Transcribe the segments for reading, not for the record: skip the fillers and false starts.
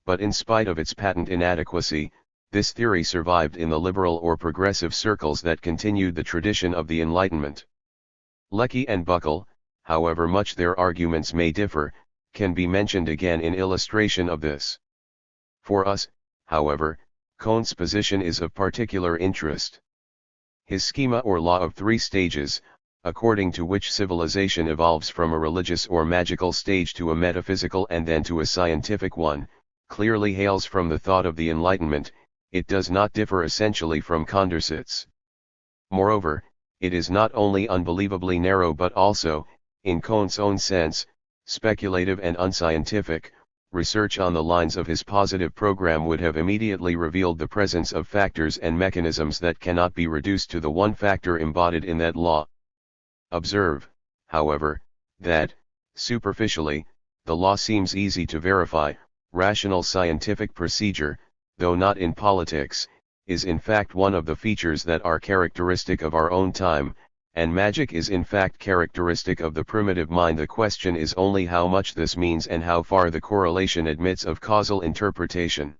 But in spite of its patent inadequacy, this theory survived in the liberal or progressive circles that continued the tradition of the Enlightenment. Lecky and Buckle, however much their arguments may differ, can be mentioned again in illustration of this. For us, however, Comte's position is of particular interest. His schema or law of three stages, according to which civilization evolves from a religious or magical stage to a metaphysical and then to a scientific one, clearly hails from the thought of the Enlightenment. It does not differ essentially from Condorcet's. Moreover, it is not only unbelievably narrow but also, in Comte's own sense, speculative and unscientific. Research on the lines of his positive program would have immediately revealed the presence of factors and mechanisms that cannot be reduced to the one factor embodied in that law. Observe, however, that, superficially, the law seems easy to verify. Rational scientific procedure, though not in politics, is in fact one of the features that are characteristic of our own time, and magic is in fact characteristic of the primitive mind. The question is only how much this means and how far the correlation admits of causal interpretation.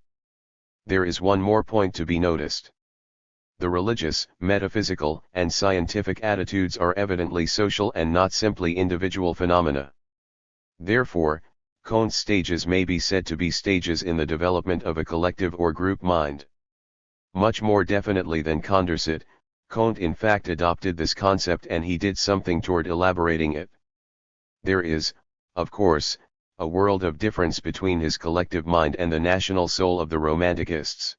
There is one more point to be noticed. The religious, metaphysical, and scientific attitudes are evidently social and not simply individual phenomena. Therefore, Comte's stages may be said to be stages in the development of a collective or group mind. Much more definitely than Condorcet, Comte in fact adopted this concept, and he did something toward elaborating it. There is, of course, a world of difference between his collective mind and the national soul of the Romanticists.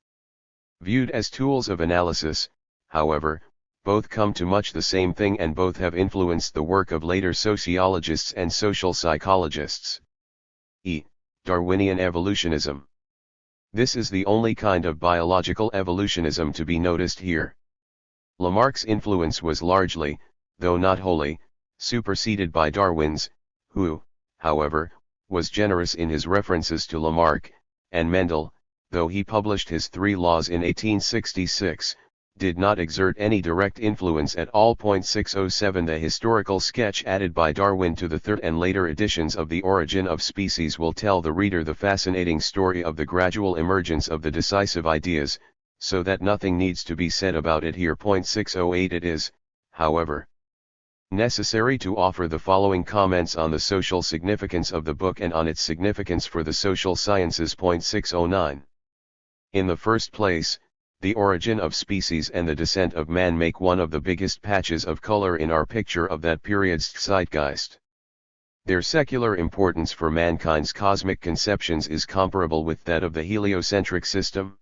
Viewed as tools of analysis, however, both come to much the same thing, and both have influenced the work of later sociologists and social psychologists. Darwinian evolutionism. This is the only kind of biological evolutionism to be noticed here. Lamarck's influence was largely, though not wholly, superseded by Darwin's, who, however, was generous in his references to Lamarck, and Mendel, though he published his three laws in 1866, did not exert any direct influence at all. 607 The historical sketch added by Darwin to the third and later editions of The Origin of Species will tell the reader the fascinating story of the gradual emergence of the decisive ideas, so that nothing needs to be said about it here. 608 It is, however, necessary to offer the following comments on the social significance of the book and on its significance for the social sciences. 609 In the first place, The Origin of Species and the Descent of Man make one of the biggest patches of color in our picture of that period's zeitgeist. Their secular importance for mankind's cosmic conceptions is comparable with that of the heliocentric system.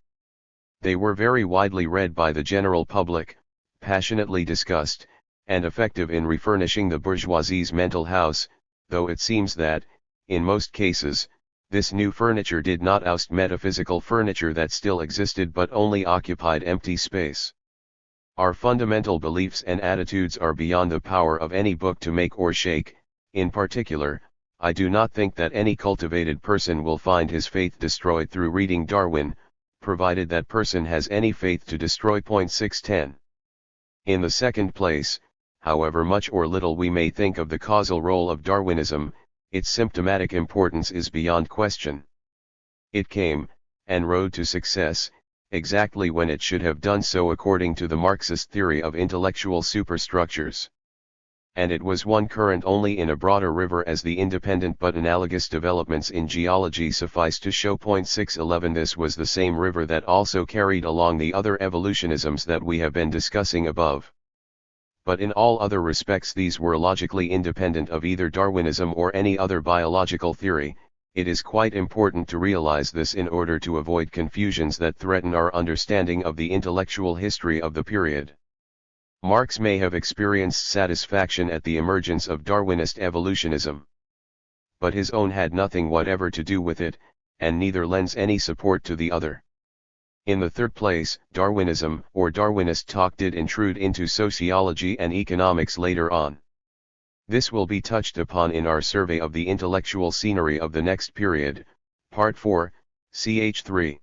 They were very widely read by the general public, passionately discussed, and effective in refurnishing the bourgeoisie's mental house, though it seems that, in most cases, this new furniture did not oust metaphysical furniture that still existed but only occupied empty space. Our fundamental beliefs and attitudes are beyond the power of any book to make or shake. In particular, I do not think that any cultivated person will find his faith destroyed through reading Darwin, provided that person has any faith to destroy. 610 In the second place, however much or little we may think of the causal role of Darwinism, its symptomatic importance is beyond question. It came, and rode to success, exactly when it should have done so according to the Marxist theory of intellectual superstructures. And it was one current only in a broader river, as the independent but analogous developments in geology suffice to show. 611 This was the same river that also carried along the other evolutionisms that we have been discussing above. But in all other respects these were logically independent of either Darwinism or any other biological theory. It is quite important to realize this in order to avoid confusions that threaten our understanding of the intellectual history of the period. Marx may have experienced satisfaction at the emergence of Darwinist evolutionism. But his own had nothing whatever to do with it, and neither lends any support to the other. In the third place, Darwinism or Darwinist talk did intrude into sociology and economics later on. This will be touched upon in our survey of the intellectual scenery of the next period, Part 4, ch. 3.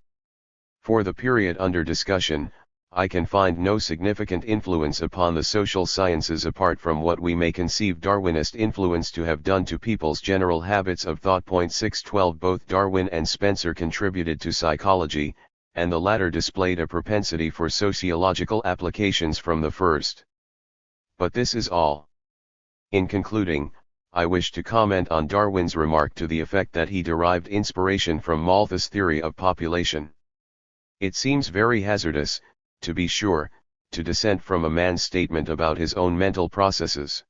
For the period under discussion, I can find no significant influence upon the social sciences apart from what we may conceive Darwinist influence to have done to people's general habits of thought. 612 Both Darwin and Spencer contributed to psychology, and the latter displayed a propensity for sociological applications from the first. But this is all. In concluding, I wish to comment on Darwin's remark to the effect that he derived inspiration from Malthus' theory of population. It seems very hazardous, to be sure, to dissent from a man's statement about his own mental processes.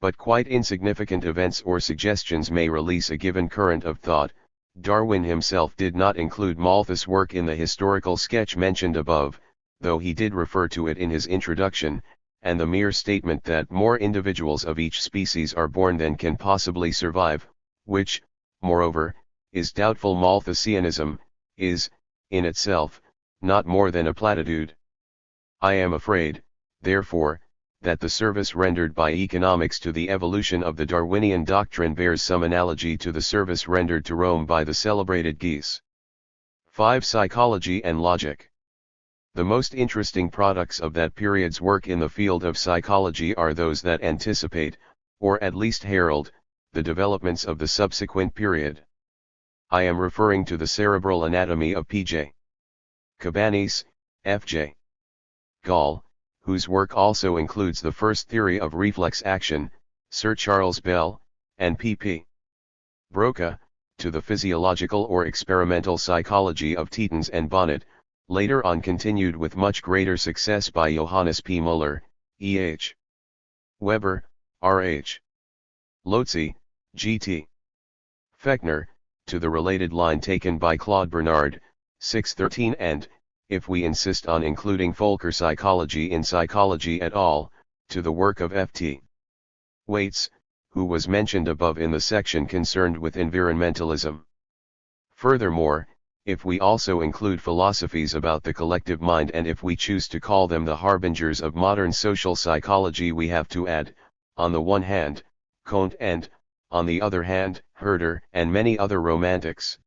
But quite insignificant events or suggestions may release a given current of thought. Darwin himself did not include Malthus' work in the historical sketch mentioned above, though he did refer to it in his introduction, and the mere statement that more individuals of each species are born than can possibly survive, which, moreover, is doubtful Malthusianism, is, in itself, not more than a platitude. I am afraid, therefore, that the service rendered by economics to the evolution of the Darwinian doctrine bears some analogy to the service rendered to Rome by the celebrated geese. 5. Psychology and logic. The most interesting products of that period's work in the field of psychology are those that anticipate, or at least herald, the developments of the subsequent period. I am referring to the cerebral anatomy of P.J. Cabanis, F.J. Gall, whose work also includes the first theory of reflex action, Sir Charles Bell, and P.P. Broca, to the physiological or experimental psychology of Tetons and Bonnet, later on continued with much greater success by Johannes P. Müller, E.H. Weber, R.H. Lotze, G.T. Fechner, to the related line taken by Claude Bernard, 613 and, if we insist on including Volcker psychology in psychology at all, to the work of F.T. Waits, who was mentioned above in the section concerned with environmentalism. Furthermore, if we also include philosophies about the collective mind and if we choose to call them the harbingers of modern social psychology, we have to add, on the one hand, Comte and, on the other hand, Herder and many other romantics.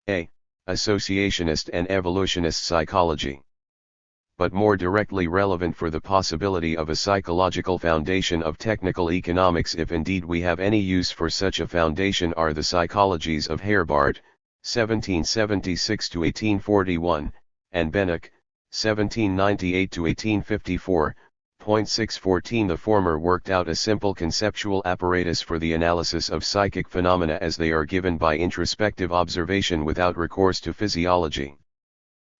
A. Associationist and evolutionist psychology. But more directly relevant for the possibility of a psychological foundation of technical economics, if indeed we have any use for such a foundation, are the psychologies of Herbart, 1776–1841, and Benneck, 1798–1854. 614 The former worked out a simple conceptual apparatus for the analysis of psychic phenomena as they are given by introspective observation without recourse to physiology.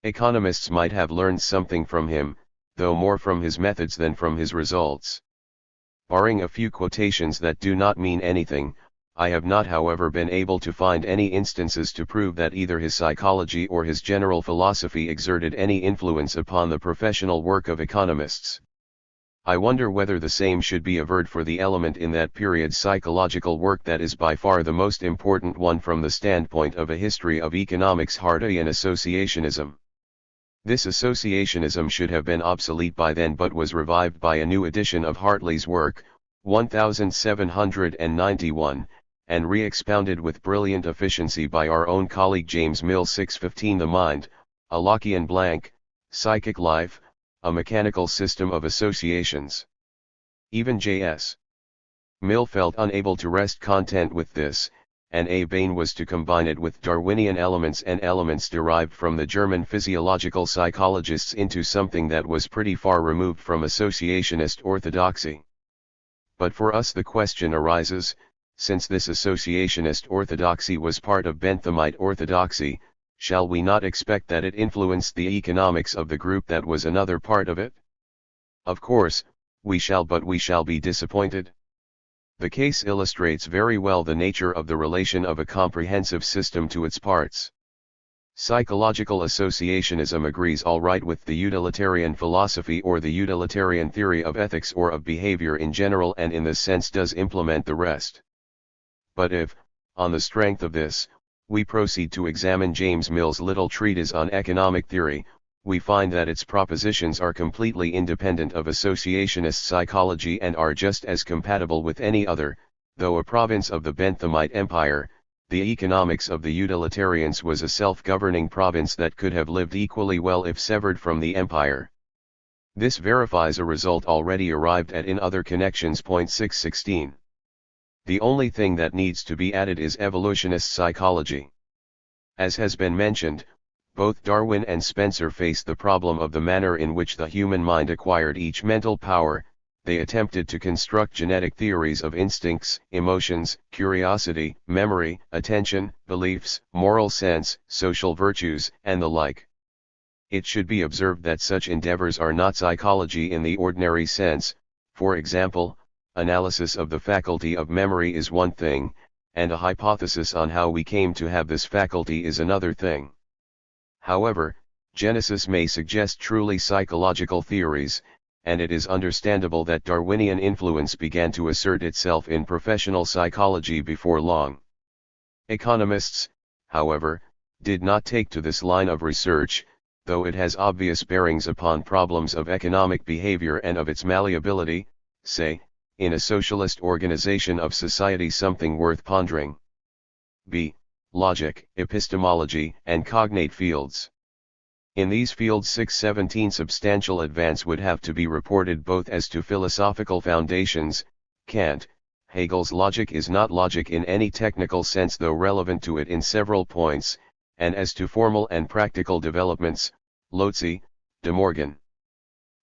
Economists might have learned something from him, though more from his methods than from his results. Barring a few quotations that do not mean anything, I have not, however, been able to find any instances to prove that either his psychology or his general philosophy exerted any influence upon the professional work of economists. I wonder whether the same should be averred for the element in that period's psychological work that is by far the most important one from the standpoint of a history of economics, Hartleyan associationism. This associationism should have been obsolete by then, but was revived by a new edition of Hartley's work, 1791, and re-expounded with brilliant efficiency by our own colleague James Mill. 615 The Mind, a Lockean blank, Psychic Life, a Mechanical System of Associations. Even J.S. Mill felt unable to rest content with this, and A. Bain was to combine it with Darwinian elements and elements derived from the German physiological psychologists into something that was pretty far removed from associationist orthodoxy. But for us the question arises, since this associationist orthodoxy was part of Benthamite orthodoxy, shall we not expect that it influenced the economics of the group that was another part of it? Of course, we shall, but we shall be disappointed. The case illustrates very well the nature of the relation of a comprehensive system to its parts. Psychological associationism agrees all right with the utilitarian philosophy or the utilitarian theory of ethics or of behavior in general, and in this sense does implement the rest. But if, on the strength of this, we proceed to examine James Mill's little treatise on economic theory, we find that its propositions are completely independent of associationist psychology and are just as compatible with any other, though a province of the Benthamite Empire, the economics of the utilitarians was a self-governing province that could have lived equally well if severed from the empire. This verifies a result already arrived at in other connections. 616. The only thing that needs to be added is evolutionist psychology. As has been mentioned, both Darwin and Spencer faced the problem of the manner in which the human mind acquired each mental power. They attempted to construct genetic theories of instincts, emotions, curiosity, memory, attention, beliefs, moral sense, social virtues, and the like. It should be observed that such endeavors are not psychology in the ordinary sense. For example, analysis of the faculty of memory is one thing, and a hypothesis on how we came to have this faculty is another thing. However, Genesis may suggest truly psychological theories, and it is understandable that Darwinian influence began to assert itself in professional psychology before long. Economists, however, did not take to this line of research, though it has obvious bearings upon problems of economic behavior and of its malleability, say, in a socialist organization of society, something worth pondering. B. Logic, epistemology, and cognate fields. In these fields 617 substantial advance would have to be reported both as to philosophical foundations. Kant, Hegel's logic is not logic in any technical sense though relevant to it in several points, and as to formal and practical developments, Lotze, De Morgan.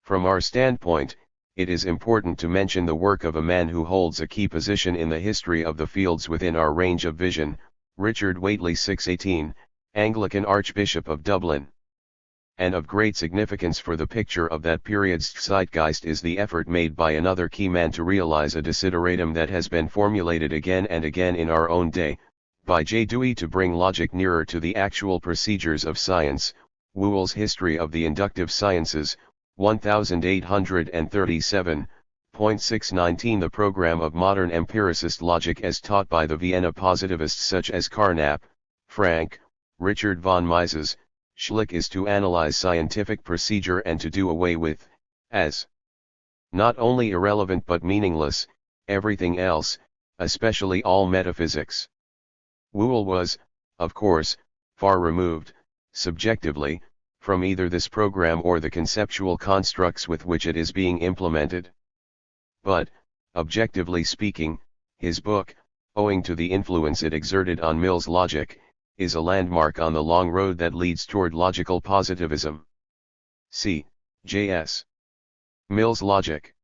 From our standpoint, it is important to mention the work of a man who holds a key position in the history of the fields within our range of vision, Richard Whately 618, Anglican Archbishop of Dublin. And of great significance for the picture of that period's zeitgeist is the effort made by another key man to realize a desideratum that has been formulated again and again in our own day, by J. Dewey, to bring logic nearer to the actual procedures of science. Whewell's History of the Inductive Sciences, 1837, 619. The program of modern empiricist logic as taught by the Vienna positivists such as Carnap, Frank, Richard von Mises, Schlick is to analyze scientific procedure and to do away with, as not only irrelevant but meaningless, everything else, especially all metaphysics. Whewell was, of course, far removed, subjectively, from either this program or the conceptual constructs with which it is being implemented. But, objectively speaking, his book, owing to the influence it exerted on Mill's logic, is a landmark on the long road that leads toward logical positivism. C. J.S. Mill's Logic.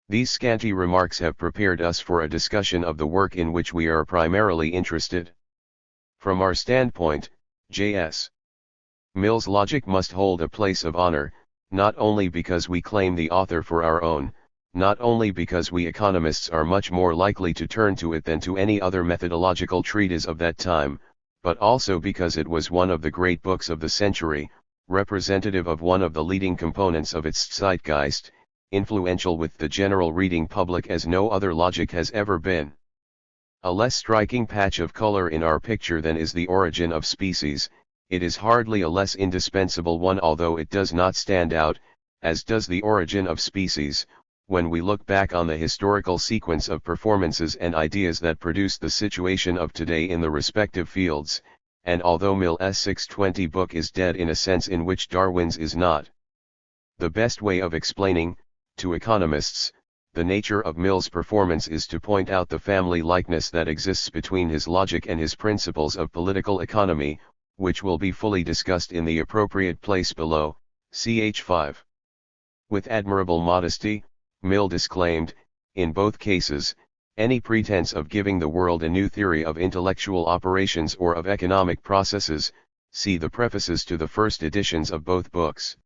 These scanty remarks have prepared us for a discussion of the work in which we are primarily interested. From our standpoint, J.S. Mill's logic must hold a place of honor, not only because we claim the author for our own, not only because we economists are much more likely to turn to it than to any other methodological treatise of that time, but also because it was one of the great books of the century, representative of one of the leading components of its zeitgeist, influential with the general reading public as no other logic has ever been. A less striking patch of color in our picture than is The Origin of Species, it is hardly a less indispensable one, although it does not stand out, as does The Origin of Species, when we look back on the historical sequence of performances and ideas that produced the situation of today in the respective fields, and although Mill's 620 book is dead in a sense in which Darwin's is not. The best way of explaining, to economists, the nature of Mill's performance is to point out the family likeness that exists between his logic and his principles of political economy, which will be fully discussed in the appropriate place below, ch. 5. With admirable modesty, Mill disclaimed, in both cases, any pretense of giving the world a new theory of intellectual operations or of economic processes. See the prefaces to the first editions of both books.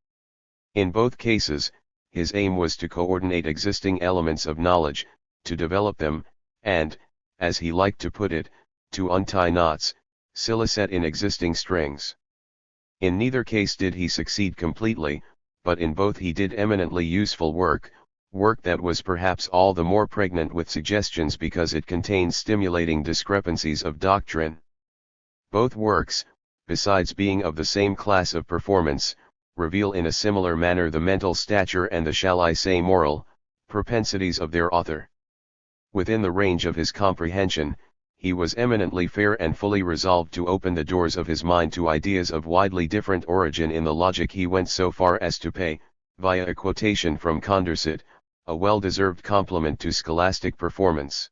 In both cases, his aim was to coordinate existing elements of knowledge, to develop them, and, as he liked to put it, to untie knots, silicate in existing strings. In neither case did he succeed completely, but in both he did eminently useful work that was perhaps all the more pregnant with suggestions because it contains stimulating discrepancies of doctrine. Both works, besides being of the same class of performance, reveal in a similar manner the mental stature and the shall I say moral propensities of their author. Within the range of his comprehension, he was eminently fair and fully resolved to open the doors of his mind to ideas of widely different origin. In the logic he went so far as to pay, via a quotation from Condorcet, a well-deserved compliment to scholastic performance.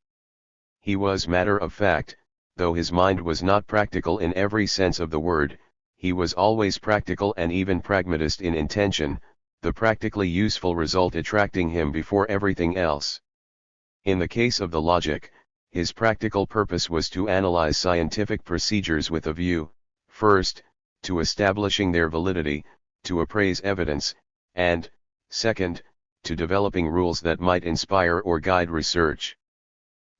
He was matter of fact, though his mind was not practical in every sense of the word. He was always practical and even pragmatist in intention, the practically useful result attracting him before everything else. In the case of the logic, his practical purpose was to analyze scientific procedures with a view, first, to establishing their validity, to appraise evidence, and, second, to developing rules that might inspire or guide research.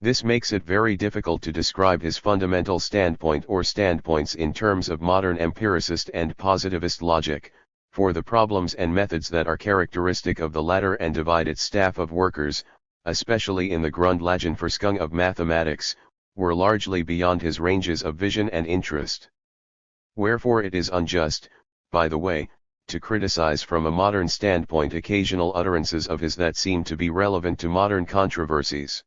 This makes it very difficult to describe his fundamental standpoint or standpoints in terms of modern empiricist and positivist logic, for the problems and methods that are characteristic of the latter and divide its staff of workers, especially in the Grundlagenforschung of mathematics, were largely beyond his ranges of vision and interest. Wherefore it is unjust, by the way, to criticize from a modern standpoint occasional utterances of his that seem to be relevant to modern controversies.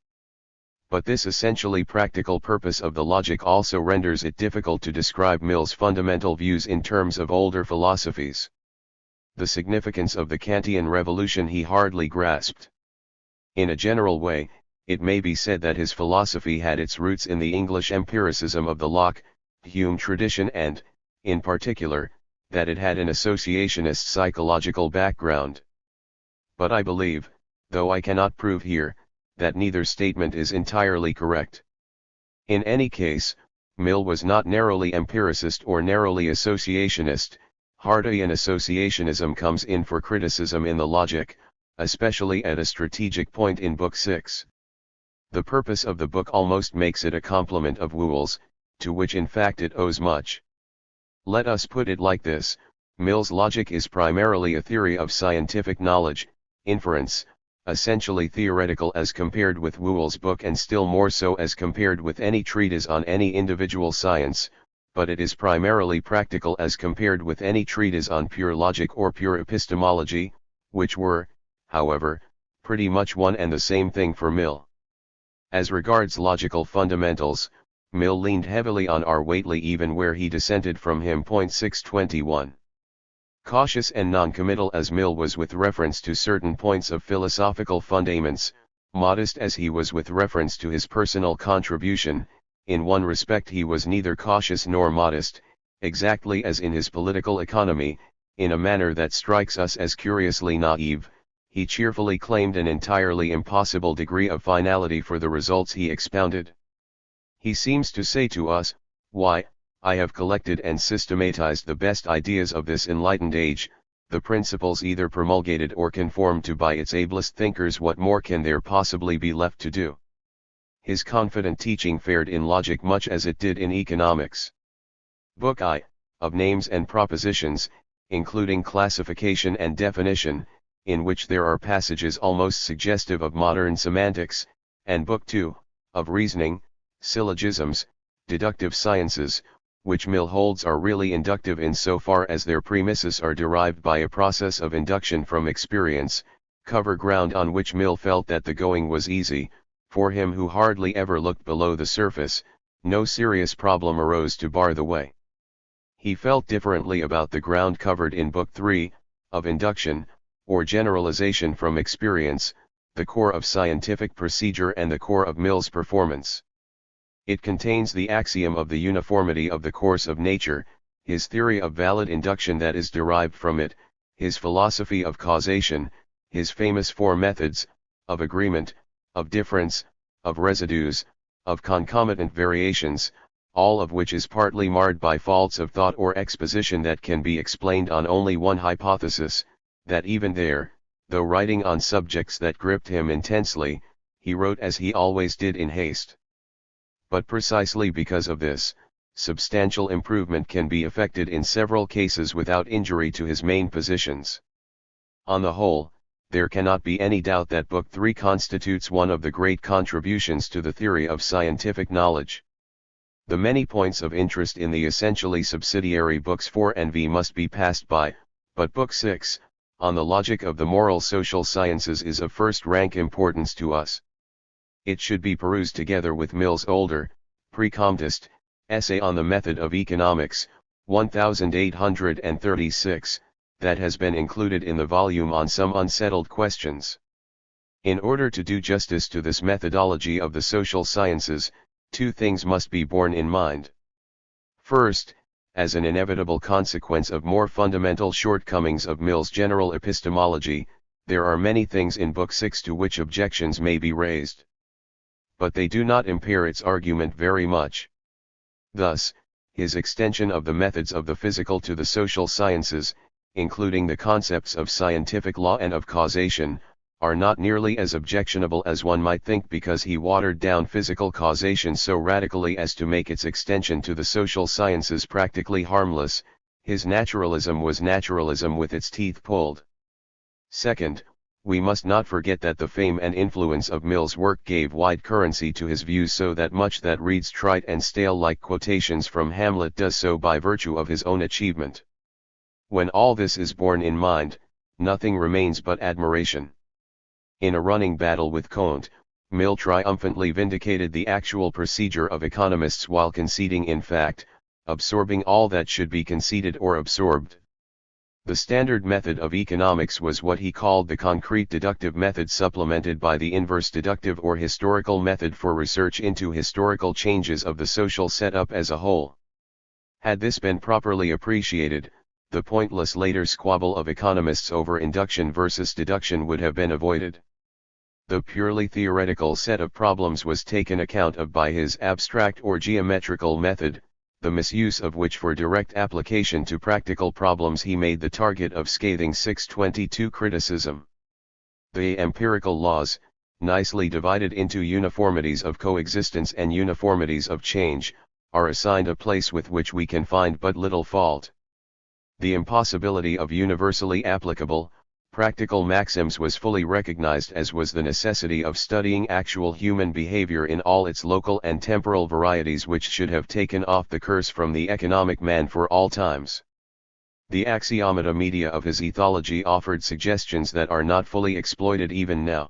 But this essentially practical purpose of the logic also renders it difficult to describe Mill's fundamental views in terms of older philosophies. The significance of the Kantian revolution he hardly grasped. In a general way, it may be said that his philosophy had its roots in the English empiricism of the Locke, Hume tradition and, in particular, that it had an associationist psychological background. But I believe, though I cannot prove here, that neither statement is entirely correct. In any case, Mill was not narrowly empiricist or narrowly associationist. Hardian associationism comes in for criticism in the logic, especially at a strategic point in Book 6. The purpose of the book almost makes it a complement of Whewell's, to which in fact it owes much. Let us put it like this: Mill's logic is primarily a theory of scientific knowledge, inference, essentially theoretical as compared with Whewell's book and still more so as compared with any treatise on any individual science, but it is primarily practical as compared with any treatise on pure logic or pure epistemology, which were, however, pretty much one and the same thing for Mill. As regards logical fundamentals, Mill leaned heavily on R. Whately even where he dissented from him. 621. Cautious and non-committal as Mill was with reference to certain points of philosophical fundaments, modest as he was with reference to his personal contribution, in one respect he was neither cautious nor modest, exactly as in his political economy, in a manner that strikes us as curiously naive. He cheerfully claimed an entirely impossible degree of finality for the results he expounded. He seems to say to us, "Why, I have collected and systematized the best ideas of this enlightened age, the principles either promulgated or conformed to by its ablest thinkers. What more can there possibly be left to do?" His confident teaching fared in logic much as it did in economics. Book I, of Names and Propositions, including classification and definition, in which there are passages almost suggestive of modern semantics, and Book II, of Reasoning, Syllogisms, Deductive Sciences, which Mill holds are really inductive in so far as their premises are derived by a process of induction from experience, cover ground on which Mill felt that the going was easy. For him who hardly ever looked below the surface, no serious problem arose to bar the way. He felt differently about the ground covered in Book 3, of Induction, or Generalization from Experience, the core of scientific procedure and the core of Mill's performance. It contains the axiom of the uniformity of the course of nature, his theory of valid induction that is derived from it, his philosophy of causation, his famous four methods, of agreement, of difference, of residues, of concomitant variations, all of which is partly marred by faults of thought or exposition that can be explained on only one hypothesis, that even there, though writing on subjects that gripped him intensely, he wrote as he always did in haste. But precisely because of this, substantial improvement can be effected in several cases without injury to his main positions. On the whole, there cannot be any doubt that Book 3 constitutes one of the great contributions to the theory of scientific knowledge. The many points of interest in the essentially subsidiary Books 4 and V must be passed by, but Book 6, on the logic of the moral social sciences, is of first-rank importance to us. It should be perused together with Mill's older, Precomtist, Essay on the Method of Economics, 1836, that has been included in the volume on Some Unsettled Questions. In order to do justice to this methodology of the social sciences, two things must be borne in mind. First, as an inevitable consequence of more fundamental shortcomings of Mill's general epistemology, there are many things in Book 6 to which objections may be raised. But they do not impair its argument very much. Thus, his extension of the methods of the physical to the social sciences, including the concepts of scientific law and of causation, are not nearly as objectionable as one might think, because he watered down physical causation so radically as to make its extension to the social sciences practically harmless. His naturalism was naturalism with its teeth pulled. Second, we must not forget that the fame and influence of Mill's work gave wide currency to his views, so that much that reads trite and stale like quotations from Hamlet does so by virtue of his own achievement. When all this is borne in mind, nothing remains but admiration. In a running battle with Comte, Mill triumphantly vindicated the actual procedure of economists while conceding in fact, absorbing all that should be conceded or absorbed. The standard method of economics was what he called the concrete deductive method, supplemented by the inverse deductive or historical method for research into historical changes of the social setup as a whole. Had this been properly appreciated, the pointless later squabble of economists over induction versus deduction would have been avoided. The purely theoretical set of problems was taken account of by his abstract or geometrical method, the misuse of which for direct application to practical problems he made the target of scathing 622 criticism. The empirical laws, nicely divided into uniformities of coexistence and uniformities of change, are assigned a place with which we can find but little fault. The impossibility of universally applicable, practical maxims was fully recognized, as was the necessity of studying actual human behavior in all its local and temporal varieties, which should have taken off the curse from the economic man for all times. The axiomata media of his ethology offered suggestions that are not fully exploited even now.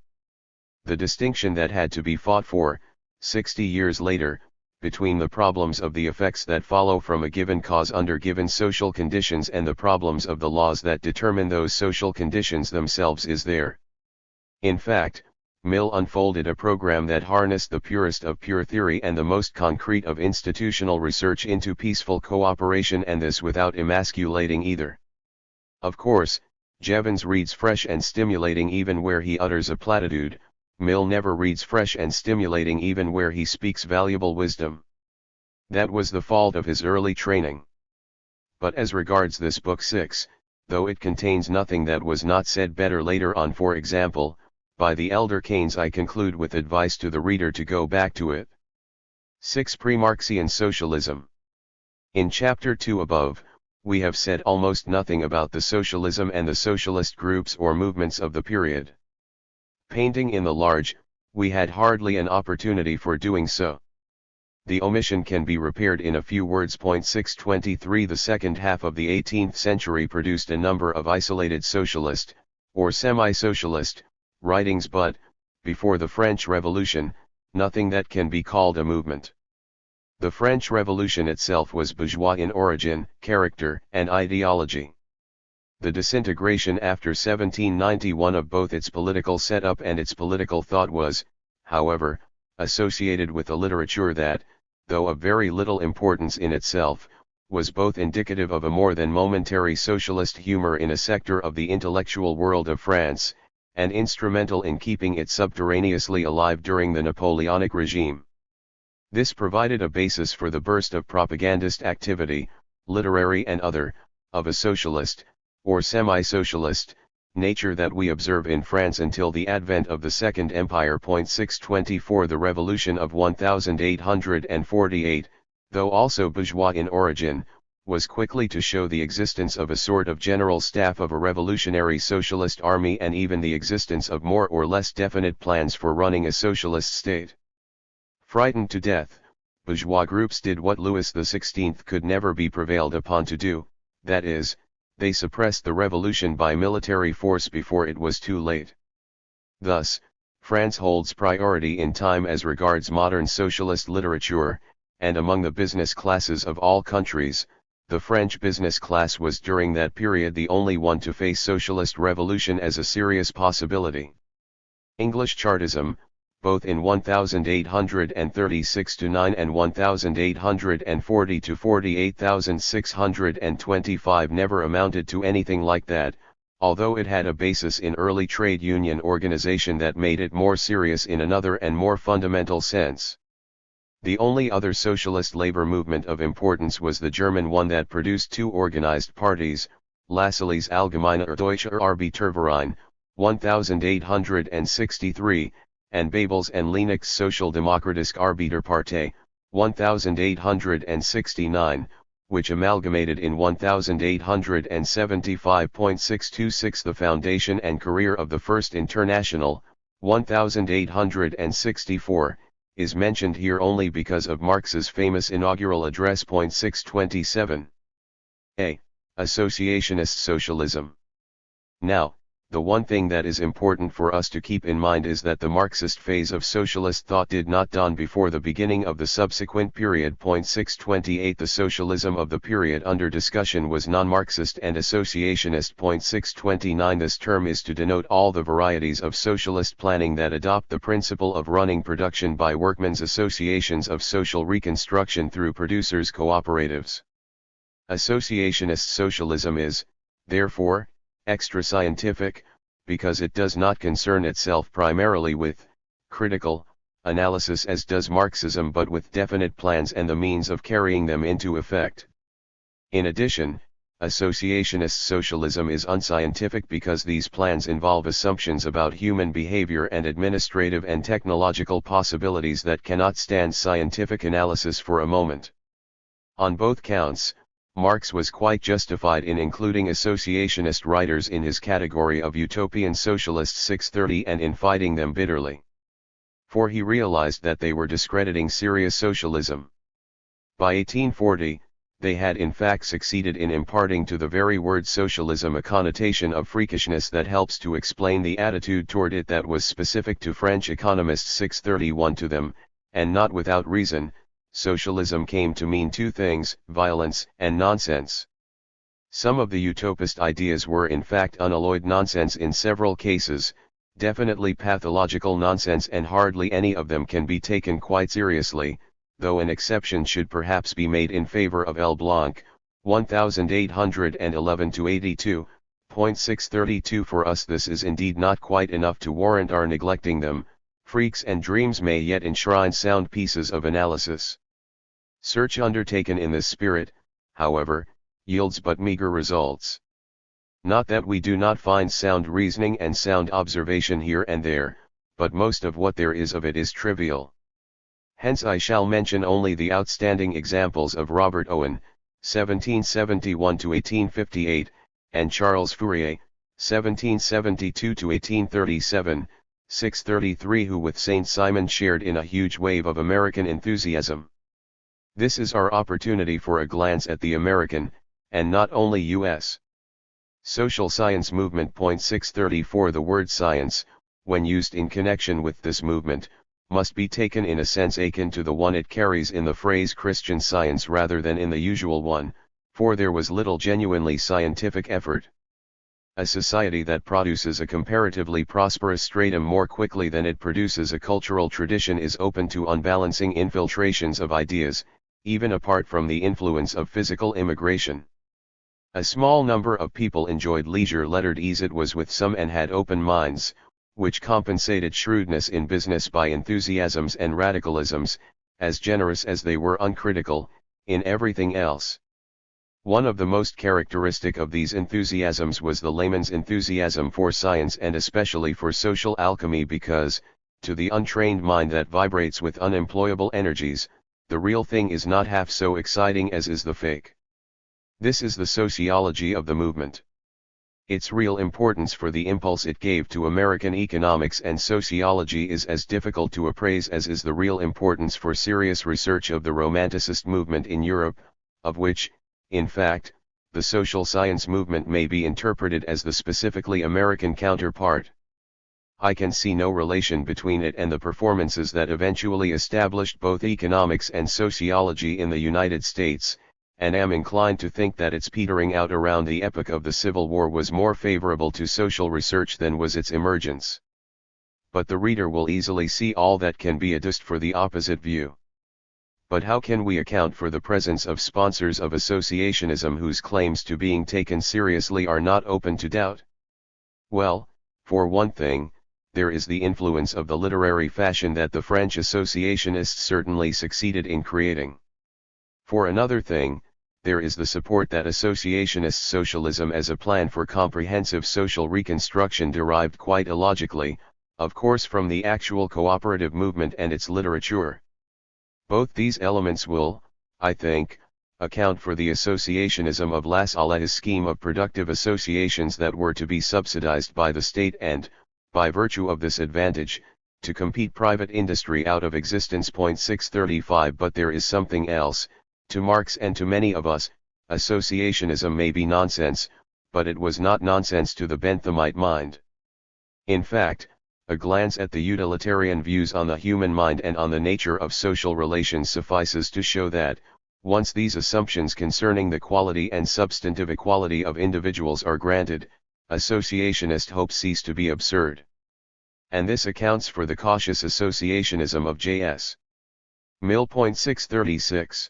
The distinction that had to be fought for, 60 years later, between the problems of the effects that follow from a given cause under given social conditions and the problems of the laws that determine those social conditions themselves, is there. In fact, Mill unfolded a program that harnessed the purest of pure theory and the most concrete of institutional research into peaceful cooperation, and this without emasculating either. Of course, Jevons reads fresh and stimulating even where he utters a platitude. Mill never reads fresh and stimulating even where he speaks valuable wisdom. That was the fault of his early training. But as regards this Book 6, though it contains nothing that was not said better later on, for example, by the elder Keynes, I conclude with advice to the reader to go back to it. 6. Pre-Marxian Socialism. In Chapter 2 above, we have said almost nothing about the socialism and the socialist groups or movements of the period. Painting in the large, we had hardly an opportunity for doing so. The omission can be repaired in a few words. 623 The second half of the 18th century produced a number of isolated socialist, or semi-socialist, writings, but, before the French Revolution, nothing that can be called a movement. The French Revolution itself was bourgeois in origin, character, and ideology. The disintegration after 1791 of both its political setup and its political thought was, however, associated with a literature that, though of very little importance in itself, was both indicative of a more than momentary socialist humor in a sector of the intellectual world of France, and instrumental in keeping it subterraneously alive during the Napoleonic regime. This provided a basis for the burst of propagandist activity, literary and other, of a socialist, or semi-socialist, nature that we observe in France until the advent of the Second Empire. 624 The Revolution of 1848, though also bourgeois in origin, was quickly to show the existence of a sort of general staff of a revolutionary socialist army, and even the existence of more or less definite plans for running a socialist state. Frightened to death, bourgeois groups did what Louis XVI could never be prevailed upon to do, that is, they suppressed the revolution by military force before it was too late. Thus, France holds priority in time as regards modern socialist literature, and among the business classes of all countries, the French business class was during that period the only one to face socialist revolution as a serious possibility. English Chartism, both in 1836-9 and 1840-48,625 never amounted to anything like that, although it had a basis in early trade union organization that made it more serious in another and more fundamental sense. The only other socialist labor movement of importance was the German one that produced two organized parties, Lassalle's Allgemeiner Deutscher Arbeiterverein, 1863, and Babel's and Lenach's Sozialdemokratische Arbeiterpartei, 1869, which amalgamated in 1875.626. The foundation and career of the First International, 1864, is mentioned here only because of Marx's famous inaugural address. 627. A. Associationist socialism. Now, the one thing that is important for us to keep in mind is that the Marxist phase of socialist thought did not dawn before the beginning of the subsequent period. 628. The socialism of the period under discussion was non-Marxist and associationist. 629. This term is to denote all the varieties of socialist planning that adopt the principle of running production by workmen's associations of social reconstruction through producers' cooperatives. Associationist socialism is, therefore, extra-scientific, because it does not concern itself primarily with critical analysis as does Marxism, but with definite plans and the means of carrying them into effect. In addition, associationist socialism is unscientific because these plans involve assumptions about human behavior and administrative and technological possibilities that cannot stand scientific analysis for a moment. On both counts, Marx was quite justified in including associationist writers in his category of utopian socialists 630 and in fighting them bitterly. For he realized that they were discrediting serious socialism. By 1840, they had in fact succeeded in imparting to the very word socialism a connotation of freakishness that helps to explain the attitude toward it that was specific to French economists 631 to them, and not without reason. Socialism came to mean two things, violence and nonsense. Some of the utopist ideas were in fact unalloyed nonsense in several cases, definitely pathological nonsense, and hardly any of them can be taken quite seriously, though an exception should perhaps be made in favor of L. Blanc, 1811-82, 632. For us this is indeed not quite enough to warrant our neglecting them. Freaks and dreams may yet enshrine sound pieces of analysis. Search undertaken in this spirit, however, yields but meager results. Not that we do not find sound reasoning and sound observation here and there, but most of what there is of it is trivial. Hence I shall mention only the outstanding examples of Robert Owen, 1771-1858, and Charles Fourier, 1772-1837, 633, who with Saint Simon shared in a huge wave of American enthusiasm. This is our opportunity for a glance at the American, and not only U.S. social science movement. 634. The word science, when used in connection with this movement, must be taken in a sense akin to the one it carries in the phrase Christian Science rather than in the usual one, for there was little genuinely scientific effort. A society that produces a comparatively prosperous stratum more quickly than it produces a cultural tradition is open to unbalancing infiltrations of ideas, even apart from the influence of physical immigration. A small number of people enjoyed leisure-lettered ease, it was with some, and had open minds, which compensated shrewdness in business by enthusiasms and radicalisms, as generous as they were uncritical, in everything else. One of the most characteristic of these enthusiasms was the layman's enthusiasm for science and especially for social alchemy, because, to the untrained mind that vibrates with unemployable energies, the real thing is not half so exciting as is the fake. This is the sociology of the movement. Its real importance for the impulse it gave to American economics and sociology is as difficult to appraise as is the real importance for serious research of the Romanticist movement in Europe, of which, in fact, the social science movement may be interpreted as the specifically American counterpart. I can see no relation between it and the performances that eventually established both economics and sociology in the United States, and am inclined to think that its petering out around the epoch of the Civil War was more favorable to social research than was its emergence. But the reader will easily see all that can be adduced for the opposite view. But how can we account for the presence of sponsors of associationism whose claims to being taken seriously are not open to doubt? Well, for one thing, there is the influence of the literary fashion that the French associationists certainly succeeded in creating. For another thing, there is the support that associationist socialism as a plan for comprehensive social reconstruction derived quite illogically, of course, from the actual cooperative movement and its literature. Both these elements will, I think, account for the associationism of Lassalle's scheme of productive associations that were to be subsidized by the state and, by virtue of this advantage, to compete private industry out of existence. 635 But there is something else. To Marx and to many of us, associationism may be nonsense, but it was not nonsense to the Benthamite mind. In fact, a glance at the utilitarian views on the human mind and on the nature of social relations suffices to show that, once these assumptions concerning the quality and substantive equality of individuals are granted, associationist hopes cease to be absurd. And this accounts for the cautious associationism of J.S. Mill. 636.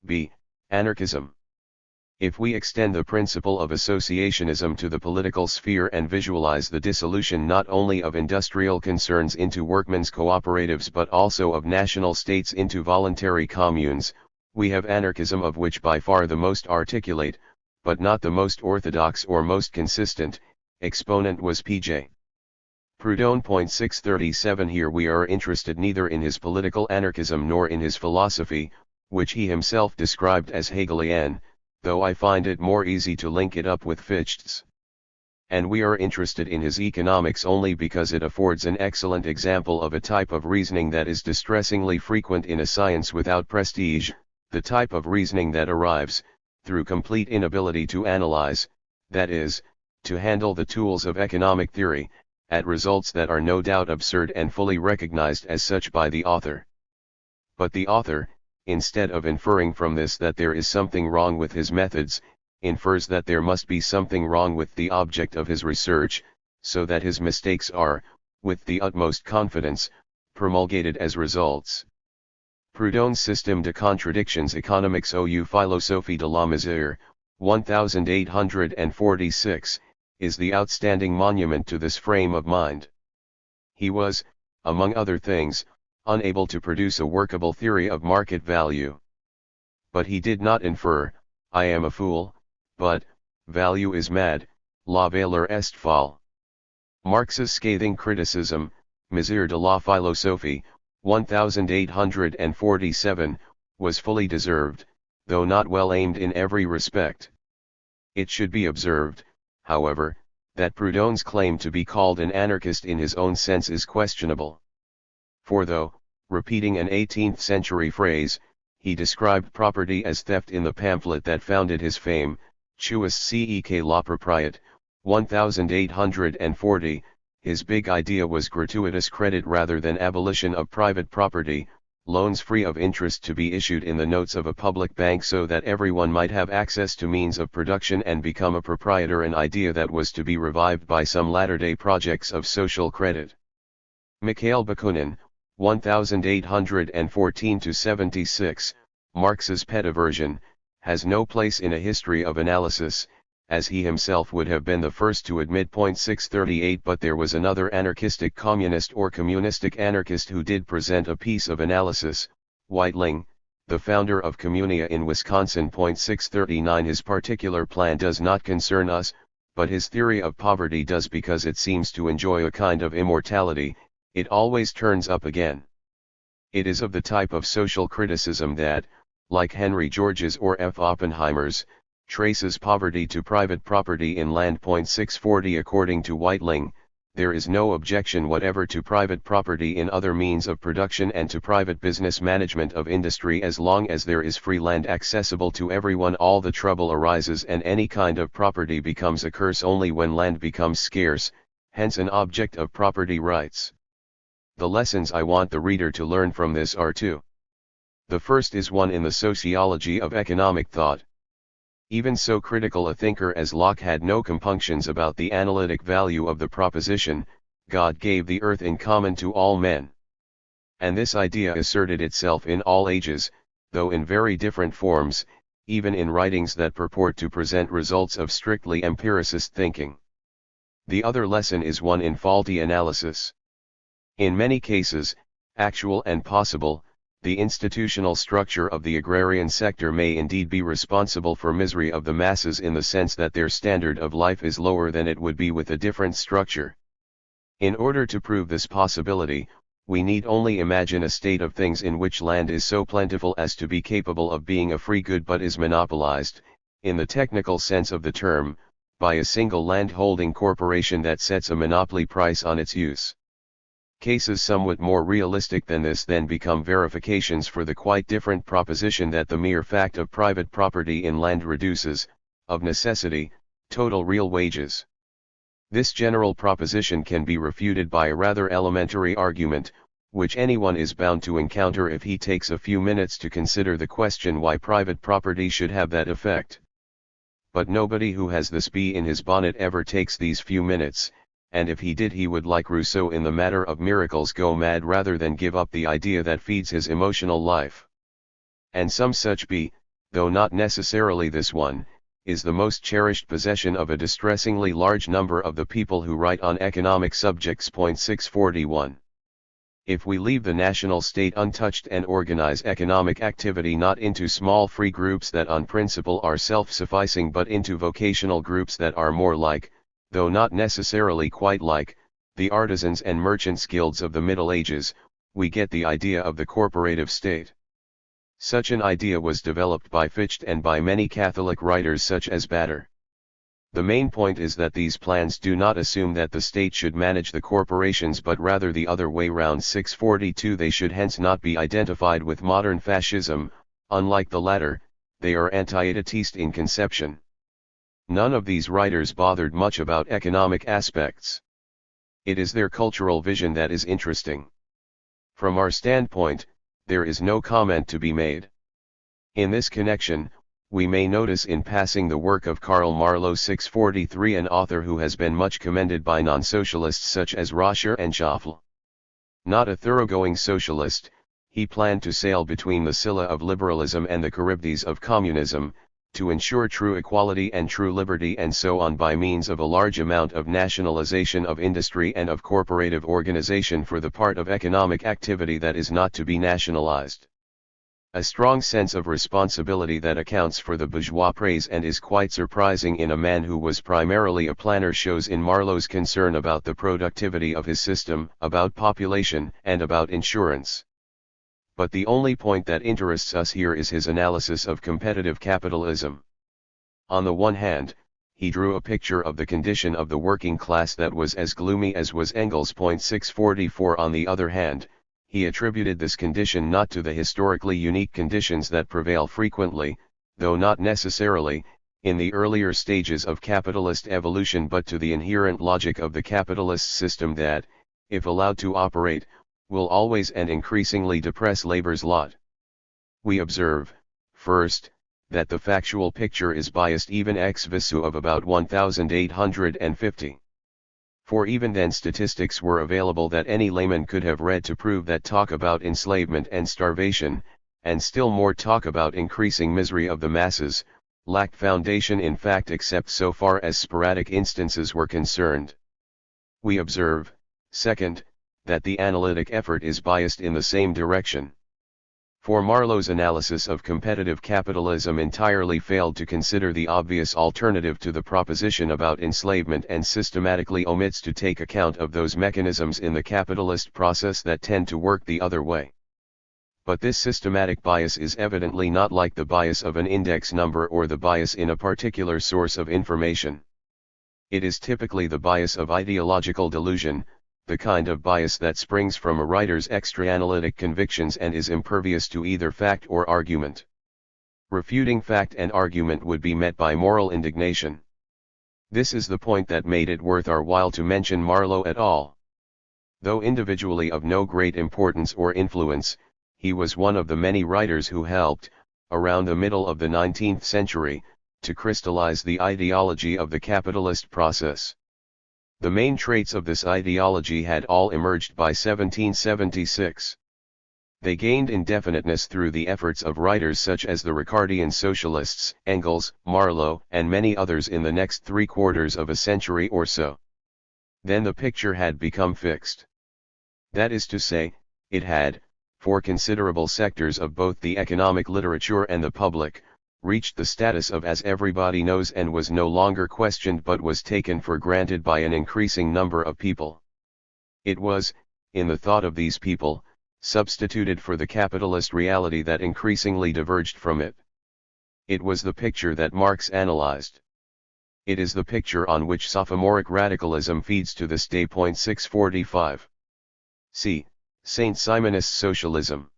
b. Anarchism. If we extend the principle of associationism to the political sphere and visualize the dissolution not only of industrial concerns into workmen's cooperatives but also of national states into voluntary communes, we have anarchism, of which by far the most articulate, but not the most orthodox or most consistent, exponent was P.J. Proudhon. 637 Here we are interested neither in his political anarchism nor in his philosophy, which he himself described as Hegelian, though I find it more easy to link it up with Fichte's. And we are interested in his economics only because it affords an excellent example of a type of reasoning that is distressingly frequent in a science without prestige, the type of reasoning that arrives, through complete inability to analyze, that is, to handle the tools of economic theory, at results that are no doubt absurd and fully recognized as such by the author. But the author, instead of inferring from this that there is something wrong with his methods, infers that there must be something wrong with the object of his research, so that his mistakes are, with the utmost confidence, promulgated as results. Proudhon's Système de contradictions économiques ou philosophie de la mesure, 1846, is the outstanding monument to this frame of mind. He was, among other things, unable to produce a workable theory of market value. But he did not infer, I am a fool, but, value is mad, la valeur est folle. Marx's scathing criticism, Mesure de la philosophie, 1847, was fully deserved, though not well aimed in every respect. It should be observed, however, that Proudhon's claim to be called an anarchist in his own sense is questionable. For though, repeating an 18th-century phrase, he described property as theft in the pamphlet that founded his fame, Tuus Cec la Propriété, 1840, his big idea was gratuitous credit rather than abolition of private property, loans free of interest to be issued in the notes of a public bank so that everyone might have access to means of production and become a proprietor, an idea that was to be revived by some latter-day projects of social credit. Mikhail Bakunin, 1814-76, Marx's pet aversion, has no place in a history of analysis, as he himself would have been the first to admit. 638 But there was another anarchistic communist or communistic anarchist who did present a piece of analysis, Whiteling, the founder of Communia in Wisconsin. 639 His particular plan does not concern us, but his theory of poverty does, because it seems to enjoy a kind of immortality. It always turns up again. It is of the type of social criticism that, like Henry George's or F. Oppenheimer's, traces poverty to private property in land. 640 According to Whiteling, there is no objection whatever to private property in other means of production and to private business management of industry as long as there is free land accessible to everyone. All the trouble arises and any kind of property becomes a curse only when land becomes scarce, hence an object of property rights. The lessons I want the reader to learn from this are two. The first is one in the sociology of economic thought. Even so critical a thinker as Locke had no compunctions about the analytic value of the proposition, God gave the earth in common to all men. And this idea asserted itself in all ages, though in very different forms, even in writings that purport to present results of strictly empiricist thinking. The other lesson is one in faulty analysis. In many cases, actual and possible, the institutional structure of the agrarian sector may indeed be responsible for misery of the masses in the sense that their standard of life is lower than it would be with a different structure. In order to prove this possibility, we need only imagine a state of things in which land is so plentiful as to be capable of being a free good but is monopolized, in the technical sense of the term, by a single land-holding corporation that sets a monopoly price on its use. Cases somewhat more realistic than this then become verifications for the quite different proposition that the mere fact of private property in land reduces, of necessity, total real wages. This general proposition can be refuted by a rather elementary argument, which anyone is bound to encounter if he takes a few minutes to consider the question why private property should have that effect. But nobody who has this bee in his bonnet ever takes these few minutes, and if he did he would, like Rousseau in the matter of miracles, go mad rather than give up the idea that feeds his emotional life. And some such bee, though not necessarily this one, is the most cherished possession of a distressingly large number of the people who write on economic subjects. 641. If we leave the national state untouched and organize economic activity not into small free groups that on principle are self-sufficing but into vocational groups that are more like, though not necessarily quite like, the artisans and merchants' guilds of the Middle Ages, we get the idea of the corporative state. Such an idea was developed by Fichte and by many Catholic writers such as Bader. The main point is that these plans do not assume that the state should manage the corporations but rather the other way round. 642. They should hence not be identified with modern fascism, unlike the latter, they are anti-etatist in conception. None of these writers bothered much about economic aspects. It is their cultural vision that is interesting. From our standpoint, there is no comment to be made. In this connection, we may notice in passing the work of Karl Marlow. 643, an author who has been much commended by non-socialists such as Roscher and Schaffel. Not a thoroughgoing socialist, he planned to sail between the Scylla of liberalism and the Charybdis of communism, to ensure true equality and true liberty and so on by means of a large amount of nationalization of industry and of corporative organization for the part of economic activity that is not to be nationalized. A strong sense of responsibility that accounts for the bourgeois praise and is quite surprising in a man who was primarily a planner shows in Marlow's concern about the productivity of his system, about population, and about insurance. But the only point that interests us here is his analysis of competitive capitalism. On the one hand, he drew a picture of the condition of the working class that was as gloomy as was Engels. 644. On the other hand, he attributed this condition not to the historically unique conditions that prevail frequently, though not necessarily, in the earlier stages of capitalist evolution but to the inherent logic of the capitalist system that, if allowed to operate, will always and increasingly depress labor's lot. We observe, first, that the factual picture is biased even ex visu of about 1850. For even then statistics were available that any layman could have read to prove that talk about enslavement and starvation, and still more talk about increasing misery of the masses, lacked foundation in fact except so far as sporadic instances were concerned. We observe, second, that the analytic effort is biased in the same direction. For Marlow's analysis of competitive capitalism entirely failed to consider the obvious alternative to the proposition about enslavement and systematically omits to take account of those mechanisms in the capitalist process that tend to work the other way. But this systematic bias is evidently not like the bias of an index number or the bias in a particular source of information. It is typically the bias of ideological delusion, the kind of bias that springs from a writer's extra-analytic convictions and is impervious to either fact or argument. Refuting fact and argument would be met by moral indignation. This is the point that made it worth our while to mention Marlowe et al. Though individually of no great importance or influence, he was one of the many writers who helped, around the middle of the 19th century, to crystallize the ideology of the capitalist process. The main traits of this ideology had all emerged by 1776. They gained indefiniteness through the efforts of writers such as the Ricardian socialists, Engels, Marlowe, and many others in the next 3/4 of a century or so. Then the picture had become fixed. That is to say, it had, for considerable sectors of both the economic literature and the public, reached the status of as everybody knows and was no longer questioned but was taken for granted by an increasing number of people. It was, in the thought of these people, substituted for the capitalist reality that increasingly diverged from it. It was the picture that Marx analyzed. It is the picture on which sophomoric radicalism feeds to this day. 645. C. Saint-Simonist socialism.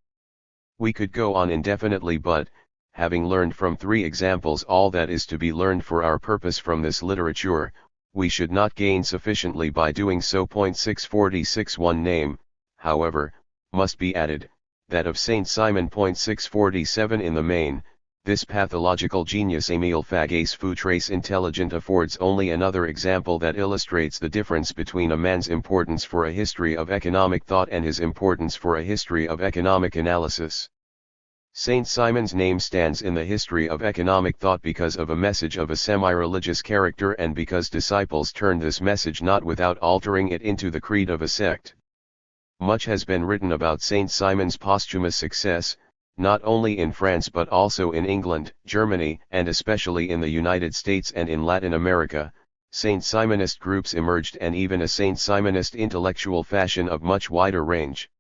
We could go on indefinitely, but, having learned from 3 examples all that is to be learned for our purpose from this literature, we should not gain sufficiently by doing so. 646. One name, however, must be added, that of Saint Simon. 647. In the main, this pathological genius Émile Fagace Foutrace intelligent affords only another example that illustrates the difference between a man's importance for a history of economic thought and his importance for a history of economic analysis. Saint Simon's name stands in the history of economic thought because of a message of a semi-religious character and because disciples turned this message not without altering it into the creed of a sect. Much has been written about Saint Simon's posthumous success, not only in France but also in England, Germany, and especially in the United States and in Latin America. Saint Simonist groups emerged and even a Saint Simonist intellectual fashion of much wider range.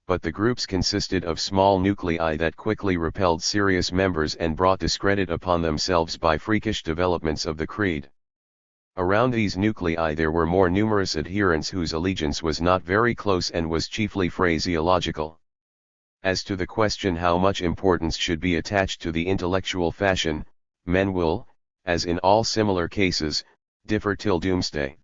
But the groups consisted of small nuclei that quickly repelled serious members and brought discredit upon themselves by freakish developments of the creed. Around these nuclei there were more numerous adherents whose allegiance was not very close and was chiefly phraseological. As to the question how much importance should be attached to the intellectual fashion, men will, as in all similar cases, differ till doomsday.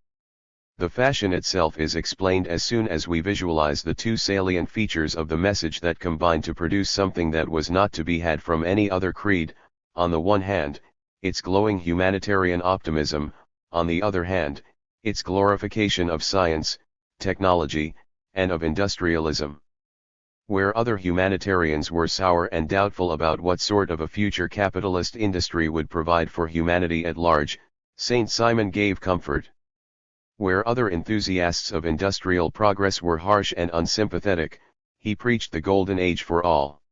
The fashion itself is explained as soon as we visualize the 2 salient features of the message that combine to produce something that was not to be had from any other creed, on the one hand, its glowing humanitarian optimism, on the other hand, its glorification of science, technology, and of industrialism. Where other humanitarians were sour and doubtful about what sort of a future capitalist industry would provide for humanity at large, Saint Simon gave comfort. Where other enthusiasts of industrial progress were harsh and unsympathetic, he preached the golden age for all.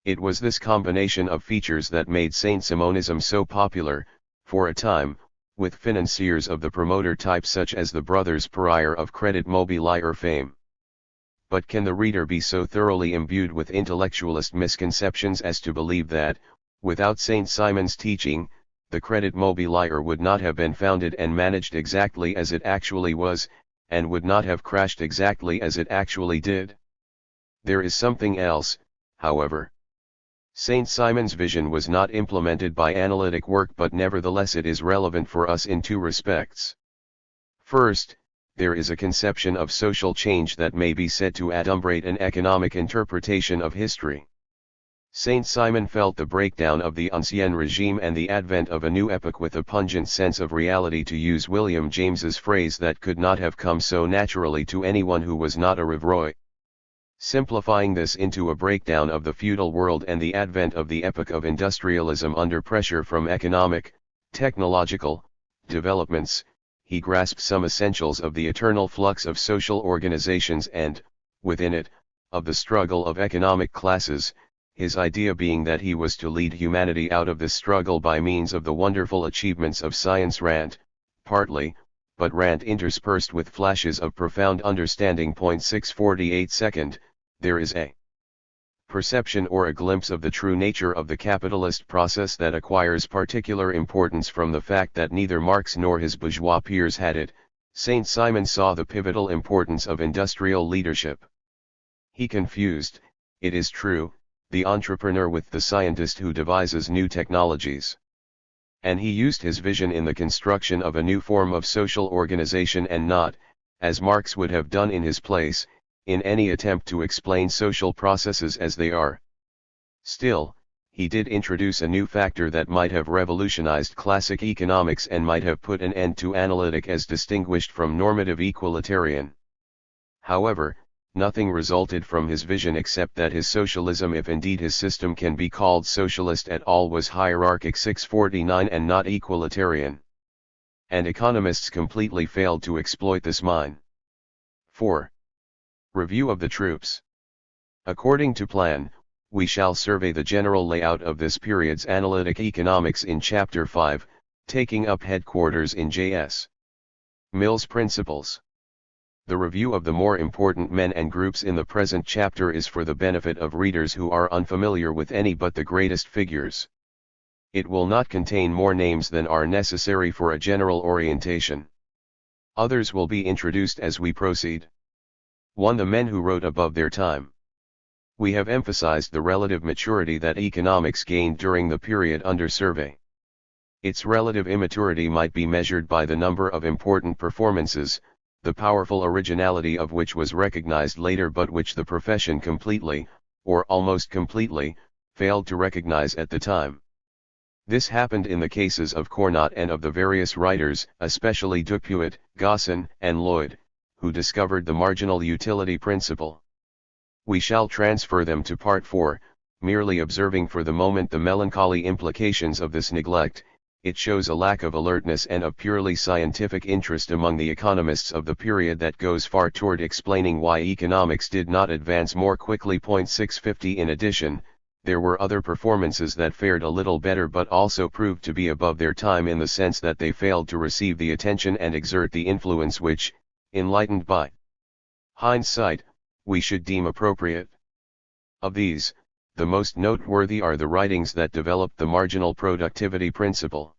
It was this combination of features that made Saint-Simonism so popular, for a time, with financiers of the promoter type such as the brothers Pereire of Credit Mobilier fame. But can the reader be so thoroughly imbued with intellectualist misconceptions as to believe that, without Saint Simon's teaching, the Credit Mobilier would not have been founded and managed exactly as it actually was, and would not have crashed exactly as it actually did? There is something else, however. Saint Simon's vision was not implemented by analytic work, but nevertheless it is relevant for us in 2 respects. First, there is a conception of social change that may be said to adumbrate an economic interpretation of history. Saint Simon felt the breakdown of the ancien regime and the advent of a new epoch with a pungent sense of reality, to use William James's phrase, that could not have come so naturally to anyone who was not a Revroy. Simplifying this into a breakdown of the feudal world and the advent of the epoch of industrialism under pressure from economic, technological, developments, he grasped some essentials of the eternal flux of social organizations and, within it, of the struggle of economic classes, his idea being that he was to lead humanity out of this struggle by means of the wonderful achievements of science, rant, partly, but rant interspersed with flashes of profound understanding. 648 Second, there is a perception or a glimpse of the true nature of the capitalist process that acquires particular importance from the fact that neither Marx nor his bourgeois peers had it. Saint Simon saw the pivotal importance of industrial leadership. He confused, it is true, the entrepreneur with the scientist who devises new technologies. And he used his vision in the construction of a new form of social organization and not, as Marx would have done in his place, in any attempt to explain social processes as they are. Still, he did introduce a new factor that might have revolutionized classic economics and might have put an end to analytic as distinguished from normative equalitarian. However, nothing resulted from his vision except that his socialism, if indeed his system can be called socialist at all, was hierarchic 649 and not equalitarian. And economists completely failed to exploit this mine. 4. Review of the troops. According to plan, we shall survey the general layout of this period's analytic economics in Chapter 5, taking up headquarters in J.S. Mill's Principles. The review of the more important men and groups in the present chapter is for the benefit of readers who are unfamiliar with any but the greatest figures. It will not contain more names than are necessary for a general orientation. Others will be introduced as we proceed. 1. The men who wrote above their time. We have emphasized the relative maturity that economics gained during the period under survey. Its relative immaturity might be measured by the number of important performances, the powerful originality of which was recognized later but which the profession completely, or almost completely, failed to recognize at the time. This happened in the cases of Cournot and of the various writers, especially Dupuit, Gosson, and Lloyd, who discovered the marginal utility principle. We shall transfer them to Part 4, merely observing for the moment the melancholy implications of this neglect. It shows a lack of alertness and of purely scientific interest among the economists of the period that goes far toward explaining why economics did not advance more quickly. 650 In addition, there were other performances that fared a little better but also proved to be above their time in the sense that they failed to receive the attention and exert the influence which, enlightened by hindsight, we should deem appropriate. Of these, the most noteworthy are the writings that developed the marginal productivity principle.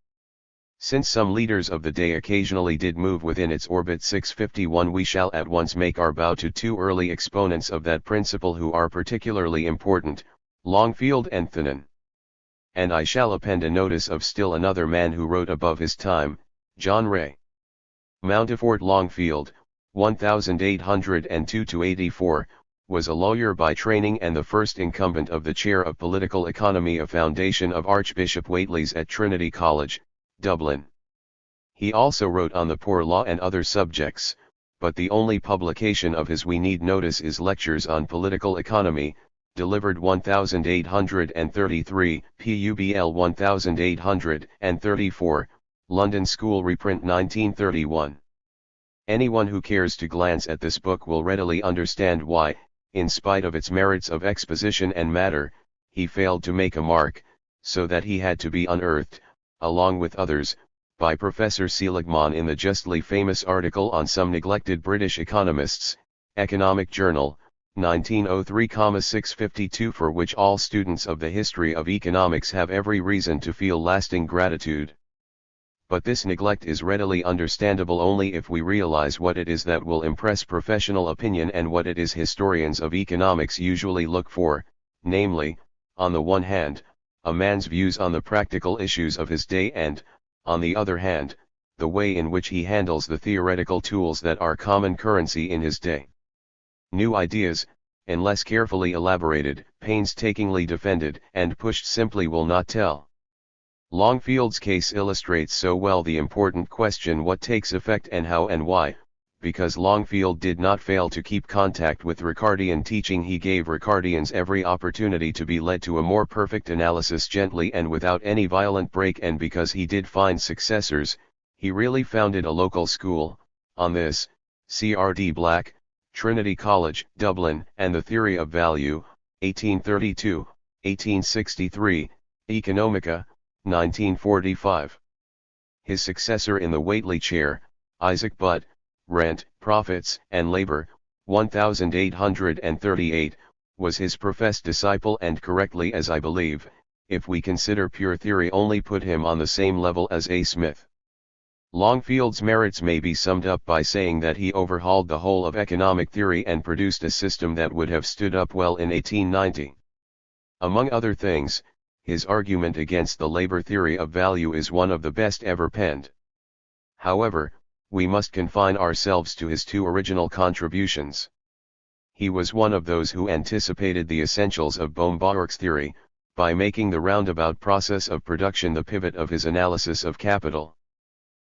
Since some leaders of the day occasionally did move within its orbit, 651 we shall at once make our bow to two early exponents of that principle who are particularly important, Longfield and Thanin. And I shall append a notice of still another man who wrote above his time, John Ray. Mountfort Longfield, 1802–84, was a lawyer by training and the first incumbent of the chair of political economy, a foundation of Archbishop Whately's at Trinity College, Dublin. He also wrote on the Poor Law and other subjects, but the only publication of his we need notice is Lectures on Political Economy, delivered 1833, Publ 1834, London School reprint 1931. Anyone who cares to glance at this book will readily understand why, in spite of its merits of exposition and matter, he failed to make a mark, so that he had to be unearthed, along with others, by Professor Seligman in the justly famous article on Some Neglected British Economists, Economic Journal, 1903–652, for which all students of the history of economics have every reason to feel lasting gratitude. But this neglect is readily understandable only if we realize what it is that will impress professional opinion and what it is historians of economics usually look for, namely, on the one hand, a man's views on the practical issues of his day and, on the other hand, the way in which he handles the theoretical tools that are common currency in his day. New ideas, unless carefully elaborated, painstakingly defended, and pushed simply will not tell. Longfield's case illustrates so well the important question what takes effect and how and why. Because Longfield did not fail to keep contact with Ricardian teaching, he gave Ricardians every opportunity to be led to a more perfect analysis gently and without any violent break, and because he did find successors, he really founded a local school. On this, C.R.D. Black, Trinity College, Dublin, and the Theory of Value, 1832, 1863, Economica, 1945. His successor in the Whately chair, Isaac Butt, Rent, Profits, and Labor, 1838, was his professed disciple and correctly, as I believe, if we consider pure theory only, put him on the same level as A. Smith. Longfield's merits may be summed up by saying that he overhauled the whole of economic theory and produced a system that would have stood up well in 1890. Among other things, his argument against the labor theory of value is one of the best ever penned. However, we must confine ourselves to his two original contributions. He was one of those who anticipated the essentials of Bohm-Bawerk's theory, by making the roundabout process of production the pivot of his analysis of capital.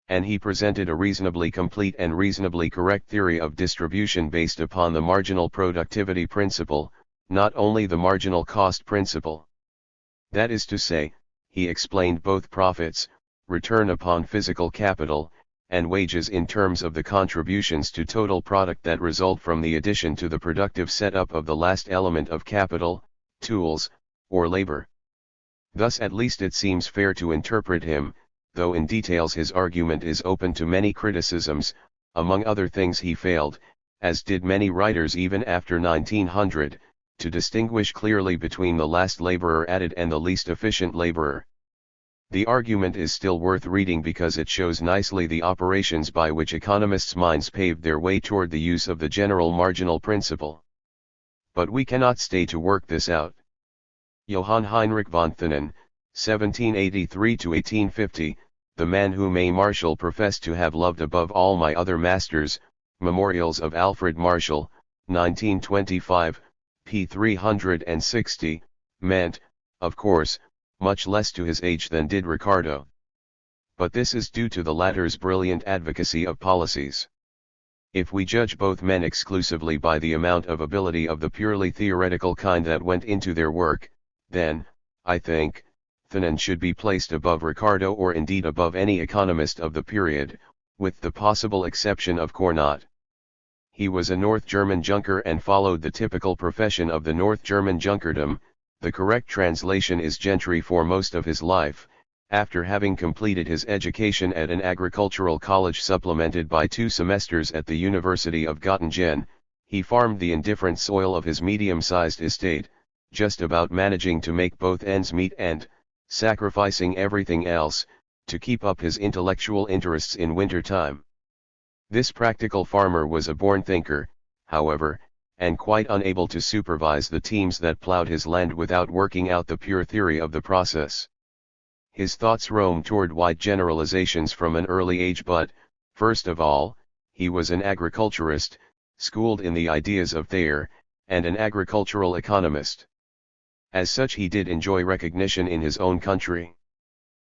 And he presented a reasonably complete and reasonably correct theory of distribution based upon the marginal productivity principle, not only the marginal cost principle. That is to say, he explained both profits, return upon physical capital, and wages in terms of the contributions to total product that result from the addition to the productive setup of the last element of capital, tools, or labor. Thus at least it seems fair to interpret him, though in details his argument is open to many criticisms. Among other things he failed, as did many writers even after 1900, to distinguish clearly between the last laborer added and the least efficient laborer. The argument is still worth reading because it shows nicely the operations by which economists' minds paved their way toward the use of the general marginal principle. But we cannot stay to work this out. Johann Heinrich von Thunen, 1783–1850, the man whom A. Marshall professed to have loved above all my other masters, Memorials of Alfred Marshall, 1925, p. 360, meant, of course, much less to his age than did Ricardo. But this is due to the latter's brilliant advocacy of policies. If we judge both men exclusively by the amount of ability of the purely theoretical kind that went into their work, then, I think, Thunen should be placed above Ricardo or indeed above any economist of the period, with the possible exception of Cournot. He was a North German Junker and followed the typical profession of the North German Junkerdom. The correct translation is gentry for most of his life. After having completed his education at an agricultural college supplemented by 2 semesters at the University of Göttingen, he farmed the indifferent soil of his medium-sized estate, just about managing to make both ends meet and, sacrificing everything else, to keep up his intellectual interests in winter time. This practical farmer was a born thinker, however, and quite unable to supervise the teams that plowed his land without working out the pure theory of the process. His thoughts roamed toward wide generalizations from an early age, but, first of all, he was an agriculturist, schooled in the ideas of Thayer, and an agricultural economist. As such he did enjoy recognition in his own country.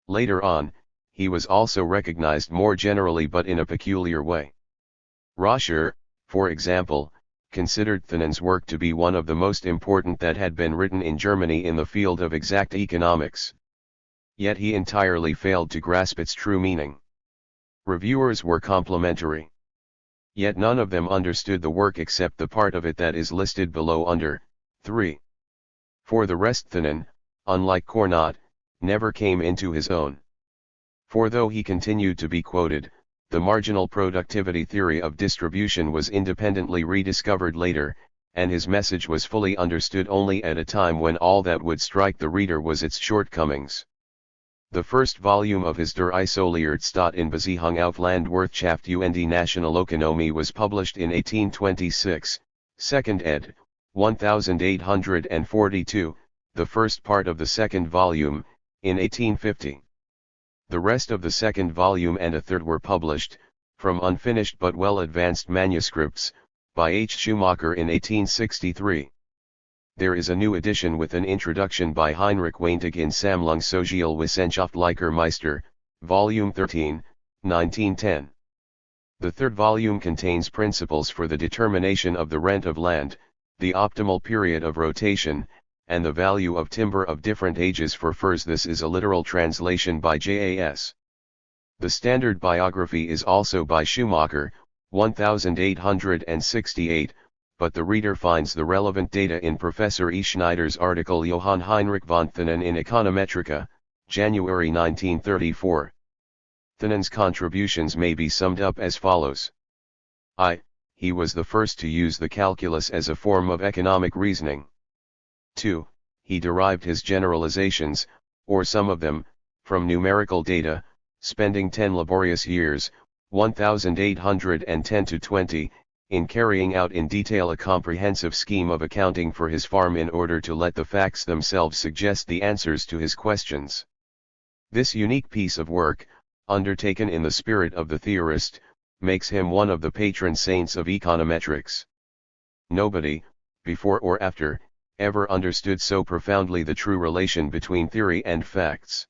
Later on, he was also recognized more generally but in a peculiar way. Roscher, for example, considered Thunen's work to be one of the most important that had been written in Germany in the field of exact economics. Yet he entirely failed to grasp its true meaning. Reviewers were complimentary. Yet none of them understood the work except the part of it that is listed below under 3. For the rest Thunen, unlike Cournot, never came into his own. For though he continued to be quoted, the marginal productivity theory of distribution was independently rediscovered later, and his message was fully understood only at a time when all that would strike the reader was its shortcomings. The first volume of his Der Isoliert Staat in Beziehung auf Landwirtschaft und die Nationalökonomie was published in 1826, 2nd ed., 1842, the first part of the second volume, in 1850. The rest of the second volume and a third were published, from unfinished but well-advanced manuscripts, by H. Schumacher in 1863. There is a new edition with an introduction by Heinrich Weintig in Sammlung Sozialwissenschaftlicher Meister, Volume 13, 1910. The third volume contains principles for the determination of the rent of land, the optimal period of rotation, and the value of timber of different ages for furs. This is a literal translation by Jas. The standard biography is also by Schumacher, 1868, but the reader finds the relevant data in Professor E. Schneider's article Johann Heinrich von Thunen in Econometrica, January 1934. Thunen's contributions may be summed up as follows. I. He was the first to use the calculus as a form of economic reasoning. 2. He derived his generalizations, or some of them, from numerical data, spending 10 laborious years, 1810–20, in carrying out in detail a comprehensive scheme of accounting for his farm in order to let the facts themselves suggest the answers to his questions. This unique piece of work, undertaken in the spirit of the theorist, makes him one of the patron saints of econometrics. Nobody, before or after, ever understood so profoundly the true relation between theory and facts.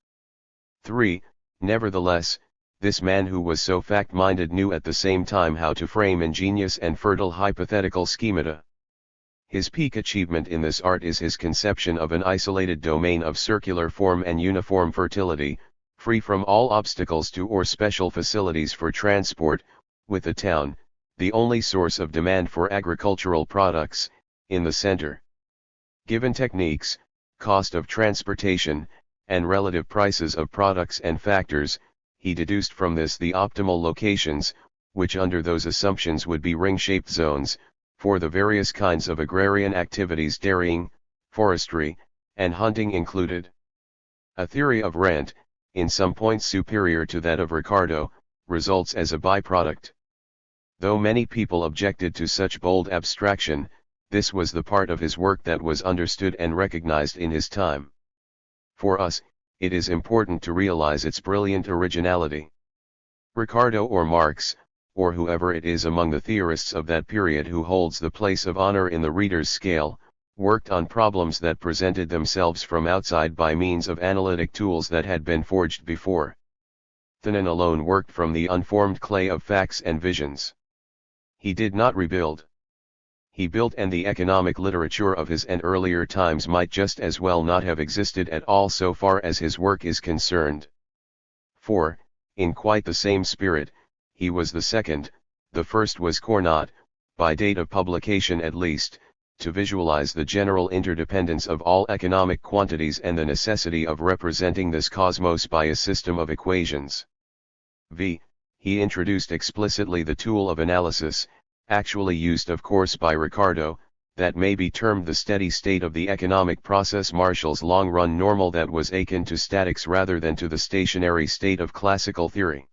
3. Nevertheless, this man who was so fact-minded knew at the same time how to frame ingenious and fertile hypothetical schemata. His peak achievement in this art is his conception of an isolated domain of circular form and uniform fertility, free from all obstacles to or special facilities for transport, with the town, the only source of demand for agricultural products, in the center. Given techniques, cost of transportation, and relative prices of products and factors, he deduced from this the optimal locations, which under those assumptions would be ring-shaped zones, for the various kinds of agrarian activities, dairying, forestry, and hunting included. A theory of rent, in some points superior to that of Ricardo, results as a byproduct. Though many people objected to such bold abstraction, this was the part of his work that was understood and recognized in his time. For us, it is important to realize its brilliant originality. Ricardo or Marx, or whoever it is among the theorists of that period who holds the place of honor in the reader's scale, worked on problems that presented themselves from outside by means of analytic tools that had been forged before. Thenon alone worked from the unformed clay of facts and visions. He did not rebuild. He built, and the economic literature of his and earlier times might just as well not have existed at all so far as his work is concerned. 4. In quite the same spirit, he was the second. The first was Cournot, by date of publication at least, to visualize the general interdependence of all economic quantities and the necessity of representing this cosmos by a system of equations. V. He introduced explicitly the tool of analysis, actually used of course by Ricardo, that may be termed the steady state of the economic process, Marshall's long-run normal that was akin to statics rather than to the stationary state of classical theory.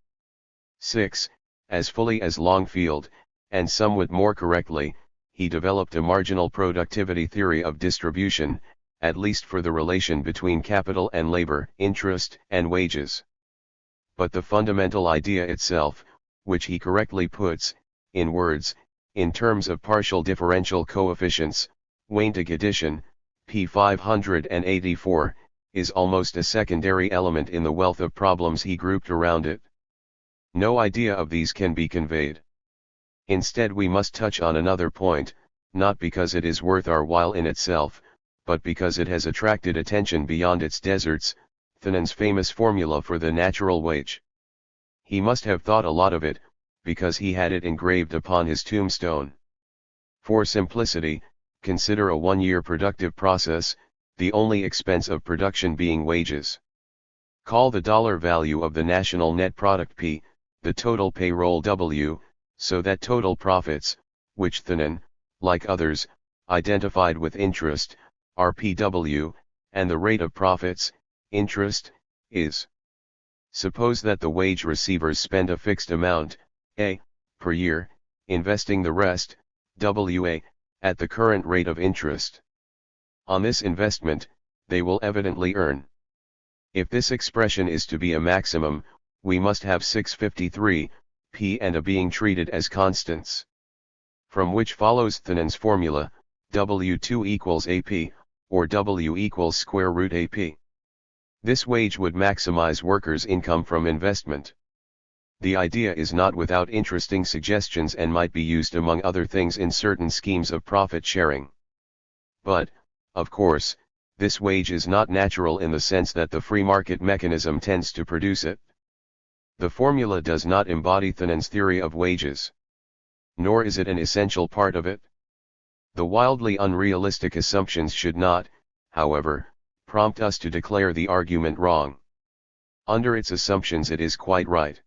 6. As fully as Longfield, and somewhat more correctly, he developed a marginal productivity theory of distribution, at least for the relation between capital and labor, interest and wages. But the fundamental idea itself, which he correctly puts, in words, in terms of partial differential coefficients, Waintig edition, p. 584, is almost a secondary element in the wealth of problems he grouped around it. No idea of these can be conveyed. Instead we must touch on another point, not because it is worth our while in itself, but because it has attracted attention beyond its deserts, Thenon's famous formula for the natural wage. He must have thought a lot of it, because he had it engraved upon his tombstone. For simplicity, consider a 1-year productive process, the only expense of production being wages. Call the dollar value of the national net product P, the total payroll W, so that total profits, which Thenon, like others, identified with interest, are PW, and the rate of profits, interest, is. Suppose that the wage receivers spend a fixed amount, A, per year, investing the rest, WA, at the current rate of interest. On this investment, they will evidently earn. If this expression is to be a maximum, we must have 653, P and A being treated as constants. From which follows Thenon's formula, W2 equals AP, or W equals square root AP. This wage would maximize workers' income from investment. The idea is not without interesting suggestions and might be used among other things in certain schemes of profit sharing. But, of course, this wage is not natural in the sense that the free market mechanism tends to produce it. The formula does not embody Thenon's theory of wages. Nor is it an essential part of it. The wildly unrealistic assumptions should not, however, prompt us to declare the argument wrong. Under its assumptions it is quite right.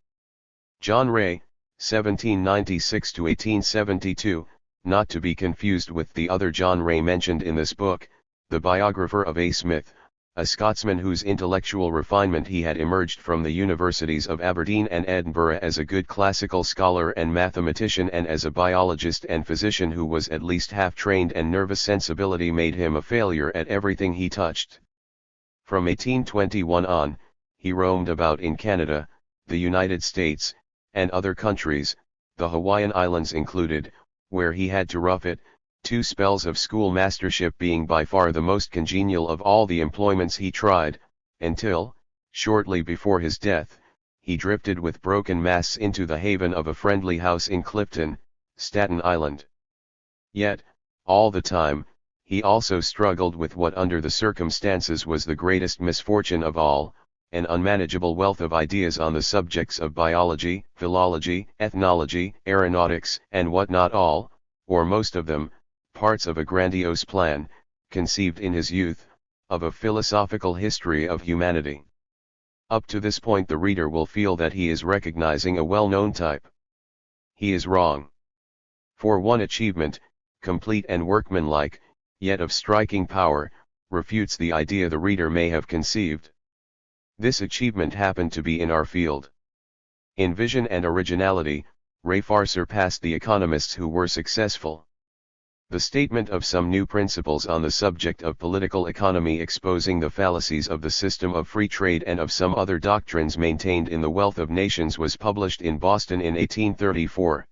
John Ray, 1796–1872, not to be confused with the other John Ray mentioned in this book, the biographer of A. Smith, a Scotsman whose intellectual refinement he had emerged from the universities of Aberdeen and Edinburgh as a good classical scholar and mathematician, and as a biologist and physician who was at least half-trained, and nervous sensibility made him a failure at everything he touched. From 1821 on, he roamed about in Canada, the United States, and other countries, the Hawaiian Islands included, where he had to rough it, 2 spells of schoolmastership being by far the most congenial of all the employments he tried, until, shortly before his death, he drifted with broken masts into the haven of a friendly house in Clifton, Staten Island. Yet, all the time, he also struggled with what under the circumstances was the greatest misfortune of all, an unmanageable wealth of ideas on the subjects of biology, philology, ethnology, aeronautics, and what not all, or most of them, parts of a grandiose plan, conceived in his youth, of a philosophical history of humanity. Up to this point the reader will feel that he is recognizing a well-known type. He is wrong. For one achievement, complete and workmanlike, yet of striking power, refutes the idea the reader may have conceived. This achievement happened to be in our field. In vision and originality, Ray far surpassed the economists who were successful. The statement of some new principles on the subject of political economy, exposing the fallacies of the system of free trade and of some other doctrines maintained in The Wealth of Nations, was published in Boston in 1834.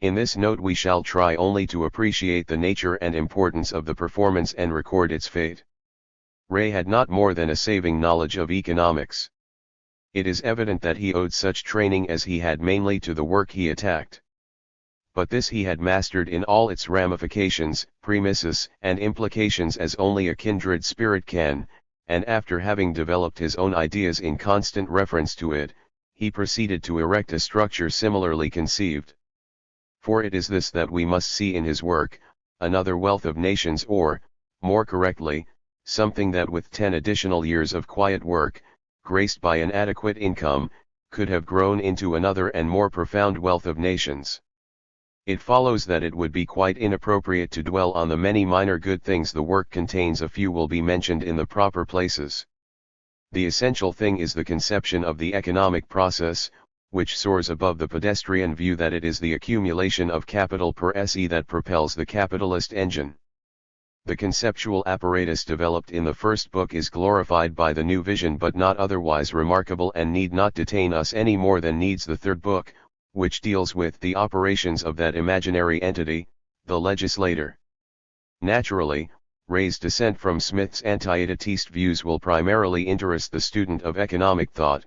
In this note we shall try only to appreciate the nature and importance of the performance and record its fate. Ray had not more than a saving knowledge of economics. It is evident that he owed such training as he had mainly to the work he attacked. But this he had mastered in all its ramifications, premises, and implications as only a kindred spirit can, and after having developed his own ideas in constant reference to it, he proceeded to erect a structure similarly conceived. For it is this that we must see in his work, another Wealth of Nations, or, more correctly, something that with 10 additional years of quiet work, graced by an adequate income, could have grown into another and more profound Wealth of Nations. It follows that it would be quite inappropriate to dwell on the many minor good things the work contains. A few will be mentioned in the proper places. The essential thing is the conception of the economic process, which soars above the pedestrian view that it is the accumulation of capital per se that propels the capitalist engine. The conceptual apparatus developed in the first book is glorified by the new vision, but not otherwise remarkable, and need not detain us any more than needs the third book, which deals with the operations of that imaginary entity, the legislator. Naturally, Ray's descent from Smith's anti-etatist views will primarily interest the student of economic thought.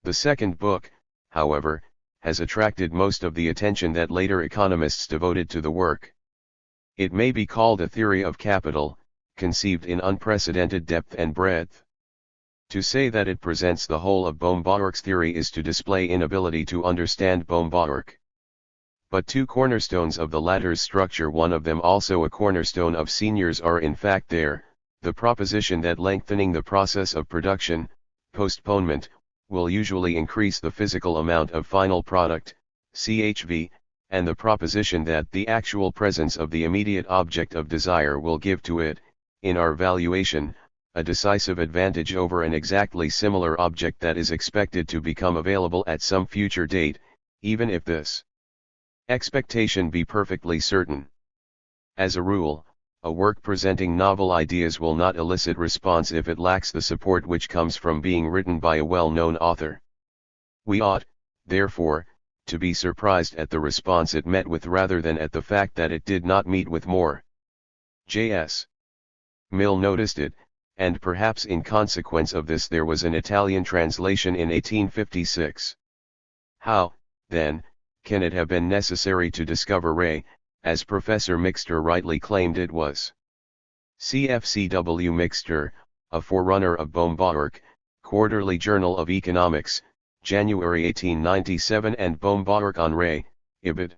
The second book, however, has attracted most of the attention that later economists devoted to the work. It may be called a theory of capital, conceived in unprecedented depth and breadth. To say that it presents the whole of Baumbaurk's theory is to display inability to understand Baumbaurk. But 2 cornerstones of the latter's structure, one of them also a cornerstone of Senior's, are in fact there: the proposition that lengthening the process of production, postponement, will usually increase the physical amount of final product, CHV, and the proposition that the actual presence of the immediate object of desire will give to it, in our valuation, a decisive advantage over an exactly similar object that is expected to become available at some future date, even if this expectation be perfectly certain. As a rule, a work presenting novel ideas will not elicit response if it lacks the support which comes from being written by a well-known author. We ought, therefore, to be surprised at the response it met with rather than at the fact that it did not meet with more. J.S. Mill noticed it, and perhaps in consequence of this there was an Italian translation in 1856. How, then, can it have been necessary to discover Ray, as Professor Mixter rightly claimed it was? CFCW Mixter, a forerunner of Baumbaurk, Quarterly Journal of Economics, January 1897, and Baumbaurk on Ray, Ibid.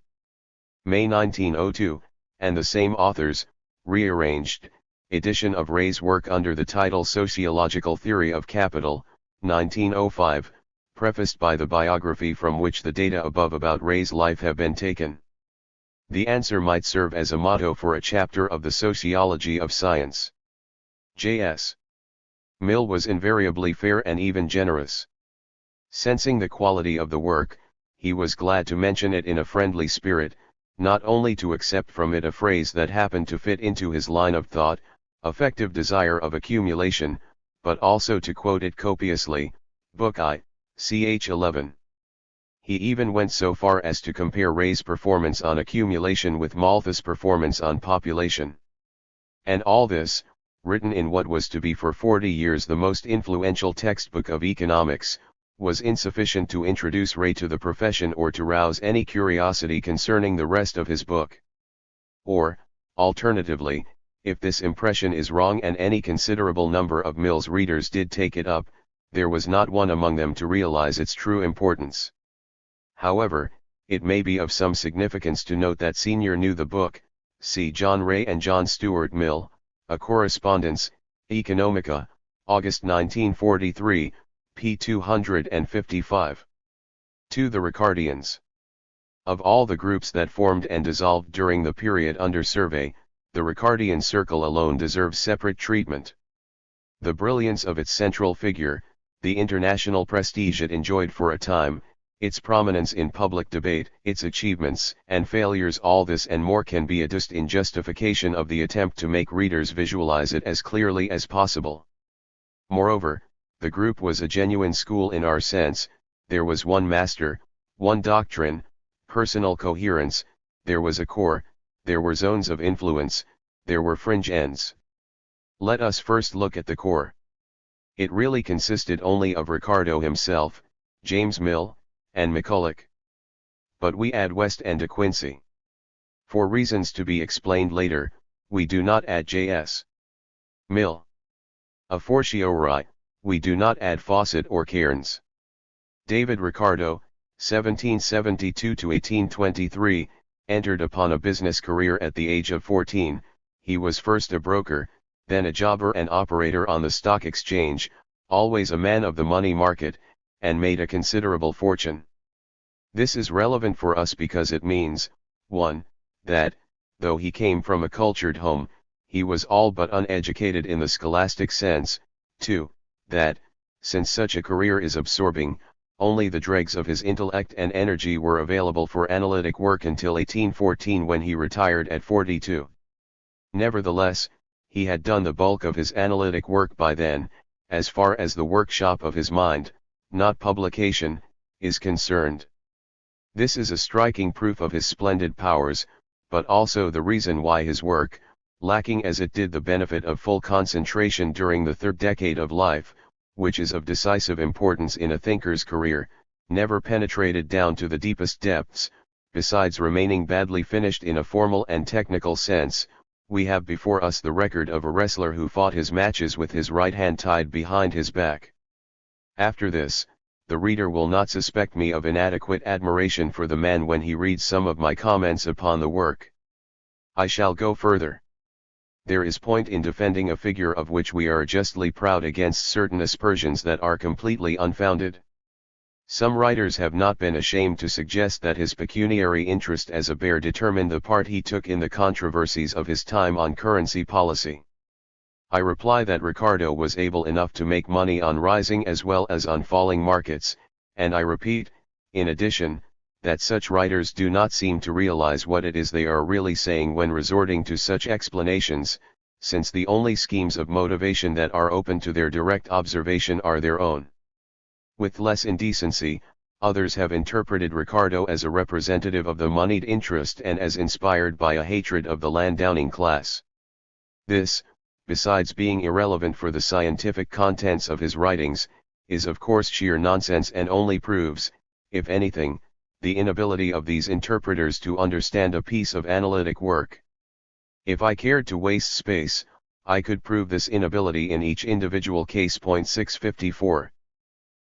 May 1902, and the same authors, rearranged, edition of Ray's work under the title Sociological Theory of Capital, 1905, prefaced by the biography from which the data above about Ray's life have been taken. The answer might serve as a motto for a chapter of the Sociology of Science. J.S. Mill was invariably fair and even generous. Sensing the quality of the work, he was glad to mention it in a friendly spirit, not only to accept from it a phrase that happened to fit into his line of thought, affective desire of accumulation, but also to quote it copiously, Book I, ch. 11. He even went so far as to compare Ray's performance on accumulation with Malthus' performance on population. And all this, written in what was to be for 40 years the most influential textbook of economics, was insufficient to introduce Ray to the profession or to rouse any curiosity concerning the rest of his book. Or, alternatively, if this impression is wrong and any considerable number of Mill's readers did take it up, there was not one among them to realize its true importance. However, it may be of some significance to note that Senior knew the book, see John Ray and John Stuart Mill, A Correspondence, Economica, August 1943, p. 255. To the Ricardians. Of all the groups that formed and dissolved during the period under survey, the Ricardian circle alone deserves separate treatment. The brilliance of its central figure, the international prestige it enjoyed for a time, its prominence in public debate, its achievements and failures, all this and more can be adduced in justification of the attempt to make readers visualize it as clearly as possible. Moreover, the group was a genuine school in our sense. There was one master, one doctrine, personal coherence, there was a core, there were zones of influence, there were fringe ends. Let us first look at the core. It really consisted only of Ricardo himself, James Mill, and McCulloch. But we add West and De Quincey. For reasons to be explained later, we do not add J.S. Mill. A fortiori, we do not add Fawcett or Cairns. David Ricardo, 1772 to 1823, entered upon a business career at the age of 14. He was first a broker, then a jobber and operator on the stock exchange, always a man of the money market, and made a considerable fortune. This is relevant for us because it means, 1. That, though he came from a cultured home, he was all but uneducated in the scholastic sense. 2. That, since such a career is absorbing, only the dregs of his intellect and energy were available for analytic work until 1814, when he retired at 42. Nevertheless, he had done the bulk of his analytic work by then, as far as the workshop of his mind, not publication, is concerned. This is a striking proof of his splendid powers, but also the reason why his work, lacking as it did the benefit of full concentration during the third decade of life, which is of decisive importance in a thinker's career, never penetrated down to the deepest depths. Besides remaining badly finished in a formal and technical sense, we have before us the record of a wrestler who fought his matches with his right hand tied behind his back. After this, the reader will not suspect me of inadequate admiration for the man when he reads some of my comments upon the work. I shall go further. There is point in defending a figure of which we are justly proud against certain aspersions that are completely unfounded. Some writers have not been ashamed to suggest that his pecuniary interest as a bear determined the part he took in the controversies of his time on currency policy. I reply that Ricardo was able enough to make money on rising as well as on falling markets, and I repeat, in addition, that such writers do not seem to realize what it is they are really saying when resorting to such explanations, since the only schemes of motivation that are open to their direct observation are their own. With less indecency, others have interpreted Ricardo as a representative of the moneyed interest and as inspired by a hatred of the landowning class. This, besides being irrelevant for the scientific contents of his writings, is of course sheer nonsense and only proves, if anything, the inability of these interpreters to understand a piece of analytic work. If I cared to waste space, I could prove this inability in each individual case. 654.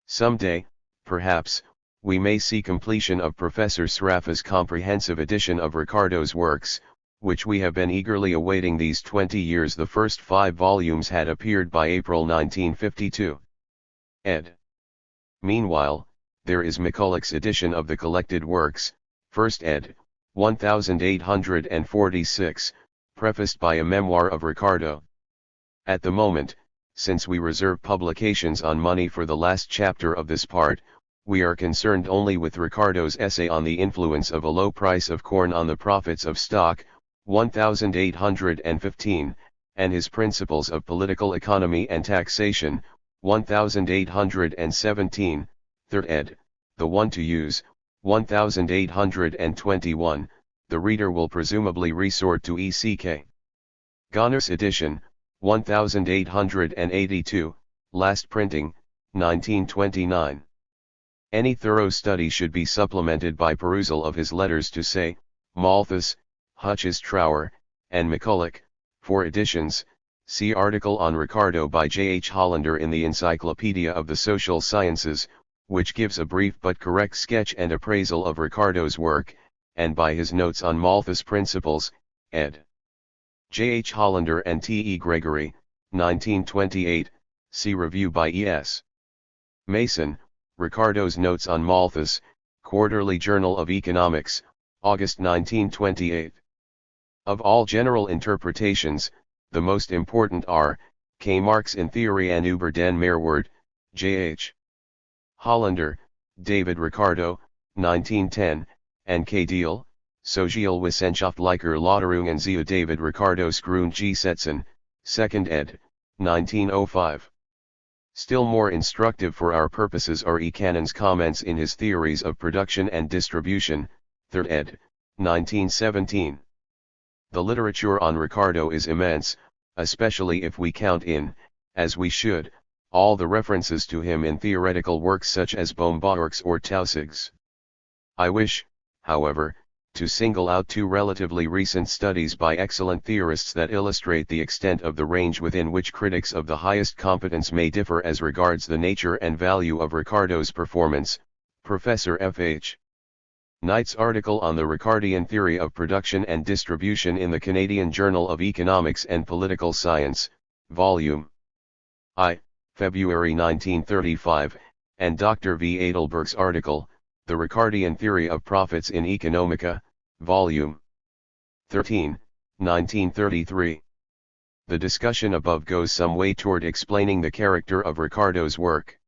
Some day, perhaps, we may see completion of Professor Sraffa's comprehensive edition of Ricardo's works, which we have been eagerly awaiting these 20 years. The first 5 volumes had appeared by April 1952. Ed. Meanwhile, there is McCulloch's edition of the collected works, first ed., 1846, prefaced by a memoir of Ricardo. At the moment, since we reserve publications on money for the last chapter of this part, we are concerned only with Ricardo's essay on the influence of a low price of corn on the profits of stock, 1815, and his Principles of Political Economy and Taxation, 1817, 3rd ed., the one to use, 1821, the reader will presumably resort to E.C.K. Gonner's edition, 1882, last printing, 1929. Any thorough study should be supplemented by perusal of his letters to Say, Malthus, Hutches Trower, and McCulloch, 4 editions. See article on Ricardo by J. H. Hollander in the Encyclopedia of the Social Sciences, which gives a brief but correct sketch and appraisal of Ricardo's work, and by his notes on Malthus Principles, ed. J. H. Hollander and T. E. Gregory, 1928, see review by E. S. Mason, Ricardo's Notes on Malthus, Quarterly Journal of Economics, August 1928. Of all general interpretations, the most important are, K. Marx in Theorie and über den Mehrwert, J. H. Hollander, David Ricardo, 1910, and K. Deal, Sozialwissenschaftlicher Lauterungen zu David Ricardo's Grundgesetzen, 2nd ed., 1905. Still more instructive for our purposes are E. Cannon's comments in his Theories of Production and Distribution, 3rd ed., 1917. The literature on Ricardo is immense, especially if we count in, as we should, all the references to him in theoretical works such as Bohm-Bawerk's or Tausig's. I wish, however, to single out 2 relatively recent studies by excellent theorists that illustrate the extent of the range within which critics of the highest competence may differ as regards the nature and value of Ricardo's performance. Professor F. H. Knight's article on the Ricardian theory of production and distribution in the Canadian Journal of Economics and Political Science, Volume I, February 1935, and Dr. V. Adelberg's article, The Ricardian Theory of Profits in Economica, Volume 13, 1933. The discussion above goes some way toward explaining the character of Ricardo's work.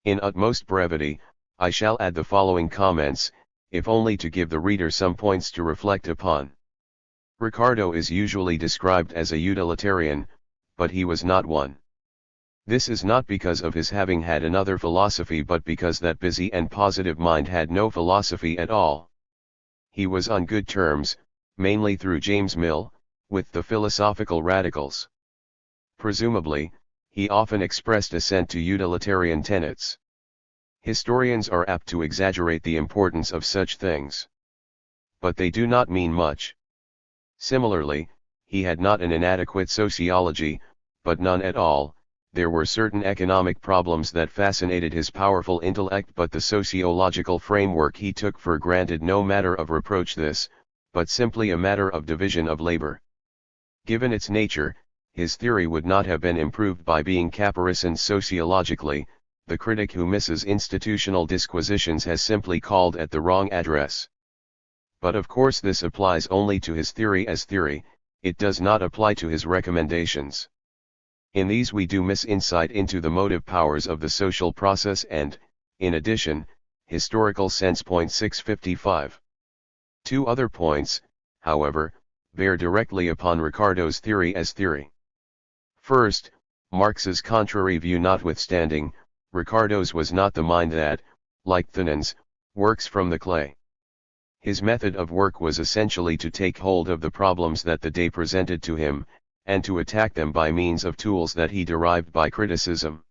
In utmost brevity, I shall add the following comments, if only to give the reader some points to reflect upon. Ricardo is usually described as a utilitarian, but he was not one. This is not because of his having had another philosophy but because that busy and positive mind had no philosophy at all. He was on good terms, mainly through James Mill, with the philosophical radicals. Presumably, he often expressed assent to utilitarian tenets. Historians are apt to exaggerate the importance of such things. But they do not mean much. Similarly, he had not an inadequate sociology, but none at all. There were certain economic problems that fascinated his powerful intellect, but the sociological framework he took for granted no matter of reproach this, but simply a matter of division of labor. Given its nature, his theory would not have been improved by being caparisoned sociologically. The critic who misses institutional disquisitions has simply called at the wrong address. But of course this applies only to his theory as theory, it does not apply to his recommendations. In these we do miss insight into the motive powers of the social process and, in addition, historical sense. 655. 2 other points, however, bear directly upon Ricardo's theory as theory. First, Marx's contrary view notwithstanding, Ricardo's was not the mind that, like Thenon's, works from the clay. His method of work was essentially to take hold of the problems that the day presented to him, and to attack them by means of tools that he derived by criticism.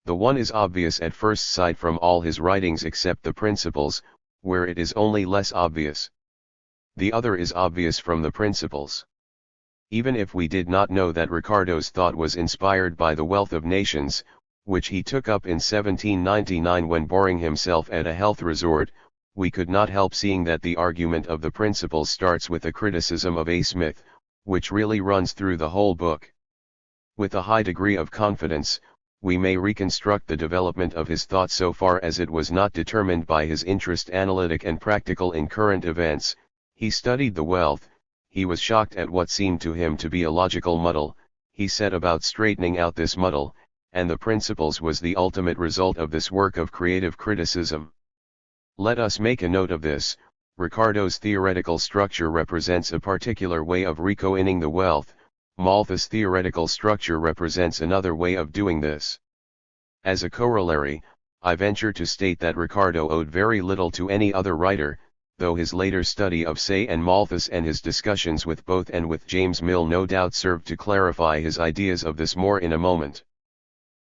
The one is obvious at first sight from all his writings except the Principles, where it is only less obvious. The other is obvious from the Principles. Even if we did not know that Ricardo's thought was inspired by The Wealth of Nations, which he took up in 1799 when boring himself at a health resort, we could not help seeing that the argument of the Principles starts with a criticism of A. Smith, which really runs through the whole book. With a high degree of confidence, we may reconstruct the development of his thought so far as it was not determined by his interest analytic and practical in current events. He studied the wealth, he was shocked at what seemed to him to be a logical muddle, He set about straightening out this muddle, and the principles was the ultimate result of this work of creative criticism. Let us make a note of this. Ricardo's theoretical structure represents a particular way of recoining the wealth, Malthus' theoretical structure represents another way of doing this. As a corollary, I venture to state that Ricardo owed very little to any other writer, though his later study of Say and Malthus and his discussions with both and with James Mill no doubt served to clarify his ideas of this more in a moment.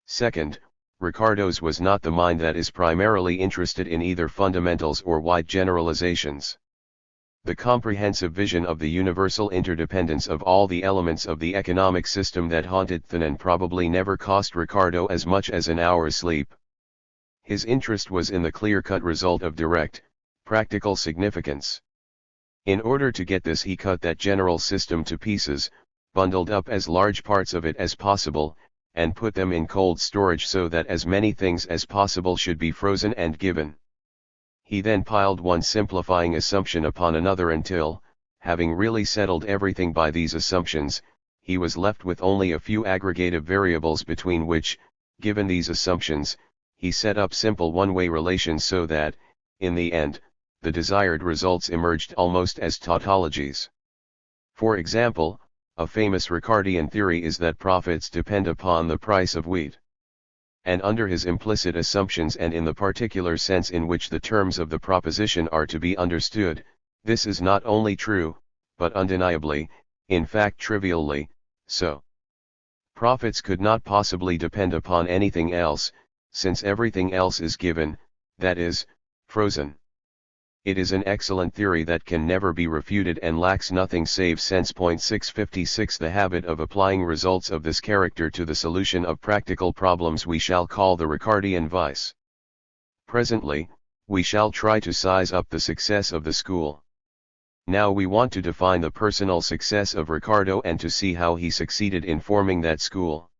Second, Ricardo's was not the mind that is primarily interested in either fundamentals or wide generalizations. The comprehensive vision of the universal interdependence of all the elements of the economic system that haunted Thanon probably never cost Ricardo as much as an hour's sleep. His interest was in the clear-cut result of direct, practical significance. In order to get this he cut that general system to pieces, bundled up as large parts of it as possible, and put them in cold storage so that as many things as possible should be frozen and given. He then piled one simplifying assumption upon another until, having really settled everything by these assumptions, he was left with only a few aggregative variables between which, given these assumptions, he set up simple one-way relations so that, in the end, the desired results emerged almost as tautologies. For example, a famous Ricardian theory is that profits depend upon the price of wheat. And under his implicit assumptions and in the particular sense in which the terms of the proposition are to be understood, this is not only true, but undeniably, in fact trivially, so. Profits could not possibly depend upon anything else, since everything else is given, that is, frozen. It is an excellent theory that can never be refuted and lacks nothing save sense. 656 The habit of applying results of this character to the solution of practical problems we shall call the Ricardian vice. Presently, we shall try to size up the success of the school. Now we want to define the personal success of Ricardo and to see how he succeeded in forming that school.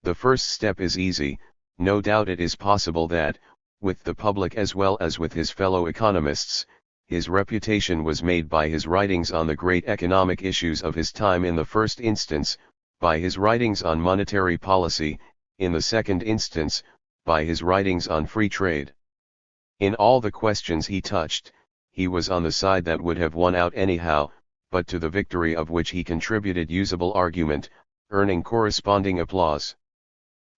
The first step is easy. No doubt it is possible that, with the public as well as with his fellow economists, his reputation was made by his writings on the great economic issues of his time in the first instance, by his writings on monetary policy, in the second instance, by his writings on free trade. In all the questions he touched, he was on the side that would have won out anyhow, but to the victory of which he contributed usable argument, earning corresponding applause.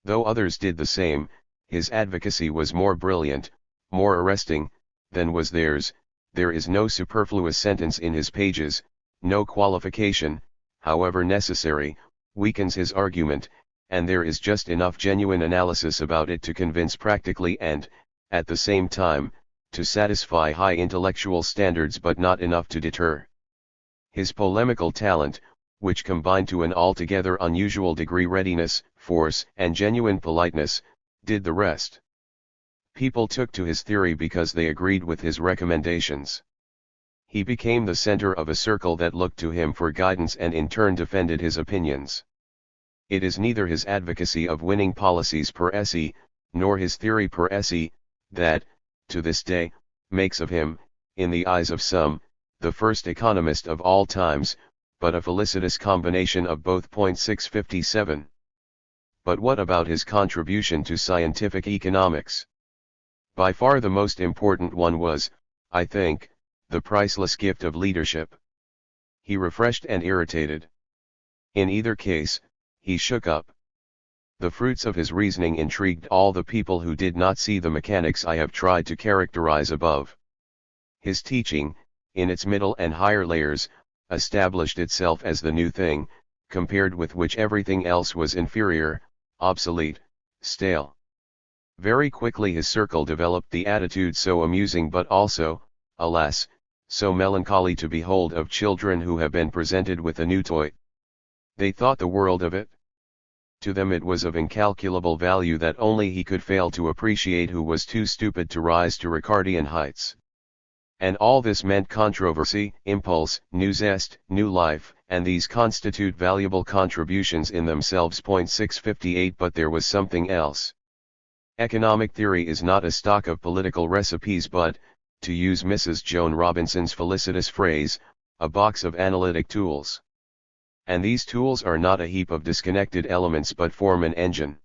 Though others did the same, his advocacy was more brilliant, more arresting, than was theirs. There is no superfluous sentence in his pages, no qualification, however necessary, weakens his argument, and there is just enough genuine analysis about it to convince practically and, at the same time, to satisfy high intellectual standards but not enough to deter. His polemical talent, which combined to an altogether unusual degree readiness, force, and genuine politeness, did the rest. People took to his theory because they agreed with his recommendations. He became the center of a circle that looked to him for guidance and in turn defended his opinions. It is neither his advocacy of winning policies per se, nor his theory per se, that, to this day, makes of him, in the eyes of some, the first economist of all times, but a felicitous combination of both. 657. But what about his contribution to scientific economics? By far the most important one was, I think, the priceless gift of leadership. He refreshed and irritated. In either case, he shook up. The fruits of his reasoning intrigued all the people who did not see the mechanics I have tried to characterize above. His teaching, in its middle and higher layers, established itself as the new thing, compared with which everything else was inferior, obsolete, stale. Very quickly his circle developed the attitude so amusing but also, alas, so melancholy to behold of children who have been presented with a new toy. They thought the world of it. To them it was of incalculable value that only he could fail to appreciate who was too stupid to rise to Ricardian heights. And all this meant controversy, impulse, new zest, new life, and these constitute valuable contributions in themselves. 658 But there was something else. Economic theory is not a stock of political recipes but, to use Mrs. Joan Robinson's felicitous phrase, a box of analytic tools. And these tools are not a heap of disconnected elements but form an engine.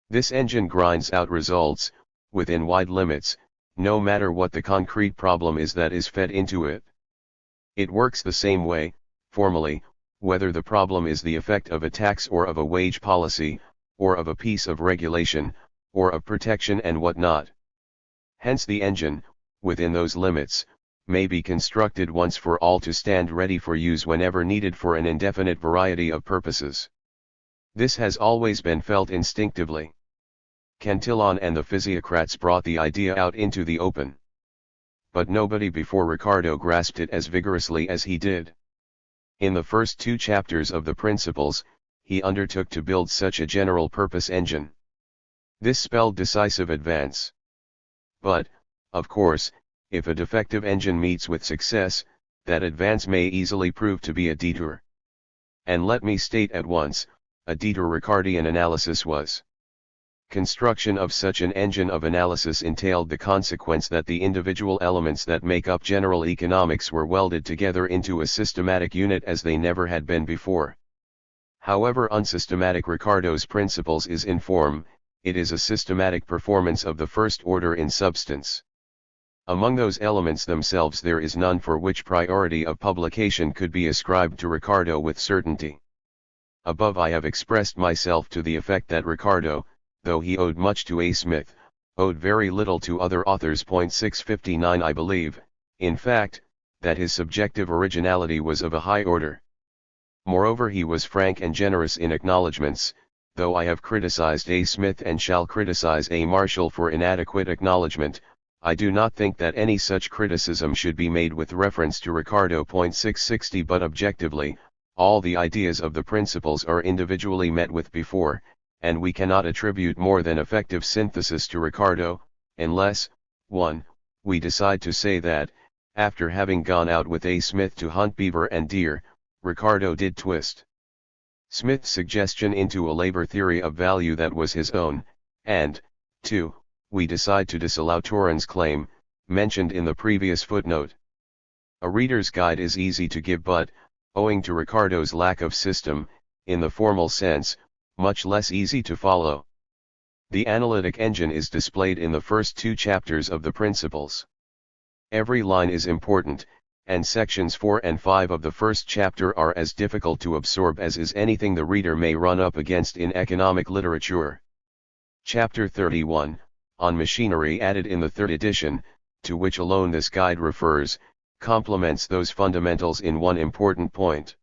This engine grinds out results, within wide limits, no matter what the concrete problem is that is fed into it. It works the same way, formally, whether the problem is the effect of a tax or of a wage policy, or of a piece of regulation, or of protection and whatnot. Hence the engine, within those limits, may be constructed once for all to stand ready for use whenever needed for an indefinite variety of purposes. This has always been felt instinctively. Cantillon and the physiocrats brought the idea out into the open. But nobody before Ricardo grasped it as vigorously as he did. In the first 2 chapters of the Principles, he undertook to build such a general-purpose engine. This spelled decisive advance. But, of course, if a defective engine meets with success, that advance may easily prove to be a detour. And let me state at once, a detour Ricardian analysis was. Construction of such an engine of analysis entailed the consequence that the individual elements that make up general economics were welded together into a systematic unit as they never had been before. However unsystematic Ricardo's Principles is in form, it is a systematic performance of the first order in substance. Among those elements themselves there is none for which priority of publication could be ascribed to Ricardo with certainty. Above I have expressed myself to the effect that Ricardo, though he owed much to A. Smith, owed very little to other authors. 659 I believe, in fact, that his subjective originality was of a high order. Moreover he was frank and generous in acknowledgments, though I have criticized A. Smith and shall criticize A. Marshall for inadequate acknowledgment, I do not think that any such criticism should be made with reference to Ricardo. 660 But objectively, all the ideas of the Principles are individually met with before, and we cannot attribute more than effective synthesis to Ricardo, unless, 1. We decide to say that, after having gone out with A. Smith to hunt beaver and deer, Ricardo did twist Smith's suggestion into a labor theory of value that was his own, and, 2. We decide to disallow Turan's claim, mentioned in the previous footnote. A reader's guide is easy to give but, owing to Ricardo's lack of system, in the formal sense, much less easy to follow. The analytic engine is displayed in the first 2 chapters of the Principles. Every line is important, and sections 4 and 5 of the first chapter are as difficult to absorb as is anything the reader may run up against in economic literature. Chapter 31, on machinery, added in the 3rd edition, to which alone this guide refers, complements those fundamentals in one important point.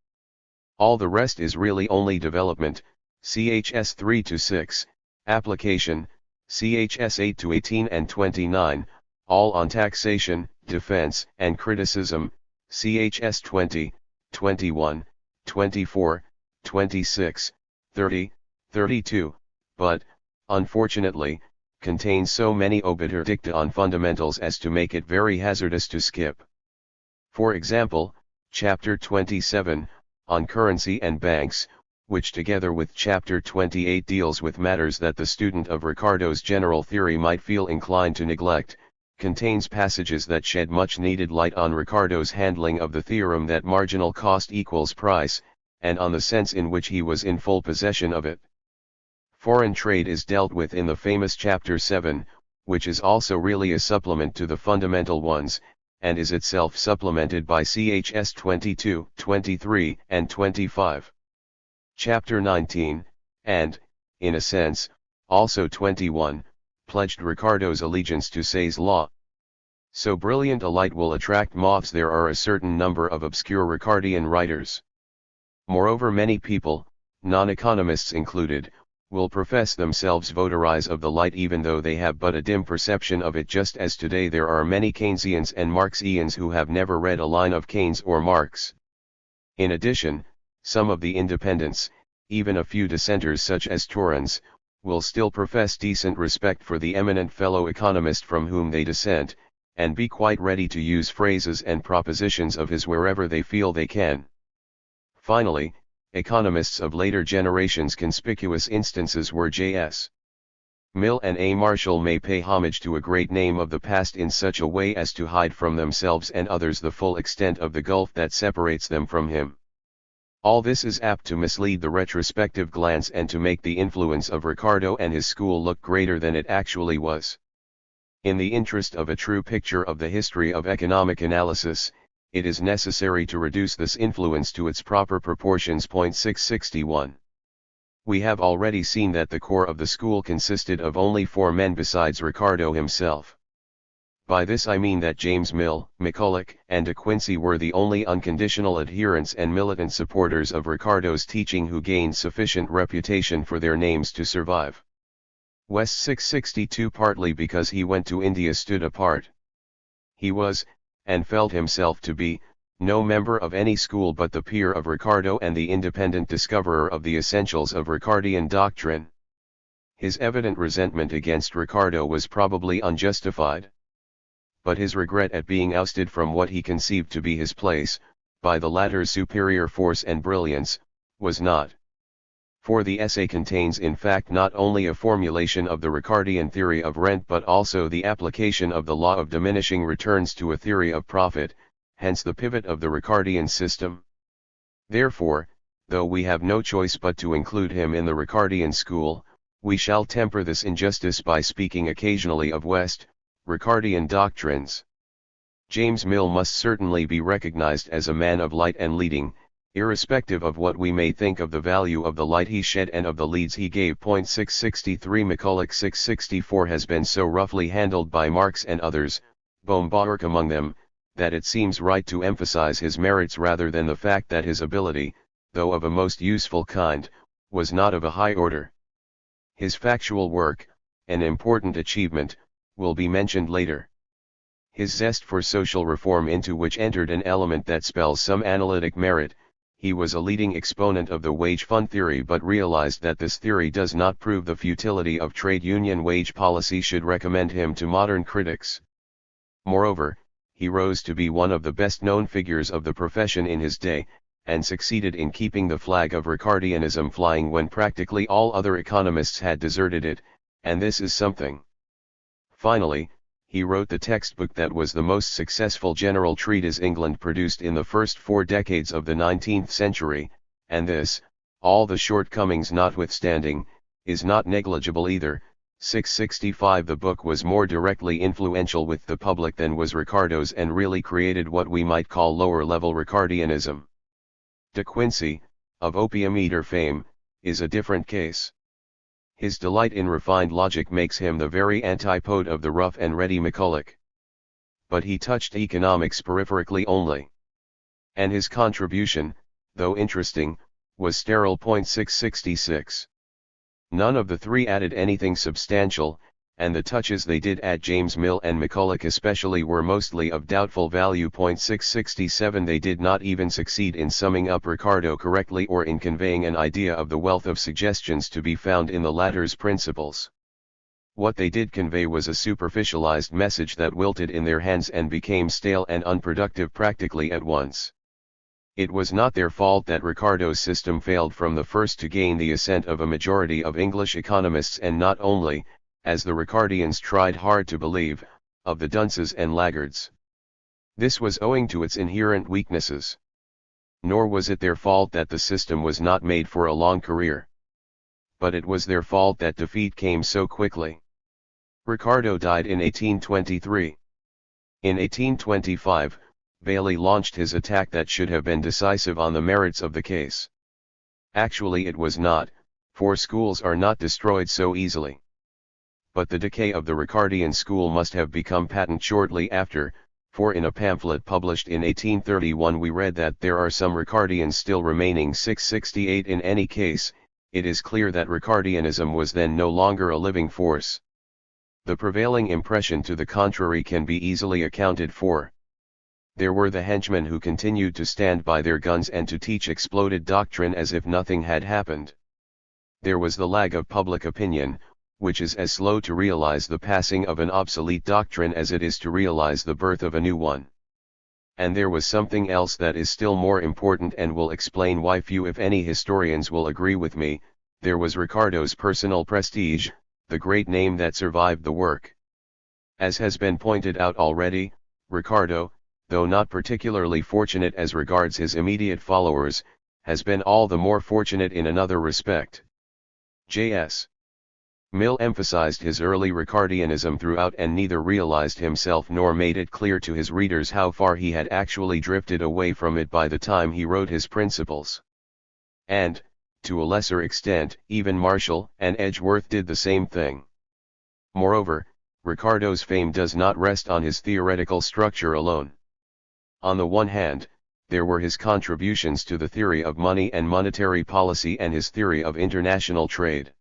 All the rest is really only development, CHS 3-6, application, CHS 8-18 and 29, all on taxation, defense, and criticism, CHS 20, 21, 24, 26, 30, 32, but, unfortunately, contains so many obiter dicta on fundamentals as to make it very hazardous to skip. For example, Chapter 27, on currency and banks, which together with Chapter 28 deals with matters that the student of Ricardo's general theory might feel inclined to neglect, contains passages that shed much needed light on Ricardo's handling of the theorem that marginal cost equals price, and on the sense in which he was in full possession of it. Foreign trade is dealt with in the famous Chapter 7, which is also really a supplement to the fundamental ones, and is itself supplemented by CHS 22, 23, and 25. Chapter 19, and, in a sense, also 21, pledged Ricardo's allegiance to Say's law. So brilliant a light will attract moths, there are a certain number of obscure Ricardian writers. Moreover, many people, non-economists included, will profess themselves votaries of the light even though they have but a dim perception of it, just as today there are many Keynesians and Marxians who have never read a line of Keynes or Marx. In addition, some of the independents, even a few dissenters such as Torrens, will still profess decent respect for the eminent fellow economist from whom they dissent, and be quite ready to use phrases and propositions of his wherever they feel they can. Finally, economists of later generations, conspicuous instances were J.S. Mill and A. Marshall, may pay homage to a great name of the past in such a way as to hide from themselves and others the full extent of the gulf that separates them from him. All this is apt to mislead the retrospective glance and to make the influence of Ricardo and his school look greater than it actually was. In the interest of a true picture of the history of economic analysis, it is necessary to reduce this influence to its proper proportions. 661. We have already seen that the core of the school consisted of only 4 men besides Ricardo himself. By this I mean that James Mill, McCulloch, and De Quincey were the only unconditional adherents and militant supporters of Ricardo's teaching who gained sufficient reputation for their names to survive. West 662 partly because he went to India stood apart. He was, and felt himself to be, no member of any school but the peer of Ricardo and the independent discoverer of the essentials of Ricardian doctrine. His evident resentment against Ricardo was probably unjustified. But his regret at being ousted from what he conceived to be his place, by the latter's superior force and brilliance, was not. For the essay contains in fact not only a formulation of the Ricardian theory of rent but also the application of the law of diminishing returns to a theory of profit, hence the pivot of the Ricardian system. Therefore, though we have no choice but to include him in the Ricardian school, we shall temper this injustice by speaking occasionally of West, Ricardian doctrines. James Mill must certainly be recognized as a man of light and leading, irrespective of what we may think of the value of the light he shed and of the leads he gave. 663 McCulloch 664 has been so roughly handled by Marx and others, Bombach among them, that it seems right to emphasize his merits rather than the fact that his ability, though of a most useful kind, was not of a high order. His factual work, an important achievement, will be mentioned later. His zest for social reform, into which entered an element that spells some analytic merit. He was a leading exponent of the wage fund theory but realized that this theory does not prove the futility of trade union wage policy should recommend him to modern critics. Moreover, he rose to be one of the best-known figures of the profession in his day, and succeeded in keeping the flag of Ricardianism flying when practically all other economists had deserted it, and this is something. Finally, he wrote the textbook that was the most successful general treatise England produced in the first 4 decades of the 19th century, and this, all the shortcomings notwithstanding, is not negligible either. 665 The book was more directly influential with the public than was Ricardo's and really created what we might call lower-level Ricardianism. De Quincey, of Opium Eater fame, is a different case. His delight in refined logic makes him the very antipode of the rough and ready McCulloch. But he touched economics peripherically only. And his contribution, though interesting, was sterile. 666. None of the 3 added anything substantial, and the touches they did add, James Mill and McCulloch especially, were mostly of doubtful value. 667 They did not even succeed in summing up Ricardo correctly or in conveying an idea of the wealth of suggestions to be found in the latter's principles. What they did convey was a superficialized message that wilted in their hands and became stale and unproductive practically at once. It was not their fault that Ricardo's system failed from the first to gain the assent of a majority of English economists, and not only, as the Ricardians tried hard to believe, of the dunces and laggards. This was owing to its inherent weaknesses. Nor was it their fault that the system was not made for a long career. But it was their fault that defeat came so quickly. Ricardo died in 1823. In 1825, Bailey launched his attack that should have been decisive on the merits of the case. Actually it was not, for schools are not destroyed so easily. But the decay of the Ricardian school must have become patent shortly after, for in a pamphlet published in 1831 we read that there are some Ricardians still remaining. 668 In any case, it is clear that Ricardianism was then no longer a living force. The prevailing impression to the contrary can be easily accounted for. There were the henchmen who continued to stand by their guns and to teach exploded doctrine as if nothing had happened. There was the lag of public opinion, which is as slow to realize the passing of an obsolete doctrine as it is to realize the birth of a new one. And there was something else that is still more important and will explain why few if any historians will agree with me. There was Ricardo's personal prestige, the great name that survived the work. As has been pointed out already, Ricardo, though not particularly fortunate as regards his immediate followers, has been all the more fortunate in another respect. J.S. Mill emphasized his early Ricardianism throughout and neither realized himself nor made it clear to his readers how far he had actually drifted away from it by the time he wrote his Principles. And, to a lesser extent, even Marshall and Edgeworth did the same thing. Moreover, Ricardo's fame does not rest on his theoretical structure alone. On the one hand, there were his contributions to the theory of money and monetary policy and his theory of international trade.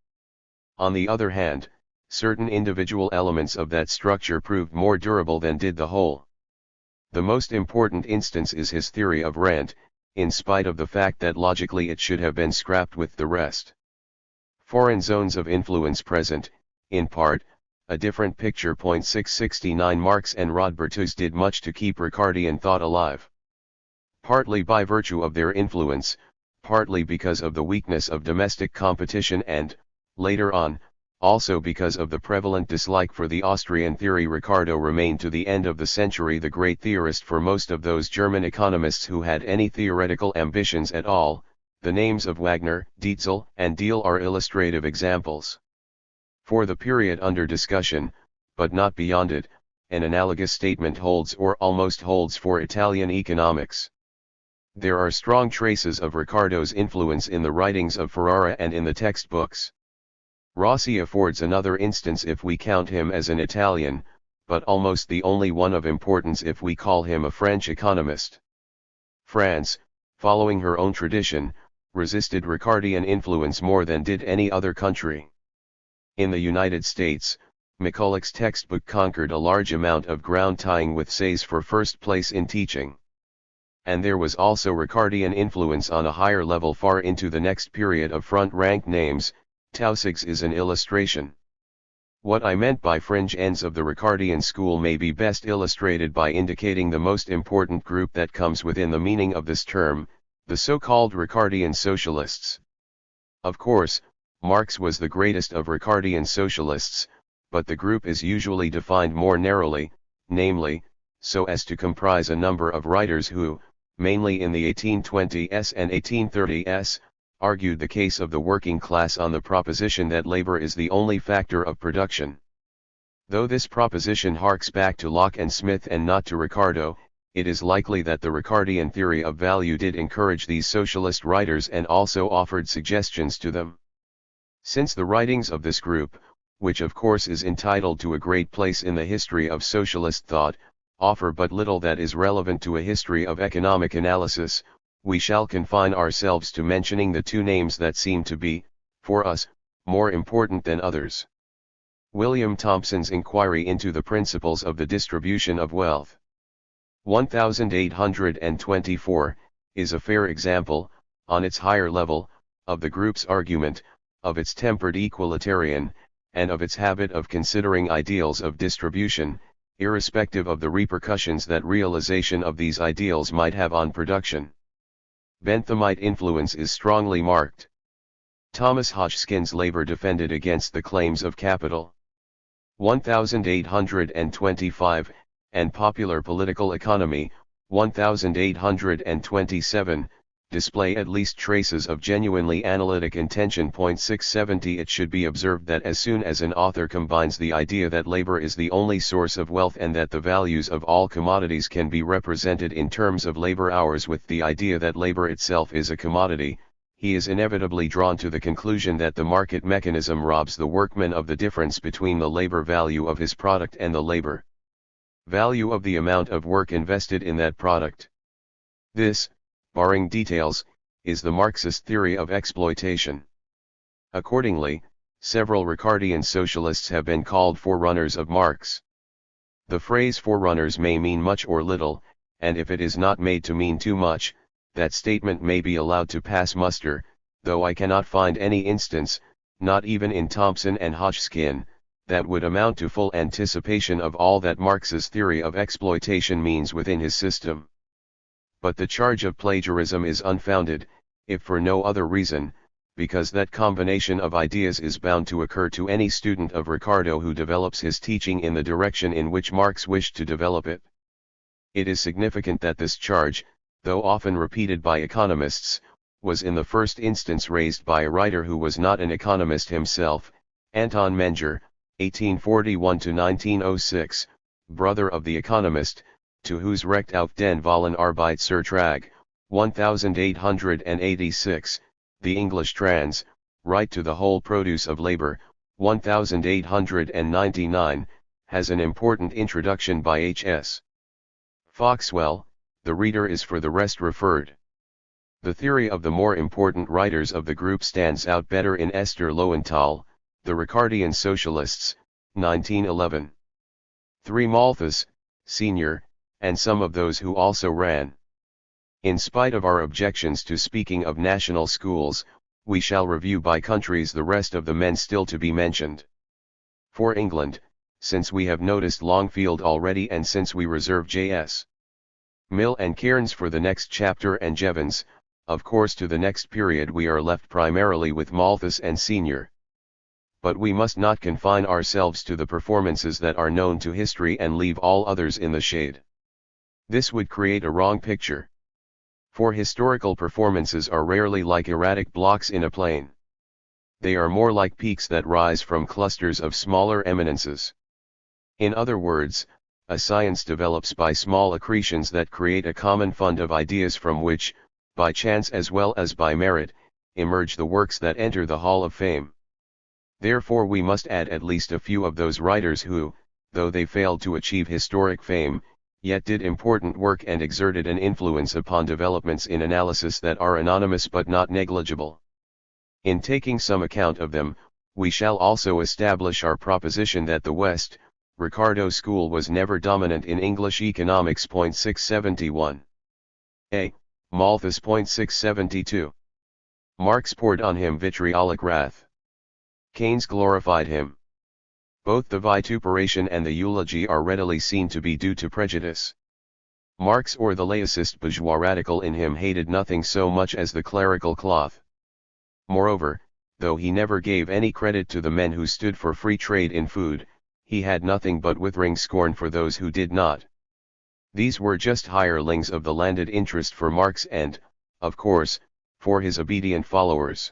On the other hand, certain individual elements of that structure proved more durable than did the whole. The most important instance is his theory of rent, in spite of the fact that logically it should have been scrapped with the rest. Foreign zones of influence present, in part, a different picture. 669 Marx and Rodbertus did much to keep Ricardian thought alive. Partly by virtue of their influence, partly because of the weakness of domestic competition and, later on, also because of the prevalent dislike for the Austrian theory. Ricardo remained to the end of the century the great theorist for most of those German economists who had any theoretical ambitions at all. The names of Wagner, Dietzel, and Diehl are illustrative examples. For the period under discussion, but not beyond it, an analogous statement holds or almost holds for Italian economics. There are strong traces of Ricardo's influence in the writings of Ferrara and in the textbooks. Rossi affords another instance if we count him as an Italian, but almost the only one of importance if we call him a French economist. France, following her own tradition, resisted Ricardian influence more than did any other country. In the United States, McCulloch's textbook conquered a large amount of ground, tying with Say's for first place in teaching. And there was also Ricardian influence on a higher level far into the next period of front-rank names. Tausig's is an illustration. What I meant by fringe ends of the Ricardian school may be best illustrated by indicating the most important group that comes within the meaning of this term, the so-called Ricardian socialists. Of course, Marx was the greatest of Ricardian socialists, but the group is usually defined more narrowly, namely, so as to comprise a number of writers who, mainly in the 1820s and 1830s, argued the case of the working class on the proposition that labor is the only factor of production. Though this proposition harks back to Locke and Smith and not to Ricardo, it is likely that the Ricardian theory of value did encourage these socialist writers and also offered suggestions to them. Since the writings of this group, which of course is entitled to a great place in the history of socialist thought, offer but little that is relevant to a history of economic analysis, we shall confine ourselves to mentioning the two names that seem to be, for us, more important than others. William Thompson's Inquiry into the Principles of the Distribution of Wealth, 1824, is a fair example, on its higher level, of the group's argument, of its tempered equalitarian, and of its habit of considering ideals of distribution, irrespective of the repercussions that realization of these ideals might have on production. Benthamite influence is strongly marked. Thomas Hodgskin's Labor Defended Against the Claims of Capital, 1825, and Popular Political Economy, 1827, display at least traces of genuinely analytic intention. 670 It should be observed that as soon as an author combines the idea that labor is the only source of wealth and that the values of all commodities can be represented in terms of labor hours with the idea that labor itself is a commodity, he is inevitably drawn to the conclusion that the market mechanism robs the workman of the difference between the labor value of his product and the labor value of the amount of work invested in that product. This, barring details, is the Marxist theory of exploitation. Accordingly, several Ricardian socialists have been called forerunners of Marx. The phrase forerunners may mean much or little, and if it is not made to mean too much, that statement may be allowed to pass muster, though I cannot find any instance, not even in Thompson and Hodgkin, that would amount to full anticipation of all that Marx's theory of exploitation means within his system. But the charge of plagiarism is unfounded, if for no other reason, because that combination of ideas is bound to occur to any student of Ricardo who develops his teaching in the direction in which Marx wished to develop it. It is significant that this charge, though often repeated by economists, was in the first instance raised by a writer who was not an economist himself, Anton Menger, 1841–1906, brother of the economist, to whose Recht auf den vollen Arbeitsvertrag, 1886, the English trans, right to the whole produce of labor, 1899, has an important introduction by H.S. Foxwell. The reader is for the rest referred. The theory of the more important writers of the group stands out better in Esther Lowenthal, The Ricardian Socialists, 1911. 3. Malthus, Sr., and some of those who also ran. In spite of our objections to speaking of national schools, we shall review by countries the rest of the men still to be mentioned. For England, since we have noticed Longfield already and since we reserve J.S. Mill and Cairns for the next chapter and Jevons, of course to the next period we are left primarily with Malthus and Sr. But we must not confine ourselves to the performances that are known to history and leave all others in the shade. This would create a wrong picture. For historical performances are rarely like erratic blocks in a plain. They are more like peaks that rise from clusters of smaller eminences. In other words, a science develops by small accretions that create a common fund of ideas from which, by chance as well as by merit, emerge the works that enter the Hall of Fame. Therefore we must add at least a few of those writers who, though they failed to achieve historic fame, yet did important work and exerted an influence upon developments in analysis that are anonymous but not negligible. In taking some account of them, we shall also establish our proposition that the West, Ricardo school was never dominant in English economics. 671. A. Malthus. 672. Marx poured on him vitriolic wrath. Keynes glorified him. Both the vituperation and the eulogy are readily seen to be due to prejudice. Marx or the laicist bourgeois radical in him hated nothing so much as the clerical cloth. Moreover, though he never gave any credit to the men who stood for free trade in food, he had nothing but withering scorn for those who did not. These were just hirelings of the landed interest for Marx and, of course, for his obedient followers.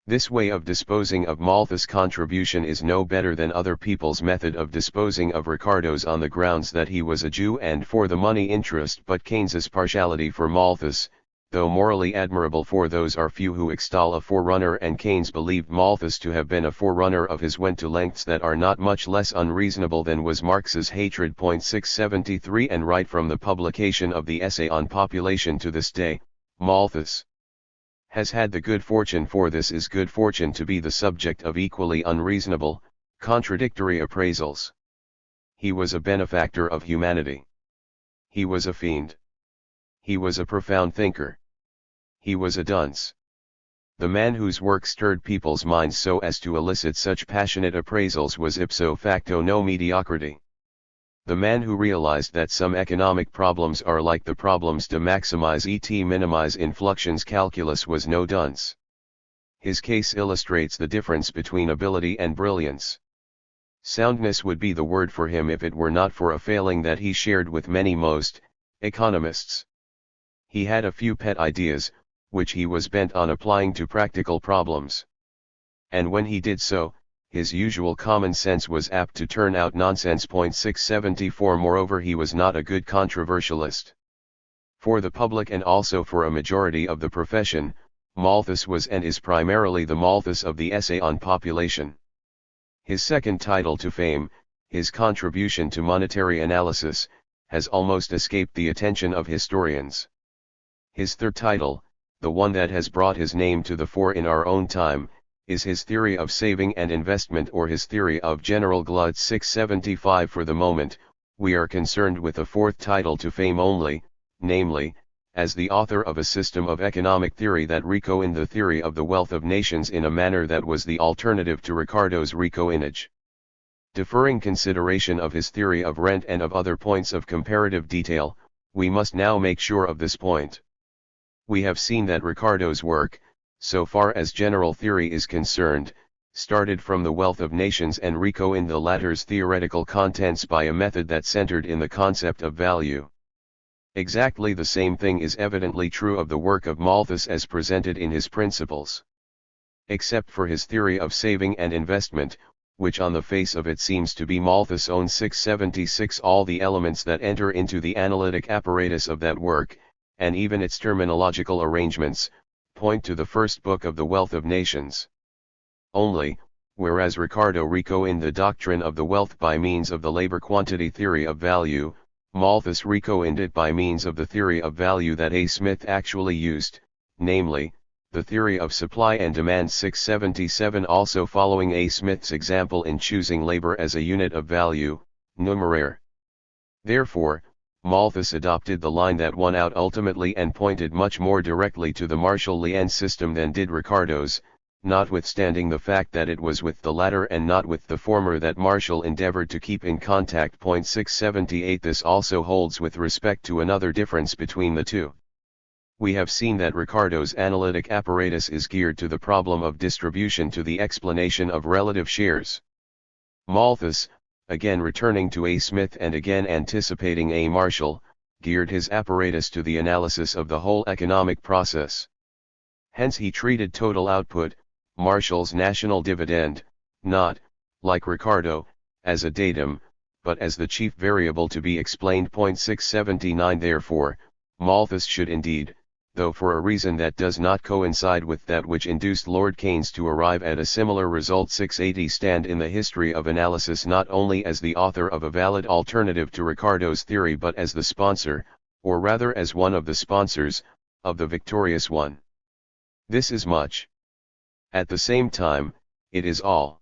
This way of disposing of Malthus' contribution is no better than other people's method of disposing of Ricardo's on the grounds that he was a Jew and for the money interest. But Keynes's partiality for Malthus, though morally admirable, for those are few who extol a forerunner, and Keynes believed Malthus to have been a forerunner of his, went to lengths that are not much less unreasonable than was Marx's hatred. 673. And right from the publication of the Essay on Population to this day, Malthus has had the good fortune, for this is good fortune, to be the subject of equally unreasonable, contradictory appraisals. He was a benefactor of humanity. He was a fiend. He was a profound thinker. He was a dunce. The man whose work stirred people's minds so as to elicit such passionate appraisals was ipso facto no mediocrity. The man who realized that some economic problems are like the problems to maximize et minimize influxions calculus was no dunce. His case illustrates the difference between ability and brilliance. Soundness would be the word for him if it were not for a failing that he shared with most economists. He had a few pet ideas, which he was bent on applying to practical problems. And when he did so, his usual common sense was apt to turn out nonsense. 674. Moreover, he was not a good controversialist. For the public and also for a majority of the profession, Malthus was and is primarily the Malthus of the Essay on Population. His second title to fame, his contribution to monetary analysis, has almost escaped the attention of historians. His third title, the one that has brought his name to the fore in our own time, is his theory of saving and investment, or his theory of general glut. 675. For the moment, we are concerned with the fourth title to fame only, namely, as the author of a system of economic theory that recoined the theory of the wealth of nations in a manner that was the alternative to Ricardo's recoinage. Deferring consideration of his theory of rent and of other points of comparative detail, we must now make sure of this point. We have seen that Ricardo's work, so far as general theory is concerned, started from the wealth of nations and recoined the latter's theoretical contents by a method that centered in the concept of value. Exactly the same thing is evidently true of the work of Malthus as presented in his Principles. Except for his theory of saving and investment, which on the face of it seems to be Malthus' own 676, all the elements that enter into the analytic apparatus of that work, and even its terminological arrangements, point to the first book of the Wealth of Nations. Only, whereas Ricardo recoined the doctrine of the wealth by means of the labor quantity theory of value, Malthus recoined it by means of the theory of value that A. Smith actually used, namely, the theory of supply and demand. 677 also following A. Smith's example in choosing labor as a unit of value, numeraire. Therefore, Malthus adopted the line that won out ultimately and pointed much more directly to the Marshall-Lien system than did Ricardo's, notwithstanding the fact that it was with the latter and not with the former that Marshall endeavored to keep in contact. 678 This also holds with respect to another difference between the two. We have seen that Ricardo's analytic apparatus is geared to the problem of distribution, to the explanation of relative shares. Malthus, again returning to A. Smith and again anticipating A. Marshall, geared his apparatus to the analysis of the whole economic process. Hence he treated total output, Marshall's national dividend, not, like Ricardo, as a datum, but as the chief variable to be explained. 679 Therefore, Malthus should indeed, though for a reason that does not coincide with that which induced Lord Keynes to arrive at a similar result, 680 stand in the history of analysis not only as the author of a valid alternative to Ricardo's theory but as the sponsor, or rather as one of the sponsors, of the victorious one. This is much. At the same time, it is all.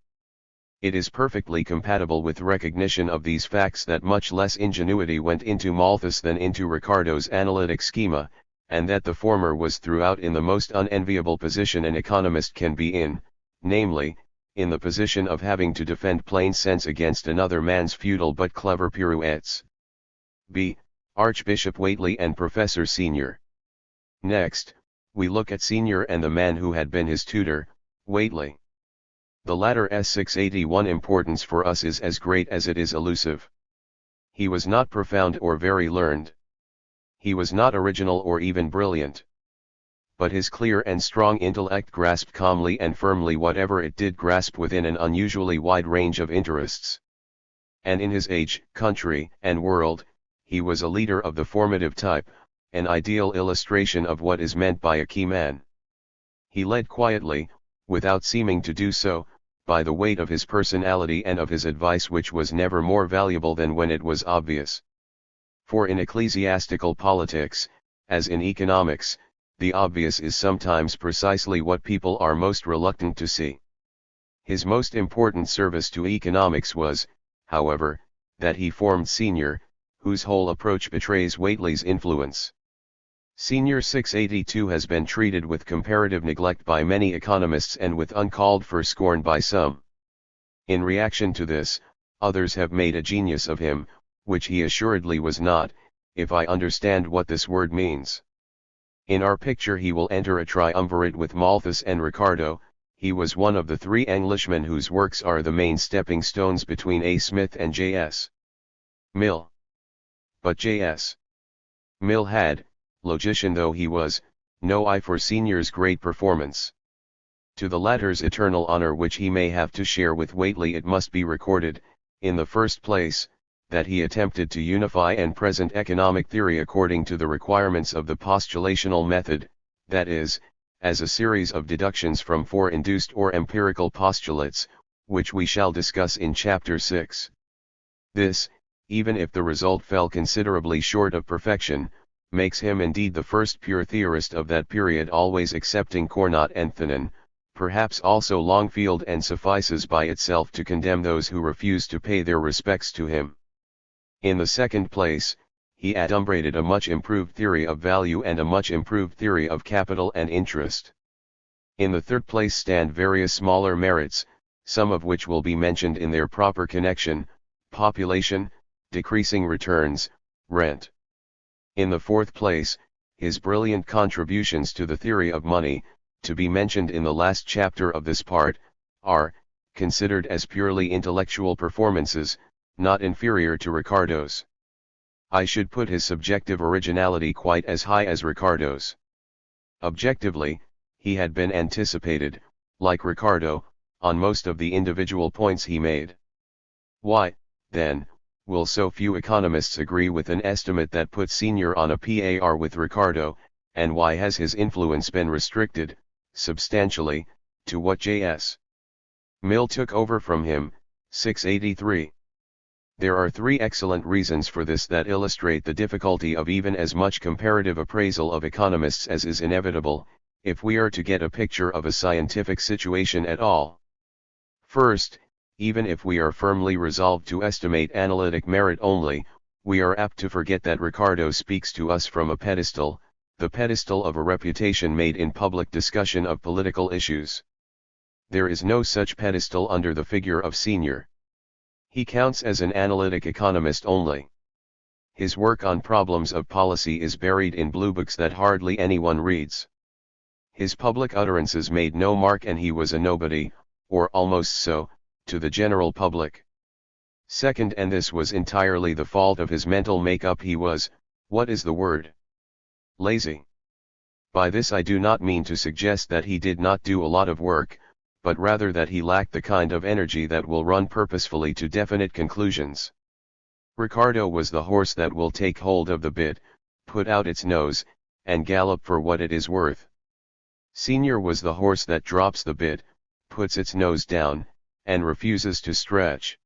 It is perfectly compatible with recognition of these facts that much less ingenuity went into Malthus than into Ricardo's analytic schema, and that the former was throughout in the most unenviable position an economist can be in, namely, in the position of having to defend plain sense against another man's futile but clever pirouettes. B. Archbishop Whately and Professor Senior. Next, we look at Senior and the man who had been his tutor, Whately. The latter's 681 importance for us is as great as it is elusive. He was not profound or very learned. He was not original or even brilliant. But his clear and strong intellect grasped calmly and firmly whatever it did grasp within an unusually wide range of interests. And in his age, country, and world, he was a leader of the formative type, an ideal illustration of what is meant by a key man. He led quietly, without seeming to do so, by the weight of his personality and of his advice, which was never more valuable than when it was obvious. For in ecclesiastical politics, as in economics, the obvious is sometimes precisely what people are most reluctant to see. His most important service to economics was, however, that he formed Senior, whose whole approach betrays Whately's influence. Senior 682 has been treated with comparative neglect by many economists and with uncalled for scorn by some. In reaction to this, others have made a genius of him, which he assuredly was not, if I understand what this word means. In our picture he will enter a triumvirate with Malthus and Ricardo. He was one of the three Englishmen whose works are the main stepping stones between A. Smith and J.S. Mill. But J.S. Mill had, logician though he was, no eye for Senior's great performance. To the latter's eternal honor which he may have to share with Whately it must be recorded, in the first place, that he attempted to unify and present economic theory according to the requirements of the postulational method, that is, as a series of deductions from four induced or empirical postulates, which we shall discuss in Chapter 6. This, even if the result fell considerably short of perfection, makes him indeed the first pure theorist of that period, always excepting Cournot and Thenon, perhaps also Longfield, and suffices by itself to condemn those who refuse to pay their respects to him. In the second place, he adumbrated a much improved theory of value and a much improved theory of capital and interest. In the third place stand various smaller merits, some of which will be mentioned in their proper connection: population, decreasing returns, rent. In the fourth place, his brilliant contributions to the theory of money, to be mentioned in the last chapter of this part, are considered as purely intellectual performances, not inferior to Ricardo's. I should put his subjective originality quite as high as Ricardo's. Objectively, he had been anticipated, like Ricardo, on most of the individual points he made. Why, then, will so few economists agree with an estimate that puts Senior on a par with Ricardo, and why has his influence been restricted, substantially, to what J.S. Mill took over from him, 683? There are three excellent reasons for this that illustrate the difficulty of even as much comparative appraisal of economists as is inevitable, if we are to get a picture of a scientific situation at all. First, even if we are firmly resolved to estimate analytic merit only, we are apt to forget that Ricardo speaks to us from a pedestal, the pedestal of a reputation made in public discussion of political issues. There is no such pedestal under the figure of Senior. He counts as an analytic economist only. His work on problems of policy is buried in bluebooks that hardly anyone reads. His public utterances made no mark and he was a nobody, or almost so, to the general public. Second, and this was entirely the fault of his mental make-up, he was, what is the word? Lazy. By this I do not mean to suggest that he did not do a lot of work, but rather that he lacked the kind of energy that will run purposefully to definite conclusions. Ricardo was the horse that will take hold of the bit, put out its nose, and gallop for what it is worth. Senior was the horse that drops the bit, puts its nose down, and refuses to stretch.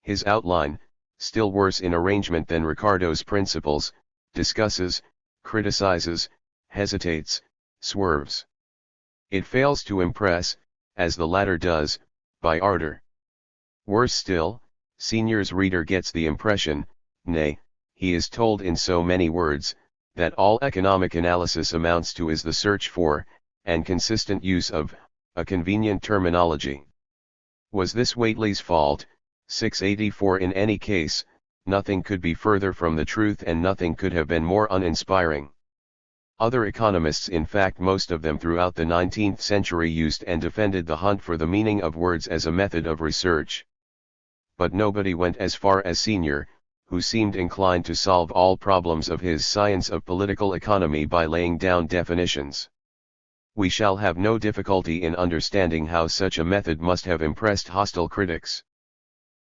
His outline, still worse in arrangement than Ricardo's principles, discusses, criticizes, hesitates, swerves. It fails to impress, as the latter does, by ardor. Worse still, Senior's reader gets the impression, nay, he is told in so many words, that all economic analysis amounts to is the search for, and consistent use of, a convenient terminology. Was this Whately's fault? 684. In any case, nothing could be further from the truth and nothing could have been more uninspiring. Other economists, in fact most of them throughout the 19th century, used and defended the hunt for the meaning of words as a method of research. But nobody went as far as Senior, who seemed inclined to solve all problems of his science of political economy by laying down definitions. We shall have no difficulty in understanding how such a method must have impressed hostile critics.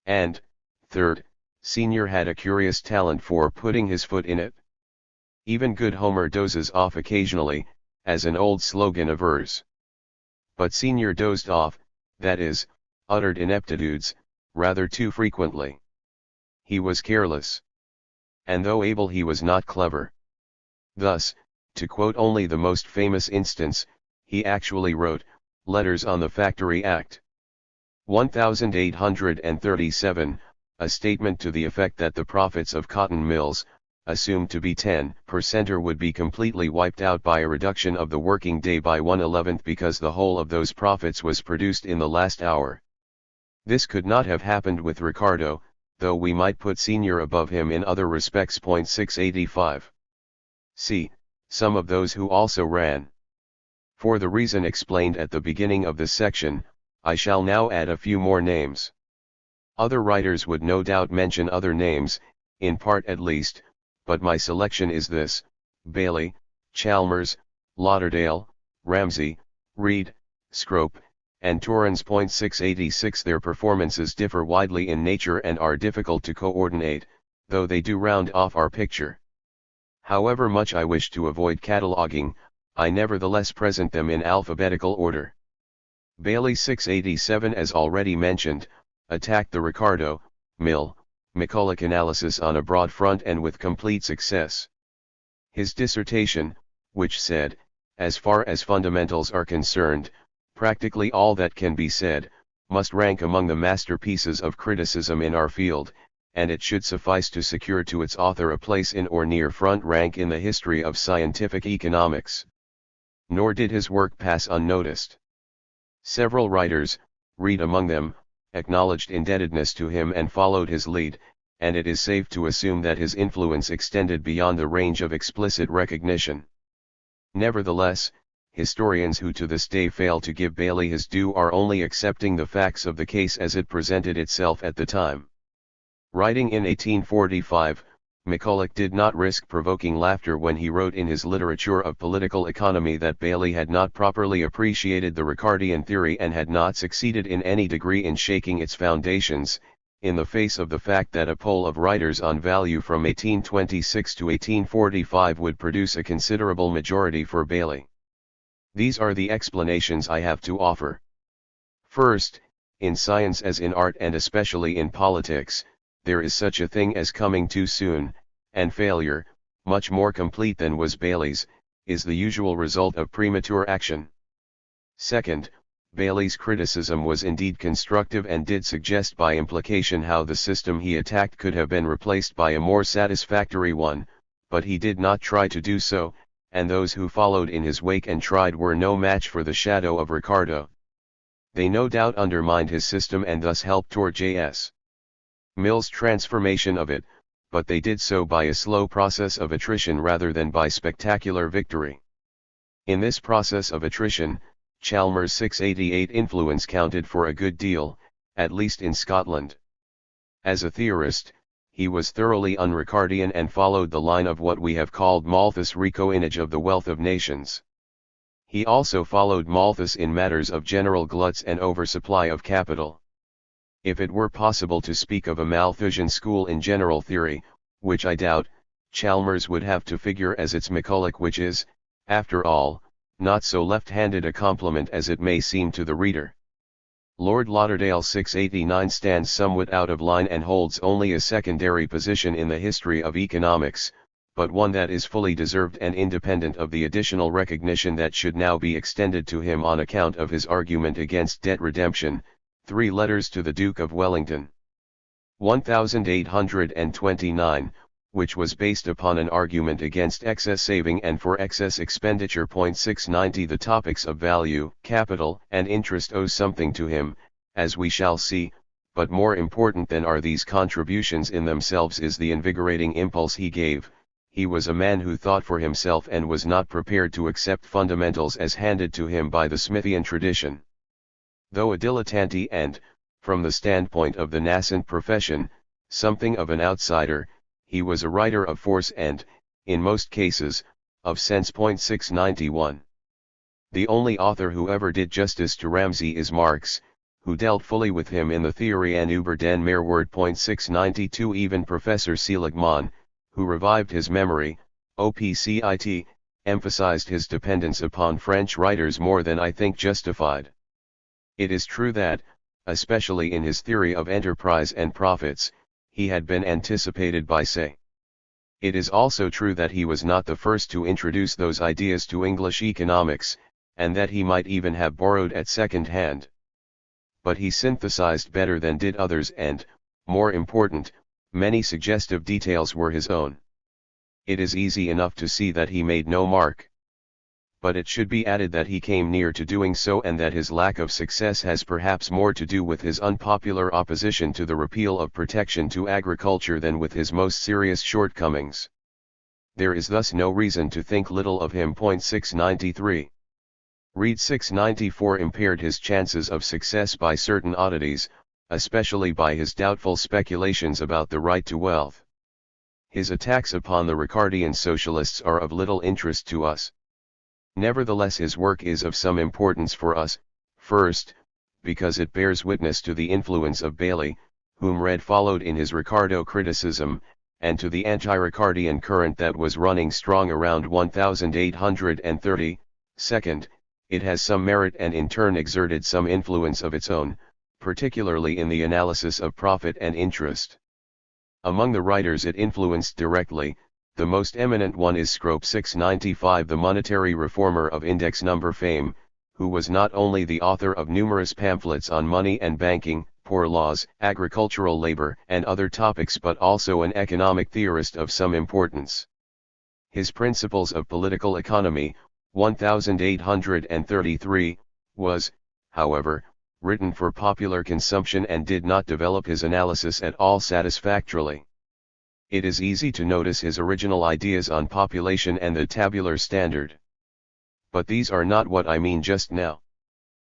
And, third, Senior had a curious talent for putting his foot in it. Even good Homer dozes off occasionally, as an old slogan avers. But Senior dozed off, that is, uttered ineptitudes, rather too frequently. He was careless. And though able, he was not clever. Thus, to quote only the most famous instance, he actually wrote letters on the Factory Act. 1837, a statement to the effect that the profits of cotton mills, assumed to be 10% would be completely wiped out by a reduction of the working day by 1/11 because the whole of those profits was produced in the last hour. This could not have happened with Ricardo, though we might put Senior above him in other respects. 685. See, some of those who also ran. For the reason explained at the beginning of this section, I shall now add a few more names. Other writers would no doubt mention other names, in part at least, but my selection is this: Bailey, Chalmers, Lauderdale, Ramsay, Reed, Scrope, and Torrens. 686. Their performances differ widely in nature and are difficult to coordinate, though they do round off our picture. However much I wish to avoid cataloguing, I nevertheless present them in alphabetical order. Bailey, 687, as already mentioned, attacked the Ricardo, Mill, McCulloch analysis on a broad front and with complete success. His dissertation, which said, as far as fundamentals are concerned, practically all that can be said, must rank among the masterpieces of criticism in our field, and it should suffice to secure to its author a place in or near front rank in the history of scientific economics. Nor did his work pass unnoticed. Several writers, Reed among them, acknowledged indebtedness to him and followed his lead, and it is safe to assume that his influence extended beyond the range of explicit recognition. Nevertheless, historians who to this day fail to give Bailey his due are only accepting the facts of the case as it presented itself at the time. Writing in 1845, McCulloch did not risk provoking laughter when he wrote in his Literature of Political Economy that Bailey had not properly appreciated the Ricardian theory and had not succeeded in any degree in shaking its foundations, in the face of the fact that a poll of writers on value from 1826 to 1845 would produce a considerable majority for Bailey. These are the explanations I have to offer. First, in science as in art and especially in politics, there is such a thing as coming too soon, and failure, much more complete than was Bailey's, is the usual result of premature action. Second, Bailey's criticism was indeed constructive and did suggest by implication how the system he attacked could have been replaced by a more satisfactory one, but he did not try to do so, and those who followed in his wake and tried were no match for the shadow of Ricardo. They no doubt undermined his system and thus helped toward J.S. Mill's transformation of it, but they did so by a slow process of attrition rather than by spectacular victory. In this process of attrition, Chalmers' 688 influence counted for a good deal, at least in Scotland. As a theorist, he was thoroughly un-Ricardian and followed the line of what we have called Malthus' recoinage of the wealth of nations. He also followed Malthus in matters of general gluts and oversupply of capital. If it were possible to speak of a Malthusian school in general theory, which I doubt, Chalmers would have to figure as its McCulloch, which is, after all, not so left-handed a compliment as it may seem to the reader. Lord Lauderdale 689 stands somewhat out of line and holds only a secondary position in the history of economics, but one that is fully deserved and independent of the additional recognition that should now be extended to him on account of his argument against debt redemption. 3 Letters to the Duke of Wellington. 1829, which was based upon an argument against excess saving and for excess expenditure. 690 The topics of value, capital, and interest owe something to him, as we shall see, but more important than are these contributions in themselves is the invigorating impulse he gave. He was a man who thought for himself and was not prepared to accept fundamentals as handed to him by the Smithian tradition. Though a dilettante and, from the standpoint of the nascent profession, something of an outsider, he was a writer of force and, in most cases, of sense. 691. The only author who ever did justice to Ramsay is Marx, who dealt fully with him in the Theorie and über den Mehrwert. 692. Even Professor Seligman, who revived his memory, OPCIT, emphasized his dependence upon French writers more than I think justified. It is true that, especially in his theory of enterprise and profits, he had been anticipated by Say. It is also true that he was not the first to introduce those ideas to English economics, and that he might even have borrowed at second hand. But he synthesized better than did others and, more important, many suggestive details were his own. It is easy enough to see that he made no mark. But it should be added that he came near to doing so and that his lack of success has perhaps more to do with his unpopular opposition to the repeal of protection to agriculture than with his most serious shortcomings. There is thus no reason to think little of him. 693. Read 694 impaired his chances of success by certain oddities, especially by his doubtful speculations about the right to wealth. His attacks upon the Ricardian socialists are of little interest to us. Nevertheless, his work is of some importance for us, first, because it bears witness to the influence of Bailey, whom Red followed in his Ricardo criticism, and to the anti-Ricardian current that was running strong around 1830, second, it has some merit and in turn exerted some influence of its own, particularly in the analysis of profit and interest. Among the writers it influenced directly, the most eminent one is Scrope 695, the monetary reformer of index number fame, who was not only the author of numerous pamphlets on money and banking, poor laws, agricultural labor, and other topics, but also an economic theorist of some importance. His Principles of Political Economy, 1833, was, however, written for popular consumption and did not develop his analysis at all satisfactorily. It is easy to notice his original ideas on population and the tabular standard. But these are not what I mean just now.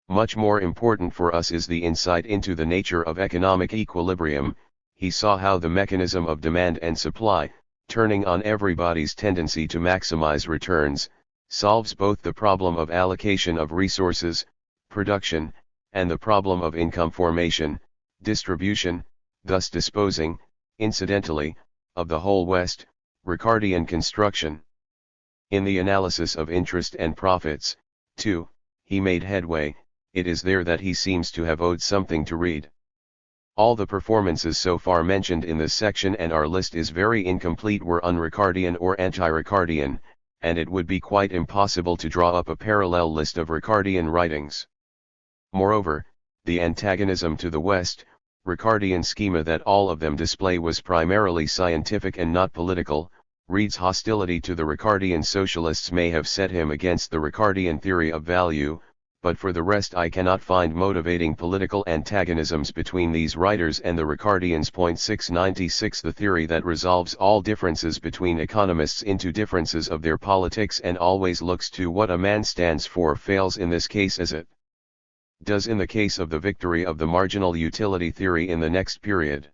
Much more important for us is the insight into the nature of economic equilibrium. He saw how the mechanism of demand and supply, turning on everybody's tendency to maximize returns, solves both the problem of allocation of resources, production, and the problem of income formation, distribution, thus disposing, incidentally, of the whole West, Ricardian construction. In the analysis of interest and profits, too, he made headway. It is there that he seems to have owed something to Reed. All the performances so far mentioned in this section and our list is very incomplete were un-Ricardian or anti-Ricardian, and it would be quite impossible to draw up a parallel list of Ricardian writings. Moreover, the antagonism to the West, Ricardian schema that all of them display was primarily scientific and not political. Reed's hostility to the Ricardian socialists may have set him against the Ricardian theory of value, but for the rest I cannot find motivating political antagonisms between these writers and the Ricardians. 696 The theory that resolves all differences between economists into differences of their politics and always looks to what a man stands for fails in this case as it does in the case of the victory of the marginal utility theory in the next period.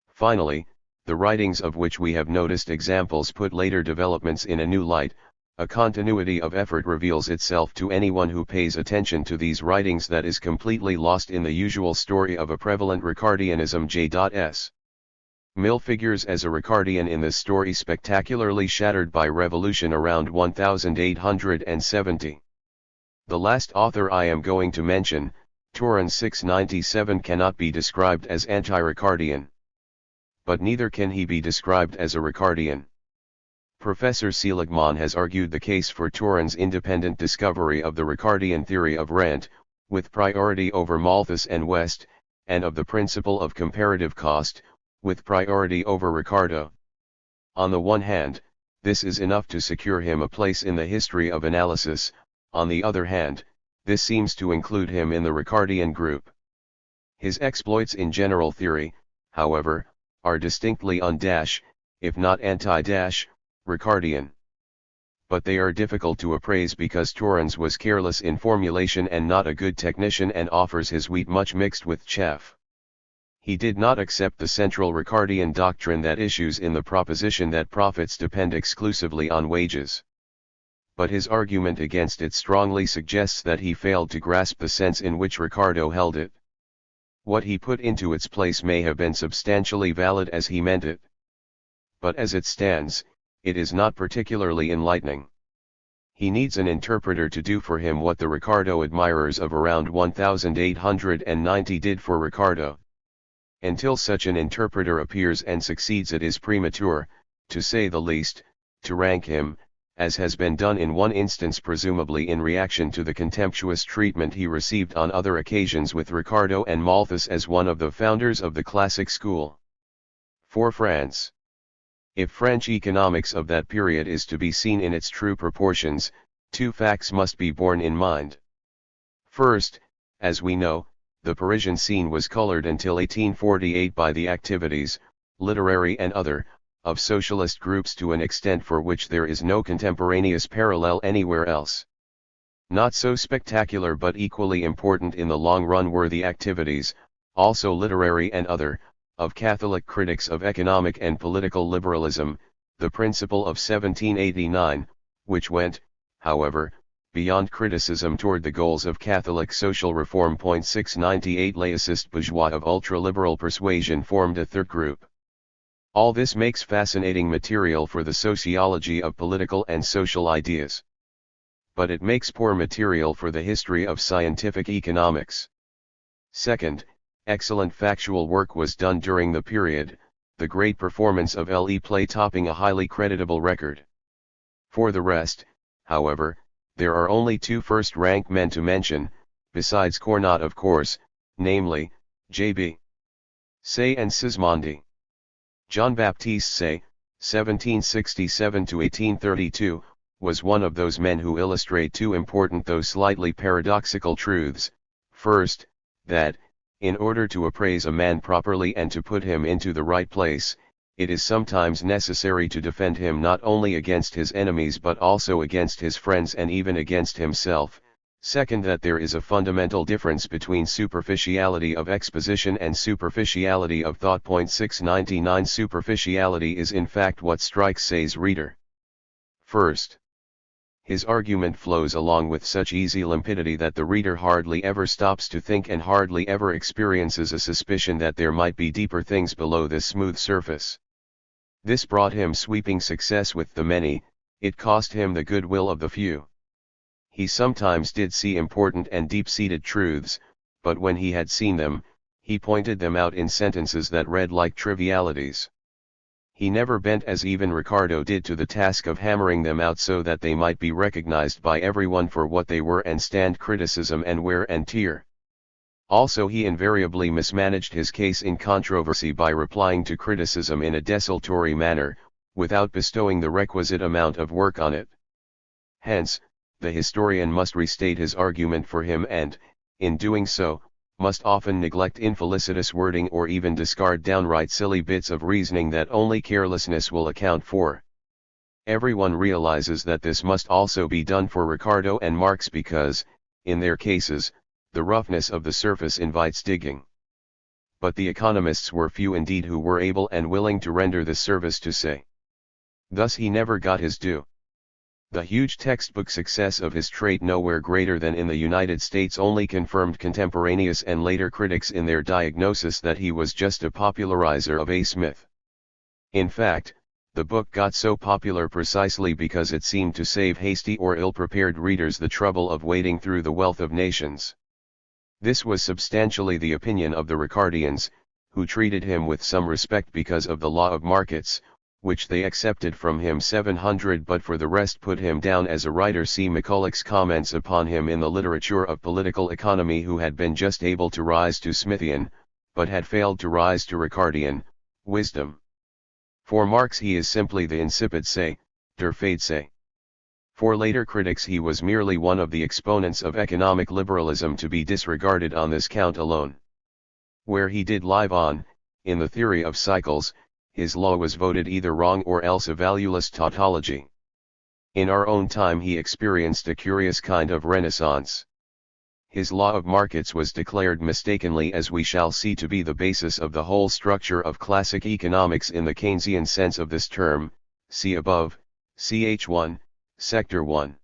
Finally, the writings of which we have noticed examples put later developments in a new light. A continuity of effort reveals itself to anyone who pays attention to these writings that is completely lost in the usual story of a prevalent Ricardianism. J.S. Mill figures as a Ricardian in this story spectacularly shattered by revolution around 1870. The last author I am going to mention, Torrens 697, cannot be described as anti-Ricardian. But neither can he be described as a Ricardian. Professor Seligman has argued the case for Torrens' independent discovery of the Ricardian theory of rent, with priority over Malthus and West, and of the principle of comparative cost, with priority over Ricardo. On the one hand, this is enough to secure him a place in the history of analysis. On the other hand, this seems to include him in the Ricardian group. His exploits in general theory, however, are distinctly if not anti-Ricardian. But they are difficult to appraise because Torrens was careless in formulation and not a good technician and offers his wheat much mixed with chaff. He did not accept the central Ricardian doctrine that issues in the proposition that profits depend exclusively on wages. But his argument against it strongly suggests that he failed to grasp the sense in which Ricardo held it. What he put into its place may have been substantially valid as he meant it. But as it stands, it is not particularly enlightening. He needs an interpreter to do for him what the Ricardo admirers of around 1890 did for Ricardo. Until such an interpreter appears and succeeds, it is premature, to say the least, to rank him, as has been done in one instance presumably in reaction to the contemptuous treatment he received on other occasions with Ricardo and Malthus, as one of the founders of the classic school. For France. If French economics of that period is to be seen in its true proportions, two facts must be borne in mind. First, as we know, the Parisian scene was colored until 1848 by the activities, literary and other, of socialist groups to an extent for which there is no contemporaneous parallel anywhere else. Not so spectacular but equally important in the long run were the activities, also literary and other, of Catholic critics of economic and political liberalism, the principle of 1789, which went, however, beyond criticism toward the goals of Catholic social reform. 698 Laicist bourgeois of ultra-liberal persuasion formed a third group. All this makes fascinating material for the sociology of political and social ideas. But it makes poor material for the history of scientific economics. Second, excellent factual work was done during the period, the great performance of Le Play topping a highly creditable record. For the rest, however, there are only two first-rank men to mention, besides Cournot of course, namely, J.B. Say and Sismondi. Jean-Baptiste Say, 1767–1832, was one of those men who illustrate two important though slightly paradoxical truths. First, that, in order to appraise a man properly and to put him into the right place, it is sometimes necessary to defend him not only against his enemies but also against his friends and even against himself. Second, that there is a fundamental difference between superficiality of exposition and superficiality of thought. 699 Superficiality is in fact what strikes Say's reader. First, his argument flows along with such easy limpidity that the reader hardly ever stops to think and hardly ever experiences a suspicion that there might be deeper things below this smooth surface. This brought him sweeping success with the many, it cost him the goodwill of the few. He sometimes did see important and deep-seated truths, but when he had seen them, he pointed them out in sentences that read like trivialities. He never bent as even Ricardo did to the task of hammering them out so that they might be recognized by everyone for what they were and stand criticism and wear and tear. Also, he invariably mismanaged his case in controversy by replying to criticism in a desultory manner, without bestowing the requisite amount of work on it. Hence, the historian must restate his argument for him and, in doing so, must often neglect infelicitous wording or even discard downright silly bits of reasoning that only carelessness will account for. Everyone realizes that this must also be done for Ricardo and Marx because, in their cases, the roughness of the surface invites digging. But the economists were few indeed who were able and willing to render this service to Say. Thus he never got his due. The huge textbook success of his trait nowhere greater than in the United States only confirmed contemporaneous and later critics in their diagnosis that he was just a popularizer of A. Smith. In fact, the book got so popular precisely because it seemed to save hasty or ill-prepared readers the trouble of wading through the wealth of nations. This was substantially the opinion of the Ricardians, who treated him with some respect because of the law of markets, which they accepted from him 700 but for the rest put him down as a writer. See McCulloch's comments upon him in the Literature of Political Economy, who had been just able to rise to Smithian, but had failed to rise to Ricardian, wisdom. For Marx he is simply the insipid Say, der fade Say. For later critics he was merely one of the exponents of economic liberalism to be disregarded on this count alone. Where he did live on, in the theory of cycles, his law was voted either wrong or else a valueless tautology. In our own time he experienced a curious kind of renaissance. His law of markets was declared mistakenly, as we shall see, to be the basis of the whole structure of classic economics in the Keynesian sense of this term, see above, ch1, sector 1.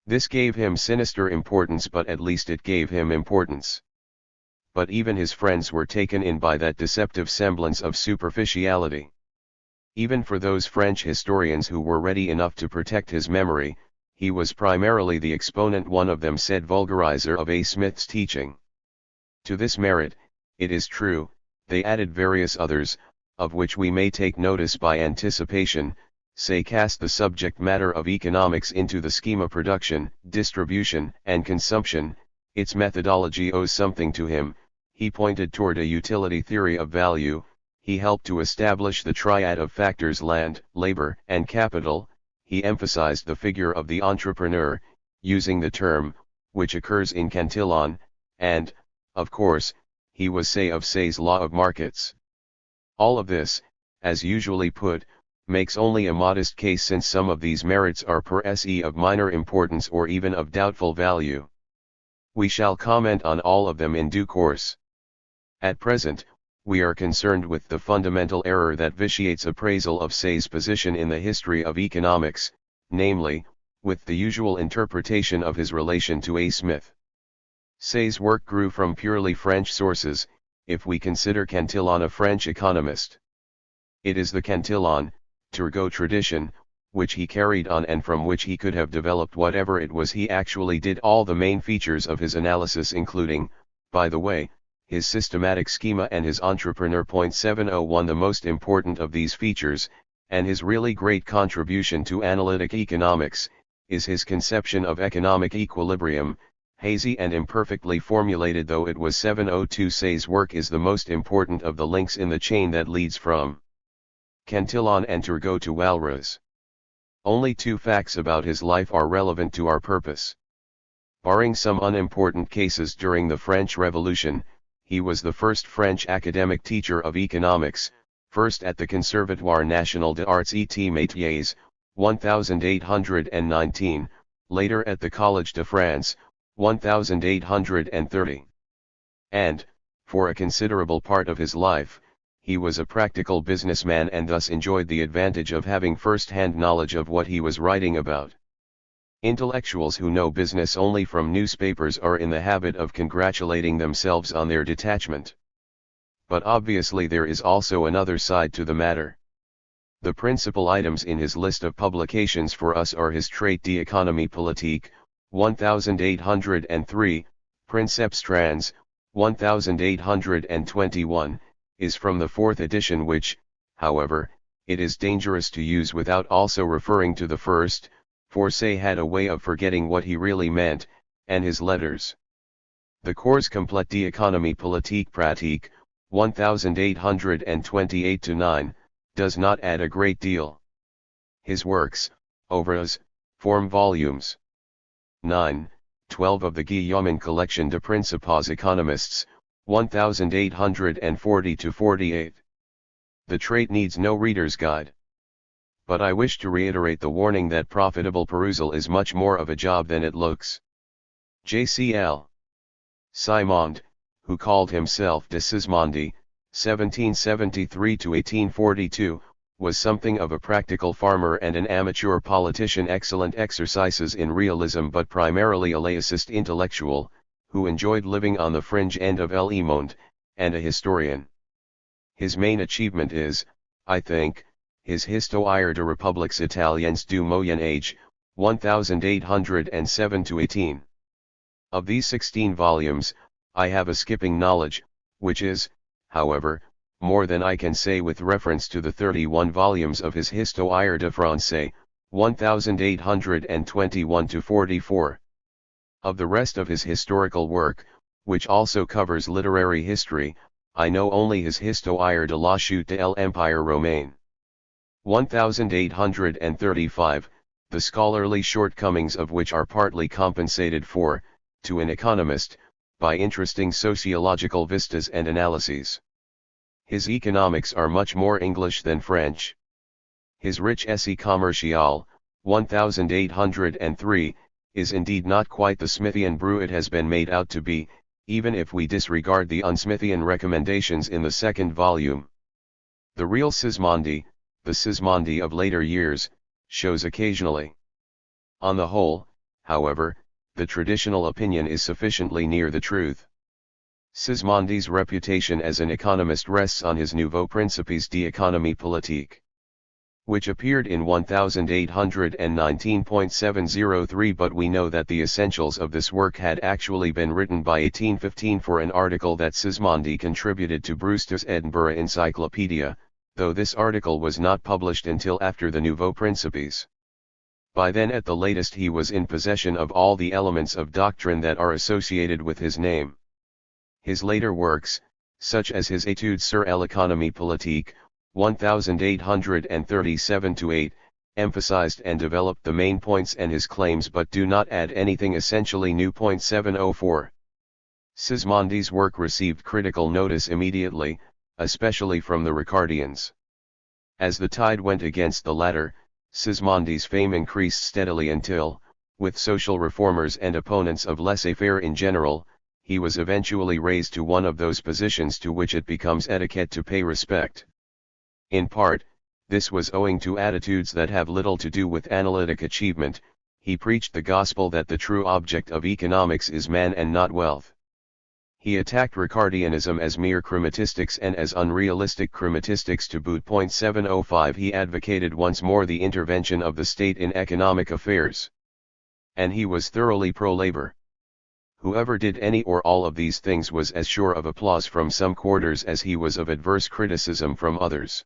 This gave him sinister importance, but at least it gave him importance. But even his friends were taken in by that deceptive semblance of superficiality. Even for those French historians who were ready enough to protect his memory, he was primarily the exponent, one of them said vulgarizer, of A. Smith's teaching. To this merit, it is true, they added various others, of which we may take notice by anticipation. Say cast the subject matter of economics into the schema production, distribution, and consumption. Its methodology owes something to him. He pointed toward a utility theory of value, he helped to establish the triad of factors land, labor, and capital, he emphasized the figure of the entrepreneur, using the term, which occurs in Cantillon, and, of course, he was Say of Say's law of markets. All of this, as usually put, makes only a modest case, since some of these merits are per se of minor importance or even of doubtful value. We shall comment on all of them in due course. At present, we are concerned with the fundamental error that vitiates appraisal of Say's position in the history of economics, namely, with the usual interpretation of his relation to A. Smith. Say's work grew from purely French sources, if we consider Cantillon a French economist. It is the Cantillon, Turgot tradition, which he carried on and from which he could have developed whatever it was he actually did, all the main features of his analysis, including, by the way, his systematic schema and his entrepreneur. 701 The most important of these features, and his really great contribution to analytic economics, is his conception of economic equilibrium, hazy and imperfectly formulated though it was. 702 Say's work is the most important of the links in the chain that leads from Cantillon and Turgot to Walras. Only two facts about his life are relevant to our purpose. Barring some unimportant cases during the French Revolution, he was the first French academic teacher of economics, first at the Conservatoire National des Arts et Métiers, 1819, later at the Collège de France, 1830. And, for a considerable part of his life, he was a practical businessman and thus enjoyed the advantage of having first-hand knowledge of what he was writing about. Intellectuals who know business only from newspapers are in the habit of congratulating themselves on their detachment. But obviously there is also another side to the matter. The principal items in his list of publications for us are his Traité d'économie politique, 1803, Princeps Trans, 1821, is from the fourth edition which, however, it is dangerous to use without also referring to the first, for Say had a way of forgetting what he really meant, and his letters. The Cours complète d'économie politique pratique, 1828-9, does not add a great deal. His works, oeuvres, form volumes 9, 12 of the Guillaumin collection de Principaux économistes, 1840-48. The trait needs no reader's guide. But I wish to reiterate the warning that profitable perusal is much more of a job than it looks. J.C.L. Simond, who called himself de Sismondi, 1773-1842, was something of a practical farmer and an amateur politician, excellent exercises in realism but primarily a laicist intellectual, who enjoyed living on the fringe end of Le Monde, and a historian. His main achievement is, I think, his Histoire de Républiques Italiennes du Moyen Age, 1807-18. Of these 16 volumes, I have a skipping knowledge, which is, however, more than I can say with reference to the 31 volumes of his Histoire de France, 1821-44. Of the rest of his historical work, which also covers literary history, I know only his Histoire de la chute de l'Empire Romain. 1835, the scholarly shortcomings of which are partly compensated for, to an economist, by interesting sociological vistas and analyses. His economics are much more English than French. His rich Essai commercial, 1803, is indeed not quite the Smithian brew it has been made out to be, even if we disregard the unsmithian recommendations in the second volume. The real Sismondi, the Sismondi of later years, shows occasionally. On the whole, however, the traditional opinion is sufficiently near the truth. Sismondi's reputation as an economist rests on his Nouveaux Principes d'économie politique, which appeared in 1819.703, but we know that the essentials of this work had actually been written by 1815 for an article that Sismondi contributed to Brewster's Edinburgh Encyclopedia, though this article was not published until after the Nouveaux Principes. By then at the latest he was in possession of all the elements of doctrine that are associated with his name. His later works, such as his Études sur l'économie politique, 1837-8, emphasized and developed the main points and his claims but do not add anything essentially new. 704. Sismondi's work received critical notice immediately, especially from the Ricardians. As the tide went against the latter, Sismondi's fame increased steadily until, with social reformers and opponents of laissez-faire in general, he was eventually raised to one of those positions to which it becomes etiquette to pay respect. In part, this was owing to attitudes that have little to do with analytic achievement. He preached the gospel that the true object of economics is man and not wealth. He attacked Ricardianism as mere chromatistics and as unrealistic chromatistics to boot. 705 He advocated once more the intervention of the state in economic affairs. And he was thoroughly pro-labor. Whoever did any or all of these things was as sure of applause from some quarters as he was of adverse criticism from others.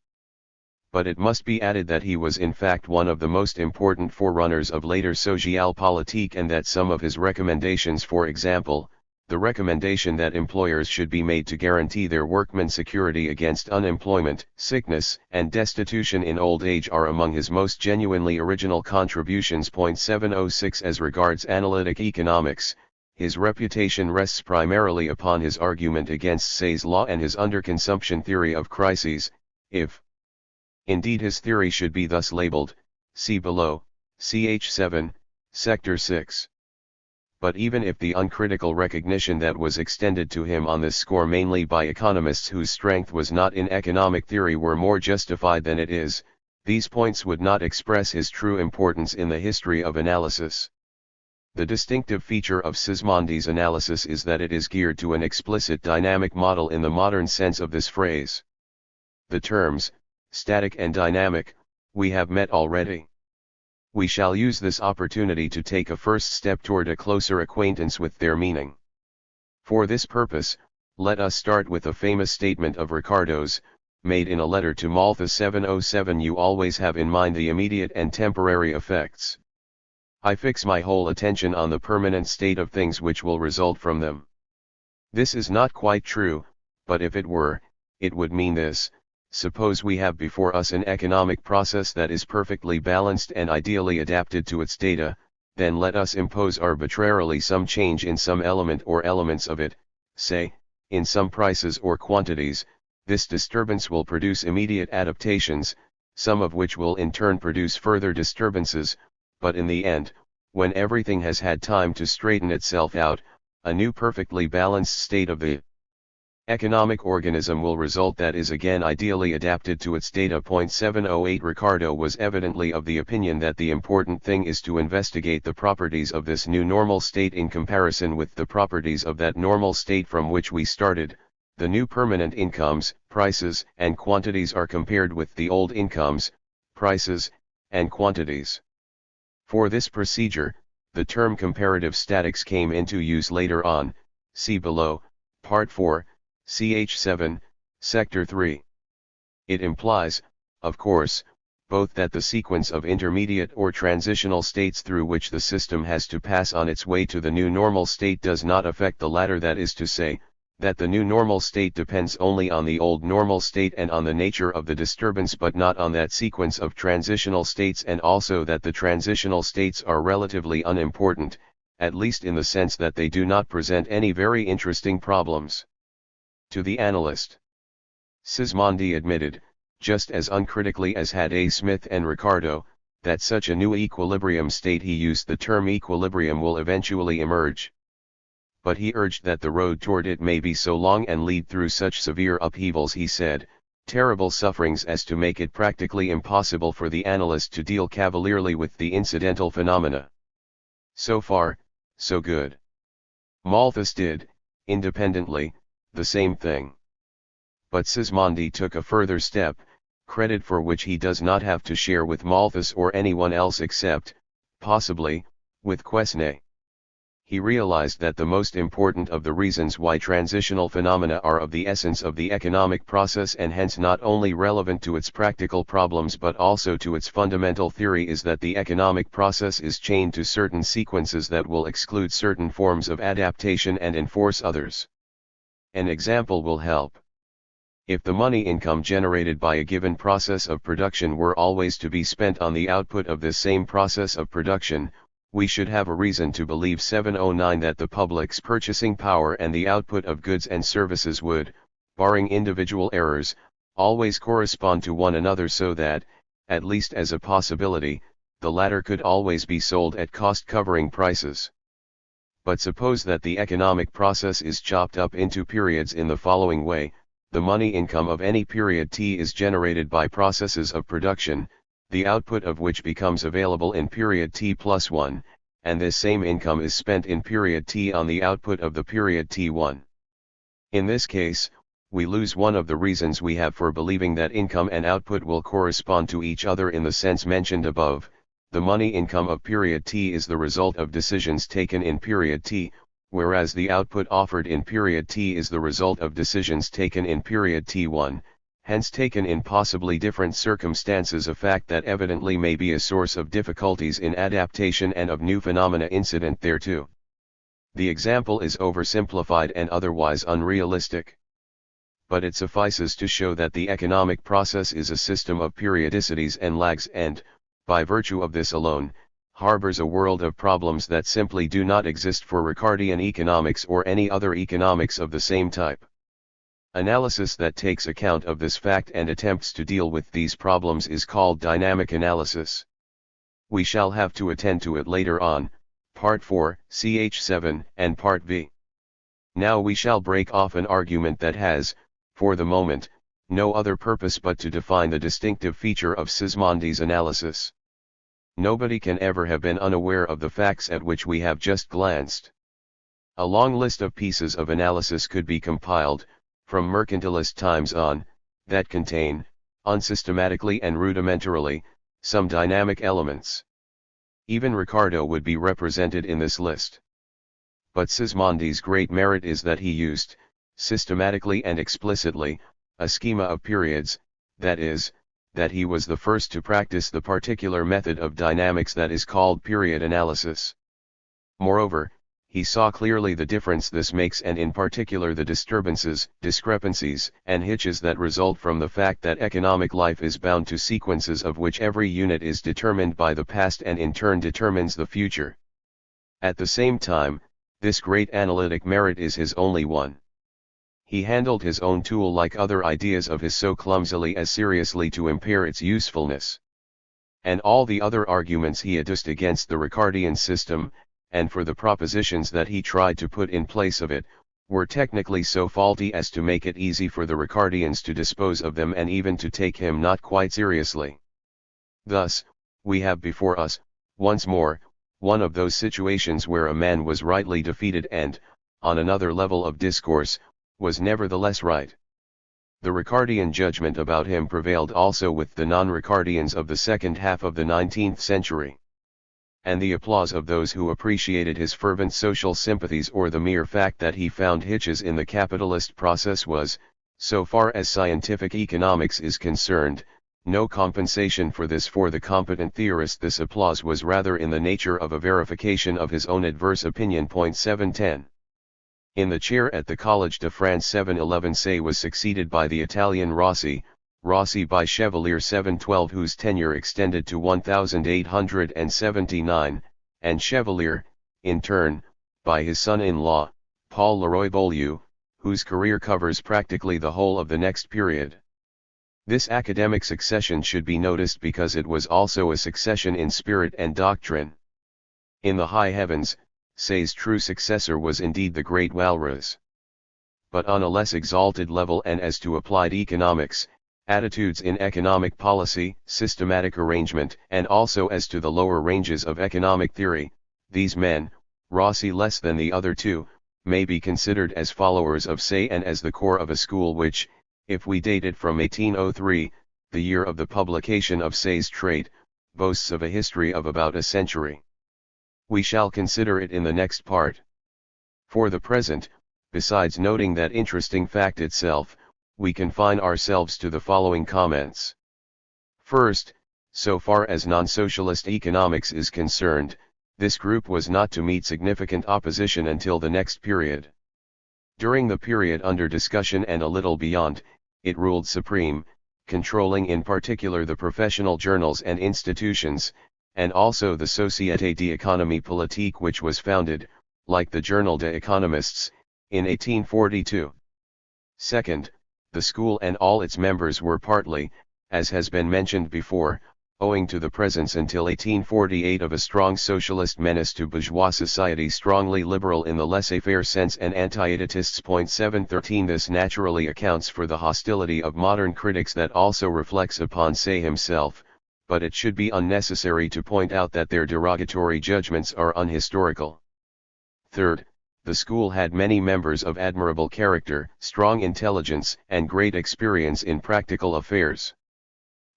But it must be added that he was in fact one of the most important forerunners of later socialpolitik, and that some of his recommendations, for example, the recommendation that employers should be made to guarantee their workmen security against unemployment, sickness, and destitution in old age, are among his most genuinely original contributions. 706 As regards analytic economics, his reputation rests primarily upon his argument against Say's law and his underconsumption theory of crises, if indeed his theory should be thus labeled. See below, ch. 7, sector 6. But even if the uncritical recognition that was extended to him on this score mainly by economists whose strength was not in economic theory were more justified than it is, these points would not express his true importance in the history of analysis. The distinctive feature of Sismondi's analysis is that it is geared to an explicit dynamic model in the modern sense of this phrase. The terms, static and dynamic, we have met already. We shall use this opportunity to take a first step toward a closer acquaintance with their meaning. For this purpose, let us start with a famous statement of Ricardo's, made in a letter to Malthus 707. You always have in mind the immediate and temporary effects. I fix my whole attention on the permanent state of things which will result from them. This is not quite true, but if it were, it would mean this. Suppose we have before us an economic process that is perfectly balanced and ideally adapted to its data, then let us impose arbitrarily some change in some element or elements of it, say, in some prices or quantities. This disturbance will produce immediate adaptations, some of which will in turn produce further disturbances, but in the end, when everything has had time to straighten itself out, a new perfectly balanced state of the economic organism will result that is again ideally adapted to its data. 708 Ricardo was evidently of the opinion that the important thing is to investigate the properties of this new normal state in comparison with the properties of that normal state from which we started. The new permanent incomes, prices, and quantities are compared with the old incomes, prices, and quantities. For this procedure, the term comparative statics came into use later on, see below, Part 4, ch. 7, Sector 3. It implies, of course, both that the sequence of intermediate or transitional states through which the system has to pass on its way to the new normal state does not affect the latter, that is to say, that the new normal state depends only on the old normal state and on the nature of the disturbance but not on that sequence of transitional states, and also that the transitional states are relatively unimportant, at least in the sense that they do not present any very interesting problems to the analyst. Sismondi admitted, just as uncritically as had A. Smith and Ricardo, that such a new equilibrium state, he used the term equilibrium, will eventually emerge. But he urged that the road toward it may be so long and lead through such severe upheavals, he said, terrible sufferings, as to make it practically impossible for the analyst to deal cavalierly with the incidental phenomena. So far, so good. Malthus did, independently, the same thing. But Sismondi took a further step, credit for which he does not have to share with Malthus or anyone else except, possibly, with Quesnay. He realized that the most important of the reasons why transitional phenomena are of the essence of the economic process and hence not only relevant to its practical problems but also to its fundamental theory is that the economic process is chained to certain sequences that will exclude certain forms of adaptation and enforce others. An example will help. If the money income generated by a given process of production were always to be spent on the output of this same process of production, we should have a reason to believe 709 that the public's purchasing power and the output of goods and services would, barring individual errors, always correspond to one another, so that, at least as a possibility, the latter could always be sold at cost-covering prices. But suppose that the economic process is chopped up into periods in the following way: the money income of any period T is generated by processes of production, the output of which becomes available in period T+1, and this same income is spent in period T on the output of the period T1. In this case, we lose one of the reasons we have for believing that income and output will correspond to each other in the sense mentioned above. The money income of period T is the result of decisions taken in period T, whereas the output offered in period T is the result of decisions taken in period T1, hence taken in possibly different circumstances, a fact that evidently may be a source of difficulties in adaptation and of new phenomena incident thereto. The example is oversimplified and otherwise unrealistic. But it suffices to show that the economic process is a system of periodicities and lags and, by virtue of this alone, harbors a world of problems that simply do not exist for Ricardian economics or any other economics of the same type. Analysis that takes account of this fact and attempts to deal with these problems is called dynamic analysis. We shall have to attend to it later on, Part 4, ch 7, and Part V. Now we shall break off an argument that has, for the moment, no other purpose but to define the distinctive feature of Sismondi's analysis. Nobody can ever have been unaware of the facts at which we have just glanced. A long list of pieces of analysis could be compiled, from mercantilist times on, that contain, unsystematically and rudimentarily, some dynamic elements. Even Ricardo would be represented in this list. But Sismondi's great merit is that he used, systematically and explicitly, a schema of periods, that is, that he was the first to practice the particular method of dynamics that is called period analysis. Moreover, he saw clearly the difference this makes, and in particular the disturbances, discrepancies, and hitches that result from the fact that economic life is bound to sequences of which every unit is determined by the past and in turn determines the future. At the same time, this great analytic merit is his only one. He handled his own tool like other ideas of his so clumsily as seriously to impair its usefulness. And all the other arguments he adduced against the Ricardian system, and for the propositions that he tried to put in place of it, were technically so faulty as to make it easy for the Ricardians to dispose of them and even to take him not quite seriously. Thus, we have before us, once more, one of those situations where a man was rightly defeated and, on another level of discourse, was nevertheless right. The Ricardian judgment about him prevailed also with the non-Ricardians of the second half of the 19th century. And the applause of those who appreciated his fervent social sympathies or the mere fact that he found hitches in the capitalist process was, so far as scientific economics is concerned, no compensation for this. For the competent theorist, this applause was rather in the nature of a verification of his own adverse opinion. 710. In the chair at the Collège de France 711 Say was succeeded by the Italian Rossi by Chevalier 712, whose tenure extended to 1879, and Chevalier, in turn, by his son-in-law, Paul Leroy-Beaulieu, whose career covers practically the whole of the next period. This academic succession should be noticed because it was also a succession in spirit and doctrine. In the high heavens, Say's true successor was indeed the great Walras. But on a less exalted level, and as to applied economics, attitudes in economic policy, systematic arrangement, and also as to the lower ranges of economic theory, these men, Rossi less than the other two, may be considered as followers of Say and as the core of a school which, if we date it from 1803, the year of the publication of Say's Trait, boasts of a history of about a century. We shall consider it in the next part. For the present, besides noting that interesting fact itself, we confine ourselves to the following comments. First, so far as non-socialist economics is concerned, this group was not to meet significant opposition until the next period. During the period under discussion and a little beyond, it ruled supreme, controlling in particular the professional journals and institutions, and also the Société d'économie politique, which was founded, like the Journal des Economistes, in 1842. Second, the school and all its members were partly, as has been mentioned before, owing to the presence until 1848 of a strong socialist menace to bourgeois society, strongly liberal in the laissez-faire sense and anti-étatist. 713. This naturally accounts for the hostility of modern critics that also reflects upon Say himself, but it should be unnecessary to point out that their derogatory judgments are unhistorical. Third, the school had many members of admirable character, strong intelligence, and great experience in practical affairs.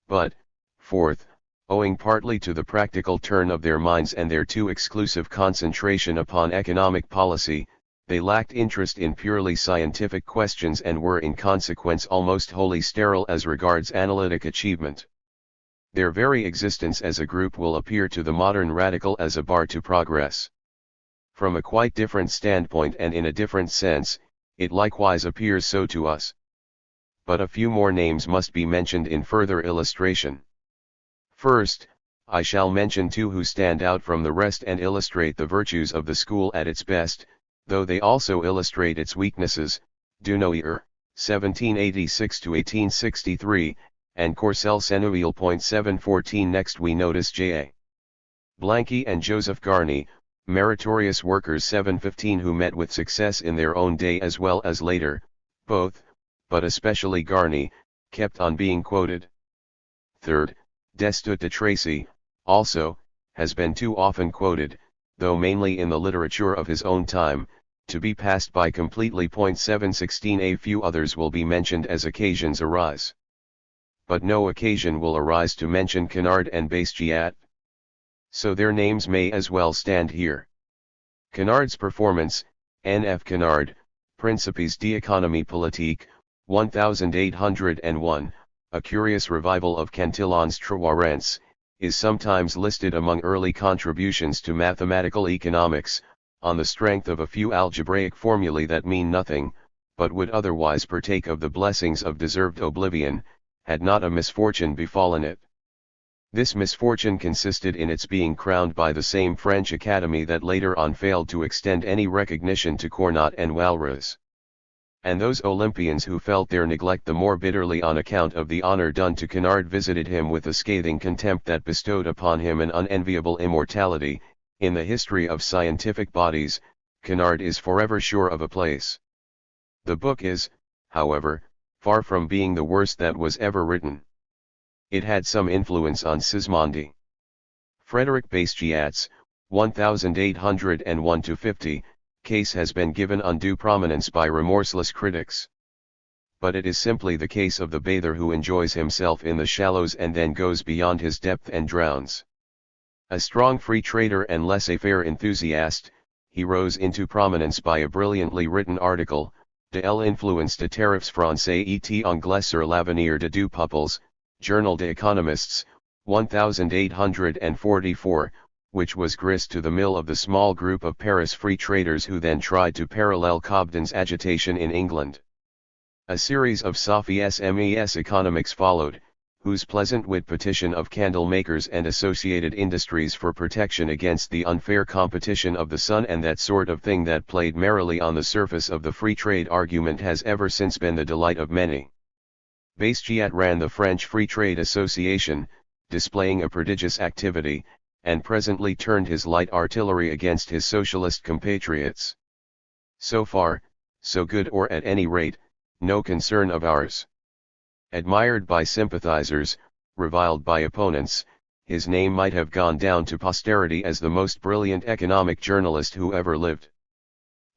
But, fourth, owing partly to the practical turn of their minds and their too exclusive concentration upon economic policy, they lacked interest in purely scientific questions and were in consequence almost wholly sterile as regards analytic achievement. Their very existence as a group will appear to the modern radical as a bar to progress. From a quite different standpoint and in a different sense, it likewise appears so to us. But a few more names must be mentioned in further illustration. First, I shall mention two who stand out from the rest and illustrate the virtues of the school at its best, though they also illustrate its weaknesses: Dunoyer, 1786–1863, and Courcelles-Senouville. 714. Next we notice J.A. Blanqui and Joseph Garny, meritorious workers 715 who met with success in their own day as well as later, both, but especially Garney, kept on being quoted. Third, Destutt de Tracy, also, has been too often quoted, though mainly in the literature of his own time, to be passed by completely. 716 A few others will be mentioned as occasions arise. But no occasion will arise to mention Kennard and Bastiat. So their names may as well stand here. Kennard's performance, N.F. Kennard, Principes d'économie politique, 1801, a curious revival of Cantillon's Trawarens, is sometimes listed among early contributions to mathematical economics, on the strength of a few algebraic formulae that mean nothing, but would otherwise partake of the blessings of deserved oblivion, had not a misfortune befallen it. This misfortune consisted in its being crowned by the same French Academy that later on failed to extend any recognition to Cornut and Walras. And those Olympians who felt their neglect the more bitterly on account of the honor done to Kennard visited him with a scathing contempt that bestowed upon him an unenviable immortality. In the history of scientific bodies, Kennard is forever sure of a place. The book is, however, far from being the worst that was ever written. It had some influence on Sismondi. Frederick Bastiat's 1801-50 case has been given undue prominence by remorseless critics. But it is simply the case of the bather who enjoys himself in the shallows and then goes beyond his depth and drowns. A strong free trader and laissez-faire enthusiast, he rose into prominence by a brilliantly written article, De l'influence de tariffs français et anglais sur l'avenir de deux peuples, Journal des Economistes, 1844, which was grist to the mill of the small group of Paris free traders who then tried to parallel Cobden's agitation in England. A series of Sophies mes economiques followed, whose pleasant wit petition of candle makers and associated industries for protection against the unfair competition of the sun and that sort of thing that played merrily on the surface of the free trade argument has ever since been the delight of many. Bastiat ran the French Free Trade Association, displaying a prodigious activity, and presently turned his light artillery against his socialist compatriots. So far, so good, or at any rate, no concern of ours. Admired by sympathizers, reviled by opponents, his name might have gone down to posterity as the most brilliant economic journalist who ever lived.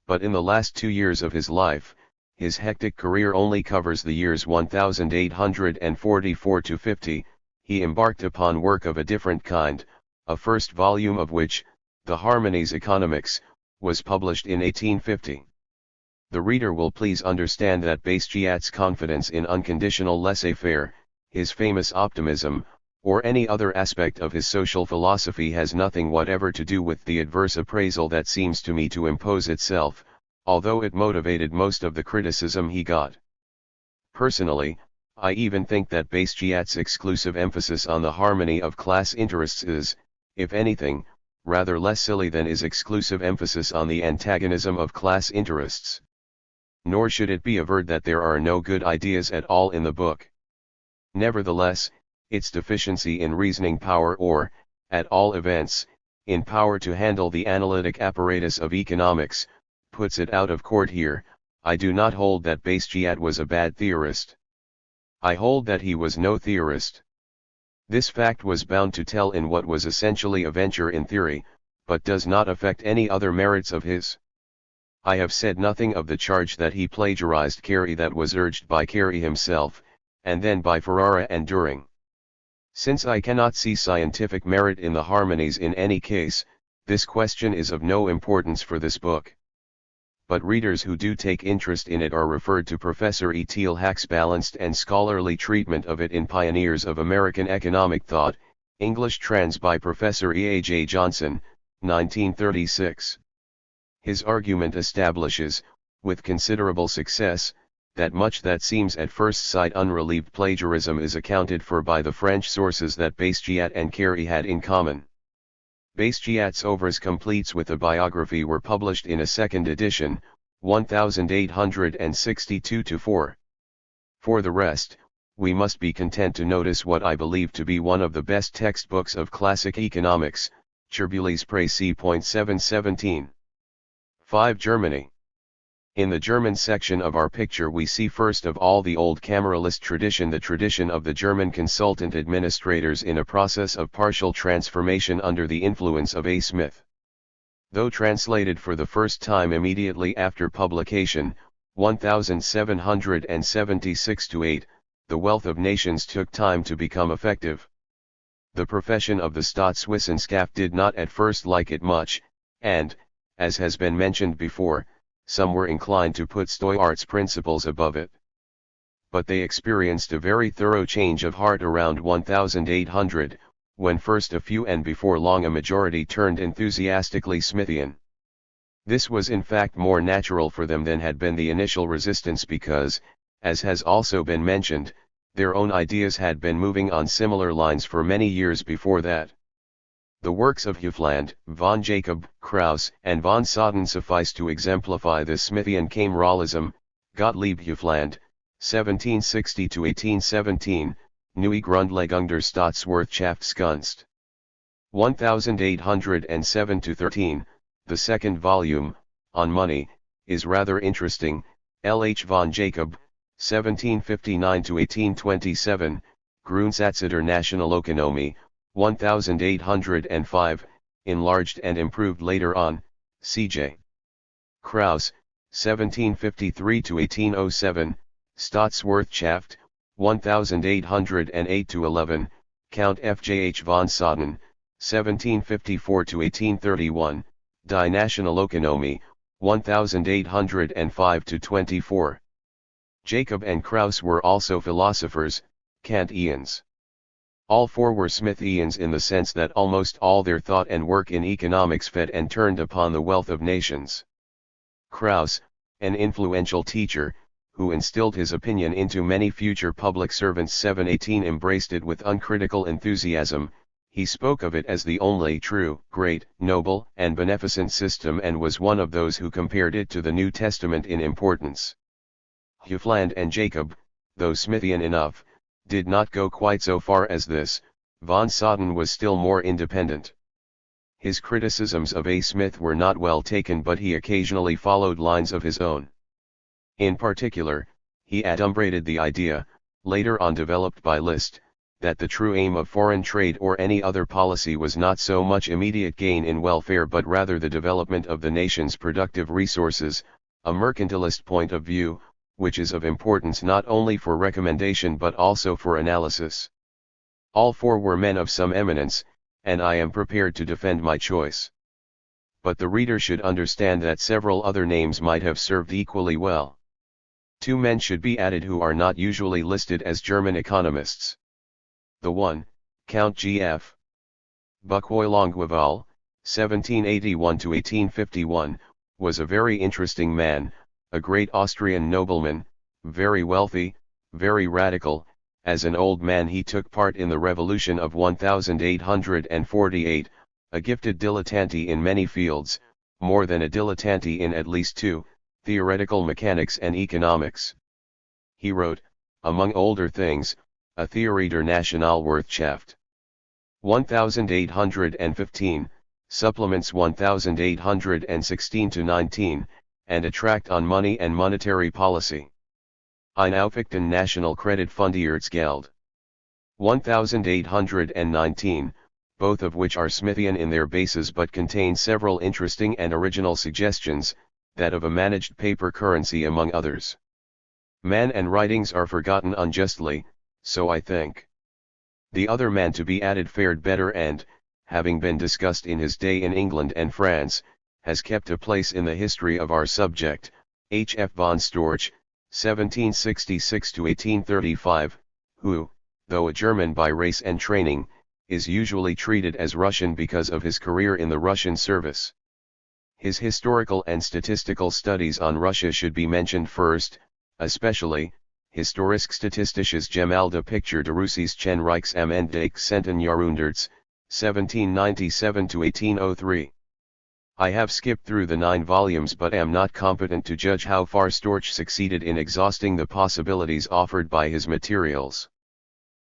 But in the last 2 years of his life, his hectic career only covers the years 1844 to 50, he embarked upon work of a different kind, a first volume of which, The Harmonies Economiques, was published in 1850. The reader will please understand that Bastiat's confidence in unconditional laissez-faire, his famous optimism, or any other aspect of his social philosophy has nothing whatever to do with the adverse appraisal that seems to me to impose itself, although it motivated most of the criticism he got. Personally, I even think that Bastiat's exclusive emphasis on the harmony of class interests is, if anything, rather less silly than his exclusive emphasis on the antagonism of class interests. Nor should it be averred that there are no good ideas at all in the book. Nevertheless, its deficiency in reasoning power or, at all events, in power to handle the analytic apparatus of economics, puts it out of court here. I do not hold that Bastiat was a bad theorist. I hold that he was no theorist. This fact was bound to tell in what was essentially a venture in theory, but does not affect any other merits of his. I have said nothing of the charge that he plagiarized Carey that was urged by Carey himself, and then by Ferrara and Düring. Since I cannot see scientific merit in the harmonies in any case, this question is of no importance for this book. But readers who do take interest in it are referred to Professor E. Teal Hack's balanced and scholarly treatment of it in Pioneers of American Economic Thought, English trans by Professor E. A. J. Johnson, 1936. His argument establishes, with considerable success, that much that seems at first sight unrelieved plagiarism is accounted for by the French sources that Bastiat and Carey had in common. Bastiat's Ouvres Completes with a biography were published in a second edition, 1862-4. For the rest, we must be content to notice what I believe to be one of the best textbooks of classic economics, Cherbulies Prey c.717. 5. Germany. In the German section of our picture we see first of all the old cameralist tradition, the tradition of the German consultant administrators in a process of partial transformation under the influence of A. Smith. Though translated for the first time immediately after publication, 1776-8, The Wealth of Nations took time to become effective. The profession of the Staatswissenschaft did not at first like it much, and, as has been mentioned before, some were inclined to put Steuart's principles above it. But they experienced a very thorough change of heart around 1800, when first a few and before long a majority turned enthusiastically Smithian. This was in fact more natural for them than had been the initial resistance because, as has also been mentioned, their own ideas had been moving on similar lines for many years before that. The works of Hufeland, von Jacob, Krauss, and von Soden suffice to exemplify this Smithian cameralism. Gottlieb Hufeland, 1760-1817, Neue Grundlegung der Staatswirtschaftskunst. 1807-13, the second volume, on money, is rather interesting. L. H. von Jacob, 1759-1827, Grundsätze der Nationalökonomie, 1805, enlarged and improved later on. C.J. Krauss, 1753-1807, Staatswirtschaft, 1808-11, Count F.J.H. von Soden, 1754-1831, Die Nationalökonomie, 1805-24. Jacob and Krauss were also philosophers, Kantians. All four were Smithians in the sense that almost all their thought and work in economics fed and turned upon the wealth of nations. Krauss, an influential teacher, who instilled his opinion into many future public servants, 718, embraced it with uncritical enthusiasm. He spoke of it as the only true, great, noble, and beneficent system and was one of those who compared it to the New Testament in importance. Hufeland and Jacob, though Smithian enough, did not go quite so far as this. Von Soden was still more independent. His criticisms of A. Smith were not well taken, but he occasionally followed lines of his own. In particular, he adumbrated the idea, later on developed by List, that the true aim of foreign trade or any other policy was not so much immediate gain in welfare but rather the development of the nation's productive resources, a mercantilist point of view, which is of importance not only for recommendation but also for analysis. All four were men of some eminence, and I am prepared to defend my choice. But the reader should understand that several other names might have served equally well. Two men should be added who are not usually listed as German economists. The one, Count G.F. Buchwoi-Longueval, 1781-1851, was a very interesting man, a great Austrian nobleman, very wealthy, very radical. As an old man he took part in the revolution of 1848, a gifted dilettante in many fields, more than a dilettante in at least two, theoretical mechanics and economics. He wrote, among older things, a Theorie der Nationalwirtschaft. 1815, supplements 1816-19, and a tract on money and monetary policy. Ein Aufrichten Nationalkreditfundiertsgeld. 1819, both of which are Smithian in their bases but contain several interesting and original suggestions, that of a managed paper currency among others. Man and writings are forgotten unjustly, so I think. The other man to be added fared better and, having been discussed in his day in England and France, has kept a place in the history of our subject. H. F. von Storch, 1766-1835, who, though a German by race and training, is usually treated as Russian because of his career in the Russian service. His historical and statistical studies on Russia should be mentioned first, especially, Historisch-statistisches Gemälde Picture de Russisches Reichs am Ende des Jahrhunderts, 1797-1803. I have skipped through the 9 volumes but am not competent to judge how far Storch succeeded in exhausting the possibilities offered by his materials.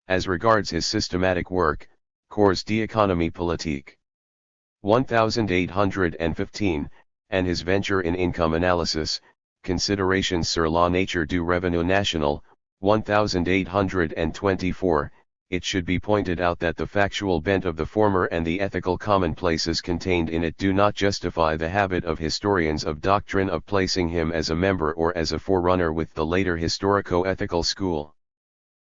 As regards his systematic work, Cours d'économie politique. 1815, and his venture in income analysis, Considerations sur la nature du revenu national, 1824, it should be pointed out that the factual bent of the former and the ethical commonplaces contained in it do not justify the habit of historians of doctrine of placing him as a member or as a forerunner with the later historico-ethical school.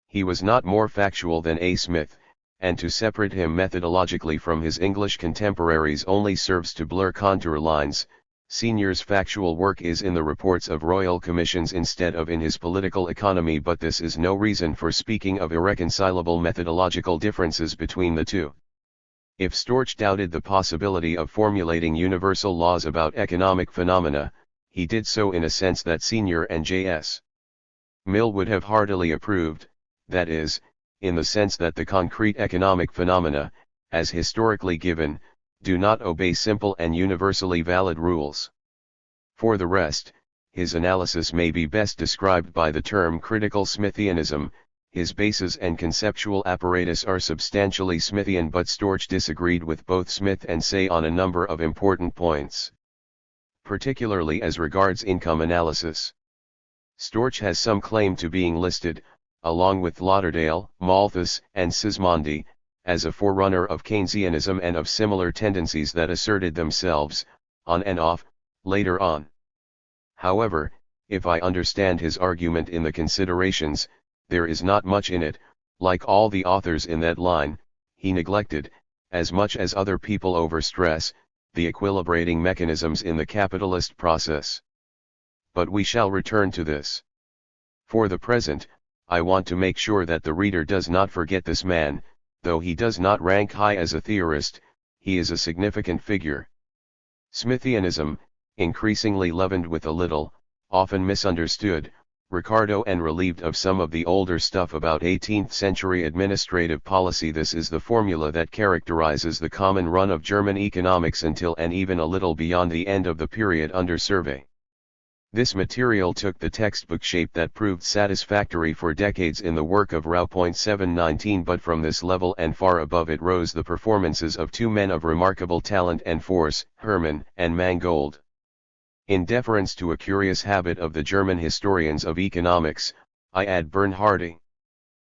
He was not more factual than A. Smith, and to separate him methodologically from his English contemporaries only serves to blur contour lines. Senior's factual work is in the reports of royal commissions instead of in his political economy, but this is no reason for speaking of irreconcilable methodological differences between the two. If Storch doubted the possibility of formulating universal laws about economic phenomena, he did so in a sense that Senior and J.S. Mill would have heartily approved, that is, in the sense that the concrete economic phenomena, as historically given, do not obey simple and universally valid rules. For the rest, his analysis may be best described by the term critical Smithianism. His bases and conceptual apparatus are substantially Smithian, but Storch disagreed with both Smith and Say on a number of important points, particularly as regards income analysis. Storch has some claim to being listed, along with Lauderdale, Malthus, and Sismondi, as a forerunner of Keynesianism and of similar tendencies that asserted themselves, on and off, later on. However, if I understand his argument in the Considerations, there is not much in it. Like all the authors in that line, he neglected, as much as other people overstress, the equilibrating mechanisms in the capitalist process. But we shall return to this. For the present, I want to make sure that the reader does not forget this man. Though he does not rank high as a theorist, he is a significant figure. Smithianism, increasingly leavened with a little, often misunderstood, Ricardo and relieved of some of the older stuff about 18th century administrative policy. This is the formula that characterizes the common run of German economics until and even a little beyond the end of the period under survey. This material took the textbook shape that proved satisfactory for decades in the work of Rao. 719, but from this level and far above it rose the performances of two men of remarkable talent and force, Hermann and Mangold. In deference to a curious habit of the German historians of economics, I add Bernhardi.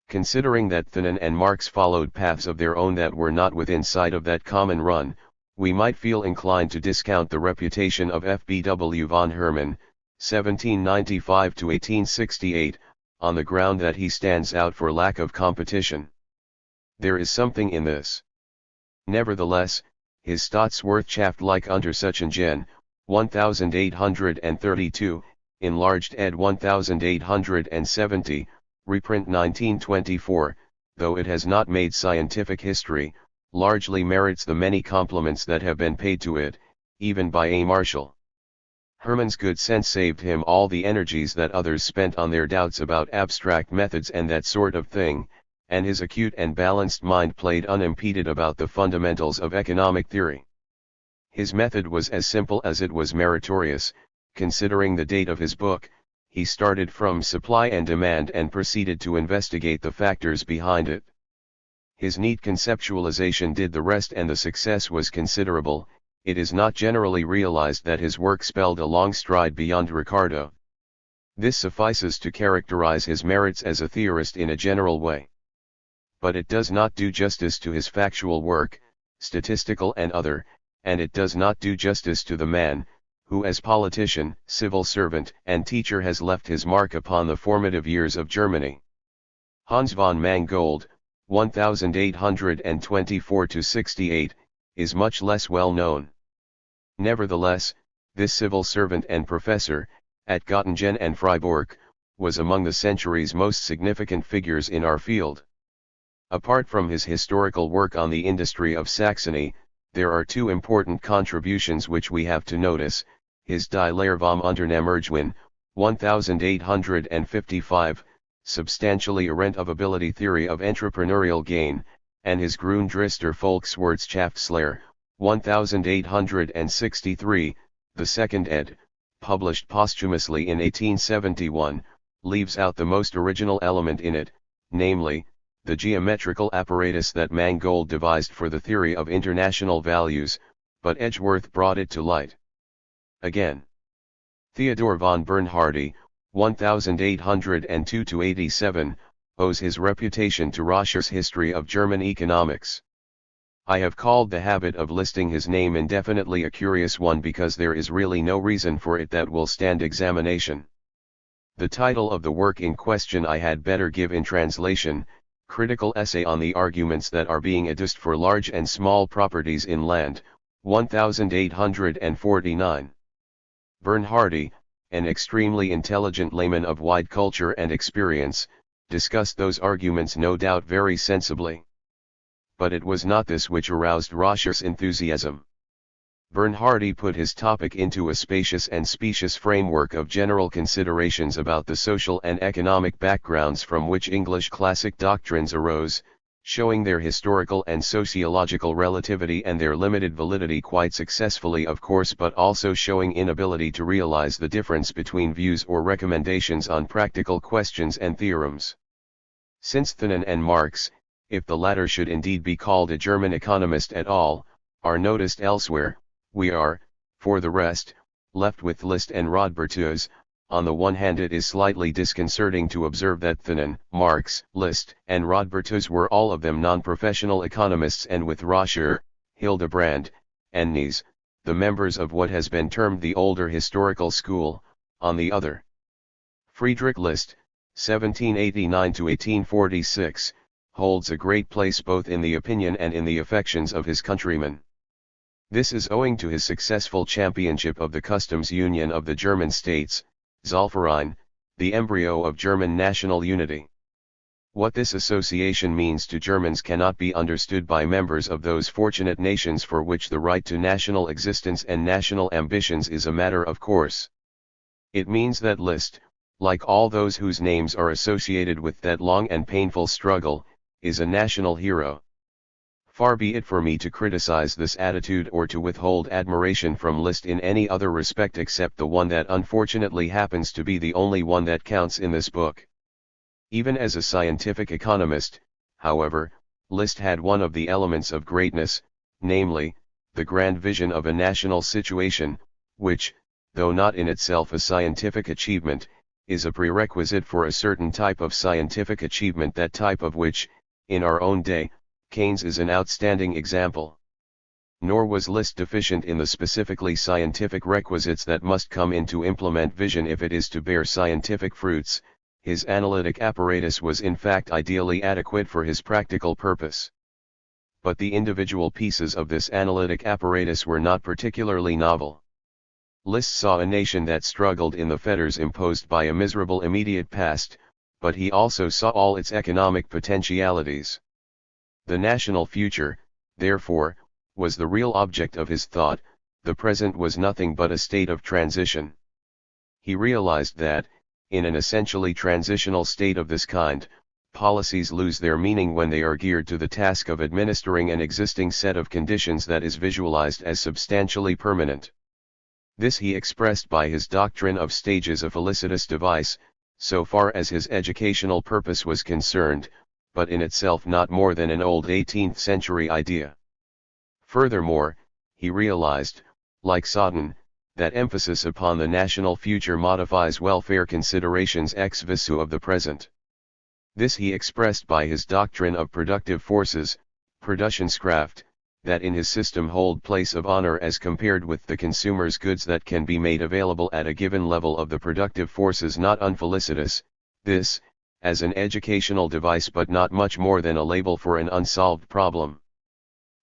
Considering that Fanon and Marx followed paths of their own that were not within sight of that common run, we might feel inclined to discount the reputation of F.B.W. von Hermann, 1795 to 1868, on the ground that he stands out for lack of competition. There is something in this. Nevertheless, his Staatswirtschaft like Untersuchungen, 1832, enlarged ed. 1870, reprint 1924, though it has not made scientific history, largely merits the many compliments that have been paid to it, even by A. Marshall. Hermann's good sense saved him all the energies that others spent on their doubts about abstract methods and that sort of thing, and his acute and balanced mind played unimpeded about the fundamentals of economic theory. His method was as simple as it was meritorious. Considering the date of his book, he started from supply and demand and proceeded to investigate the factors behind it. His neat conceptualization did the rest, and the success was considerable. It is not generally realized that his work spelled a long stride beyond Ricardo. This suffices to characterize his merits as a theorist in a general way. But it does not do justice to his factual work, statistical and other, and it does not do justice to the man, who as politician, civil servant, and teacher has left his mark upon the formative years of Germany. Hans von Mangold, 1824–68, is much less well known. Nevertheless, this civil servant and professor, at Göttingen and Freiburg, was among the century's most significant figures in our field. Apart from his historical work on the industry of Saxony, there are two important contributions which we have to notice: his Die Lehre vom Unternehmergewinn, 1855, substantially a rent of ability theory of entrepreneurial gain, and his Grundrister Volkswirtschaftslehre, 1863, the second ed., published posthumously in 1871, leaves out the most original element in it, namely, the geometrical apparatus that Mangold devised for the theory of international values, but Edgeworth brought it to light. Again, Theodore von Bernhardi, 1802-87, owes his reputation to Roscher's History of German Economics. I have called the habit of listing his name indefinitely a curious one because there is really no reason for it that will stand examination. The title of the work in question I had better give in translation, Critical Essay on the Arguments that are being adduced for Large and Small Properties in Land, 1849. Bernhardi, an extremely intelligent layman of wide culture and experience, discussed those arguments no doubt very sensibly. But it was not this which aroused Roscher's enthusiasm. Bernhardi put his topic into a spacious and specious framework of general considerations about the social and economic backgrounds from which English classic doctrines arose, showing their historical and sociological relativity and their limited validity quite successfully of course, but also showing inability to realize the difference between views or recommendations on practical questions and theorems. Since Thenon and Marx, if the latter should indeed be called a German economist at all, are noticed elsewhere, we are, for the rest, left with List and Rodbertus. On the one hand, it is slightly disconcerting to observe that Thenon, Marx, List, and Rodbertus were all of them non-professional economists, and with Roscher, Hildebrand, and Nies, the members of what has been termed the older historical school, on the other. Friedrich List, 1789-1846, holds a great place both in the opinion and in the affections of his countrymen. This is owing to his successful championship of the customs union of the German states, Zollverein, the embryo of German national unity. What this association means to Germans cannot be understood by members of those fortunate nations for which the right to national existence and national ambitions is a matter of course. It means that List, like all those whose names are associated with that long and painful struggle, is a national hero. Far be it for me to criticize this attitude or to withhold admiration from List in any other respect except the one that unfortunately happens to be the only one that counts in this book. Even as a scientific economist, however, List had one of the elements of greatness, namely, the grand vision of a national situation, which, though not in itself a scientific achievement, is a prerequisite for a certain type of scientific achievement, that type of which, in our own day, Keynes is an outstanding example. Nor was List deficient in the specifically scientific requisites that must come in to implement vision if it is to bear scientific fruits. His analytic apparatus was in fact ideally adequate for his practical purpose. But the individual pieces of this analytic apparatus were not particularly novel. List saw a nation that struggled in the fetters imposed by a miserable immediate past, but he also saw all its economic potentialities. The national future, therefore, was the real object of his thought. The present was nothing but a state of transition. He realized that, in an essentially transitional state of this kind, policies lose their meaning when they are geared to the task of administering an existing set of conditions that is visualized as substantially permanent. This he expressed by his doctrine of stages, a felicitous device, so far as his educational purpose was concerned, but in itself not more than an old 18th-century idea. Furthermore, he realized, like Sodden, that emphasis upon the national future modifies welfare considerations ex visu of the present. This he expressed by his doctrine of productive forces, Produktionskraft, that in his system hold place of honor as compared with the consumer's goods that can be made available at a given level of the productive forces not unfelicitous. This, as an educational device, but not much more than a label for an unsolved problem.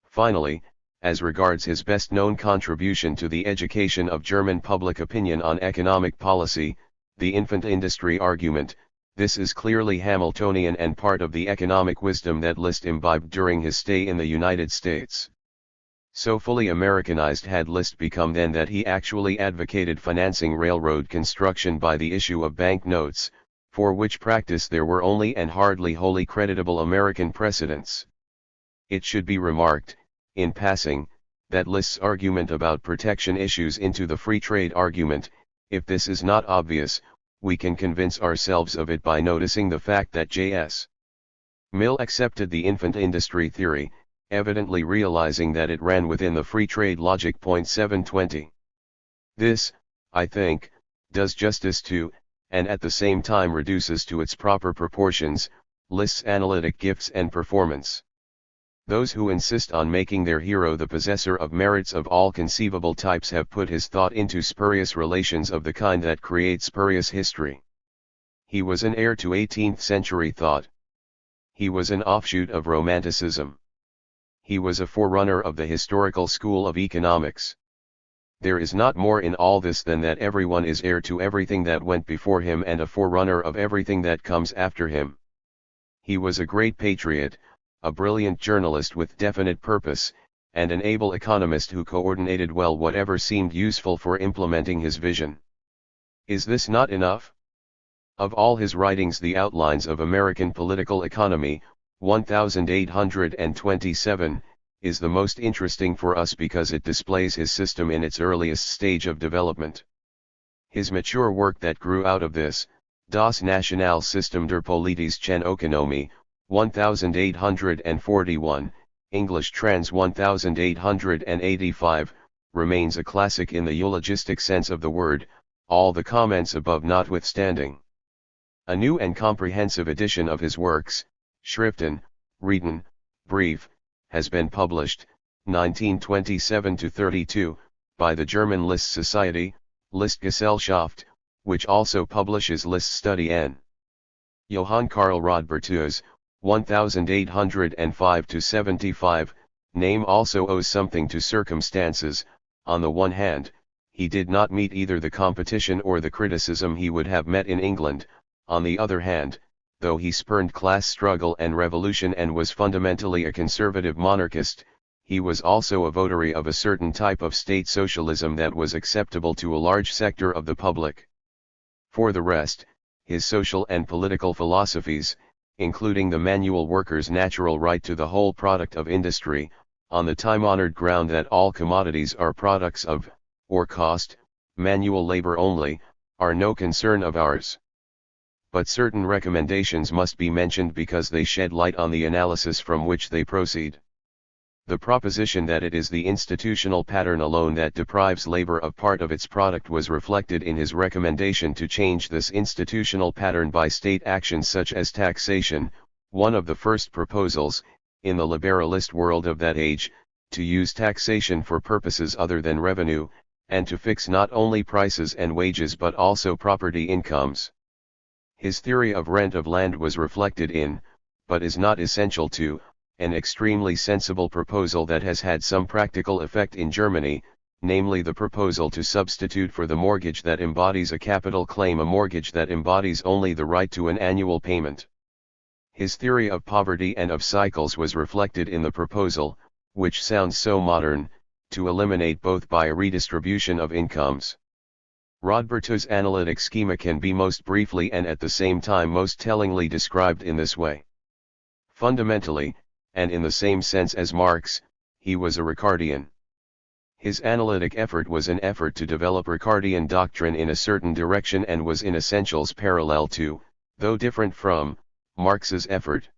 Finally, as regards his best-known contribution to the education of German public opinion on economic policy, the infant industry argument, this is clearly Hamiltonian and part of the economic wisdom that List imbibed during his stay in the United States. So fully Americanized had List become then that he actually advocated financing railroad construction by the issue of bank notes, for which practice there were only and hardly wholly creditable American precedents. It should be remarked, in passing, that List's argument about protection issues into the free trade argument. If this is not obvious, we can convince ourselves of it by noticing the fact that J.S. Mill accepted the infant industry theory, evidently realizing that it ran within the free trade logic. 720. This, I think, does justice to, and at the same time reduces to its proper proportions, List's analytic gifts and performance. Those who insist on making their hero the possessor of merits of all conceivable types have put his thought into spurious relations of the kind that create spurious history. He was an heir to 18th century thought. He was an offshoot of Romanticism. He was a forerunner of the historical school of economics. There is not more in all this than that everyone is heir to everything that went before him and a forerunner of everything that comes after him. He was a great patriot, a brilliant journalist with definite purpose, and an able economist who coordinated well whatever seemed useful for implementing his vision. Is this not enough? Of all his writings, the Outlines of American Political Economy, 1827, is the most interesting for us because it displays his system in its earliest stage of development. His mature work that grew out of this, Das Nationalsystem der politischen Ökonomie, 1841, English trans. 1885, remains a classic in the eulogistic sense of the word, all the comments above notwithstanding. A new and comprehensive edition of his works, Schriften, Reden, Brief, has been published, 1927-32, by the German List Society, Listgesellschaft, which also publishes List Study N. Johann Karl Rodbertus, 1805-75, name also owes something to circumstances. On the one hand, he did not meet either the competition or the criticism he would have met in England. On the other hand, though he spurned class struggle and revolution and was fundamentally a conservative monarchist, he was also a votary of a certain type of state socialism that was acceptable to a large sector of the public. For the rest, his social and political philosophies, including the manual worker's natural right to the whole product of industry, on the time-honored ground that all commodities are products of, or cost, manual labor only, are no concern of ours. But certain recommendations must be mentioned because they shed light on the analysis from which they proceed. The proposition that it is the institutional pattern alone that deprives labor of part of its product was reflected in his recommendation to change this institutional pattern by state actions such as taxation, one of the first proposals, in the liberalist world of that age, to use taxation for purposes other than revenue, and to fix not only prices and wages but also property incomes. His theory of rent of land was reflected in, but is not essential to, an extremely sensible proposal that has had some practical effect in Germany, namely the proposal to substitute for the mortgage that embodies a capital claim a mortgage that embodies only the right to an annual payment. His theory of poverty and of cycles was reflected in the proposal, which sounds so modern, to eliminate both by a redistribution of incomes. Rodbertus' analytic schema can be most briefly and at the same time most tellingly described in this way. Fundamentally, and in the same sense as Marx, he was a Ricardian. His analytic effort was an effort to develop Ricardian doctrine in a certain direction and was in essentials parallel to, though different from, Marx's effort.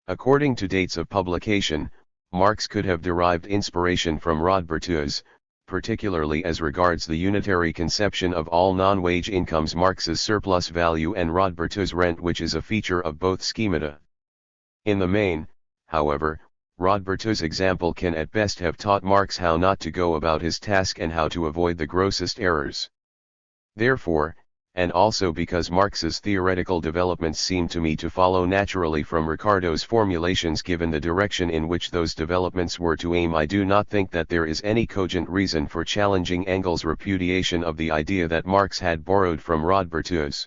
According to dates of publication, Marx could have derived inspiration from Rodbertus, particularly as regards the unitary conception of all non-wage incomes, Marx's surplus value and Rodbertus' rent, which is a feature of both schemata. In the main, however, Rodbertus' example can at best have taught Marx how not to go about his task and how to avoid the grossest errors. Therefore, and also because Marx's theoretical developments seem to me to follow naturally from Ricardo's formulations given the direction in which those developments were to aim, I do not think that there is any cogent reason for challenging Engels' repudiation of the idea that Marx had borrowed from Rodbertus.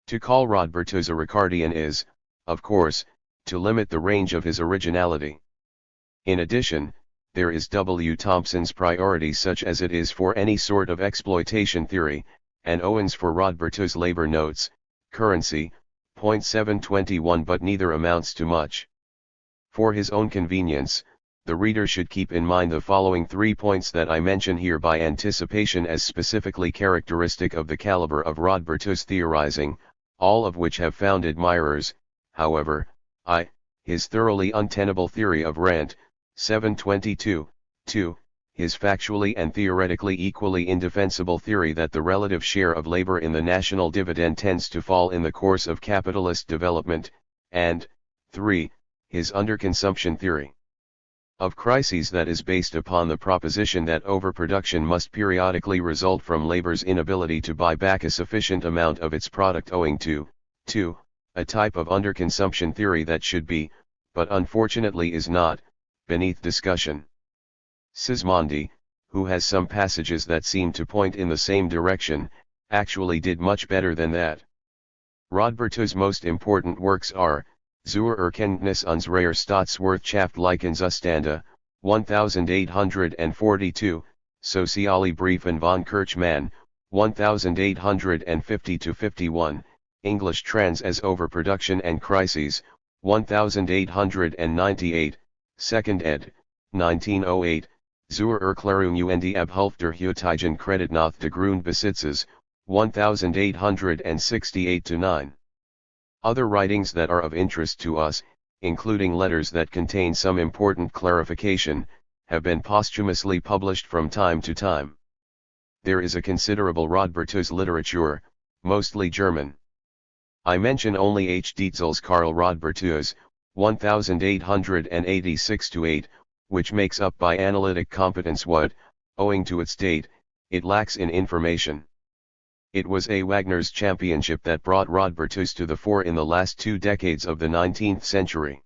To call Rodbertus a Ricardian is, of course, to limit the range of his originality. In addition, there is W. Thompson's priority such as it is for any sort of exploitation theory, and Owen's for Rodbertus' labor notes, currency, .721, but neither amounts to much. For his own convenience, the reader should keep in mind the following 3 points that I mention here by anticipation as specifically characteristic of the caliber of Rodbertus' theorizing, all of which have found admirers. However, I his thoroughly untenable theory of rent, 722, 2, his factually and theoretically equally indefensible theory that the relative share of labor in the national dividend tends to fall in the course of capitalist development, and, 3, his underconsumption theory of crises that is based upon the proposition that overproduction must periodically result from labor's inability to buy back a sufficient amount of its product owing to, 2, a type of underconsumption theory that should be, but unfortunately is not, beneath discussion. Sismondi, who has some passages that seem to point in the same direction, actually did much better than that. Rodbertus's most important works are, Zur Erkenntnis unserer Staatswirtschaftlichen Zustände, 1842, Soziale Briefen von Kirchmann, 1850-51, English trans as Overproduction and Crises, 1898, 2nd ed., 1908, Zur Erklärung und Abhilfe der heutigen Kredit nach der Grundbesitzes, 1868-9. Other writings that are of interest to us, including letters that contain some important clarification, have been posthumously published from time to time. There is a considerable Rodbertus literature, mostly German. I mention only H. Dietzel's Karl Rodbertus, 1886-8, which makes up by analytic competence what, owing to its date, it lacks in information. It was A. Wagner's championship that brought Rodbertus to the fore in the last 2 decades of the 19th century.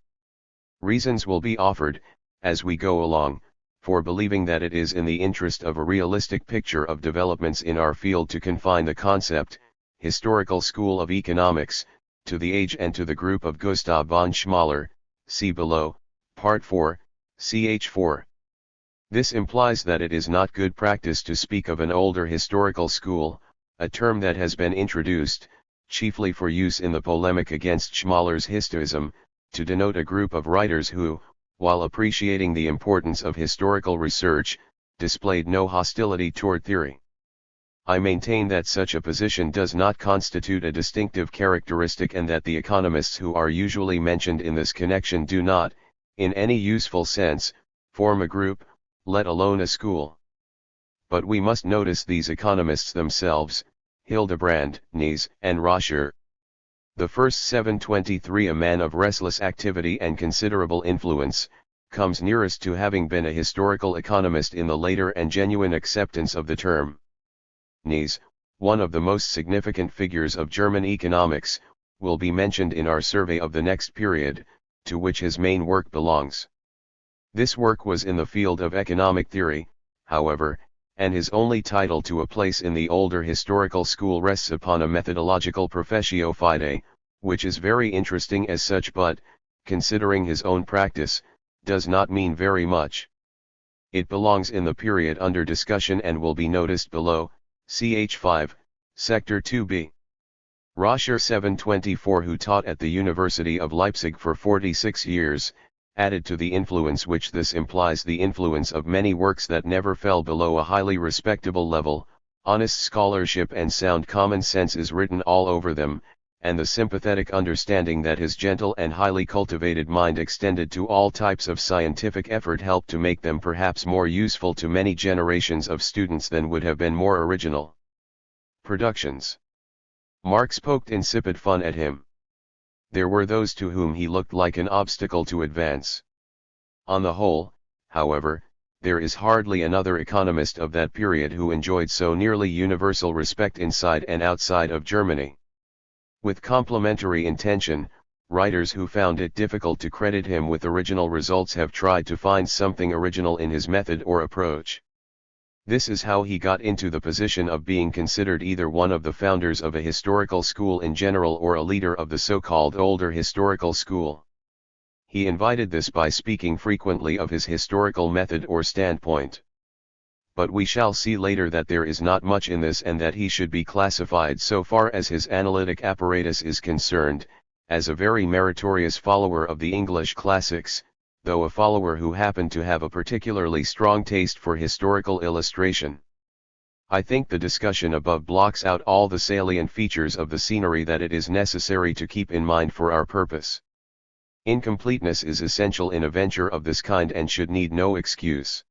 Reasons will be offered, as we go along, for believing that it is in the interest of a realistic picture of developments in our field to confine the concept, historical school of economics, to the age and to the group of Gustav von Schmoller, see below, Part 4, ch. 4. This implies that it is not good practice to speak of an older historical school, a term that has been introduced, chiefly for use in the polemic against Schmoller's historism, to denote a group of writers who, while appreciating the importance of historical research, displayed no hostility toward theory. I maintain that such a position does not constitute a distinctive characteristic and that the economists who are usually mentioned in this connection do not, in any useful sense, form a group, let alone a school. But we must notice these economists themselves, Hildebrand, Nies, and Roscher. The first 723, a man of restless activity and considerable influence, comes nearest to having been a historical economist in the later and genuine acceptance of the term. Nies, one of the most significant figures of German economics, will be mentioned in our survey of the next period, to which his main work belongs. This work was in the field of economic theory, however, and his only title to a place in the older historical school rests upon a methodological professio fide, which is very interesting as such but, considering his own practice, does not mean very much. It belongs in the period under discussion and will be noticed below, ch. 5, Sector 2b. Roscher 724, who taught at the University of Leipzig for 46 years, added to the influence which this implies the influence of many works that never fell below a highly respectable level, honest scholarship and sound common sense is written all over them, and the sympathetic understanding that his gentle and highly cultivated mind extended to all types of scientific effort helped to make them perhaps more useful to many generations of students than would have been more original productions. Marx poked insipid fun at him. There were those to whom he looked like an obstacle to advance. On the whole, however, there is hardly another economist of that period who enjoyed so nearly universal respect inside and outside of Germany. With complimentary intention, writers who found it difficult to credit him with original results have tried to find something original in his method or approach. This is how he got into the position of being considered either one of the founders of a historical school in general or a leader of the so-called older historical school. He invited this by speaking frequently of his historical method or standpoint. But we shall see later that there is not much in this and that he should be classified so far as his analytic apparatus is concerned, as a very meritorious follower of the English classics, though a follower who happened to have a particularly strong taste for historical illustration. I think the discussion above blocks out all the salient features of the scenery that it is necessary to keep in mind for our purpose. Incompleteness is essential in a venture of this kind and should need no excuse.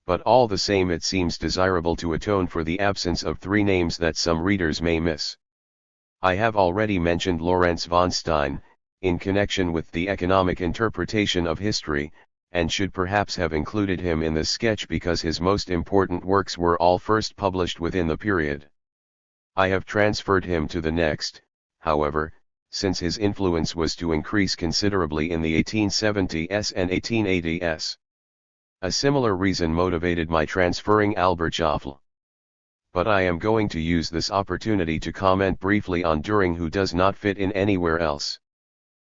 But all the same it seems desirable to atone for the absence of three names that some readers may miss. I have already mentioned Lawrence von Stein, in connection with the economic interpretation of history, and should perhaps have included him in this sketch because his most important works were all first published within the period. I have transferred him to the next, however, since his influence was to increase considerably in the 1870s and 1880s. A similar reason motivated my transferring Albert Joffel. But I am going to use this opportunity to comment briefly on Düring, who does not fit in anywhere else.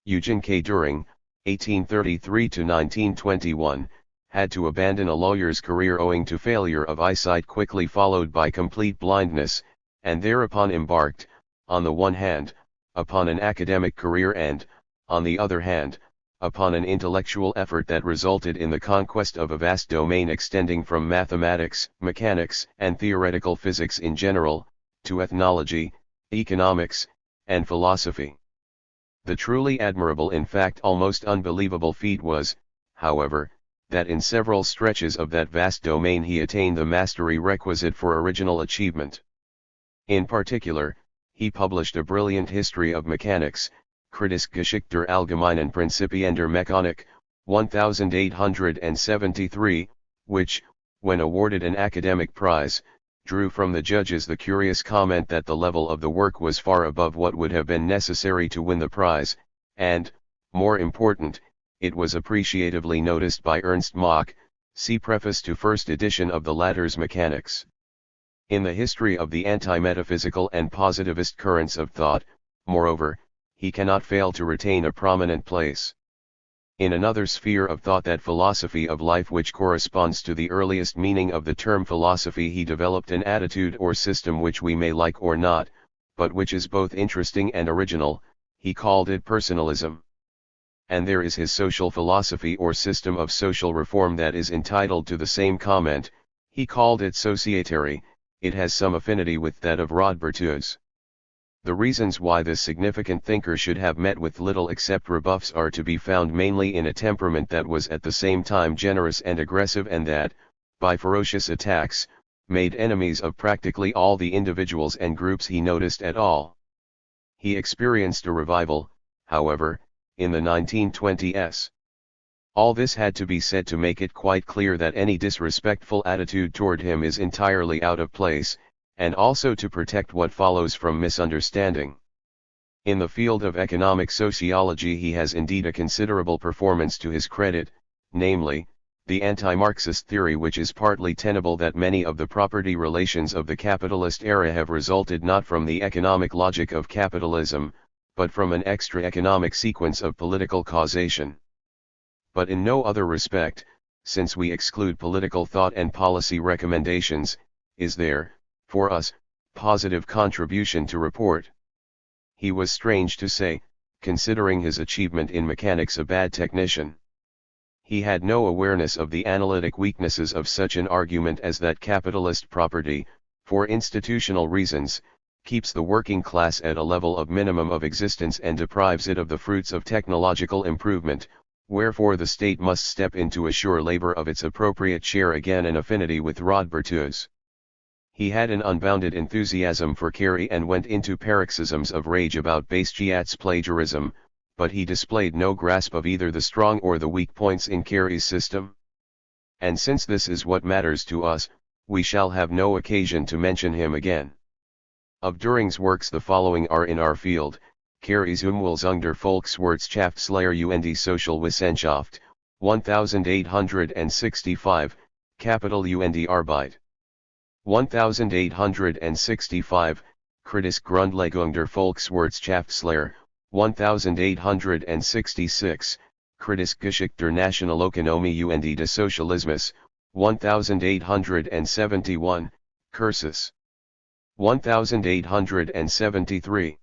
Eugen K. Düring, 1833 to 1921, had to abandon a lawyer's career owing to failure of eyesight quickly followed by complete blindness, and thereupon embarked, on the one hand, upon an academic career and, on the other hand, upon an intellectual effort that resulted in the conquest of a vast domain extending from mathematics, mechanics, and theoretical physics in general, to ethnology, economics, and philosophy. The truly admirable, in fact almost unbelievable feat was, however, that in several stretches of that vast domain he attained the mastery requisite for original achievement. In particular, he published a brilliant history of mechanics, Kritisgeschichte der allgemeinen Prinzipien der Mechanik, 1873, which, when awarded an academic prize, drew from the judges the curious comment that the level of the work was far above what would have been necessary to win the prize, and, more important, it was appreciatively noticed by Ernst Mach, see preface to first edition of the latter's Mechanics. In the history of the anti-metaphysical and positivist currents of thought, moreover, he cannot fail to retain a prominent place. In another sphere of thought, that philosophy of life which corresponds to the earliest meaning of the term philosophy, he developed an attitude or system which we may like or not, but which is both interesting and original. He called it personalism. And there is his social philosophy or system of social reform that is entitled to the same comment. He called it societary. It has some affinity with that of Rod-Berthoud's. The reasons why this significant thinker should have met with little except rebuffs are to be found mainly in a temperament that was at the same time generous and aggressive, and that, by ferocious attacks, made enemies of practically all the individuals and groups he noticed at all. He experienced a revival, however, in the 1920s. All this had to be said to make it quite clear that any disrespectful attitude toward him is entirely out of place, and also to protect what follows from misunderstanding. In the field of economic sociology he has indeed a considerable performance to his credit, namely, the anti-Marxist theory, which is partly tenable that many of the property relations of the capitalist era have resulted not from the economic logic of capitalism, but from an extra-economic sequence of political causation. But in no other respect, since we exclude political thought and policy recommendations, is there, for us, positive contribution to report. He was, strange to say, considering his achievement in mechanics, a bad technician. He had no awareness of the analytic weaknesses of such an argument as that capitalist property, for institutional reasons, keeps the working class at a level of minimum of existence and deprives it of the fruits of technological improvement, wherefore the state must step in to assure labor of its appropriate share, again an affinity with Rod-Berthoud's. He had an unbounded enthusiasm for Carey and went into paroxysms of rage about Bastiat's plagiarism, but he displayed no grasp of either the strong or the weak points in Carey's system. And since this is what matters to us, we shall have no occasion to mention him again. Of Düring's works the following are in our field: Carey's Umwälzung der Volkswirtschaftslehre und die Sozialwissenschaft, 1865, Kapital und Arbeit. 1865, Kritische Grundlegung der Volkswirtschaftslehre, 1866, Kritische der Nationalökonomie und des Sozialismus, 1871, Cursus. 1873.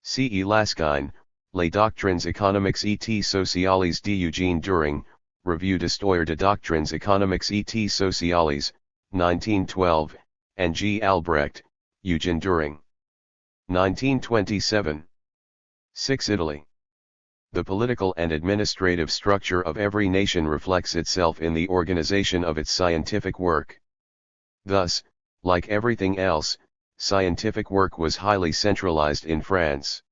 C. E. Laskin, Les Doctrines économiques et sociales d'Eugène Düring, Revue d'Histoire de Doctrines économiques et sociales, 1912, and G. Albrecht, Eugen Düring. 1927. 6. Italy. The political and administrative structure of every nation reflects itself in the organization of its scientific work. Thus, like everything else, scientific work was highly centralized in France.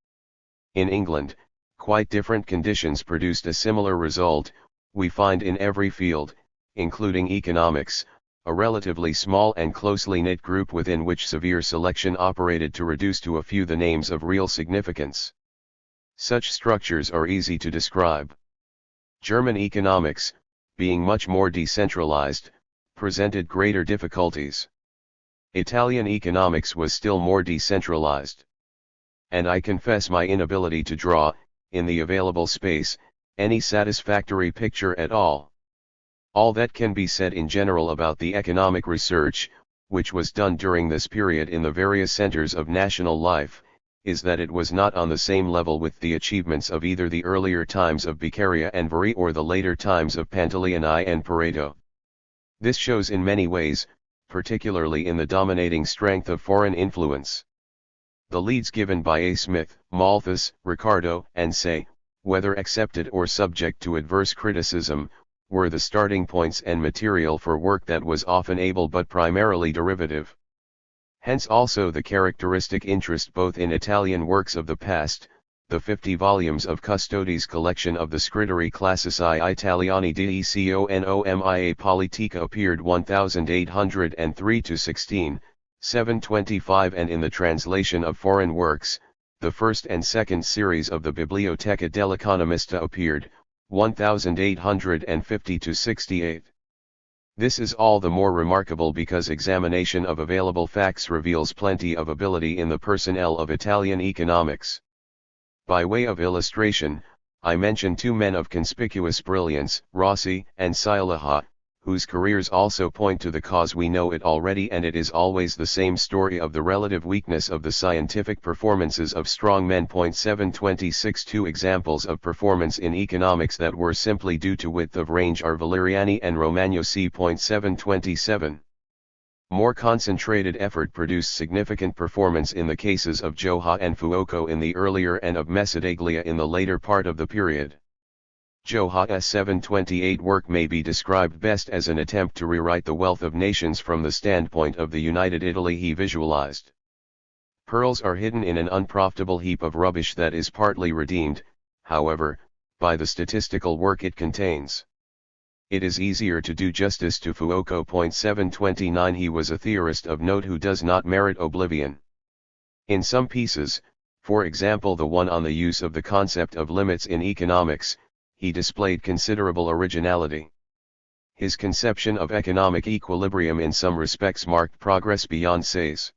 In England, quite different conditions produced a similar result. We find in every field, including economics, a relatively small and closely knit group within which severe selection operated to reduce to a few the names of real significance. Such structures are easy to describe. German economics, being much more decentralized, presented greater difficulties. Italian economics was still more decentralized. And I confess my inability to draw, in the available space, any satisfactory picture at all. All that can be said in general about the economic research, which was done during this period in the various centers of national life, is that it was not on the same level with the achievements of either the earlier times of Beccaria and Very or the later times of Pantaleoni and Pareto. This shows in many ways, particularly in the dominating strength of foreign influence. The leads given by A. Smith, Malthus, Ricardo, and Say, whether accepted or subject to adverse criticism, were the starting points and material for work that was often able but primarily derivative. Hence also the characteristic interest both in Italian works of the past, the 50 volumes of Custodi's collection of the Scritteri Classici Italiani di Economia Politica appeared 1803-16, 725, and in the translation of foreign works, the first and second series of the Biblioteca dell'Economista appeared, 1850-68. This is all the more remarkable because examination of available facts reveals plenty of ability in the personnel of Italian economics. By way of illustration, I mention two men of conspicuous brilliance, Rossi and Scilaha, whose careers also point to the cause we know it already, and it is always the same story of the relative weakness of the scientific performances of strong men. 726 Two examples of performance in economics that were simply due to width of range are Valeriani and Romagno. 727. More concentrated effort produced significant performance in the cases of Johá and Fuoco in the earlier and of Mesadaglia in the later part of the period. Johà's 728 work may be described best as an attempt to rewrite the wealth of nations from the standpoint of the united Italy he visualized. Pearls are hidden in an unprofitable heap of rubbish that is partly redeemed, however, by the statistical work it contains. It is easier to do justice to Fuoco. 729 He was a theorist of note who does not merit oblivion. In some pieces, for example the one on the use of the concept of limits in economics, he displayed considerable originality. His conception of economic equilibrium in some respects marked progress beyond Say's.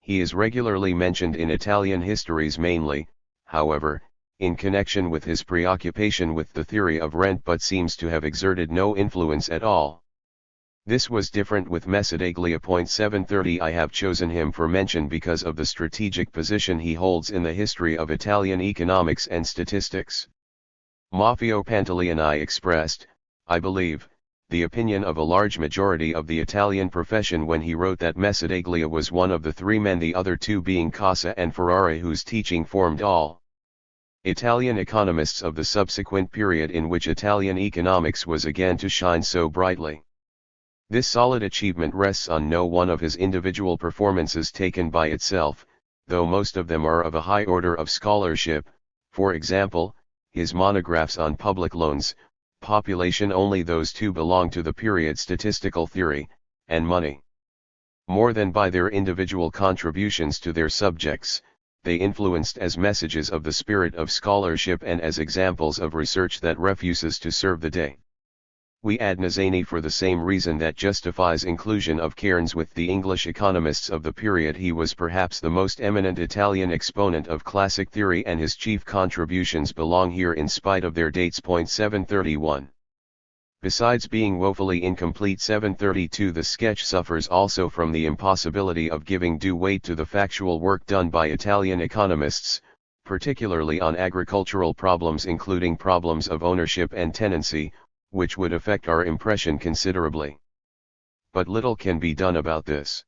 He is regularly mentioned in Italian histories mainly, however, in connection with his preoccupation with the theory of rent, but seems to have exerted no influence at all. This was different with Mesadaglia. 730 I have chosen him for mention because of the strategic position he holds in the history of Italian economics and statistics. Maffeo Pantaleoni expressed, I believe, the opinion of a large majority of the Italian profession when he wrote that Mesadaglia was one of the three men, the other two being Casa and Ferrari, whose teaching formed all Italian economists of the subsequent period in which Italian economics was again to shine so brightly. This solid achievement rests on no one of his individual performances taken by itself, though most of them are of a high order of scholarship, for example, his monographs on public loans, population. Only those two belong to the period statistical theory, and money. More than by their individual contributions to their subjects, they influenced as messages of the spirit of scholarship and as examples of research that refuses to serve the day. We add Nazzani for the same reason that justifies inclusion of Cairnes with the English economists of the period. He was perhaps the most eminent Italian exponent of classic theory, and his chief contributions belong here in spite of their dates. 731. Besides being woefully incomplete, 732 the sketch suffers also from the impossibility of giving due weight to the factual work done by Italian economists, particularly on agricultural problems including problems of ownership and tenancy, which would affect our impression considerably. But little can be done about this.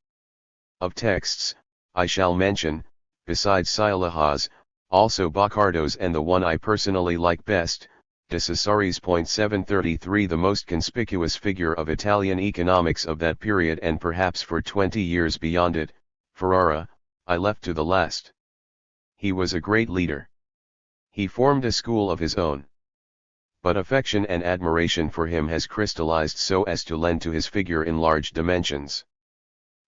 Of texts, I shall mention, besides Scilaha's, also Boccardo's and the one I personally like best, de Cesare's. 733. The most conspicuous figure of Italian economics of that period and perhaps for 20 years beyond it, Ferrara, I left to the last. He was a great leader. He formed a school of his own. But affection and admiration for him has crystallized so as to lend to his figure in large dimensions.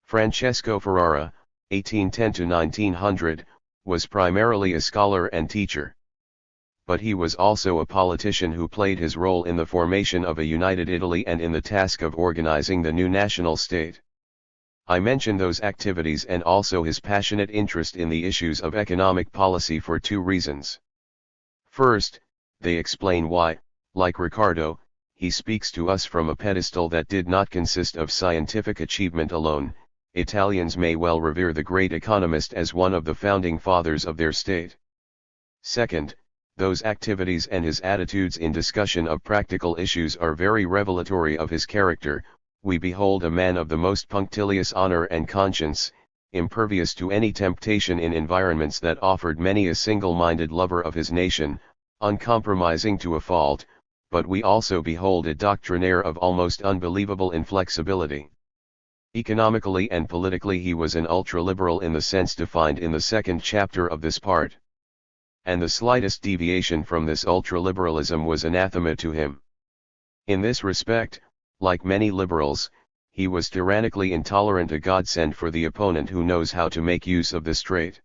Francesco Ferrara, 1810 to 1900, was primarily a scholar and teacher. But he was also a politician who played his role in the formation of a united Italy and in the task of organizing the new national state. I mention those activities and also his passionate interest in the issues of economic policy for two reasons. First, they explain why, like Ricardo, he speaks to us from a pedestal that did not consist of scientific achievement alone. Italians may well revere the great economist as one of the founding fathers of their state. Second, those activities and his attitudes in discussion of practical issues are very revelatory of his character. We behold a man of the most punctilious honor and conscience, impervious to any temptation in environments that offered many a single-minded lover of his nation, uncompromising to a fault, but we also behold a doctrinaire of almost unbelievable inflexibility. Economically and politically he was an ultra-liberal in the sense defined in the second chapter of this part. And the slightest deviation from this ultra-liberalism was anathema to him. In this respect, like many liberals, he was tyrannically intolerant, a godsend for the opponent who knows how to make use of this trait.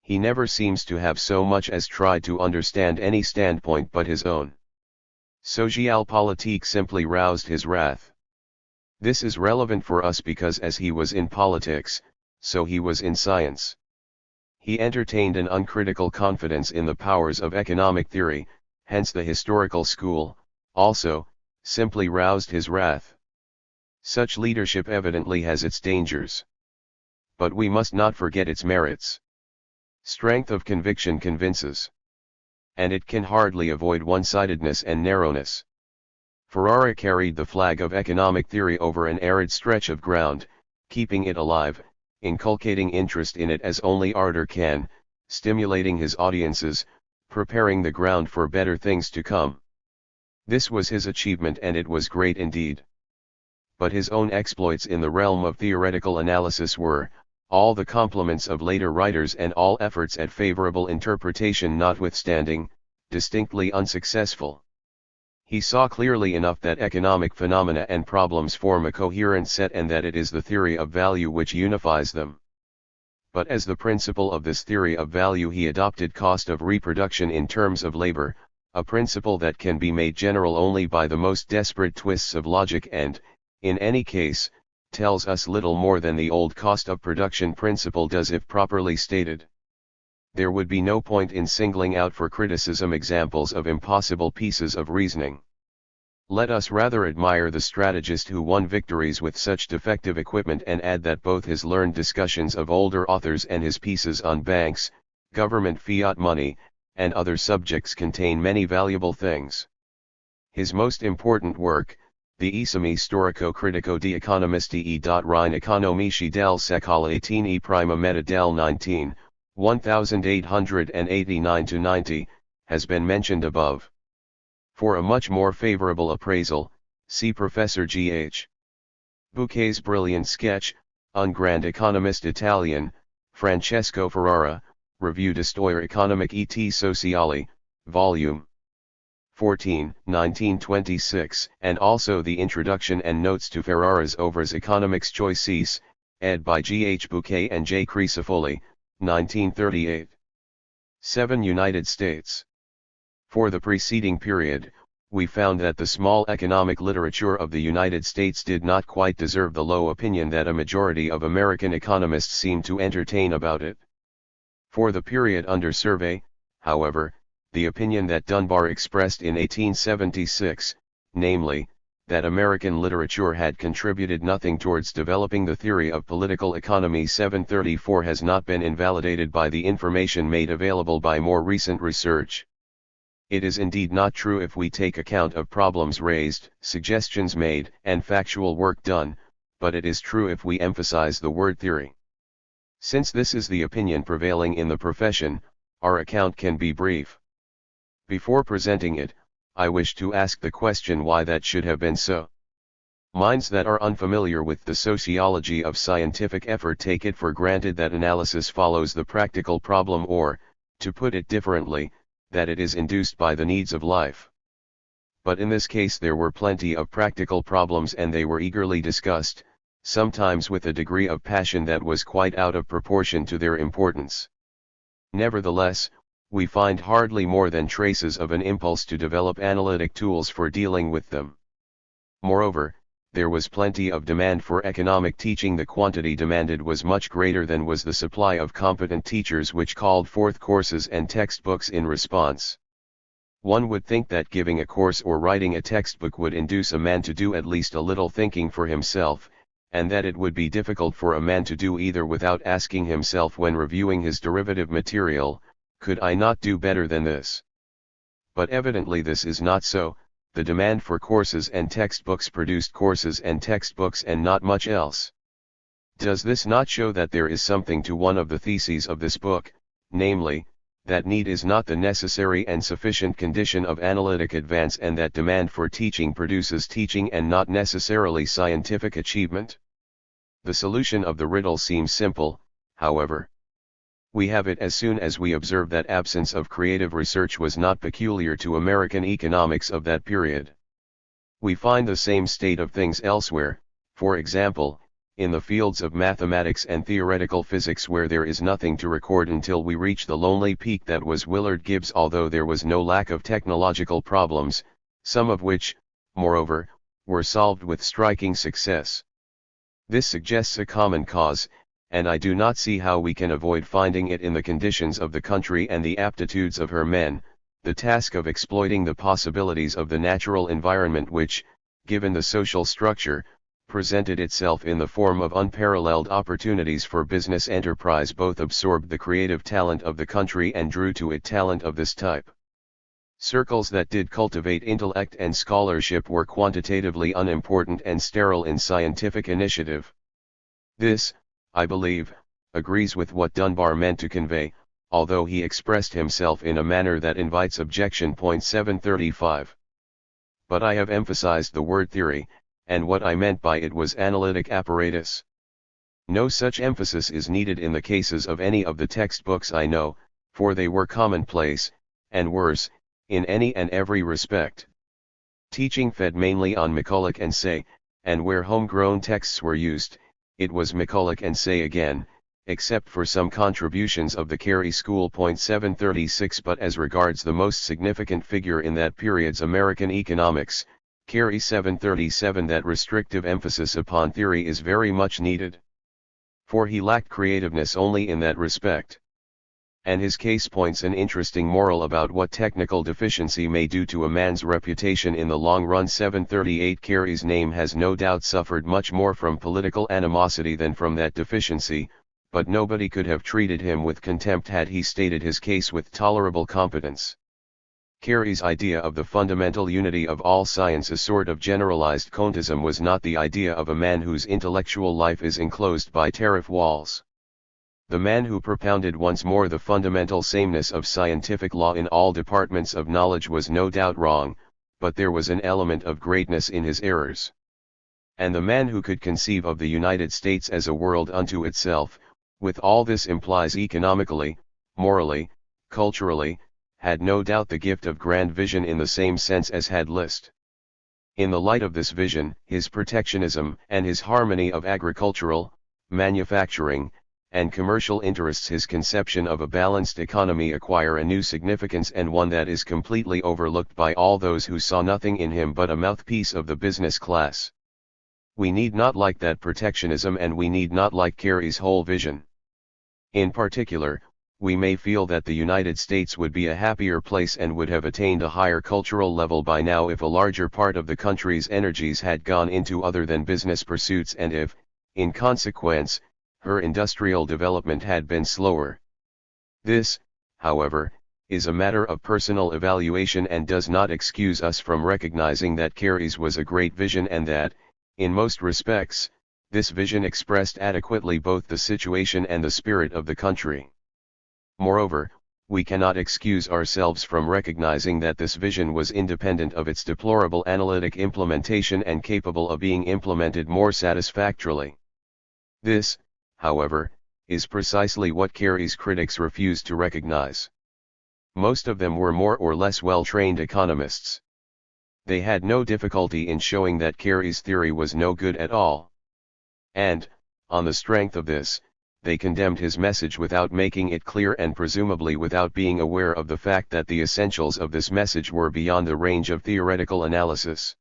He never seems to have so much as tried to understand any standpoint but his own. Socialpolitik simply roused his wrath. This is relevant for us because as he was in politics, so he was in science. He entertained an uncritical confidence in the powers of economic theory, hence the historical school, also, simply roused his wrath. Such leadership evidently has its dangers. But we must not forget its merits. Strength of conviction convinces. And it can hardly avoid one-sidedness and narrowness. Ferrara carried the flag of economic theory over an arid stretch of ground, keeping it alive, inculcating interest in it as only ardor can, stimulating his audiences, preparing the ground for better things to come. This was his achievement and it was great indeed. But his own exploits in the realm of theoretical analysis were, all the compliments of later writers and all efforts at favorable interpretation notwithstanding, distinctly unsuccessful. He saw clearly enough that economic phenomena and problems form a coherent set and that it is the theory of value which unifies them. But as the principle of this theory of value he adopted cost of reproduction in terms of labor, a principle that can be made general only by the most desperate twists of logic and, in any case, tells us little more than the old cost of production principle does if properly stated. There would be no point in singling out for criticism examples of impossible pieces of reasoning. Let us rather admire the strategist who won victories with such defective equipment and add that both his learned discussions of older authors and his pieces on banks, government fiat money, and other subjects contain many valuable things. His most important work, the Esami storico-critico di economisti e dottrine economici del secolo XVIII prima metà del XIX, 1889-90, has been mentioned above. For a much more favorable appraisal, see Professor G.H. Bouquet's brilliant sketch, Un grand economiste italien, Francesco Ferrara, Revue de Storia Economique et Sociale, Volume 14, 1926, and also the introduction and notes to Ferrara's Œuvres économiques choisis, ed. by G.H. Bouquet and J. Crisafulli, 1938. 7. United States. For the preceding period, we found that the small economic literature of the United States did not quite deserve the low opinion that a majority of American economists seem to entertain about it. For the period under survey, however, the opinion that Dunbar expressed in 1876, namely, that American literature had contributed nothing towards developing the theory of political economy 734 has not been invalidated by the information made available by more recent research. It is indeed not true if we take account of problems raised, suggestions made, and factual work done, but it is true if we emphasize the word theory. Since this is the opinion prevailing in the profession, our account can be brief. Before presenting it, I wish to ask the question why that should have been so. Minds that are unfamiliar with the sociology of scientific effort take it for granted that analysis follows the practical problem or, to put it differently, that it is induced by the needs of life. But in this case there were plenty of practical problems and they were eagerly discussed, sometimes with a degree of passion that was quite out of proportion to their importance. Nevertheless, we find hardly more than traces of an impulse to develop analytic tools for dealing with them. Moreover, there was plenty of demand for economic teaching. The quantity demanded was much greater than was the supply of competent teachers, which called forth courses and textbooks in response. One would think that giving a course or writing a textbook would induce a man to do at least a little thinking for himself, and that it would be difficult for a man to do either without asking himself when reviewing his derivative material, could I not do better than this? But evidently this is not so. The demand for courses and textbooks produced courses and textbooks and not much else. Does this not show that there is something to one of the theses of this book, namely, that need is not the necessary and sufficient condition of analytic advance, and that demand for teaching produces teaching and not necessarily scientific achievement? The solution of the riddle seems simple, however. We have it as soon as we observe that absence of creative research was not peculiar to American economics of that period. We find the same state of things elsewhere, for example, in the fields of mathematics and theoretical physics, where there is nothing to record until we reach the lonely peak that was Willard Gibbs, although there was no lack of technological problems, some of which, moreover, were solved with striking success. This suggests a common cause, and I do not see how we can avoid finding it in the conditions of the country and the aptitudes of her men, the task of exploiting the possibilities of the natural environment which, given the social structure, presented itself in the form of unparalleled opportunities for business enterprise, both absorbed the creative talent of the country and drew to it talent of this type. Circles that did cultivate intellect and scholarship were quantitatively unimportant and sterile in scientific initiative. This, I believe, agrees with what Dunbar meant to convey, although he expressed himself in a manner that invites objection. 735. But I have emphasized the word theory, and what I meant by it was analytic apparatus. No such emphasis is needed in the cases of any of the textbooks I know, for they were commonplace, and worse, in any and every respect. Teaching fed mainly on McCulloch and Say, and where homegrown texts were used, it was McCulloch and Say again, except for some contributions of the Carey School. 736. But as regards the most significant figure in that period's American economics, Carey 737, that restrictive emphasis upon theory is very much needed. For he lacked creativeness only in that respect. And his case points an interesting moral about what technical deficiency may do to a man's reputation in the long run. 738. Carey's name has no doubt suffered much more from political animosity than from that deficiency, but nobody could have treated him with contempt had he stated his case with tolerable competence. Carey's idea of the fundamental unity of all science, a sort of generalized Comtism, was not the idea of a man whose intellectual life is enclosed by tariff walls. The man who propounded once more the fundamental sameness of scientific law in all departments of knowledge was no doubt wrong, but there was an element of greatness in his errors. And the man who could conceive of the United States as a world unto itself, with all this implies economically, morally, culturally, had no doubt the gift of grand vision in the same sense as had Liszt. In the light of this vision, his protectionism and his harmony of agricultural, manufacturing, and commercial interests, his conception of a balanced economy, acquire a new significance, and one that is completely overlooked by all those who saw nothing in him but a mouthpiece of the business class. We need not like that protectionism, and we need not like Carey's whole vision. In particular, we may feel that the United States would be a happier place and would have attained a higher cultural level by now if a larger part of the country's energies had gone into other than business pursuits, and if, in consequence, her industrial development had been slower. This, however, is a matter of personal evaluation and does not excuse us from recognizing that Carey's was a great vision, and that, in most respects, this vision expressed adequately both the situation and the spirit of the country. Moreover, we cannot excuse ourselves from recognizing that this vision was independent of its deplorable analytic implementation and capable of being implemented more satisfactorily. This, however, is precisely what Carey's critics refused to recognize. Most of them were more or less well-trained economists. They had no difficulty in showing that Carey's theory was no good at all. And, on the strength of this, they condemned his message without making it clear and presumably without being aware of the fact that the essentials of this message were beyond the range of theoretical analysis.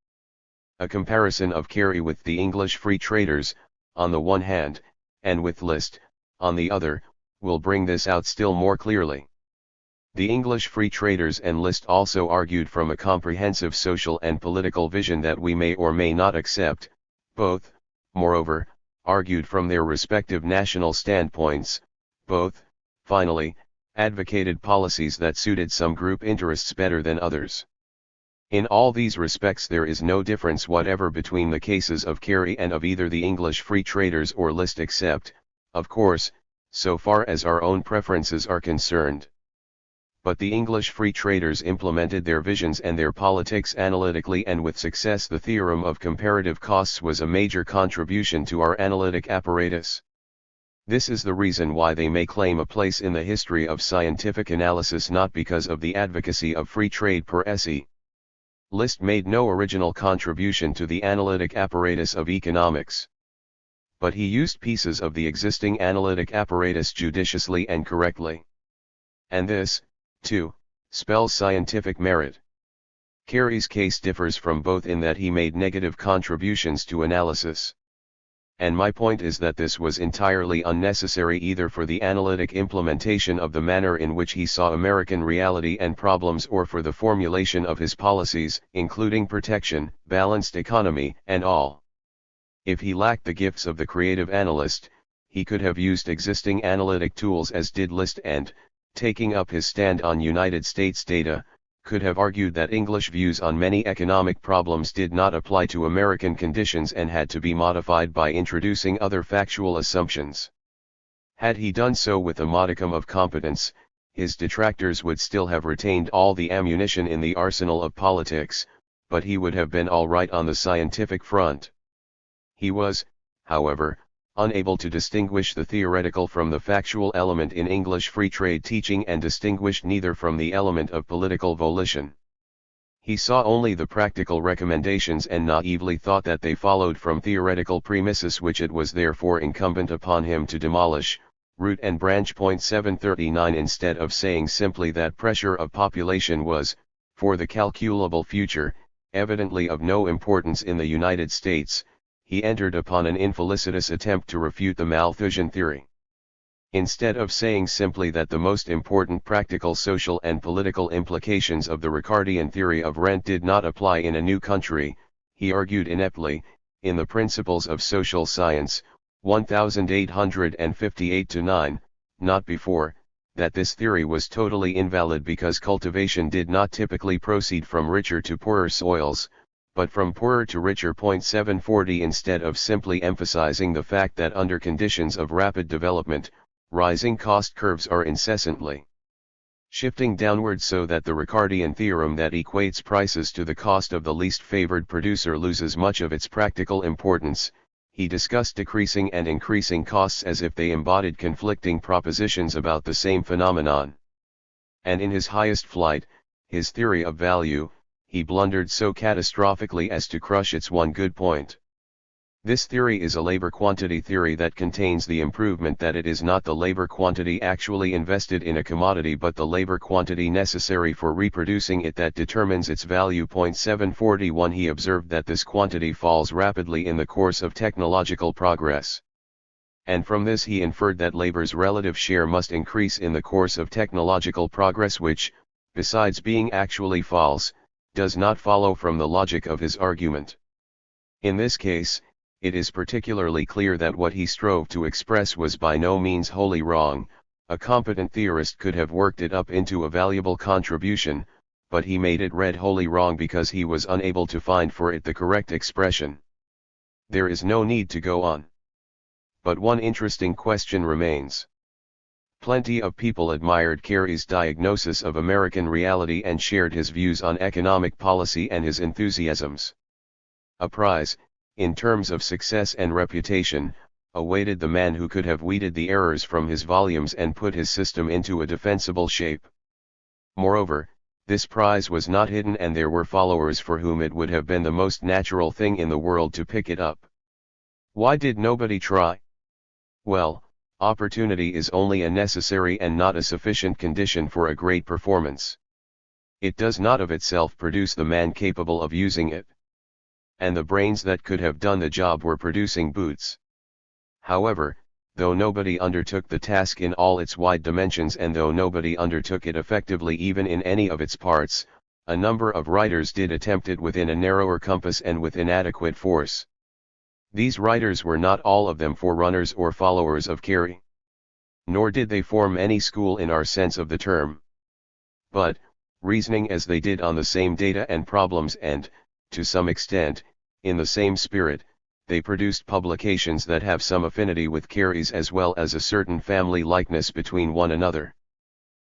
A comparison of Carey with the English free traders, on the one hand, and with List, on the other, will bring this out still more clearly. The English free traders and List also argued from a comprehensive social and political vision that we may or may not accept. Both, moreover, argued from their respective national standpoints. Both, finally, advocated policies that suited some group interests better than others. In all these respects there is no difference whatever between the cases of Carey and of either the English free traders or List except, of course, so far as our own preferences are concerned. But the English free traders implemented their visions and their politics analytically and with success. The theorem of comparative costs was a major contribution to our analytic apparatus. This is the reason why they may claim a place in the history of scientific analysis, not because of the advocacy of free trade per se. List made no original contribution to the analytic apparatus of economics. But he used pieces of the existing analytic apparatus judiciously and correctly. And this, too, spells scientific merit. Carey's case differs from both in that he made negative contributions to analysis. And my point is that this was entirely unnecessary either for the analytic implementation of the manner in which he saw American reality and problems or for the formulation of his policies, including protection, balanced economy, and all. If he lacked the gifts of the creative analyst, he could have used existing analytic tools as did List and, taking up his stand on United States data, could have argued that English views on many economic problems did not apply to American conditions and had to be modified by introducing other factual assumptions. Had he done so with a modicum of competence, his detractors would still have retained all the ammunition in the arsenal of politics, but he would have been all right on the scientific front. He was, however, unable to distinguish the theoretical from the factual element in English free trade teaching and distinguished neither from the element of political volition. He saw only the practical recommendations and naively thought that they followed from theoretical premises which it was therefore incumbent upon him to demolish, root and branch. 739 Instead of saying simply that pressure of population was, for the calculable future, evidently of no importance in the United States, he entered upon an infelicitous attempt to refute the Malthusian theory. Instead of saying simply that the most important practical social and political implications of the Ricardian theory of rent did not apply in a new country, he argued ineptly, in the Principles of Social Science, 1858-9, not before, that this theory was totally invalid because cultivation did not typically proceed from richer to poorer soils, but from poorer to richer. 740 Instead of simply emphasizing the fact that under conditions of rapid development, rising cost curves are incessantly shifting downward so that the Ricardian theorem that equates prices to the cost of the least favored producer loses much of its practical importance, he discussed decreasing and increasing costs as if they embodied conflicting propositions about the same phenomenon. And in his highest flight, his theory of value, he blundered so catastrophically as to crush its one good point. This theory is a labor quantity theory that contains the improvement that it is not the labor quantity actually invested in a commodity but the labor quantity necessary for reproducing it that determines its value. 741 He observed that this quantity falls rapidly in the course of technological progress. And from this he inferred that labor's relative share must increase in the course of technological progress, which, besides being actually false, does not follow from the logic of his argument. In this case, it is particularly clear that what he strove to express was by no means wholly wrong. A competent theorist could have worked it up into a valuable contribution, but he made it read wholly wrong because he was unable to find for it the correct expression. There is no need to go on. But one interesting question remains. Plenty of people admired Carey's diagnosis of American reality and shared his views on economic policy and his enthusiasms. A prize, in terms of success and reputation, awaited the man who could have weeded the errors from his volumes and put his system into a defensible shape. Moreover, this prize was not hidden, and there were followers for whom it would have been the most natural thing in the world to pick it up. Why did nobody try? Well, opportunity is only a necessary and not a sufficient condition for a great performance. It does not of itself produce the man capable of using it. And the brains that could have done the job were producing boots. However, though nobody undertook the task in all its wide dimensions, and though nobody undertook it effectively even in any of its parts, a number of writers did attempt it within a narrower compass and with inadequate force. These writers were not all of them forerunners or followers of Carey. Nor did they form any school in our sense of the term. But, reasoning as they did on the same data and problems and, to some extent, in the same spirit, they produced publications that have some affinity with Carey's as well as a certain family likeness between one another.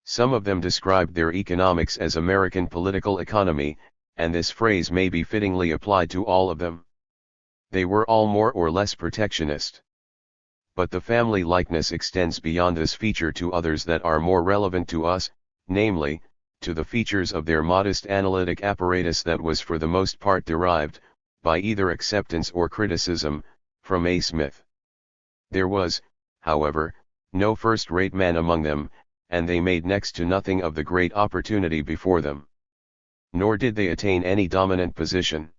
Some of them described their economics as American political economy, and this phrase may be fittingly applied to all of them. They were all more or less protectionist. But the family likeness extends beyond this feature to others that are more relevant to us, namely, to the features of their modest analytic apparatus that was for the most part derived, by either acceptance or criticism, from A. Smith. There was, however, no first-rate man among them, and they made next to nothing of the great opportunity before them. Nor did they attain any dominant position.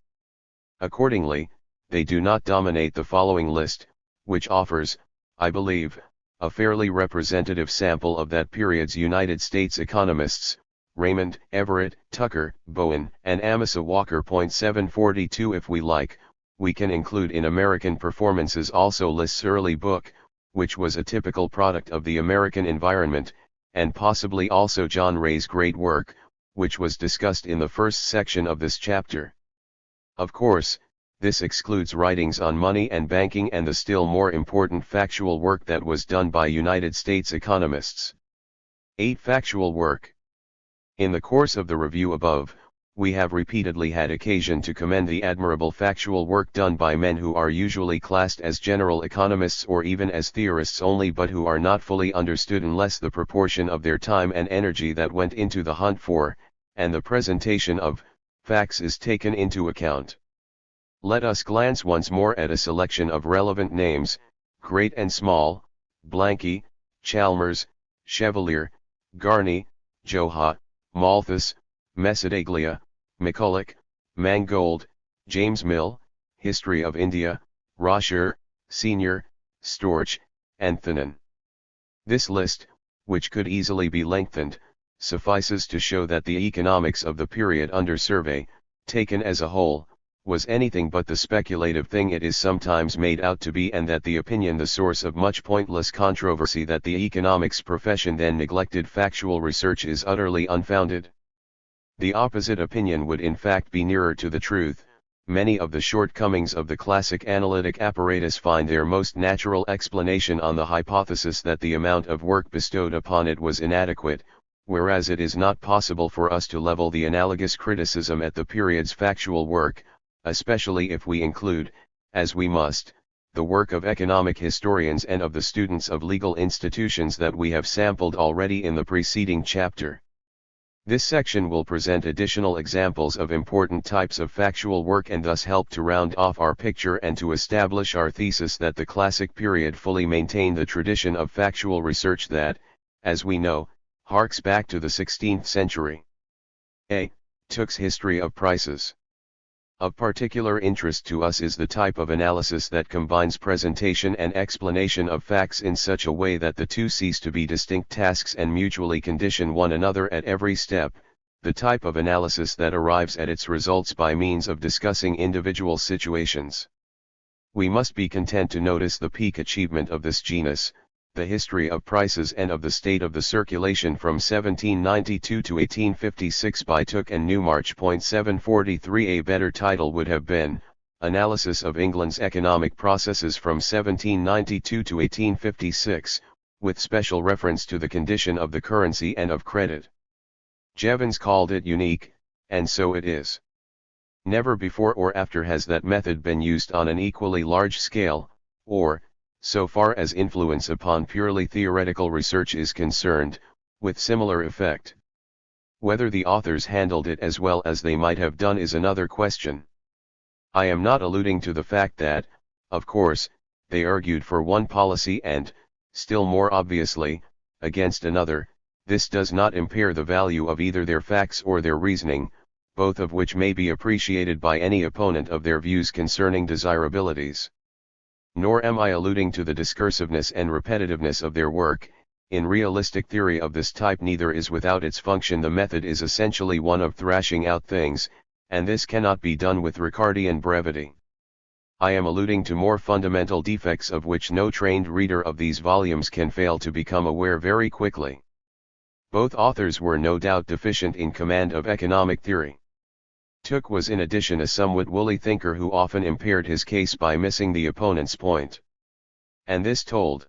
Accordingly, they do not dominate the following list, which offers, I believe, a fairly representative sample of that period's United States economists, Raymond, Everett, Tucker, Bowen, and Amasa Walker. 742. If we like, we can include in American performances also List's early book, which was a typical product of the American environment, and possibly also John Ray's great work, which was discussed in the first section of this chapter. Of course, this excludes writings on money and banking and the still more important factual work that was done by United States economists. 8. Factual work. In the course of the review above, we have repeatedly had occasion to commend the admirable factual work done by men who are usually classed as general economists or even as theorists only, but who are not fully understood unless the proportion of their time and energy that went into the hunt for, and the presentation of, facts is taken into account. Let us glance once more at a selection of relevant names, great and small: Blanky, Chalmers, Chevalier, Garney, Johar, Malthus, Mesadaglia, McCulloch, Mangold, James Mill, History of India, Rosher, Senior, Storch, and Thanon. This list, which could easily be lengthened, suffices to show that the economics of the period under survey, taken as a whole, was anything but the speculative thing it is sometimes made out to be, and that the opinion the source of much pointless controversy that the economics profession then neglected factual research is utterly unfounded. The opposite opinion would in fact be nearer to the truth. Many of the shortcomings of the classic analytic apparatus find their most natural explanation on the hypothesis that the amount of work bestowed upon it was inadequate, whereas it is not possible for us to level the analogous criticism at the period's factual work, especially if we include, as we must, the work of economic historians and of the students of legal institutions that we have sampled already in the preceding chapter. This section will present additional examples of important types of factual work and thus help to round off our picture and to establish our thesis that the classic period fully maintained the tradition of factual research that, as we know, harks back to the 16th century. A. Tooke's History of Prices. Of particular interest to us is the type of analysis that combines presentation and explanation of facts in such a way that the two cease to be distinct tasks and mutually condition one another at every step, the type of analysis that arrives at its results by means of discussing individual situations. We must be content to notice the peak achievement of this genus, the history of prices and of the state of the circulation from 1792 to 1856 by Tooke and Newmarch. 743. A better title would have been, Analysis of England's Economic Processes from 1792 to 1856, with special reference to the condition of the currency and of credit. Jevons called it unique, and so it is. Never before or after has that method been used on an equally large scale, or, so far as influence upon purely theoretical research is concerned, with similar effect. Whether the authors handled it as well as they might have done is another question. I am not alluding to the fact that, of course, they argued for one policy and, still more obviously, against another. This does not impair the value of either their facts or their reasoning, both of which may be appreciated by any opponent of their views concerning desirabilities. Nor am I alluding to the discursiveness and repetitiveness of their work. In realistic theory of this type neither is without its function. The method is essentially one of thrashing out things, and this cannot be done with Ricardian brevity. I am alluding to more fundamental defects of which no trained reader of these volumes can fail to become aware very quickly. Both authors were no doubt deficient in command of economic theory. Tooke was in addition a somewhat woolly thinker who often impaired his case by missing the opponent's point. And this told.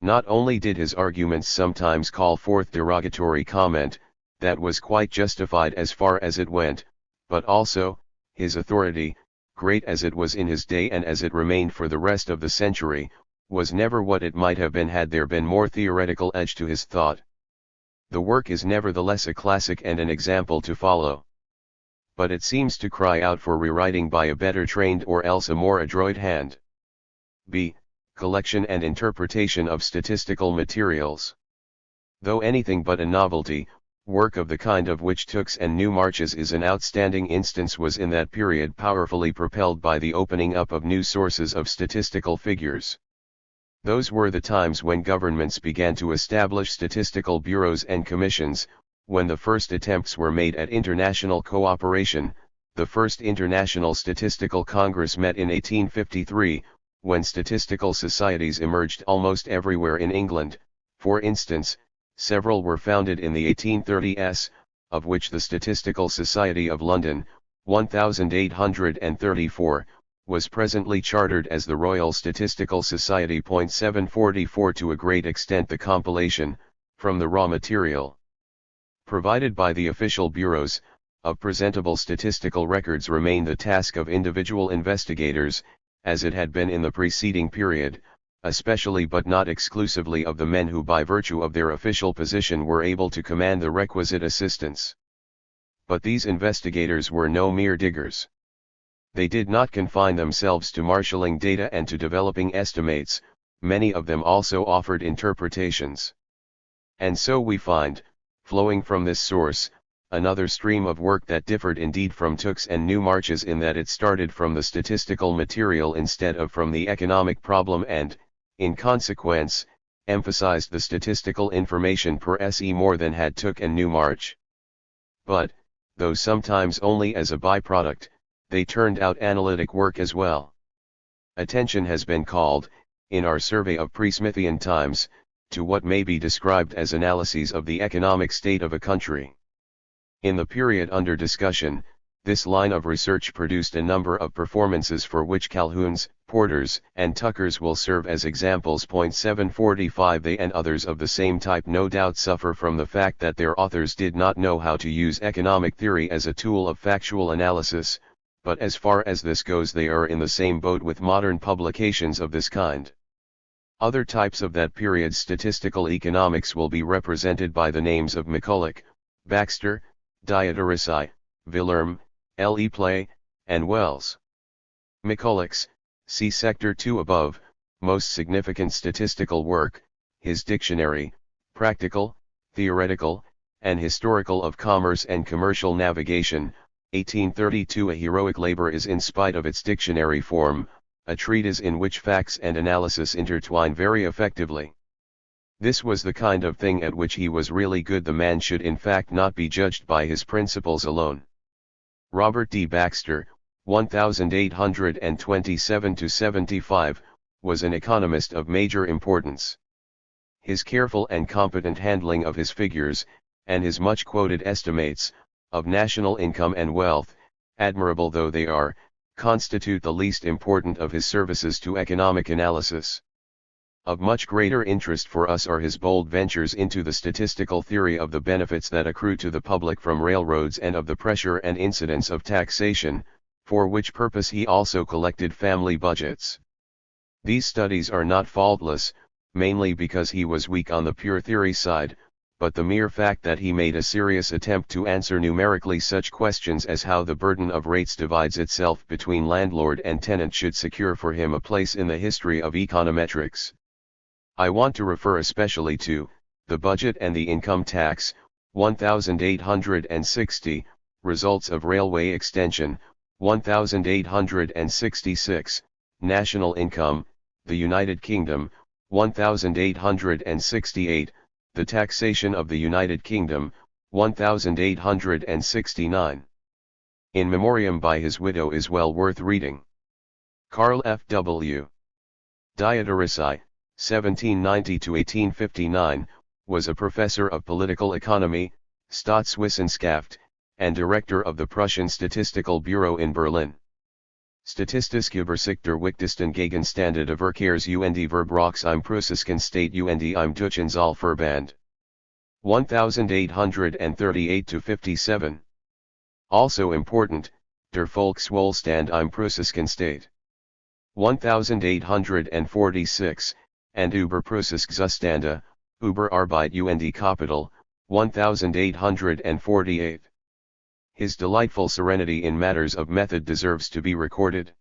Not only did his arguments sometimes call forth derogatory comment, that was quite justified as far as it went, but also, his authority, great as it was in his day and as it remained for the rest of the century, was never what it might have been had there been more theoretical edge to his thought. The work is nevertheless a classic and an example to follow. But it seems to cry out for rewriting by a better trained or else a more adroit hand. b. Collection and interpretation of statistical materials. Though anything but a novelty, work of the kind of which Tooke's and Newmarch's is an outstanding instance was in that period powerfully propelled by the opening up of new sources of statistical figures. Those were the times when governments began to establish statistical bureaus and commissions, when the first attempts were made at international cooperation. The first International Statistical Congress met in 1853, when statistical societies emerged almost everywhere in England. For instance, several were founded in the 1830s, of which the Statistical Society of London, 1834, was presently chartered as the Royal Statistical Society. 744 To a great extent the compilation, from the raw material provided by the official bureaus, of presentable statistical records remained the task of individual investigators, as it had been in the preceding period, especially but not exclusively of the men who by virtue of their official position were able to command the requisite assistance. But these investigators were no mere diggers. They did not confine themselves to marshalling data and to developing estimates, many of them also offered interpretations. And so we find, flowing from this source, another stream of work that differed indeed from Tooke's and Newmarch's in that it started from the statistical material instead of from the economic problem and, in consequence, emphasized the statistical information per se more than had Tooke and Newmarch. But, though sometimes only as a byproduct, they turned out analytic work as well. Attention has been called, in our survey of pre-Smithian times, to what may be described as analyses of the economic state of a country. In the period under discussion, this line of research produced a number of performances for which Calhoun's, Porter's, and Tucker's will serve as examples. 745 They and others of the same type no doubt suffer from the fact that their authors did not know how to use economic theory as a tool of factual analysis, but as far as this goes they are in the same boat with modern publications of this kind. Other types of that period's statistical economics will be represented by the names of McCulloch, Baxter, Diodorisi, Villerm, L. E. Play, and Wells. McCulloch's, see Sector 2 above, most significant statistical work, his Dictionary, Practical, Theoretical, and Historical of Commerce and Commercial Navigation, 1832. A heroic labor is in spite of its dictionary form, a treatise in which facts and analysis intertwine very effectively. This was the kind of thing at which he was really good. The man should in fact not be judged by his principles alone. Robert D. Baxter, 1827–75, was an economist of major importance. His careful and competent handling of his figures, and his much-quoted estimates, of national income and wealth, admirable though they are, constitute the least important of his services to economic analysis. Of much greater interest for us are his bold ventures into the statistical theory of the benefits that accrue to the public from railroads and of the pressure and incidence of taxation, for which purpose he also collected family budgets. These studies are not faultless, mainly because he was weak on the pure theory side, but the mere fact that he made a serious attempt to answer numerically such questions as how the burden of rates divides itself between landlord and tenant should secure for him a place in the history of econometrics. I want to refer especially to the budget and the income tax, 1860, results of railway extension, 1866, national income, the United Kingdom, 1868, the taxation of the United Kingdom, 1869. In memoriam by his widow is well worth reading. Carl F. W. Diodorisi, 1790–1859, was a professor of political economy, Staatswissenschaft, and director of the Prussian Statistical Bureau in Berlin. Statistische Übersicht wichtigsten Gegenstände des Verkehrs und Verbrauchs im Preußischen Staat und im Deutschen Zollverband. 1838–57. Also important, der Volkswohlstand im Preußischen Staat. 1846, and über Preußische Zustände, über Arbeit und Kapital, 1848. His delightful serenity in matters of method deserves to be recorded.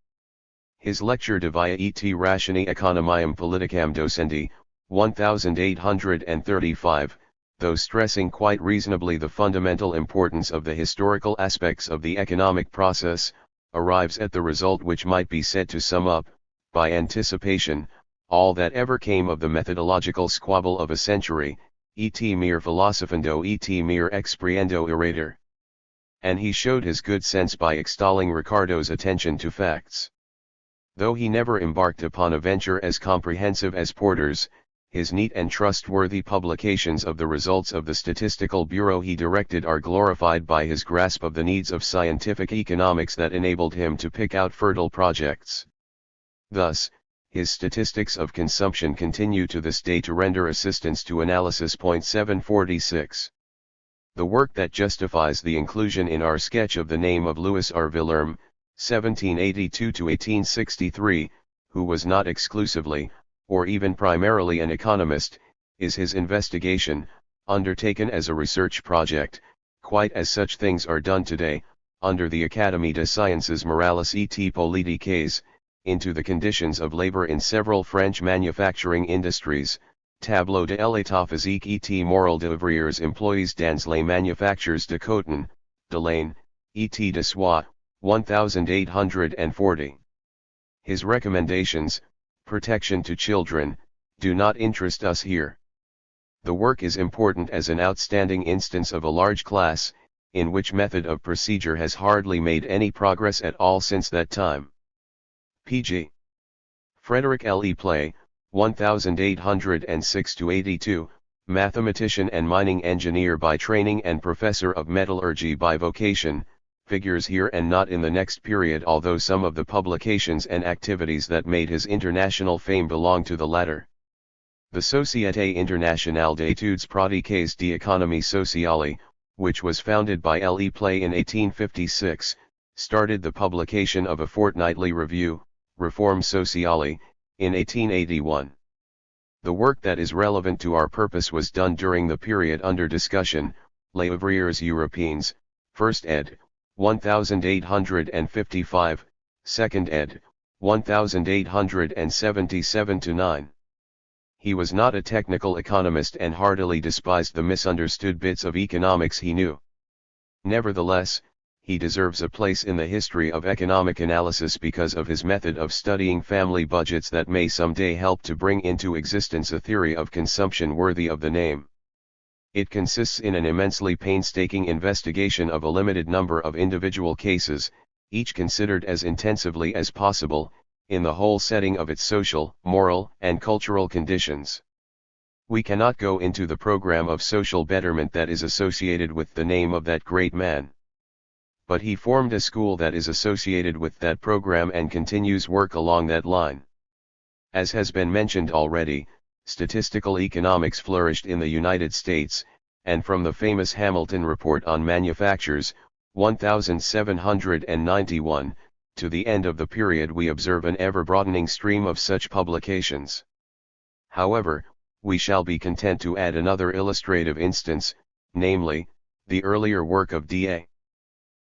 His lecture De via et ratione economiam politicam docendi, 1835, though stressing quite reasonably the fundamental importance of the historical aspects of the economic process, arrives at the result which might be said to sum up, by anticipation, all that ever came of the methodological squabble of a century, et mere filosofando et mere expriendo irator. And he showed his good sense by extolling Ricardo's attention to facts. Though he never embarked upon a venture as comprehensive as Porter's, his neat and trustworthy publications of the results of the Statistical Bureau he directed are glorified by his grasp of the needs of scientific economics that enabled him to pick out fertile projects. Thus, his statistics of consumption continue to this day to render assistance to analysis. 746. The work that justifies the inclusion in our sketch of the name of Louis R. Villerme, 1782–1863, who was not exclusively, or even primarily an economist, is his investigation, undertaken as a research project, quite as such things are done today, under the Académie des Sciences Morales et Politiques, into the conditions of labor in several French manufacturing industries. Tableau de l'état physique et moral d'ouvriers employés dans les manufactures de coton, de laine, et de soie, 1840. His recommendations, protection to children, do not interest us here. The work is important as an outstanding instance of a large class, in which method of procedure has hardly made any progress at all since that time. P.G. Frederick L. E. Play, 1806–82, mathematician and mining engineer by training and professor of metallurgy by vocation, figures here and not in the next period, although some of the publications and activities that made his international fame belong to the latter. The Société Internationale d'études pratiques d'économie sociale, which was founded by L. E. Play in 1856, started the publication of a fortnightly review, Reforme Sociale, in 1881. The work that is relevant to our purpose was done during the period under discussion, Les Ouvriers Européens, 1st ed., 1855, 2nd ed., 1877–9. He was not a technical economist and heartily despised the misunderstood bits of economics he knew. Nevertheless, he deserves a place in the history of economic analysis because of his method of studying family budgets that may someday help to bring into existence a theory of consumption worthy of the name. It consists in an immensely painstaking investigation of a limited number of individual cases, each considered as intensively as possible, in the whole setting of its social, moral, and cultural conditions. We cannot go into the program of social betterment that is associated with the name of that great man. But he formed a school that is associated with that program and continues work along that line. As has been mentioned already, statistical economics flourished in the United States, and from the famous Hamilton Report on Manufactures, 1791, to the end of the period we observe an ever-broadening stream of such publications. However, we shall be content to add another illustrative instance, namely, the earlier work of D.A.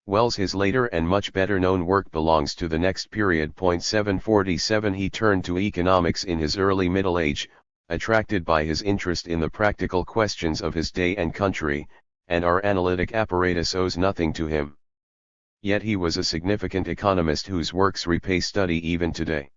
Wells. His later and much better known work belongs to the next period. 747 He turned to economics in his early middle age, attracted by his interest in the practical questions of his day and country, and our analytic apparatus owes nothing to him. Yet he was a significant economist whose works repay study even today.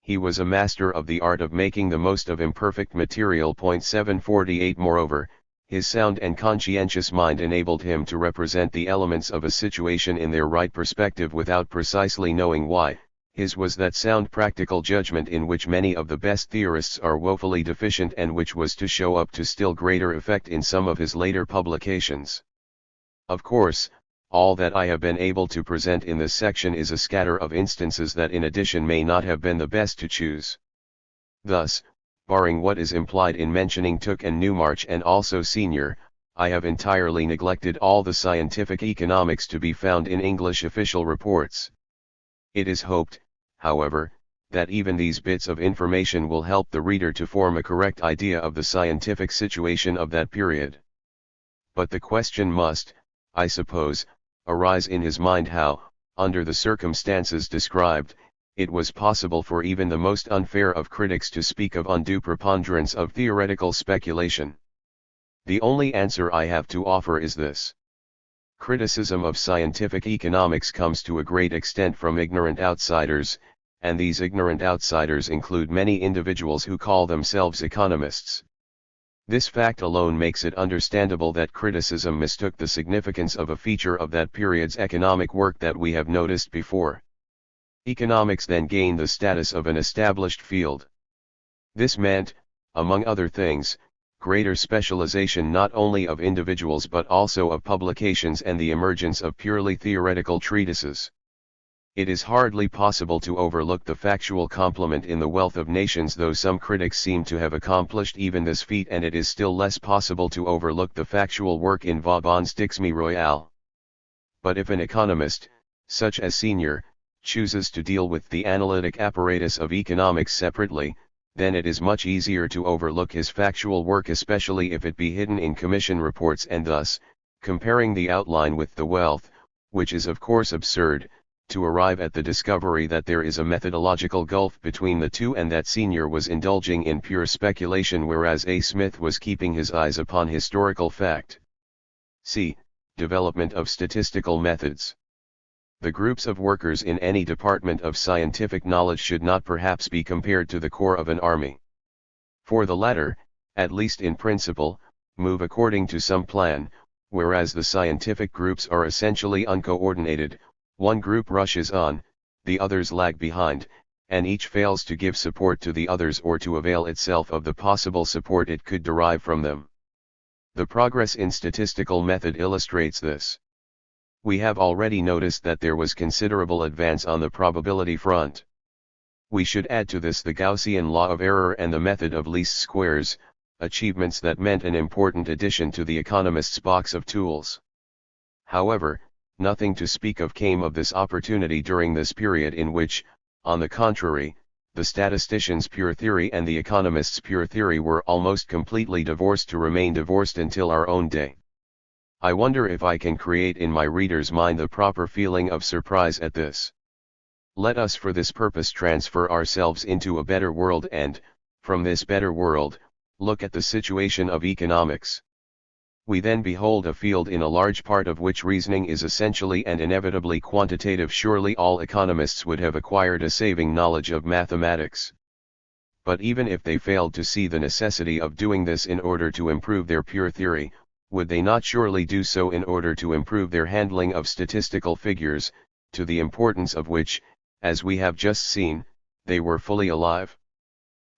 He was a master of the art of making the most of imperfect material. 748 Moreover, his sound and conscientious mind enabled him to represent the elements of a situation in their right perspective without precisely knowing why. His was that sound practical judgment in which many of the best theorists are woefully deficient, and which was to show up to still greater effect in some of his later publications. Of course, all that I have been able to present in this section is a scatter of instances that in addition may not have been the best to choose. Thus, barring what is implied in mentioning Tooke and Newmarch and also Senior, I have entirely neglected all the scientific economics to be found in English official reports. It is hoped, however, that even these bits of information will help the reader to form a correct idea of the scientific situation of that period. But the question must, I suppose, arise in his mind how, under the circumstances described, it was possible for even the most unfair of critics to speak of undue preponderance of theoretical speculation. The only answer I have to offer is this. Criticism of scientific economics comes to a great extent from ignorant outsiders, and these ignorant outsiders include many individuals who call themselves economists. This fact alone makes it understandable that criticism mistook the significance of a feature of that period's economic work that we have noticed before. Economics then gained the status of an established field. This meant, among other things, greater specialization not only of individuals but also of publications and the emergence of purely theoretical treatises. It is hardly possible to overlook the factual complement in the wealth of nations, though some critics seem to have accomplished even this feat, and it is still less possible to overlook the factual work in Vauban's Dixme Royale. But if an economist, such as Senior, chooses to deal with the analytic apparatus of economics separately, then it is much easier to overlook his factual work, especially if it be hidden in commission reports, and thus, comparing the outline with the wealth, which is of course absurd, to arrive at the discovery that there is a methodological gulf between the two, and that Senior was indulging in pure speculation whereas A. Smith was keeping his eyes upon historical fact. C. Development of statistical methods. The groups of workers in any department of scientific knowledge should not perhaps be compared to the corps of an army. For the latter, at least in principle, move according to some plan, whereas the scientific groups are essentially uncoordinated. One group rushes on, the others lag behind, and each fails to give support to the others or to avail itself of the possible support it could derive from them. The progress in statistical method illustrates this. We have already noticed that there was considerable advance on the probability front. We should add to this the Gaussian law of error and the method of least squares, achievements that meant an important addition to the economist's box of tools. However, nothing to speak of came of this opportunity during this period, in which, on the contrary, the statistician's pure theory and the economist's pure theory were almost completely divorced, to remain divorced until our own day. I wonder if I can create in my reader's mind the proper feeling of surprise at this. Let us for this purpose transfer ourselves into a better world and, from this better world, look at the situation of economics. We then behold a field in a large part of which reasoning is essentially and inevitably quantitative. Surely all economists would have acquired a saving knowledge of mathematics. But even if they failed to see the necessity of doing this in order to improve their pure theory, would they not surely do so in order to improve their handling of statistical figures, to the importance of which, as we have just seen, they were fully alive?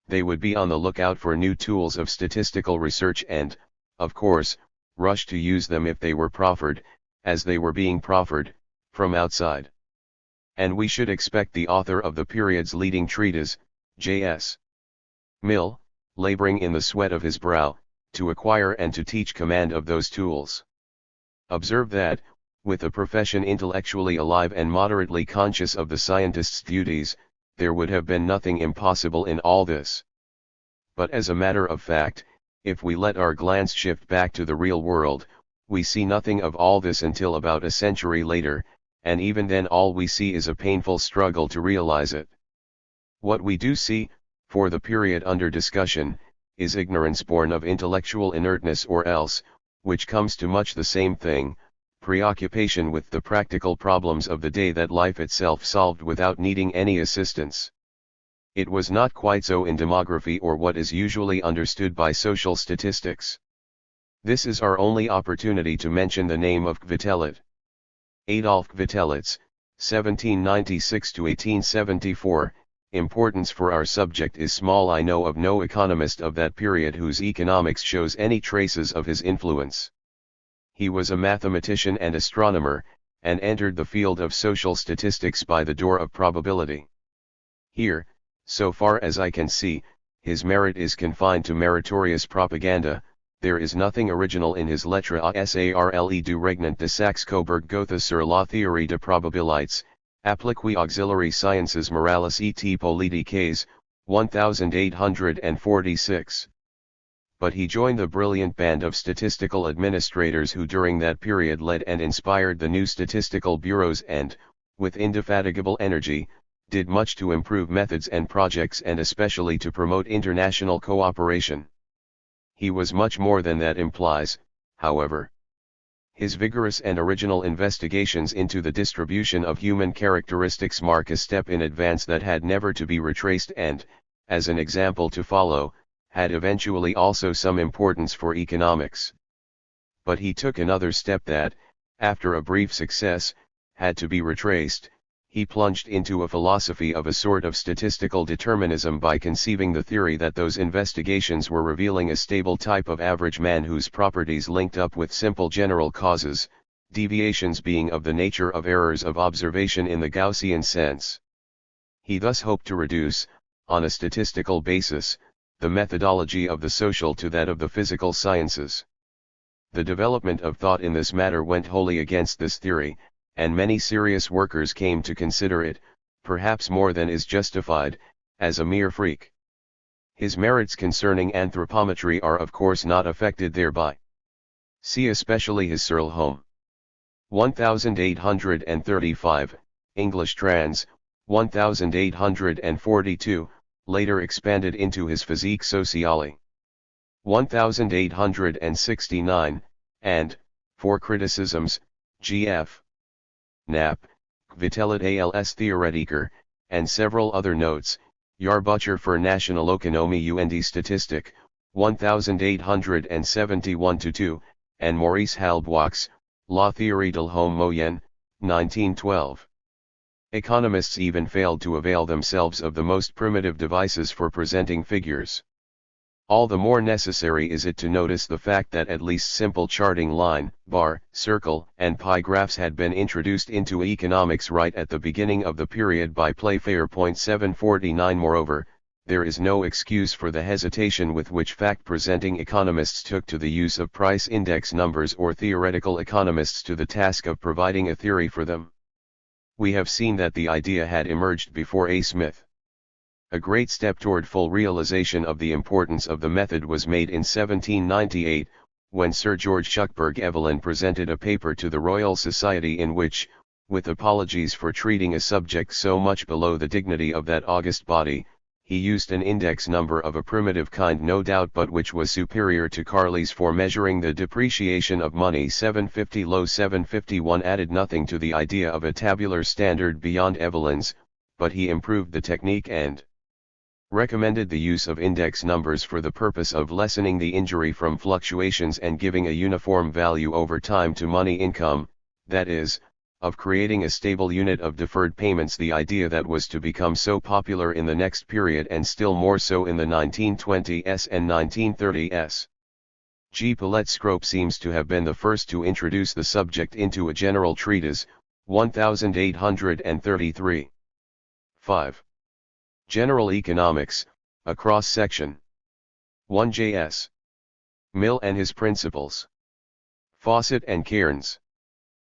They would be on the lookout for new tools of statistical research and, of course, rush to use them if they were proffered, as they were being proffered, from outside. And we should expect the author of the period's leading treatise, J.S. Mill, laboring in the sweat of his brow, to acquire and to teach command of those tools. Observe that, with a profession intellectually alive and moderately conscious of the scientist's duties, there would have been nothing impossible in all this. But as a matter of fact, if we let our glance shift back to the real world, we see nothing of all this until about a century later, and even then all we see is a painful struggle to realize it. What we do see, for the period under discussion, is ignorance born of intellectual inertness, or else, which comes to much the same thing, preoccupation with the practical problems of the day that life itself solved without needing any assistance. It was not quite so in demography or what is usually understood by social statistics. This is our only opportunity to mention the name of Gvitelit. Adolf Gvitelit's, 1796 to 1874, importance for our subject is small. I know of no economist of that period whose economics shows any traces of his influence. He was a mathematician and astronomer, and entered the field of social statistics by the door of probability. Here, so far as I can see, his merit is confined to meritorious propaganda. There is nothing original in his Lettres à Sarle du Regnant de Saxe-Coburg Gotha sur la théorie de probabilités, appliquées auxiliary sciences morales et politiques, 1846. But he joined the brilliant band of statistical administrators who during that period led and inspired the new statistical bureaus and, with indefatigable energy, did much to improve methods and projects and especially to promote international cooperation. He was much more than that implies, however. His vigorous and original investigations into the distribution of human characteristics mark a step in advance that had never to be retraced and, as an example to follow, had eventually also some importance for economics. But he took another step that, after a brief success, had to be retraced. He plunged into a philosophy of a sort of statistical determinism by conceiving the theory that those investigations were revealing a stable type of average man whose properties linked up with simple general causes, deviations being of the nature of errors of observation in the Gaussian sense. He thus hoped to reduce, on a statistical basis, the methodology of the social to that of the physical sciences. The development of thought in this matter went wholly against this theory, and many serious workers came to consider it, perhaps more than is justified, as a mere freak. His merits concerning anthropometry are of course not affected thereby. See especially his Searle Home. 1835, English trans, 1842, later expanded into his Physique sociale. 1869, and, for criticisms, G.F. Knapp, Gvitelit als Theoretiker, and several other notes, Jahrbucher für Nationalökonomie und Statistik, 1871-2, and Maurice Halbwachs, La Théorie de l'Homme moyen, 1912. Economists even failed to avail themselves of the most primitive devices for presenting figures. All the more necessary is it to notice the fact that at least simple charting line, bar, circle, and pie graphs had been introduced into economics right at the beginning of the period by Playfair. 749. Moreover, there is no excuse for the hesitation with which fact-presenting economists took to the use of price index numbers or theoretical economists to the task of providing a theory for them. We have seen that the idea had emerged before A. Smith. A great step toward full realization of the importance of the method was made in 1798, when Sir George Shuckburgh Evelyn presented a paper to the Royal Society in which, with apologies for treating a subject so much below the dignity of that august body, he used an index number of a primitive kind no doubt but which was superior to Carley's for measuring the depreciation of money. 750 Low 751 added nothing to the idea of a tabular standard beyond Evelyn's, but he improved the technique and recommended the use of index numbers for the purpose of lessening the injury from fluctuations and giving a uniform value over time to money income, that is, of creating a stable unit of deferred payments, the idea that was to become so popular in the next period and still more so in the 1920s and 1930s. G. Paulette Scrope seems to have been the first to introduce the subject into a general treatise, 1833. 5. General Economics, a cross-section. 1 J.S. Mill and his Principles. Fawcett and Cairns.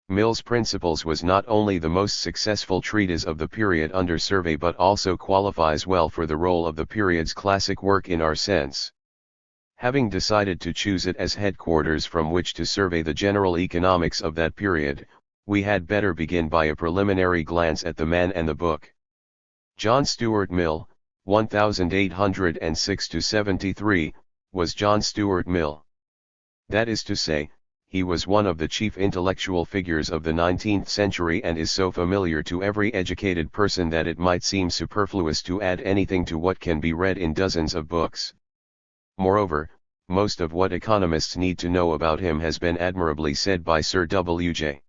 Mill's Principles was not only the most successful treatise of the period under survey but also qualifies well for the role of the period's classic work in our sense. Having decided to choose it as headquarters from which to survey the general economics of that period, we had better begin by a preliminary glance at the man and the book. John Stuart Mill, 1806–73, was John Stuart Mill. That is to say, he was one of the chief intellectual figures of the 19th century and is so familiar to every educated person that it might seem superfluous to add anything to what can be read in dozens of books. Moreover, most of what economists need to know about him has been admirably said by Sir W.J.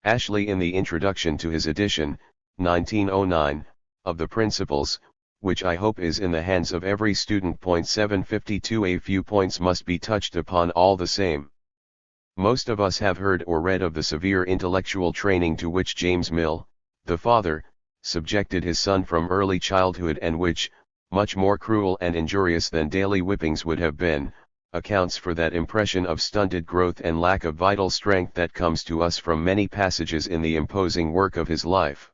Ashley in the introduction to his edition, 1909, of the Principles, which I hope is in the hands of every student. 752. A few points must be touched upon all the same. Most of us have heard or read of the severe intellectual training to which James Mill, the father, subjected his son from early childhood and which, much more cruel and injurious than daily whippings would have been, accounts for that impression of stunted growth and lack of vital strength that comes to us from many passages in the imposing work of his life.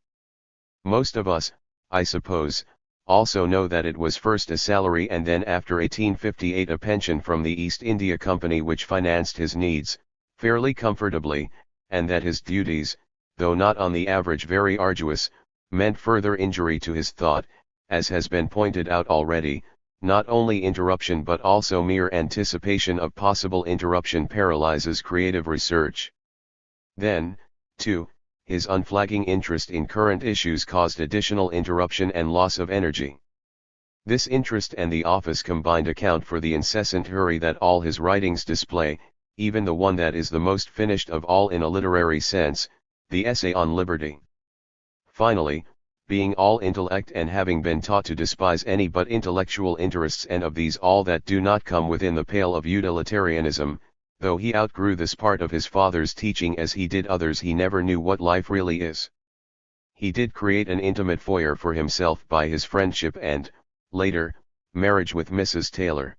Most of us, I suppose, also know that it was first a salary and then after 1858 a pension from the East India Company which financed his needs, fairly comfortably, and that his duties, though not on the average very arduous, meant further injury to his thought, as has been pointed out already. Not only interruption but also mere anticipation of possible interruption paralyzes creative research. Then, too, his unflagging interest in current issues caused additional interruption and loss of energy. This interest and the office combined account for the incessant hurry that all his writings display, even the one that is the most finished of all in a literary sense, the Essay on Liberty. Finally, being all intellect and having been taught to despise any but intellectual interests and of these all that do not come within the pale of utilitarianism, though he outgrew this part of his father's teaching as he did others, he never knew what life really is. He did create an intimate foyer for himself by his friendship and, later, marriage with Mrs. Taylor.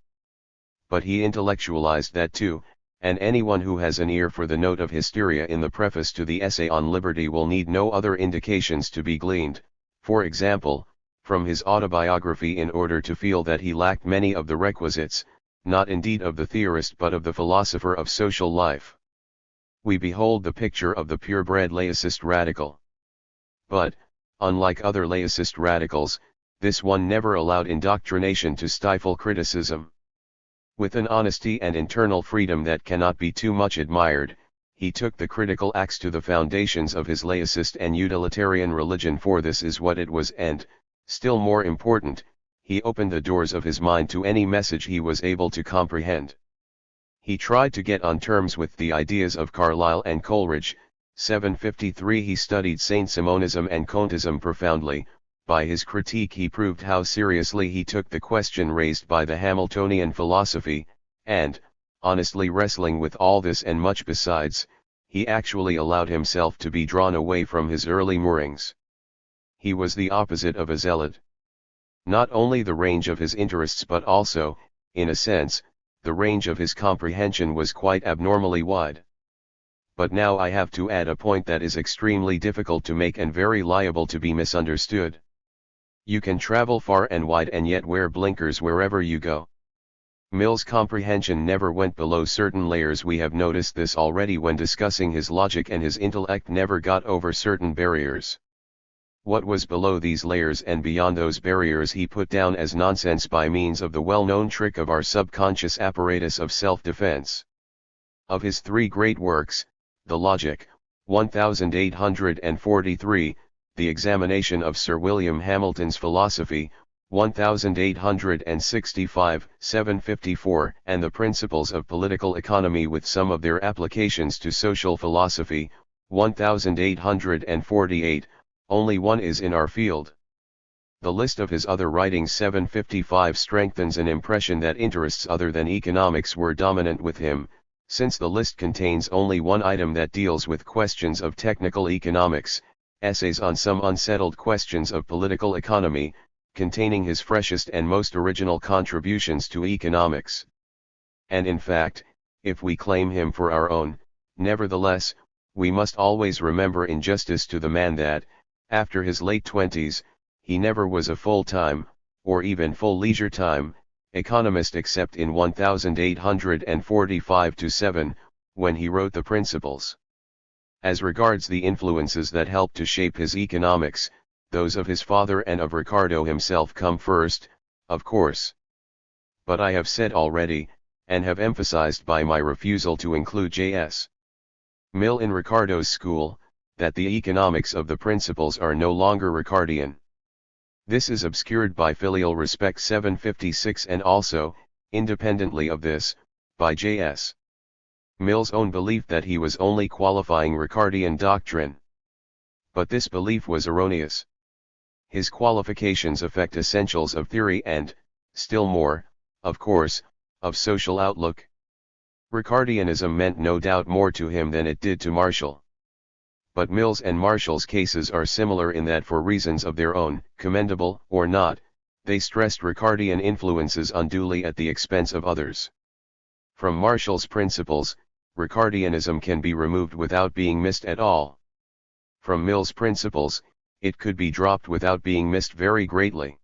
But he intellectualized that too, and anyone who has an ear for the note of hysteria in the preface to the Essay on Liberty will need no other indications to be gleaned, for example, from his autobiography, in order to feel that he lacked many of the requisites, not indeed of the theorist but of the philosopher of social life. We behold the picture of the purebred laicist radical. But, unlike other laicist radicals, this one never allowed indoctrination to stifle criticism. With an honesty and internal freedom that cannot be too much admired, he took the critical axe to the foundations of his laicist and utilitarian religion, for this is what it was, and, still more important, he opened the doors of his mind to any message he was able to comprehend. He tried to get on terms with the ideas of Carlyle and Coleridge. 753. He studied Saint-Simonism and Comtism profoundly. By his critique he proved how seriously he took the question raised by the Hamiltonian philosophy, and, honestly wrestling with all this and much besides, he actually allowed himself to be drawn away from his early moorings. He was the opposite of a zealot. Not only the range of his interests but also, in a sense, the range of his comprehension was quite abnormally wide. But now I have to add a point that is extremely difficult to make and very liable to be misunderstood. You can travel far and wide and yet wear blinkers wherever you go. Mill's comprehension never went below certain layers. We have noticed this already when discussing his logic, and his intellect never got over certain barriers. What was below these layers and beyond those barriers he put down as nonsense by means of the well-known trick of our subconscious apparatus of self-defense. Of his three great works, the Logic, 1843, the Examination of Sir William Hamilton's Philosophy, 1865, 754, and the Principles of Political Economy with some of their applications to social philosophy, 1848, only one is in our field. The list of his other writings 755 strengthens an impression that interests other than economics were dominant with him, since the list contains only one item that deals with questions of technical economics, essays on some unsettled questions of political economy, containing his freshest and most original contributions to economics. And in fact, if we claim him for our own, nevertheless, we must always remember in justice to the man that, after his late 20s, he never was a full-time, or even full leisure time, economist except in 1845-7, when he wrote the Principles. As regards the influences that helped to shape his economics, those of his father and of Ricardo himself come first, of course. But I have said already, and have emphasized by my refusal to include J.S. Mill in Ricardo's school, that the economics of the Principles are no longer Ricardian. This is obscured by Filial Respect 756 and also, independently of this, by J.S. Mill's own belief that he was only qualifying Ricardian doctrine. But this belief was erroneous. His qualifications affect essentials of theory and, still more, of course, of social outlook. Ricardianism meant no doubt more to him than it did to Marshall. But Mill's and Marshall's cases are similar in that for reasons of their own, commendable or not, they stressed Ricardian influences unduly at the expense of others. From Marshall's Principles, Ricardianism can be removed without being missed at all. From Mill's Principles, it could be dropped without being missed very greatly.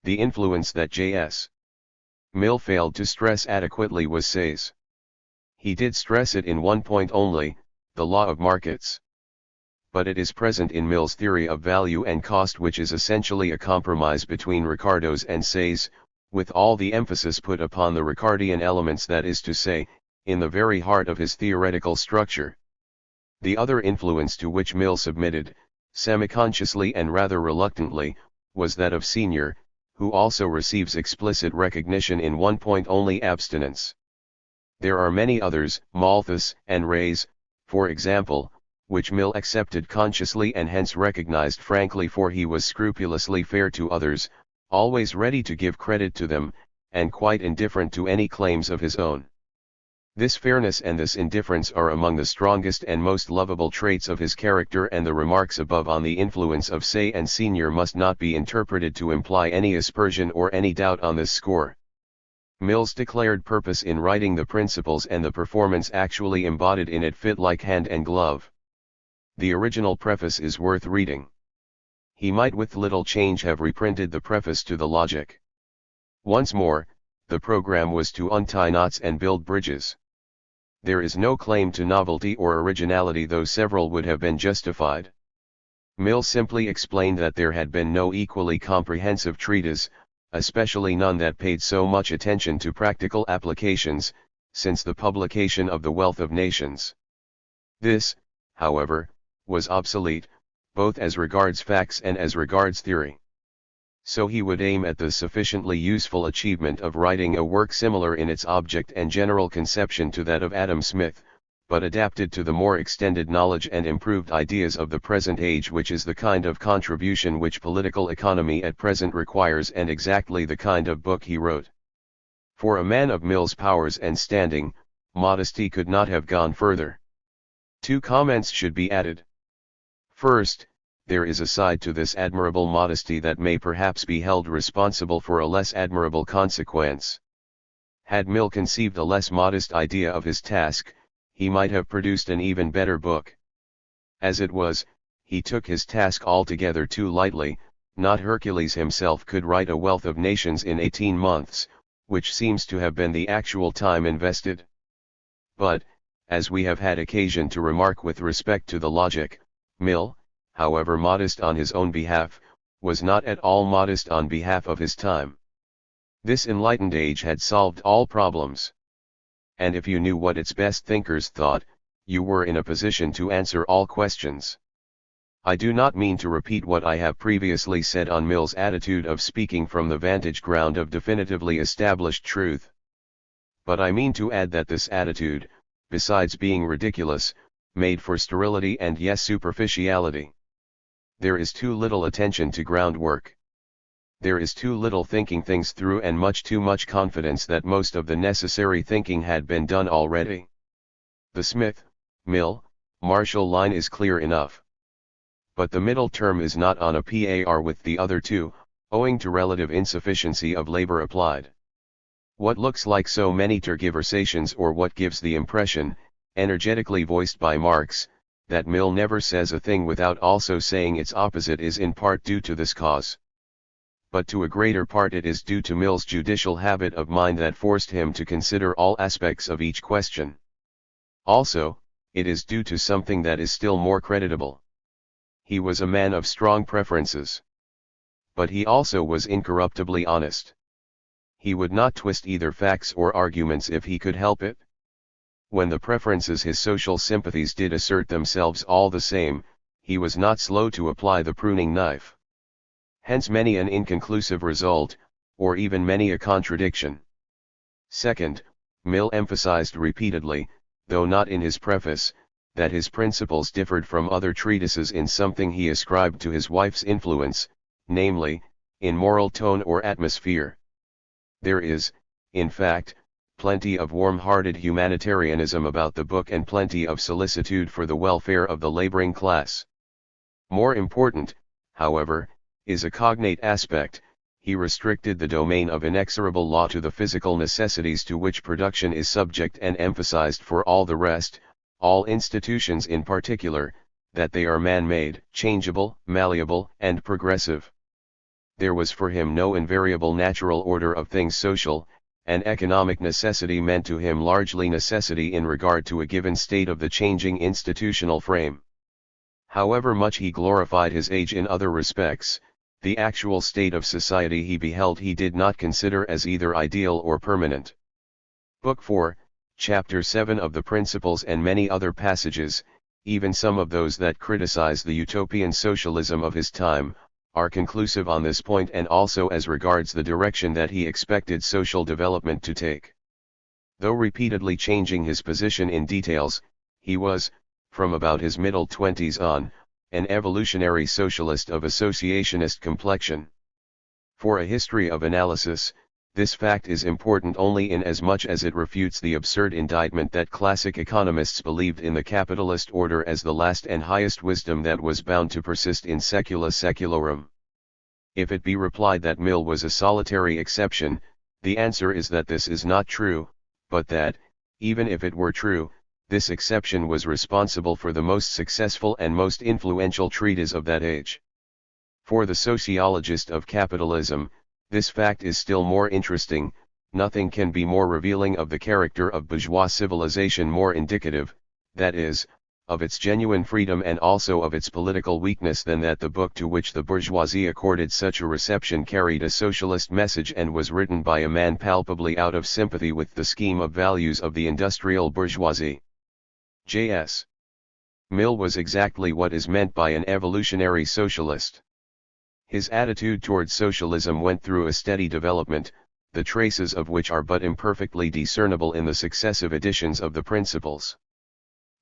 The influence that J.S. Mill failed to stress adequately was Say's. He did stress it in one point only, the law of markets. But it is present in Mill's theory of value and cost, which is essentially a compromise between Ricardo's and Say's, with all the emphasis put upon the Ricardian elements, that is to say, in the very heart of his theoretical structure. The other influence to which Mill submitted, semi-consciously and rather reluctantly, was that of Senior, who also receives explicit recognition in one point only: abstinence. There are many others, Malthus and Reyes, for example, which Mill accepted consciously and hence recognized frankly, for he was scrupulously fair to others, always ready to give credit to them, and quite indifferent to any claims of his own. This fairness and this indifference are among the strongest and most lovable traits of his character, and the remarks above on the influence of Say and Senior must not be interpreted to imply any aspersion or any doubt on this score. Mill's declared purpose in writing the Principles and the performance actually embodied in it fit like hand and glove. The original preface is worth reading. He might with little change have reprinted the preface to the Logic. Once more, the program was to untie knots and build bridges. There is no claim to novelty or originality, though several would have been justified. Mill simply explained that there had been no equally comprehensive treatise, especially none that paid so much attention to practical applications, since the publication of The Wealth of Nations. This, however, was obsolete, both as regards facts and as regards theory. So he would aim at the sufficiently useful achievement of writing a work similar in its object and general conception to that of Adam Smith, but adapted to the more extended knowledge and improved ideas of the present age, which is the kind of contribution which political economy at present requires, and exactly the kind of book he wrote. For a man of Mill's powers and standing, modesty could not have gone further. Two comments should be added. First, there is a side to this admirable modesty that may perhaps be held responsible for a less admirable consequence. Had Mill conceived a less modest idea of his task, he might have produced an even better book. As it was, he took his task altogether too lightly. Not Hercules himself could write A Wealth of Nations in 18 months, which seems to have been the actual time invested. But, as we have had occasion to remark with respect to the Logic, Mill, however modest on his own behalf, was not at all modest on behalf of his time. This enlightened age had solved all problems. And if you knew what its best thinkers thought, you were in a position to answer all questions. I do not mean to repeat what I have previously said on Mill's attitude of speaking from the vantage ground of definitively established truth. But I mean to add that this attitude, besides being ridiculous, made for sterility and superficiality. There is too little attention to groundwork. There is too little thinking things through, and much too much confidence that most of the necessary thinking had been done already. The Smith, Mill, Marshall line is clear enough. But the middle term is not on a par with the other two, owing to relative insufficiency of labor applied. What looks like so many tergiversations, or what gives the impression, energetically voiced by Marx, that Mill never says a thing without also saying its opposite, is in part due to this cause. But to a greater part it is due to Mill's judicial habit of mind that forced him to consider all aspects of each question. Also, it is due to something that is still more creditable. He was a man of strong preferences. But he also was incorruptibly honest. He would not twist either facts or arguments if he could help it. When the preferences, his social sympathies, did assert themselves all the same, he was not slow to apply the pruning knife. Hence many an inconclusive result, or even many a contradiction. Second, Mill emphasized repeatedly, though not in his preface, that his principles differed from other treatises in something he ascribed to his wife's influence, namely, in moral tone or atmosphere. There is, in fact, plenty of warm-hearted humanitarianism about the book and plenty of solicitude for the welfare of the laboring class. More important, however, is a cognate aspect. He restricted the domain of inexorable law to the physical necessities to which production is subject, and emphasized for all the rest, all institutions in particular, that they are man-made, changeable, malleable, and progressive. There was for him no invariable natural order of things social, and economic necessity meant to him largely necessity in regard to a given state of the changing institutional frame. However much he glorified his age in other respects, the actual state of society he beheld he did not consider as either ideal or permanent. Book 4, Chapter 7 of the Principles, and many other passages, even some of those that criticize the utopian socialism of his time, are conclusive on this point, and also as regards the direction that he expected social development to take. Though repeatedly changing his position in details, he was, from about his middle 20s on, an evolutionary socialist of associationist complexion. For a history of analysis, this fact is important only in as much as it refutes the absurd indictment that classic economists believed in the capitalist order as the last and highest wisdom that was bound to persist in secula seculorum. If it be replied that Mill was a solitary exception, the answer is that this is not true, but that, even if it were true, this exception was responsible for the most successful and most influential treatise of that age. For the sociologist of capitalism, this fact is still more interesting. Nothing can be more revealing of the character of bourgeois civilization, more indicative, that is, of its genuine freedom and also of its political weakness, than that the book to which the bourgeoisie accorded such a reception carried a socialist message and was written by a man palpably out of sympathy with the scheme of values of the industrial bourgeoisie. J.S. Mill was exactly what is meant by an evolutionary socialist. His attitude towards socialism went through a steady development, the traces of which are but imperfectly discernible in the successive editions of the Principles.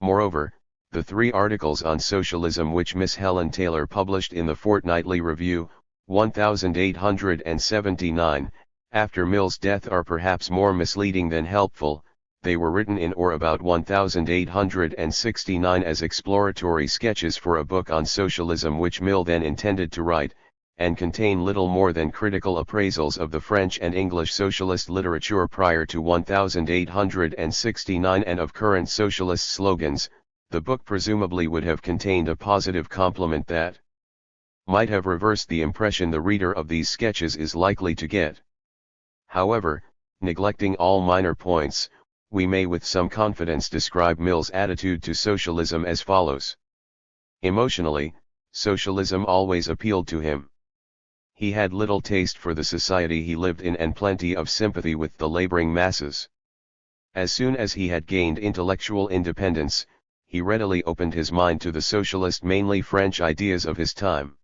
Moreover, the 3 articles on socialism which Miss Helen Taylor published in the Fortnightly Review, 1879, after Mill's death, are perhaps more misleading than helpful. They were written in or about 1869 as exploratory sketches for a book on socialism which Mill then intended to write, and contain little more than critical appraisals of the French and English socialist literature prior to 1869 and of current socialist slogans. The book presumably would have contained a positive compliment that might have reversed the impression the reader of these sketches is likely to get. However, neglecting all minor points, we may with some confidence describe Mill's attitude to socialism as follows. Emotionally, socialism always appealed to him. He had little taste for the society he lived in and plenty of sympathy with the laboring masses. As soon as he had gained intellectual independence, he readily opened his mind to the socialist, mainly French ideas of his time.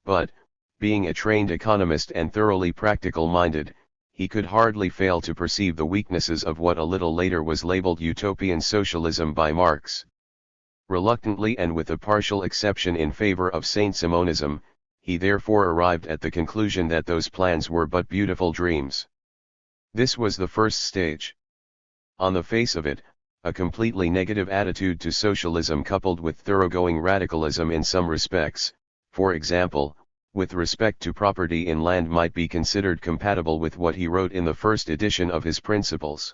But, being a trained economist and thoroughly practical-minded, he could hardly fail to perceive the weaknesses of what a little later was labeled utopian socialism by Marx. Reluctantly, and with a partial exception in favor of Saint-Simonism, he therefore arrived at the conclusion that those plans were but beautiful dreams. This was the first stage. On the face of it, a completely negative attitude to socialism coupled with thoroughgoing radicalism in some respects, for example, with respect to property in land might be considered compatible with what he wrote in the first edition of his Principles.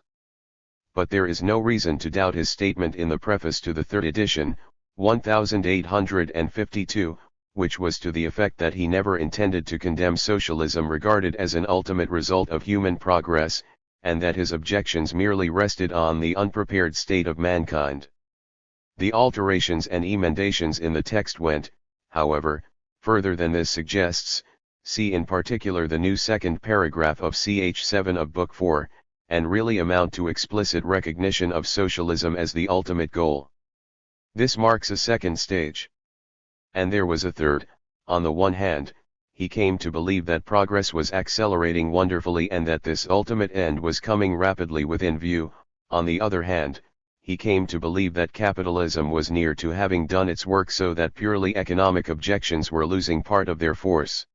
But there is no reason to doubt his statement in the preface to the third edition, 1852, which was to the effect that he never intended to condemn socialism regarded as an ultimate result of human progress, and that his objections merely rested on the unprepared state of mankind. The alterations and emendations in the text went, however, further than this suggests, see in particular the new second paragraph of ch. 7 of Book 4, and really amount to explicit recognition of socialism as the ultimate goal. This marks a second stage. And there was a third. On the one hand, he came to believe that progress was accelerating wonderfully and that this ultimate end was coming rapidly within view. On the other hand, he came to believe that capitalism was near to having done its work, so that purely economic objections were losing part of their force.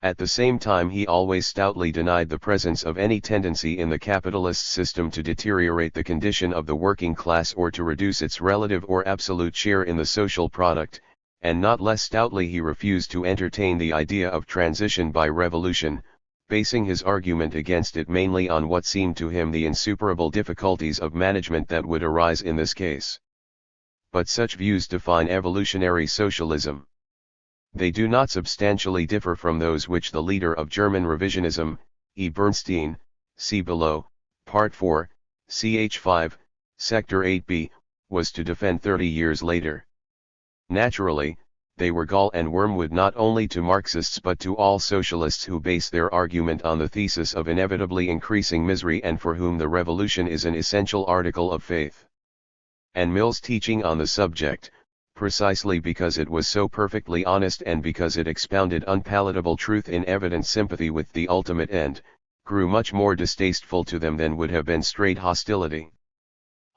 At the same time, he always stoutly denied the presence of any tendency in the capitalist system to deteriorate the condition of the working class or to reduce its relative or absolute share in the social product, and not less stoutly he refused to entertain the idea of transition by revolution, basing his argument against it mainly on what seemed to him the insuperable difficulties of management that would arise in this case. But such views define evolutionary socialism. They do not substantially differ from those which the leader of German revisionism, E. Bernstein, see below, Part 4, ch. 5, Sector 8b, was to defend 30 years later. Naturally, they were gall and wormwood not only to Marxists but to all socialists who base their argument on the thesis of inevitably increasing misery and for whom the revolution is an essential article of faith. And Mill's teaching on the subject, precisely because it was so perfectly honest and because it expounded unpalatable truth in evident sympathy with the ultimate end, grew much more distasteful to them than would have been straight hostility.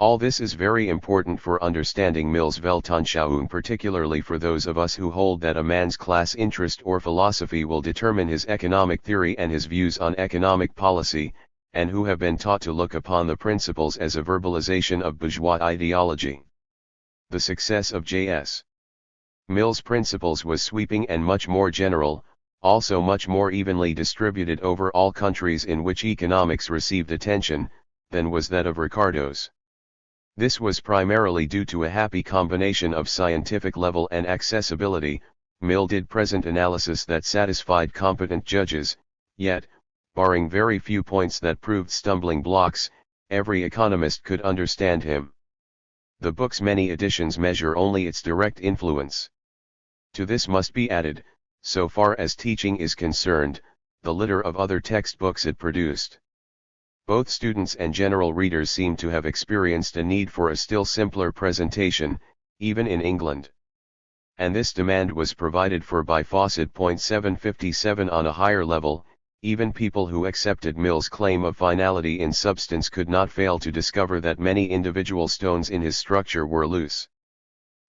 All this is very important for understanding Mill's Weltanschauung, particularly for those of us who hold that a man's class interest or philosophy will determine his economic theory and his views on economic policy, and who have been taught to look upon the Principles as a verbalization of bourgeois ideology. The success of J.S. Mill's Principles was sweeping and much more general, also much more evenly distributed over all countries in which economics received attention, than was that of Ricardo's. This was primarily due to a happy combination of scientific level and accessibility. Mill did present analysis that satisfied competent judges, yet, barring very few points that proved stumbling blocks, every economist could understand him. The book's many editions measure only its direct influence. To this must be added, so far as teaching is concerned, the litter of other textbooks it produced. Both students and general readers seem to have experienced a need for a still simpler presentation, even in England. And this demand was provided for by Fawcett. 757 on a higher level. Even people who accepted Mill's claim of finality in substance could not fail to discover that many individual stones in his structure were loose.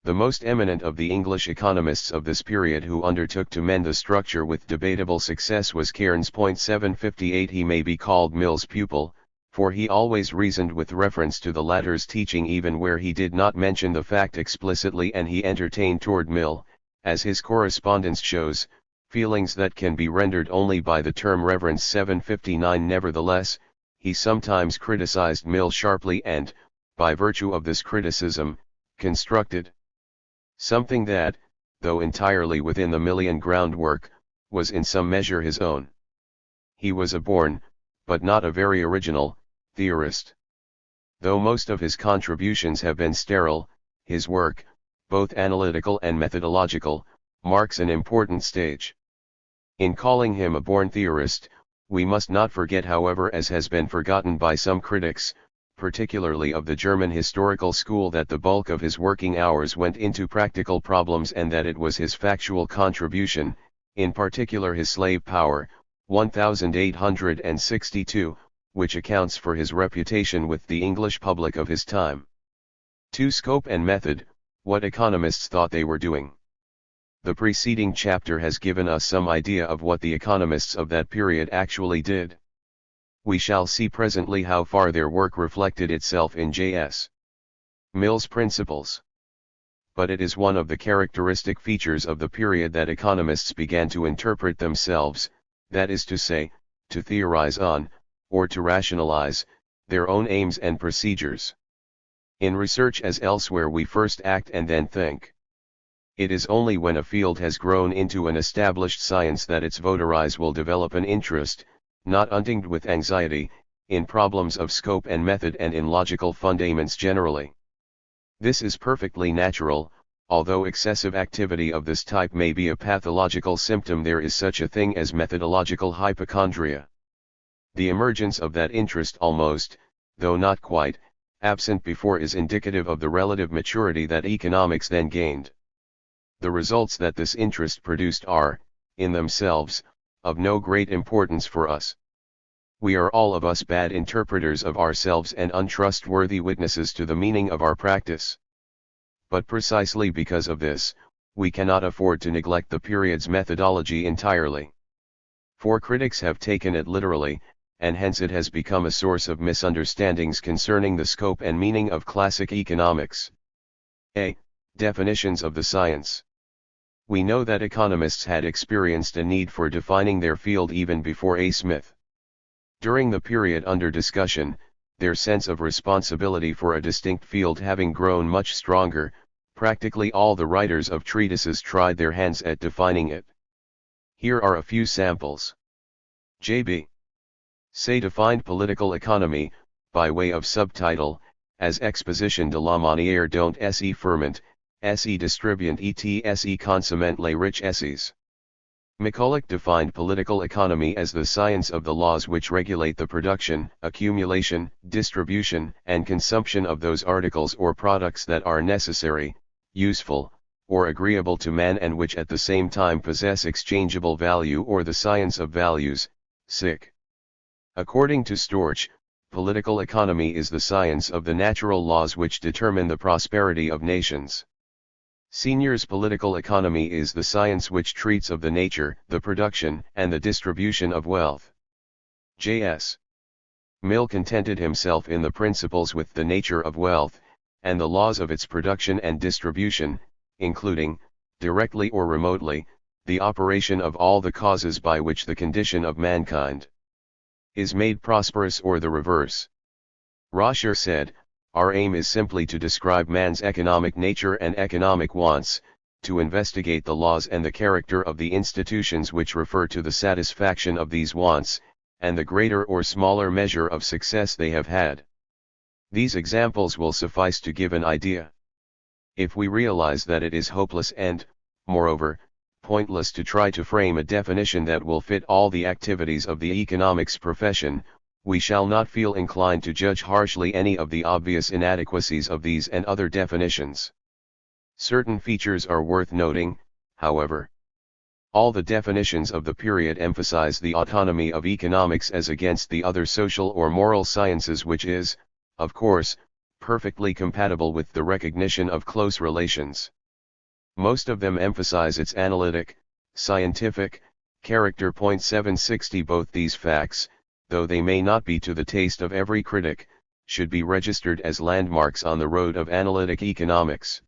The most eminent of the English economists of this period who undertook to mend the structure with debatable success was Cairnes. 758 He may be called Mill's pupil, for he always reasoned with reference to the latter's teaching even where he did not mention the fact explicitly, and he entertained toward Mill, as his correspondence shows, feelings that can be rendered only by the term reverence. 759 Nevertheless, he sometimes criticized Mill sharply and, by virtue of this criticism, constructed something that, though entirely within the Millian groundwork, was in some measure his own. He was a born, but not a very original, theorist. Though most of his contributions have been sterile, his work, both analytical and methodological, marks an important stage. In calling him a born theorist, we must not forget, however, as has been forgotten by some critics, particularly of the German historical school, that the bulk of his working hours went into practical problems and that it was his factual contribution, in particular his slave power, 1862, which accounts for his reputation with the English public of his time. To scope and method, what economists thought they were doing. The preceding chapter has given us some idea of what the economists of that period actually did. We shall see presently how far their work reflected itself in J.S. Mill's Principles. but it is one of the characteristic features of the period that economists began to interpret themselves, that is to say, to theorize on, or to rationalize, their own aims and procedures. In research as elsewhere we first act and then think. It is only when a field has grown into an established science that its votaries will develop an interest, not untinged with anxiety, in problems of scope and method and in logical fundaments generally. This is perfectly natural, although excessive activity of this type may be a pathological symptom. There is such a thing as methodological hypochondria. The emergence of that interest almost, though not quite, absent before is indicative of the relative maturity that economics then gained. The results that this interest produced are, in themselves, of no great importance for us. We are all of us bad interpreters of ourselves and untrustworthy witnesses to the meaning of our practice. But precisely because of this, we cannot afford to neglect the period's methodology entirely. For critics have taken it literally, and hence it has become a source of misunderstandings concerning the scope and meaning of classic economics. A. Definitions of the science. We know that economists had experienced a need for defining their field even before A. Smith. During the period under discussion, their sense of responsibility for a distinct field having grown much stronger, practically all the writers of treatises tried their hands at defining it. Here are a few samples. J.B. Say defined political economy, by way of subtitle, as exposition de la manière dont se ferment, se distribuent et se consomment les richesses. McCulloch defined political economy as the science of the laws which regulate the production, accumulation, distribution, and consumption of those articles or products that are necessary, useful, or agreeable to man and which at the same time possess exchangeable value, or the science of values, sic. According to Storch, political economy is the science of the natural laws which determine the prosperity of nations. Senior's political economy is the science which treats of the nature, the production, and the distribution of wealth. J.S. Mill contented himself in the principles with the nature of wealth, and the laws of its production and distribution, including, directly or remotely, the operation of all the causes by which the condition of mankind is made prosperous or the reverse. Roscher said, our aim is simply to describe man's economic nature and economic wants, to investigate the laws and the character of the institutions which refer to the satisfaction of these wants, and the greater or smaller measure of success they have had. These examples will suffice to give an idea. If we realize that it is hopeless and, moreover, pointless to try to frame a definition that will fit all the activities of the economics profession, we shall not feel inclined to judge harshly any of the obvious inadequacies of these and other definitions. Certain features are worth noting, however. All the definitions of the period emphasize the autonomy of economics as against the other social or moral sciences, which is, of course, perfectly compatible with the recognition of close relations. Most of them emphasize its analytic, scientific, character. 760 Both these facts, though they may not be to the taste of every critic, should be registered as landmarks on the road of analytic economics.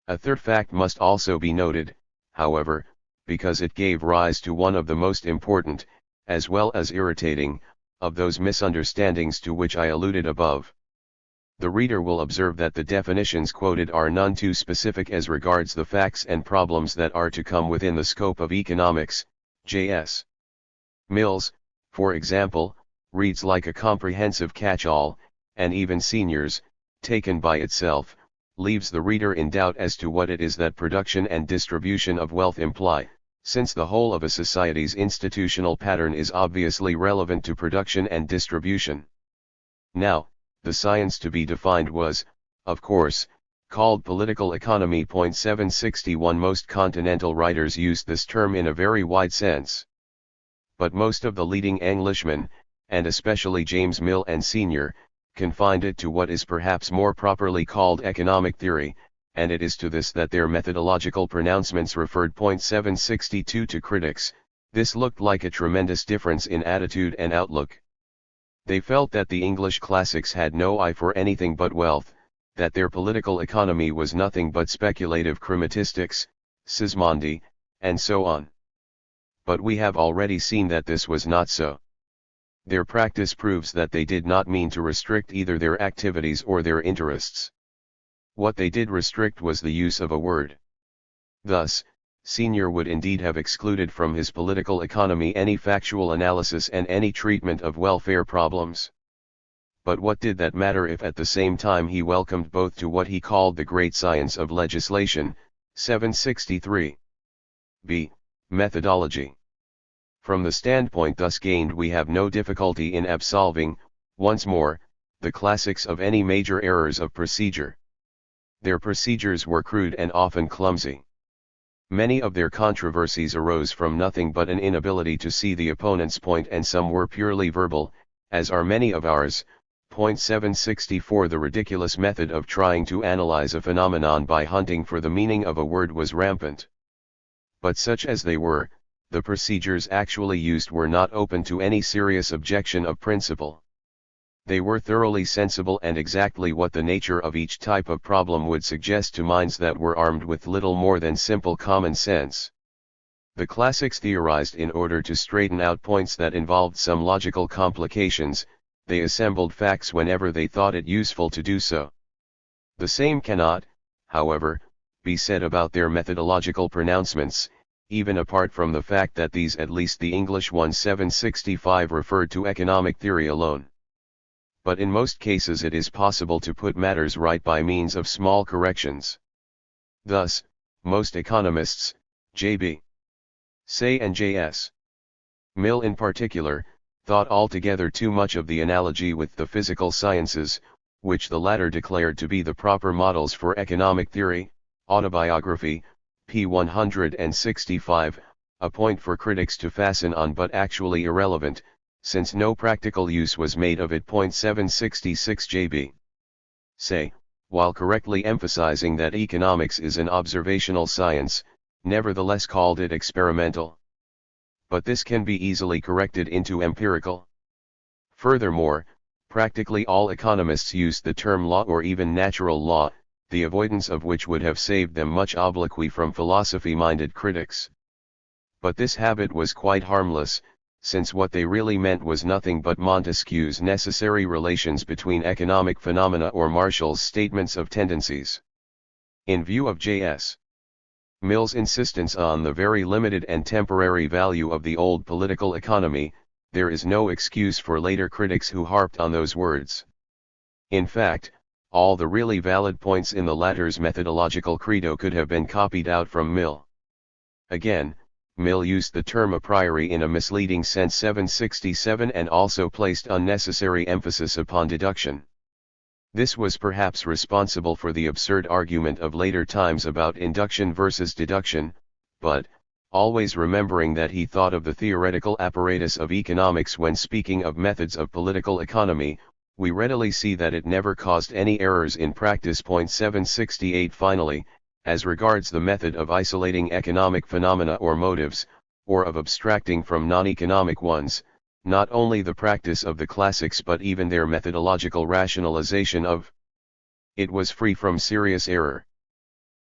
A third fact must also be noted, however, because it gave rise to one of the most important, as well as irritating, of those misunderstandings to which I alluded above. The reader will observe that the definitions quoted are none too specific as regards the facts and problems that are to come within the scope of economics. J.S. Mills, for example, reads like a comprehensive catch-all, and even Senior's, taken by itself, leaves the reader in doubt as to what it is that production and distribution of wealth imply, since the whole of a society's institutional pattern is obviously relevant to production and distribution. Now, the science to be defined was, of course, called political economy. 761 Most continental writers used this term in a very wide sense. But most of the leading Englishmen, and especially James Mill and Senior, confined it to what is perhaps more properly called economic theory, and it is to this that their methodological pronouncements referred. 762 To critics, this looked like a tremendous difference in attitude and outlook. They felt that the English classics had no eye for anything but wealth, that their political economy was nothing but speculative chrematistics, Sismondi, and so on. But we have already seen that this was not so. Their practice proves that they did not mean to restrict either their activities or their interests. What they did restrict was the use of a word. Thus, Senior would indeed have excluded from his political economy any factual analysis and any treatment of welfare problems. But what did that matter if at the same time he welcomed both to what he called the great science of legislation, 763. b. Methodology. From the standpoint thus gained we have no difficulty in absolving, once more, the classics of any major errors of procedure. Their procedures were crude and often clumsy. Many of their controversies arose from nothing but an inability to see the opponent's point, and some were purely verbal, as are many of ours. Point 764. The ridiculous method of trying to analyze a phenomenon by hunting for the meaning of a word was rampant. But such as they were, the procedures actually used were not open to any serious objection of principle. They were thoroughly sensible and exactly what the nature of each type of problem would suggest to minds that were armed with little more than simple common sense. The classics theorized in order to straighten out points that involved some logical complications. They assembled facts whenever they thought it useful to do so. The same cannot, however, be said about their methodological pronouncements, even apart from the fact that these, at least the English one 765, referred to economic theory alone. But in most cases it is possible to put matters right by means of small corrections. Thus, most economists, J.B. Say and J.S. Mill in particular, thought altogether too much of the analogy with the physical sciences, which the latter declared to be the proper models for economic theory. Autobiography, p. 165, a point for critics to fasten on but actually irrelevant, since no practical use was made of it. Point 766. J.B. Say, while correctly emphasizing that economics is an observational science, nevertheless called it experimental. But this can be easily corrected into empirical. Furthermore, practically all economists use the term law or even natural law, the avoidance of which would have saved them much obloquy from philosophy-minded critics. But this habit was quite harmless, since what they really meant was nothing but Montesquieu's necessary relations between economic phenomena or Marshall's statements of tendencies. In view of J.S. Mill's insistence on the very limited and temporary value of the old political economy, there is no excuse for later critics who harped on those words. In fact, all the really valid points in the latter's methodological credo could have been copied out from Mill. Again, Mill used the term a priori in a misleading sense 767 and also placed unnecessary emphasis upon deduction. This was perhaps responsible for the absurd argument of later times about induction versus deduction, but, always remembering that he thought of the theoretical apparatus of economics when speaking of methods of political economy, we readily see that it never caused any errors in practice. Point 768. Finally, as regards the method of isolating economic phenomena or motives, or of abstracting from non-economic ones, not only the practice of the classics but even their methodological rationalization of it was free from serious error.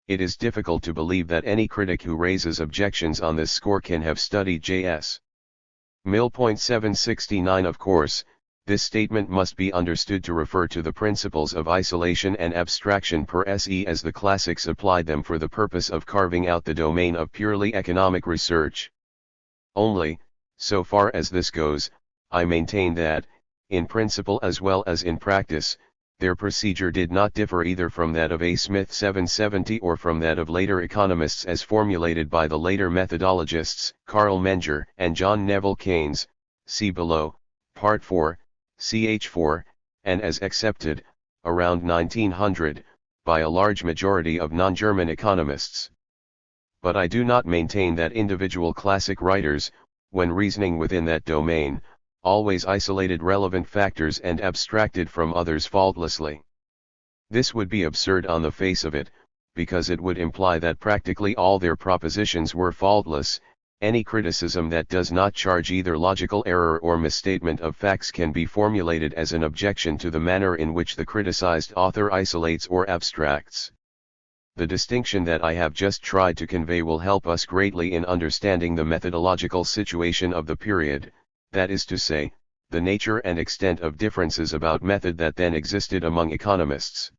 It is difficult to believe that any critic who raises objections on this score can have studied J.S. Mill. Point 769. Of course, this statement must be understood to refer to the principles of isolation and abstraction per se as the classics applied them for the purpose of carving out the domain of purely economic research. Only, so far as this goes, I maintain that, in principle as well as in practice, their procedure did not differ either from that of A. Smith 770 or from that of later economists as formulated by the later methodologists, Carl Menger and John Neville Keynes, see below, Part 4, ch. 4, and as accepted, around 1900, by a large majority of non-German economists. But I do not maintain that individual classic writers, when reasoning within that domain, always isolated relevant factors and abstracted from others faultlessly. This would be absurd on the face of it, because it would imply that practically all their propositions were faultless, Any criticism that does not charge either logical error or misstatement of facts can be formulated as an objection to the manner in which the criticized author isolates or abstracts. The distinction that I have just tried to convey will help us greatly in understanding the methodological situation of the period, that is to say, the nature and extent of differences about method that then existed among economists.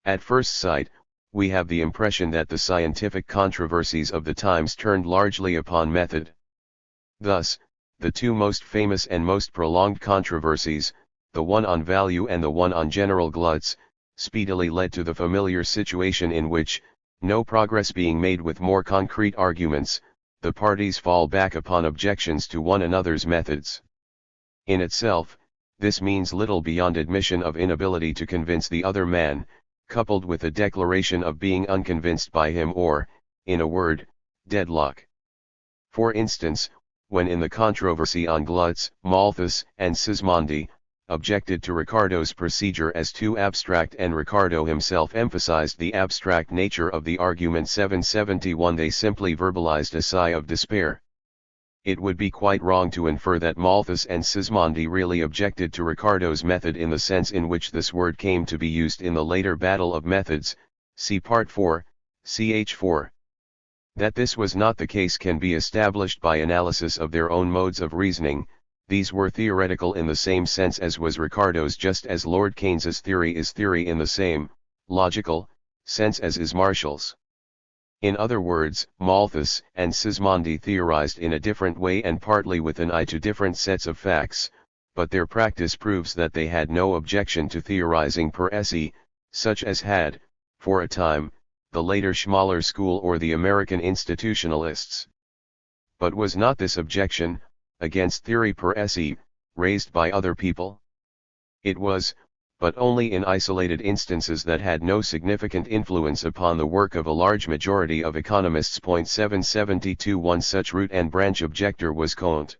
At first sight, we have the impression that the scientific controversies of the times turned largely upon method. Thus, the two most famous and most prolonged controversies, the one on value and the one on general gluts, speedily led to the familiar situation in which, no progress being made with more concrete arguments, the parties fall back upon objections to one another's methods. In itself, this means little beyond admission of inability to convince the other man, coupled with a declaration of being unconvinced by him or, in a word, deadlock. For instance, when in the controversy on Glutz, Malthus, and Sismondi, objected to Ricardo's procedure as too abstract and Ricardo himself emphasized the abstract nature of the argument 771, they simply verbalized a sigh of despair. It would be quite wrong to infer that Malthus and Sismondi really objected to Ricardo's method in the sense in which this word came to be used in the later Battle of Methods, see Part 4, ch. 4. That this was not the case can be established by analysis of their own modes of reasoning. These were theoretical in the same sense as was Ricardo's, just as Lord Keynes's theory is theory in the same, logical, sense as is Marshall's. In other words, Malthus and Sismondi theorized in a different way and partly with an eye to different sets of facts, but their practice proves that they had no objection to theorizing per se, such as had, for a time, the later Schmaler school or the American institutionalists. But was not this objection, against theory per se, raised by other people? It was, but only in isolated instances that had no significant influence upon the work of a large majority of economists. 772 One such root and branch objector was Comte.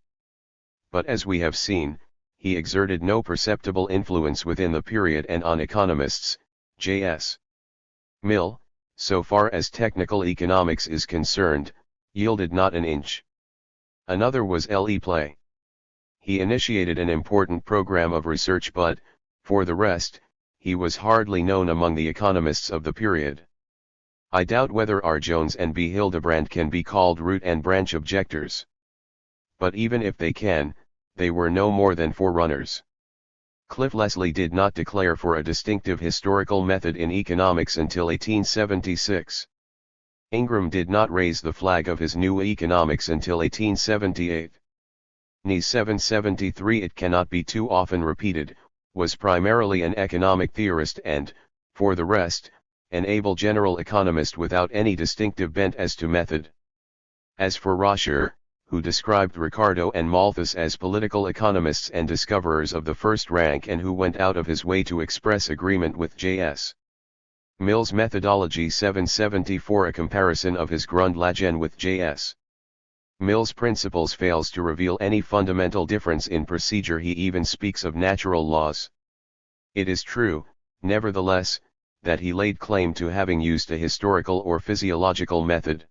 But as we have seen, he exerted no perceptible influence within the period and on economists. J.S. Mill, so far as technical economics is concerned, yielded not an inch. Another was L.E. Play. He initiated an important program of research, but, for the rest, he was hardly known among the economists of the period. I doubt whether R. Jones and B. Hildebrand can be called root and branch objectors. But even if they can, they were no more than forerunners. Cliff Leslie did not declare for a distinctive historical method in economics until 1876. Ingram did not raise the flag of his new economics until 1878. Ni 773, it cannot be too often repeated, was primarily an economic theorist and, for the rest, an able general economist without any distinctive bent as to method. As for Roscher, who described Ricardo and Malthus as political economists and discoverers of the first rank and who went out of his way to express agreement with J.S. Mill's methodology. 774 A comparison of his Grundlagen with J.S. Mill's principles fails to reveal any fundamental difference in procedure. He even speaks of natural laws. It is true, nevertheless, that he laid claim to having used a historical or physiological method.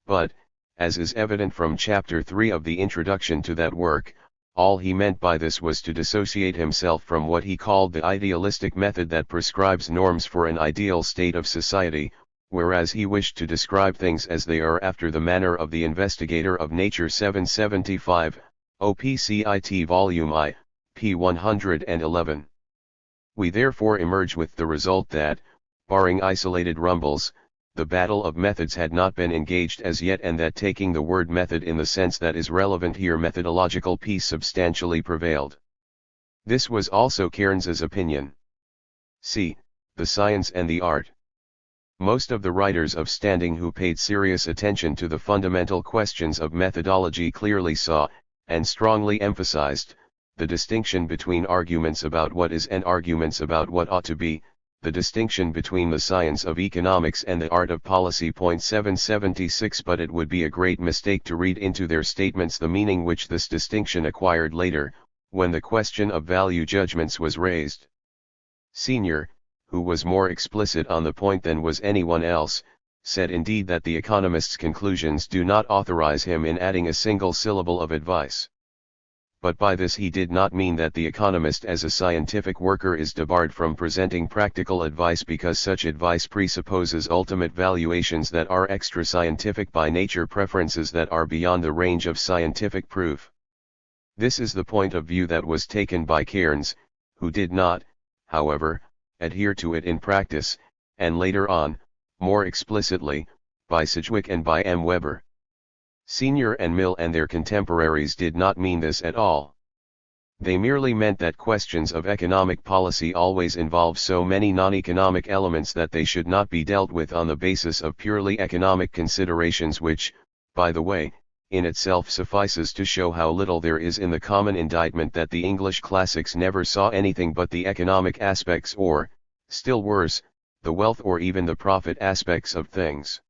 But, as is evident from Chapter 3 of the introduction to that work, all he meant by this was to dissociate himself from what he called the idealistic method that prescribes norms for an ideal state of society, whereas he wished to describe things as they are after the manner of the investigator of nature. 775, OPCIT Volume I, p. 111. We therefore emerge with the result that, barring isolated rumbles, the battle of methods had not been engaged as yet, and that taking the word method in the sense that is relevant here, methodological peace substantially prevailed. This was also Cairnes's opinion. See, The Science and the Art. Most of the writers of standing who paid serious attention to the fundamental questions of methodology clearly saw, and strongly emphasized, the distinction between arguments about what is and arguments about what ought to be, the distinction between the science of economics and the art of policy. 776 But it would be a great mistake to read into their statements the meaning which this distinction acquired later, when the question of value judgments was raised. Senior, who was more explicit on the point than was anyone else, said indeed that the economist's conclusions do not authorize him in adding a single syllable of advice. But by this he did not mean that the economist as a scientific worker is debarred from presenting practical advice, because such advice presupposes ultimate valuations that are extra-scientific by nature, preferences that are beyond the range of scientific proof. This is the point of view that was taken by Cairnes, who did not, however, adhere to it in practice, and later on, more explicitly, by Sedgwick and by M. Weber. Senior and Mill and their contemporaries did not mean this at all. They merely meant that questions of economic policy always involve so many non-economic elements that they should not be dealt with on the basis of purely economic considerations, which, by the way, in itself suffices to show how little there is in the common indictment that the English classics never saw anything but the economic aspects, or, still worse, the wealth or even the profit aspects of things.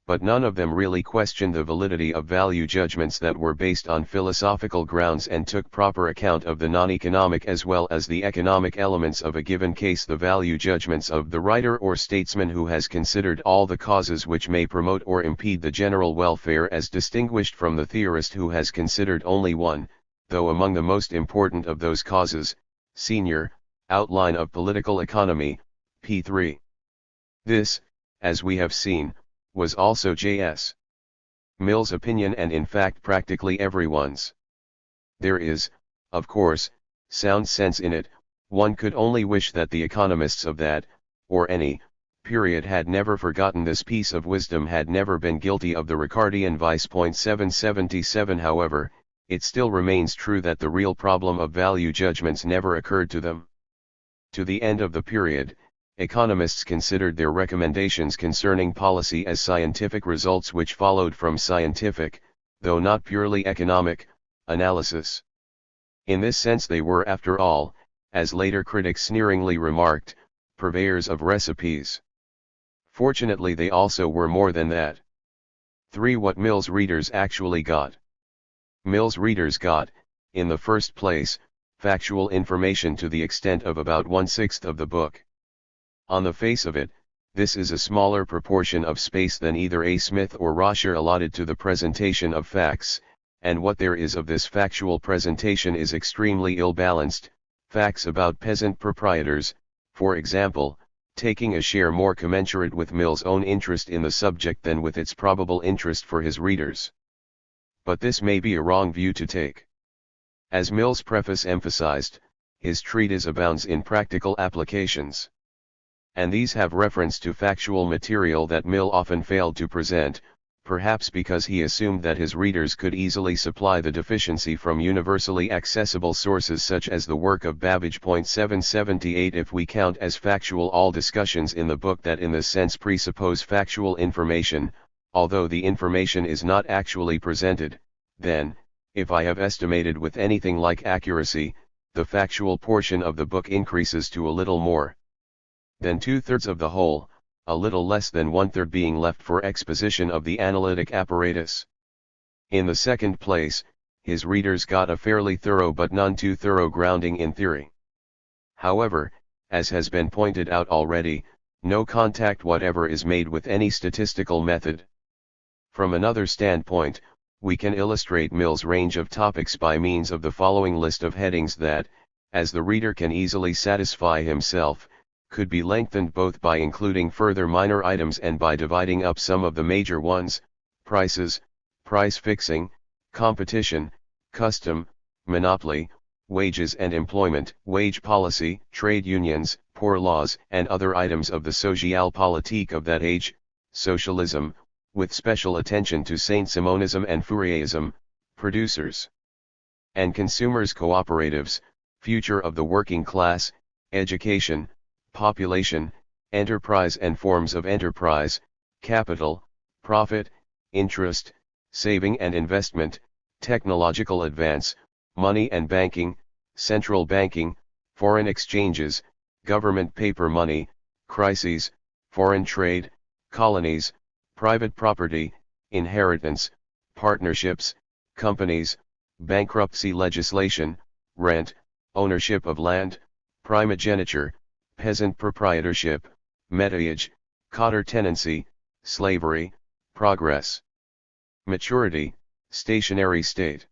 But none of them really questioned the validity of value judgments that were based on philosophical grounds and took proper account of the non-economic as well as the economic elements of a given case. The value judgments of the writer or statesman who has considered all the causes which may promote or impede the general welfare, as distinguished from the theorist who has considered only one, though among the most important of those causes, Senior, Outline of Political Economy, p. 3. This, as we have seen, was also J.S. Mill's opinion, and in fact practically everyone's. There is, of course, sound sense in it. One could only wish that the economists of that, or any, period had never forgotten this piece of wisdom, had never been guilty of the Ricardian vice. 777. However, it still remains true that the real problem of value judgments never occurred to them. To the end of the period, economists considered their recommendations concerning policy as scientific results which followed from scientific, though not purely economic, analysis. In this sense they were, after all, as later critics sneeringly remarked, purveyors of recipes. Fortunately they also were more than that. 3. What Mill's readers actually got. Mill's readers got, in the first place, factual information to the extent of about 1/6 of the book. On the face of it, this is a smaller proportion of space than either A. Smith or Roscher allotted to the presentation of facts, and what there is of this factual presentation is extremely ill-balanced. Facts about peasant proprietors, for example, taking a share more commensurate with Mill's own interest in the subject than with its probable interest for his readers. But this may be a wrong view to take. As Mill's preface emphasized, his treatise abounds in practical applications. And these have reference to factual material that Mill often failed to present, perhaps because he assumed that his readers could easily supply the deficiency from universally accessible sources such as the work of Babbage. 778. If we count as factual all discussions in the book that in this sense presuppose factual information, although the information is not actually presented, then, if I have estimated with anything like accuracy, the factual portion of the book increases to a little more than 2/3 of the whole, a little less than 1/3 being left for exposition of the analytic apparatus. In the second place, his readers got a fairly thorough but none too thorough grounding in theory. However, as has been pointed out already, no contact whatever is made with any statistical method. From another standpoint, we can illustrate Mill's range of topics by means of the following list of headings that, as the reader can easily satisfy himself, could be lengthened both by including further minor items and by dividing up some of the major ones: prices, price fixing, competition, custom, monopoly, wages and employment, wage policy, trade unions, poor laws, and other items of the socialpolitik of that age, socialism, with special attention to Saint-Simonism and Fourierism, producers and consumers cooperatives, future of the working class, education, population, enterprise and forms of enterprise, capital, profit, interest, saving and investment, technological advance, money and banking, central banking, foreign exchanges, government paper money, crises, foreign trade, colonies, private property, inheritance, partnerships, companies, bankruptcy legislation, rent, ownership of land, primogeniture, peasant proprietorship, metayage, cotter tenancy, slavery, progress, maturity, stationary state,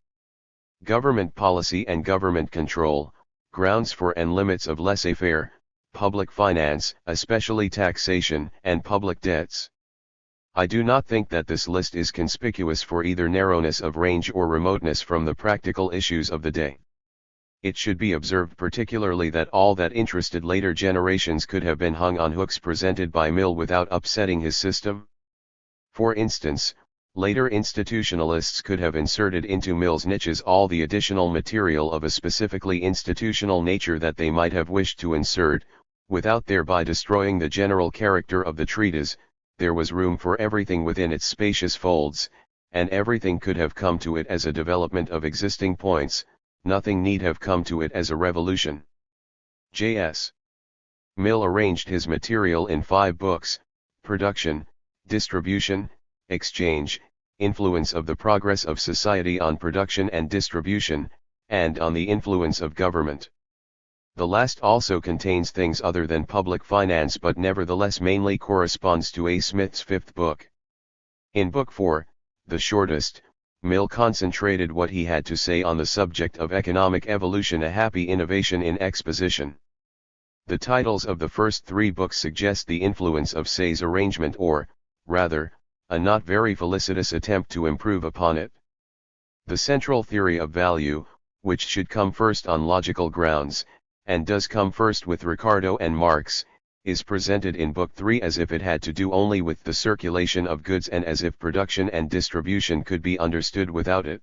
government policy and government control, grounds for and limits of laissez-faire, public finance, especially taxation, and public debts. I do not think that this list is conspicuous for either narrowness of range or remoteness from the practical issues of the day. It should be observed particularly that all that interested later generations could have been hung on hooks presented by Mill without upsetting his system. For instance, later institutionalists could have inserted into Mill's niches all the additional material of a specifically institutional nature that they might have wished to insert, without thereby destroying the general character of the treatise. There was room for everything within its spacious folds, and everything could have come to it as a development of existing points, nothing need have come to it as a revolution. J.S. Mill arranged his material in 5 books: Production, Distribution, Exchange, Influence of the Progress of Society on Production and Distribution, and on the Influence of Government. The last also contains things other than public finance, but nevertheless mainly corresponds to A. Smith's 5th book. In Book 4, the shortest, Mill concentrated what he had to say on the subject of economic evolution, a happy innovation in exposition. The titles of the first 3 books suggest the influence of Say's arrangement, or, rather, a not very felicitous attempt to improve upon it. The central theory of value, which should come first on logical grounds, and does come first with Ricardo and Marx, is presented in Book 3 as if it had to do only with the circulation of goods and as if production and distribution could be understood without it.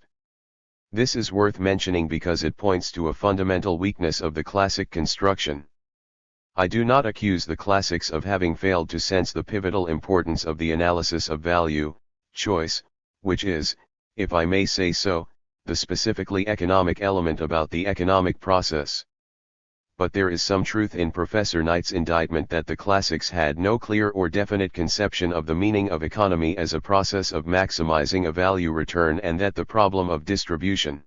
This is worth mentioning because it points to a fundamental weakness of the classic construction. I do not accuse the classics of having failed to sense the pivotal importance of the analysis of value, choice, which is, if I may say so, the specifically economic element about the economic process. But there is some truth in Professor Knight's indictment that the classics had no clear or definite conception of the meaning of economy as a process of maximizing a value return, and that the problem of distribution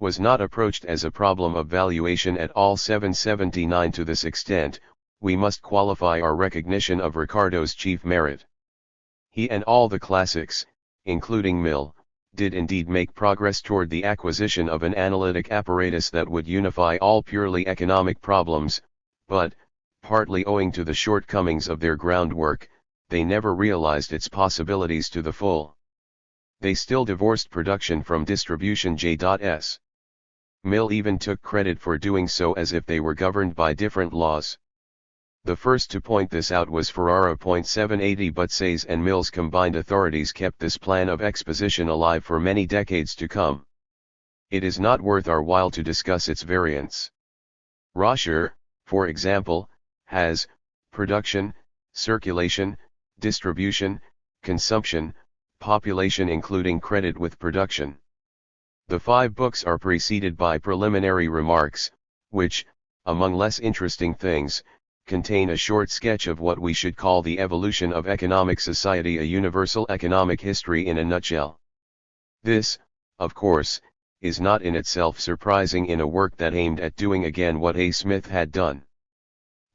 was not approached as a problem of valuation at all. 779. To this extent, we must qualify our recognition of Ricardo's chief merit. He and all the classics, including Mill, did indeed make progress toward the acquisition of an analytic apparatus that would unify all purely economic problems, but, partly owing to the shortcomings of their groundwork, they never realized its possibilities to the full. They still divorced production from distribution. J.S. Mill even took credit for doing so as if they were governed by different laws. The first to point this out was Ferrara. 780. But Say's and Mill's combined authorities kept this plan of exposition alive for many decades to come. It is not worth our while to discuss its variants. Roscher, for example, has production, circulation, distribution, consumption, population, including credit with production. The 5 books are preceded by preliminary remarks, which, among less interesting things, contain a short sketch of what we should call the evolution of economic society, a universal economic history in a nutshell. This, of course, is not in itself surprising in a work that aimed at doing again what A. Smith had done.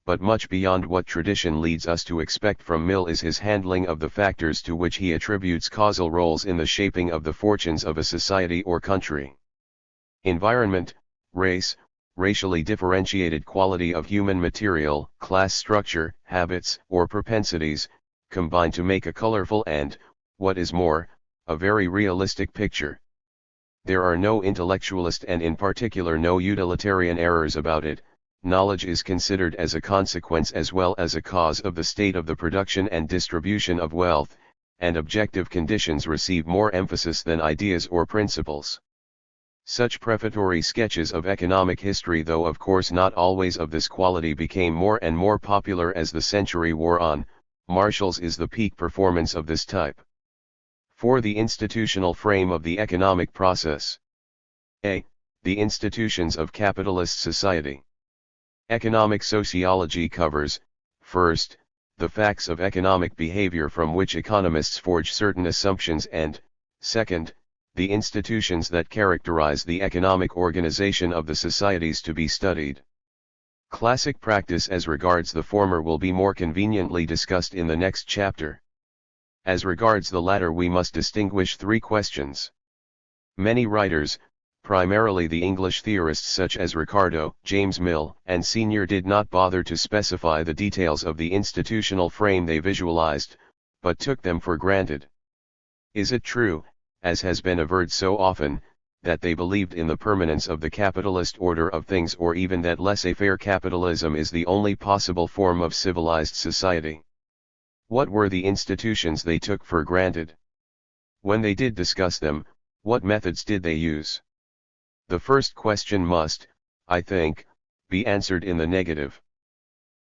But much beyond what tradition leads us to expect from Mill is his handling of the factors to which he attributes causal roles in the shaping of the fortunes of a society or country. Environment, race, racially differentiated quality of human material, class structure, habits, or propensities, combine to make a colorful and, what is more, a very realistic picture. There are no intellectualist and in particular no utilitarian errors about it. Knowledge is considered as a consequence as well as a cause of the state of the production and distribution of wealth, and objective conditions receive more emphasis than ideas or principles. Such prefatory sketches of economic history, though of course not always of this quality, became more and more popular as the century wore on. Marshall's is the peak performance of this type. For the institutional frame of the economic process. A. The institutions of capitalist society. Economic sociology covers, first, the facts of economic behavior from which economists forge certain assumptions, and, second, the institutions that characterize the economic organization of the societies to be studied. Classic practice as regards the former will be more conveniently discussed in the next chapter. As regards the latter, we must distinguish three questions. Many writers, primarily the English theorists such as Ricardo, James Mill, and Senior, did not bother to specify the details of the institutional frame they visualized, but took them for granted. Is it true, as has been averred so often, that they believed in the permanence of the capitalist order of things, or even that laissez-faire capitalism is the only possible form of civilized society? What were the institutions they took for granted? When they did discuss them, what methods did they use? The first question must, I think, be answered in the negative.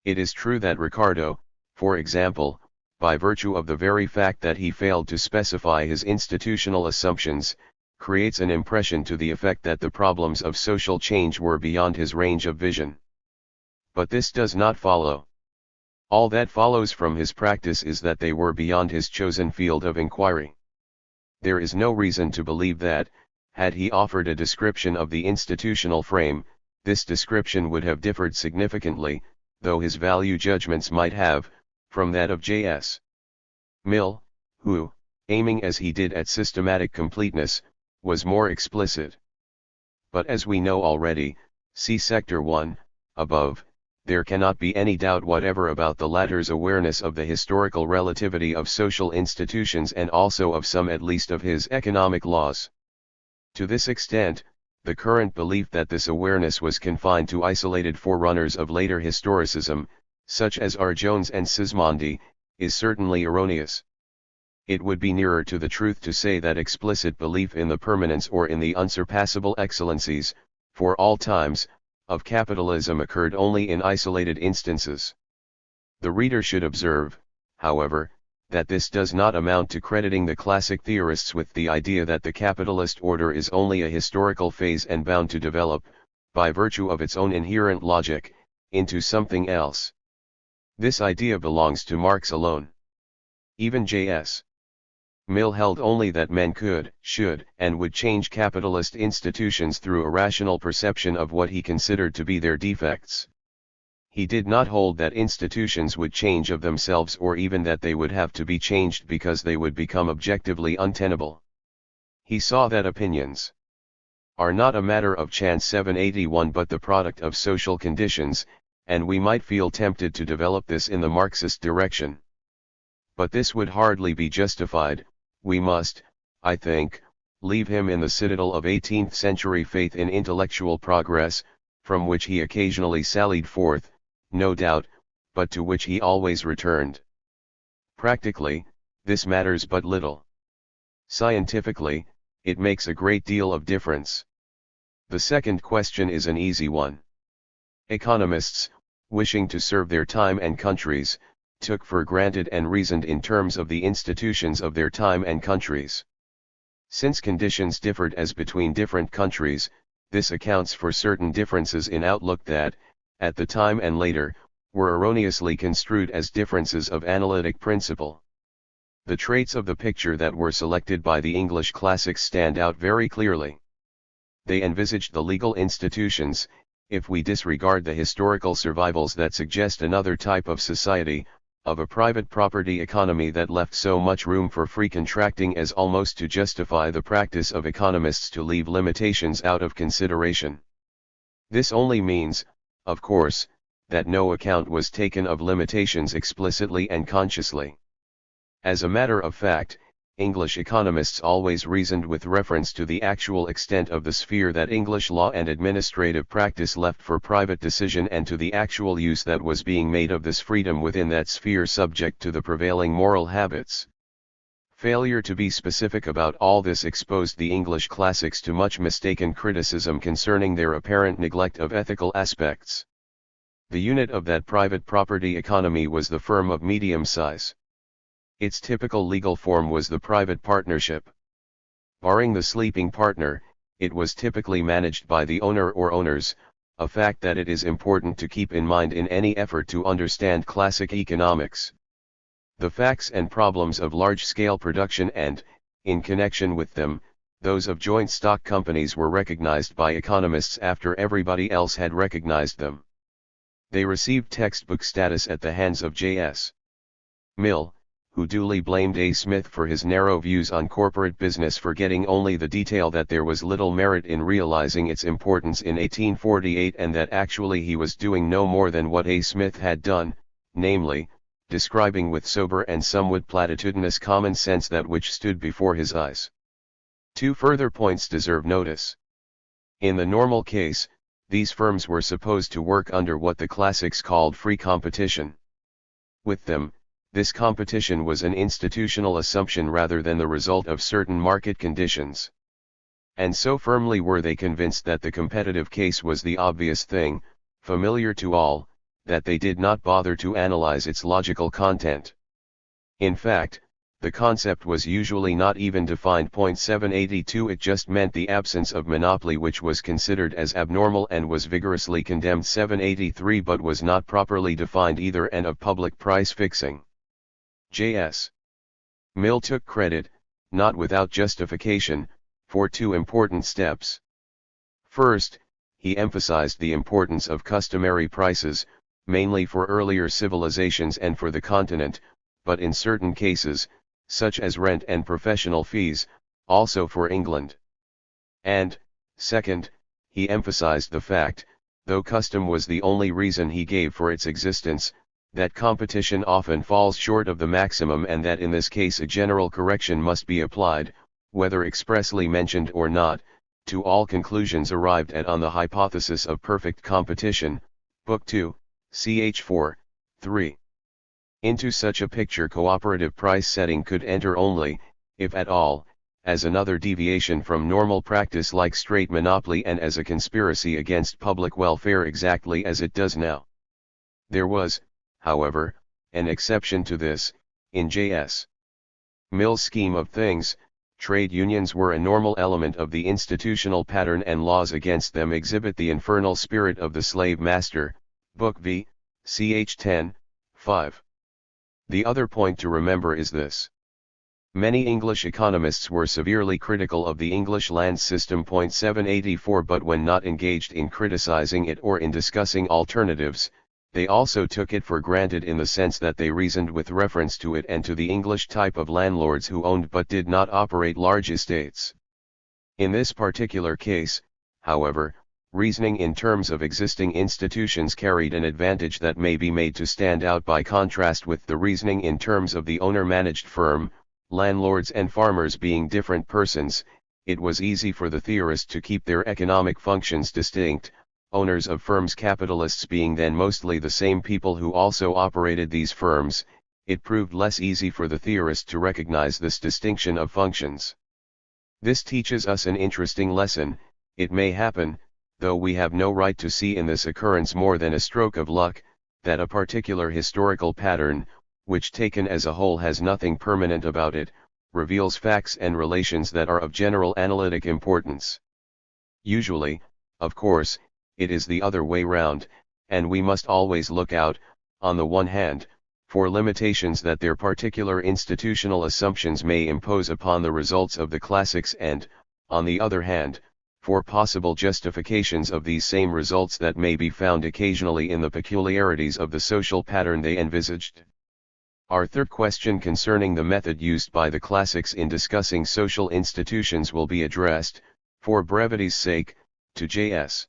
It is true that Ricardo, for example, by virtue of the very fact that he failed to specify his institutional assumptions, creates an impression to the effect that the problems of social change were beyond his range of vision. But this does not follow. All that follows from his practice is that they were beyond his chosen field of inquiry. There is no reason to believe that, had he offered a description of the institutional frame, this description would have differed significantly, though his value judgments might have, from that of J.S. Mill, who, aiming as he did at systematic completeness, was more explicit. But as we know already, see Sector 1, above, there cannot be any doubt whatever about the latter's awareness of the historical relativity of social institutions, and also of some at least of his economic laws. To this extent, the current belief that this awareness was confined to isolated forerunners of later historicism, such as R. Jones and Sismondi, is certainly erroneous. It would be nearer to the truth to say that explicit belief in the permanence or in the unsurpassable excellencies, for all times, of capitalism occurred only in isolated instances. The reader should observe, however, that this does not amount to crediting the classic theorists with the idea that the capitalist order is only a historical phase and bound to develop, by virtue of its own inherent logic, into something else. This idea belongs to Marx alone. Even J.S. Mill held only that men could, should, and would change capitalist institutions through a rational perception of what he considered to be their defects. He did not hold that institutions would change of themselves, or even that they would have to be changed because they would become objectively untenable. He saw that opinions are not a matter of chance 781 but the product of social conditions, and we might feel tempted to develop this in the Marxist direction. But this would hardly be justified. We must, I think, leave him in the citadel of 18th century faith in intellectual progress, from which he occasionally sallied forth, no doubt, but to which he always returned. Practically, this matters but little. Scientifically, it makes a great deal of difference. The second question is an easy one. Economists, wishing to serve their time and countries, took for granted and reasoned in terms of the institutions of their time and countries. Since conditions differed as between different countries, this accounts for certain differences in outlook that, at the time and later, were erroneously construed as differences of analytic principle. The traits of the picture that were selected by the English classics stand out very clearly. They envisaged the legal institutions, if we disregard the historical survivals that suggest another type of society, of a private property economy that left so much room for free contracting as almost to justify the practice of economists to leave limitations out of consideration. This only means, of course, that no account was taken of limitations explicitly and consciously. As a matter of fact, English economists always reasoned with reference to the actual extent of the sphere that English law and administrative practice left for private decision, and to the actual use that was being made of this freedom within that sphere subject to the prevailing moral habits. Failure to be specific about all this exposed the English classics to much mistaken criticism concerning their apparent neglect of ethical aspects. The unit of that private property economy was the firm of medium size. Its typical legal form was the private partnership. Barring the sleeping partner, it was typically managed by the owner or owners, a fact that it is important to keep in mind in any effort to understand classic economics. The facts and problems of large-scale production and, in connection with them, those of joint stock companies were recognized by economists after everybody else had recognized them. They received textbook status at the hands of J.S. Mill, who duly blamed A. Smith for his narrow views on corporate business, forgetting only the detail that there was little merit in realizing its importance in 1848 and that actually he was doing no more than what A. Smith had done, namely, describing with sober and somewhat platitudinous common sense that which stood before his eyes. Two further points deserve notice. In the normal case, these firms were supposed to work under what the classics called free competition. With them, this competition was an institutional assumption rather than the result of certain market conditions. And so firmly were they convinced that the competitive case was the obvious thing, familiar to all, that they did not bother to analyze its logical content. In fact, the concept was usually not even defined. 782 It just meant the absence of monopoly, which was considered as abnormal and was vigorously condemned. 783 But was not properly defined either, and of public price fixing. J.S. Mill took credit, not without justification, for two important steps. First, he emphasized the importance of customary prices, mainly for earlier civilizations and for the continent, but in certain cases, such as rent and professional fees, also for England. And, second, he emphasized the fact, though custom was the only reason he gave for its existence, that competition often falls short of the maximum, and that in this case a general correction must be applied, whether expressly mentioned or not, to all conclusions arrived at on the hypothesis of perfect competition. Book 2, ch. 4, 3. Into such a picture cooperative price setting could enter only, if at all, as another deviation from normal practice like straight monopoly, and as a conspiracy against public welfare exactly as it does now. There was, however, an exception to this. In J.S. Mill's scheme of things, trade unions were a normal element of the institutional pattern, and laws against them exhibit the infernal spirit of the slave master. Book V, ch. 10, 5. The other point to remember is this. Many English economists were severely critical of the English land system. 784 But when not engaged in criticizing it or in discussing alternatives, they also took it for granted in the sense that they reasoned with reference to it and to the English type of landlords who owned but did not operate large estates. In this particular case, however, reasoning in terms of existing institutions carried an advantage that may be made to stand out by contrast with the reasoning in terms of the owner-managed firm. Landlords and farmers being different persons, it was easy for the theorist to keep their economic functions distinct. Owners of firms, capitalists being then mostly the same people who also operated these firms, it proved less easy for the theorist to recognize this distinction of functions. This teaches us an interesting lesson. It may happen, though we have no right to see in this occurrence more than a stroke of luck, that a particular historical pattern, which taken as a whole has nothing permanent about it, reveals facts and relations that are of general analytic importance. Usually, of course, it is the other way round, and we must always look out, on the one hand, for limitations that their particular institutional assumptions may impose upon the results of the classics, and, on the other hand, for possible justifications of these same results that may be found occasionally in the peculiarities of the social pattern they envisaged. Our third question concerning the method used by the classics in discussing social institutions will be addressed, for brevity's sake, to J.S.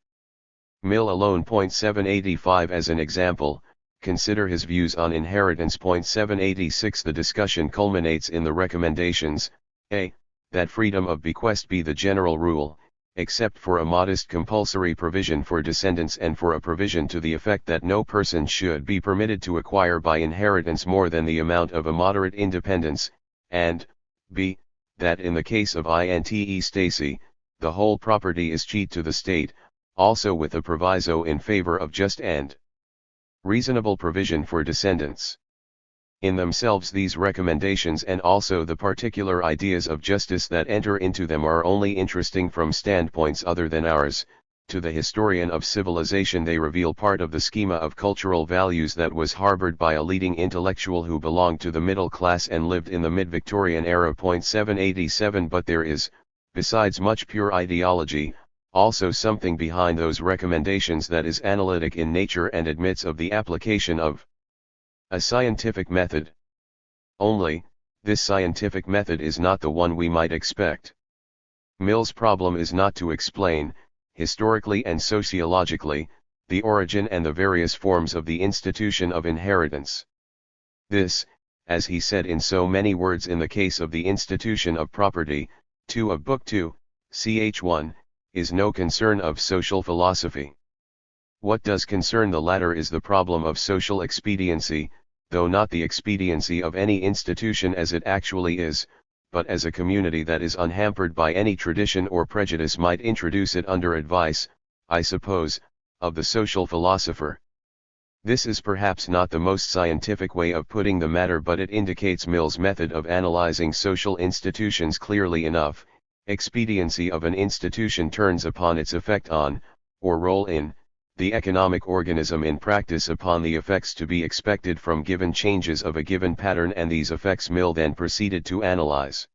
Mill alone. 785 As an example, consider his views on inheritance. 786 The discussion culminates in the recommendations, a. that freedom of bequest be the general rule, except for a modest compulsory provision for descendants and for a provision to the effect that no person should be permitted to acquire by inheritance more than the amount of a moderate independence, and, b. that in the case of Inte Stacy, the whole property is cheat to the state, also with a proviso in favor of just and reasonable provision for descendants. In themselves these recommendations and also the particular ideas of justice that enter into them are only interesting from standpoints other than ours. To the historian of civilization they reveal part of the schema of cultural values that was harbored by a leading intellectual who belonged to the middle class and lived in the mid-Victorian era. 787 But there is, besides much pure ideology, also something behind those recommendations that is analytic in nature and admits of the application of a scientific method. Only, this scientific method is not the one we might expect. Mill's problem is not to explain, historically and sociologically, the origin and the various forms of the institution of inheritance. This, as he said in so many words in the case of the institution of property, 2 of Book 2, ch. 1, is no concern of social philosophy. What does concern the latter is the problem of social expediency, though not the expediency of any institution as it actually is, but as a community that is unhampered by any tradition or prejudice might introduce it under advice, I suppose, of the social philosopher. This is perhaps not the most scientific way of putting the matter, but it indicates Mill's method of analyzing social institutions clearly enough. Expediency of an institution turns upon its effect on, or role in, the economic organism in practice upon the effects to be expected from given changes of a given pattern, and these effects Mill then proceeded to analyze.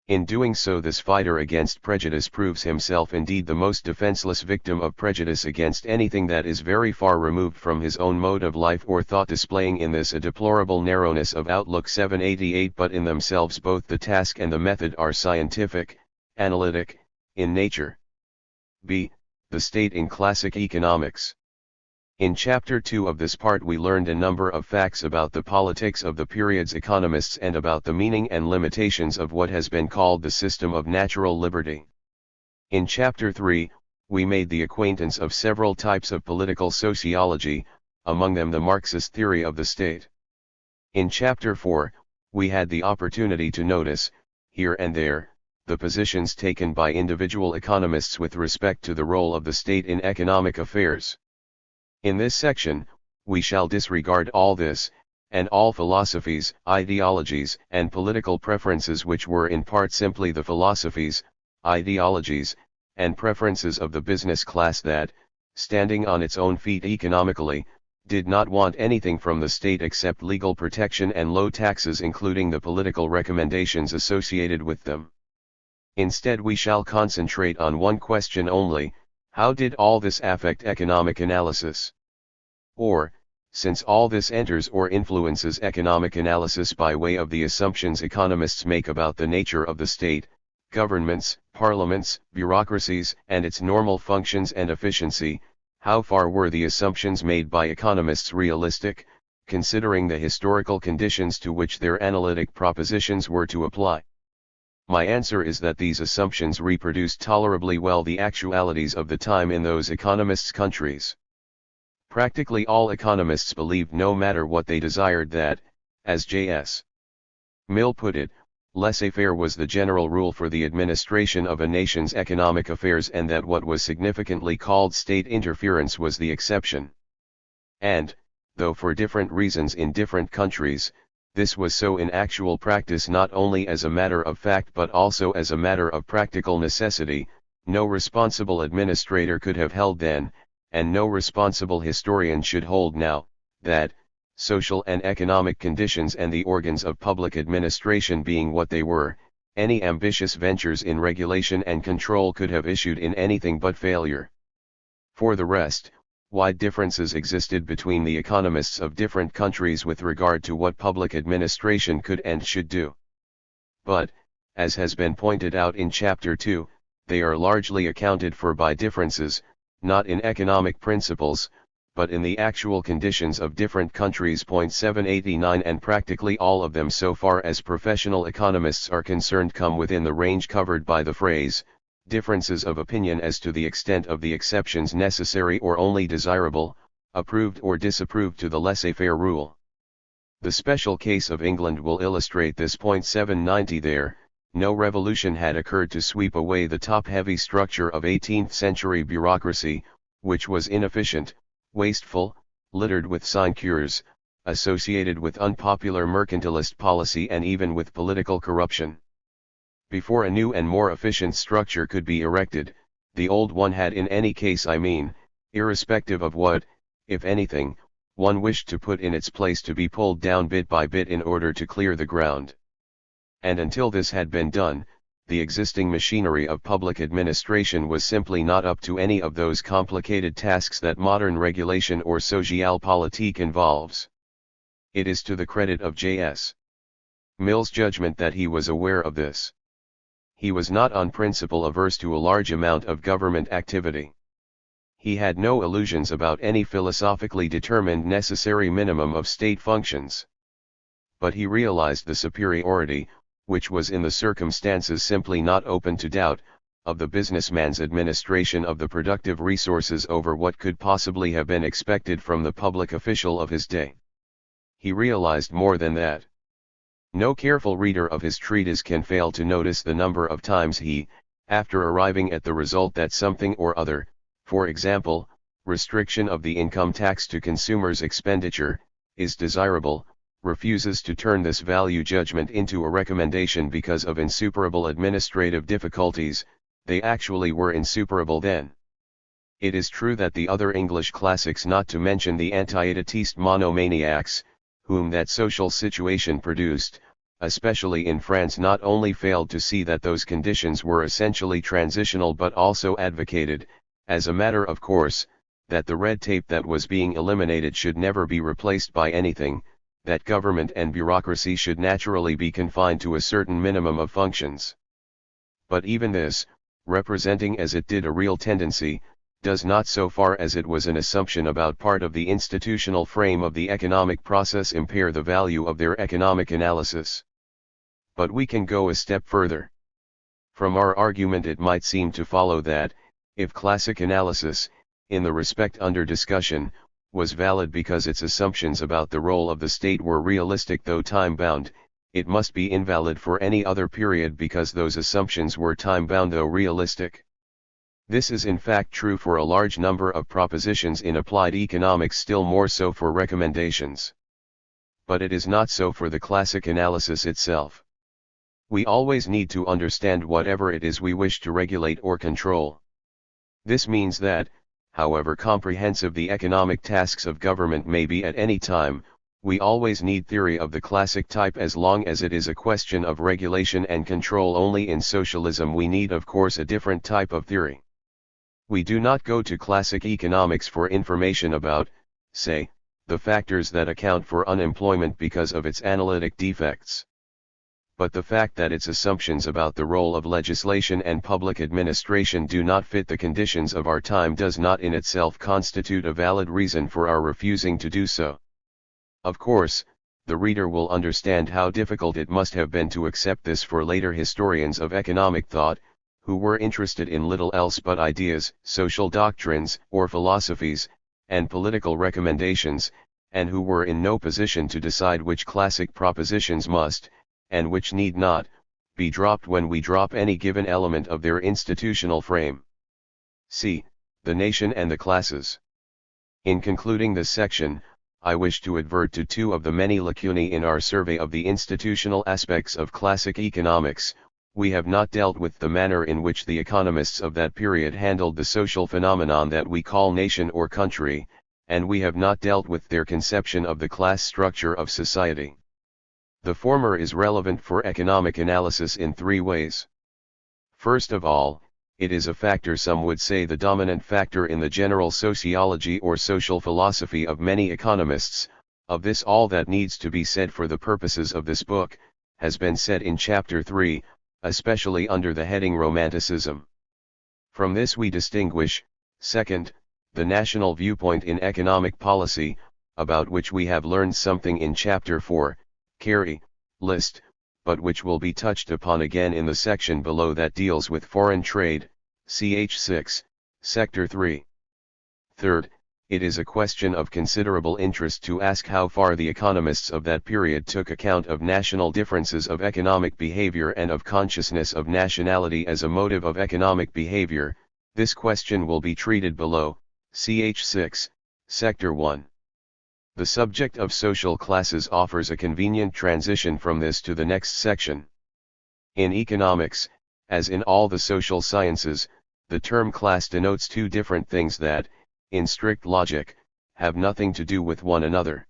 In doing so, this fighter against prejudice proves himself indeed the most defenseless victim of prejudice against anything that is very far removed from his own mode of life or thought, displaying in this a deplorable narrowness of outlook. 788 But in themselves both the task and the method are scientific, analytic, in nature. b. The state in classic economics. In Chapter 2 of this part we learned a number of facts about the politics of the period's economists and about the meaning and limitations of what has been called the system of natural liberty. In Chapter 3, we made the acquaintance of several types of political sociology, among them the Marxist theory of the state. In Chapter 4, we had the opportunity to notice, here and there, the positions taken by individual economists with respect to the role of the state in economic affairs. In this section, we shall disregard all this, and all philosophies, ideologies, and political preferences which were in part simply the philosophies, ideologies, and preferences of the business class that, standing on its own feet economically, did not want anything from the state except legal protection and low taxes, including the political recommendations associated with them. Instead, we shall concentrate on one question only: how did all this affect economic analysis? Or, since all this enters or influences economic analysis by way of the assumptions economists make about the nature of the state, governments, parliaments, bureaucracies, and its normal functions and efficiency, how far were the assumptions made by economists realistic, considering the historical conditions to which their analytic propositions were to apply? My answer is that these assumptions reproduced tolerably well the actualities of the time in those economists' countries. Practically all economists believed, no matter what they desired, that, as J.S. Mill put it, laissez-faire was the general rule for the administration of a nation's economic affairs, and that what was significantly called state interference was the exception. And, though for different reasons in different countries, this was so in actual practice, not only as a matter of fact but also as a matter of practical necessity, no responsible administrator could have held then, and no responsible historian should hold now, that, social and economic conditions and the organs of public administration being what they were, any ambitious ventures in regulation and control could have issued in anything but failure. For the rest, wide differences existed between the economists of different countries with regard to what public administration could and should do. But, as has been pointed out in Chapter 2, they are largely accounted for by differences, not in economic principles, but in the actual conditions of different countries. 789 And practically all of them, so far as professional economists are concerned, come within the range covered by the phrase, differences of opinion as to the extent of the exceptions necessary or only desirable, approved or disapproved to the laissez-faire rule. The special case of England will illustrate this. 790 There, no revolution had occurred to sweep away the top-heavy structure of 18th-century bureaucracy, which was inefficient, wasteful, littered with sinecures, associated with unpopular mercantilist policy and even with political corruption. Before a new and more efficient structure could be erected, the old one had, in any case I mean, irrespective of what, if anything, one wished to put in its place, to be pulled down bit by bit in order to clear the ground. And until this had been done, the existing machinery of public administration was simply not up to any of those complicated tasks that modern regulation or socialpolitik involves. It is to the credit of J.S. Mill's judgment that he was aware of this. He was not on principle averse to a large amount of government activity. He had no illusions about any philosophically determined necessary minimum of state functions. But he realized the superiority, which was in the circumstances simply not open to doubt, of the businessman's administration of the productive resources over what could possibly have been expected from the public official of his day. He realized more than that. No careful reader of his treatise can fail to notice the number of times he, after arriving at the result that something or other, for example, restriction of the income tax to consumers' expenditure, is desirable, refuses to turn this value judgment into a recommendation because of insuperable administrative difficulties. They actually were insuperable then. It is true that the other English classics, not to mention the anti-etatist monomaniacs, whom that social situation produced, especially in France, not only failed to see that those conditions were essentially transitional but also advocated, as a matter of course, that the red tape that was being eliminated should never be replaced by anything, that government and bureaucracy should naturally be confined to a certain minimum of functions. But even this, representing as it did a real tendency, does not, so far as it was an assumption about part of the institutional frame of the economic process, impair the value of their economic analysis. But we can go a step further. From our argument it might seem to follow that, if classic analysis, in the respect under discussion, was valid because its assumptions about the role of the state were realistic though time-bound, it must be invalid for any other period because those assumptions were time-bound though realistic. This is in fact true for a large number of propositions in applied economics, still more so for recommendations. But it is not so for the classic analysis itself. We always need to understand whatever it is we wish to regulate or control. This means that, however comprehensive the economic tasks of government may be at any time, we always need theory of the classic type as long as it is a question of regulation and control. Only in socialism we need, of course, a different type of theory. We do not go to classic economics for information about, say, the factors that account for unemployment because of its analytic defects. But the fact that its assumptions about the role of legislation and public administration do not fit the conditions of our time does not in itself constitute a valid reason for our refusing to do so. Of course, the reader will understand how difficult it must have been to accept this for later historians of economic thought, who were interested in little else but ideas, social doctrines, or philosophies, and political recommendations, and who were in no position to decide which classic propositions must, and which need not, be dropped when we drop any given element of their institutional frame. See, the nation and the classes. In concluding this section, I wish to advert to two of the many lacunae in our survey of the institutional aspects of classic economics. We have not dealt with the manner in which the economists of that period handled the social phenomenon that we call nation or country, and we have not dealt with their conception of the class structure of society. The former is relevant for economic analysis in three ways. First of all, it is a factor, some would say the dominant factor, in the general sociology or social philosophy of many economists. Of this all that needs to be said for the purposes of this book has been said in Chapter 3, especially under the heading Romanticism. From this we distinguish, second, the national viewpoint in economic policy, about which we have learned something in Chapter 4, carry, list, but which will be touched upon again in the section below that deals with foreign trade, ch. 6, Sector 3. Third, it is a question of considerable interest to ask how far the economists of that period took account of national differences of economic behavior and of consciousness of nationality as a motive of economic behavior. This question will be treated below, ch. 6, Sector 1. The subject of social classes offers a convenient transition from this to the next section. In economics, as in all the social sciences, the term class denotes two different things that, in strict logic, have nothing to do with one another.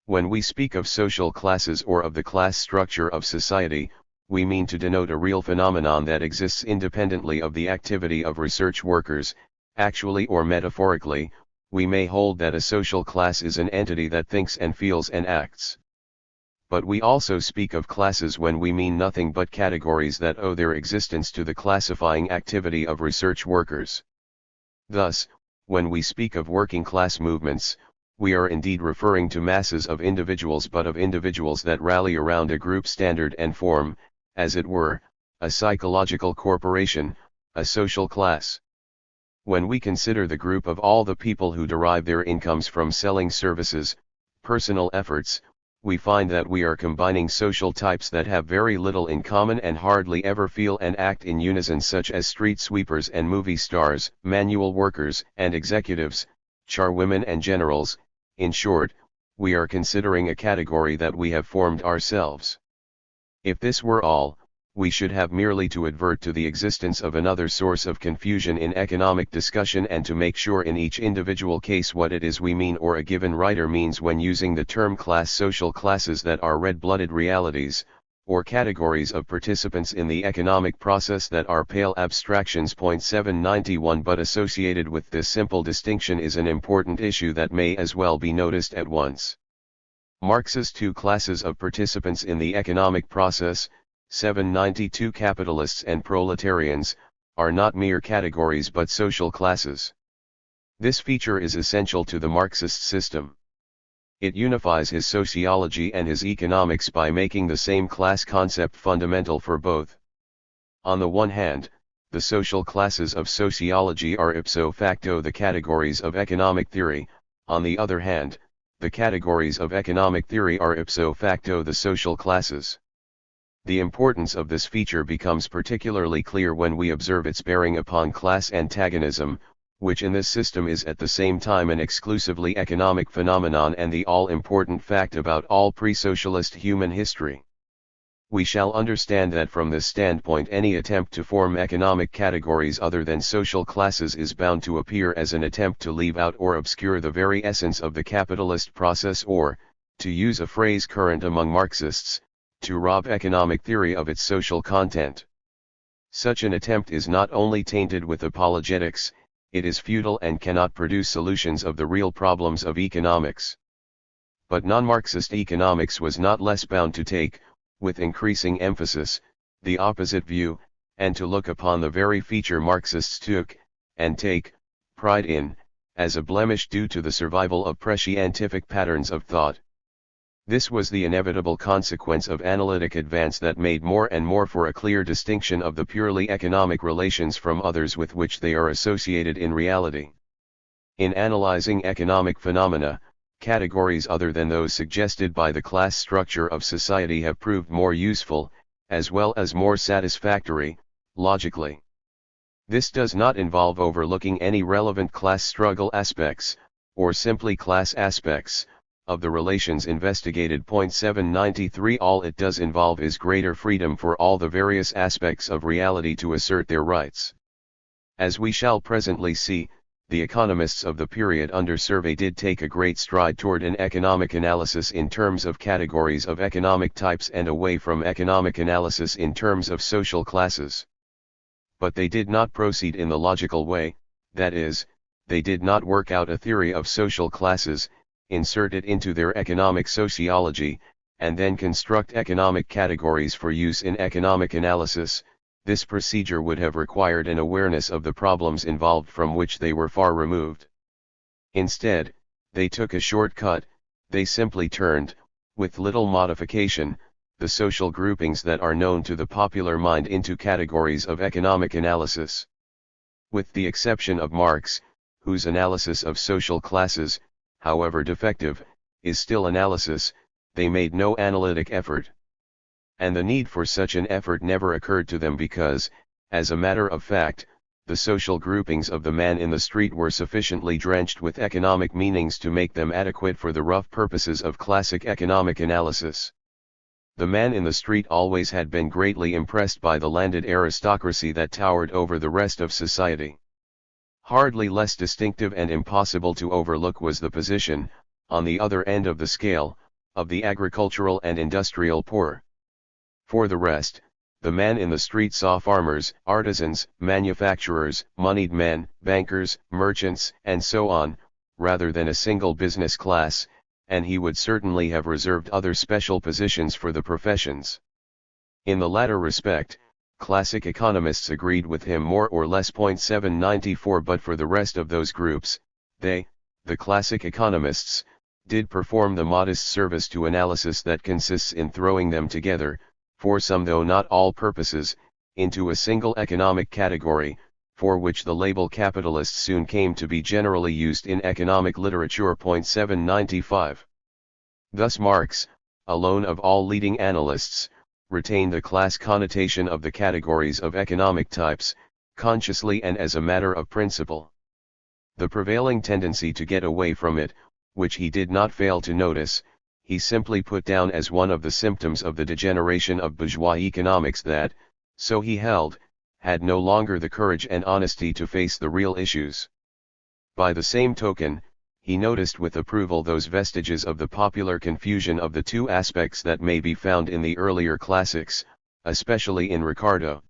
When we speak of social classes or of the class structure of society, we mean to denote a real phenomenon that exists independently of the activity of research workers. Actually or metaphorically, we may hold that a social class is an entity that thinks and feels and acts. But we also speak of classes when we mean nothing but categories that owe their existence to the classifying activity of research workers. Thus, when we speak of working class movements, we are indeed referring to masses of individuals, but of individuals that rally around a group standard and form, as it were, a psychological corporation, a social class. When we consider the group of all the people who derive their incomes from selling services, personal efforts, we find that we are combining social types that have very little in common and hardly ever feel and act in unison, such as street sweepers and movie stars, manual workers and executives, charwomen and generals. In short, we are considering a category that we have formed ourselves. If this were all, we should have merely to advert to the existence of another source of confusion in economic discussion, and to make sure in each individual case what it is we mean or a given writer means when using the term class. Social classes that are red-blooded realities, or categories of participants in the economic process that are pale abstractions. 791. But associated with this simple distinction is an important issue that may as well be noticed at once. Marx's two classes of participants in the economic process, 792, capitalists and proletarians, are not mere categories but social classes. This feature is essential to the Marxist system. It unifies his sociology and his economics by making the same class concept fundamental for both. On the one hand, the social classes of sociology are ipso facto the categories of economic theory. On the other hand, the categories of economic theory are ipso facto the social classes. The importance of this feature becomes particularly clear when we observe its bearing upon class antagonism, which in this system is at the same time an exclusively economic phenomenon and the all-important fact about all pre-socialist human history. We shall understand that from this standpoint any attempt to form economic categories other than social classes is bound to appear as an attempt to leave out or obscure the very essence of the capitalist process, or, to use a phrase current among Marxists, to rob economic theory of its social content. Such an attempt is not only tainted with apologetics, it is futile and cannot produce solutions of the real problems of economics. But non-Marxist economics was not less bound to take, with increasing emphasis, the opposite view, and to look upon the very feature Marxists took, and take, pride in, as a blemish due to the survival of prescientific patterns of thought. This was the inevitable consequence of analytic advance that made more and more for a clear distinction of the purely economic relations from others with which they are associated in reality. In analyzing economic phenomena, categories other than those suggested by the class structure of society have proved more useful, as well as more satisfactory, logically. This does not involve overlooking any relevant class struggle aspects, or simply class aspects, of the relations investigated. 793. All it does involve is greater freedom for all the various aspects of reality to assert their rights. As we shall presently see, the economists of the period under survey did take a great stride toward an economic analysis in terms of categories of economic types and away from economic analysis in terms of social classes. But they did not proceed in the logical way, that is, they did not work out a theory of social classes, insert it into their economic sociology, and then construct economic categories for use in economic analysis. This procedure would have required an awareness of the problems involved from which they were far removed. Instead, they took a shortcut. They simply turned, with little modification, the social groupings that are known to the popular mind into categories of economic analysis. With the exception of Marx, whose analysis of social classes, however defective, is still analysis, they made no analytic effort. And the need for such an effort never occurred to them because, as a matter of fact, the social groupings of the man in the street were sufficiently drenched with economic meanings to make them adequate for the rough purposes of classic economic analysis. The man in the street always had been greatly impressed by the landed aristocracy that towered over the rest of society. Hardly less distinctive and impossible to overlook was the position, on the other end of the scale, of the agricultural and industrial poor. For the rest, the man in the street saw farmers, artisans, manufacturers, moneyed men, bankers, merchants, and so on, rather than a single business class, and he would certainly have reserved other special positions for the professions. In the latter respect, classic economists agreed with him more or less. 794 But for the rest of those groups, they, the classic economists, did perform the modest service to analysis that consists in throwing them together, for some though not all purposes, into a single economic category, for which the label capitalist soon came to be generally used in economic literature. 795. Thus Marx, alone of all leading analysts, retained the class connotation of the categories of economic types, consciously and as a matter of principle. The prevailing tendency to get away from it, which he did not fail to notice, he simply put down as one of the symptoms of the degeneration of bourgeois economics that, so he held, had no longer the courage and honesty to face the real issues. By the same token, he noticed with approval those vestiges of the popular confusion of the two aspects that may be found in the earlier classics, especially in Ricardo.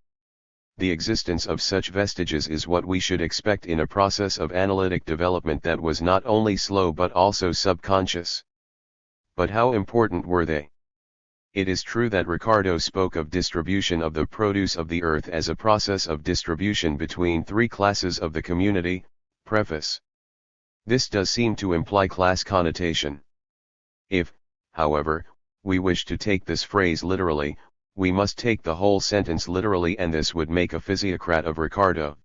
The existence of such vestiges is what we should expect in a process of analytic development that was not only slow but also subconscious. But how important were they? It is true that Ricardo spoke of distribution of the produce of the earth as a process of distribution between three classes of the community. Preface. This does seem to imply class connotation. If, however, we wish to take this phrase literally, we must take the whole sentence literally, and this would make a physiocrat of Ricardo.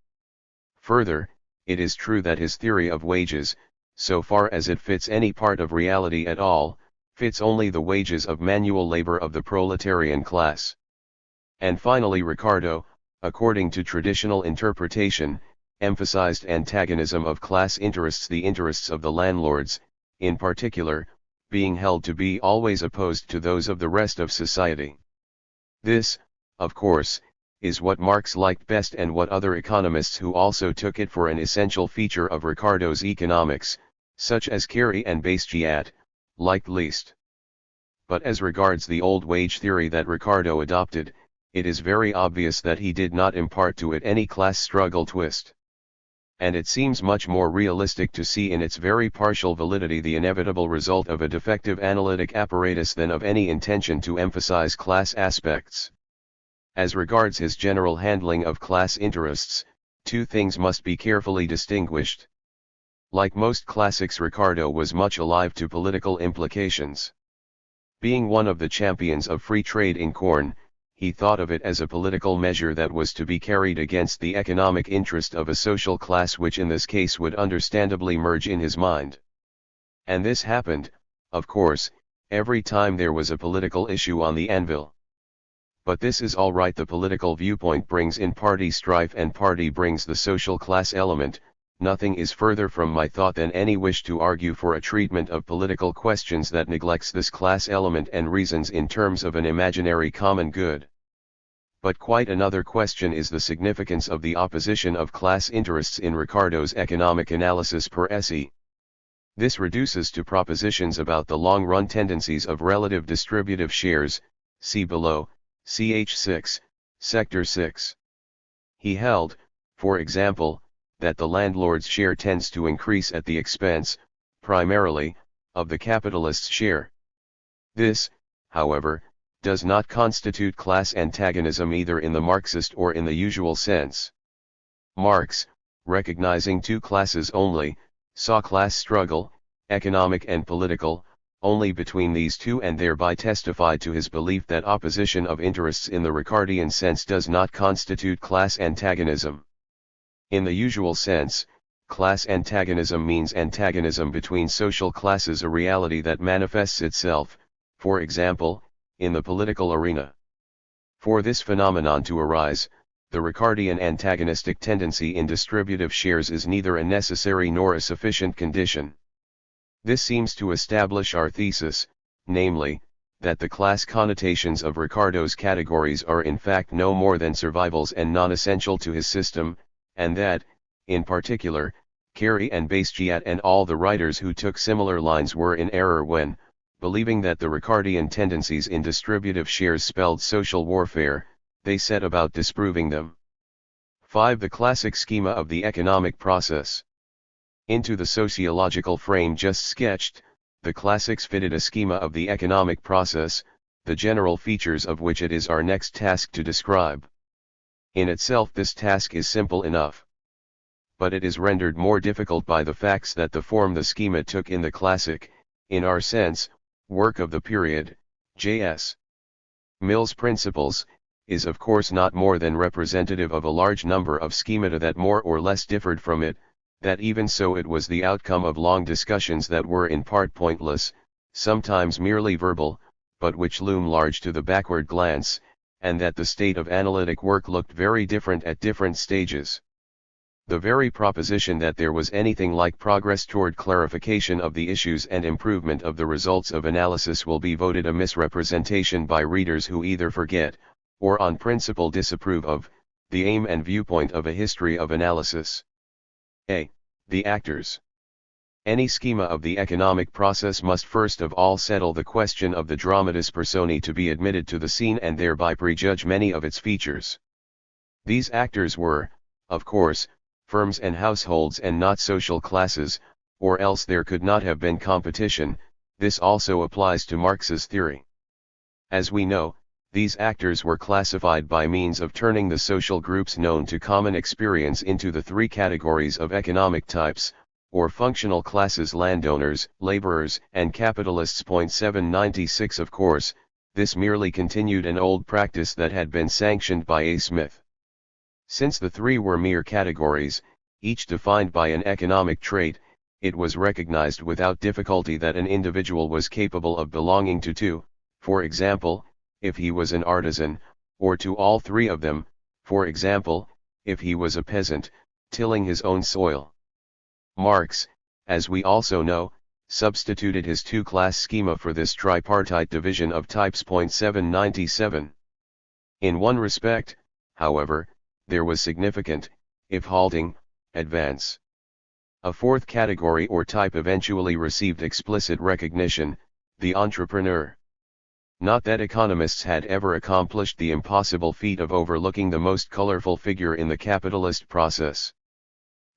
Further, it is true that his theory of wages, so far as it fits any part of reality at all, fits only the wages of manual labor of the proletarian class. And finally Ricardo, according to traditional interpretation, emphasized antagonism of class interests, the interests of the landlords, in particular, being held to be always opposed to those of the rest of society. This, of course, is what Marx liked best, and what other economists who also took it for an essential feature of Ricardo's economics, such as Carey and Bastiat, liked least. But as regards the old wage theory that Ricardo adopted, it is very obvious that he did not impart to it any class struggle twist. And it seems much more realistic to see in its very partial validity the inevitable result of a defective analytic apparatus than of any intention to emphasize class aspects. As regards his general handling of class interests, two things must be carefully distinguished. Like most classics, Ricardo was much alive to political implications. Being one of the champions of free trade in corn, he thought of it as a political measure that was to be carried against the economic interest of a social class which in this case would understandably merge in his mind. And this happened, of course, every time there was a political issue on the anvil. But this is all right. The political viewpoint brings in party strife, and party brings the social class element. Nothing is further from my thought than any wish to argue for a treatment of political questions that neglects this class element and reasons in terms of an imaginary common good. But quite another question is the significance of the opposition of class interests in Ricardo's economic analysis per se. This reduces to propositions about the long-run tendencies of relative distributive shares, see below, ch 6, sector 6. He held, for example, that the landlord's share tends to increase at the expense, primarily, of the capitalist's share. This, however, does not constitute class antagonism either in the Marxist or in the usual sense. Marx, recognizing two classes only, saw class struggle, economic and political, only between these two, and thereby testified to his belief that opposition of interests in the Ricardian sense does not constitute class antagonism. In the usual sense, class antagonism means antagonism between social classes, a reality that manifests itself, for example, in the political arena. For this phenomenon to arise, the Ricardian antagonistic tendency in distributive shares is neither a necessary nor a sufficient condition. This seems to establish our thesis, namely, that the class connotations of Ricardo's categories are in fact no more than survivals and non-essential to his system, and that, in particular, Carey and Bastiat and all the writers who took similar lines were in error when, believing that the Ricardian tendencies in distributive shares spelled social warfare, they set about disproving them. 5. The classic schema of the economic process. Into the sociological frame just sketched, the classics fitted a schema of the economic process, the general features of which it is our next task to describe. In itself this task is simple enough. But it is rendered more difficult by the facts that the form the schema took in the classic, in our sense, work of the period, J.S. Mill's Principles, is of course not more than representative of a large number of schemata that more or less differed from it, that even so it was the outcome of long discussions that were in part pointless, sometimes merely verbal, but which loom large to the backward glance, and that the state of analytic work looked very different at different stages. The very proposition that there was anything like progress toward clarification of the issues and improvement of the results of analysis will be voted a misrepresentation by readers who either forget, or on principle disapprove of, the aim and viewpoint of a history of analysis. A. The actors. Any schema of the economic process must first of all settle the question of the dramatis personae to be admitted to the scene and thereby prejudge many of its features. These actors were, of course, firms and households and not social classes, or else there could not have been competition. This also applies to Marx's theory. As we know, these actors were classified by means of turning the social groups known to common experience into the three categories of economic types, or functional classes: landowners, laborers, and capitalists. 796. Of course, this merely continued an old practice that had been sanctioned by A. Smith. Since the three were mere categories, each defined by an economic trait, it was recognized without difficulty that an individual was capable of belonging to two, for example, if he was an artisan, or to all three of them, for example, if he was a peasant, tilling his own soil. Marx, as we also know, substituted his two-class schema for this tripartite division of types. 797. In one respect, however, there was significant, if halting, advance. A fourth category or type eventually received explicit recognition: the entrepreneur. Not that economists had ever accomplished the impossible feat of overlooking the most colorful figure in the capitalist process.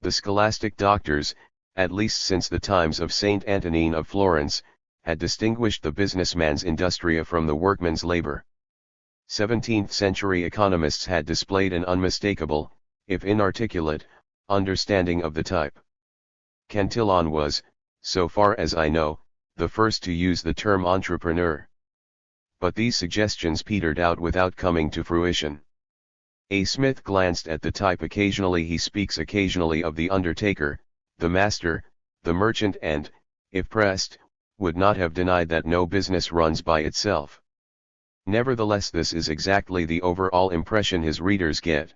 The scholastic doctors, at least since the times of Saint Antonin of Florence, had distinguished the businessman's industria from the workman's labor. 17th-century economists had displayed an unmistakable, if inarticulate, understanding of the type. Cantillon was, so far as I know, the first to use the term entrepreneur. But these suggestions petered out without coming to fruition. A. Smith glanced at the type occasionally. He speaks occasionally of the undertaker, the master, the merchant, and, if pressed, would not have denied that no business runs by itself. Nevertheless, this is exactly the overall impression his readers get.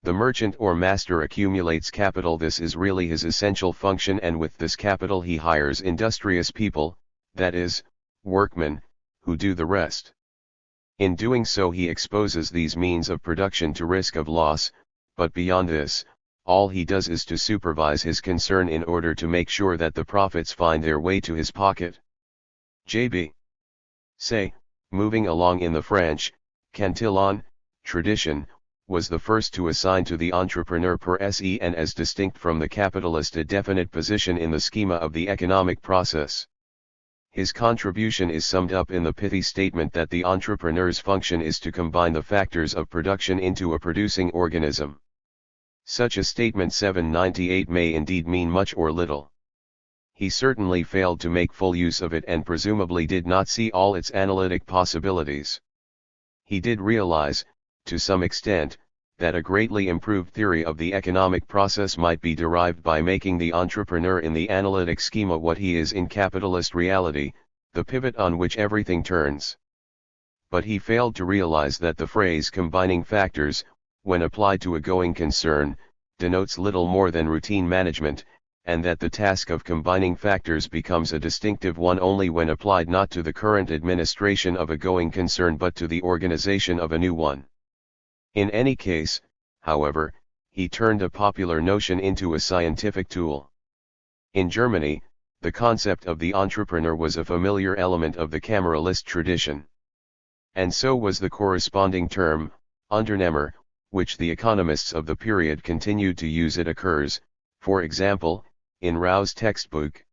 The merchant or master accumulates capital. This is really his essential function, and with this capital he hires industrious people, that is, workmen, who do the rest. In doing so he exposes these means of production to risk of loss, but beyond this, all he does is to supervise his concern in order to make sure that the profits find their way to his pocket. J.B. Say, moving along in the French, Cantillon, tradition, was the first to assign to the entrepreneur per se and as distinct from the capitalist a definite position in the schema of the economic process. His contribution is summed up in the pithy statement that the entrepreneur's function is to combine the factors of production into a producing organism. Such a statement 798 may indeed mean much or little. He certainly failed to make full use of it and presumably did not see all its analytic possibilities. He did realize, to some extent, that a greatly improved theory of the economic process might be derived by making the entrepreneur in the analytic schema what he is in capitalist reality, the pivot on which everything turns. But he failed to realize that the phrase combining factors, when applied to a going concern, denotes little more than routine management, and that the task of combining factors becomes a distinctive one only when applied not to the current administration of a going concern but to the organization of a new one. In any case, however, he turned a popular notion into a scientific tool. In Germany, the concept of the entrepreneur was a familiar element of the Cameralist tradition. And so was the corresponding term, Unternehmer, which the economists of the period continued to use. It occurs, for example, in Rau's textbook.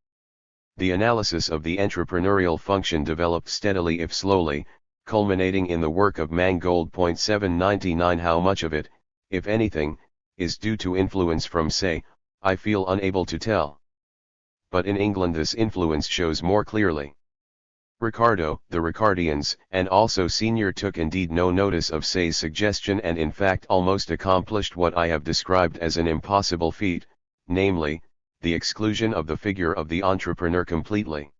The analysis of the entrepreneurial function developed steadily if slowly, culminating in the work of Mangold. 799. How much of it, if anything, is due to influence from, say, I feel unable to tell. But in England this influence shows more clearly. Ricardo, the Ricardians, and also Senior took indeed no notice of Say's suggestion and in fact almost accomplished what I have described as an impossible feat, namely, the exclusion of the figure of the entrepreneur completely.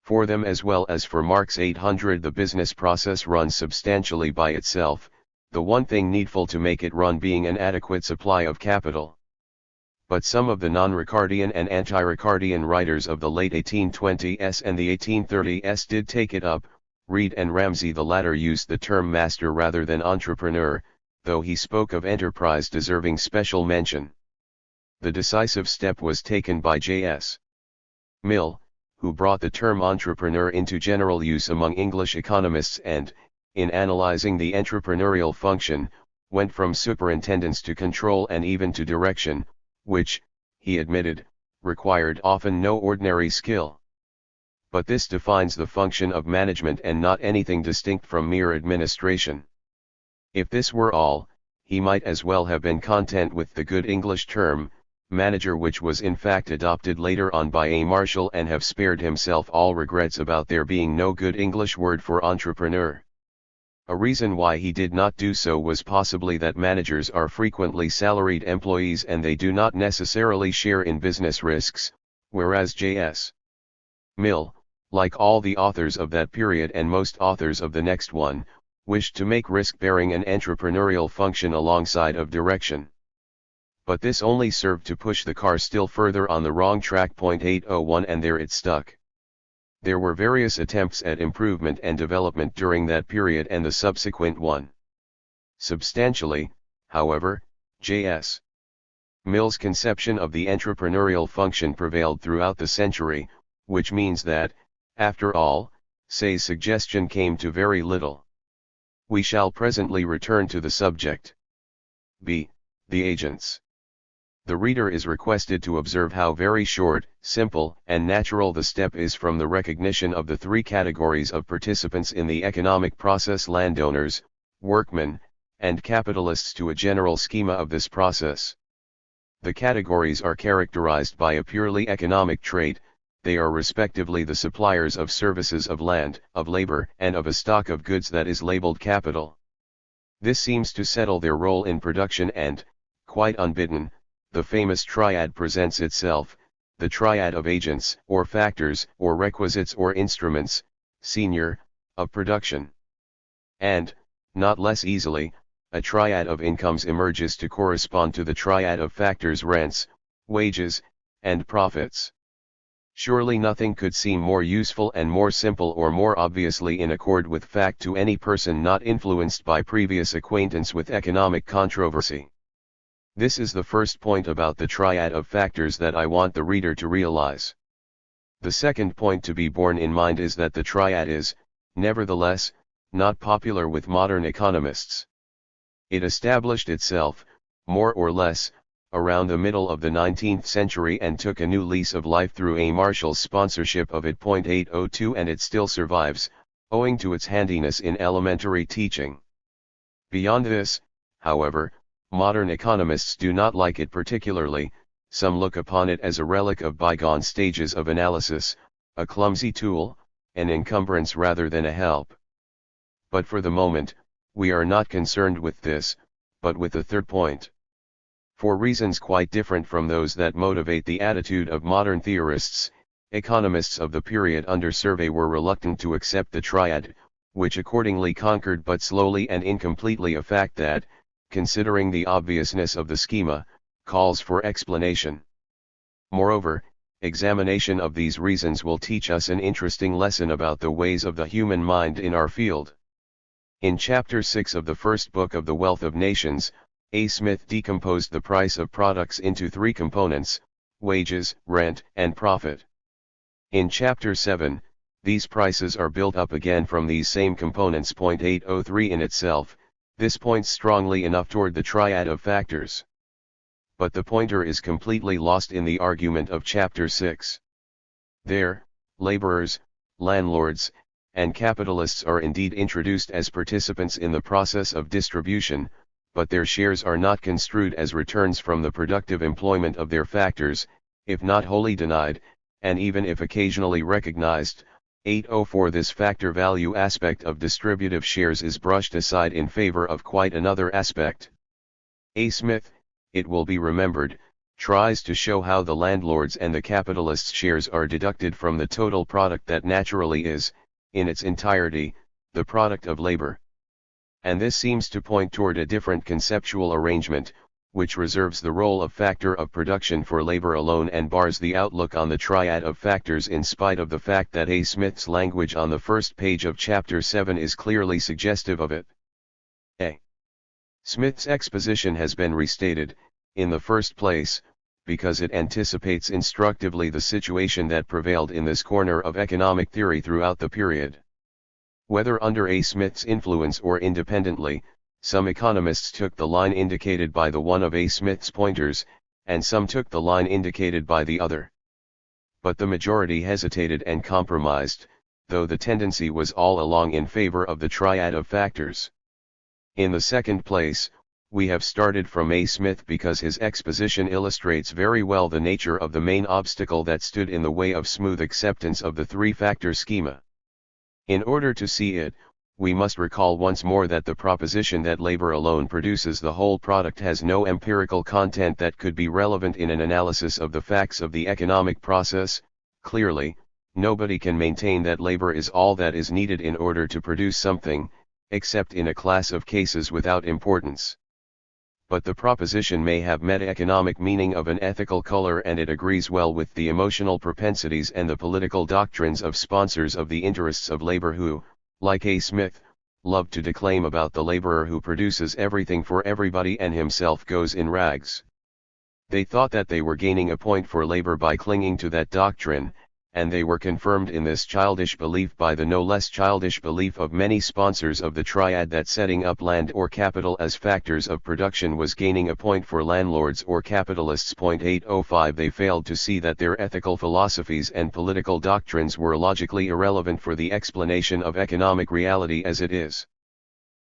For them as well as for Marx 800 the business process runs substantially by itself, the one thing needful to make it run being an adequate supply of capital. But some of the non-Ricardian and anti-Ricardian writers of the late 1820s and the 1830s did take it up. Reed and Ramsay, the latter used the term master rather than entrepreneur, though he spoke of enterprise deserving special mention. The decisive step was taken by J.S. Mill, who brought the term entrepreneur into general use among English economists and, in analyzing the entrepreneurial function, went from superintendence to control and even to direction, which, he admitted, required often no ordinary skill. But this defines the function of management and not anything distinct from mere administration. If this were all, he might as well have been content with the good English term, manager, which was in fact adopted later on by A. Marshall, and have spared himself all regrets about there being no good English word for entrepreneur. A reason why he did not do so was possibly that managers are frequently salaried employees and they do not necessarily share in business risks, whereas J.S. Mill, like all the authors of that period and most authors of the next one, wished to make risk-bearing an entrepreneurial function alongside of direction. But this only served to push the car still further on the wrong track. 801 And there it stuck. There were various attempts at improvement and development during that period and the subsequent one. Substantially, however, J.S. Mill's conception of the entrepreneurial function prevailed throughout the century, which means that, after all, Say's suggestion came to very little. We shall presently return to the subject. b. The agents. The reader is requested to observe how very short, simple, and natural the step is from the recognition of the three categories of participants in the economic process: landowners, workmen, and capitalists, to a general schema of this process. The categories are characterized by a purely economic trait. They are respectively the suppliers of services, of land, of labor, and of a stock of goods that is labeled capital. This seems to settle their role in production and, quite unbidden, the famous triad presents itself, the triad of agents, or factors, or requisites, or instruments, Senior, of production. And, not less easily, a triad of incomes emerges to correspond to the triad of factors: rents, wages, and profits. Surely nothing could seem more useful and more simple or more obviously in accord with fact to any person not influenced by previous acquaintance with economic controversy. This is the first point about the triad of factors that I want the reader to realize. The second point to be borne in mind is that the triad is, nevertheless, not popular with modern economists. It established itself, more or less, around the middle of the 19th century and took a new lease of life through A. Marshall's sponsorship of it. 802 And it still survives, owing to its handiness in elementary teaching. Beyond this, however, modern economists do not like it particularly. Some look upon it as a relic of bygone stages of analysis, a clumsy tool, an encumbrance rather than a help. But for the moment, we are not concerned with this, but with the third point. For reasons quite different from those that motivate the attitude of modern theorists, economists of the period under survey were reluctant to accept the triad, which accordingly conquered but slowly and incompletely a fact that, considering the obviousness of the schema, calls for explanation. Moreover, examination of these reasons will teach us an interesting lesson about the ways of the human mind in our field. In Chapter 6 of the first book of The Wealth of Nations, A. Smith decomposed the price of products into three components: wages, rent, and profit. In Chapter 7, these prices are built up again from these same components. 803 In itself, this points strongly enough toward the triad of factors. But the pointer is completely lost in the argument of Chapter 6. There, laborers, landlords, and capitalists are indeed introduced as participants in the process of distribution, but their shares are not construed as returns from the productive employment of their factors, if not wholly denied, and even if occasionally recognized. 804 This factor value aspect of distributive shares is brushed aside in favor of quite another aspect. A. Smith, it will be remembered, tries to show how the landlords and the capitalists' shares are deducted from the total product that naturally is, in its entirety, the product of labor. And this seems to point toward a different conceptual arrangement, which reserves the role of factor of production for labor alone and bars the outlook on the triad of factors, in spite of the fact that A. Smith's language on the first page of Chapter 7 is clearly suggestive of it. A. Smith's exposition has been restated, in the first place, because it anticipates instructively the situation that prevailed in this corner of economic theory throughout the period. Whether under A. Smith's influence or independently, some economists took the line indicated by the one of A. Smith's pointers, and some took the line indicated by the other. But the majority hesitated and compromised, though the tendency was all along in favor of the triad of factors. In the second place, we have started from A. Smith because his exposition illustrates very well the nature of the main obstacle that stood in the way of smooth acceptance of the three-factor schema. In order to see it, we must recall once more that the proposition that labor alone produces the whole product has no empirical content that could be relevant in an analysis of the facts of the economic process. Clearly, nobody can maintain that labor is all that is needed in order to produce something, except in a class of cases without importance. But the proposition may have meta-economic meaning of an ethical color, and it agrees well with the emotional propensities and the political doctrines of sponsors of the interests of labor who, like A. Smith, love to declaim about the laborer who produces everything for everybody and himself goes in rags. They thought that they were gaining a point for labor by clinging to that doctrine, and they were confirmed in this childish belief by the no less childish belief of many sponsors of the triad that setting up land or capital as factors of production was gaining a point for landlords or capitalists. 805 They failed to see that their ethical philosophies and political doctrines were logically irrelevant for the explanation of economic reality as it is.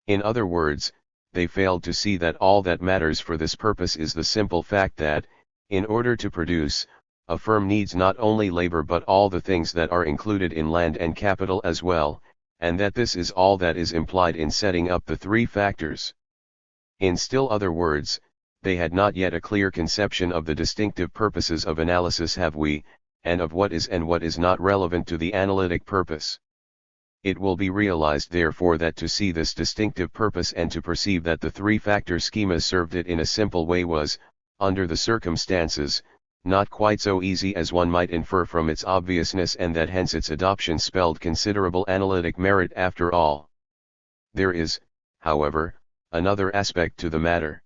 In other words, they failed to see that all that matters for this purpose is the simple fact that, in order to produce, a firm needs not only labor but all the things that are included in land and capital as well, and that this is all that is implied in setting up the three factors. In still other words, they had not yet a clear conception of the distinctive purposes of analysis have we, and of what is and what is not relevant to the analytic purpose. It will be realized therefore that to see this distinctive purpose and to perceive that the three-factor schema served it in a simple way was, under the circumstances, not quite so easy as one might infer from its obviousness, and that hence its adoption spelled considerable analytic merit after all. There is, however, another aspect to the matter.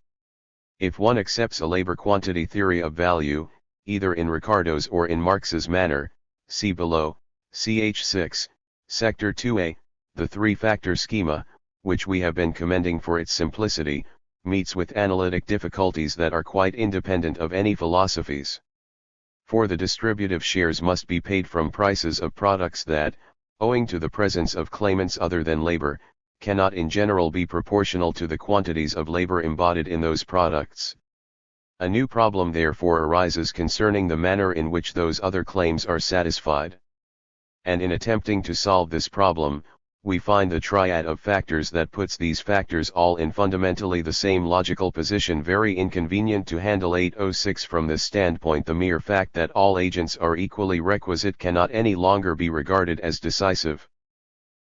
If one accepts a labor quantity theory of value, either in Ricardo's or in Marx's manner, see below, ch. 6, Sector 2a, the three-factor schema, which we have been commending for its simplicity, meets with analytic difficulties that are quite independent of any philosophies. For the distributive shares must be paid from prices of products that, owing to the presence of claimants other than labor, cannot in general be proportional to the quantities of labor embodied in those products. A new problem therefore arises concerning the manner in which those other claims are satisfied. And in attempting to solve this problem, we find the triad of factors that puts these factors all in fundamentally the same logical position very inconvenient to handle. 806 From this standpoint, the mere fact that all agents are equally requisite cannot any longer be regarded as decisive.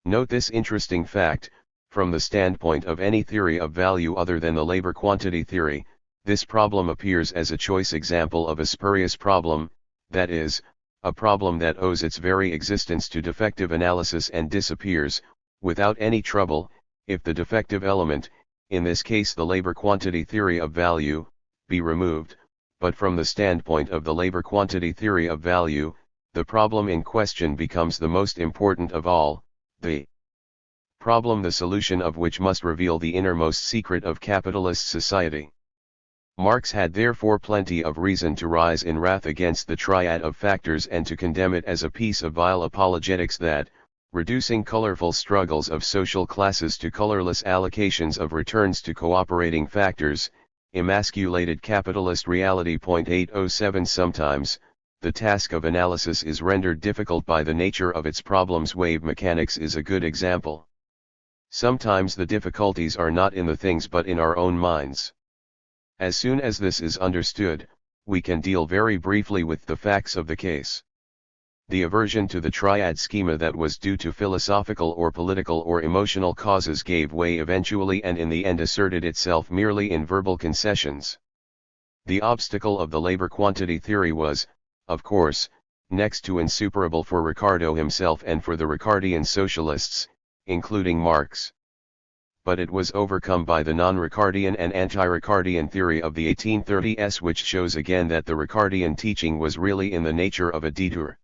Note this interesting fact: from the standpoint of any theory of value other than the labor quantity theory, this problem appears as a choice example of a spurious problem, that is, a problem that owes its very existence to defective analysis and disappears, without any trouble, if the defective element, in this case the labor quantity theory of value, be removed. But from the standpoint of the labor quantity theory of value, the problem in question becomes the most important of all, the problem the solution of which must reveal the innermost secret of capitalist society. Marx had therefore plenty of reason to rise in wrath against the triad of factors and to condemn it as a piece of vile apologetics that, reducing colorful struggles of social classes to colorless allocations of returns to cooperating factors, emasculated capitalist reality. 807 Sometimes, the task of analysis is rendered difficult by the nature of its problems. Wave mechanics is a good example. Sometimes the difficulties are not in the things but in our own minds. As soon as this is understood, we can deal very briefly with the facts of the case. The aversion to the triad schema that was due to philosophical or political or emotional causes gave way eventually and in the end asserted itself merely in verbal concessions. The obstacle of the labor quantity theory was, of course, next to insuperable for Ricardo himself and for the Ricardian socialists, including Marx. But it was overcome by the non-Ricardian and anti-Ricardian theory of the 1830s, which shows again that the Ricardian teaching was really in the nature of a detour.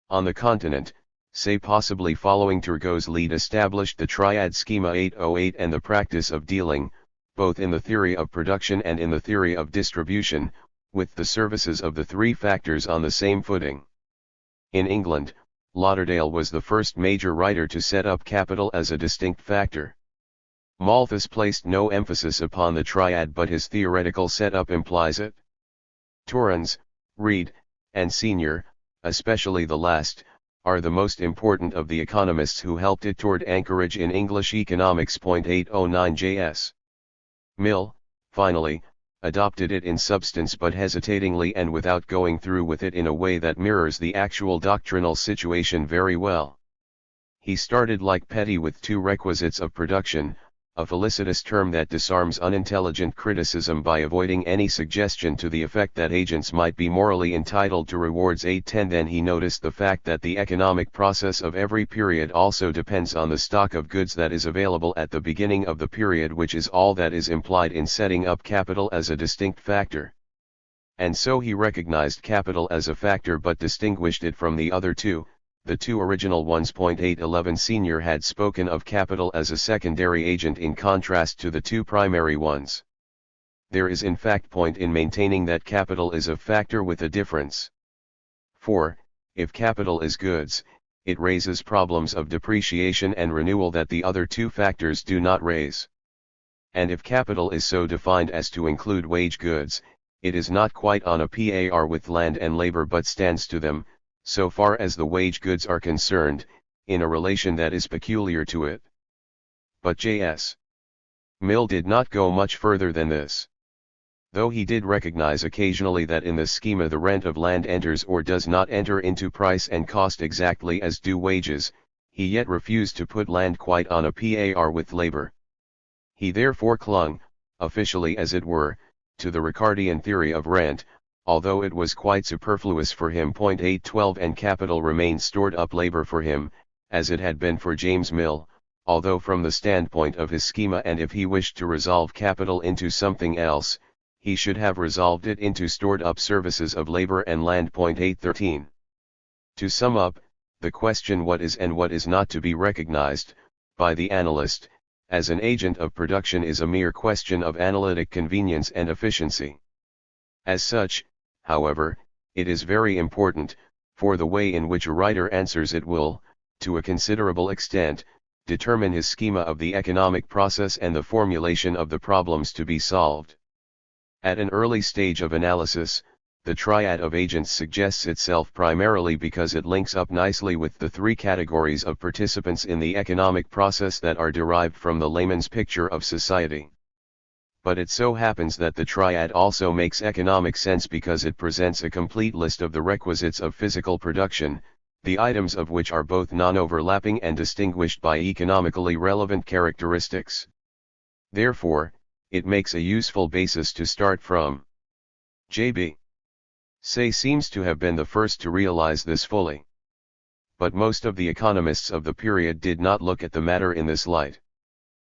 On the continent, say possibly following Turgot's lead, established the triad schema 808 and the practice of dealing, both in the theory of production and in the theory of distribution, with the services of the three factors on the same footing. In England, Lauderdale was the first major writer to set up capital as a distinct factor. Malthus placed no emphasis upon the triad, but his theoretical setup implies it. Torrens, Reid, and Senior, especially the last, are the most important of the economists who helped it toward anchorage in English economics. 809 J.S. Mill, finally, adopted it in substance but hesitatingly and without going through with it in a way that mirrors the actual doctrinal situation very well. He started like Petty with two requisites of production, a felicitous term that disarms unintelligent criticism by avoiding any suggestion to the effect that agents might be morally entitled to rewards. 810 Then he noticed the fact that the economic process of every period also depends on the stock of goods that is available at the beginning of the period, which is all that is implied in setting up capital as a distinct factor. And so he recognized capital as a factor but distinguished it from the other two, the two original ones. 811 Senior had spoken of capital as a secondary agent in contrast to the two primary ones. There is in fact point in maintaining that capital is a factor with a difference. For, if capital is goods, it raises problems of depreciation and renewal that the other two factors do not raise. And if capital is so defined as to include wage goods, it is not quite on a par with land and labor but stands to them, so far as the wage goods are concerned, in a relation that is peculiar to it. But J.S. Mill did not go much further than this. Though he did recognize occasionally that in this schema the rent of land enters or does not enter into price and cost exactly as do wages, he yet refused to put land quite on a par with labor. He therefore clung, officially as it were, to the Ricardian theory of rent, although it was quite superfluous for him. 812 And capital remained stored up labor for him, as it had been for James Mill, although from the standpoint of his schema, and if he wished to resolve capital into something else, he should have resolved it into stored up services of labor and land. 813 To sum up, the question what is and what is not to be recognized, by the analyst, as an agent of production is a mere question of analytic convenience and efficiency. As such, however, it is very important, for the way in which a writer answers it will, to a considerable extent, determine his schema of the economic process and the formulation of the problems to be solved. At an early stage of analysis, the triad of agents suggests itself primarily because it links up nicely with the three categories of participants in the economic process that are derived from the layman's picture of society. But it so happens that the triad also makes economic sense because it presents a complete list of the requisites of physical production, the items of which are both non-overlapping and distinguished by economically relevant characteristics. Therefore, it makes a useful basis to start from. J.B. Say seems to have been the first to realize this fully. But most of the economists of the period did not look at the matter in this light.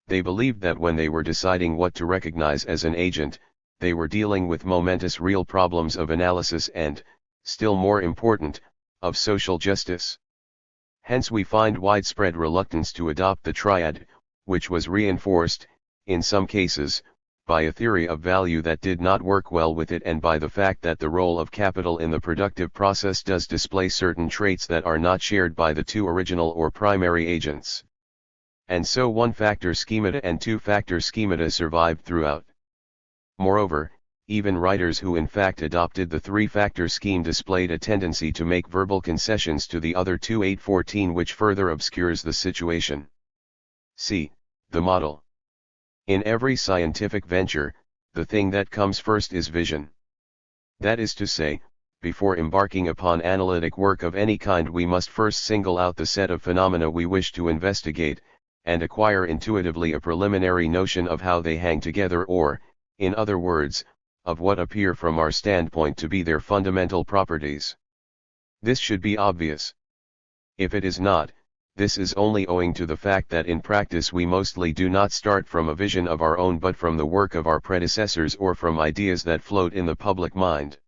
They believed that when they were deciding what to recognize as an agent, they were dealing with momentous real problems of analysis and, still more important, of social justice. Hence we find widespread reluctance to adopt the triad, which was reinforced, in some cases, by a theory of value that did not work well with it, and by the fact that the role of capital in the productive process does display certain traits that are not shared by the two original or primary agents. And so one-factor schemata and two-factor schemata survived throughout. Moreover, even writers who in fact adopted the three-factor scheme displayed a tendency to make verbal concessions to the other two, 814, which further obscures the situation. C. The model. In every scientific venture, the thing that comes first is vision. That is to say, before embarking upon analytic work of any kind, we must first single out the set of phenomena we wish to investigate, and acquire intuitively a preliminary notion of how they hang together, or, in other words, of what appear from our standpoint to be their fundamental properties. This should be obvious. If it is not, this is only owing to the fact that in practice we mostly do not start from a vision of our own, but from the work of our predecessors or from ideas that float in the public mind.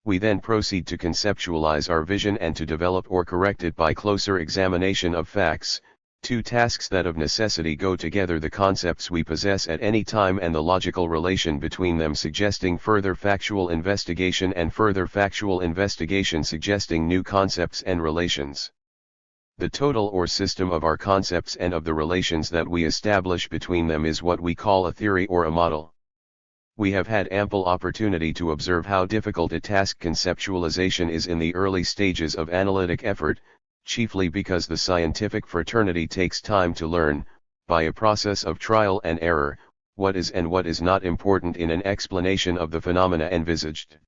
We then proceed to conceptualize our vision and to develop or correct it by closer examination of facts, two tasks that of necessity go together: the concepts we possess at any time and the logical relation between them suggesting further factual investigation, and further factual investigation suggesting new concepts and relations. The total or system of our concepts and of the relations that we establish between them is what we call a theory or a model. We have had ample opportunity to observe how difficult a task conceptualization is in the early stages of analytic effort, chiefly because the scientific fraternity takes time to learn, by a process of trial and error, what is and what is not important in an explanation of the phenomena envisaged.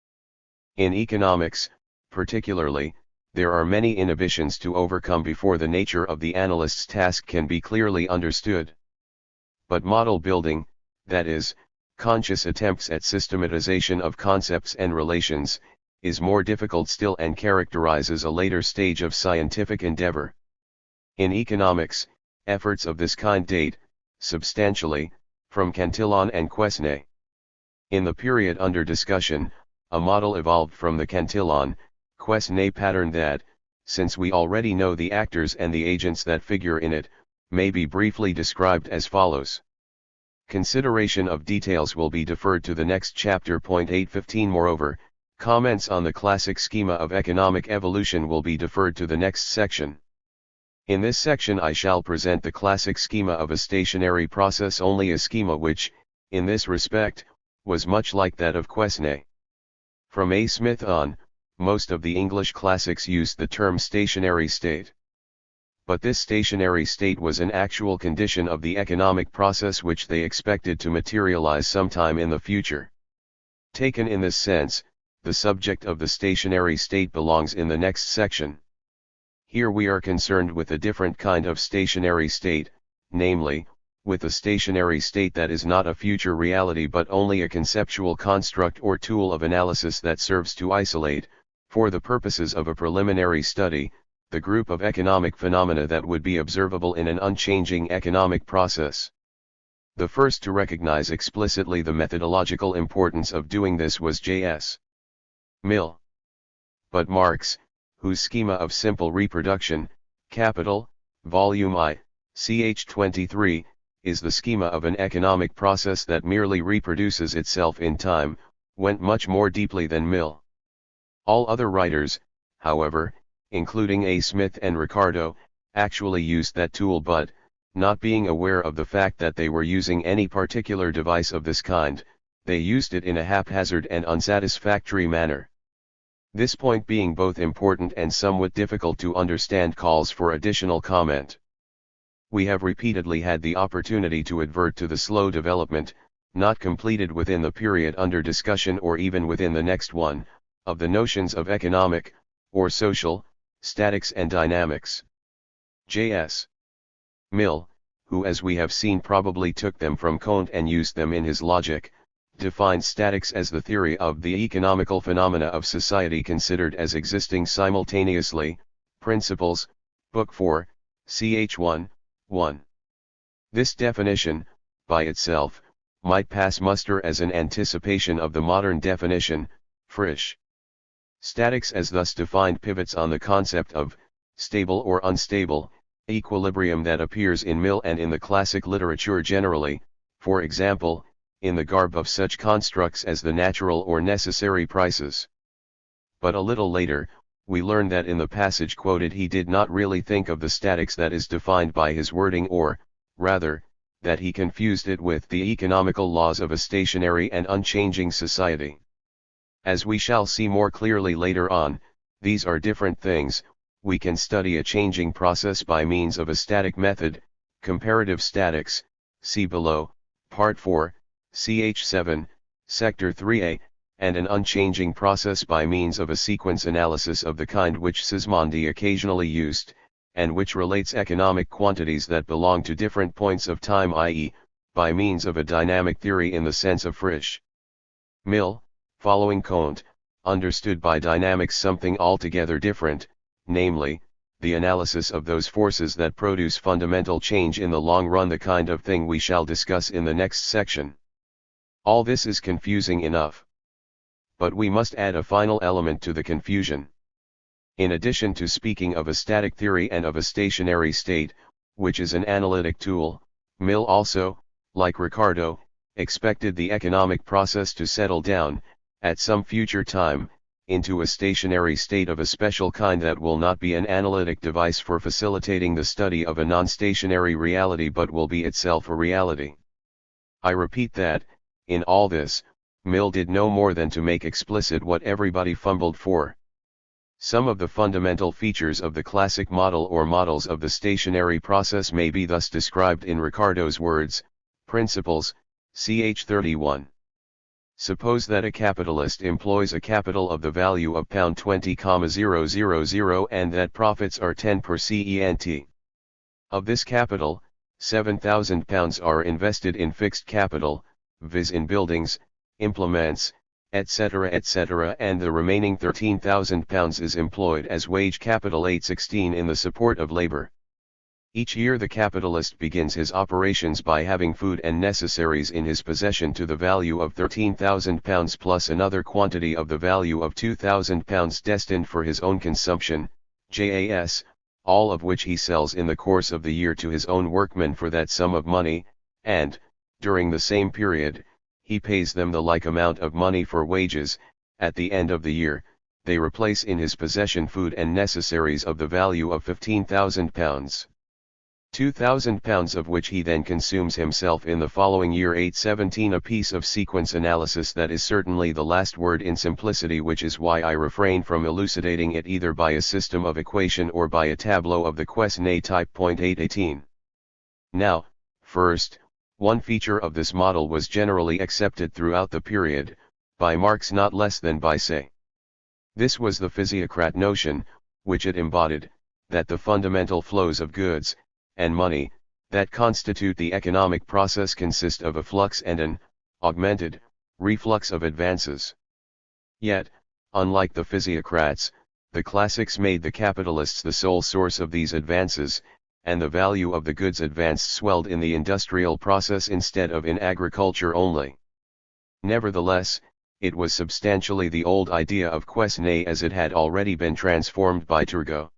In economics, particularly, there are many inhibitions to overcome before the nature of the analyst's task can be clearly understood. But model building, that is, conscious attempts at systematization of concepts and relations, is more difficult still and characterizes a later stage of scientific endeavor. In economics, efforts of this kind date, substantially, from Cantillon and Quesnay. In the period under discussion, a model evolved from the Cantillon, Quesnay pattern that, since we already know the actors and the agents that figure in it, may be briefly described as follows. Consideration of details will be deferred to the next chapter. 815. Moreover, comments on the classic schema of economic evolution will be deferred to the next section. In this section I shall present the classic schema of a stationary process only, a schema which, in this respect, was much like that of Quesnay. From A. Smith on, most of the English classics used the term stationary state. But this stationary state was an actual condition of the economic process which they expected to materialize sometime in the future. Taken in this sense, the subject of the stationary state belongs in the next section. Here we are concerned with a different kind of stationary state, namely, with a stationary state that is not a future reality but only a conceptual construct or tool of analysis that serves to isolate, for the purposes of a preliminary study, the group of economic phenomena that would be observable in an unchanging economic process. The first to recognize explicitly the methodological importance of doing this was J.S. Mill. But Marx, whose schema of simple reproduction, Capital, Volume I, ch. 23, is the schema of an economic process that merely reproduces itself in time, went much more deeply than Mill. All other writers, however, including A. Smith and Ricardo, actually used that tool, but, not being aware of the fact that they were using any particular device of this kind, they used it in a haphazard and unsatisfactory manner. This point, being both important and somewhat difficult to understand, calls for additional comment. We have repeatedly had the opportunity to advert to the slow development, not completed within the period under discussion or even within the next one, of the notions of economic, or social, statics and dynamics. J.S. Mill, who as we have seen probably took them from Kant and used them in his Logic, defines statics as the theory of the economical phenomena of society considered as existing simultaneously, Principles, Book 4, ch. 1, 1. This definition, by itself, might pass muster as an anticipation of the modern definition, Frisch. Statics as thus defined pivots on the concept of stable or unstable equilibrium that appears in Mill and in the classic literature generally, for example, in the garb of such constructs as the natural or necessary prices. But a little later, we learn that in the passage quoted he did not really think of the statics that is defined by his wording, or, rather, that he confused it with the economical laws of a stationary and unchanging society. As we shall see more clearly later on, these are different things. We can study a changing process by means of a static method, comparative statics, see below, Part 4, ch 7, Sector 3a, and an unchanging process by means of a sequence analysis of the kind which Sismondi occasionally used, and which relates economic quantities that belong to different points of time, i.e., by means of a dynamic theory in the sense of Frisch. Mill, following Comte, understood by dynamics something altogether different, namely, the analysis of those forces that produce fundamental change in the long run, the kind of thing we shall discuss in the next section. All this is confusing enough. But we must add a final element to the confusion. In addition to speaking of a static theory and of a stationary state, which is an analytic tool, Mill also, like Ricardo, expected the economic process to settle down, at some future time, into a stationary state of a special kind that will not be an analytic device for facilitating the study of a non-stationary reality but will be itself a reality. I repeat that, in all this, Mill did no more than to make explicit what everybody fumbled for. Some of the fundamental features of the classic model or models of the stationary process may be thus described in Ricardo's words, Principles, ch 31. Suppose that a capitalist employs a capital of the value of £20,000 and that profits are 10 per cent. Of this capital, £7,000 are invested in fixed capital, viz. In buildings, implements, etc., and the remaining £13,000 is employed as wage capital 816 in the support of labor. Each year the capitalist begins his operations by having food and necessaries in his possession to the value of £13,000 plus another quantity of the value of £2,000 destined for his own consumption, JAS, all of which he sells in the course of the year to his own workmen for that sum of money, and, during the same period, he pays them the like amount of money for wages. At the end of the year, they replace in his possession food and necessaries of the value of £15,000. £2,000 of which he then consumes himself in the following year. 817. A piece of sequence analysis that is certainly the last word in simplicity, which is why I refrain from elucidating it either by a system of equation or by a tableau of the Quesnay type. 818. Now, first, one feature of this model was generally accepted throughout the period, by Marx not less than by Say. This was the physiocrat notion, which it embodied, that the fundamental flows of goods, and money, that constitute the economic process consist of a flux and an, augmented, reflux of advances. Yet, unlike the physiocrats, the classics made the capitalists the sole source of these advances, and the value of the goods advanced swelled in the industrial process instead of in agriculture only. Nevertheless, it was substantially the old idea of Quesnay as it had already been transformed by Turgot.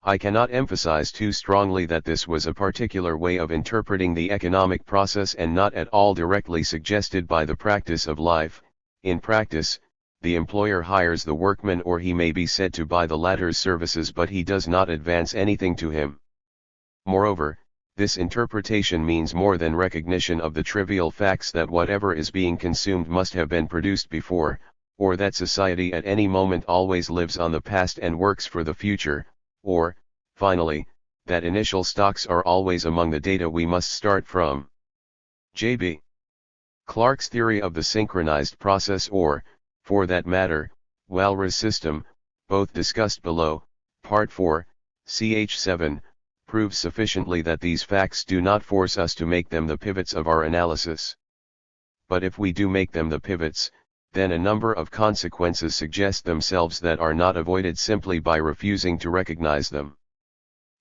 I cannot emphasize too strongly that this was a particular way of interpreting the economic process and not at all directly suggested by the practice of life. In practice, the employer hires the workman, or he may be said to buy the latter's services, but he does not advance anything to him. Moreover, this interpretation means more than recognition of the trivial facts that whatever is being consumed must have been produced before, or that society at any moment always lives on the past and works for the future, or, finally, that initial stocks are always among the data we must start from. J.B. Clark's theory of the synchronized process, or, for that matter, Walras system, both discussed below, Part 4, ch 7, proves sufficiently that these facts do not force us to make them the pivots of our analysis. But if we do make them the pivots, then a number of consequences suggest themselves that are not avoided simply by refusing to recognize them.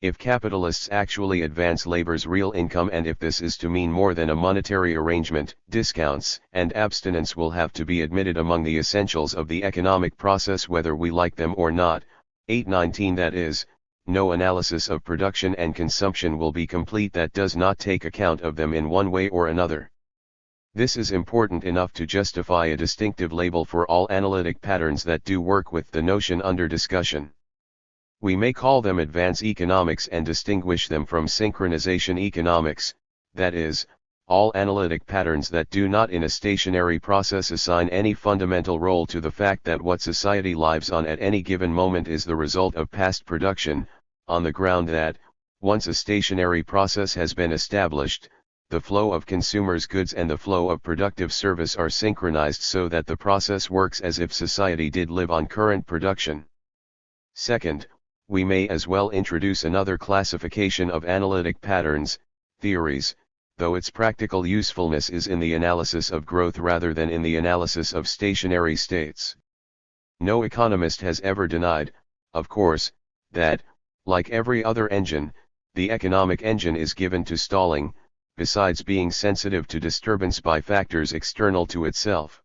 If capitalists actually advance labor's real income, and if this is to mean more than a monetary arrangement, discounts and abstinence will have to be admitted among the essentials of the economic process whether we like them or not. 819. That is, no analysis of production and consumption will be complete that does not take account of them in one way or another. This is important enough to justify a distinctive label for all analytic patterns that do work with the notion under discussion. We may call them advance economics and distinguish them from synchronization economics, that is, all analytic patterns that do not in a stationary process assign any fundamental role to the fact that what society lives on at any given moment is the result of past production, on the ground that, once a stationary process has been established, the flow of consumers' goods and the flow of productive service are synchronized so that the process works as if society did live on current production. Second, we may as well introduce another classification of analytic patterns, theories, though its practical usefulness is in the analysis of growth rather than in the analysis of stationary states. No economist has ever denied, of course, that, like every other engine, the economic engine is given to stalling, besides being sensitive to disturbance by factors external to itself.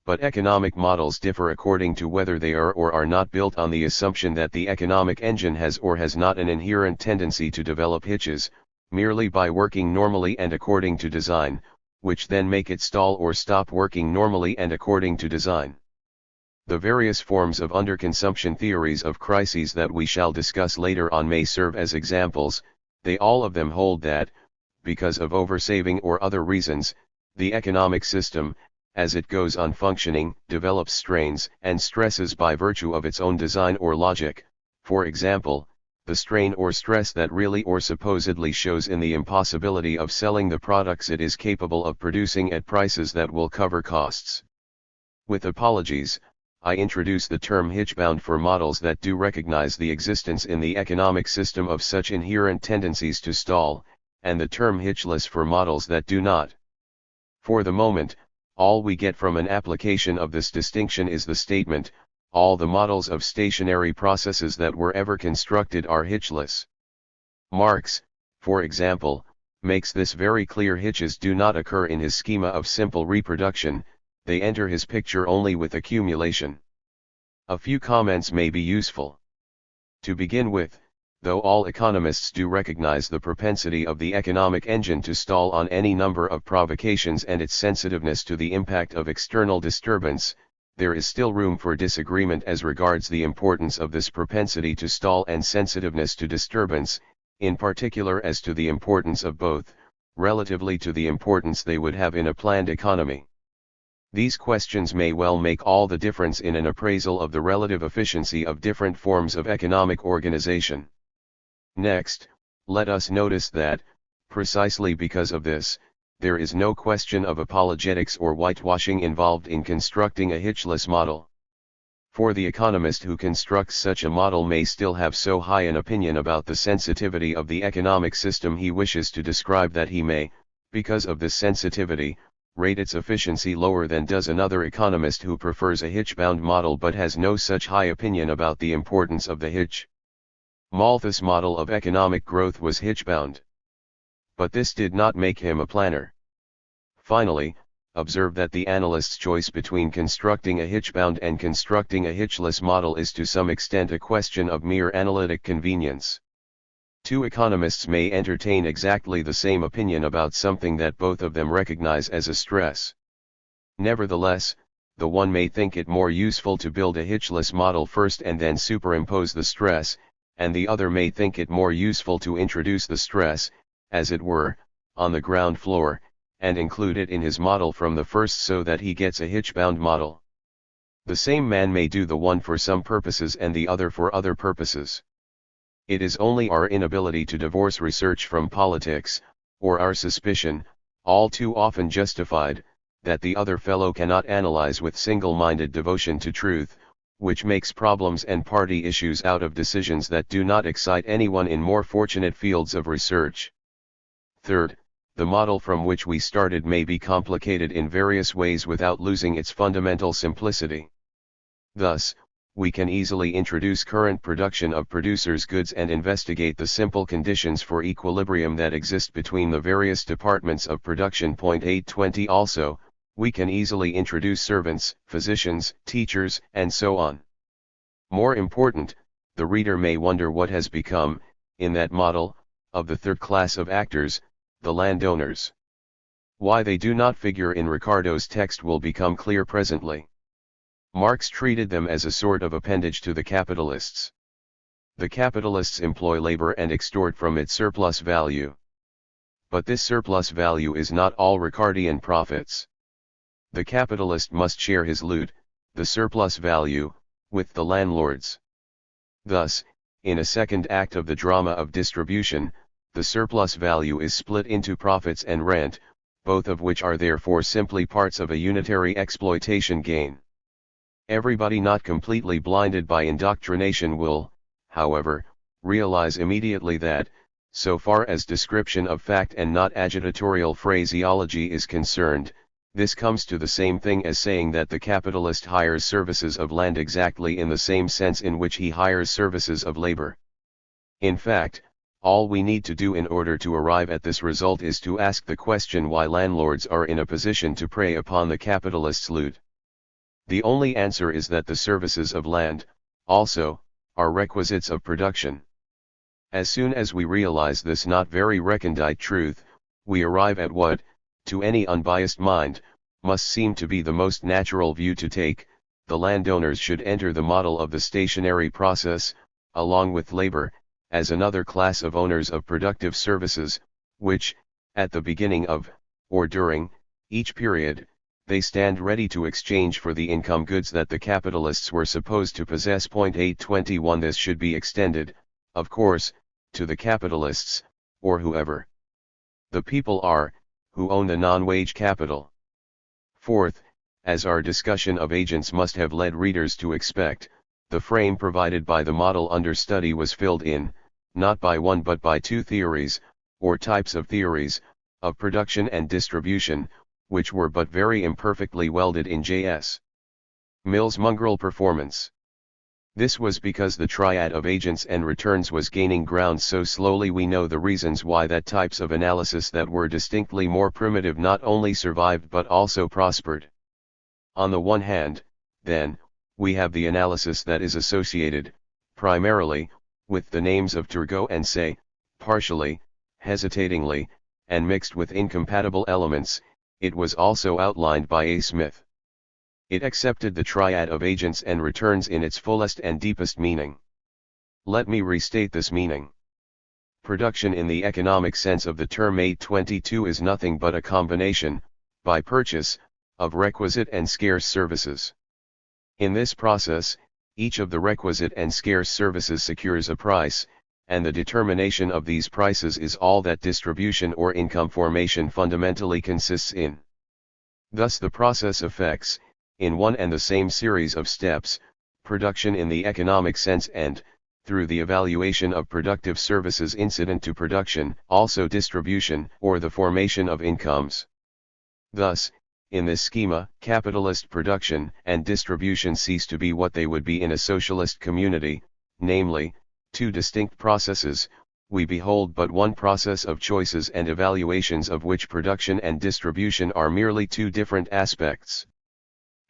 But economic models differ according to whether they are or are not built on the assumption that the economic engine has or has not an inherent tendency to develop hitches, merely by working normally and according to design, which then make it stall or stop working normally and according to design. The various forms of underconsumption theories of crises that we shall discuss later on may serve as examples. They all of them hold that, because of oversaving or other reasons, the economic system, as it goes on functioning, develops strains and stresses by virtue of its own design or logic. For example, the strain or stress that really or supposedly shows in the impossibility of selling the products it is capable of producing at prices that will cover costs. With apologies, I introduce the term hitchbound for models that do recognize the existence in the economic system of such inherent tendencies to stall, and the term hitchless for models that do not. For the moment, all we get from an application of this distinction is the statement, all the models of stationary processes that were ever constructed are hitchless. Marx, for example, makes this very clear. Hitches do not occur in his schema of simple reproduction, they enter his picture only with accumulation. A few comments may be useful. To begin with, though all economists do recognize the propensity of the economic engine to stall on any number of provocations and its sensitiveness to the impact of external disturbance, there is still room for disagreement as regards the importance of this propensity to stall and sensitiveness to disturbance, in particular as to the importance of both, relatively to the importance they would have in a planned economy. These questions may well make all the difference in an appraisal of the relative efficiency of different forms of economic organization. Next, let us notice that, precisely because of this, there is no question of apologetics or whitewashing involved in constructing a hitchless model. For the economist who constructs such a model may still have so high an opinion about the sensitivity of the economic system he wishes to describe that he may, because of this sensitivity, rate its efficiency lower than does another economist who prefers a hitch-bound model but has no such high opinion about the importance of the hitch. Malthus' model of economic growth was hitch-bound. But this did not make him a planner. Finally, observe that the analyst's choice between constructing a hitch-bound and constructing a hitchless model is to some extent a question of mere analytic convenience. Two economists may entertain exactly the same opinion about something that both of them recognize as a stress. Nevertheless, the one may think it more useful to build a hitchless model first and then superimpose the stress, and the other may think it more useful to introduce the stress, as it were, on the ground floor, and include it in his model from the first so that he gets a hitch-bound model. The same man may do the one for some purposes and the other for other purposes. It is only our inability to divorce research from politics, or our suspicion, all too often justified, that the other fellow cannot analyze with single-minded devotion to truth, which makes problems and party issues out of decisions that do not excite anyone in more fortunate fields of research. Third, the model from which we started may be complicated in various ways without losing its fundamental simplicity. Thus, we can easily introduce current production of producers' goods and investigate the simple conditions for equilibrium that exist between the various departments of production. 820 Also, we can easily introduce servants, physicians, teachers, and so on. More important, the reader may wonder what has become, in that model, of the third class of actors, the landowners. Why they do not figure in Ricardo's text will become clear presently. Marx treated them as a sort of appendage to the capitalists. The capitalists employ labor and extort from it surplus value. But this surplus value is not all Ricardian profits. The capitalist must share his loot, the surplus value, with the landlords. Thus, in a second act of the drama of distribution, the surplus value is split into profits and rent, both of which are therefore simply parts of a unitary exploitation gain. Everybody not completely blinded by indoctrination will, however, realize immediately that, so far as description of fact and not agitatorial phraseology is concerned, this comes to the same thing as saying that the capitalist hires services of land exactly in the same sense in which he hires services of labor. In fact, all we need to do in order to arrive at this result is to ask the question why landlords are in a position to prey upon the capitalist's loot. The only answer is that the services of land, also, are requisites of production. As soon as we realize this not very recondite truth, we arrive at what, to any unbiased mind, must seem to be the most natural view to take: the landowners should enter the model of the stationary process, along with labor, as another class of owners of productive services, which, at the beginning of, or during, each period, they stand ready to exchange for the income goods that the capitalists were supposed to possess. 821 This should be extended, of course, to the capitalists, or whoever the people are, who own the non-wage capital. Fourth, as our discussion of agents must have led readers to expect, the frame provided by the model under study was filled in, not by one but by two theories, or types of theories, of production and distribution, which were but very imperfectly welded in J.S. Mill's mongrel performance. This was because the triad of agents and returns was gaining ground so slowly. We know the reasons why that types of analysis that were distinctly more primitive not only survived but also prospered. On the one hand, then, we have the analysis that is associated, primarily, with the names of Turgot and Say, partially, hesitatingly, and mixed with incompatible elements. It was also outlined by A. Smith. It accepted the triad of agents and returns in its fullest and deepest meaning. Let me restate this meaning. Production in the economic sense of the term 822 is nothing but a combination, by purchase, of requisite and scarce services. In this process, each of the requisite and scarce services secures a price, and the determination of these prices is all that distribution or income formation fundamentally consists in. Thus the process affects, in one and the same series of steps, production in the economic sense and, through the evaluation of productive services incident to production, also distribution or the formation of incomes. Thus, in this schema, capitalist production and distribution cease to be what they would be in a socialist community, namely, two distinct processes. We behold but one process of choices and evaluations of which production and distribution are merely two different aspects.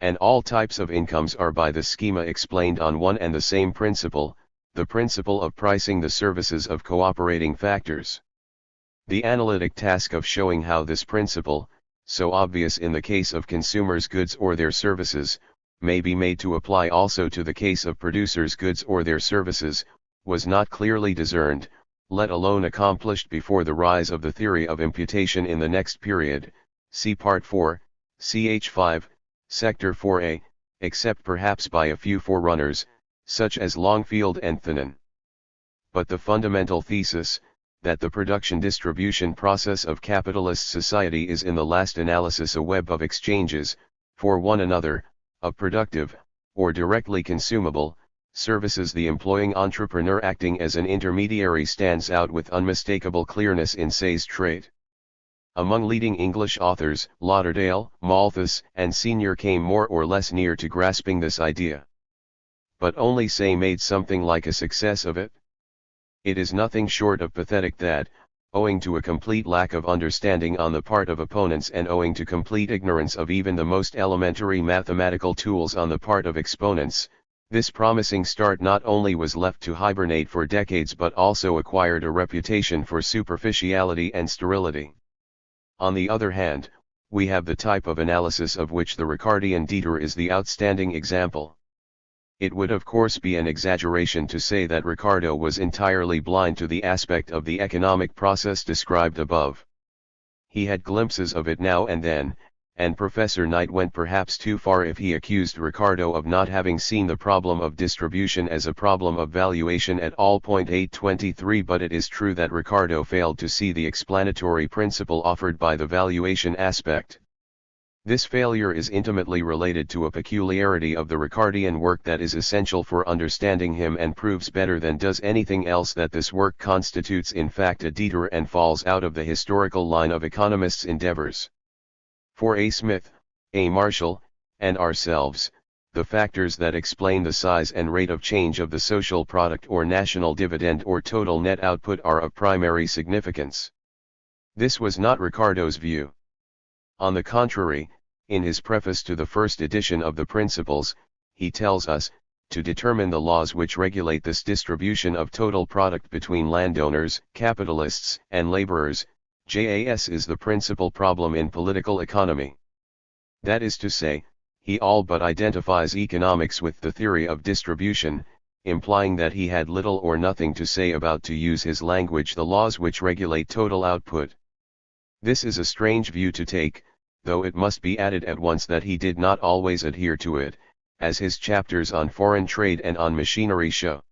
And all types of incomes are by the schema explained on one and the same principle, the principle of pricing the services of cooperating factors. The analytic task of showing how this principle, so obvious in the case of consumers' goods or their services, may be made to apply also to the case of producers' goods or their services, was not clearly discerned, let alone accomplished before the rise of the theory of imputation in the next period, see Part 4, ch. 5, Sector 4a, except perhaps by a few forerunners, such as Longfield and Thanon. But the fundamental thesis, that the production-distribution process of capitalist society is in the last analysis a web of exchanges, for one another, of productive, or directly consumable, services, the employing entrepreneur acting as an intermediary, stands out with unmistakable clearness in Say's trait. Among leading English authors, Lauderdale, Malthus, and Senior came more or less near to grasping this idea. But only Say made something like a success of it. It is nothing short of pathetic that, owing to a complete lack of understanding on the part of opponents and owing to complete ignorance of even the most elementary mathematical tools on the part of exponents, this promising start not only was left to hibernate for decades but also acquired a reputation for superficiality and sterility. On the other hand, we have the type of analysis of which the Ricardian Dieter is the outstanding example. It would of course be an exaggeration to say that Ricardo was entirely blind to the aspect of the economic process described above. He had glimpses of it now and then, and Professor Knight went perhaps too far if he accused Ricardo of not having seen the problem of distribution as a problem of valuation at all. 823 But it is true that Ricardo failed to see the explanatory principle offered by the valuation aspect. This failure is intimately related to a peculiarity of the Ricardian work that is essential for understanding him and proves better than does anything else that this work constitutes in fact a Dieter and falls out of the historical line of economists' endeavors. For A. Smith, A. Marshall, and ourselves, the factors that explain the size and rate of change of the social product or national dividend or total net output are of primary significance. This was not Ricardo's view. On the contrary, in his preface to the first edition of the Principles, he tells us, to determine the laws which regulate this distribution of total product between landowners, capitalists, and laborers, JAS is the principal problem in political economy. That is to say, he all but identifies economics with the theory of distribution, implying that he had little or nothing to say about, to use his language, the laws which regulate total output. This is a strange view to take, though it must be added at once that he did not always adhere to it, as his chapters on foreign trade and on machinery show.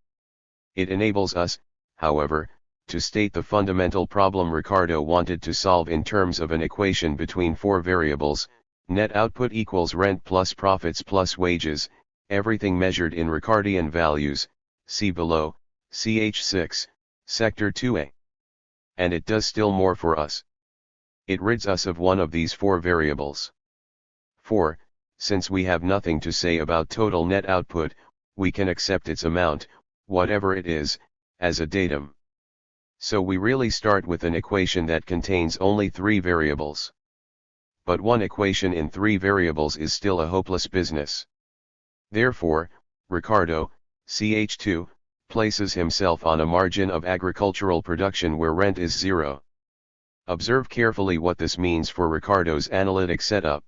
It enables us, however, to state the fundamental problem Ricardo wanted to solve in terms of an equation between four variables: net output equals rent plus profits plus wages, everything measured in Ricardian values, see below, ch 6, sector 2a. And it does still more for us. It rids us of one of these four variables. For, since we have nothing to say about total net output, we can accept its amount, whatever it is, as a datum. So we really start with an equation that contains only three variables. But one equation in three variables is still a hopeless business. Therefore, Ricardo, ch2, places himself on a margin of agricultural production where rent is zero. Observe carefully what this means for Ricardo's analytic setup.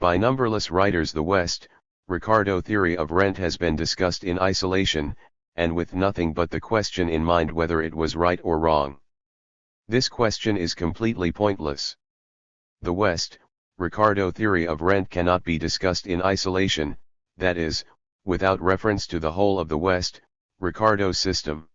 By numberless writers the West, Ricardo theory of rent has been discussed in isolation, and with nothing but the question in mind whether it was right or wrong. This question is completely pointless. The West, Ricardo theory of rent cannot be discussed in isolation, that is, without reference to the whole of the West, Ricardo's system.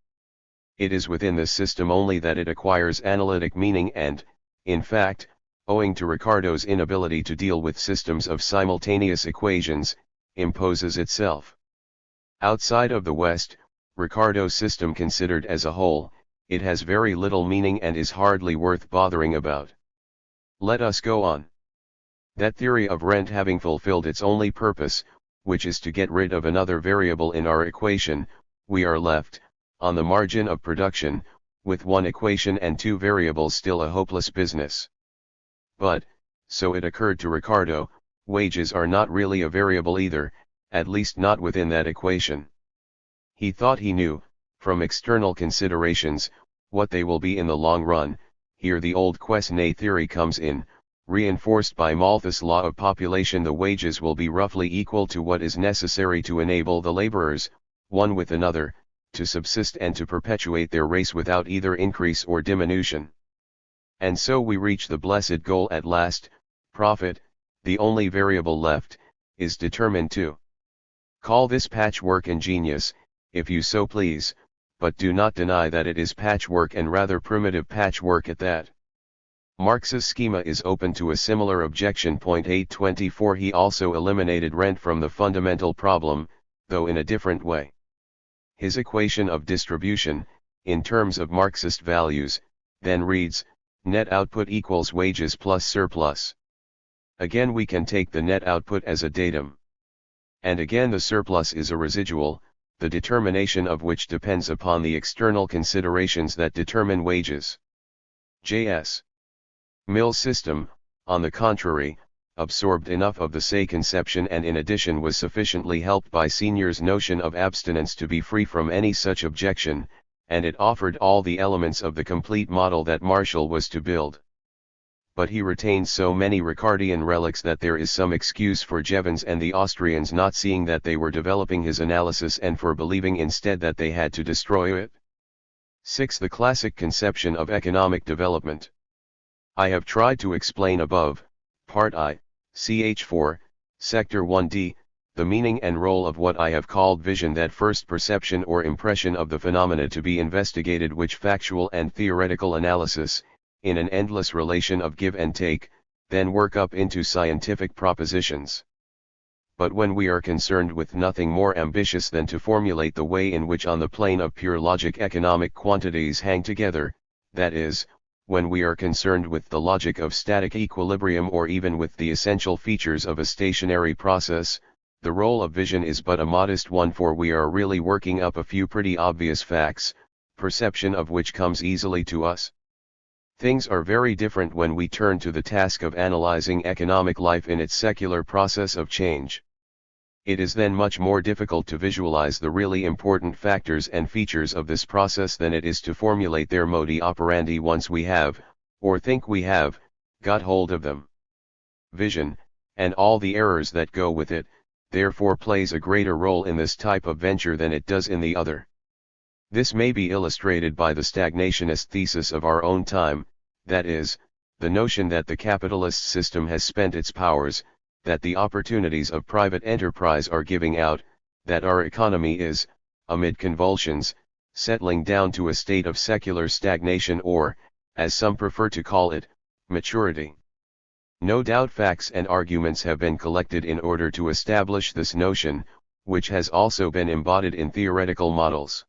It is within this system only that it acquires analytic meaning and, in fact, owing to Ricardo's inability to deal with systems of simultaneous equations, imposes itself. Outside of the West, Ricardo's system considered as a whole, it has very little meaning and is hardly worth bothering about. Let us go on. That theory of rent having fulfilled its only purpose, which is to get rid of another variable in our equation, we are left, on the margin of production, with one equation and two variables, still a hopeless business. But, so it occurred to Ricardo, wages are not really a variable either, at least not within that equation. He thought he knew, from external considerations, what they will be in the long run. Here the old Quesnay theory comes in, reinforced by Malthus' law of population. The wages will be roughly equal to what is necessary to enable the laborers, one with another, to subsist and to perpetuate their race without either increase or diminution. And so we reach the blessed goal at last: profit, the only variable left, is determined to. Call this patchwork ingenious, if you so please, but do not deny that it is patchwork, and rather primitive patchwork at that. Marx's schema is open to a similar objection. 824 He also eliminated rent from the fundamental problem, though in a different way. His equation of distribution, in terms of Marxist values, then reads, net output equals wages plus surplus. Again we can take the net output as a datum. And again the surplus is a residual, the determination of which depends upon the external considerations that determine wages. J.S. Mill's system, on the contrary, absorbed enough of the say conception, and in addition was sufficiently helped by Senior's notion of abstinence to be free from any such objection, and it offered all the elements of the complete model that Marshall was to build. but he retains so many Ricardian relics that there is some excuse for Jevons and the Austrians not seeing that they were developing his analysis and for believing instead that they had to destroy it. 6. The classic conception of economic development. I have tried to explain above, Part I, ch. 4, Sector 1d, the meaning and role of what I have called vision, that first perception or impression of the phenomena to be investigated, which factual and theoretical analysis, in an endless relation of give and take, then work up into scientific propositions. But when we are concerned with nothing more ambitious than to formulate the way in which on the plane of pure logic economic quantities hang together, that is, when we are concerned with the logic of static equilibrium or even with the essential features of a stationary process, the role of vision is but a modest one, for we are really working up a few pretty obvious facts, perception of which comes easily to us. Things are very different when we turn to the task of analyzing economic life in its secular process of change. It is then much more difficult to visualize the really important factors and features of this process than it is to formulate their modi operandi once we have, or think we have, got hold of them. Vision, and all the errors that go with it, therefore plays a greater role in this type of venture than it does in the other. This may be illustrated by the stagnationist thesis of our own time, that is, the notion that the capitalist system has spent its powers, that the opportunities of private enterprise are giving out, that our economy is, amid convulsions, settling down to a state of secular stagnation or, as some prefer to call it, maturity. No doubt facts and arguments have been collected in order to establish this notion, which has also been embodied in theoretical models.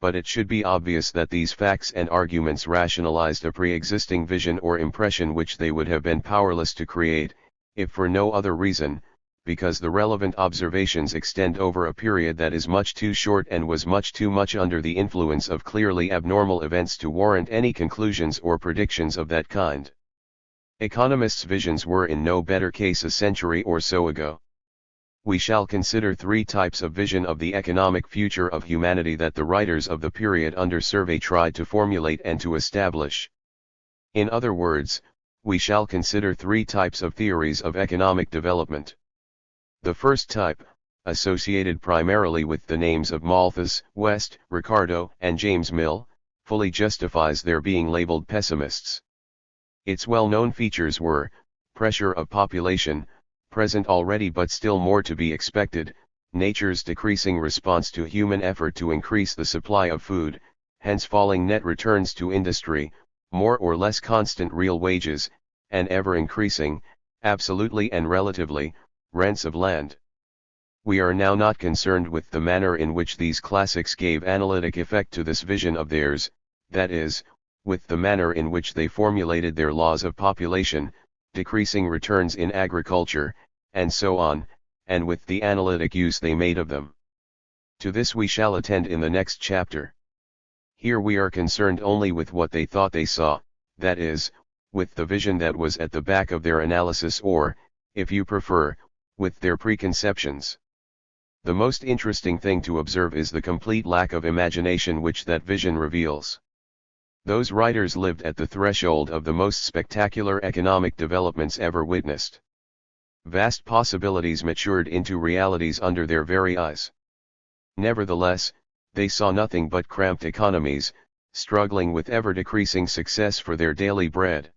But it should be obvious that these facts and arguments rationalized a pre-existing vision or impression which they would have been powerless to create, if for no other reason, because the relevant observations extend over a period that is much too short and was much too much under the influence of clearly abnormal events to warrant any conclusions or predictions of that kind. Economists' visions were in no better case a century or so ago. We shall consider three types of vision of the economic future of humanity that the writers of the period under survey tried to formulate and to establish. In other words, we shall consider three types of theories of economic development. The first type, associated primarily with the names of Malthus, West, Ricardo, and James Mill, fully justifies their being labeled pessimists. Its well-known features were, pressure of population, present already but still more to be expected, nature's decreasing response to human effort to increase the supply of food, hence falling net returns to industry, more or less constant real wages, and ever-increasing, absolutely and relatively, rents of land. We are now not concerned with the manner in which these classics gave analytic effect to this vision of theirs, that is, with the manner in which they formulated their laws of population, decreasing returns in agriculture, and so on, and with the analytic use they made of them. To this we shall attend in the next chapter. Here we are concerned only with what they thought they saw, that is, with the vision that was at the back of their analysis or, if you prefer, with their preconceptions. The most interesting thing to observe is the complete lack of imagination which that vision reveals. Those writers lived at the threshold of the most spectacular economic developments ever witnessed. Vast possibilities matured into realities under their very eyes. Nevertheless, they saw nothing but cramped economies, struggling with ever-decreasing success for their daily bread.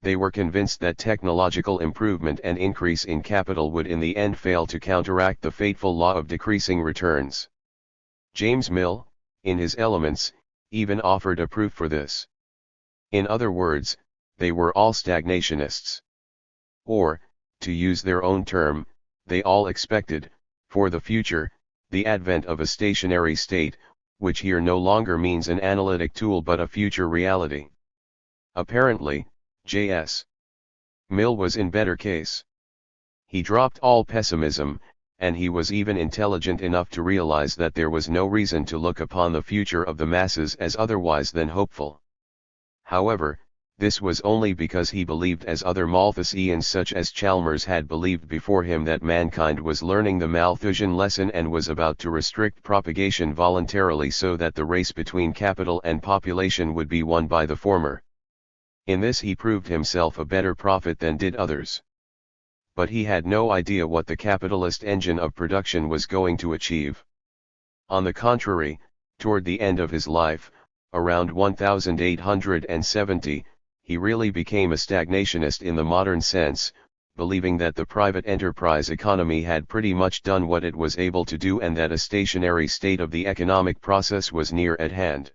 They were convinced that technological improvement and increase in capital would in the end fail to counteract the fateful law of decreasing returns. James Mill, in his Elements, even offered a proof for this. In other words, they were all stagnationists. Or, to use their own term, they all expected, for the future, the advent of a stationary state, which here no longer means an analytic tool but a future reality. Apparently, J.S. Mill was in better case. He dropped all pessimism, and he was even intelligent enough to realize that there was no reason to look upon the future of the masses as otherwise than hopeful. However, this was only because he believed as other Malthusians such as Chalmers had believed before him that mankind was learning the Malthusian lesson and was about to restrict propagation voluntarily so that the race between capital and population would be won by the former. In this he proved himself a better prophet than did others. But he had no idea what the capitalist engine of production was going to achieve. On the contrary, toward the end of his life, around 1870, he really became a stagnationist in the modern sense, believing that the private enterprise economy had pretty much done what it was able to do and that a stationary state of the economic process was near at hand.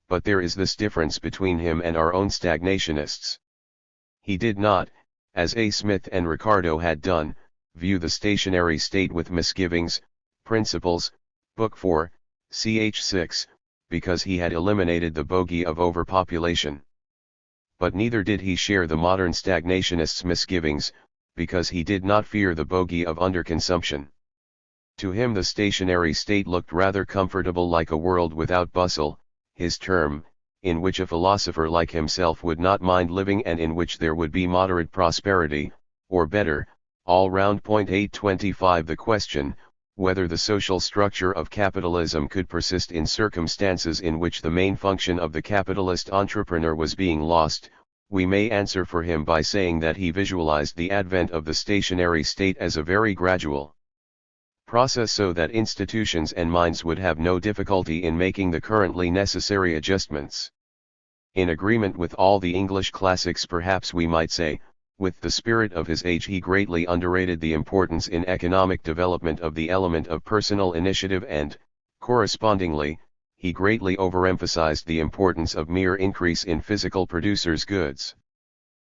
But there is this difference between him and our own stagnationists. He did not, as A. Smith and Ricardo had done, view the stationary state with misgivings, Principles, Book 4, ch. 6, because he had eliminated the bogey of overpopulation. But neither did he share the modern stagnationists' misgivings, because he did not fear the bogey of underconsumption. To him the stationary state looked rather comfortable, like a world without bustle, his term, in which a philosopher like himself would not mind living and in which there would be moderate prosperity, or better, all round. 825 The question, whether the social structure of capitalism could persist in circumstances in which the main function of the capitalist entrepreneur was being lost, we may answer for him by saying that he visualized the advent of the stationary state as a very gradual process, so that institutions and minds would have no difficulty in making the currently necessary adjustments. In agreement with all the English classics, perhaps we might say, with the spirit of his age, he greatly underrated the importance in economic development of the element of personal initiative and, correspondingly, he greatly overemphasized the importance of mere increase in physical producers' goods.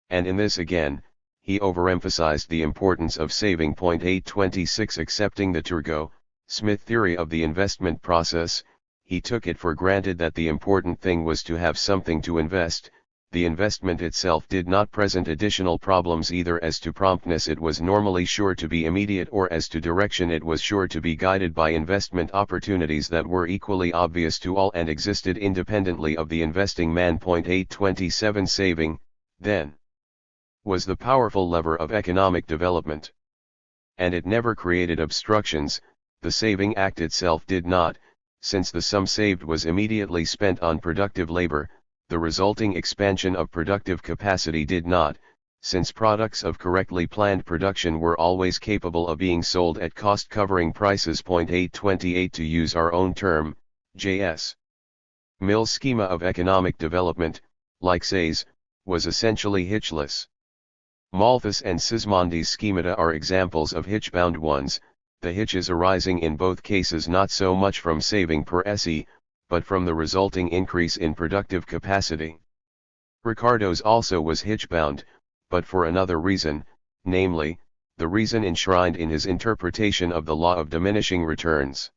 And in this again, he overemphasized the importance of saving. 826 Accepting the Turgot-Smith theory of the investment process, he took it for granted that the important thing was to have something to invest. The investment itself did not present additional problems either as to promptness, it was normally sure to be immediate, or as to direction, it was sure to be guided by investment opportunities that were equally obvious to all and existed independently of the investing man. 827 Saving, then, was the powerful lever of economic development. And it never created obstructions. The saving act itself did not, since the sum saved was immediately spent on productive labor. The resulting expansion of productive capacity did not, since products of correctly planned production were always capable of being sold at cost-covering prices. 828 To use our own term, J.S. Mill's schema of economic development, like Say's, was essentially hitchless. Malthus and Sismondi's schemata are examples of hitch-bound ones, the hitches arising in both cases not so much from saving per se, but from the resulting increase in productive capacity. Ricardo's also was hitch-bound, but for another reason, namely, the reason enshrined in his interpretation of the law of diminishing returns.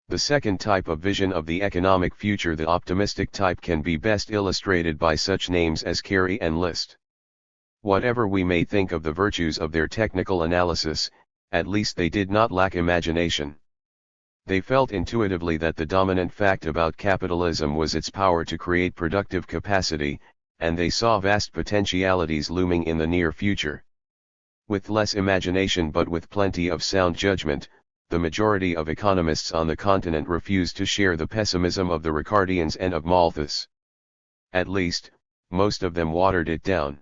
The second type of vision of the economic future, the optimistic type, can be best illustrated by such names as Carey and List. Whatever we may think of the virtues of their technical analysis, at least they did not lack imagination. They felt intuitively that the dominant fact about capitalism was its power to create productive capacity, and they saw vast potentialities looming in the near future. With less imagination but with plenty of sound judgment, the majority of economists on the continent refused to share the pessimism of the Ricardians and of Malthus. At least, most of them watered it down.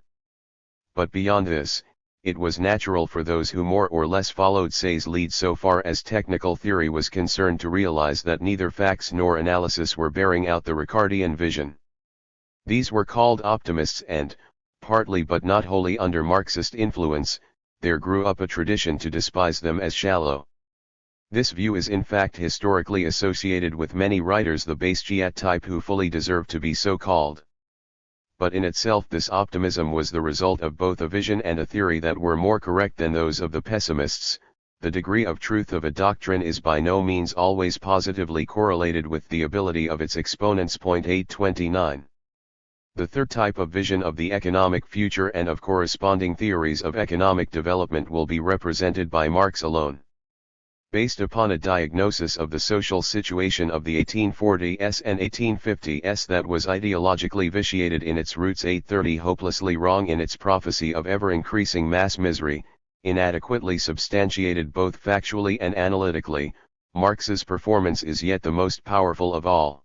But beyond this, it was natural for those who more or less followed Say's lead so far as technical theory was concerned to realize that neither facts nor analysis were bearing out the Ricardian vision. These were called optimists and, partly but not wholly under Marxist influence, there grew up a tradition to despise them as shallow. This view is in fact historically associated with many writers, the Bastiat type, who fully deserve to be so called. But in itself this optimism was the result of both a vision and a theory that were more correct than those of the pessimists. The degree of truth of a doctrine is by no means always positively correlated with the ability of its exponents. 829. The third type of vision of the economic future and of corresponding theories of economic development will be represented by Marx alone. Based upon a diagnosis of the social situation of the 1840s and 1850s that was ideologically vitiated in its roots, 830 hopelessly wrong in its prophecy of ever-increasing mass misery, inadequately substantiated both factually and analytically, Marx's performance is yet the most powerful of all.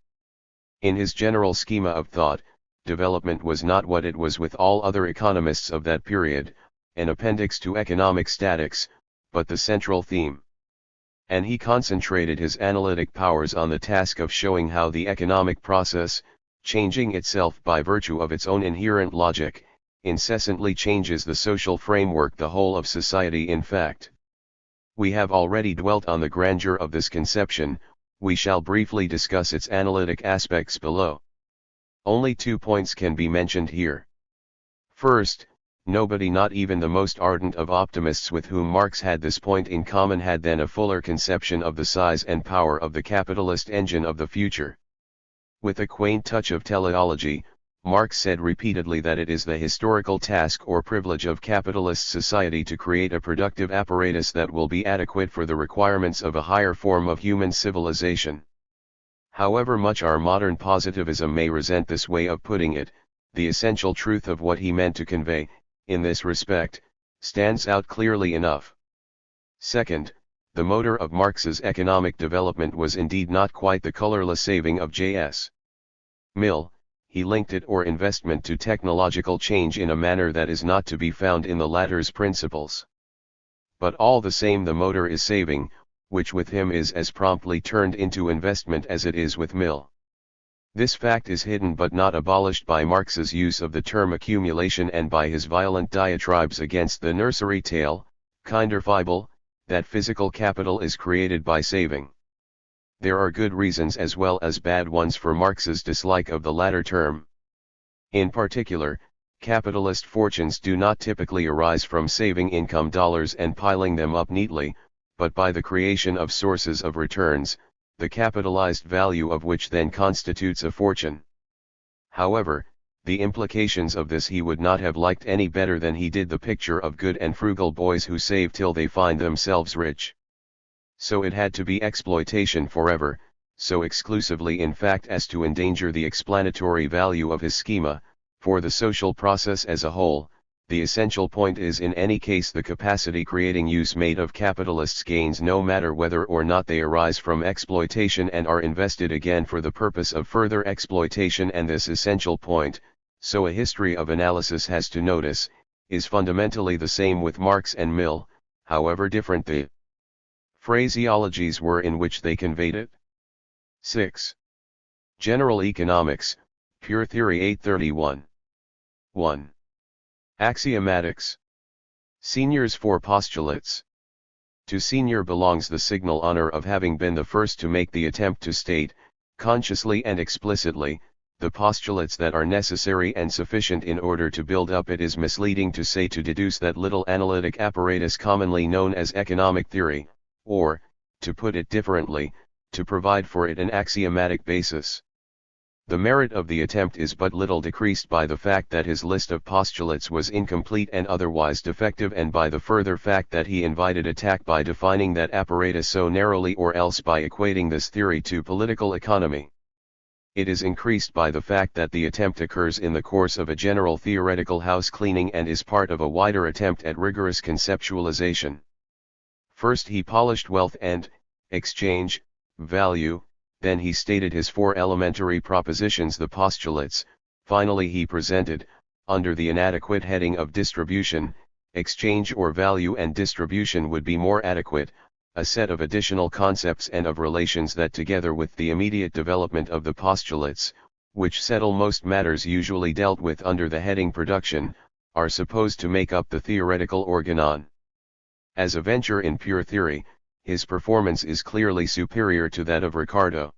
In his general schema of thought, development was not what it was with all other economists of that period, an appendix to economic statics, but the central theme. And he concentrated his analytic powers on the task of showing how the economic process, changing itself by virtue of its own inherent logic, incessantly changes the social framework, the whole of society in fact. We have already dwelt on the grandeur of this conception, we shall briefly discuss its analytic aspects below. Only 2 points can be mentioned here. First, nobody, not even the most ardent of optimists with whom Marx had this point in common, had then a fuller conception of the size and power of the capitalist engine of the future. With a quaint touch of teleology, Marx said repeatedly that it is the historical task or privilege of capitalist society to create a productive apparatus that will be adequate for the requirements of a higher form of human civilization. However much our modern positivism may resent this way of putting it, the essential truth of what he meant to convey, in this respect, stands out clearly enough. Second, the motor of Marx's economic development was indeed not quite the colorless saving of J.S. Mill. He linked it or investment to technological change in a manner that is not to be found in the latter's principles. But all the same the motor is saving, which with him is as promptly turned into investment as it is with Mill. This fact is hidden but not abolished by Marx's use of the term accumulation and by his violent diatribes against the nursery tale, Kinderfibel, that physical capital is created by saving. There are good reasons as well as bad ones for Marx's dislike of the latter term. In particular, capitalist fortunes do not typically arise from saving income dollars and piling them up neatly, but by the creation of sources of returns, the capitalized value of which then constitutes a fortune. However, the implications of this he would not have liked any better than he did the picture of good and frugal boys who save till they find themselves rich. So it had to be exploitation forever, so exclusively in fact as to endanger the explanatory value of his schema. For the social process as a whole, the essential point is in any case the capacity creating use made of capitalists' gains, no matter whether or not they arise from exploitation and are invested again for the purpose of further exploitation. And this essential point, so a history of analysis has to notice, is fundamentally the same with Marx and Mill, however different the phraseologies were in which they conveyed it. 6. General Economics, Pure Theory 831. 1. Axiomatics. Senior's 4 postulates. To Senior belongs the signal honor of having been the first to make the attempt to state, consciously and explicitly, the postulates that are necessary and sufficient in order to build up. It is misleading to say to deduce that little analytic apparatus commonly known as economic theory, or, to put it differently, to provide for it an axiomatic basis. The merit of the attempt is but little decreased by the fact that his list of postulates was incomplete and otherwise defective, and by the further fact that he invited attack by defining that apparatus so narrowly, or else by equating this theory to political economy. It is increased by the fact that the attempt occurs in the course of a general theoretical house cleaning and is part of a wider attempt at rigorous conceptualization. First he polished wealth and exchange value, then he stated his 4 elementary propositions, the postulates. Finally he presented, under the inadequate heading of distribution, exchange or value and distribution would be more adequate, a set of additional concepts and of relations that, together with the immediate development of the postulates, which settle most matters usually dealt with under the heading production, are supposed to make up the theoretical organon. As a venture in pure theory, his performance is clearly superior to that of Ricardo.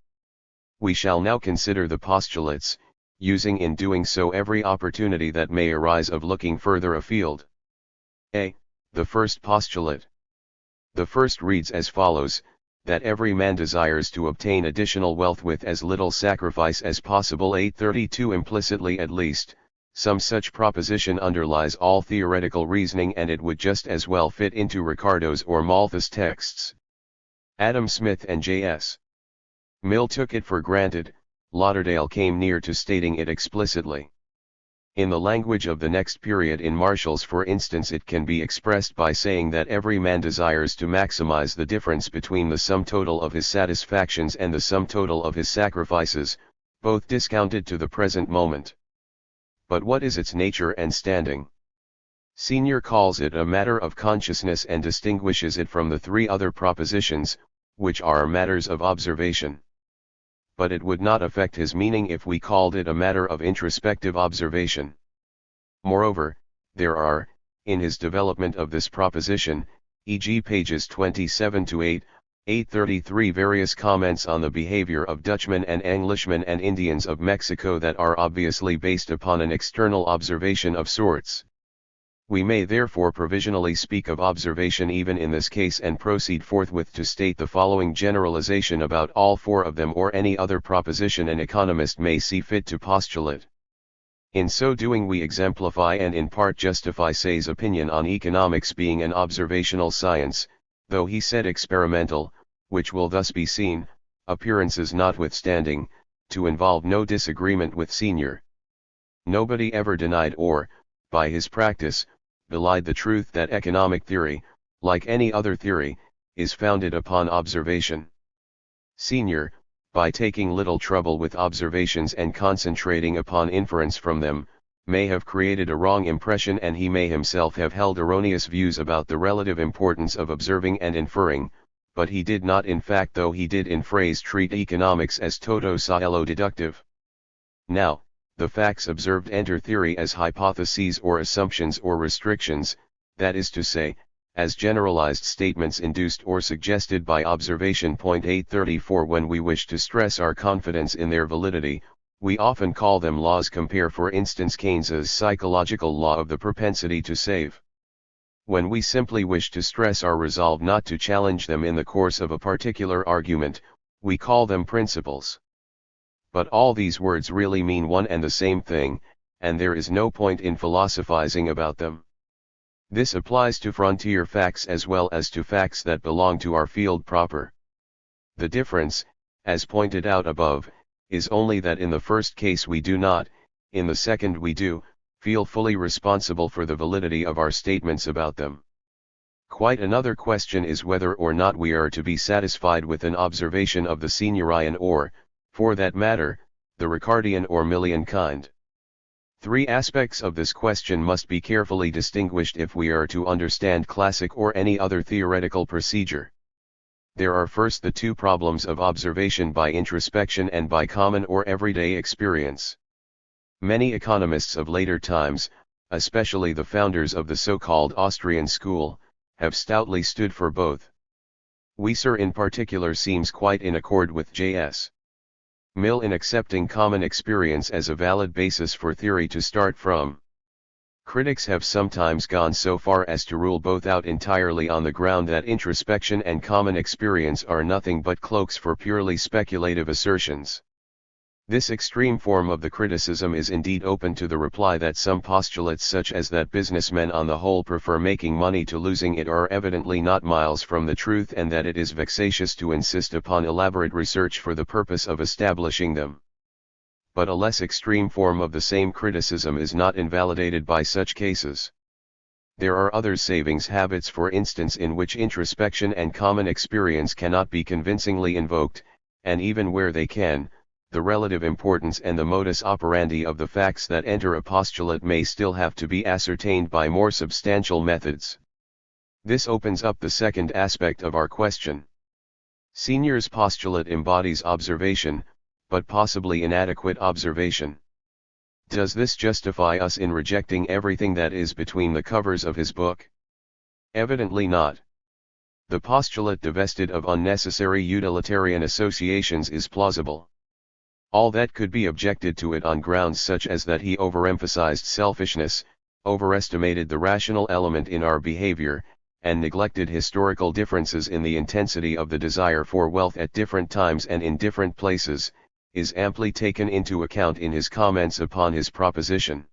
We shall now consider the postulates, using in doing so every opportunity that may arise of looking further afield. A. The first postulate. The first reads as follows: that every man desires to obtain additional wealth with as little sacrifice as possible. 832. Implicitly at least, some such proposition underlies all theoretical reasoning, and it would just as well fit into Ricardo's or Malthus' texts. Adam Smith and J.S. Mill took it for granted, Lauderdale came near to stating it explicitly. In the language of the next period in Marshall's, for instance, it can be expressed by saying that every man desires to maximize the difference between the sum total of his satisfactions and the sum total of his sacrifices, both discounted to the present moment. But what is its nature and standing? Senior calls it a matter of consciousness and distinguishes it from the three other propositions, which are matters of observation. But it would not affect his meaning if we called it a matter of introspective observation. Moreover, there are, in his development of this proposition, e.g. pages 27 to 833 various comments on the behavior of Dutchmen and Englishmen and Indians of Mexico that are obviously based upon an external observation of sorts. We may therefore provisionally speak of observation even in this case and proceed forthwith to state the following generalization about all four of them or any other proposition an economist may see fit to postulate. In so doing we exemplify and in part justify Say's opinion on economics being an observational science, though he said experimental, which will thus be seen, appearances notwithstanding, to involve no disagreement with Senior. Nobody ever denied or, by his practice, belied the truth that economic theory, like any other theory, is founded upon observation. Senior, by taking little trouble with observations and concentrating upon inference from them, may have created a wrong impression and he may himself have held erroneous views about the relative importance of observing and inferring, but he did not in fact though he did in phrase treat economics as toto scielo deductive. Now, the facts observed enter theory as hypotheses or assumptions or restrictions, that is to say, as generalized statements induced or suggested by observation. 834 When we wish to stress our confidence in their validity, we often call them laws. Compare for instance Keynes's psychological law of the propensity to save. When we simply wish to stress our resolve not to challenge them in the course of a particular argument, we call them principles. But all these words really mean one and the same thing, and there is no point in philosophizing about them. This applies to frontier facts as well as to facts that belong to our field proper. The difference, as pointed out above, is only that in the first case we do not, in the second we do, feel fully responsible for the validity of our statements about them. Quite another question is whether or not we are to be satisfied with an observation of the Seniorian or, for that matter, the Ricardian or Millian kind. Three aspects of this question must be carefully distinguished if we are to understand classic or any other theoretical procedure. There are first the two problems of observation by introspection and by common or everyday experience. Many economists of later times, especially the founders of the so-called Austrian school, have stoutly stood for both. Wieser in particular seems quite in accord with J.S. Mill in accepting common experience as a valid basis for theory to start from. Critics have sometimes gone so far as to rule both out entirely on the ground that introspection and common experience are nothing but cloaks for purely speculative assertions. This extreme form of the criticism is indeed open to the reply that some postulates such as that businessmen on the whole prefer making money to losing it are evidently not miles from the truth and that it is vexatious to insist upon elaborate research for the purpose of establishing them. But a less extreme form of the same criticism is not invalidated by such cases. There are other savings habits for instance in which introspection and common experience cannot be convincingly invoked, and even where they can, the relative importance and the modus operandi of the facts that enter a postulate may still have to be ascertained by more substantial methods. This opens up the second aspect of our question. Senior's postulate embodies observation, but possibly inadequate observation. Does this justify us in rejecting everything that is between the covers of his book? Evidently not. The postulate divested of unnecessary utilitarian associations is plausible. All that could be objected to it on grounds such as that he overemphasized selfishness, overestimated the rational element in our behavior, and neglected historical differences in the intensity of the desire for wealth at different times and in different places, is amply taken into account in his comments upon his proposition.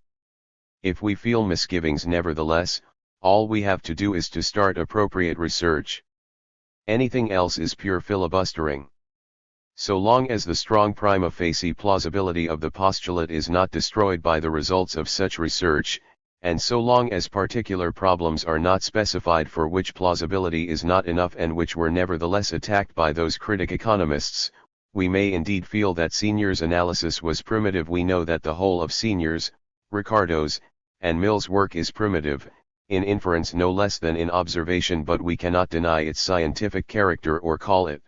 If we feel misgivings nevertheless, all we have to do is to start appropriate research. Anything else is pure filibustering. So long as the strong prima facie plausibility of the postulate is not destroyed by the results of such research, and so long as particular problems are not specified for which plausibility is not enough and which were nevertheless attacked by those critic economists, we may indeed feel that Senior's analysis was primitive. We know that the whole of Senior's, Ricardo's, and Mill's work is primitive, in inference no less than in observation, but we cannot deny its scientific character or call it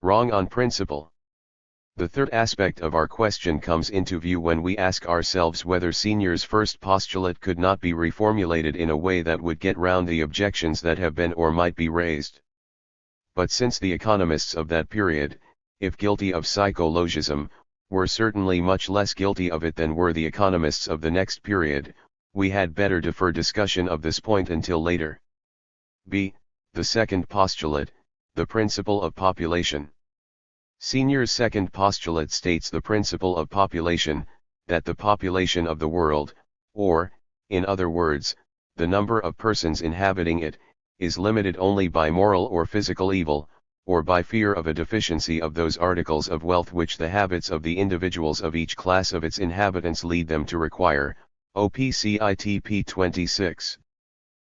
wrong on principle. The third aspect of our question comes into view when we ask ourselves whether Senior's first postulate could not be reformulated in a way that would get round the objections that have been or might be raised. But since the economists of that period, if guilty of psychologism, were certainly much less guilty of it than were the economists of the next period, we had better defer discussion of this point until later. b. The second postulate, the principle of population. Senior's second postulate states the principle of population, that the population of the world, or, in other words, the number of persons inhabiting it, is limited only by moral or physical evil, or by fear of a deficiency of those articles of wealth which the habits of the individuals of each class of its inhabitants lead them to require. OPCITP 26.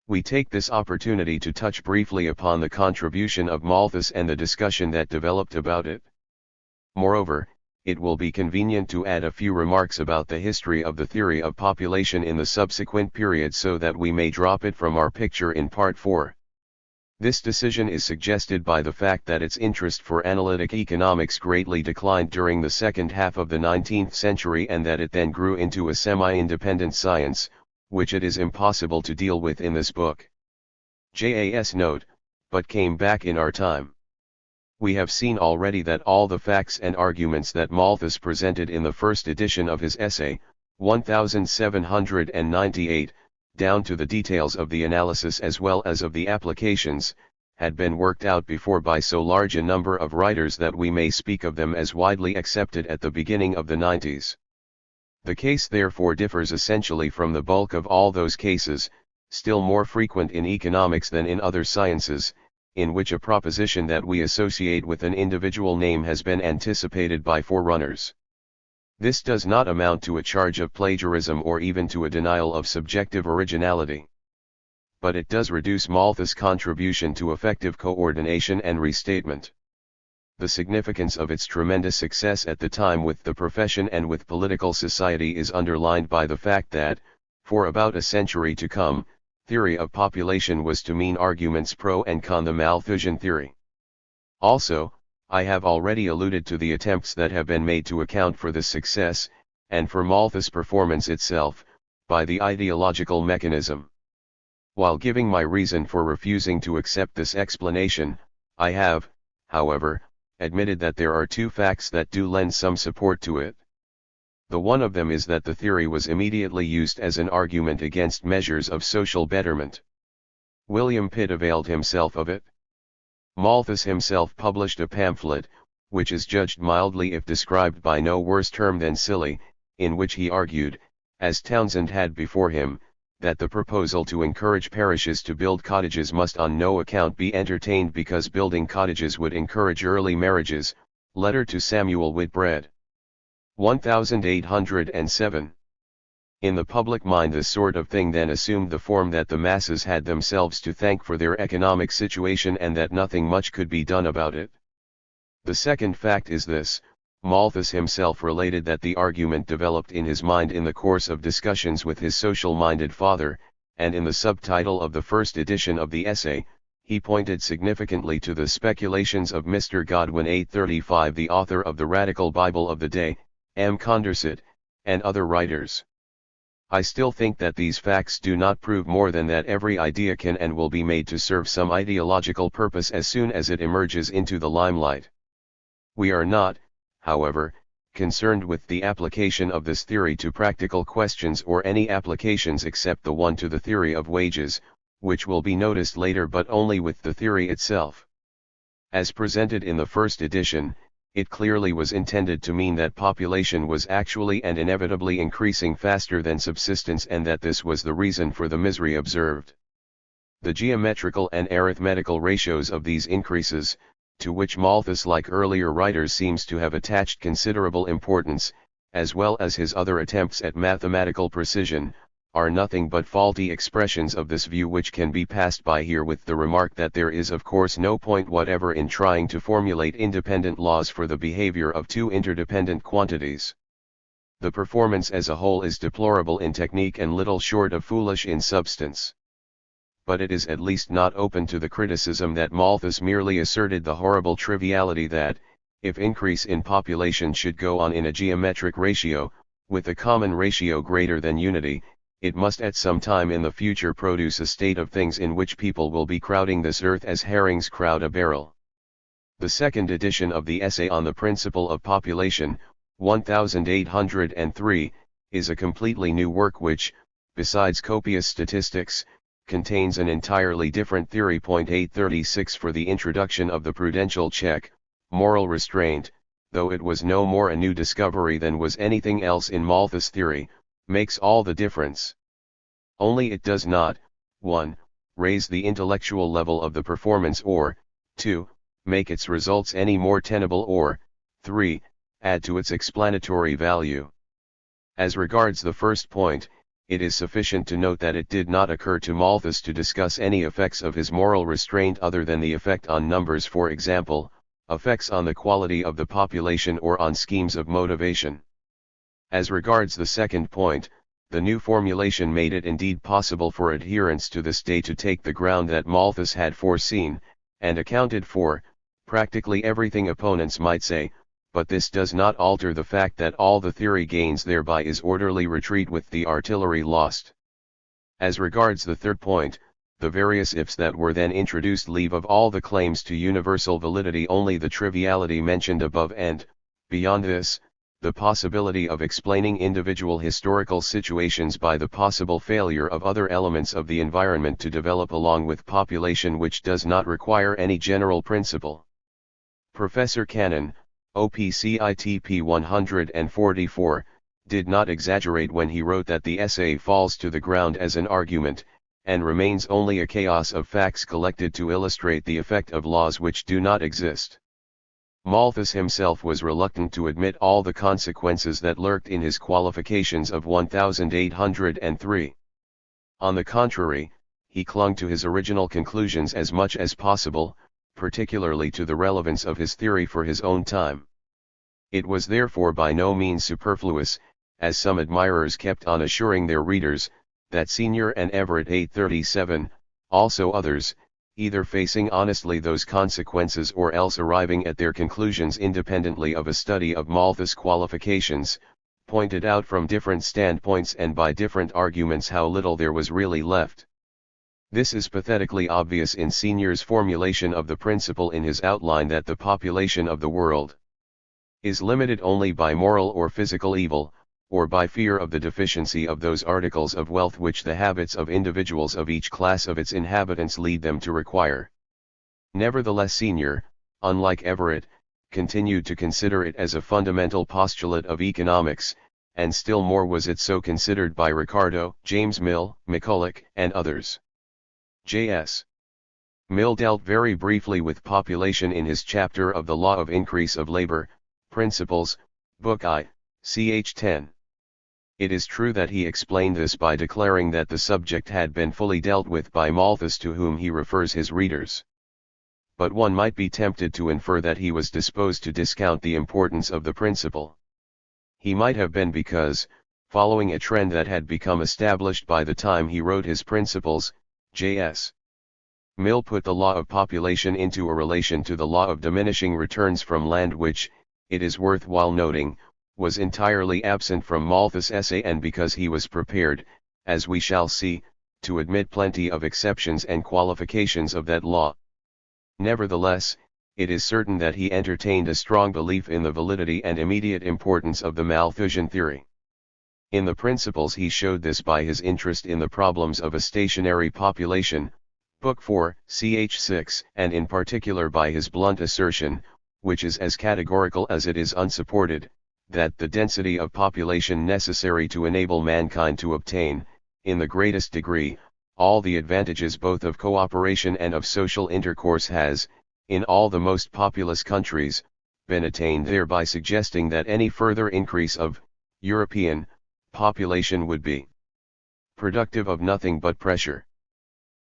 We take this opportunity to touch briefly upon the contribution of Malthus and the discussion that developed about it. Moreover, it will be convenient to add a few remarks about the history of the theory of population in the subsequent period so that we may drop it from our picture in Part 4. This decision is suggested by the fact that its interest for analytic economics greatly declined during the second half of the 19th century and that it then grew into a semi-independent science, which it is impossible to deal with in this book. JAS note, but came back in our time. We have seen already that all the facts and arguments that Malthus presented in the first edition of his essay, 1798, down to the details of the analysis as well as of the applications, had been worked out before by so large a number of writers that we may speak of them as widely accepted at the beginning of the 90s. The case therefore differs essentially from the bulk of all those cases, still more frequent in economics than in other sciences, in which a proposition that we associate with an individual name has been anticipated by forerunners. This does not amount to a charge of plagiarism or even to a denial of subjective originality. But it does reduce Malthus' contribution to effective coordination and restatement. The significance of its tremendous success at the time with the profession and with political society is underlined by the fact that, for about a century to come, theory of population was to mean arguments pro and con the Malthusian theory. Also, I have already alluded to the attempts that have been made to account for this success, and for Malthus' performance itself, by the ideological mechanism. While giving my reason for refusing to accept this explanation, I have, however, admitted that there are two facts that do lend some support to it. The one of them is that the theory was immediately used as an argument against measures of social betterment. William Pitt availed himself of it. Malthus himself published a pamphlet, which is judged mildly if described by no worse term than silly, in which he argued, as Townsend had before him, that the proposal to encourage parishes to build cottages must on no account be entertained because building cottages would encourage early marriages. Letter to Samuel Whitbread. 1807. In the public mind this sort of thing then assumed the form that the masses had themselves to thank for their economic situation and that nothing much could be done about it. The second fact is this: Malthus himself related that the argument developed in his mind in the course of discussions with his social-minded father, and in the subtitle of the first edition of the essay, he pointed significantly to the speculations of Mr. Godwin 835, the author of the Radical Bible of the Day, M. Condorcet, and other writers. I still think that these facts do not prove more than that every idea can and will be made to serve some ideological purpose as soon as it emerges into the limelight. We are not, however, concerned with the application of this theory to practical questions or any applications except the one to the theory of wages, which will be noticed later, but only with the theory itself. As presented in the first edition, it clearly was intended to mean that population was actually and inevitably increasing faster than subsistence, and that this was the reason for the misery observed. The geometrical and arithmetical ratios of these increases, to which Malthus, like earlier writers, seems to have attached considerable importance, as well as his other attempts at mathematical precision, are nothing but faulty expressions of this view, which can be passed by here with the remark that there is of course no point whatever in trying to formulate independent laws for the behavior of two interdependent quantities. The performance as a whole is deplorable in technique and little short of foolish in substance. But it is at least not open to the criticism that Malthus merely asserted the horrible triviality that, if increase in population should go on in a geometric ratio, with a common ratio greater than unity, it must at some time in the future produce a state of things in which people will be crowding this earth as herrings crowd a barrel. The second edition of the Essay on the Principle of Population, 1803, is a completely new work which, besides copious statistics, contains an entirely different theory. 836 For the introduction of the prudential check, moral restraint, though it was no more a new discovery than was anything else in Malthus' theory, makes all the difference. Only it does not, 1. Raise the intellectual level of the performance, or, 2. Make its results any more tenable, or, 3. Add to its explanatory value. As regards the first point, it is sufficient to note that it did not occur to Malthus to discuss any effects of his moral restraint other than the effect on numbers, for example, effects on the quality of the population or on schemes of motivation. As regards the second point, the new formulation made it indeed possible for adherents to this day to take the ground that Malthus had foreseen, and accounted for, practically everything opponents might say, but this does not alter the fact that all the theory gains thereby is orderly retreat with the artillery lost. As regards the third point, the various ifs that were then introduced leave of all the claims to universal validity only the triviality mentioned above and, beyond this, the possibility of explaining individual historical situations by the possible failure of other elements of the environment to develop along with population which does not require any general principle. Professor Cannon, OPCITP 144, did not exaggerate when he wrote that the essay falls to the ground as an argument, and remains only a chaos of facts collected to illustrate the effect of laws which do not exist. Malthus himself was reluctant to admit all the consequences that lurked in his qualifications of 1803. On the contrary, he clung to his original conclusions as much as possible, particularly to the relevance of his theory for his own time. It was therefore by no means superfluous, as some admirers kept on assuring their readers, that Senior and Everett 837, also others, either facing honestly those consequences or else arriving at their conclusions independently of a study of Malthus' qualifications, pointed out from different standpoints and by different arguments how little there was really left. This is pathetically obvious in Senior's formulation of the principle in his outline that the population of the world is limited only by moral or physical evil, or by fear of the deficiency of those articles of wealth which the habits of individuals of each class of its inhabitants lead them to require. Nevertheless, Senior, unlike Everett, continued to consider it as a fundamental postulate of economics, and still more was it so considered by Ricardo, James Mill, McCulloch, and others. J.S. Mill dealt very briefly with population in his chapter of the Law of Increase of Labor, Principles, Book I, ch. 10. It is true that he explained this by declaring that the subject had been fully dealt with by Malthus, to whom he refers his readers. But one might be tempted to infer that he was disposed to discount the importance of the principle. He might have been because, following a trend that had become established by the time he wrote his principles, J.S. Mill put the law of population into a relation to the law of diminishing returns from land which, it is worthwhile noting, was entirely absent from Malthus' essay, and because he was prepared, as we shall see, to admit plenty of exceptions and qualifications of that law. Nevertheless, it is certain that he entertained a strong belief in the validity and immediate importance of the Malthusian theory. In the Principles he showed this by his interest in the problems of a stationary population, Book 4, ch. 6, and in particular by his blunt assertion, which is as categorical as it is unsupported, that the density of population necessary to enable mankind to obtain, in the greatest degree, all the advantages both of cooperation and of social intercourse has, in all the most populous countries, been attained, thereby suggesting that any further increase of European population would be productive of nothing but pressure.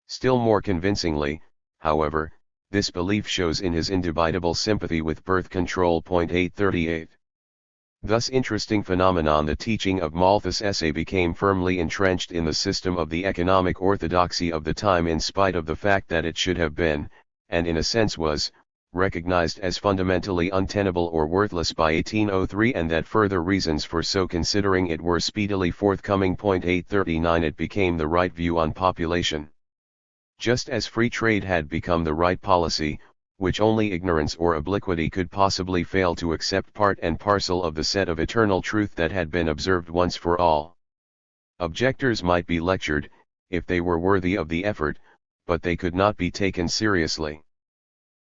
Still more convincingly, however, this belief shows in his indubitable sympathy with birth control. 838. Thus interesting phenomenon, the teaching of Malthus' essay became firmly entrenched in the system of the economic orthodoxy of the time, in spite of the fact that it should have been, and in a sense was, recognized as fundamentally untenable or worthless by 1803, and that further reasons for so considering it were speedily forthcoming. 839 It became the right view on population. Just as free trade had become the right policy, which only ignorance or obliquity could possibly fail to accept, part and parcel of the set of eternal truth that had been observed once for all. Objectors might be lectured, if they were worthy of the effort, but they could not be taken seriously.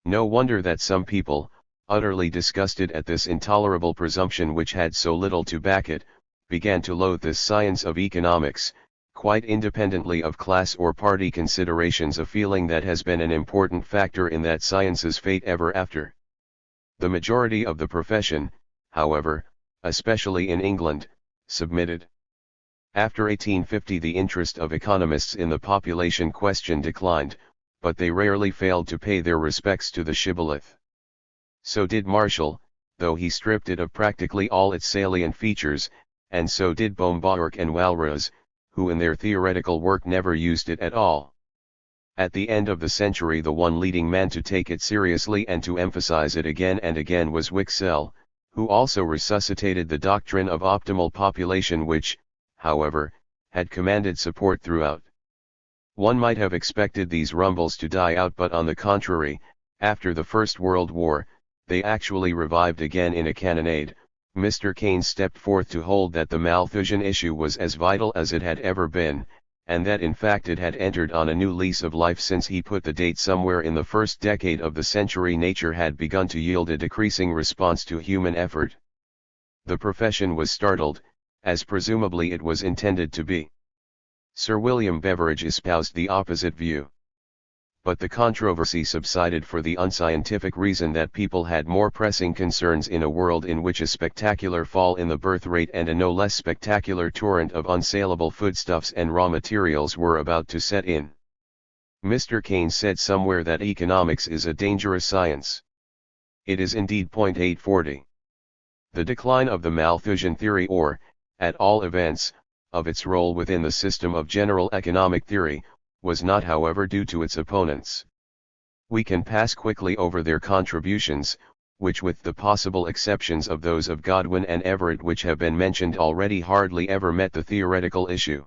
No wonder that some people, utterly disgusted at this intolerable presumption which had so little to back it, began to loathe this science of economics, quite independently of class or party considerations, a feeling that has been an important factor in that science's fate ever after. The majority of the profession, however, especially in England, submitted. After 1850 the interest of economists in the population question declined, but they rarely failed to pay their respects to the shibboleth. So did Marshall, though he stripped it of practically all its salient features, and so did Bombach and Walras, who in their theoretical work never used it at all. At the end of the century the one leading man to take it seriously and to emphasize it again and again was Wicksell, who also resuscitated the doctrine of optimal population which, however, had commanded support throughout. One might have expected these rumbles to die out, but on the contrary, after the First World War, they actually revived again in a cannonade. Mr. Keynes stepped forth to hold that the Malthusian issue was as vital as it had ever been, and that in fact it had entered on a new lease of life since he put the date somewhere in the first decade of the century. Nature had begun to yield a decreasing response to human effort. The profession was startled, as presumably it was intended to be. Sir William Beveridge espoused the opposite view. But the controversy subsided for the unscientific reason that people had more pressing concerns in a world in which a spectacular fall in the birth rate and a no less spectacular torrent of unsaleable foodstuffs and raw materials were about to set in. Mr. Keynes said somewhere that economics is a dangerous science. It is indeed. 840. The decline of the Malthusian theory, or, at all events, of its role within the system of general economic theory, was not however due to its opponents. We can pass quickly over their contributions, which with the possible exceptions of those of Godwin and Everett which have been mentioned already hardly ever met the theoretical issue.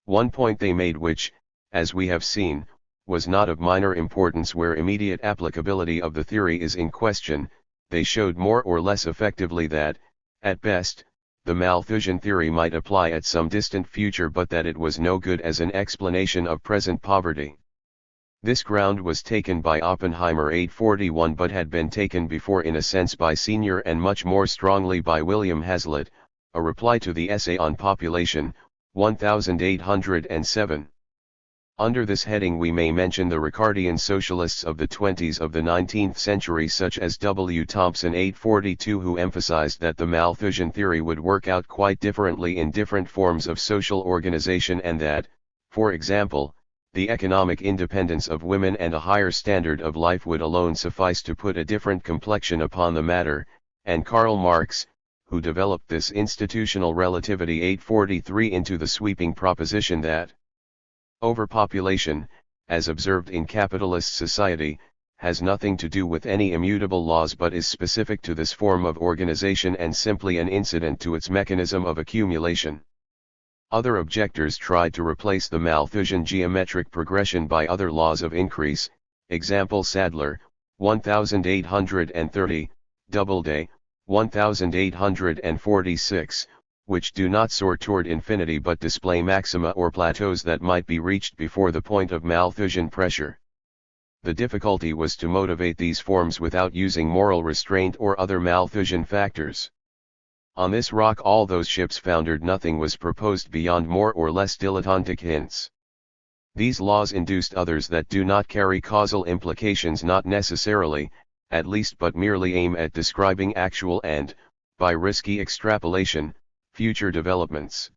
One point they made which, as we have seen, was not of minor importance where immediate applicability of the theory is in question. They showed more or less effectively that, at best, the Malthusian theory might apply at some distant future, but that it was no good as an explanation of present poverty. This ground was taken by Oppenheimer 841, but had been taken before in a sense by Senior and much more strongly by William Hazlitt, a reply to the Essay on Population, 1807. Under this heading we may mention the Ricardian socialists of the 20s of the 19th century such as W. Thompson 842, who emphasized that the Malthusian theory would work out quite differently in different forms of social organization, and that, for example, the economic independence of women and a higher standard of life would alone suffice to put a different complexion upon the matter, and Karl Marx, who developed this institutional relativity 843 into the sweeping proposition that overpopulation, as observed in capitalist society, has nothing to do with any immutable laws but is specific to this form of organization and simply an incident to its mechanism of accumulation. Other objectors tried to replace the Malthusian geometric progression by other laws of increase, example Sadler, 1830, Doubleday, 1846, which do not soar toward infinity but display maxima or plateaus that might be reached before the point of Malthusian pressure. The difficulty was to motivate these forms without using moral restraint or other Malthusian factors. On this rock all those ships foundered. Nothing was proposed beyond more or less dilettantic hints. These laws induced others that do not carry causal implications, not necessarily, at least, but merely aim at describing actual and, by risky extrapolation, future developments.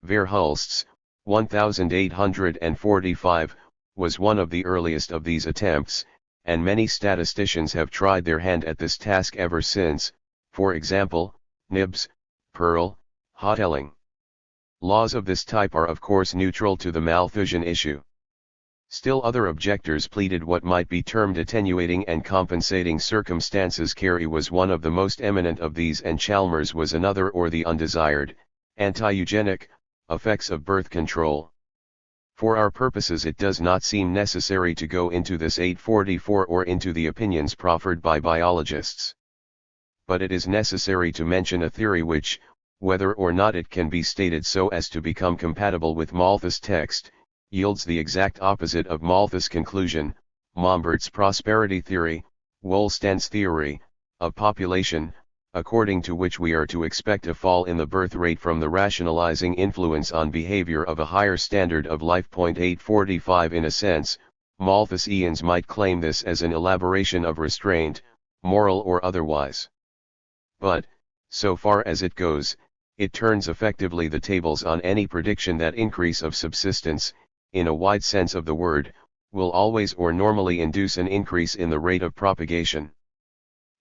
Verhulst's, 1845, was one of the earliest of these attempts, and many statisticians have tried their hand at this task ever since. For example, nibs, pearl, hoteling. Laws of this type are of course neutral to the Malthusian issue. Still other objectors pleaded what might be termed attenuating and compensating circumstances. Carey was one of the most eminent of these, and Chalmers was another, or the undesired, anti-eugenic, effects of birth control. For our purposes it does not seem necessary to go into this 844 or into the opinions proffered by biologists. But it is necessary to mention a theory which, whether or not it can be stated so as to become compatible with Malthus' text, yields the exact opposite of Malthus' conclusion, Mombert's prosperity theory, Wollstand's theory of population, according to which we are to expect a fall in the birth rate from the rationalizing influence on behavior of a higher standard of life. 845 In a sense, Malthusians might claim this as an elaboration of restraint, moral or otherwise. But, so far as it goes, it turns effectively the tables on any prediction that increase of subsistence, in a wide sense of the word, will always or normally induce an increase in the rate of propagation.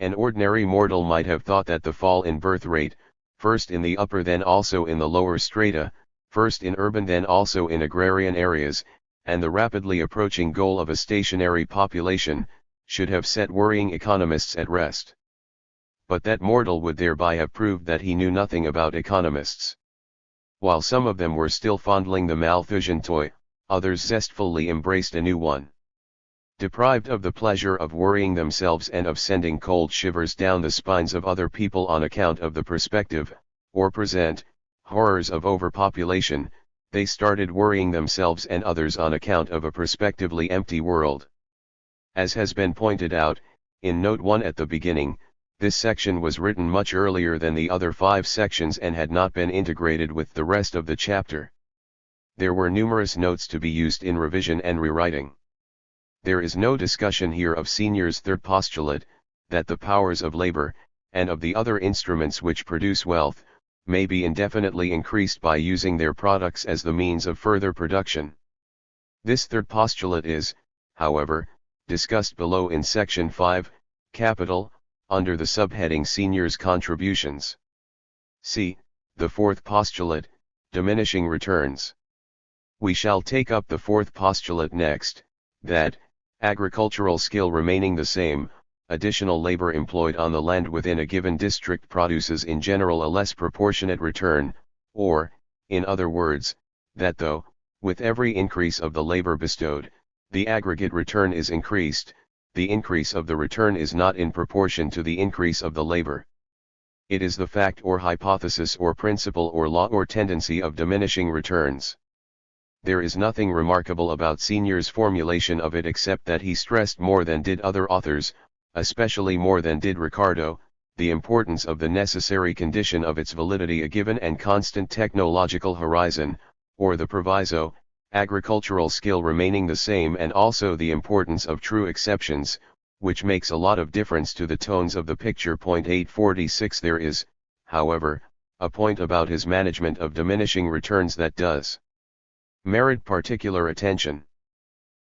An ordinary mortal might have thought that the fall in birth rate, first in the upper then also in the lower strata, first in urban then also in agrarian areas, and the rapidly approaching goal of a stationary population, should have set worrying economists at rest. But that mortal would thereby have proved that he knew nothing about economists. While some of them were still fondling the Malthusian toy, others zestfully embraced a new one. Deprived of the pleasure of worrying themselves and of sending cold shivers down the spines of other people on account of the prospective, or present, horrors of overpopulation, they started worrying themselves and others on account of a prospectively empty world. As has been pointed out, in Note 1 at the beginning, this section was written much earlier than the other 5 sections and had not been integrated with the rest of the chapter. There were numerous notes to be used in revision and rewriting. There is no discussion here of Senior's third postulate, that the powers of labor, and of the other instruments which produce wealth, may be indefinitely increased by using their products as the means of further production. This third postulate is, however, discussed below in section 5, capital, under the subheading Senior's contributions. See, the fourth postulate, diminishing returns. We shall take up the fourth postulate next, that, agricultural skill remaining the same, additional labor employed on the land within a given district produces in general a less proportionate return, or, in other words, that though, with every increase of the labor bestowed, the aggregate return is increased, the increase of the return is not in proportion to the increase of the labor. It is the fact or hypothesis or principle or law or tendency of diminishing returns. There is nothing remarkable about Senior's formulation of it except that he stressed more than did other authors, especially more than did Ricardo, the importance of the necessary condition of its validity, a given and constant technological horizon, or the proviso, agricultural skill remaining the same, and also the importance of true exceptions, which makes a lot of difference to the tones of the picture. 846 There is, however, a point about his management of diminishing returns that does merit particular attention.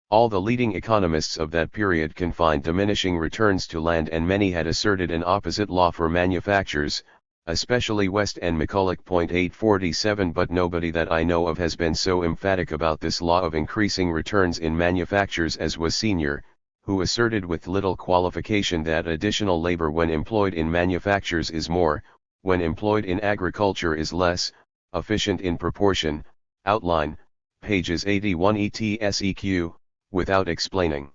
All the leading economists of that period confined diminishing returns to land, and many had asserted an opposite law for manufactures, especially West and McCulloch. 847 But nobody that I know of has been so emphatic about this law of increasing returns in manufactures as was Senior, who asserted with little qualification that additional labor when employed in manufactures is more, when employed in agriculture is less, efficient in proportion. Outline, pages 81 ETSEQ, without explaining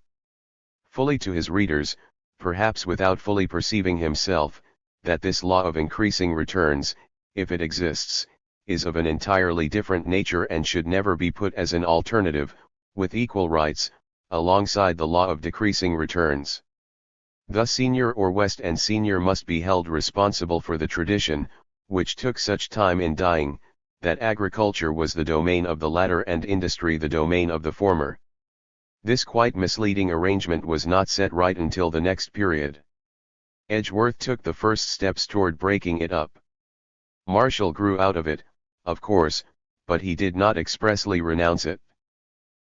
fully to his readers, perhaps without fully perceiving himself, that this law of increasing returns, if it exists, is of an entirely different nature and should never be put as an alternative, with equal rights, alongside the law of decreasing returns. Thus Senior or West and Senior must be held responsible for the tradition, which took such time in dying, that agriculture was the domain of the latter and industry the domain of the former. This quite misleading arrangement was not set right until the next period. Edgeworth took the first steps toward breaking it up. Marshall grew out of it, of course, but he did not expressly renounce it.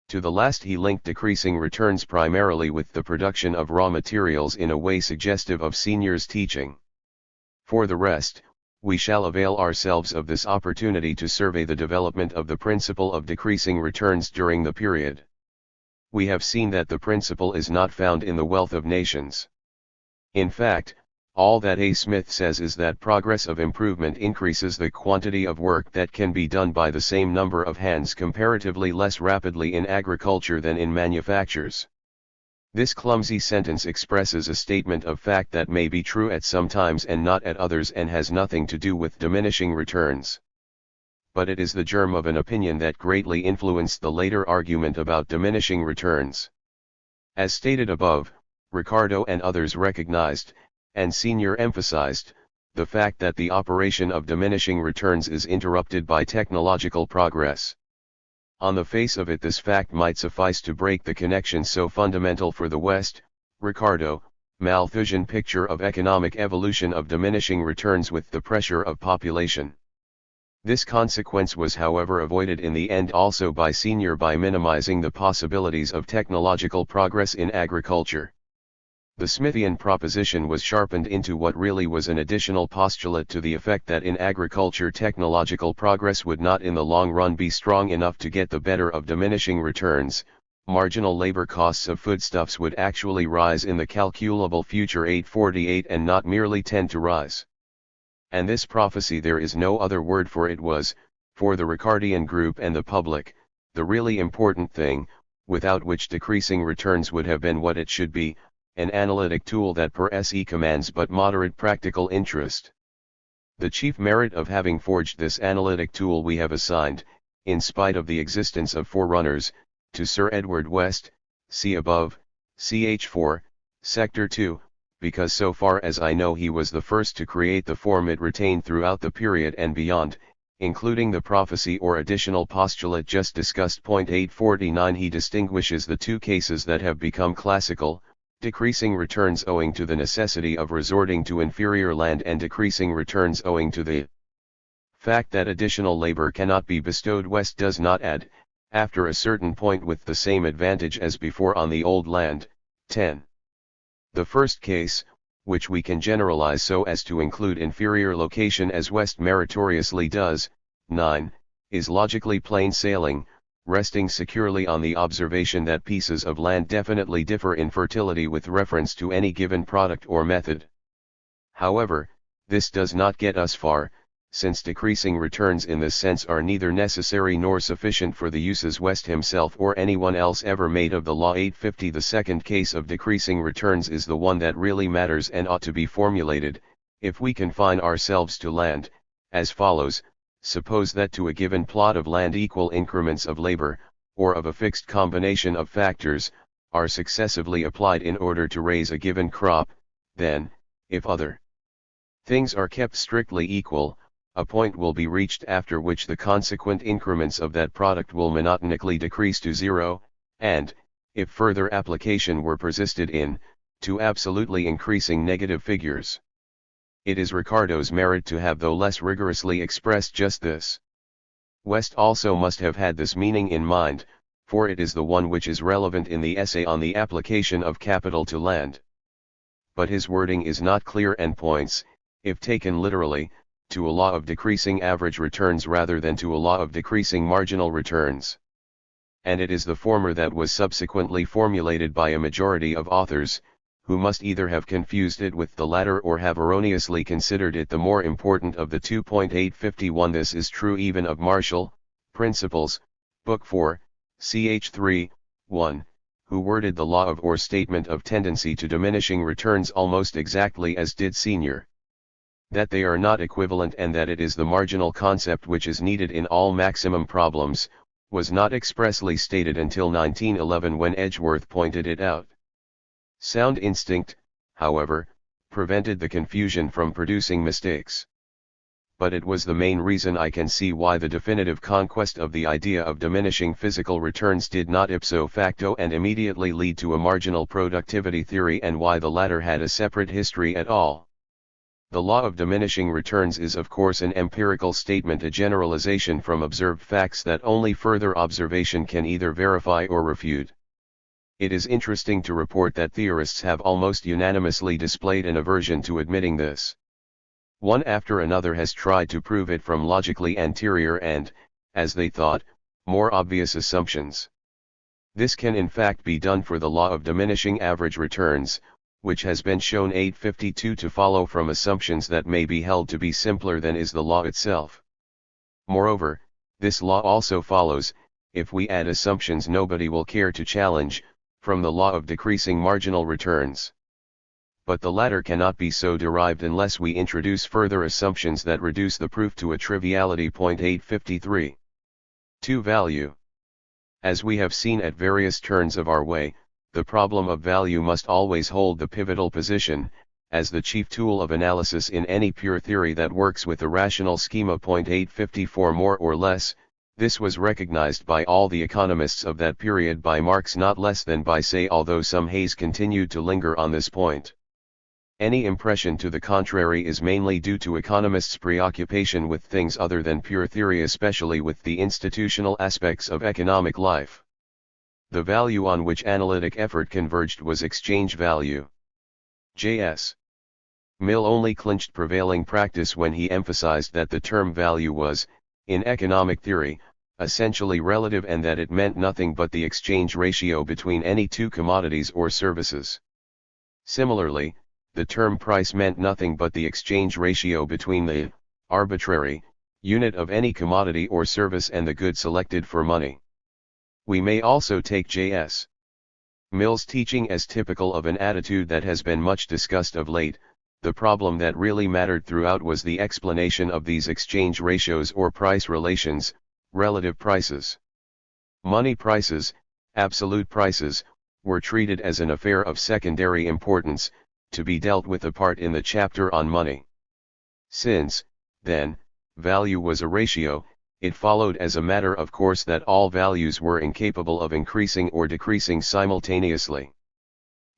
To the last he linked decreasing returns primarily with the production of raw materials in a way suggestive of Senior's teaching. For the rest, We shall avail ourselves of this opportunity to survey the development of the principle of decreasing returns during the period. We have seen that the principle is not found in the wealth of nations. In fact, all that A. Smith says is that progress of improvement increases the quantity of work that can be done by the same number of hands comparatively less rapidly in agriculture than in manufactures. This clumsy sentence expresses a statement of fact that may be true at some times and not at others and has nothing to do with diminishing returns. But it is the germ of an opinion that greatly influenced the later argument about diminishing returns. As stated above, Ricardo and others recognized, and Senior emphasized, the fact that the operation of diminishing returns is interrupted by technological progress. On the face of it, this fact might suffice to break the connection so fundamental for the West, Ricardo, Malthusian picture of economic evolution of diminishing returns with the pressure of population. This consequence was however avoided in the end also by Senior by minimizing the possibilities of technological progress in agriculture. The Smithian proposition was sharpened into what really was an additional postulate to the effect that in agriculture technological progress would not in the long run be strong enough to get the better of diminishing returns. Marginal labor costs of foodstuffs would actually rise in the calculable future 848 and not merely tend to rise. And this prophecy, there is no other word for it, was, for the Ricardian group and the public, the really important thing, without which decreasing returns would have been what it should be, an analytic tool that per se commands but moderate practical interest. The chief merit of having forged this analytic tool we have assigned, in spite of the existence of forerunners, to Sir Edward West, see above, ch. 4, Sector 2, because so far as I know he was the first to create the form it retained throughout the period and beyond, including the prophecy or additional postulate just discussed. 849 He distinguishes the two cases that have become classical, decreasing returns owing to the necessity of resorting to inferior land and decreasing returns owing to the fact that additional labor cannot be bestowed. West does not add, after a certain point with the same advantage as before on the old land. 10. The first case, which we can generalize so as to include inferior location as West meritoriously does, 9, is logically plain sailing, resting securely on the observation that pieces of land definitely differ in fertility with reference to any given product or method. However, this does not get us far, since decreasing returns in this sense are neither necessary nor sufficient for the uses West himself or anyone else ever made of the law. 850 The second case of decreasing returns is the one that really matters and ought to be formulated, if we confine ourselves to land, as follows. Suppose that to a given plot of land equal increments of labor, or of a fixed combination of factors, are successively applied in order to raise a given crop, then, if other things are kept strictly equal, a point will be reached after which the consequent increments of that product will monotonically decrease to zero, and, if further application were persisted in, to absolutely increasing negative figures. It is Ricardo's merit to have, though less rigorously, expressed just this. West also must have had this meaning in mind, for it is the one which is relevant in the essay on the application of capital to land. But his wording is not clear and points, if taken literally, to a law of decreasing average returns rather than to a law of decreasing marginal returns. And it is the former that was subsequently formulated by a majority of authors, who must either have confused it with the latter or have erroneously considered it the more important of the two. 851 This is true even of Marshall, Principles, Book 4, ch. 3, 1, who worded the law of or statement of tendency to diminishing returns almost exactly as did Senior. That they are not equivalent and that it is the marginal concept which is needed in all maximum problems, was not expressly stated until 1911 when Edgeworth pointed it out. Sound instinct, however, prevented the confusion from producing mistakes. But it was the main reason I can see why the definitive conquest of the idea of diminishing physical returns did not ipso facto and immediately lead to a marginal productivity theory, and why the latter had a separate history at all. The law of diminishing returns is of course an empirical statement, a generalization from observed facts that only further observation can either verify or refute. It is interesting to report that theorists have almost unanimously displayed an aversion to admitting this. One after another has tried to prove it from logically anterior and, as they thought, more obvious assumptions. This can in fact be done for the law of diminishing average returns, which has been shown 852 to follow from assumptions that may be held to be simpler than is the law itself. Moreover, this law also follows, if we add assumptions nobody will care to challenge, from the law of decreasing marginal returns. But the latter cannot be so derived unless we introduce further assumptions that reduce the proof to a triviality. 853. 2. Value. As we have seen at various turns of our way, the problem of value must always hold the pivotal position, as the chief tool of analysis in any pure theory that works with a rational schema. 854. More or less, this was recognized by all the economists of that period, by Marx not less than by Say, although some haze continued to linger on this point. Any impression to the contrary is mainly due to economists' preoccupation with things other than pure theory, especially with the institutional aspects of economic life. The value on which analytic effort converged was exchange value. J.S. Mill only clinched prevailing practice when he emphasized that the term value was, in economic theory, essentially relative, and that it meant nothing but the exchange ratio between any two commodities or services. Similarly, the term price meant nothing but the exchange ratio between the arbitrary unit of any commodity or service and the good selected for money. We may also take J.S. Mill's teaching as typical of an attitude that has been much discussed of late. The problem that really mattered throughout was the explanation of these exchange ratios or price relations, relative prices. Money prices, absolute prices, were treated as an affair of secondary importance, to be dealt with apart in the chapter on money. Since, then, value was a ratio, it followed as a matter of course that all values were incapable of increasing or decreasing simultaneously.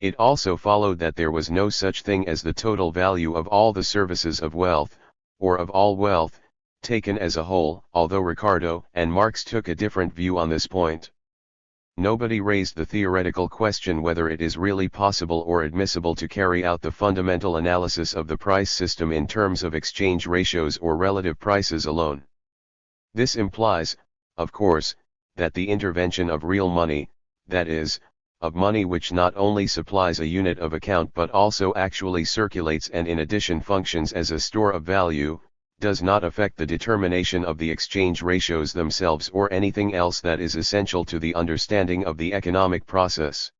It also followed that there was no such thing as the total value of all the services of wealth, or of all wealth, taken as a whole, although Ricardo and Marx took a different view on this point. Nobody raised the theoretical question whether it is really possible or admissible to carry out the fundamental analysis of the price system in terms of exchange ratios or relative prices alone. This implies, of course, that the intervention of real money, that is, of money which not only supplies a unit of account but also actually circulates and in addition functions as a store of value, does not affect the determination of the exchange ratios themselves or anything else that is essential to the understanding of the economic process.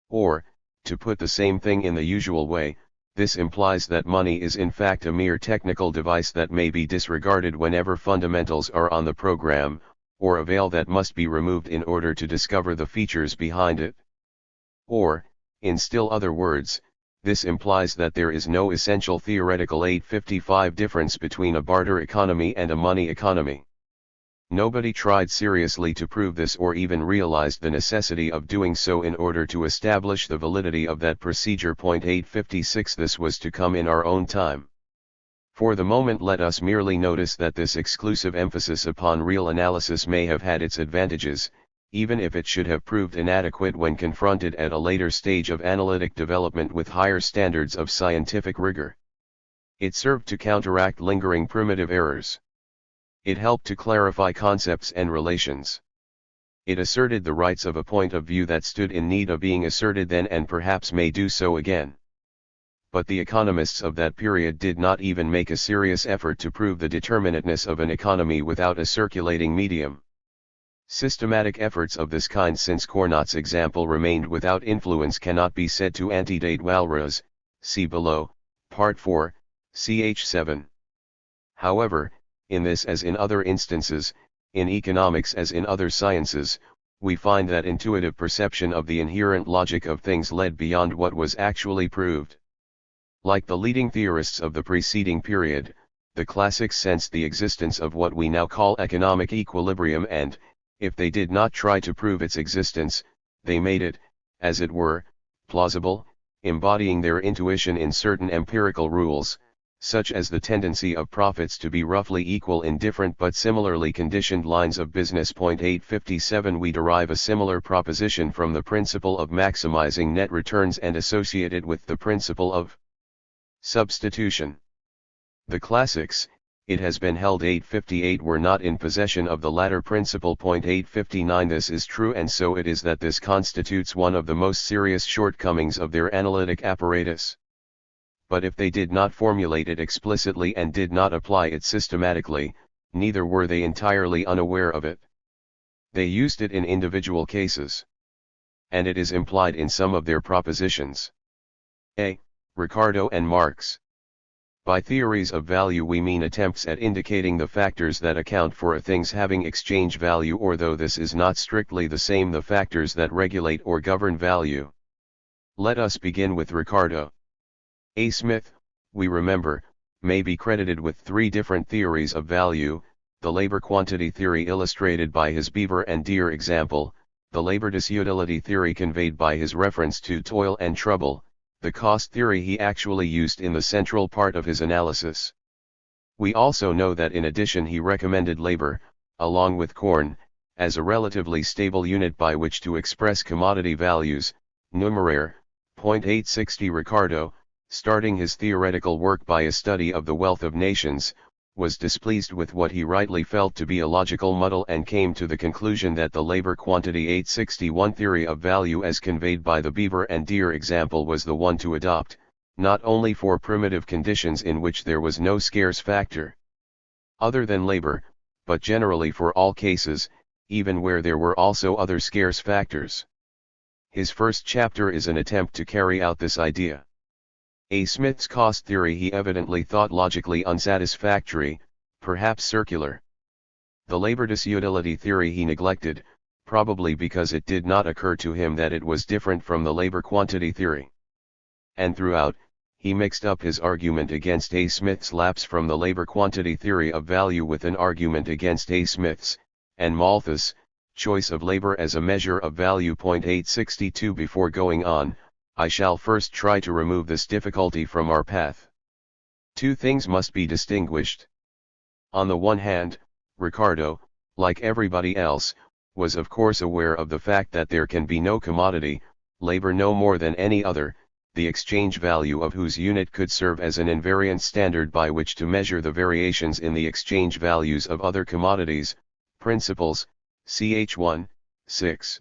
Or, to put the same thing in the usual way, this implies that money is in fact a mere technical device that may be disregarded whenever fundamentals are on the program, or a veil that must be removed in order to discover the features behind it. Or, in still other words, this implies that there is no essential theoretical 855 difference between a barter economy and a money economy. Nobody tried seriously to prove this or even realized the necessity of doing so in order to establish the validity of that procedure. 856 This was to come in our own time. For the moment let us merely notice that this exclusive emphasis upon real analysis may have had its advantages, even if it should have proved inadequate when confronted at a later stage of analytic development with higher standards of scientific rigor. It served to counteract lingering primitive errors. It helped to clarify concepts and relations. It asserted the rights of a point of view that stood in need of being asserted then and perhaps may do so again. But the economists of that period did not even make a serious effort to prove the determinateness of an economy without a circulating medium. Systematic efforts of this kind since Cournot's example remained without influence cannot be said to antedate Walras, see below, Part 4, ch. 7. However, in this as in other instances, in economics as in other sciences, we find that intuitive perception of the inherent logic of things led beyond what was actually proved. Like the leading theorists of the preceding period, the classics sensed the existence of what we now call economic equilibrium and, if they did not try to prove its existence, they made it, as it were, plausible, embodying their intuition in certain empirical rules, such as the tendency of profits to be roughly equal in different but similarly conditioned lines of business. 857 We derive a similar proposition from the principle of maximizing net returns and associate it with the principle of substitution. The classics, it has been held 858 were not in possession of the latter principle. 859 This is true, and so it is that this constitutes one of the most serious shortcomings of their analytic apparatus. But if they did not formulate it explicitly and did not apply it systematically, neither were they entirely unaware of it. They used it in individual cases. And it is implied in some of their propositions. A. Ricardo and Marx. By theories of value we mean attempts at indicating the factors that account for a thing's having exchange value, or though this is not strictly the same, the factors that regulate or govern value. Let us begin with Ricardo. A. Smith, we remember, may be credited with 3 different theories of value: the labor quantity theory illustrated by his beaver and deer example, the labor disutility theory conveyed by his reference to toil and trouble, the cost theory he actually used in the central part of his analysis. We also know that in addition he recommended labor, along with corn, as a relatively stable unit by which to express commodity values, numeraire. 860 Ricardo, starting his theoretical work by a study of the wealth of nations, was displeased with what he rightly felt to be a logical muddle, and came to the conclusion that the labor quantity 861 theory of value as conveyed by the beaver and deer example was the one to adopt, not only for primitive conditions in which there was no scarce factor other than labor, but generally for all cases, even where there were also other scarce factors. His first chapter is an attempt to carry out this idea. A. Smith's cost theory he evidently thought logically unsatisfactory, perhaps circular. The labor disutility theory he neglected, probably because it did not occur to him that it was different from the labor quantity theory. And throughout, he mixed up his argument against A. Smith's lapse from the labor quantity theory of value with an argument against A. Smith's, and Malthus, choice of labor as a measure of value. 862 Before going on, I shall first try to remove this difficulty from our path. 2 things must be distinguished. On the one hand, Ricardo, like everybody else, was of course aware of the fact that there can be no commodity, labor no more than any other, the exchange value of whose unit could serve as an invariant standard by which to measure the variations in the exchange values of other commodities, principles, ch. 1, 6.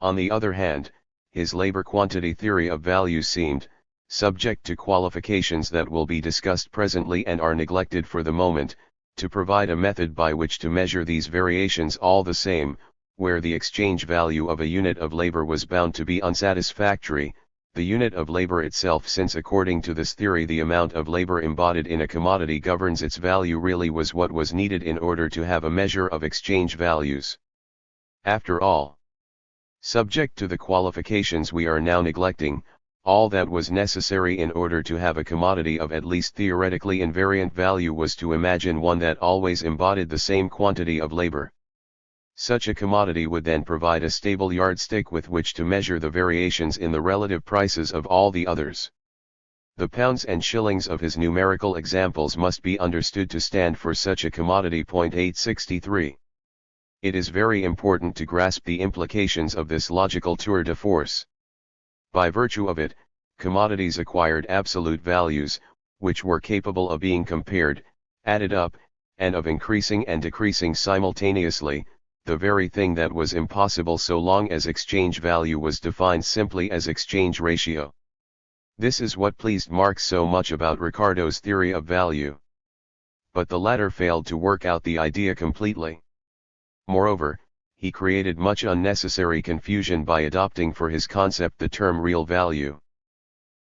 On the other hand, his labor quantity theory of value seemed, subject to qualifications that will be discussed presently and are neglected for the moment, to provide a method by which to measure these variations all the same, where the exchange value of a unit of labor was bound to be unsatisfactory, the unit of labor itself, since according to this theory the amount of labor embodied in a commodity governs its value, really was what was needed in order to have a measure of exchange values. After all, subject to the qualifications we are now neglecting, all that was necessary in order to have a commodity of at least theoretically invariant value was to imagine one that always embodied the same quantity of labor. Such a commodity would then provide a stable yardstick with which to measure the variations in the relative prices of all the others. The pounds and shillings of his numerical examples must be understood to stand for such a commodity. 863. It is very important to grasp the implications of this logical tour de force. By virtue of it, commodities acquired absolute values, which were capable of being compared, added up, and of increasing and decreasing simultaneously, the very thing that was impossible so long as exchange value was defined simply as exchange ratio. This is what pleased Marx so much about Ricardo's theory of value. But the latter failed to work out the idea completely. Moreover, he created much unnecessary confusion by adopting for his concept the term real value.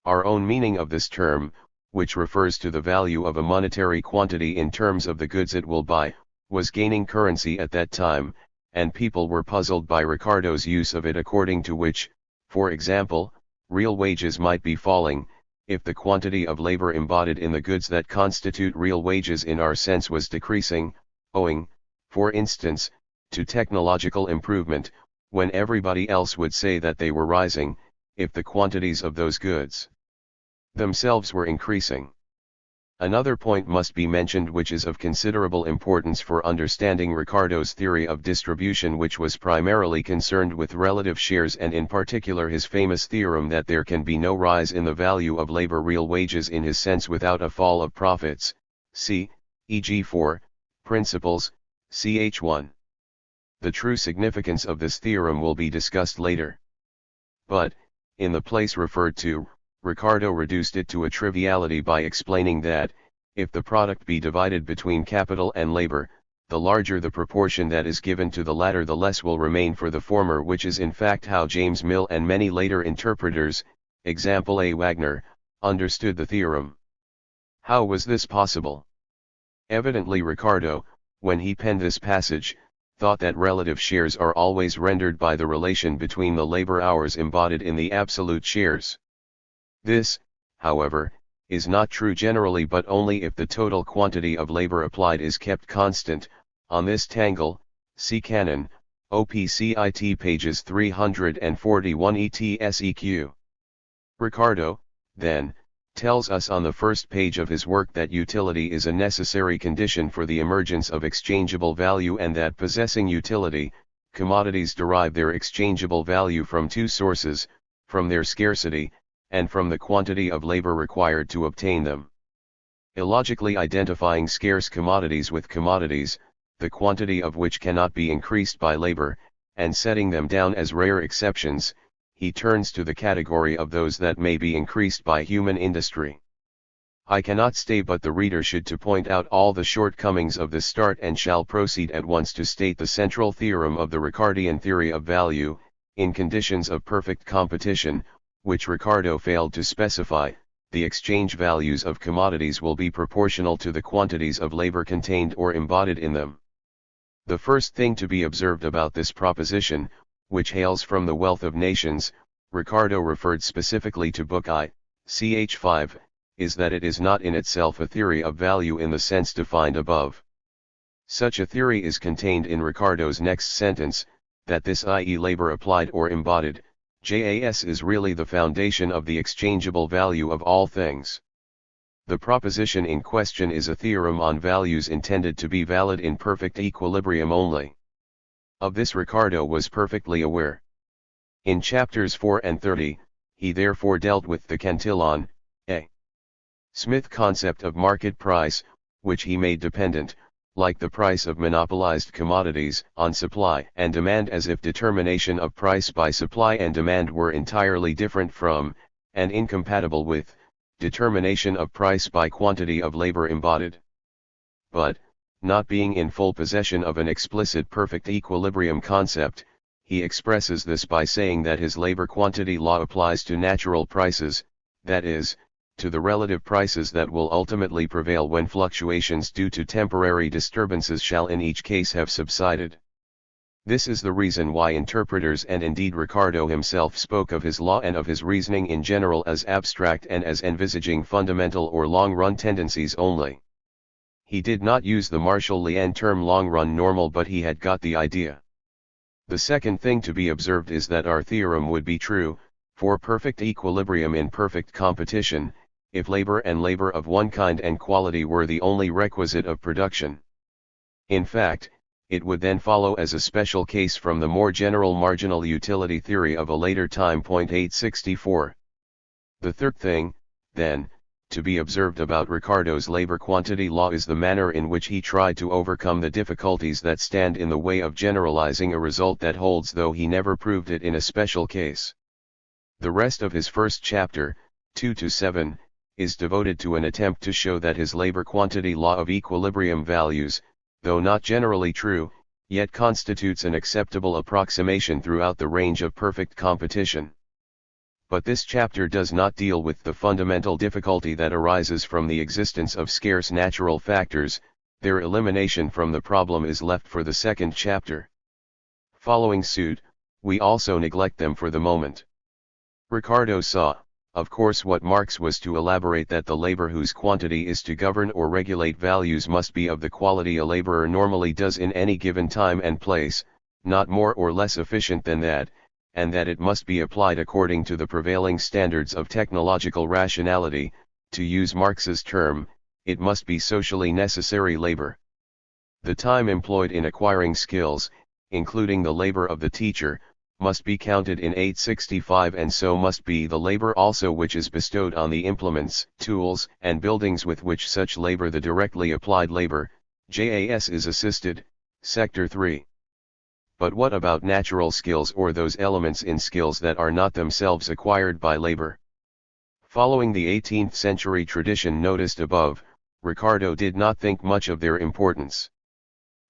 Our own meaning of this term, which refers to the value of a monetary quantity in terms of the goods it will buy, was gaining currency at that time, and people were puzzled by Ricardo's use of it, according to which, for example, real wages might be falling, if the quantity of labor embodied in the goods that constitute real wages in our sense was decreasing, owing, for instance, to technological improvement, when everybody else would say that they were rising, if the quantities of those goods themselves were increasing. Another point must be mentioned which is of considerable importance for understanding Ricardo's theory of distribution, which was primarily concerned with relative shares, and in particular his famous theorem that there can be no rise in the value of labor real wages in his sense without a fall of profits, c. e.g. 4, principles, ch. 1. The true significance of this theorem will be discussed later. But, in the place referred to, Ricardo reduced it to a triviality by explaining that, if the product be divided between capital and labor, the larger the proportion that is given to the latter, the less will remain for the former, which is in fact how James Mill and many later interpreters, example A. Wagner, understood the theorem. How was this possible? Evidently Ricardo, when he penned this passage, thought that relative shares are always rendered by the relation between the labor hours embodied in the absolute shares. This, however, is not true generally, but only if the total quantity of labor applied is kept constant. On this tangle, see Canon, OPCIT pages 341 ETSEQ. Ricardo, then, tells us on the first page of his work that utility is a necessary condition for the emergence of exchangeable value, and that possessing utility, commodities derive their exchangeable value from two sources, from their scarcity, and from the quantity of labor required to obtain them. Illogically identifying scarce commodities with commodities, the quantity of which cannot be increased by labor, and setting them down as rare exceptions, he turns to the category of those that may be increased by human industry. I cannot stay but the reader should to point out all the shortcomings of the start, and shall proceed at once to state the central theorem of the Ricardian theory of value. In conditions of perfect competition, which Ricardo failed to specify, the exchange values of commodities will be proportional to the quantities of labor contained or embodied in them. The first thing to be observed about this proposition, which hails from the Wealth of Nations, Ricardo referred specifically to Book I, ch. 5, is that it is not in itself a theory of value in the sense defined above. Such a theory is contained in Ricardo's next sentence, that this, i.e. labor applied or embodied, JAS, is really the foundation of the exchangeable value of all things. The proposition in question is a theorem on values intended to be valid in perfect equilibrium only. Of this Ricardo was perfectly aware. In chapters 4 and 30, he therefore dealt with the Cantillon, A. Smith concept of market price, which he made dependent, like the price of monopolized commodities, on supply and demand, as if determination of price by supply and demand were entirely different from, and incompatible with, determination of price by quantity of labor embodied. But, not being in full possession of an explicit perfect equilibrium concept, he expresses this by saying that his labor quantity law applies to natural prices, that is, to the relative prices that will ultimately prevail when fluctuations due to temporary disturbances shall in each case have subsided. This is the reason why interpreters, and indeed Ricardo himself, spoke of his law and of his reasoning in general as abstract and as envisaging fundamental or long-run tendencies only. He did not use the Marshall-Lien term long-run normal, but he had got the idea. The second thing to be observed is that our theorem would be true, for perfect equilibrium in perfect competition, if labor and labor of one kind and quality were the only requisite of production. In fact, it would then follow as a special case from the more general marginal utility theory of a later time. 864. The third thing, then, to be observed about Ricardo's labor quantity law is the manner in which he tried to overcome the difficulties that stand in the way of generalizing a result that holds, though he never proved it in a special case. The rest of his first chapter, 2-7, is devoted to an attempt to show that his labor quantity law of equilibrium values, though not generally true, yet constitutes an acceptable approximation throughout the range of perfect competition. But this chapter does not deal with the fundamental difficulty that arises from the existence of scarce natural factors. Their elimination from the problem is left for the second chapter. Following suit, we also neglect them for the moment. Ricardo saw, of course, what Marx was to elaborate, that the labor whose quantity is to govern or regulate values must be of the quality a laborer normally does in any given time and place, not more or less efficient than that, and that it must be applied according to the prevailing standards of technological rationality. To use Marx's term, it must be socially necessary labor. The time employed in acquiring skills, including the labor of the teacher, must be counted in 865, and so must be the labor also which is bestowed on the implements, tools, and buildings with which such labor, the directly applied labor, JAS, is assisted, Sector 3. But what about natural skills, or those elements in skills that are not themselves acquired by labor? Following the 18th century tradition noticed above, Ricardo did not think much of their importance.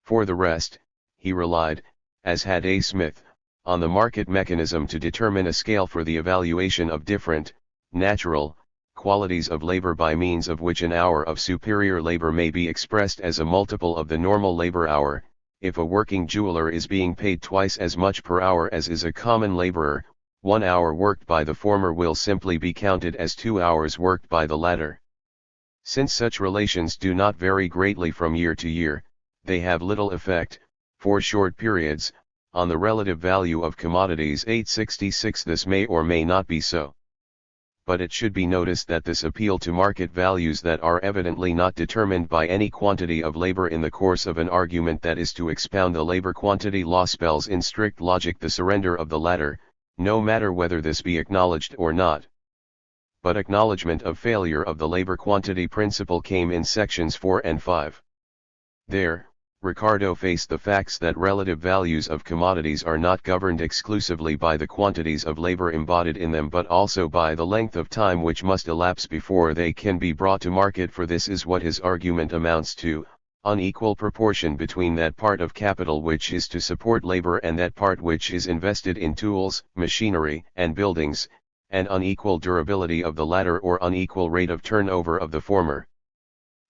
For the rest, he relied, as had A. Smith, on the market mechanism to determine a scale for the evaluation of different, natural, qualities of labor, by means of which an hour of superior labor may be expressed as a multiple of the normal labor hour. If a working jeweler is being paid twice as much per hour as is a common laborer, 1 hour worked by the former will simply be counted as 2 hours worked by the latter. Since such relations do not vary greatly from year to year, they have little effect, for short periods, on the relative value of commodities. 866. This may or may not be so. But it should be noticed that this appeal to market values that are evidently not determined by any quantity of labor in the course of an argument that is to expound the labor quantity law spells in strict logic the surrender of the latter, no matter whether this be acknowledged or not. But acknowledgement of failure of the labor quantity principle came in sections 4 and 5. There, Ricardo faced the facts that relative values of commodities are not governed exclusively by the quantities of labor embodied in them, but also by the length of time which must elapse before they can be brought to market. For this is what his argument amounts to: unequal proportion between that part of capital which is to support labor and that part which is invested in tools, machinery, and buildings, and unequal durability of the latter, or unequal rate of turnover of the former.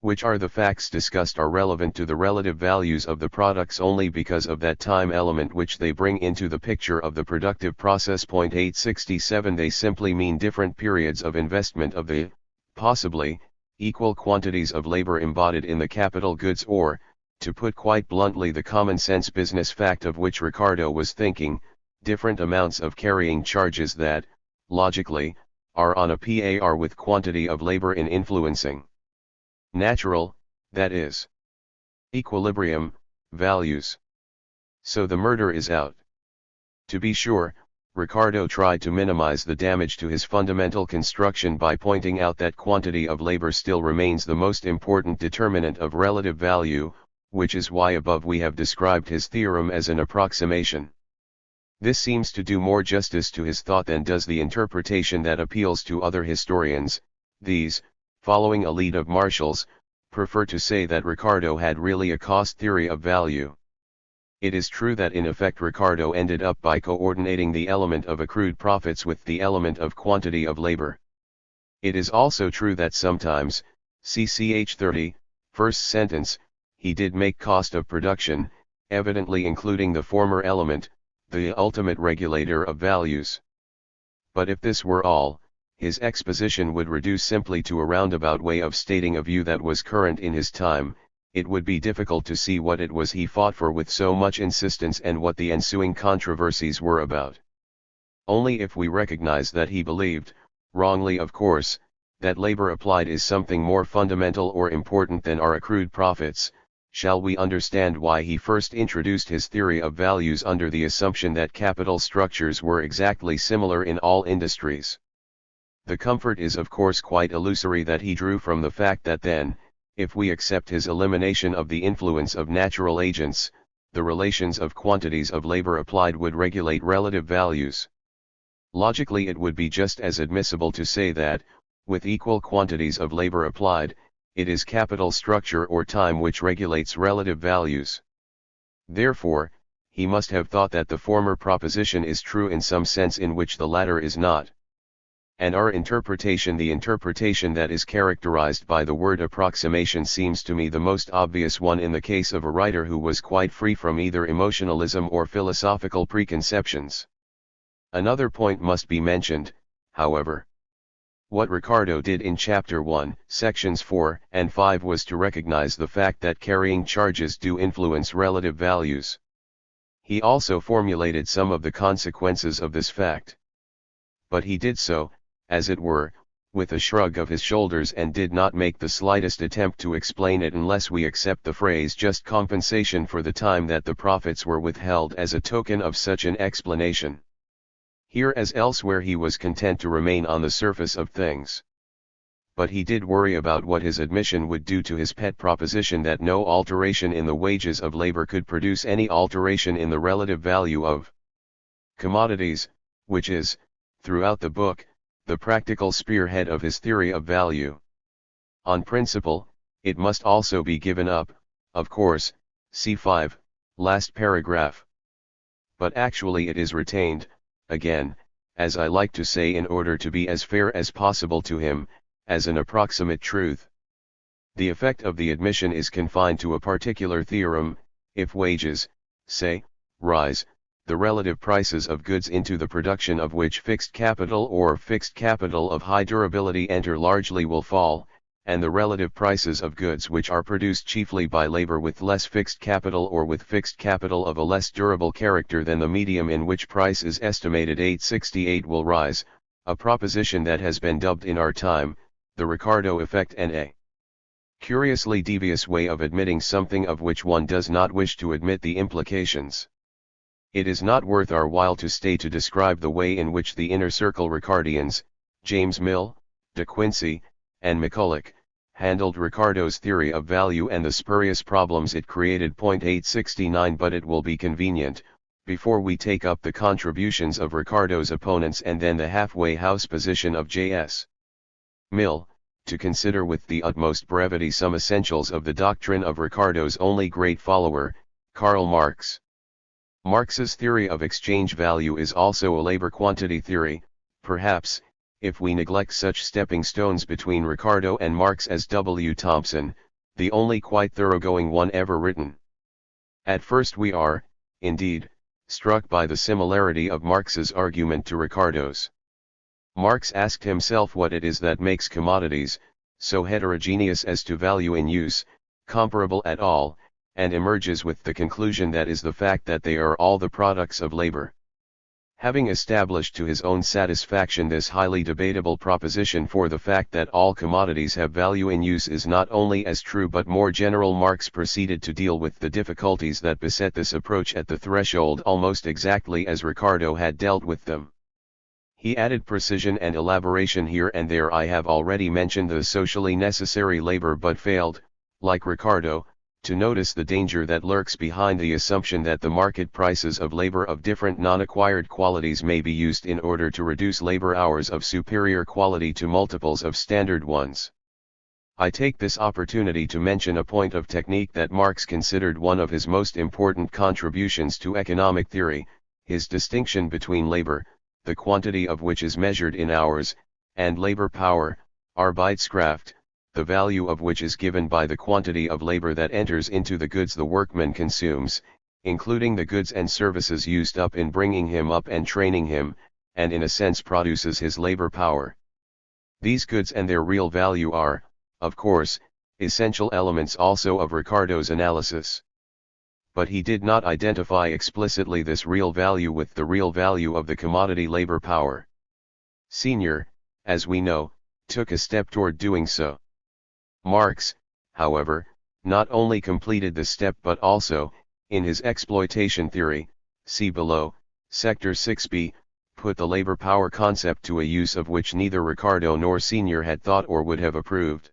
Which are the facts discussed are relevant to the relative values of the products only because of that time element which they bring into the picture of the productive process. 867. They simply mean different periods of investment of the, possibly, equal quantities of labor embodied in the capital goods, or, to put quite bluntly the common sense business fact of which Ricardo was thinking, different amounts of carrying charges that, logically, are on a par with quantity of labor in influencing natural, that is, equilibrium, values. So the murder is out. To be sure, Ricardo tried to minimize the damage to his fundamental construction by pointing out that quantity of labor still remains the most important determinant of relative value, which is why above we have described his theorem as an approximation. This seems to do more justice to his thought than does the interpretation that appeals to other historians. These, following a lead of Marshall's, prefer to say that Ricardo had really a cost theory of value. It is true that in effect Ricardo ended up by coordinating the element of accrued profits with the element of quantity of labor. It is also true that sometimes, ch 30, first sentence, he did make cost of production, evidently including the former element, the ultimate regulator of values. But if this were all, his exposition would reduce simply to a roundabout way of stating a view that was current in his time. It would be difficult to see what it was he fought for with so much insistence and what the ensuing controversies were about. Only if we recognize that he believed, wrongly of course, that labor applied is something more fundamental or important than our accrued profits, shall we understand why he first introduced his theory of values under the assumption that capital structures were exactly similar in all industries. The comfort is of course quite illusory that he drew from the fact that then, if we accept his elimination of the influence of natural agents, the relations of quantities of labor applied would regulate relative values. Logically it would be just as admissible to say that, with equal quantities of labor applied, it is capital structure or time which regulates relative values. Therefore, he must have thought that the former proposition is true in some sense in which the latter is not. And our interpretation, the interpretation that is characterized by the word approximation, seems to me the most obvious one in the case of a writer who was quite free from either emotionalism or philosophical preconceptions. Another point must be mentioned, however. What Ricardo did in Chapter 1, Sections 4 and 5 was to recognize the fact that carrying charges do influence relative values. He also formulated some of the consequences of this fact. But he did so, as it were, with a shrug of his shoulders, and did not make the slightest attempt to explain it unless we accept the phrase just compensation for the time that the profits were withheld as a token of such an explanation. Here as elsewhere he was content to remain on the surface of things. But he did worry about what his admission would do to his pet proposition that no alteration in the wages of labor could produce any alteration in the relative value of commodities, which is, throughout the book, the practical spearhead of his theory of value. On principle, it must also be given up, of course, c5, last paragraph. But actually it is retained, again, as I like to say in order to be as fair as possible to him, as an approximate truth. The effect of the admission is confined to a particular theorem: if wages, say, rise, the relative prices of goods into the production of which fixed capital or fixed capital of high durability enter largely will fall, and the relative prices of goods which are produced chiefly by labor with less fixed capital or with fixed capital of a less durable character than the medium in which price is estimated 868 will rise, a proposition that has been dubbed in our time the Ricardo effect, and a curiously devious way of admitting something of which one does not wish to admit the implications. It is not worth our while to stay to describe the way in which the inner circle Ricardians, James Mill, De Quincey, and McCulloch, handled Ricardo's theory of value and the spurious problems it created. 869 But it will be convenient, before we take up the contributions of Ricardo's opponents and then the halfway house position of J.S. Mill, to consider with the utmost brevity some essentials of the doctrine of Ricardo's only great follower, Karl Marx. Marx's theory of exchange value is also a labor quantity theory, perhaps, if we neglect such stepping stones between Ricardo and Marx as W. Thompson, the only quite thoroughgoing one ever written. At first we are, indeed, struck by the similarity of Marx's argument to Ricardo's. Marx asked himself what it is that makes commodities, so heterogeneous as to value in use, comparable at all, and emerges with the conclusion that is the fact that they are all the products of labor. Having established to his own satisfaction this highly debatable proposition, for the fact that all commodities have value in use is not only as true but more general, Marx proceeded to deal with the difficulties that beset this approach at the threshold almost exactly as Ricardo had dealt with them. He added precision and elaboration here and there. I have already mentioned the socially necessary labor, but failed, like Ricardo, to notice the danger that lurks behind the assumption that the market prices of labor of different non-acquired qualities may be used in order to reduce labor hours of superior quality to multiples of standard ones. I take this opportunity to mention a point of technique that Marx considered one of his most important contributions to economic theory: his distinction between labor, the quantity of which is measured in hours, and labor power, Arbeitskraft, the value of which is given by the quantity of labor that enters into the goods the workman consumes, including the goods and services used up in bringing him up and training him, and in a sense produces his labor power. These goods and their real value are, of course, essential elements also of Ricardo's analysis. But he did not identify explicitly this real value with the real value of the commodity labor power. Senior, as we know, took a step toward doing so. Marx, however, not only completed this step but also, in his exploitation theory, see below, sector 6b, put the labor power concept to a use of which neither Ricardo nor Senior had thought or would have approved.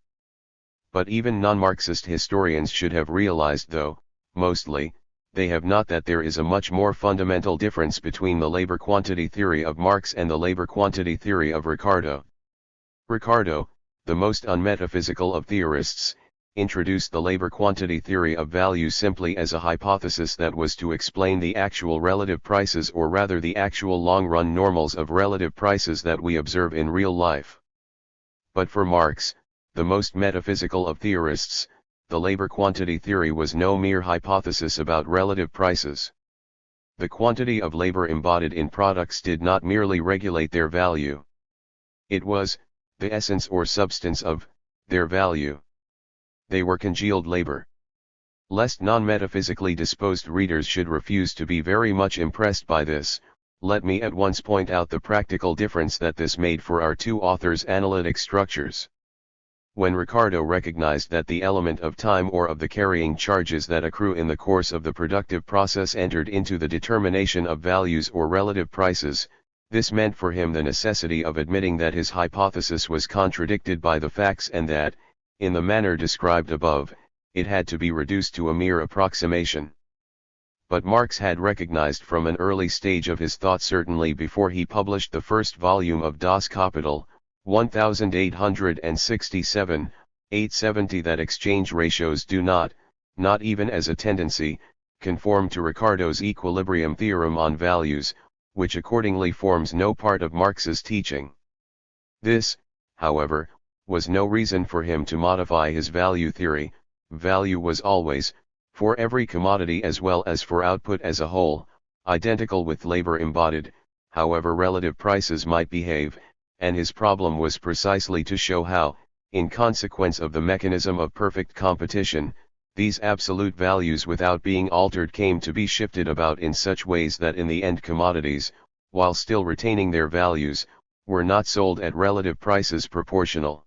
But even non-Marxist historians should have realized, though, mostly, they have not, that there is a much more fundamental difference between the labor quantity theory of Marx and the labor quantity theory of Ricardo. Ricardo, the most unmetaphysical of theorists, introduced the labor quantity theory of value simply as a hypothesis that was to explain the actual relative prices, or rather the actual long-run normals of relative prices that we observe in real life. But for Marx, the most metaphysical of theorists, the labor quantity theory was no mere hypothesis about relative prices. The quantity of labor embodied in products did not merely regulate their value. It was the essence or substance of their value. They were congealed labor. Lest non-metaphysically disposed readers should refuse to be very much impressed by this, let me at once point out the practical difference that this made for our two authors' analytic structures. When Ricardo recognized that the element of time or of the carrying charges that accrue in the course of the productive process entered into the determination of values or relative prices, This meant for him the necessity of admitting that his hypothesis was contradicted by the facts and that, in the manner described above, it had to be reduced to a mere approximation. But Marx had recognized from an early stage of his thought, certainly before he published the first volume of Das Kapital, 1867, 870, that exchange ratios do not even as a tendency, conform to Ricardo's equilibrium theorem on values, which accordingly forms no part of Marx's teaching. This, however, was no reason for him to modify his value theory. Value was always, for every commodity as well as for output as a whole, identical with labor embodied, however relative prices might behave, and his problem was precisely to show how, in consequence of the mechanism of perfect competition, these absolute values without being altered came to be shifted about in such ways that in the end commodities, while still retaining their values, were not sold at relative prices proportional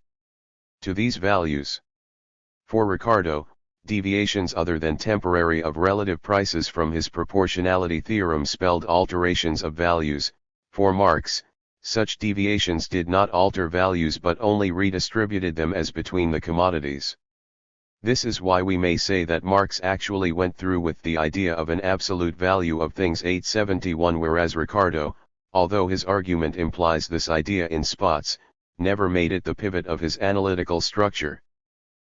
to these values. For Ricardo, deviations other than temporary of relative prices from his proportionality theorem spelled alterations of values. For Marx, such deviations did not alter values but only redistributed them as between the commodities. This is why we may say that Marx actually went through with the idea of an absolute value of things 871, whereas Ricardo, although his argument implies this idea in spots, never made it the pivot of his analytical structure.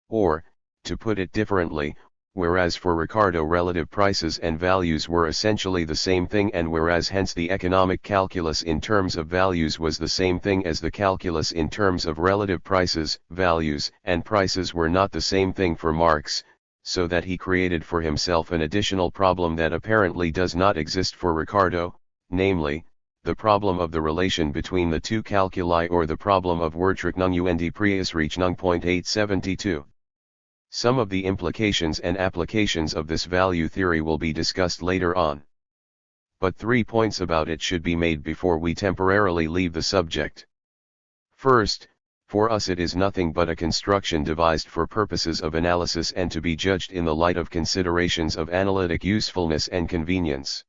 Or, to put it differently, whereas for Ricardo relative prices and values were essentially the same thing, and whereas hence the economic calculus in terms of values was the same thing as the calculus in terms of relative prices, values and prices were not the same thing for Marx, so that he created for himself an additional problem that apparently does not exist for Ricardo, namely, the problem of the relation between the two calculi, or the problem of Wertrechnung und Preisrechnung. 872. Some of the implications and applications of this value theory will be discussed later on. But 3 points about it should be made before we temporarily leave the subject. First, for us it is nothing but a construction devised for purposes of analysis and to be judged in the light of considerations of analytic usefulness and convenience.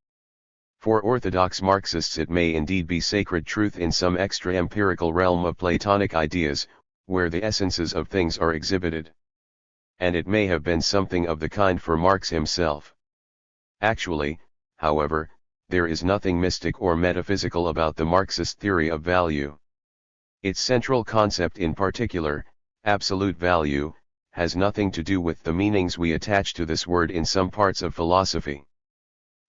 For orthodox Marxists it may indeed be sacred truth in some extra-empirical realm of Platonic ideas, where the essences of things are exhibited. And it may have been something of the kind for Marx himself. Actually, however, there is nothing mystic or metaphysical about the Marxist theory of value. Its central concept in particular, absolute value, has nothing to do with the meanings we attach to this word in some parts of philosophy.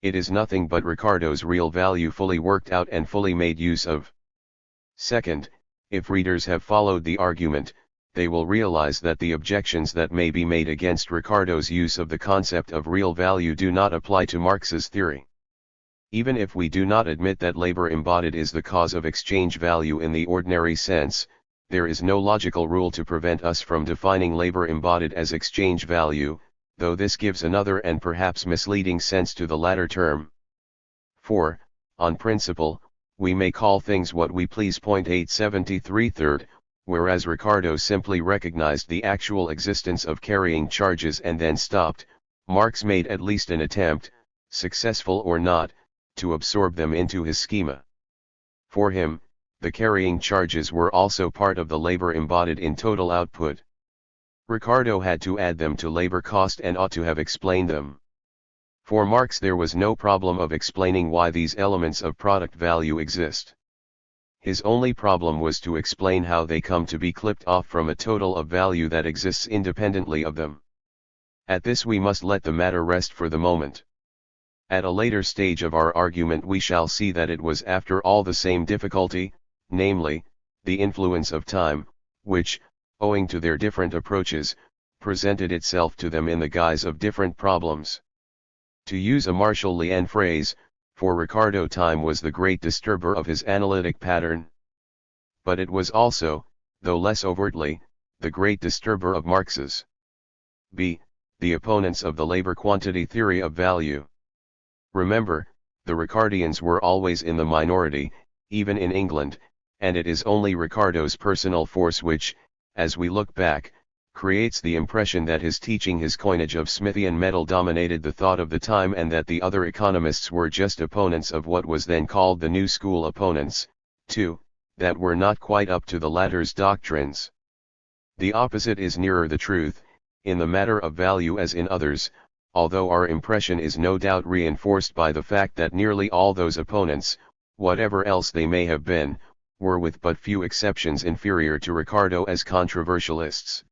It is nothing but Ricardo's real value fully worked out and fully made use of. Second, if readers have followed the argument, they will realize that the objections that may be made against Ricardo's use of the concept of real value do not apply to Marx's theory. Even if we do not admit that labor embodied is the cause of exchange value in the ordinary sense, there is no logical rule to prevent us from defining labor embodied as exchange value, though this gives another and perhaps misleading sense to the latter term. For, on principle, we may call things what we please. 873 third, whereas Ricardo simply recognized the actual existence of carrying charges and then stopped, Marx made at least an attempt, successful or not, to absorb them into his schema. For him, the carrying charges were also part of the labor embodied in total output. Ricardo had to add them to labor cost and ought to have explained them. For Marx there was no problem of explaining why these elements of product value exist. His only problem was to explain how they come to be clipped off from a total of value that exists independently of them. At this we must let the matter rest for the moment. At a later stage of our argument we shall see that it was after all the same difficulty, namely, the influence of time, which, owing to their different approaches, presented itself to them in the guise of different problems. To use a Marshall Lien phrase, for Ricardo time was the great disturber of his analytic pattern. But it was also, though less overtly, the great disturber of Marx's. B. The opponents of the labor quantity theory of value. Remember, the Ricardians were always in the minority, even in England, and it is only Ricardo's personal force which, as we look back, creates the impression that his teaching, his coinage of Smithian metal dominated the thought of the time, and that the other economists were just opponents of what was then called the New School opponents, 2, that were not quite up to the latter's doctrines. The opposite is nearer the truth, in the matter of value as in others, although our impression is no doubt reinforced by the fact that nearly all those opponents, whatever else they may have been, were with but few exceptions inferior to Ricardo as controversialists.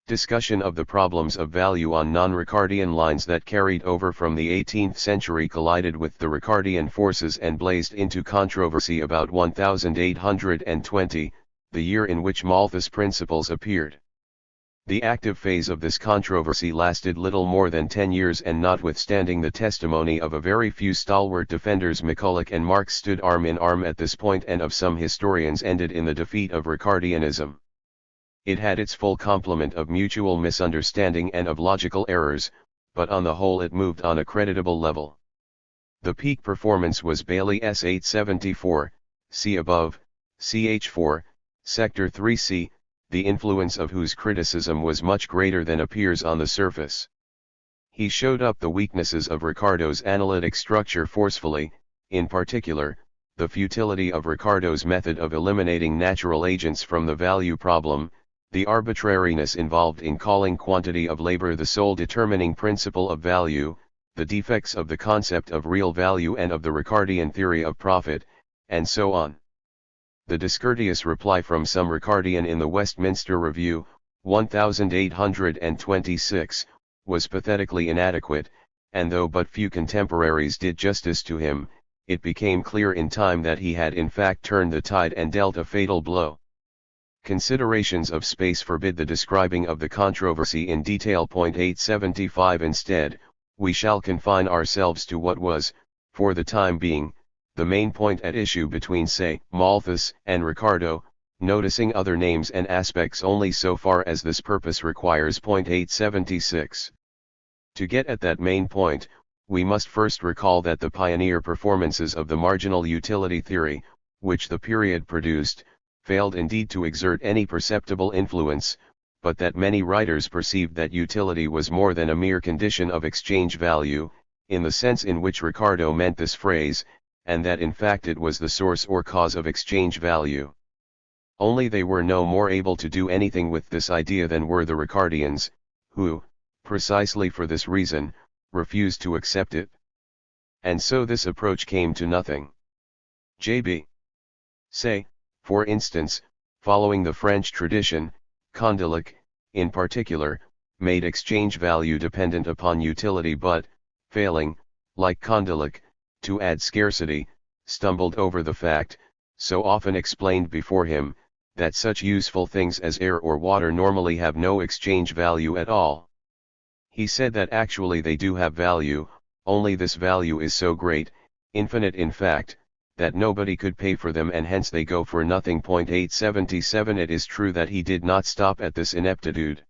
Discussion of the problems of value on non-Ricardian lines that carried over from the 18th century collided with the Ricardian forces and blazed into controversy about 1820, the year in which Malthus' principles appeared. The active phase of this controversy lasted little more than 10 years, and notwithstanding the testimony of a very few stalwart defenders, McCulloch and Marx stood arm in arm at this point, and of some historians ended in the defeat of Ricardianism. It had its full complement of mutual misunderstanding and of logical errors, but on the whole it moved on a creditable level. The peak performance was Bailey's 874, see above, ch4, sector 3c, the influence of whose criticism was much greater than appears on the surface. He showed up the weaknesses of Ricardo's analytic structure forcefully, in particular, the futility of Ricardo's method of eliminating natural agents from the value problem, the arbitrariness involved in calling quantity of labor the sole determining principle of value, the defects of the concept of real value and of the Ricardian theory of profit, and so on. The discourteous reply from some Ricardian in the Westminster Review, 1826, was pathetically inadequate, and though but few contemporaries did justice to him, it became clear in time that he had in fact turned the tide and dealt a fatal blow. Considerations of space forbid the describing of the controversy in detail. 875 Instead, we shall confine ourselves to what was, for the time being, the main point at issue between, say, Malthus and Ricardo, noticing other names and aspects only so far as this purpose requires. 876. To get at that main point, we must first recall that the pioneer performances of the marginal utility theory, which the period produced, failed indeed to exert any perceptible influence, but that many writers perceived that utility was more than a mere condition of exchange value, in the sense in which Ricardo meant this phrase, and that in fact it was the source or cause of exchange value. Only they were no more able to do anything with this idea than were the Ricardians, who, precisely for this reason, refused to accept it. And so this approach came to nothing. J.B. Say, for instance, following the French tradition, Condillac, in particular, made exchange value dependent upon utility, but, failing, like Condillac, to add scarcity, stumbled over the fact, so often explained before him, that such useful things as air or water normally have no exchange value at all. He said that actually they do have value, only this value is so great, infinite in fact, that nobody could pay for them, and hence they go for nothing. 877 It is true that he did not stop at this ineptitude.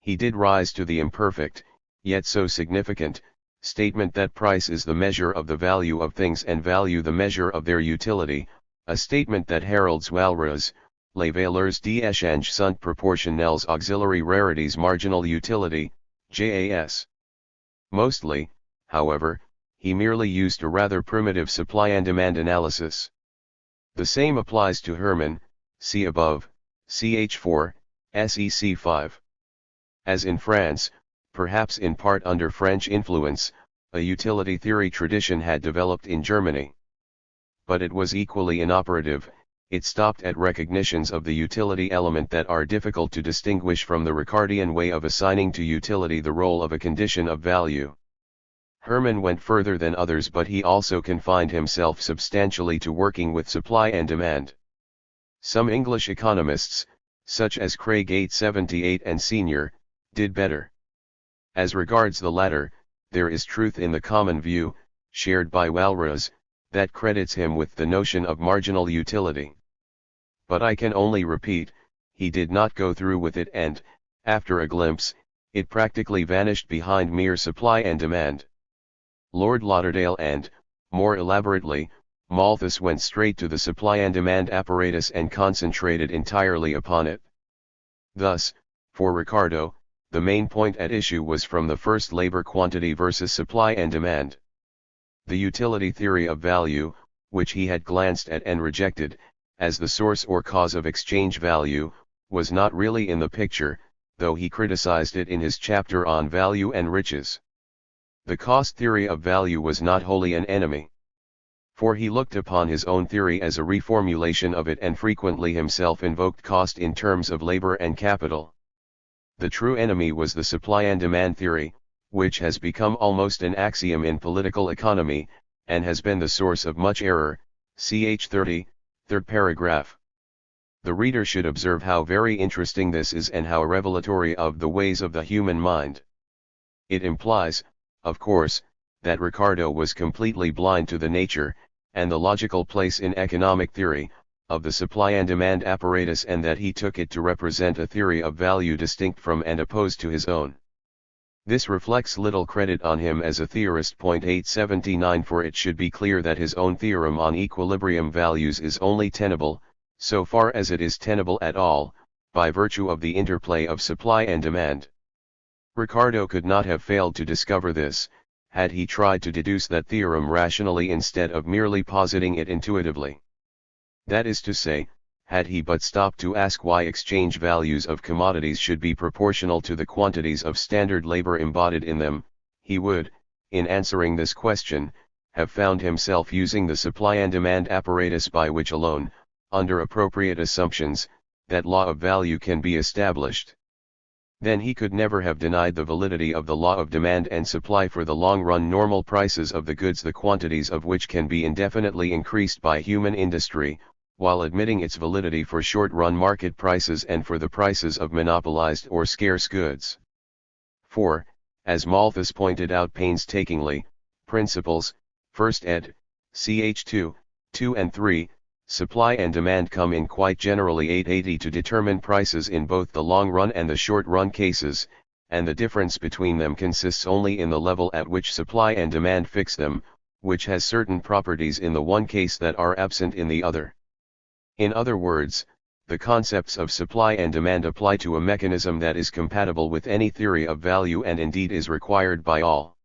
He did rise to the imperfect, yet so significant, statement that price is the measure of the value of things and value the measure of their utility, a statement that heralds Walras, les valeurs d'échange sont proportionnelles auxiliary rarities marginal utility, JAS. Mostly, however, he merely used a rather primitive supply and demand analysis. The same applies to Hermann, see above, ch4, sec 5. As in France, perhaps in part under French influence, a utility theory tradition had developed in Germany. But it was equally inoperative. It stopped at recognitions of the utility element that are difficult to distinguish from the Ricardian way of assigning to utility the role of a condition of value. Hermann went further than others, but he also confined himself substantially to working with supply and demand. Some English economists, such as Craig 878 and Senior, did better. As regards the latter, there is truth in the common view, shared by Walras, that credits him with the notion of marginal utility. But I can only repeat, he did not go through with it, and, after a glimpse, it practically vanished behind mere supply and demand. Lord Lauderdale and, more elaborately, Malthus went straight to the supply and demand apparatus and concentrated entirely upon it. Thus, For Ricardo, the main point at issue was from the first labor quantity versus supply and demand. The utility theory of value, which he had glanced at and rejected, as the source or cause of exchange value, was not really in the picture, though he criticized it in his chapter on value and riches. The cost theory of value was not wholly an enemy. For he looked upon his own theory as a reformulation of it and frequently himself invoked cost in terms of labor and capital. The true enemy was the supply and demand theory, which has become almost an axiom in political economy, and has been the source of much error, ch 30, third paragraph. The reader should observe how very interesting this is and how revelatory of the ways of the human mind. It implies, of course, that Ricardo was completely blind to the nature, and the logical place in economic theory, of the supply and demand apparatus, and that he took it to represent a theory of value distinct from and opposed to his own. This reflects little credit on him as a theorist. 879 For it should be clear that his own theorem on equilibrium values is only tenable, so far as it is tenable at all, by virtue of the interplay of supply and demand. Ricardo could not have failed to discover this, had he tried to deduce that theorem rationally instead of merely positing it intuitively. That is to say, had he but stopped to ask why exchange values of commodities should be proportional to the quantities of standard labor embodied in them, he would, in answering this question, have found himself using the supply and demand apparatus by which alone, under appropriate assumptions, that law of value can be established. Then he could never have denied the validity of the law of demand and supply for the long-run normal prices of the goods, the quantities of which can be indefinitely increased by human industry, while admitting its validity for short-run market prices and for the prices of monopolized or scarce goods. For, as Malthus pointed out painstakingly, principles, first ed., ch 2, 2 and 3, supply and demand come in quite generally 880 to determine prices in both the long-run and the short-run cases, and the difference between them consists only in the level at which supply and demand fix them, which has certain properties in the one case that are absent in the other. In other words, the concepts of supply and demand apply to a mechanism that is compatible with any theory of value and indeed is required by all.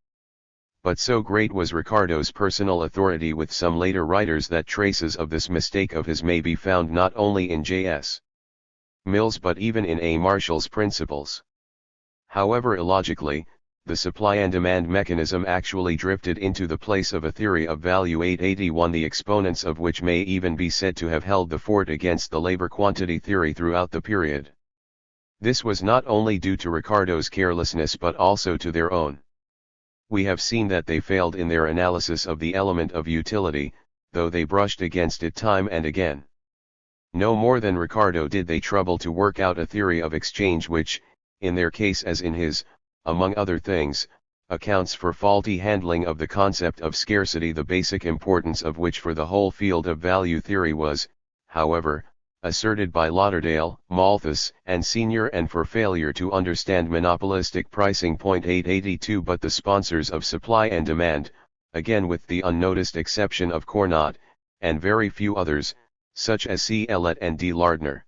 But so great was Ricardo's personal authority with some later writers that traces of this mistake of his may be found not only in J.S. Mill's but even in A. Marshall's Principles. However illogically, the supply and demand mechanism actually drifted into the place of a theory of value 881, the exponents of which may even be said to have held the fort against the labor quantity theory throughout the period. This was not only due to Ricardo's carelessness but also to their own. We have seen that they failed in their analysis of the element of utility, though they brushed against it time and again. No more than Ricardo did they trouble to work out a theory of exchange which, in their case as in his, among other things, accounts for faulty handling of the concept of scarcity, the basic importance of which for the whole field of value theory was, however, asserted by Lauderdale, Malthus, and Senior, and for failure to understand monopolistic pricing. 882 But the sponsors of supply and demand, again with the unnoticed exception of Cournot, and very few others, such as C. Ellet and D. Lardner,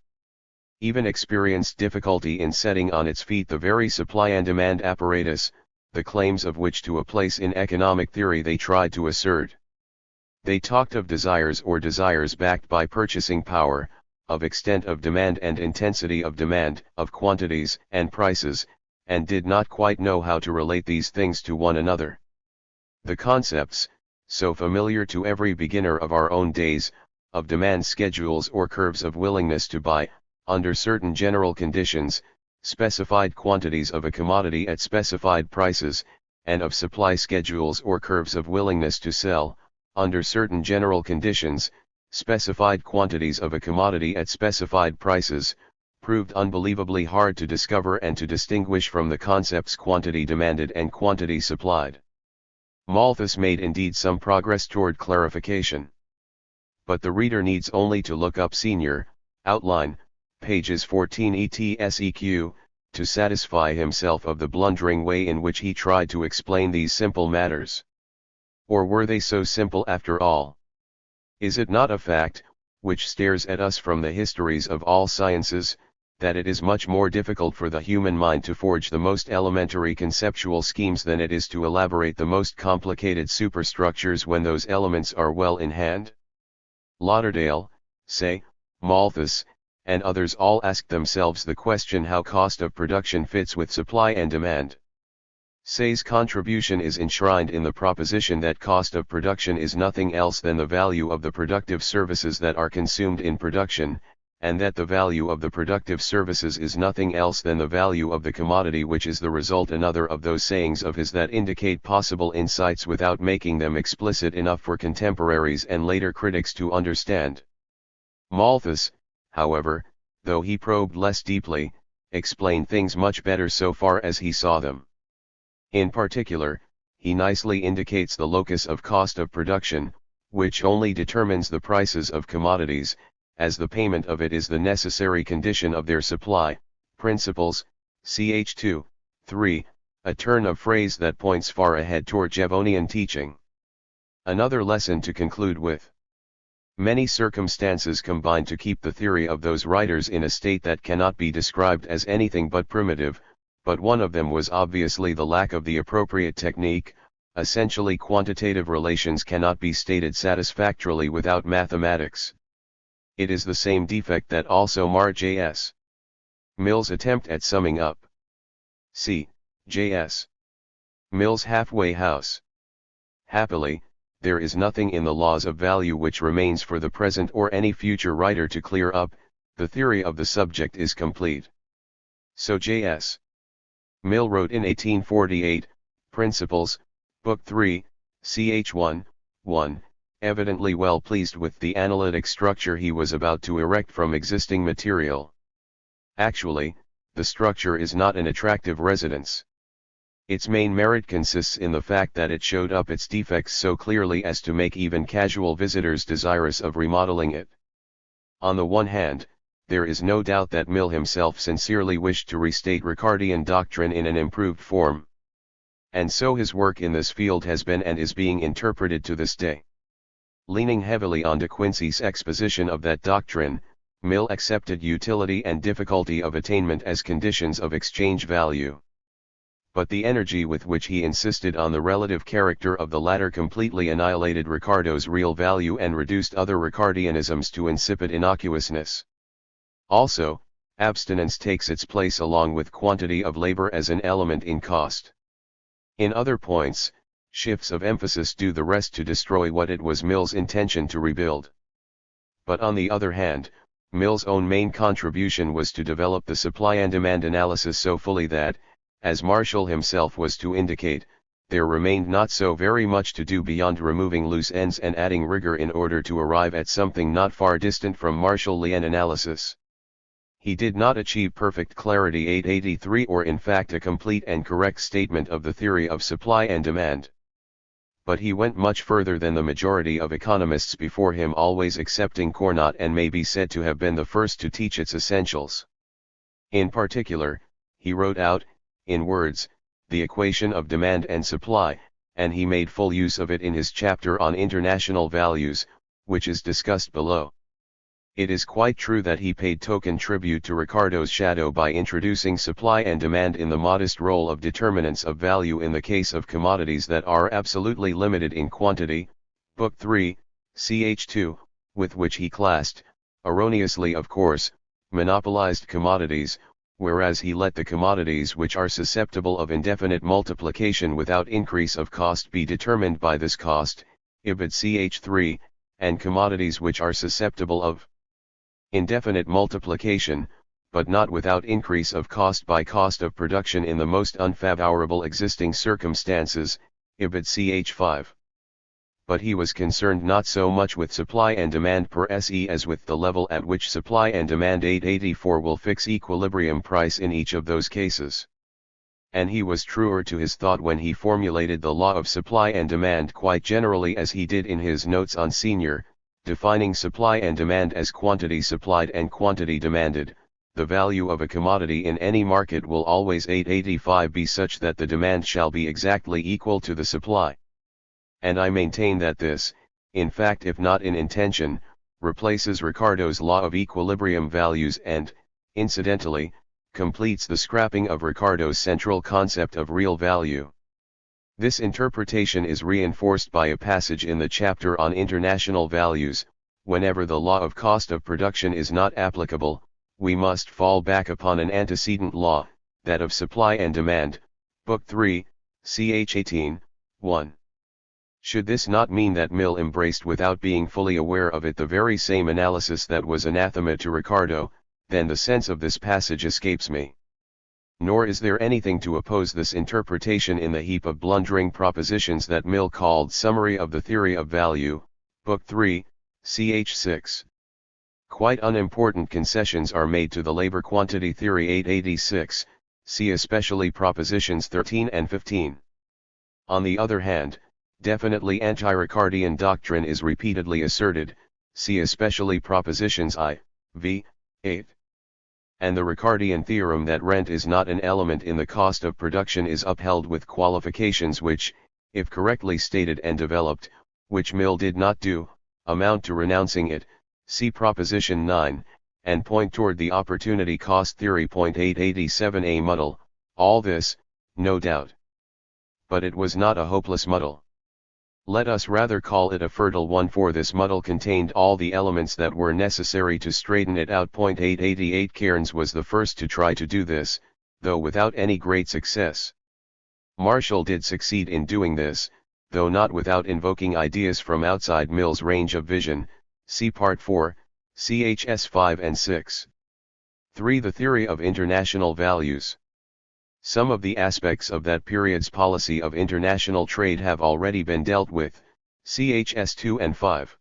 even experienced difficulty in setting on its feet the very supply and demand apparatus, the claims of which to a place in economic theory they tried to assert. They talked of desires or desires backed by purchasing power, of extent of demand and intensity of demand, of quantities and prices, and did not quite know how to relate these things to one another. The concepts, so familiar to every beginner of our own days, of demand schedules or curves of willingness to buy, under certain general conditions, specified quantities of a commodity at specified prices, and of supply schedules or curves of willingness to sell, under certain general conditions, specified quantities of a commodity at specified prices, proved unbelievably hard to discover and to distinguish from the concepts quantity demanded and quantity supplied. Malthus made indeed some progress toward clarification. But the reader needs only to look up Senior, Outline, pages 14 etseq, to satisfy himself of the blundering way in which he tried to explain these simple matters. Or were they so simple after all? Is it not a fact, which stares at us from the histories of all sciences, that it is much more difficult for the human mind to forge the most elementary conceptual schemes than it is to elaborate the most complicated superstructures when those elements are well in hand. Lauderdale, Say, Malthus, and others all ask themselves the question how cost of production fits with supply and demand. Say's contribution is enshrined in the proposition that cost of production is nothing else than the value of the productive services that are consumed in production, and that the value of the productive services is nothing else than the value of the commodity, which is the result another of those sayings of his that indicate possible insights without making them explicit enough for contemporaries and later critics to understand. Malthus, however, though he probed less deeply, explained things much better so far as he saw them. In particular, he nicely indicates the locus of cost of production, which only determines the prices of commodities, as the payment of it is the necessary condition of their supply. Principles, ch. 2, 3, a turn of phrase that points far ahead toward Jevonian teaching. Another lesson to conclude with. Many circumstances combine to keep the theory of those writers in a state that cannot be described as anything but primitive, but one of them was obviously the lack of the appropriate technique. Essentially, quantitative relations cannot be stated satisfactorily without mathematics. It is the same defect that also marred J.S. Mill's attempt at summing up. See J.S. Mill's Halfway House. Happily, there is nothing in the laws of value which remains for the present or any future writer to clear up. The theory of the subject is complete. So J.S. Mill wrote in 1848, Principles, Book 3, ch. 1, evidently well pleased with the analytic structure he was about to erect from existing material. Actually, the structure is not an attractive residence. Its main merit consists in the fact that it showed up its defects so clearly as to make even casual visitors desirous of remodeling it. On the one hand, there is no doubt that Mill himself sincerely wished to restate Ricardian doctrine in an improved form. And so his work in this field has been and is being interpreted to this day. Leaning heavily on De Quincey's exposition of that doctrine, Mill accepted utility and difficulty of attainment as conditions of exchange value. But the energy with which he insisted on the relative character of the latter completely annihilated Ricardo's real value and reduced other Ricardianisms to insipid innocuousness. Also, abstinence takes its place along with quantity of labor as an element in cost. In other points, shifts of emphasis do the rest to destroy what it was Mill's intention to rebuild. But on the other hand, Mill's own main contribution was to develop the supply and demand analysis so fully that, as Marshall himself was to indicate, there remained not so very much to do beyond removing loose ends and adding rigor in order to arrive at something not far distant from Marshall-Lien analysis. He did not achieve perfect clarity 883 or in fact a complete and correct statement of the theory of supply and demand. But he went much further than the majority of economists before him, always excepting Cournot, and may be said to have been the first to teach its essentials. In particular, he wrote out, in words, the equation of demand and supply, and he made full use of it in his chapter on international values, which is discussed below. It is quite true that he paid token tribute to Ricardo's shadow by introducing supply and demand in the modest role of determinants of value in the case of commodities that are absolutely limited in quantity, Book 3, ch. 2, with which he classed, erroneously of course, monopolized commodities, whereas he let the commodities which are susceptible of indefinite multiplication without increase of cost be determined by this cost, ibid ch. 3, and commodities which are susceptible of indefinite multiplication, but not without increase of cost by cost of production in the most unfavorable existing circumstances, ibid ch. 5. But he was concerned not so much with supply and demand per se as with the level at which supply and demand 884 will fix equilibrium price in each of those cases. And he was truer to his thought when he formulated the law of supply and demand quite generally as he did in his notes on Senior, defining supply and demand as quantity supplied and quantity demanded. The value of a commodity in any market will always 885 be such that the demand shall be exactly equal to the supply. And I maintain that this, in fact if not in intention, replaces Ricardo's law of equilibrium values and, incidentally, completes the scrapping of Ricardo's central concept of real value. This interpretation is reinforced by a passage in the chapter on international values. Whenever the law of cost of production is not applicable, we must fall back upon an antecedent law, that of supply and demand, Book 3, ch. 18, 1. Should this not mean that Mill embraced without being fully aware of it the very same analysis that was anathema to Ricardo, then the sense of this passage escapes me. Nor is there anything to oppose this interpretation in the heap of blundering propositions that Mill called Summary of the Theory of Value, Book 3, ch. 6. Quite unimportant concessions are made to the labor quantity theory 886, see especially propositions 13 and 15. On the other hand, definitely anti-Ricardian doctrine is repeatedly asserted, see especially propositions I, v, 8. And the Ricardian theorem that rent is not an element in the cost of production is upheld with qualifications which, if correctly stated and developed, which Mill did not do, amount to renouncing it, see proposition 9, and point toward the opportunity cost theory. 887a muddle, all this, no doubt. But it was not a hopeless muddle. Let us rather call it a fertile one, for this muddle contained all the elements that were necessary to straighten it out. 888 Cairns was the first to try to do this, though without any great success. Marshall did succeed in doing this, though not without invoking ideas from outside Mill's range of vision, see Part 4, chs 5 and 6. 3. The theory of international values. Some of the aspects of that period's policy of international trade have already been dealt with, chs 2 and 5.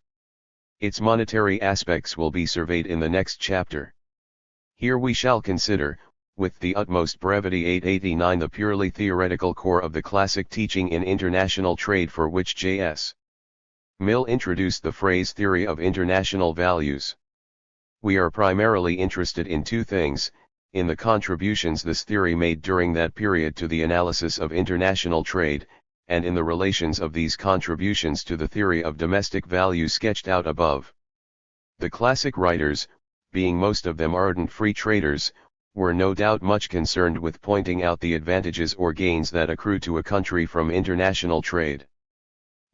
Its monetary aspects will be surveyed in the next chapter. Here we shall consider, with the utmost brevity, 889 the purely theoretical core of the classic teaching in international trade, for which J.S. Mill introduced the phrase theory of international values. We are primarily interested in two things: in the contributions this theory made during that period to the analysis of international trade, and in the relations of these contributions to the theory of domestic value sketched out above. The classic writers, being most of them ardent free traders, were no doubt much concerned with pointing out the advantages or gains that accrue to a country from international trade.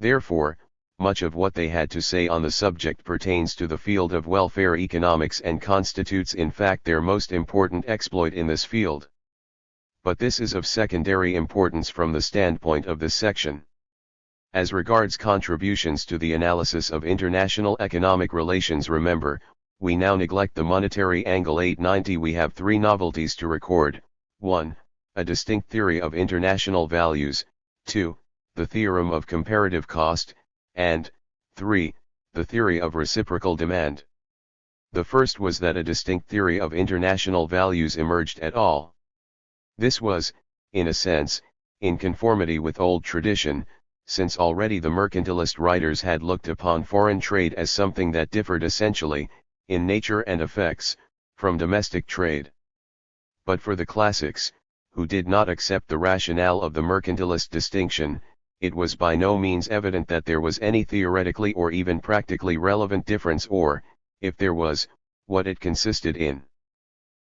Therefore, much of what they had to say on the subject pertains to the field of welfare economics and constitutes in fact their most important exploit in this field. But this is of secondary importance from the standpoint of this section. As regards contributions to the analysis of international economic relations, remember, we now neglect the monetary angle. 890 We have three novelties to record: 1. A distinct theory of international values, 2. The theorem of comparative cost, and 3. The theory of reciprocal demand. The first was that a distinct theory of international values emerged at all. This was, in a sense, in conformity with old tradition, since already the mercantilist writers had looked upon foreign trade as something that differed essentially, in nature and effects, from domestic trade. But for the classics, who did not accept the rationale of the mercantilist distinction, it was by no means evident that there was any theoretically or even practically relevant difference, or, if there was, what it consisted in.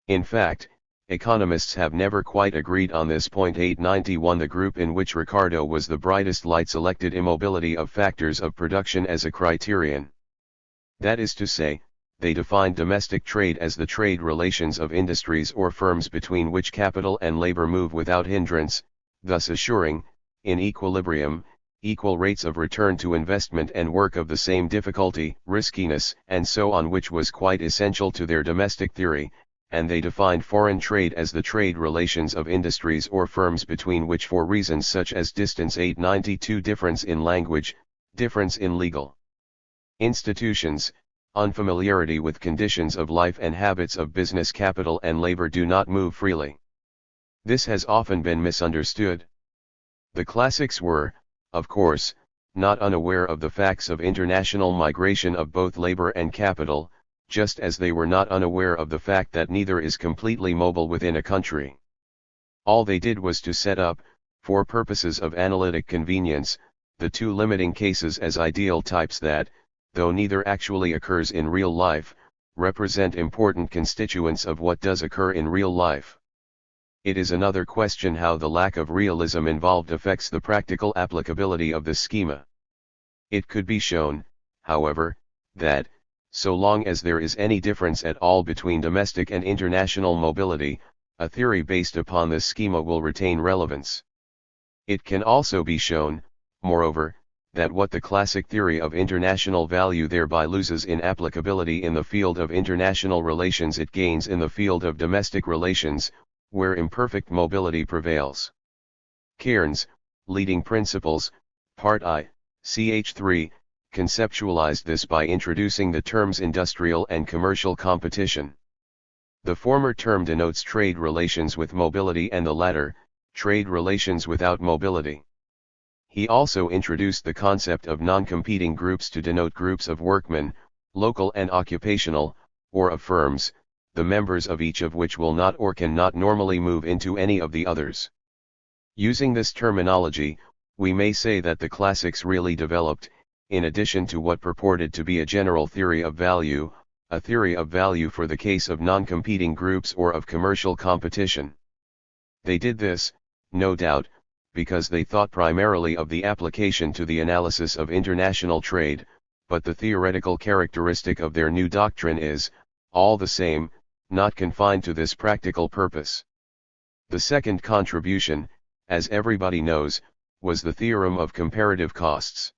In fact, economists have never quite agreed on this point. 891 The group in which Ricardo was the brightest light selected immobility of factors of production as a criterion. That is to say, they defined domestic trade as the trade relations of industries or firms between which capital and labor move without hindrance, thus assuring, in equilibrium, equal rates of return to investment and work of the same difficulty, riskiness, and so on, which was quite essential to their domestic theory. And they defined foreign trade as the trade relations of industries or firms between which, for reasons such as distance, 892 difference in language, difference in legal institutions, unfamiliarity with conditions of life and habits of business capital and labor, do not move freely. This has often been misunderstood. The classics were, of course, not unaware of the facts of international migration of both labor and capital, just as they were not unaware of the fact that neither is completely mobile within a country. All they did was to set up, for purposes of analytic convenience, the two limiting cases as ideal types that, though neither actually occurs in real life, represent important constituents of what does occur in real life. It is another question how the lack of realism involved affects the practical applicability of the schema. It could be shown, however, that, so long as there is any difference at all between domestic and international mobility, a theory based upon this schema will retain relevance. It can also be shown, moreover, that what the classic theory of international value thereby loses in applicability in the field of international relations it gains in the field of domestic relations, where imperfect mobility prevails. Cairns, Leading Principles, Part I, ch. 3, conceptualized this by introducing the terms industrial and commercial competition. The former term denotes trade relations with mobility and the latter, trade relations without mobility. He also introduced the concept of non-competing groups to denote groups of workmen, local and occupational, or of firms, the members of each of which will not or cannot normally move into any of the others. Using this terminology, we may say that the classics really developed, in addition to what purported to be a general theory of value, a theory of value for the case of non-competing groups or of commercial competition. They did this, no doubt, because they thought primarily of the application to the analysis of international trade, but the theoretical characteristic of their new doctrine is, all the same, not confined to this practical purpose. The second contribution, as everybody knows, was the theorem of comparative costs.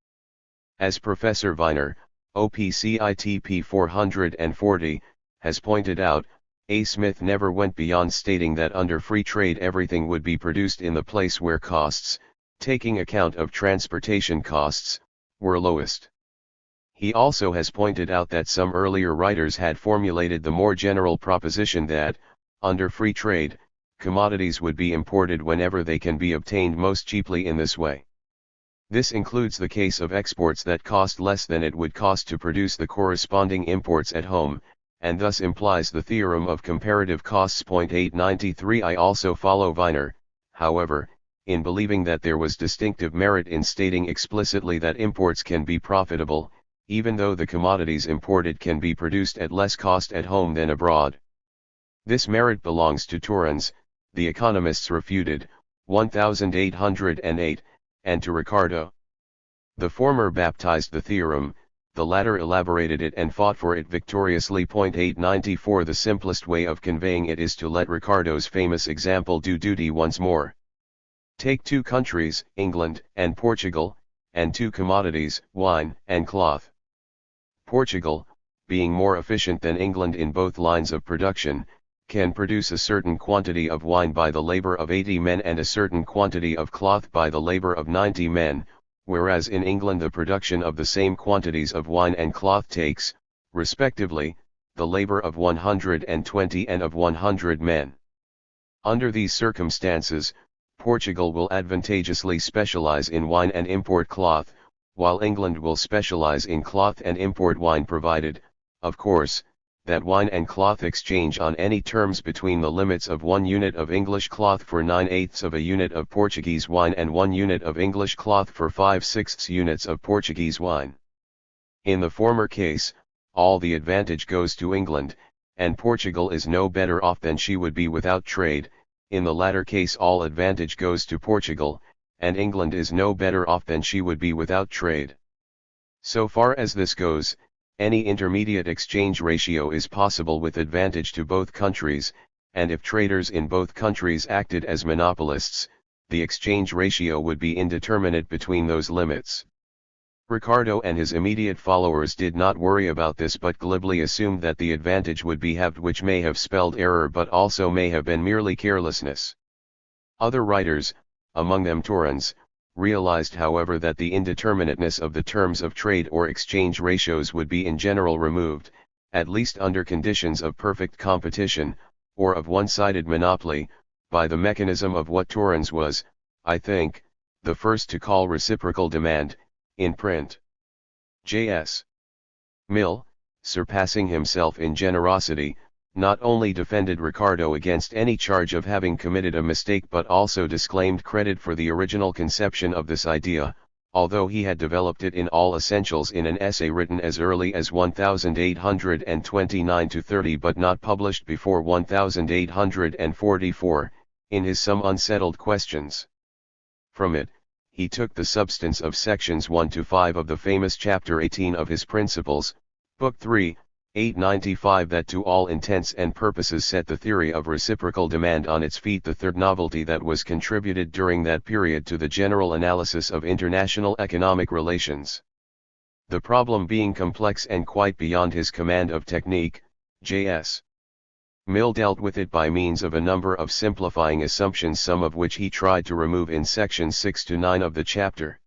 As Professor Weiner, OPCITP 440, has pointed out, A. Smith never went beyond stating that under free trade everything would be produced in the place where costs, taking account of transportation costs, were lowest. He also has pointed out that some earlier writers had formulated the more general proposition that, under free trade, commodities would be imported whenever they can be obtained most cheaply in this way. This includes the case of exports that cost less than it would cost to produce the corresponding imports at home, and thus implies the theorem of comparative costs. 893. I also follow Weiner, however, in believing that there was distinctive merit in stating explicitly that imports can be profitable, even though the commodities imported can be produced at less cost at home than abroad. This merit belongs to Torrens, the economists refuted, 1808, and to Ricardo. The former baptized the theorem, the latter elaborated it and fought for it victoriously. 894. The simplest way of conveying it is to let Ricardo's famous example do duty once more. Take two countries, England and Portugal, and two commodities, wine and cloth. Portugal, being more efficient than England in both lines of production, can produce a certain quantity of wine by the labor of 80 men and a certain quantity of cloth by the labor of 90 men, whereas in England the production of the same quantities of wine and cloth takes, respectively, the labor of 120 and of 100 men. Under these circumstances, Portugal will advantageously specialize in wine and import cloth, while England will specialize in cloth and import wine, provided, of course, that wine and cloth exchange on any terms between the limits of 1 unit of English cloth for 9/8 of a unit of Portuguese wine and 1 unit of English cloth for 5/6 units of Portuguese wine. In the former case, all the advantage goes to England, and Portugal is no better off than she would be without trade. In the latter case all advantage goes to Portugal, and England is no better off than she would be without trade. So far as this goes, any intermediate exchange ratio is possible with advantage to both countries, and if traders in both countries acted as monopolists, the exchange ratio would be indeterminate between those limits. Ricardo and his immediate followers did not worry about this but glibly assumed that the advantage would be halved, which may have spelled error but also may have been merely carelessness. Other writers, among them Torrens, realized however that the indeterminateness of the terms of trade or exchange ratios would be in general removed, at least under conditions of perfect competition, or of one-sided monopoly, by the mechanism of what Torrens was, I think, the first to call reciprocal demand, in print. J.S. Mill, surpassing himself in generosity, not only defended Ricardo against any charge of having committed a mistake but also disclaimed credit for the original conception of this idea, although he had developed it in all essentials in an essay written as early as 1829-30 but not published before 1844, in his Some Unsettled Questions. From it, he took the substance of sections 1 to 5 of the famous chapter 18 of his Principles, Book 3, 895, that to all intents and purposes set the theory of reciprocal demand on its feet, the third novelty that was contributed during that period to the general analysis of international economic relations. The problem being complex and quite beyond his command of technique, J.S. Mill dealt with it by means of a number of simplifying assumptions, some of which he tried to remove in sections 6 to 9 of the chapter.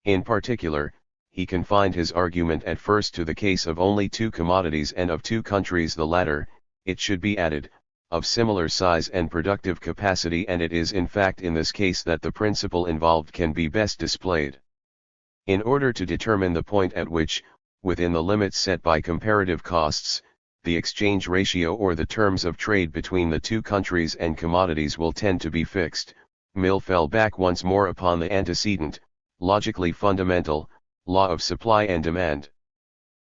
In particular, he confined his argument at first to the case of only two commodities and of two countries, the latter, it should be added, of similar size and productive capacity, and it is in fact in this case that the principle involved can be best displayed. In order to determine the point at which, within the limits set by comparative costs, the exchange ratio or the terms of trade between the two countries and commodities will tend to be fixed, Mill fell back once more upon the antecedent, logically fundamental, law of supply and demand.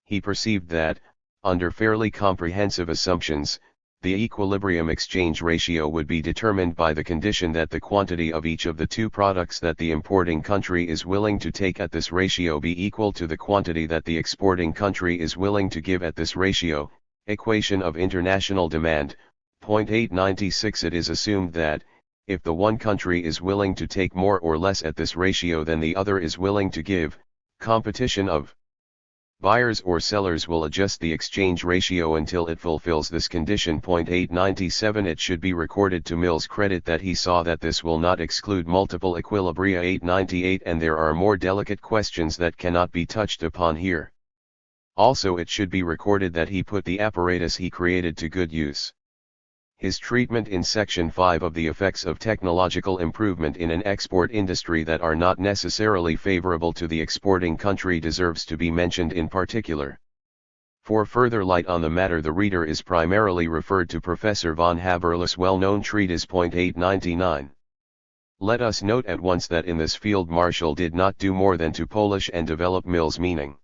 He perceived that, under fairly comprehensive assumptions, the equilibrium exchange ratio would be determined by the condition that the quantity of each of the two products that the importing country is willing to take at this ratio be equal to the quantity that the exporting country is willing to give at this ratio. Equation of international demand, point 896. It is assumed that, if the one country is willing to take more or less at this ratio than the other is willing to give, competition of buyers or sellers will adjust the exchange ratio until it fulfills this condition. Point 897. It should be recorded to Mill's credit that he saw that this will not exclude multiple equilibria. 898. And there are more delicate questions that cannot be touched upon here. Also, it should be recorded that he put the apparatus he created to good use. His treatment in section 5 of the effects of technological improvement in an export industry that are not necessarily favorable to the exporting country deserves to be mentioned in particular. For further light on the matter, the reader is primarily referred to Professor von Haberle's well-known treatise. Point 899. Let us note at once that in this field Marshall did not do more than to polish and develop Mill's meaning.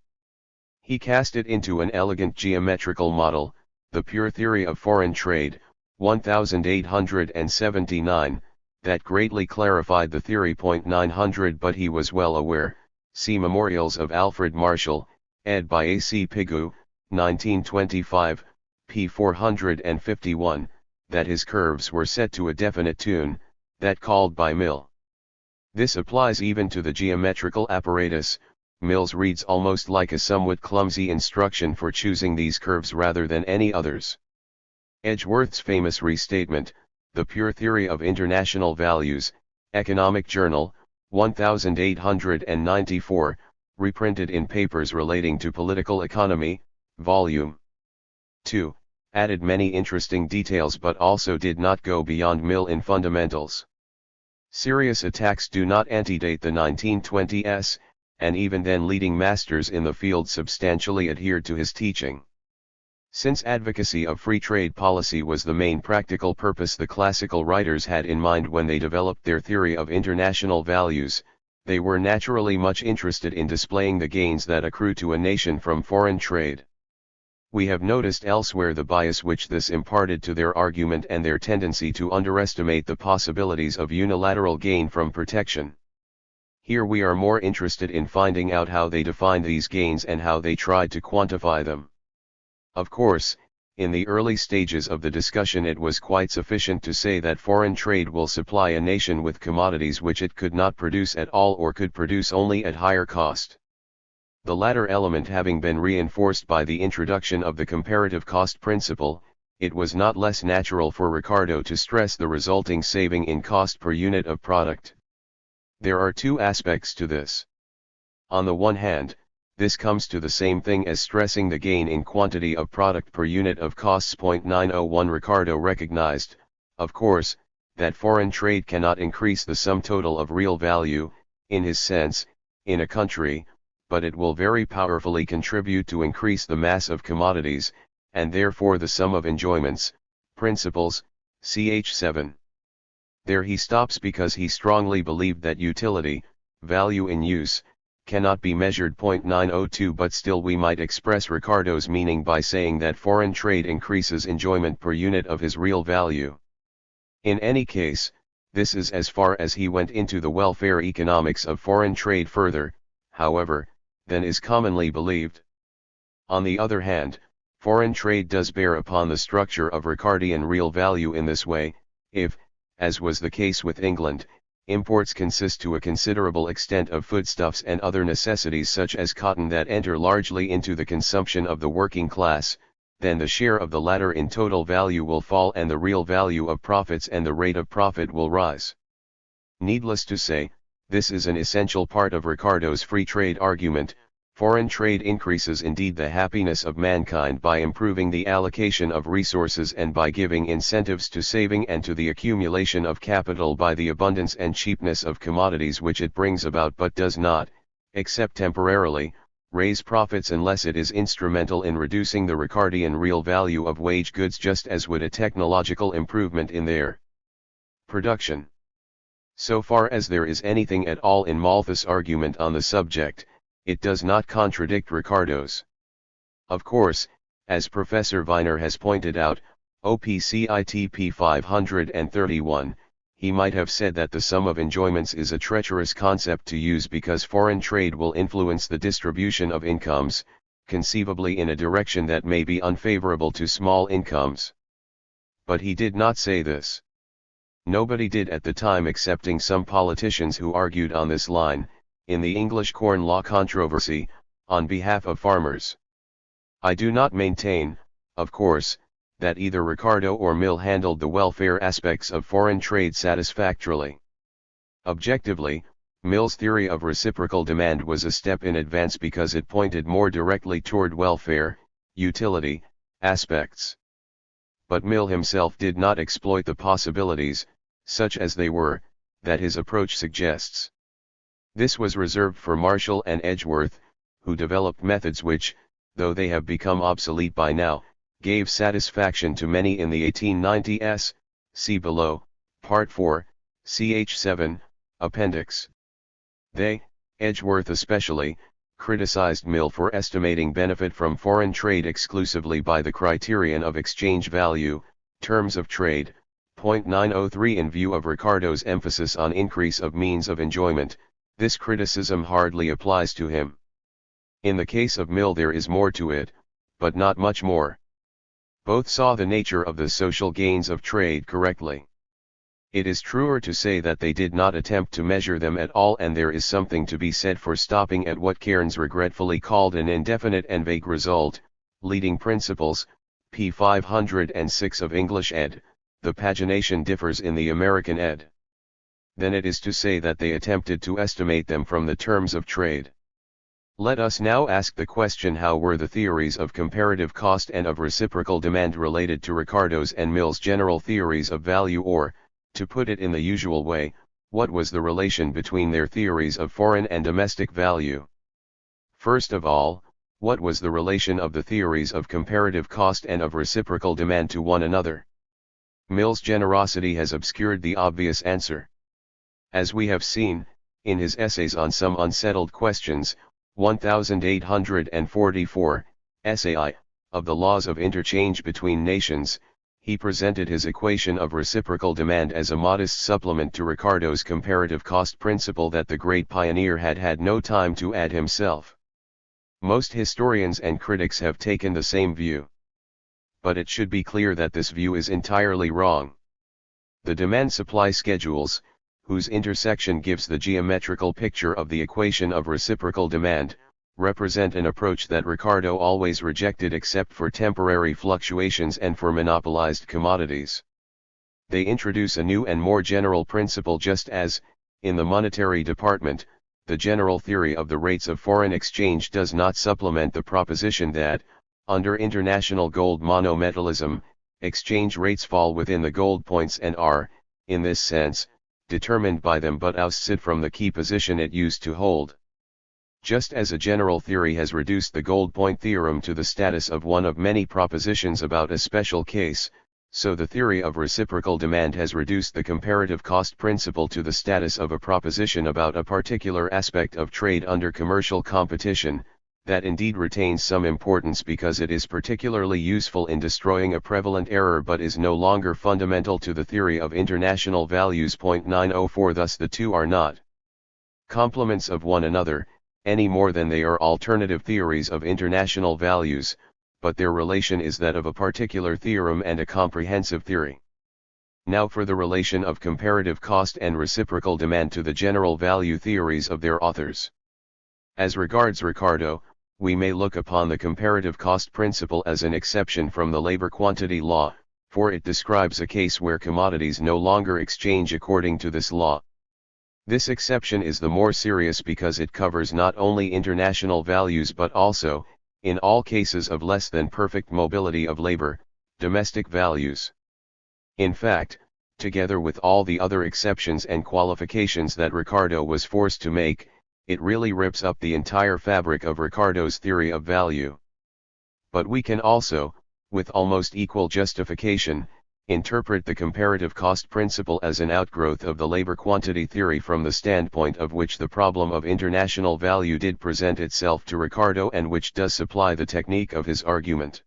He cast it into an elegant geometrical model, the Pure Theory of Foreign Trade, 1879, that greatly clarified the theory. Point 900. But he was well aware, see Memorials of Alfred Marshall, ed. by A. C. Pigou, 1925, p. 451, that his curves were set to a definite tune, that called by Mill. This applies even to the geometrical apparatus. Mill's reads almost like a somewhat clumsy instruction for choosing these curves rather than any others. Edgeworth's famous restatement, The Pure Theory of International Values, Economic Journal, 1894, reprinted in Papers Relating to Political Economy, Volume 2, added many interesting details but also did not go beyond Mill in fundamentals. Serious attacks do not antedate the 1920s, and even then leading masters in the field substantially adhered to his teaching. Since advocacy of free trade policy was the main practical purpose the classical writers had in mind when they developed their theory of international values, they were naturally much interested in displaying the gains that accrue to a nation from foreign trade. We have noticed elsewhere the bias which this imparted to their argument and their tendency to underestimate the possibilities of unilateral gain from protection. Here we are more interested in finding out how they defined these gains and how they tried to quantify them. Of course, in the early stages of the discussion it was quite sufficient to say that foreign trade will supply a nation with commodities which it could not produce at all or could produce only at higher cost. The latter element having been reinforced by the introduction of the comparative cost principle, it was not less natural for Ricardo to stress the resulting saving in cost per unit of product. There are two aspects to this. On the one hand, this comes to the same thing as stressing the gain in quantity of product per unit of costs. 901 Ricardo recognized, of course, that foreign trade cannot increase the sum total of real value, in his sense, in a country, but it will very powerfully contribute to increase the mass of commodities, and therefore the sum of enjoyments, principles, ch. 7. There he stops because he strongly believed that utility, value in use, cannot be measured. 902 But still we might express Ricardo's meaning by saying that foreign trade increases enjoyment per unit of his real value. In any case, this is as far as he went into the welfare economics of foreign trade. Further, however, than is commonly believed. On the other hand, foreign trade does bear upon the structure of Ricardian real value in this way: if, as was the case with England, imports consist to a considerable extent of foodstuffs and other necessities such as cotton that enter largely into the consumption of the working class, then the share of the latter in total value will fall and the real value of profits and the rate of profit will rise. Needless to say, this is an essential part of Ricardo's free trade argument. Foreign trade increases indeed the happiness of mankind by improving the allocation of resources and by giving incentives to saving and to the accumulation of capital by the abundance and cheapness of commodities which it brings about, but does not, except temporarily, raise profits unless it is instrumental in reducing the Ricardian real value of wage goods, just as would a technological improvement in their production. So far as there is anything at all in Malthus' argument on the subject, it does not contradict Ricardo's. Of course, as Professor Weiner has pointed out, OPCITP 531, he might have said that the sum of enjoyments is a treacherous concept to use because foreign trade will influence the distribution of incomes, conceivably in a direction that may be unfavorable to small incomes. But he did not say this. Nobody did at the time excepting some politicians who argued on this line, in the English Corn Law controversy, on behalf of farmers. I do not maintain, of course, that either Ricardo or Mill handled the welfare aspects of foreign trade satisfactorily. Objectively, Mill's theory of reciprocal demand was a step in advance because it pointed more directly toward welfare, utility, aspects. But Mill himself did not exploit the possibilities, such as they were, that his approach suggests. This was reserved for Marshall and Edgeworth, who developed methods which, though they have become obsolete by now, gave satisfaction to many in the 1890s, see below, Part 4, ch. 7, Appendix. They, Edgeworth especially, criticized Mill for estimating benefit from foreign trade exclusively by the criterion of exchange value, terms of trade. 903 In view of Ricardo's emphasis on increase of means of enjoyment, this criticism hardly applies to him. In the case of Mill there is more to it, but not much more. Both saw the nature of the social gains of trade correctly. It is truer to say that they did not attempt to measure them at all, and there is something to be said for stopping at what Cairns regretfully called an indefinite and vague result. Leading Principles, p. 506 of English ed., the pagination differs in the American ed. Then it is to say that they attempted to estimate them from the terms of trade. Let us now ask the question: how were the theories of comparative cost and of reciprocal demand related to Ricardo's and Mill's general theories of value, or, to put it in the usual way, what was the relation between their theories of foreign and domestic value? First of all, what was the relation of the theories of comparative cost and of reciprocal demand to one another? Mill's generosity has obscured the obvious answer. As we have seen, in his essays on some unsettled questions, 1844, Essay I, of the laws of interchange between nations, he presented his equation of reciprocal demand as a modest supplement to Ricardo's comparative cost principle that the great pioneer had had no time to add himself. Most historians and critics have taken the same view. But it should be clear that this view is entirely wrong. The demand-supply schedules, whose intersection gives the geometrical picture of the equation of reciprocal demand, represent an approach that Ricardo always rejected except for temporary fluctuations and for monopolized commodities. They introduce a new and more general principle, just as, in the monetary department, the general theory of the rates of foreign exchange does not supplement the proposition that, under international gold monometallism, exchange rates fall within the gold points and are, in this sense, determined by them, but ousts it from the key position it used to hold. Just as a general theory has reduced the gold point theorem to the status of one of many propositions about a special case, So the theory of reciprocal demand has reduced the comparative cost principle to the status of a proposition about a particular aspect of trade under commercial competition, that indeed retains some importance because it is particularly useful in destroying a prevalent error but is no longer fundamental to the theory of international values. 904 Thus the two are not complements of one another, any more than they are alternative theories of international values, but their relation is that of a particular theorem and a comprehensive theory. Now for the relation of comparative cost and reciprocal demand to the general value theories of their authors. As regards Ricardo, we may look upon the comparative cost principle as an exception from the labor quantity law, for it describes a case where commodities no longer exchange according to this law. This exception is the more serious because it covers not only international values but also, in all cases of less than perfect mobility of labor, domestic values. In fact, together with all the other exceptions and qualifications that Ricardo was forced to make, it really rips up the entire fabric of Ricardo's theory of value. But we can also, with almost equal justification, interpret the comparative cost principle as an outgrowth of the labor quantity theory from the standpoint of which the problem of international value did present itself to Ricardo and which does supply the technique of his argument.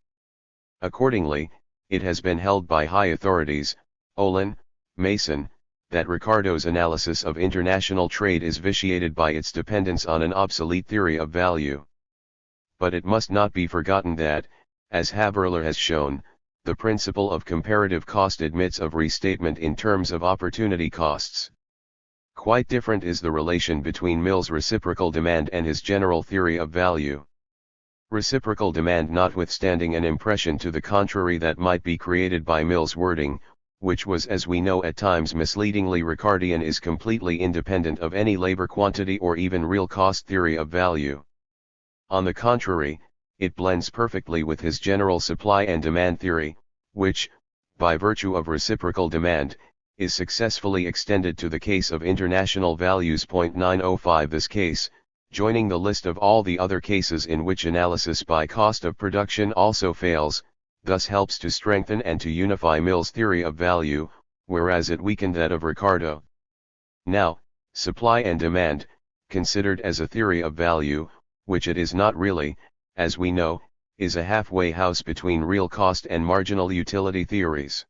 Accordingly, it has been held by high authorities, Olin, Mason, that Ricardo's analysis of international trade is vitiated by its dependence on an obsolete theory of value. But it must not be forgotten that, as Haberler has shown, the principle of comparative cost admits of restatement in terms of opportunity costs. Quite different is the relation between Mill's reciprocal demand and his general theory of value. Reciprocal demand, notwithstanding an impression to the contrary that might be created by Mill's wording, which was as we know at times misleadingly Ricardian, is completely independent of any labor quantity or even real cost theory of value. On the contrary, it blends perfectly with his general supply and demand theory, which, by virtue of reciprocal demand, is successfully extended to the case of international values. 905 This case, joining the list of all the other cases in which analysis by cost of production also fails, thus helps to strengthen and to unify Mill's theory of value, whereas it weakened that of Ricardo. Now, supply and demand, considered as a theory of value, which it is not really, as we know, is a halfway house between real cost and marginal utility theories.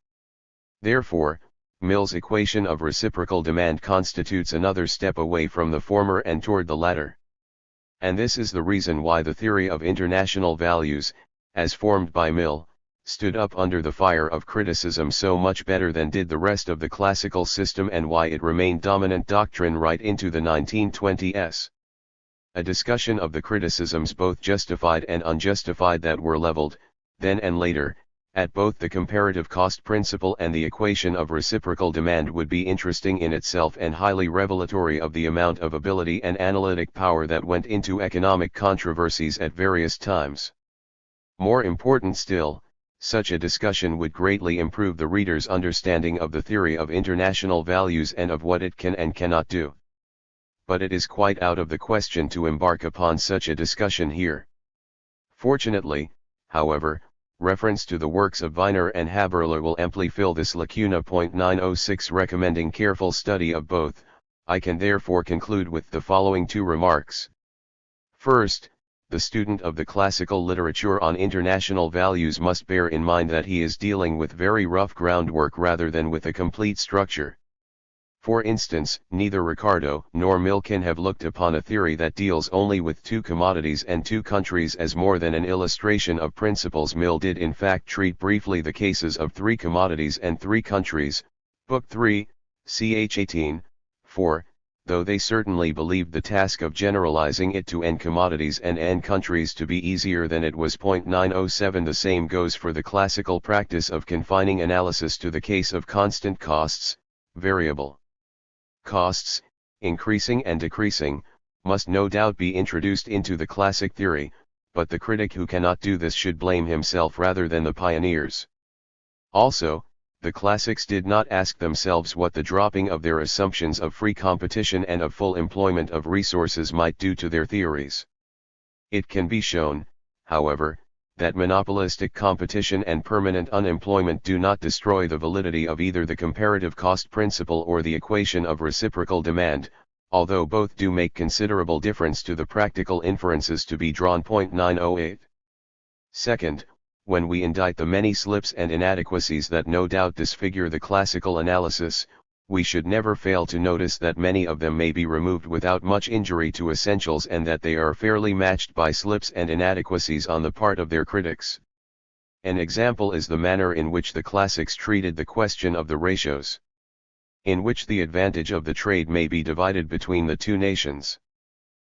Therefore, Mill's equation of reciprocal demand constitutes another step away from the former and toward the latter. And this is the reason why the theory of international values, as formed by Mill, stood up under the fire of criticism so much better than did the rest of the classical system, and why it remained dominant doctrine right into the 1920s. A discussion of the criticisms, both justified and unjustified, that were leveled, then and later, at both the comparative cost principle and the equation of reciprocal demand would be interesting in itself and highly revelatory of the amount of ability and analytic power that went into economic controversies at various times. More important still, such a discussion would greatly improve the reader's understanding of the theory of international values and of what it can and cannot do. But it is quite out of the question to embark upon such a discussion here. Fortunately, however, reference to the works of Wiener and Haberler will amply fill this lacuna. 906 Recommending careful study of both, I can therefore conclude with the following two remarks. First, the student of the classical literature on international values must bear in mind that he is dealing with very rough groundwork rather than with a complete structure. For instance, neither Ricardo nor Mill can have looked upon a theory that deals only with two commodities and two countries as more than an illustration of principles. Mill did in fact treat briefly the cases of three commodities and three countries, Book 3, ch. 18, 4, though they certainly believed the task of generalizing it to n commodities and n countries to be easier than it was. 907 The same goes for the classical practice of confining analysis to the case of constant costs, variable costs, increasing and decreasing, must no doubt be introduced into the classic theory, but the critic who cannot do this should blame himself rather than the pioneers. Also, the classics did not ask themselves what the dropping of their assumptions of free competition and of full employment of resources might do to their theories. It can be shown, however, that monopolistic competition and permanent unemployment do not destroy the validity of either the comparative cost principle or the equation of reciprocal demand, although both do make considerable difference to the practical inferences to be drawn. 908. Second, when we indict the many slips and inadequacies that no doubt disfigure the classical analysis, we should never fail to notice that many of them may be removed without much injury to essentials and that they are fairly matched by slips and inadequacies on the part of their critics. An example is the manner in which the classics treated the question of the ratios, in which the advantage of the trade may be divided between the two nations.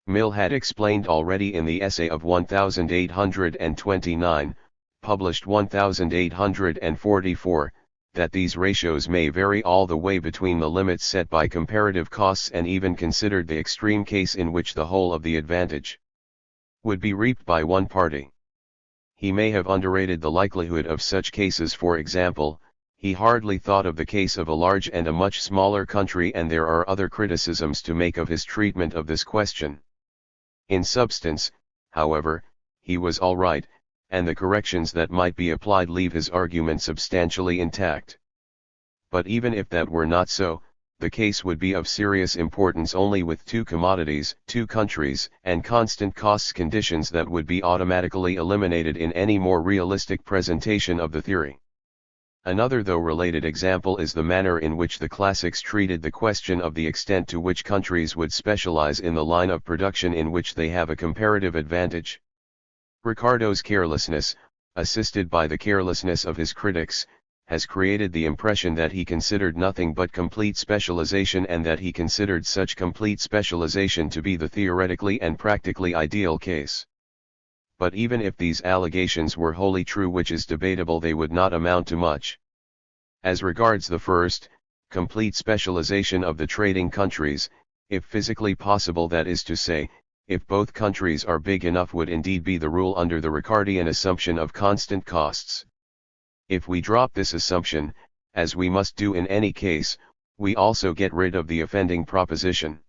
Mill had explained already in the essay of 1829, published 1844, that these ratios may vary all the way between the limits set by comparative costs, and even considered the extreme case in which the whole of the advantage would be reaped by one party. He may have underrated the likelihood of such cases. For example, he hardly thought of the case of a large and a much smaller country, and there are other criticisms to make of his treatment of this question. In substance, however, he was all right, and the corrections that might be applied leave his argument substantially intact. But even if that were not so, the case would be of serious importance only with two commodities, two countries, and constant costs, conditions that would be automatically eliminated in any more realistic presentation of the theory. Another, though related, example is the manner in which the classics treated the question of the extent to which countries would specialize in the line of production in which they have a comparative advantage. Ricardo's carelessness, assisted by the carelessness of his critics, has created the impression that he considered nothing but complete specialization, and that he considered such complete specialization to be the theoretically and practically ideal case. But even if these allegations were wholly true, which is debatable, they would not amount to much. As regards the first, complete specialization of the trading countries, if physically possible, that is to say, if both countries are big enough, would indeed be the rule under the Ricardian assumption of constant costs. If we drop this assumption, as we must do in any case, we also get rid of the offending proposition.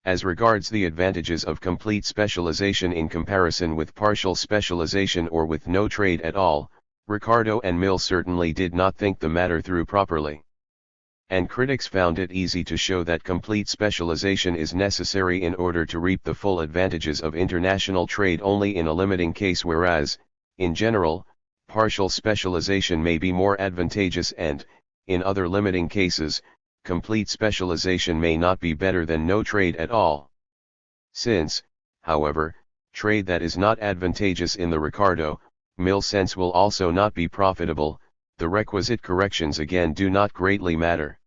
As regards the advantages of complete specialization in comparison with partial specialization or with no trade at all, Ricardo and Mill certainly did not think the matter through properly. And critics found it easy to show that complete specialization is necessary in order to reap the full advantages of international trade only in a limiting case, whereas, in general, partial specialization may be more advantageous, and, in other limiting cases, complete specialization may not be better than no trade at all. Since, however, trade that is not advantageous in the Ricardo-Mill sense will also not be profitable, the requisite corrections again do not greatly matter.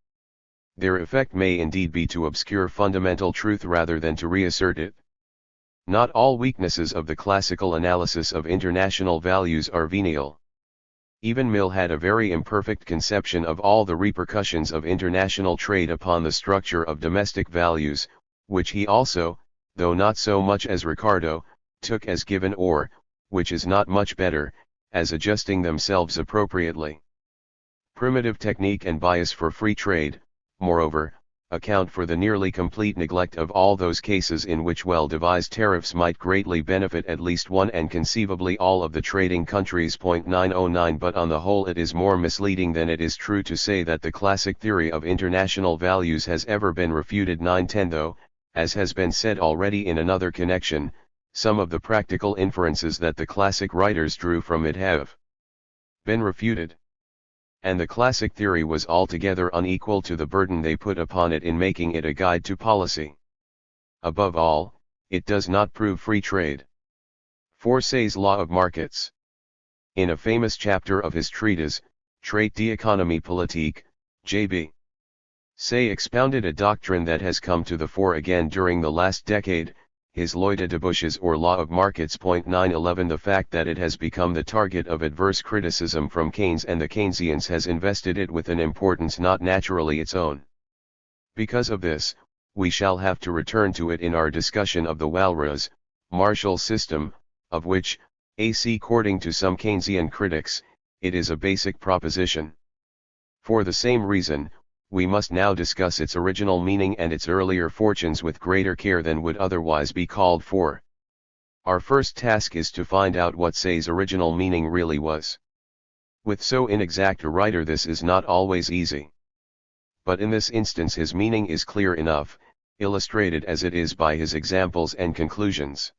Their effect may indeed be to obscure fundamental truth rather than to reassert it. Not all weaknesses of the classical analysis of international values are venial. Even Mill had a very imperfect conception of all the repercussions of international trade upon the structure of domestic values, which he also, though not so much as Ricardo, took as given, or, which is not much better, as adjusting themselves appropriately. Primitive technique and bias for free trade, moreover, account for the nearly complete neglect of all those cases in which well-devised tariffs might greatly benefit at least one and conceivably all of the trading countries. 909 But on the whole it is more misleading than it is true to say that the classic theory of international values has ever been refuted. 910 Though, as has been said already in another connection, some of the practical inferences that the classic writers drew from it have been refuted, and the classic theory was altogether unequal to the burden they put upon it in making it a guide to policy. Above all, it does not prove free trade. Say's Law of Markets. In a famous chapter of his treatise, Traité d'économie politique, J.B. Say expounded a doctrine that has come to the fore again during the last decade, his Loi de débauches or Law of Markets. 911 The fact that it has become the target of adverse criticism from Keynes and the Keynesians has invested it with an importance not naturally its own. Because of this, we shall have to return to it in our discussion of the Walras, Marshall system, of which, according to some Keynesian critics, it is a basic proposition. For the same reason, we must now discuss its original meaning and its earlier fortunes with greater care than would otherwise be called for. Our first task is to find out what Say's original meaning really was. With so inexact a writer this is not always easy. But in this instance his meaning is clear enough, illustrated as it is by his examples and conclusions.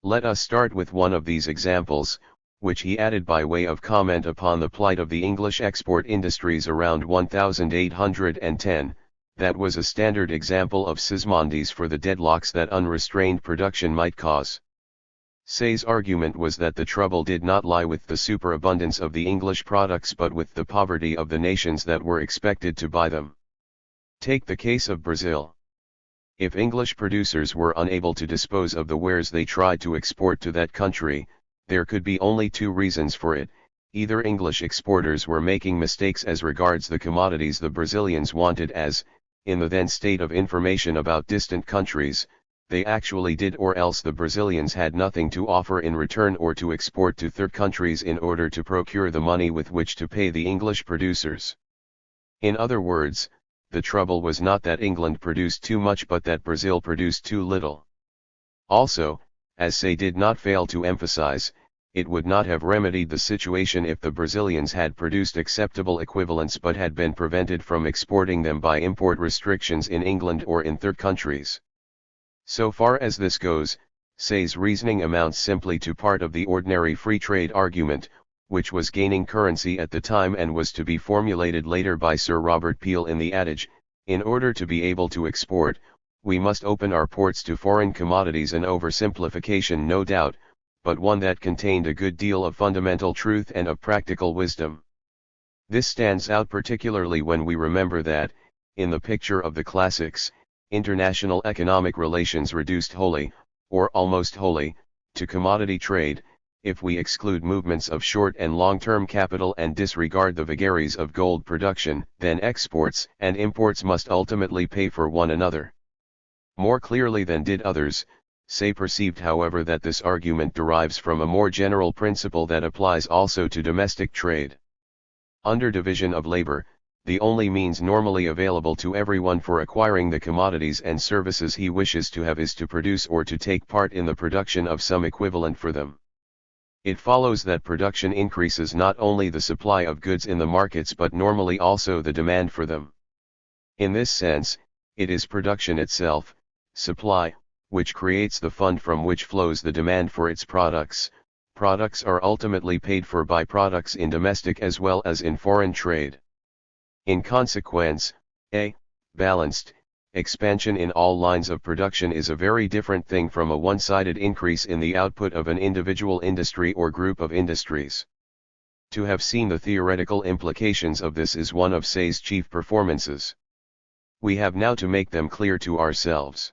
Let us start with one of these examples, which he added by way of comment upon the plight of the English export industries around 1810, that was a standard example of Sismondi's for the deadlocks that unrestrained production might cause. Say's argument was that the trouble did not lie with the superabundance of the English products but with the poverty of the nations that were expected to buy them. Take the case of Brazil. If English producers were unable to dispose of the wares they tried to export to that country, there could be only two reasons for it: either English exporters were making mistakes as regards the commodities the Brazilians wanted as, in the then state of information about distant countries, they actually did, or else the Brazilians had nothing to offer in return or to export to third countries in order to procure the money with which to pay the English producers. In other words, the trouble was not that England produced too much but that Brazil produced too little. Also, as Say did not fail to emphasize, it would not have remedied the situation if the Brazilians had produced acceptable equivalents but had been prevented from exporting them by import restrictions in England or in third countries. So far as this goes, Say's reasoning amounts simply to part of the ordinary free trade argument, which was gaining currency at the time and was to be formulated later by Sir Robert Peel in the adage, "In order to be able to export, we must open our ports to foreign commodities," an oversimplification no doubt, but one that contained a good deal of fundamental truth and of practical wisdom. This stands out particularly when we remember that, in the picture of the classics, international economic relations reduced wholly, or almost wholly, to commodity trade, if we exclude movements of short and long-term capital and disregard the vagaries of gold production, then exports and imports must ultimately pay for one another. More clearly than did others, Say perceived however that this argument derives from a more general principle that applies also to domestic trade. Under division of labor, the only means normally available to everyone for acquiring the commodities and services he wishes to have is to produce or to take part in the production of some equivalent for them. It follows that production increases not only the supply of goods in the markets but normally also the demand for them. In this sense, it is production itself, supply, which creates the fund from which flows the demand for its products. Products are ultimately paid for by products in domestic as well as in foreign trade. In consequence, a balanced expansion in all lines of production is a very different thing from a one-sided increase in the output of an individual industry or group of industries. To have seen the theoretical implications of this is one of Say's chief performances. We have now to make them clear to ourselves.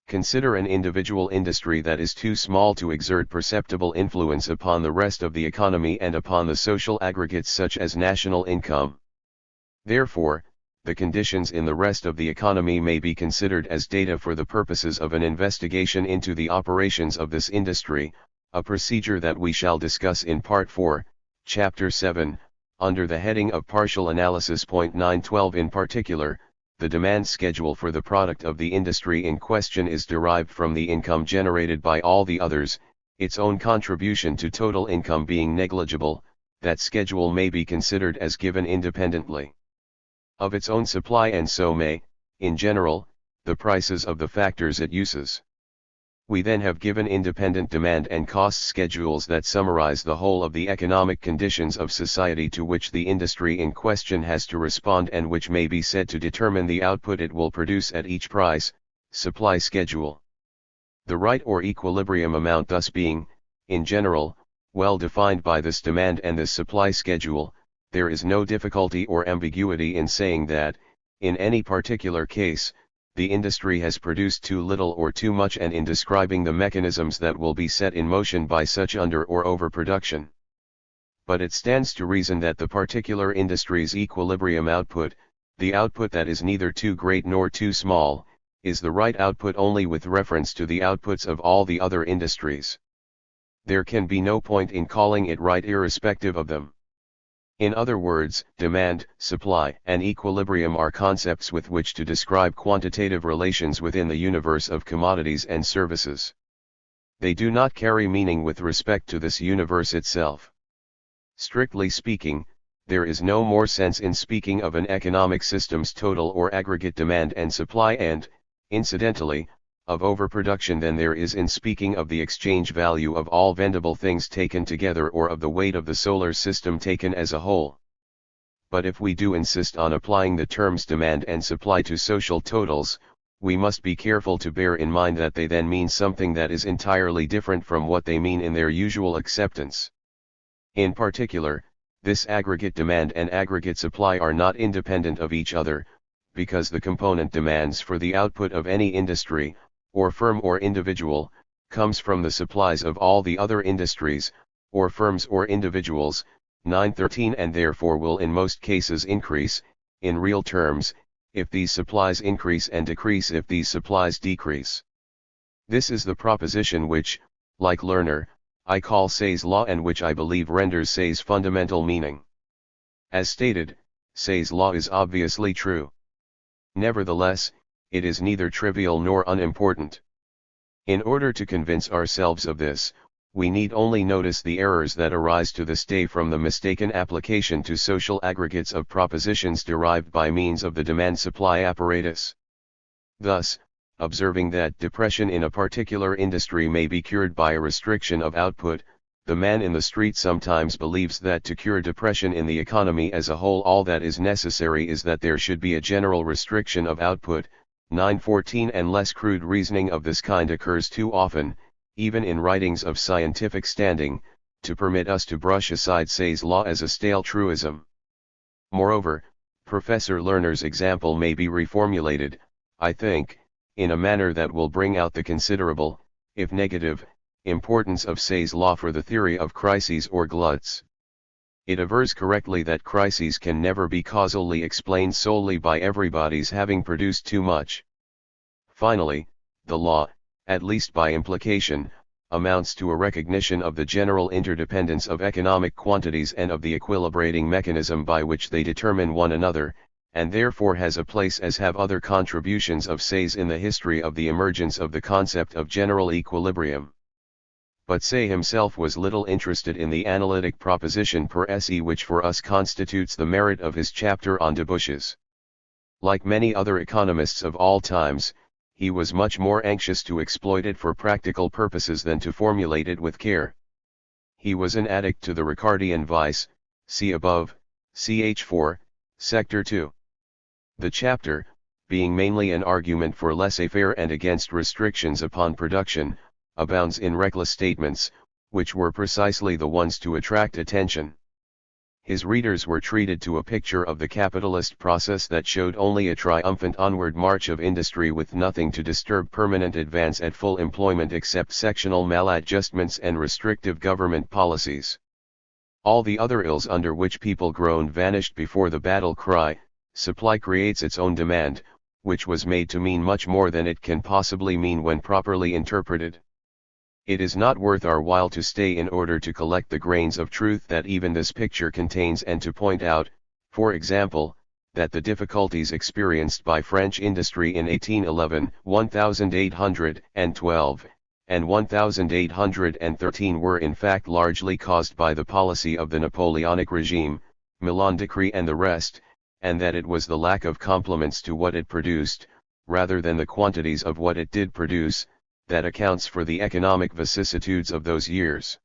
Consider an individual industry that is too small to exert perceptible influence upon the rest of the economy and upon the social aggregates such as national income. Therefore, the conditions in the rest of the economy may be considered as data for the purposes of an investigation into the operations of this industry, a procedure that we shall discuss in Part 4, Chapter 7, under the heading of Partial Analysis. 912 in particular, the demand schedule for the product of the industry in question is derived from the income generated by all the others, its own contribution to total income being negligible. That schedule may be considered as given independently of its own supply, and so may, in general, the prices of the factors it uses. We then have given independent demand and cost schedules that summarize the whole of the economic conditions of society to which the industry in question has to respond and which may be said to determine the output it will produce at each price, supply schedule. The right or equilibrium amount thus being, in general, well defined by this demand and this supply schedule, there is no difficulty or ambiguity in saying that, in any particular case, the industry has produced too little or too much, and in describing the mechanisms that will be set in motion by such under or overproduction. But it stands to reason that the particular industry's equilibrium output, the output that is neither too great nor too small, is the right output only with reference to the outputs of all the other industries. There can be no point in calling it right irrespective of them. In other words, demand, supply, and equilibrium are concepts with which to describe quantitative relations within the universe of commodities and services. They do not carry meaning with respect to this universe itself. Strictly speaking, there is no more sense in speaking of an economic system's total or aggregate demand and supply and, incidentally, of overproduction than there is in speaking of the exchange value of all vendible things taken together or of the weight of the solar system taken as a whole. But if we do insist on applying the terms demand and supply to social totals, we must be careful to bear in mind that they then mean something that is entirely different from what they mean in their usual acceptance. In particular, this aggregate demand and aggregate supply are not independent of each other, because the component demands for the output of any industry, or firm or individual, comes from the supplies of all the other industries, or firms or individuals, 913, and therefore will in most cases increase, in real terms, if these supplies increase and decrease if these supplies decrease. This is the proposition which, like Lerner, I call Say's law and which I believe renders Say's fundamental meaning. As stated, Say's law is obviously true. Nevertheless, it is neither trivial nor unimportant. In order to convince ourselves of this, we need only notice the errors that arise to this day from the mistaken application to social aggregates of propositions derived by means of the demand-supply apparatus. Thus, observing that depression in a particular industry may be cured by a restriction of output, the man in the street sometimes believes that to cure depression in the economy as a whole all that is necessary is that there should be a general restriction of output, 914, and less crude reasoning of this kind occurs too often, even in writings of scientific standing, to permit us to brush aside Say's law as a stale truism. Moreover, Professor Lerner's example may be reformulated, I think, in a manner that will bring out the considerable, if negative, importance of Say's law for the theory of crises or gluts. It avers correctly that crises can never be causally explained solely by everybody's having produced too much. Finally, the law, at least by implication, amounts to a recognition of the general interdependence of economic quantities and of the equilibrating mechanism by which they determine one another, and therefore has a place as have other contributions of Say's in the history of the emergence of the concept of general equilibrium. But Say himself was little interested in the analytic proposition per se which for us constitutes the merit of his chapter on debouches. Like many other economists of all times, he was much more anxious to exploit it for practical purposes than to formulate it with care. He was an addict to the Ricardian vice, see above, ch. 4, sector 2. The chapter, being mainly an argument for laissez-faire and against restrictions upon production, abounds in reckless statements, which were precisely the ones to attract attention. His readers were treated to a picture of the capitalist process that showed only a triumphant onward march of industry with nothing to disturb permanent advance at full employment except sectional maladjustments and restrictive government policies. All the other ills under which people groaned vanished before the battle cry, supply creates its own demand, which was made to mean much more than it can possibly mean when properly interpreted. It is not worth our while to stay in order to collect the grains of truth that even this picture contains and to point out, for example, that the difficulties experienced by French industry in 1811, 1812, and 1813 were in fact largely caused by the policy of the Napoleonic regime, Milan Decree and the rest, and that it was the lack of complements to what it produced, rather than the quantities of what it did produce, that accounts for the economic vicissitudes of those years.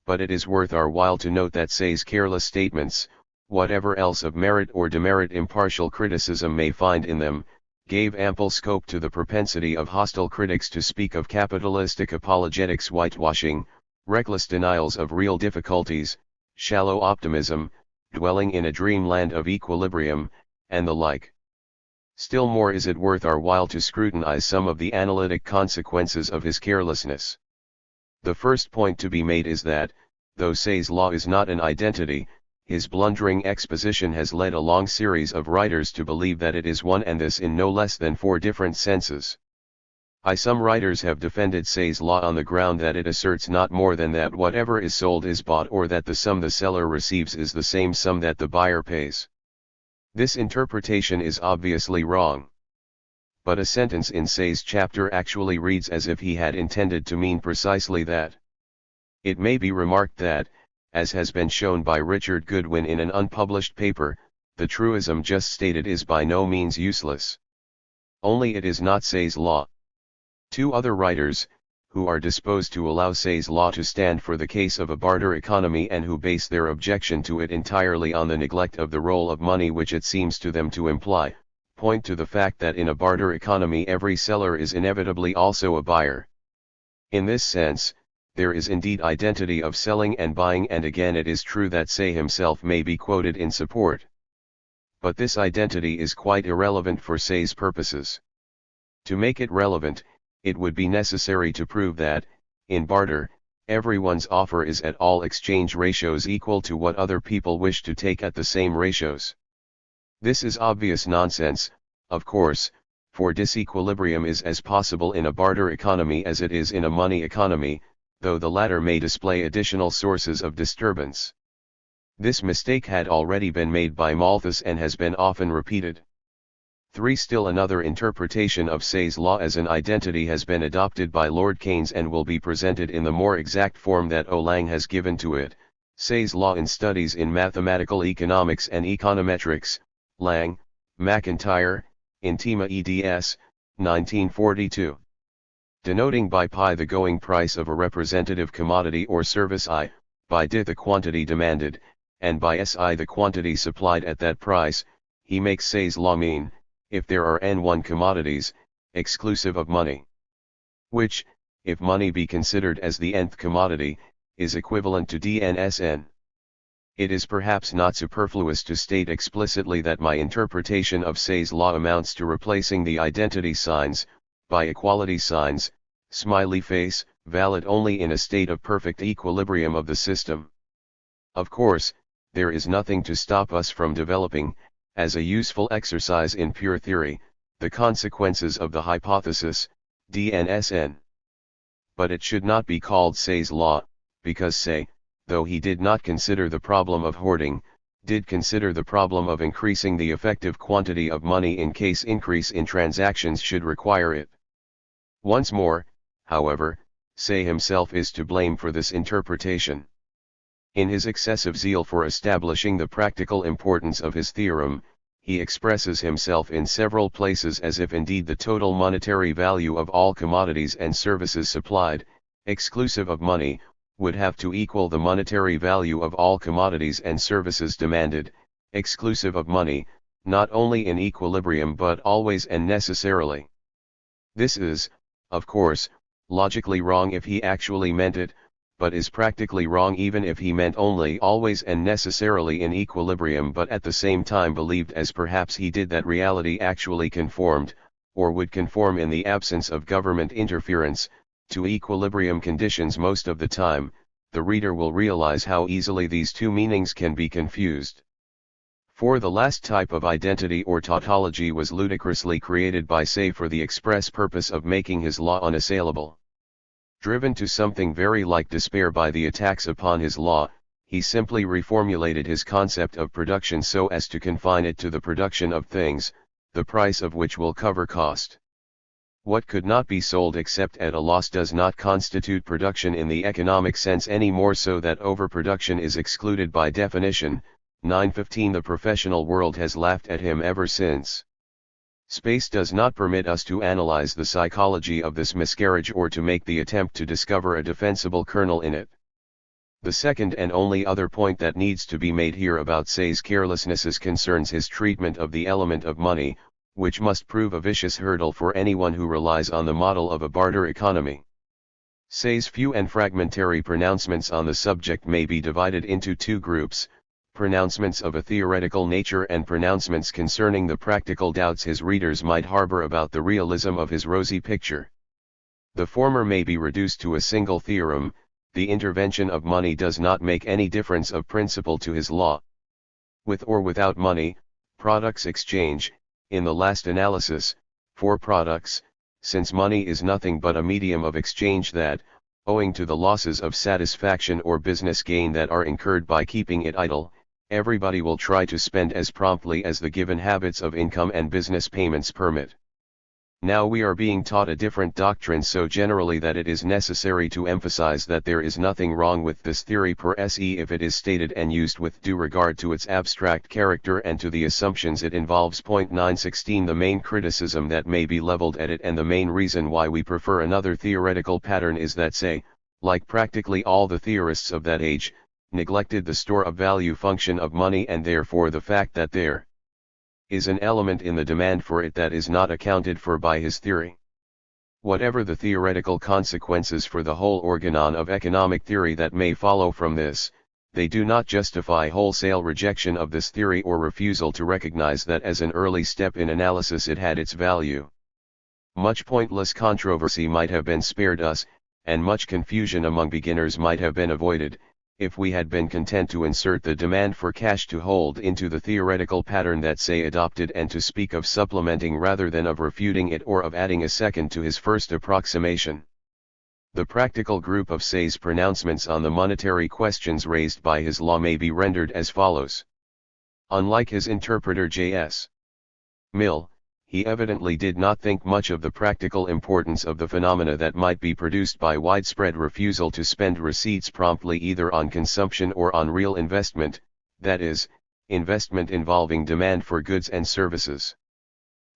But it is worth our while to note that Say's careless statements, whatever else of merit or demerit impartial criticism may find in them, gave ample scope to the propensity of hostile critics to speak of capitalistic apologetics whitewashing, reckless denials of real difficulties, shallow optimism, dwelling in a dreamland of equilibrium, and the like. Still more is it worth our while to scrutinize some of the analytic consequences of his carelessness. The first point to be made is that, though Say's law is not an identity, his blundering exposition has led a long series of writers to believe that it is one, and this in no less than 4 different senses. Some writers have defended Say's law on the ground that it asserts not more than that whatever is sold is bought, or that the sum the seller receives is the same sum that the buyer pays. This interpretation is obviously wrong. but a sentence in Say's chapter actually reads as if he had intended to mean precisely that. It may be remarked that, as has been shown by Richard Goodwin in an unpublished paper, the truism just stated is by no means useless. Only it is not Say's law. Two other writers, who are disposed to allow Say's law to stand for the case of a barter economy and who base their objection to it entirely on the neglect of the role of money which it seems to them to imply, point to the fact that in a barter economy every seller is inevitably also a buyer. In this sense, there is indeed identity of selling and buying, and again it is true that Say himself may be quoted in support. But this identity is quite irrelevant for Say's purposes. To make it relevant, it would be necessary to prove that, in barter, everyone's offer is at all exchange ratios equal to what other people wish to take at the same ratios. This is obvious nonsense, of course, for disequilibrium is as possible in a barter economy as it is in a money economy, though the latter may display additional sources of disturbance. This mistake had already been made by Malthus and has been often repeated. 3. Still another interpretation of Say's law as an identity has been adopted by Lord Keynes and will be presented in the more exact form that Lang has given to it. Say's law in Studies in Mathematical Economics and Econometrics, Lang, McIntyre, Intima eds, 1942. Denoting by pi the going price of a representative commodity or service I, by d the quantity demanded, and by si the quantity supplied at that price, he makes Say's law mean, if there are n1 commodities, exclusive of money. Which, if money be considered as the nth commodity, is equivalent to dnsn. It is perhaps not superfluous to state explicitly that my interpretation of Say's law amounts to replacing the identity signs, by equality signs, smiley face, valid only in a state of perfect equilibrium of the system. Of course, there is nothing to stop us from developing, as a useful exercise in pure theory, the consequences of the hypothesis, DNSN. But it should not be called Say's law, because Say, though he did not consider the problem of hoarding, did consider the problem of increasing the effective quantity of money in case increase in transactions should require it. Once more, however, Say himself is to blame for this interpretation. In his excessive zeal for establishing the practical importance of his theorem, he expresses himself in several places as if indeed the total monetary value of all commodities and services supplied, exclusive of money, would have to equal the monetary value of all commodities and services demanded, exclusive of money, not only in equilibrium but always and necessarily. This is, of course, logically wrong if he actually meant it, but is practically wrong even if he meant only always and necessarily in equilibrium but at the same time believed, as perhaps he did, that reality actually conformed, or would conform in the absence of government interference, to equilibrium conditions most of the time. The reader will realize how easily these two meanings can be confused. For the last type of identity or tautology was ludicrously created by Say for the express purpose of making his law unassailable. Driven to something very like despair by the attacks upon his law, he simply reformulated his concept of production so as to confine it to the production of things, the price of which will cover cost. What could not be sold except at a loss does not constitute production in the economic sense any more so that overproduction is excluded by definition. 915. The professional world has laughed at him ever since. Space does not permit us to analyze the psychology of this miscarriage or to make the attempt to discover a defensible kernel in it. The second and only other point that needs to be made here about Say's carelessnesses concerns his treatment of the element of money, which must prove a vicious hurdle for anyone who relies on the model of a barter economy. Say's few and fragmentary pronouncements on the subject may be divided into two groups: pronouncements of a theoretical nature and pronouncements concerning the practical doubts his readers might harbor about the realism of his rosy picture. The former may be reduced to a single theorem: the intervention of money does not make any difference of principle to his law. With or without money, products exchange, in the last analysis, for products, since money is nothing but a medium of exchange that, owing to the losses of satisfaction or business gain that are incurred by keeping it idle, everybody will try to spend as promptly as the given habits of income and business payments permit. Now we are being taught a different doctrine so generally that it is necessary to emphasize that there is nothing wrong with this theory per se if it is stated and used with due regard to its abstract character and to the assumptions it involves. 916 The main criticism that may be leveled at it and the main reason why we prefer another theoretical pattern is that Say, like practically all the theorists of that age, neglected the store of value function of money and therefore the fact that there is an element in the demand for it that is not accounted for by his theory. Whatever the theoretical consequences for the whole organon of economic theory that may follow from this, they do not justify wholesale rejection of this theory or refusal to recognize that as an early step in analysis it had its value. Much pointless controversy might have been spared us, and much confusion among beginners might have been avoided, if we had been content to insert the demand for cash to hold into the theoretical pattern that Say adopted and to speak of supplementing rather than of refuting it or of adding a second to his first approximation. The practical group of Say's pronouncements on the monetary questions raised by his law may be rendered as follows. Unlike his interpreter J.S. Mill, he evidently did not think much of the practical importance of the phenomena that might be produced by widespread refusal to spend receipts promptly either on consumption or on real investment, that is, investment involving demand for goods and services.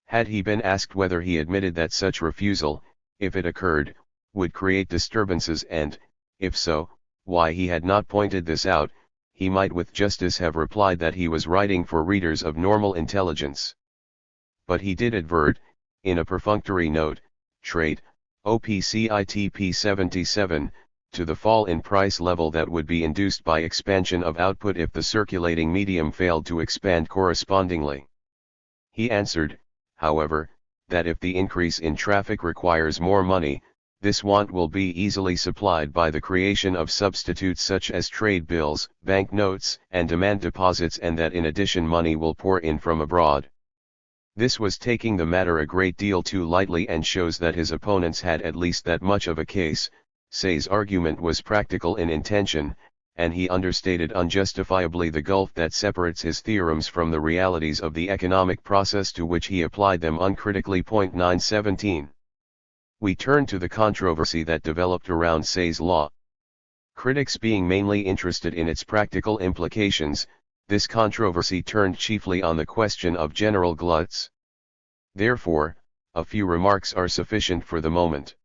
Had he been asked whether he admitted that such refusal, if it occurred, would create disturbances and, if so, why he had not pointed this out, he might with justice have replied that he was writing for readers of normal intelligence. But he did advert, in a perfunctory note, Trade, OPCITP 77, to the fall in price level that would be induced by expansion of output if the circulating medium failed to expand correspondingly. He answered, however, that if the increase in traffic requires more money, this want will be easily supplied by the creation of substitutes such as trade bills, bank notes, and demand deposits, and that in addition money will pour in from abroad. This was taking the matter a great deal too lightly and shows that his opponents had at least that much of a case. Say's argument was practical in intention, and he understated unjustifiably the gulf that separates his theorems from the realities of the economic process to which he applied them uncritically. 917. We turn to the controversy that developed around Say's law. Critics being mainly interested in its practical implications, this controversy turned chiefly on the question of general gluts. Therefore, a few remarks are sufficient for the moment.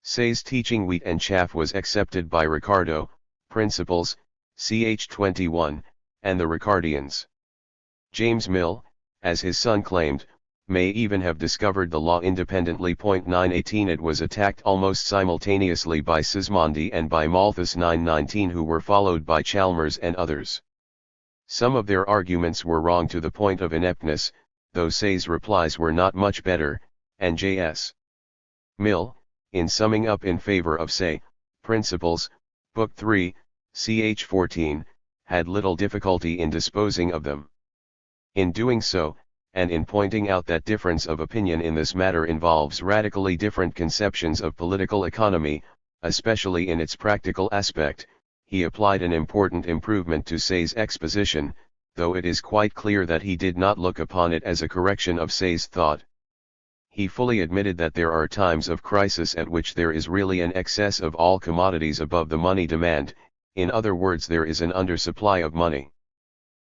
Say's teaching wheat and chaff was accepted by Ricardo, Principles, ch. 21, and the Ricardians. James Mill, as his son claimed, may even have discovered the law independently. 918 It was attacked almost simultaneously by Sismondi and by Malthus 919, who were followed by Chalmers and others. Some of their arguments were wrong to the point of ineptness, though Say's replies were not much better, and J.S. Mill, in summing up in favor of Say, Principles, Book 3, ch. 14, had little difficulty in disposing of them. In doing so, and in pointing out that difference of opinion in this matter involves radically different conceptions of political economy, especially in its practical aspect, he applied an important improvement to Say's exposition, though it is quite clear that he did not look upon it as a correction of Say's thought. He fully admitted that there are times of crisis at which there is really an excess of all commodities above the money demand, in other words there is an undersupply of money.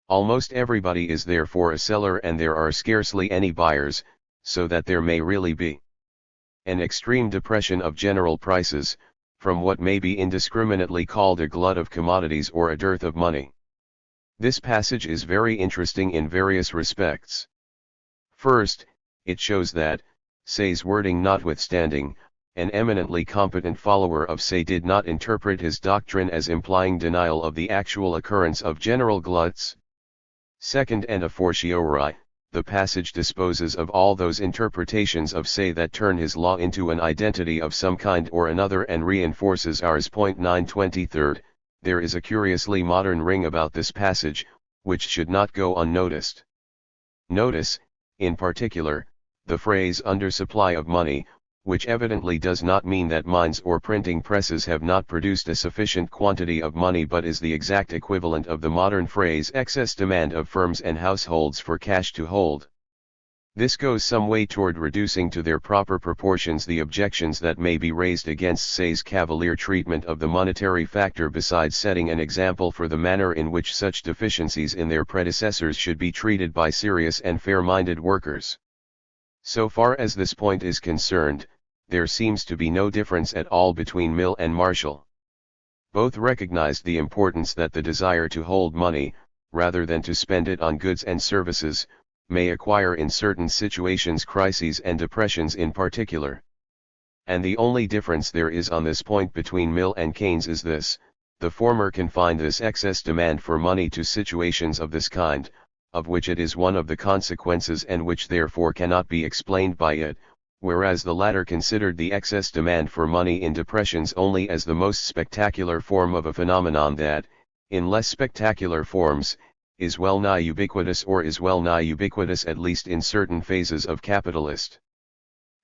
Almost everybody is therefore a seller and there are scarcely any buyers, so that there may really be an extreme depression of general prices, from what may be indiscriminately called a glut of commodities or a dearth of money. This passage is very interesting in various respects. First, it shows that, Say's wording notwithstanding, an eminently competent follower of Say did not interpret his doctrine as implying denial of the actual occurrence of general gluts. Second, and a fortiori, the passage disposes of all those interpretations of Say that turn his law into an identity of some kind or another and reinforces ours. 923. There is a curiously modern ring about this passage, which should not go unnoticed. Notice, in particular, the phrase undersupply of money, which evidently does not mean that mines or printing presses have not produced a sufficient quantity of money but is the exact equivalent of the modern phrase excess demand of firms and households for cash to hold. This goes some way toward reducing to their proper proportions the objections that may be raised against Say's cavalier treatment of the monetary factor, besides setting an example for the manner in which such deficiencies in their predecessors should be treated by serious and fair-minded workers. So far as this point is concerned, there seems to be no difference at all between Mill and Marshall. Both recognized the importance that the desire to hold money, rather than to spend it on goods and services, may acquire in certain situations, crises and depressions in particular. And the only difference there is on this point between Mill and Keynes is this: the former confined this excess demand for money to situations of this kind, of which it is one of the consequences and which therefore cannot be explained by it, whereas the latter considered the excess demand for money in depressions only as the most spectacular form of a phenomenon that, in less spectacular forms, is well nigh ubiquitous, or is well nigh ubiquitous at least in certain phases of capitalist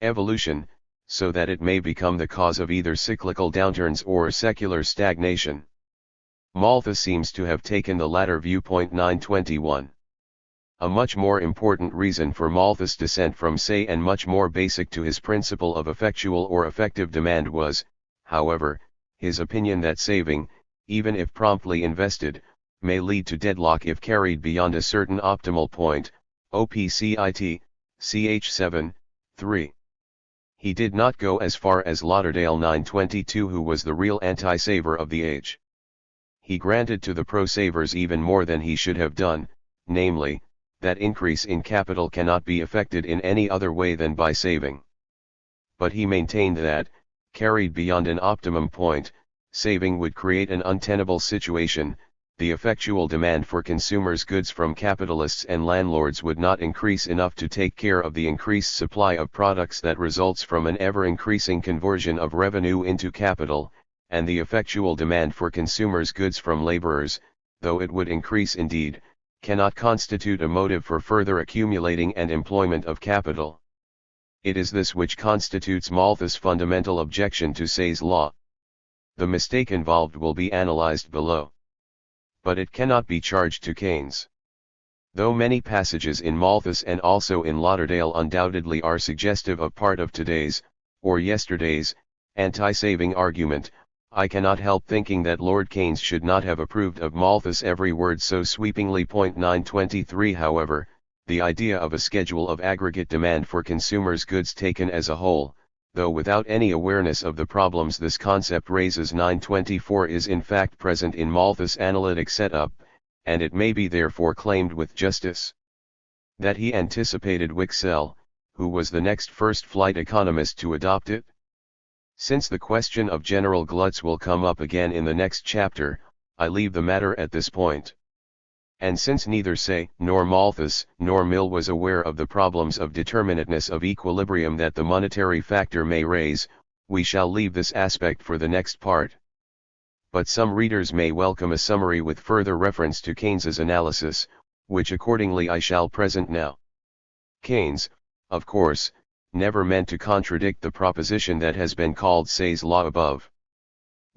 evolution, so that it may become the cause of either cyclical downturns or secular stagnation. Malthus seems to have taken the latter viewpoint. 921. A much more important reason for Malthus' dissent from Say, and much more basic to his principle of effectual or effective demand, was, however, his opinion that saving, even if promptly invested, may lead to deadlock if carried beyond a certain optimal point, OPCIT, ch. 7, 3. He did not go as far as Lauderdale 922, who was the real anti-saver of the age. He granted to the pro-savers even more than he should have done, namely, that increase in capital cannot be effected in any other way than by saving. But he maintained that, carried beyond an optimum point, saving would create an untenable situation. The effectual demand for consumers' goods from capitalists and landlords would not increase enough to take care of the increased supply of products that results from an ever-increasing conversion of revenue into capital, and the effectual demand for consumers' goods from laborers, though it would increase indeed, cannot constitute a motive for further accumulating and employment of capital. It is this which constitutes Malthus' fundamental objection to Say's law. The mistake involved will be analyzed below. But it cannot be charged to Keynes. Though many passages in Malthus and also in Lauderdale undoubtedly are suggestive of part of today's, or yesterday's, anti-saving argument, I cannot help thinking that Lord Keynes should not have approved of Malthus' every word so sweepingly. 923. However, the idea of a schedule of aggregate demand for consumers' goods taken as a whole, though without any awareness of the problems this concept raises, 924, is in fact present in Malthus' analytic setup, and it may be therefore claimed with justice that he anticipated Wicksell, who was the next first-flight economist to adopt it. Since the question of general gluts will come up again in the next chapter, I leave the matter at this point. And since neither Say, nor Malthus, nor Mill was aware of the problems of determinateness of equilibrium that the monetary factor may raise, we shall leave this aspect for the next part. But some readers may welcome a summary with further reference to Keynes's analysis, which accordingly I shall present now. Keynes, of course, never meant to contradict the proposition that has been called Say's law above.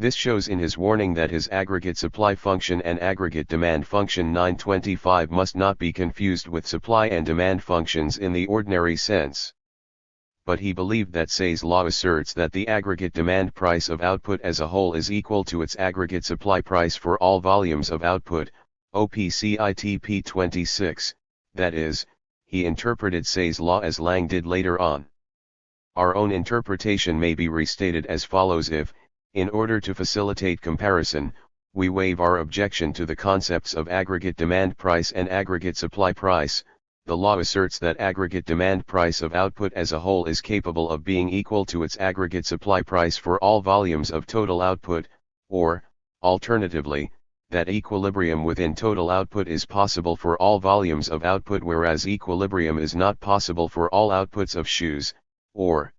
This shows in his warning that his aggregate supply function and aggregate demand function 925 must not be confused with supply and demand functions in the ordinary sense. But he believed that Say's law asserts that the aggregate demand price of output as a whole is equal to its aggregate supply price for all volumes of output, OPCIT p. 26, that is, he interpreted Say's law as Lang did later on. Our own interpretation may be restated as follows: if, in order to facilitate comparison, we waive our objection to the concepts of aggregate demand price and aggregate supply price, the law asserts that aggregate demand price of output as a whole is capable of being equal to its aggregate supply price for all volumes of total output, or, alternatively, that equilibrium within total output is possible for all volumes of output, whereas equilibrium is not possible for all outputs of shoes, or,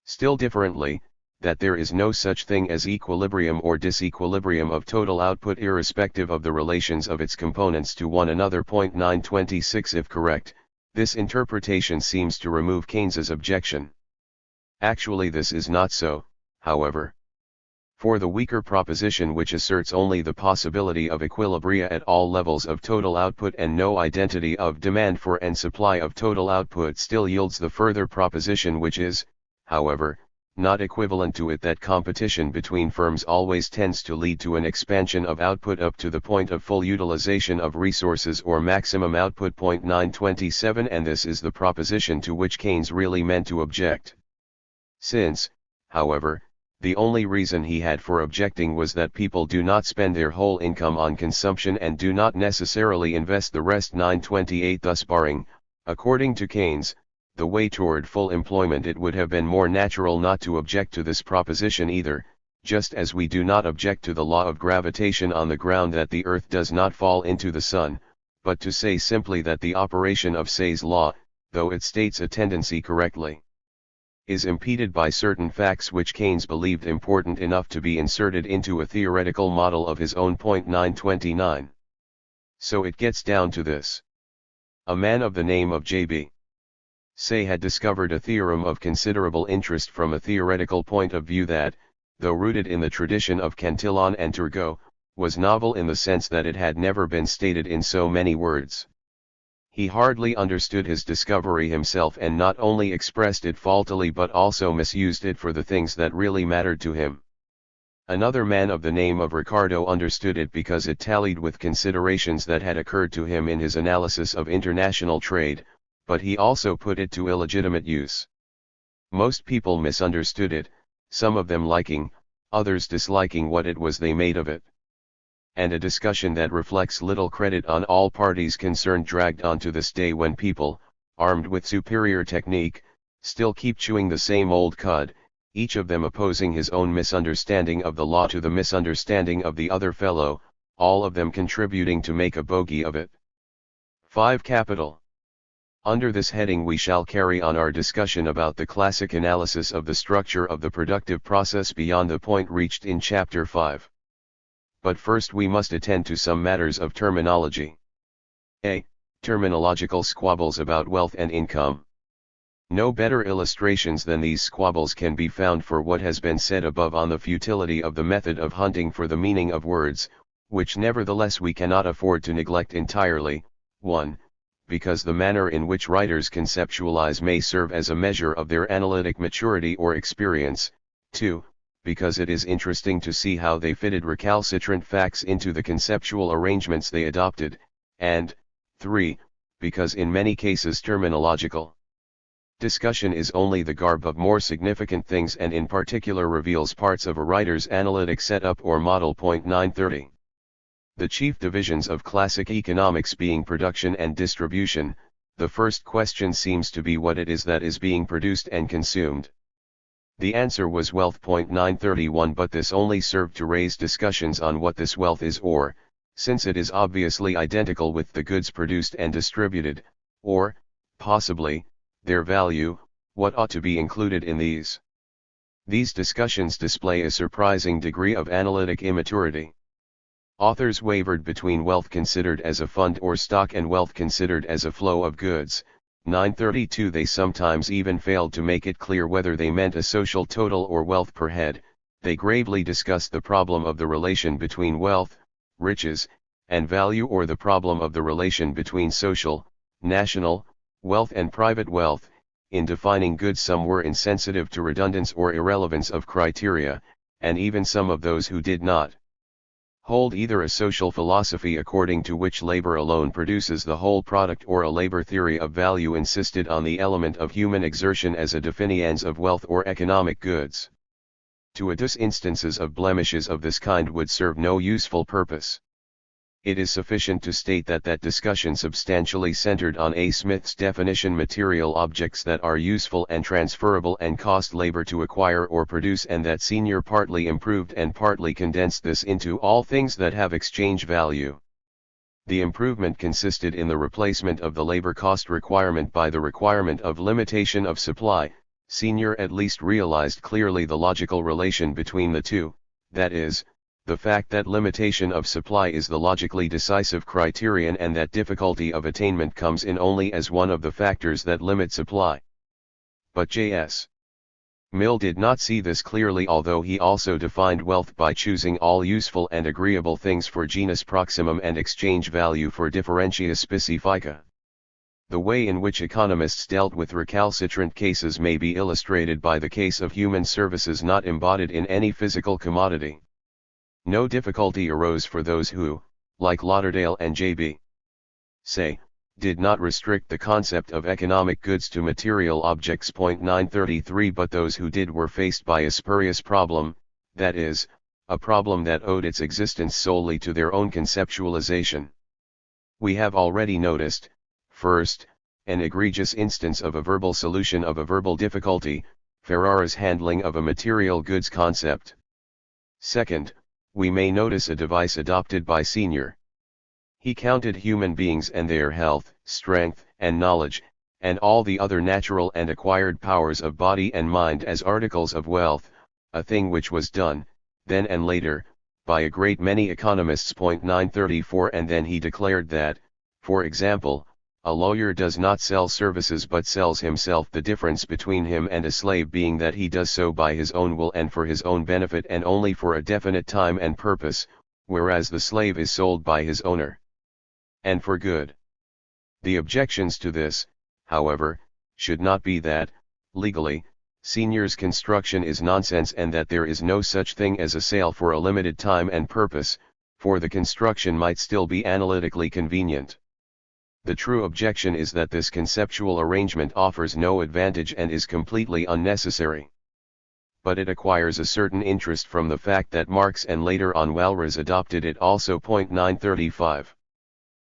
still differently, that there is no such thing as equilibrium or disequilibrium of total output irrespective of the relations of its components to one another. 926. If correct, this interpretation seems to remove Keynes's objection. Actually this is not so, however. For the weaker proposition which asserts only the possibility of equilibria at all levels of total output and no identity of demand for and supply of total output still yields the further proposition which is, however, not equivalent to it, that competition between firms always tends to lead to an expansion of output up to the point of full utilization of resources or maximum output. 927. And this is the proposition to which Keynes really meant to object. Since, however, the only reason he had for objecting was that people do not spend their whole income on consumption and do not necessarily invest the rest. 928. Thus barring, according to Keynes, the way toward full employment, it would have been more natural not to object to this proposition either, just as we do not object to the law of gravitation on the ground that the earth does not fall into the sun, but to say simply that the operation of Say's law, though it states a tendency correctly, is impeded by certain facts which Keynes believed important enough to be inserted into a theoretical model of his own. 929. So it gets down to this. A man of the name of J.B. Say had discovered a theorem of considerable interest from a theoretical point of view that, though rooted in the tradition of Cantillon and Turgot, was novel in the sense that it had never been stated in so many words. He hardly understood his discovery himself, and not only expressed it faultily but also misused it for the things that really mattered to him. Another man of the name of Ricardo understood it because it tallied with considerations that had occurred to him in his analysis of international trade, but he also put it to illegitimate use. Most people misunderstood it, some of them liking, others disliking what it was they made of it. And a discussion that reflects little credit on all parties concerned dragged on to this day, when people, armed with superior technique, still keep chewing the same old cud, each of them opposing his own misunderstanding of the law to the misunderstanding of the other fellow, all of them contributing to make a bogey of it. 5. Capital. Under this heading we shall carry on our discussion about the classic analysis of the structure of the productive process beyond the point reached in Chapter 5. But first we must attend to some matters of terminology. A. Terminological squabbles about wealth and income. No better illustrations than these squabbles can be found for what has been said above on the futility of the method of hunting for the meaning of words, which nevertheless we cannot afford to neglect entirely. 1. Because the manner in which writers conceptualize may serve as a measure of their analytic maturity or experience. 2. Because it is interesting to see how they fitted recalcitrant facts into the conceptual arrangements they adopted, and 3. Because in many cases terminological discussion is only the garb of more significant things, and in particular reveals parts of a writer's analytic setup or model. 930. The chief divisions of classic economics being production and distribution, the first question seems to be what it is that is being produced and consumed. The answer was wealth. 931. But this only served to raise discussions on what this wealth is, or, since it is obviously identical with the goods produced and distributed, or, possibly, their value, what ought to be included in these. These discussions display a surprising degree of analytic immaturity. Authors wavered between wealth considered as a fund or stock and wealth considered as a flow of goods. 932. They sometimes even failed to make it clear whether they meant a social total or wealth per head. They gravely discussed the problem of the relation between wealth, riches, and value, or the problem of the relation between social, national, wealth and private wealth. In defining goods some were insensitive to redundance or irrelevance of criteria, and even some of those who did not hold either a social philosophy according to which labor alone produces the whole product or a labor theory of value insisted on the element of human exertion as a definians of wealth or economic goods. To adduce instances of blemishes of this kind would serve no useful purpose. It is sufficient to state that discussion substantially centered on A. Smith's definition: material objects that are useful and transferable and cost labor to acquire or produce, and that Senior partly improved and partly condensed this into all things that have exchange value. The improvement consisted in the replacement of the labor cost requirement by the requirement of limitation of supply. Senior at least realized clearly the logical relation between the two, that is, the fact that limitation of supply is the logically decisive criterion, and that difficulty of attainment comes in only as one of the factors that limit supply. But J.S. Mill did not see this clearly, although he also defined wealth by choosing all useful and agreeable things for genus proximum and exchange value for differentia specifica. The way in which economists dealt with recalcitrant cases may be illustrated by the case of human services not embodied in any physical commodity. No difficulty arose for those who, like Lauderdale and J.B. say, did not restrict the concept of economic goods to material objects. 933 But those who did were faced by a spurious problem, that is, a problem that owed its existence solely to their own conceptualization. We have already noticed, first, an egregious instance of a verbal solution of a verbal difficulty, Ferrara's handling of a material goods concept. Second, we may notice a device adopted by Senior. He counted human beings and their health, strength, and knowledge, and all the other natural and acquired powers of body and mind as articles of wealth, a thing which was done, then and later, by a great many economists. 934 And then he declared that, for example, a lawyer does not sell services but sells himself, the difference between him and a slave being that he does so by his own will and for his own benefit and only for a definite time and purpose, whereas the slave is sold by his owner and for good. The objections to this, however, should not be that, legally, Senior's construction is nonsense and that there is no such thing as a sale for a limited time and purpose, for the construction might still be analytically convenient. The true objection is that this conceptual arrangement offers no advantage and is completely unnecessary. But it acquires a certain interest from the fact that Marx and later on Walras adopted it also. 935.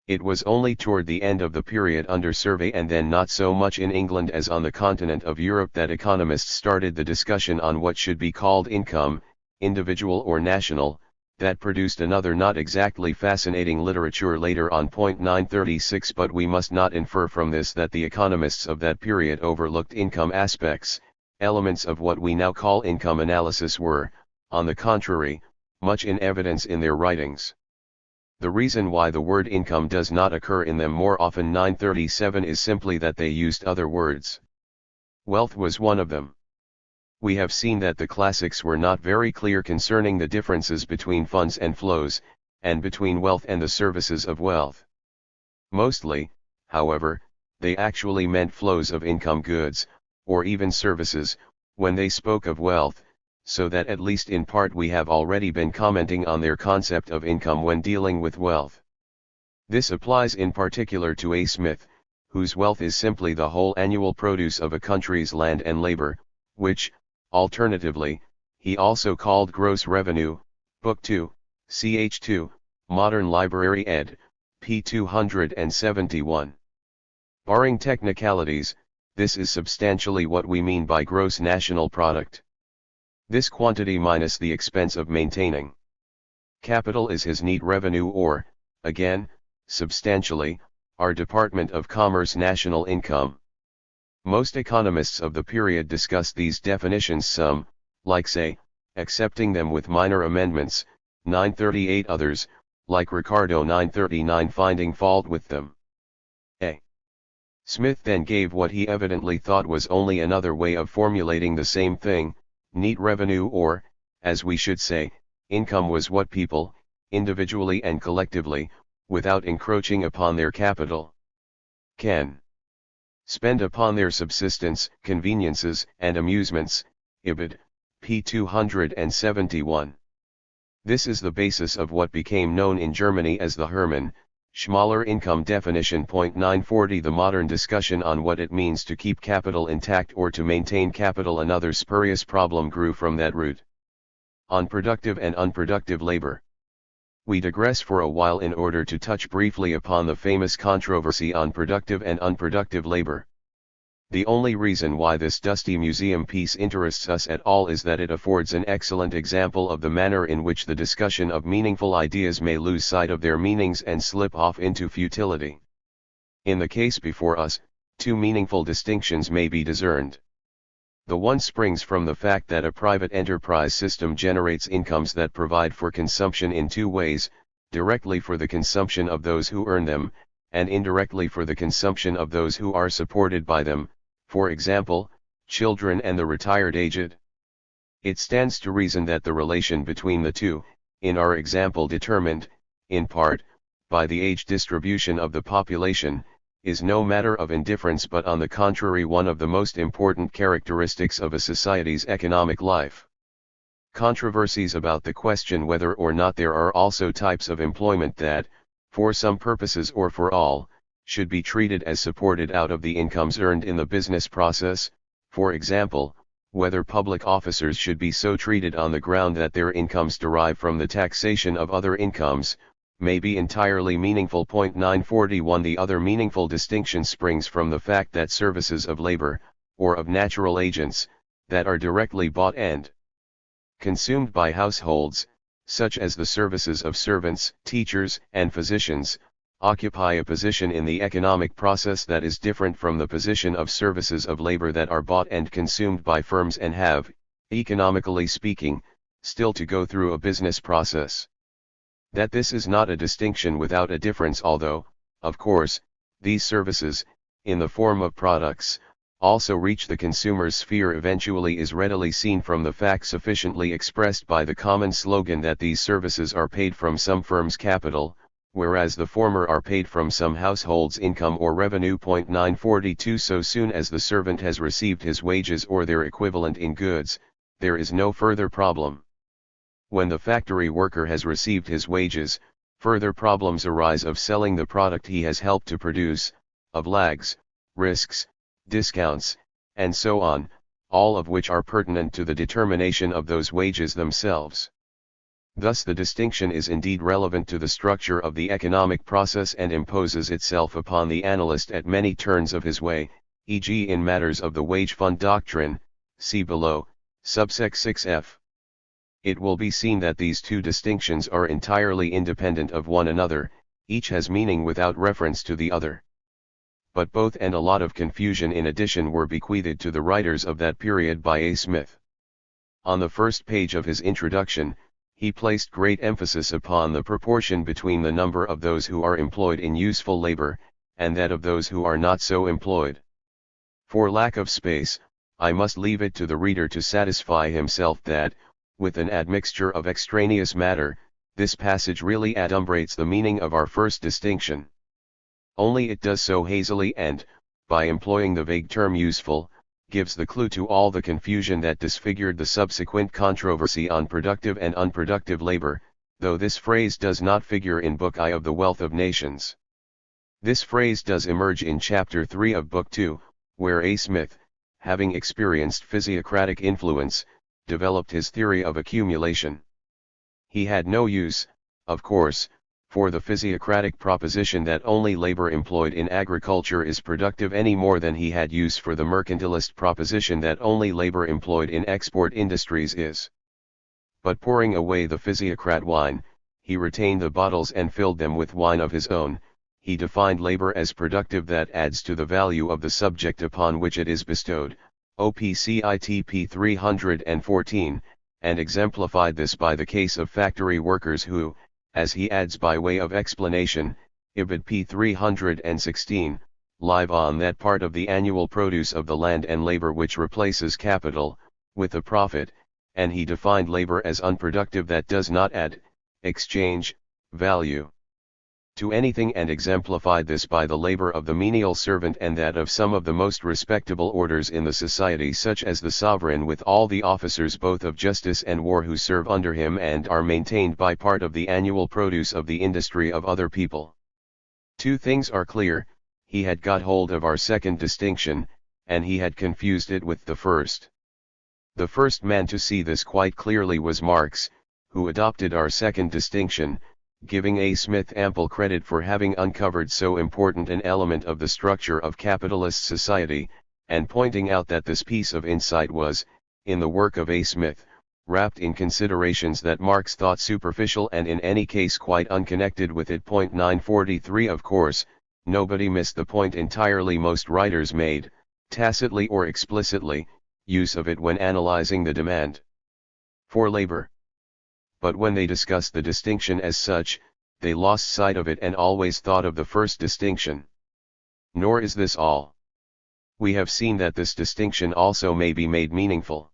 It was only toward the end of the period under survey, and then not so much in England as on the continent of Europe, that economists started the discussion on what should be called income, individual or national, that produced another not exactly fascinating literature later on. 936 But we must not infer from this that the economists of that period overlooked income aspects. Elements of what we now call income analysis were, on the contrary, much in evidence in their writings. The reason why the word income does not occur in them more often. 937 is simply that they used other words. Wealth was one of them. We have seen that the classics were not very clear concerning the differences between funds and flows, and between wealth and the services of wealth. Mostly, however, they actually meant flows of income goods, or even services, when they spoke of wealth, so that at least in part we have already been commenting on their concept of income when dealing with wealth. This applies in particular to A. Smith, whose wealth is simply the whole annual produce of a country's land and labor, which, alternatively, he also called gross revenue. Book 2, ch. 2, Modern Library ed., p. 271. Barring technicalities, this is substantially what we mean by gross national product. This quantity minus the expense of maintaining capital is his neat revenue, or, again, substantially, our Department of Commerce national income. Most economists of the period discuss these definitions, some, like say, accepting them with minor amendments, 938; others, like Ricardo 939, finding fault with them. A. Smith then gave what he evidently thought was only another way of formulating the same thing. Neat revenue, or, as we should say, income, was what people, individually and collectively, without encroaching upon their capital, can spend upon their subsistence, conveniences, and amusements. Ibid, p. 271. This is the basis of what became known in Germany as the Hermann Schmaler income definition. 940 The modern discussion on what it means to keep capital intact or to maintain capital, another spurious problem, grew from that root. On productive and unproductive labor. We digress for a while in order to touch briefly upon the famous controversy on productive and unproductive labor. The only reason why this dusty museum piece interests us at all is that it affords an excellent example of the manner in which the discussion of meaningful ideas may lose sight of their meanings and slip off into futility. In the case before us, two meaningful distinctions may be discerned. The one springs from the fact that a private enterprise system generates incomes that provide for consumption in two ways: directly for the consumption of those who earn them, and indirectly for the consumption of those who are supported by them, for example, children and the retired aged. It stands to reason that the relation between the two, in our example determined, in part, by the age distribution of the population, is no matter of indifference but on the contrary one of the most important characteristics of a society's economic life. Controversies about the question whether or not there are also types of employment that, for some purposes or for all, should be treated as supported out of the incomes earned in the business process, for example, whether public officers should be so treated on the ground that their incomes derive from the taxation of other incomes, may be entirely meaningful. 941 The other meaningful distinction springs from the fact that services of labor, or of natural agents, that are directly bought and consumed by households, such as the services of servants, teachers, and physicians, occupy a position in the economic process that is different from the position of services of labor that are bought and consumed by firms and have, economically speaking, still to go through a business process. That this is not a distinction without a difference, although, of course, these services, in the form of products, also reach the consumer's sphere eventually is readily seen from the fact sufficiently expressed by the common slogan that these services are paid from some firm's capital, whereas the former are paid from some household's income or revenue. 942 So soon as the servant has received his wages or their equivalent in goods, there is no further problem. When the factory worker has received his wages, further problems arise of selling the product he has helped to produce, of lags, risks, discounts, and so on, all of which are pertinent to the determination of those wages themselves. Thus the distinction is indeed relevant to the structure of the economic process and imposes itself upon the analyst at many turns of his way, e.g. in matters of the wage fund doctrine, see below, subsect 6f. It will be seen that these two distinctions are entirely independent of one another, each has meaning without reference to the other. But both and a lot of confusion in addition were bequeathed to the writers of that period by A. Smith. On the first page of his introduction, he placed great emphasis upon the proportion between the number of those who are employed in useful labor, and that of those who are not so employed. For lack of space, I must leave it to the reader to satisfy himself that, with an admixture of extraneous matter, this passage really adumbrates the meaning of our first distinction. Only it does so hazily and, by employing the vague term useful, gives the clue to all the confusion that disfigured the subsequent controversy on productive and unproductive labor, though this phrase does not figure in Book I of The Wealth of Nations. This phrase does emerge in Chapter 3 of Book 2, where A. Smith, having experienced physiocratic influence, developed his theory of accumulation. He had no use, of course, for the physiocratic proposition that only labor employed in agriculture is productive any more than he had use for the mercantilist proposition that only labor employed in export industries is. But pouring away the physiocrat wine, he retained the bottles and filled them with wine of his own. He defined labor as productive that adds to the value of the subject upon which it is bestowed, OPCITP 314, and exemplified this by the case of factory workers who, as he adds by way of explanation, IBID p. 316, live on that part of the annual produce of the land and labor which replaces capital, with a profit, and he defined labor as unproductive that does not add, exchange, value to anything, and exemplified this by the labor of the menial servant and that of some of the most respectable orders in the society, such as the sovereign with all the officers both of justice and war who serve under him and are maintained by part of the annual produce of the industry of other people. Two things are clear: he had got hold of our second distinction, and he had confused it with the first. The first man to see this quite clearly was Marx, who adopted our second distinction, giving A. Smith ample credit for having uncovered so important an element of the structure of capitalist society, and pointing out that this piece of insight was, in the work of A. Smith, wrapped in considerations that Marx thought superficial and in any case quite unconnected with it. 943 Of course, nobody missed the point entirely. Most writers made, tacitly or explicitly, use of it when analyzing the demand for labor. But when they discussed the distinction as such, they lost sight of it and always thought of the first distinction. Nor is this all. We have seen that this distinction also may be made meaningful.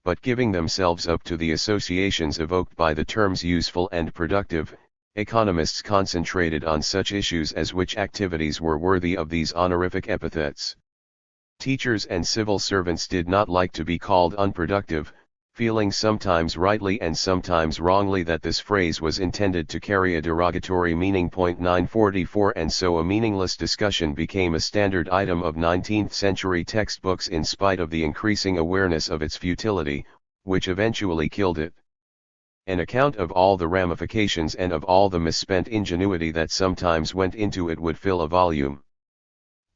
But giving themselves up to the associations evoked by the terms useful and productive, economists concentrated on such issues as which activities were worthy of these honorific epithets. Teachers and civil servants did not like to be called unproductive, feeling sometimes rightly and sometimes wrongly that this phrase was intended to carry a derogatory meaning. 944 And so a meaningless discussion became a standard item of 19th century textbooks in spite of the increasing awareness of its futility, which eventually killed it. An account of all the ramifications and of all the misspent ingenuity that sometimes went into it would fill a volume.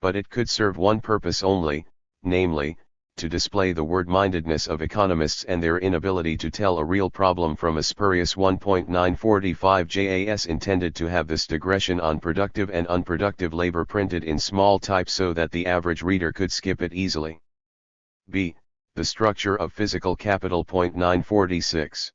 But it could serve one purpose only, namely, to display the word-mindedness of economists and their inability to tell a real problem from a spurious one. 945 JAS intended to have this digression on productive and unproductive labor printed in small type so that the average reader could skip it easily. B. The structure of physical capital. 946.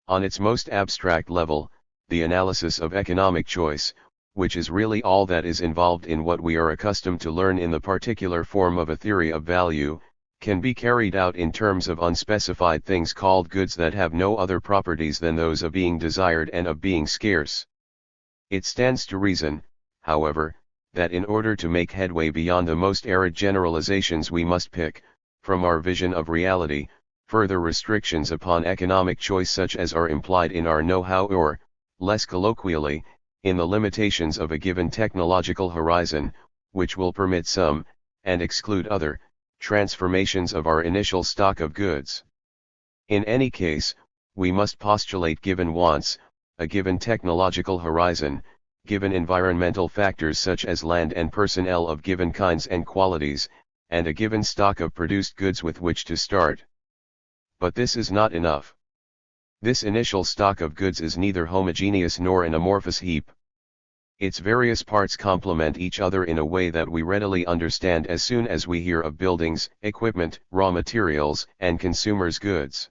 On its most abstract level, the analysis of economic choice, which is really all that is involved in what we are accustomed to learn in the particular form of a theory of value, can be carried out in terms of unspecified things called goods that have no other properties than those of being desired and of being scarce. It stands to reason, however, that in order to make headway beyond the most arid generalizations we must pick, from our vision of reality, further restrictions upon economic choice such as are implied in our know-how or, less colloquially, in the limitations of a given technological horizon, which will permit some, and exclude other, transformations of our initial stock of goods. In any case, we must postulate given wants, a given technological horizon, given environmental factors such as land and personnel of given kinds and qualities, and a given stock of produced goods with which to start. But this is not enough. This initial stock of goods is neither homogeneous nor an amorphous heap. Its various parts complement each other in a way that we readily understand as soon as we hear of buildings, equipment, raw materials, and consumers' goods.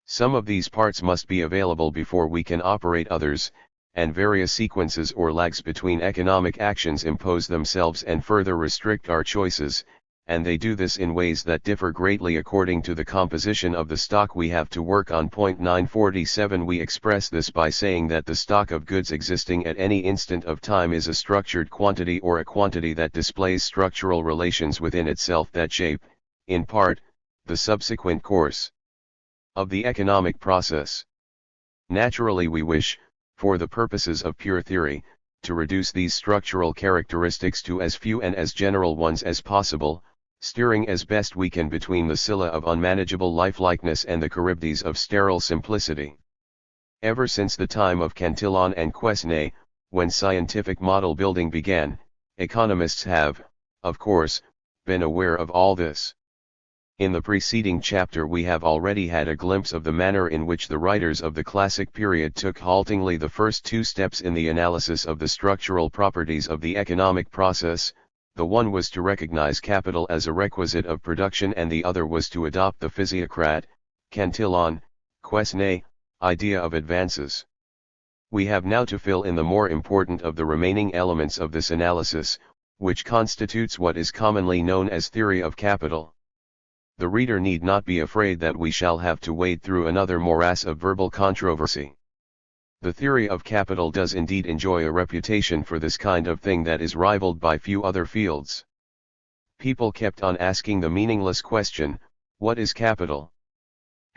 Some of these parts must be available before we can operate others, and various sequences or lags between economic actions impose themselves and further restrict our choices, and they do this in ways that differ greatly according to the composition of the stock we have to work on. 947 We express this by saying that the stock of goods existing at any instant of time is a structured quantity or a quantity that displays structural relations within itself that shape, in part, the subsequent course of the economic process. Naturally we wish, for the purposes of pure theory, to reduce these structural characteristics to as few and as general ones as possible, steering as best we can between the Scylla of unmanageable lifelikeness and the Charybdis of sterile simplicity. Ever since the time of Cantillon and Quesnay, when scientific model building began, economists have, of course, been aware of all this. In the preceding chapter we have already had a glimpse of the manner in which the writers of the classic period took haltingly the first two steps in the analysis of the structural properties of the economic process. The one was to recognize capital as a requisite of production and the other was to adopt the physiocrat, Cantillon, Quesnay, idea of advances. We have now to fill in the more important of the remaining elements of this analysis, which constitutes what is commonly known as theory of capital. The reader need not be afraid that we shall have to wade through another morass of verbal controversy. The theory of capital does indeed enjoy a reputation for this kind of thing that is rivaled by few other fields. People kept on asking the meaningless question, what is capital?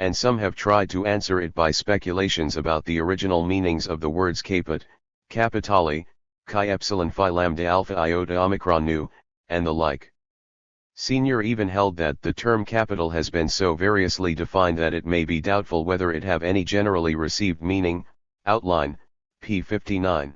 And some have tried to answer it by speculations about the original meanings of the words caput, capitali, chi epsilon phi lambda alpha iota omicron nu, and the like. Senior even held that the term capital has been so variously defined that it may be doubtful whether it have any generally received meaning. Outline, p. 59.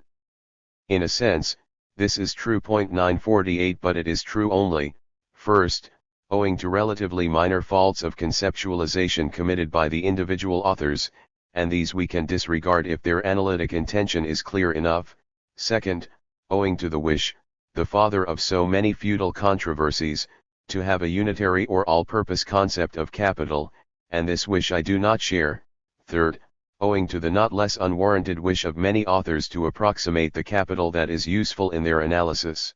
In a sense, this is true. 948 But it is true only, first, owing to relatively minor faults of conceptualization committed by the individual authors, and these we can disregard if their analytic intention is clear enough. Second, owing to the wish, the father of so many futile controversies, to have a unitary or all-purpose concept of capital, and this wish I do not share. Third, owing to the not less unwarranted wish of many authors to approximate the capital that is useful in their analysis.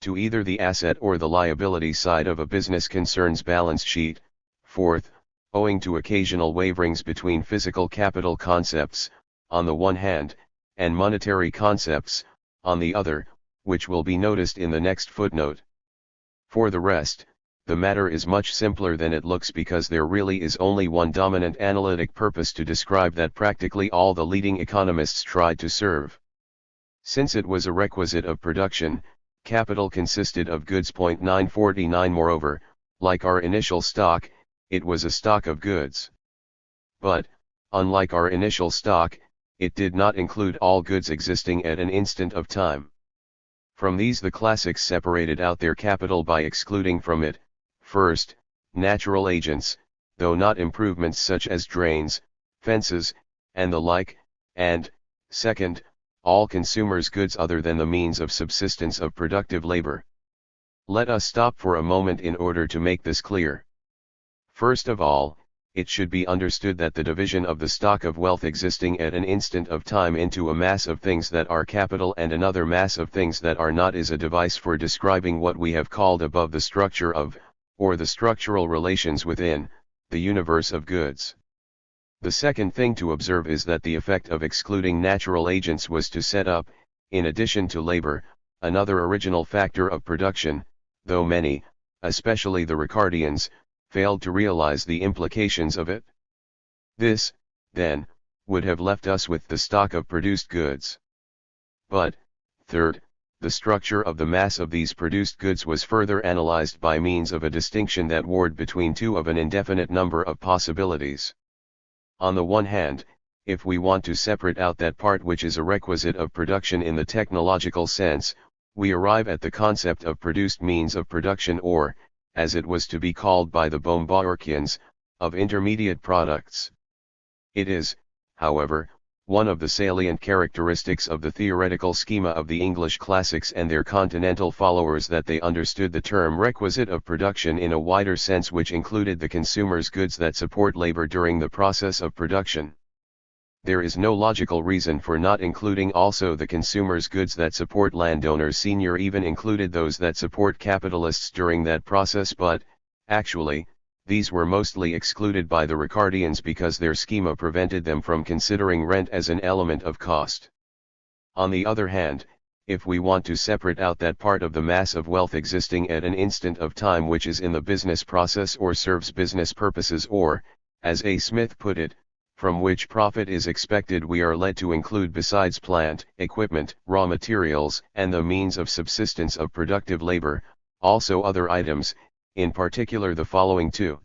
to either the asset or the liability side of a business concern's balance sheet. Fourth, owing to occasional waverings between physical capital concepts, on the one hand, and monetary concepts, on the other, which will be noticed in the next footnote. For the rest, the matter is much simpler than it looks, because there really is only one dominant analytic purpose to describe that practically all the leading economists tried to serve. Since it was a requisite of production, capital consisted of goods. 949. Moreover, like our initial stock, it was a stock of goods. But, unlike our initial stock, it did not include all goods existing at an instant of time. From these the classics separated out their capital by excluding from it, first, natural agents, though not improvements such as drains, fences, and the like, and, second, all consumers' goods other than the means of subsistence of productive labor. Let us stop for a moment in order to make this clear. First of all, it should be understood that the division of the stock of wealth existing at an instant of time into a mass of things that are capital and another mass of things that are not is a device for describing what we have called above the structure of, or the structural relations within, the universe of goods. The second thing to observe is that the effect of excluding natural agents was to set up, in addition to labor, another original factor of production, though many, especially the Ricardians, failed to realize the implications of it. This, then, would have left us with the stock of produced goods. But, third, the structure of the mass of these produced goods was further analyzed by means of a distinction that warred between two of an indefinite number of possibilities. On the one hand, if we want to separate out that part which is a requisite of production in the technological sense, we arrive at the concept of produced means of production, or, as it was to be called by the Bombaurkians, of intermediate products. It is, however, one of the salient characteristics of the theoretical schema of the English classics and their continental followers that they understood the term requisite of production in a wider sense, which included the consumer's goods that support labor during the process of production. There is no logical reason for not including also the consumer's goods that support landowners. Senior even included those that support capitalists during that process, but, actually, these were mostly excluded by the Ricardians because their schema prevented them from considering rent as an element of cost. On the other hand, if we want to separate out that part of the mass of wealth existing at an instant of time which is in the business process or serves business purposes, or, as A. Smith put it, from which profit is expected, we are led to include, besides plant, equipment, raw materials, and the means of subsistence of productive labor, also other items, in particular the following two.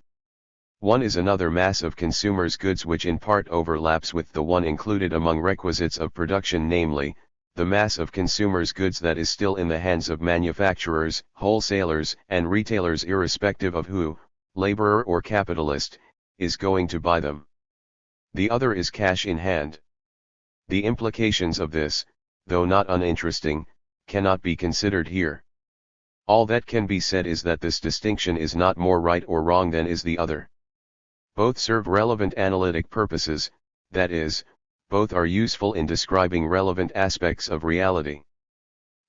One is another mass of consumers' goods which in part overlaps with the one included among requisites of production, namely, the mass of consumers' goods that is still in the hands of manufacturers, wholesalers, and retailers, irrespective of who, laborer or capitalist, is going to buy them. The other is cash in hand. The implications of this, though not uninteresting, cannot be considered here. All that can be said is that this distinction is not more right or wrong than is the other. Both serve relevant analytic purposes, that is, both are useful in describing relevant aspects of reality.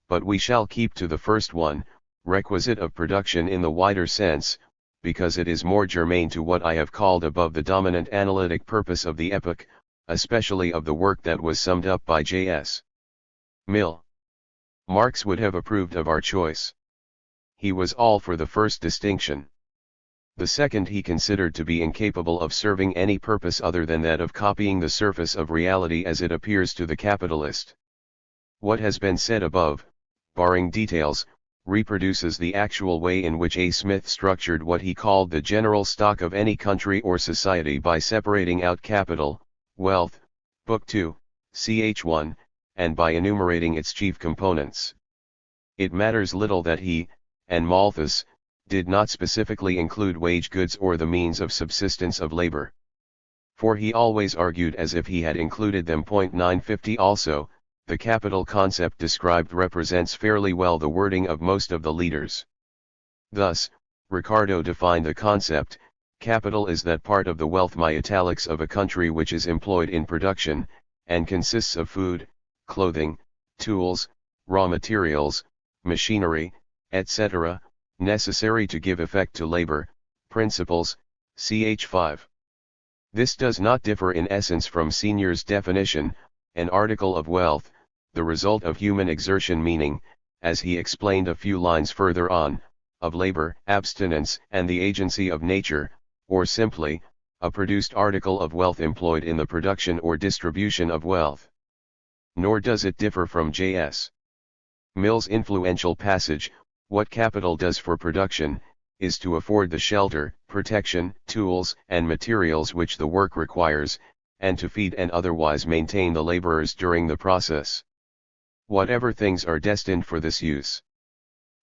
But we shall keep to the first one, requisite of production in the wider sense, because it is more germane to what I have called above the dominant analytic purpose of the epoch, especially of the work that was summed up by J.S. Mill. Marx would have approved of our choice. He was all for the first distinction. The second he considered to be incapable of serving any purpose other than that of copying the surface of reality as it appears to the capitalist. What has been said above, barring details, reproduces the actual way in which A. Smith structured what he called the general stock of any country or society by separating out capital, wealth, Book 2, ch. 1, and by enumerating its chief components. It matters little that he, and Malthus, did not specifically include wage goods or the means of subsistence of labor. For he always argued as if he had included them. 950 Also, the capital concept described represents fairly well the wording of most of the leaders. Thus, Ricardo defined the concept: capital is that part of the wealth of a country which is employed in production, and consists of food, clothing, tools, raw materials, machinery, etc., necessary to give effect to labor, principles, ch. 5. This does not differ in essence from Senior's definition, an article of wealth, the result of human exertion, meaning, as he explained a few lines further on, of labor, abstinence, and the agency of nature, or simply, a produced article of wealth employed in the production or distribution of wealth. Nor does it differ from J.S. Mill's influential passage, "What capital does for production, is to afford the shelter, protection, tools, and materials which the work requires, and to feed and otherwise maintain the laborers during the process. Whatever things are destined for this use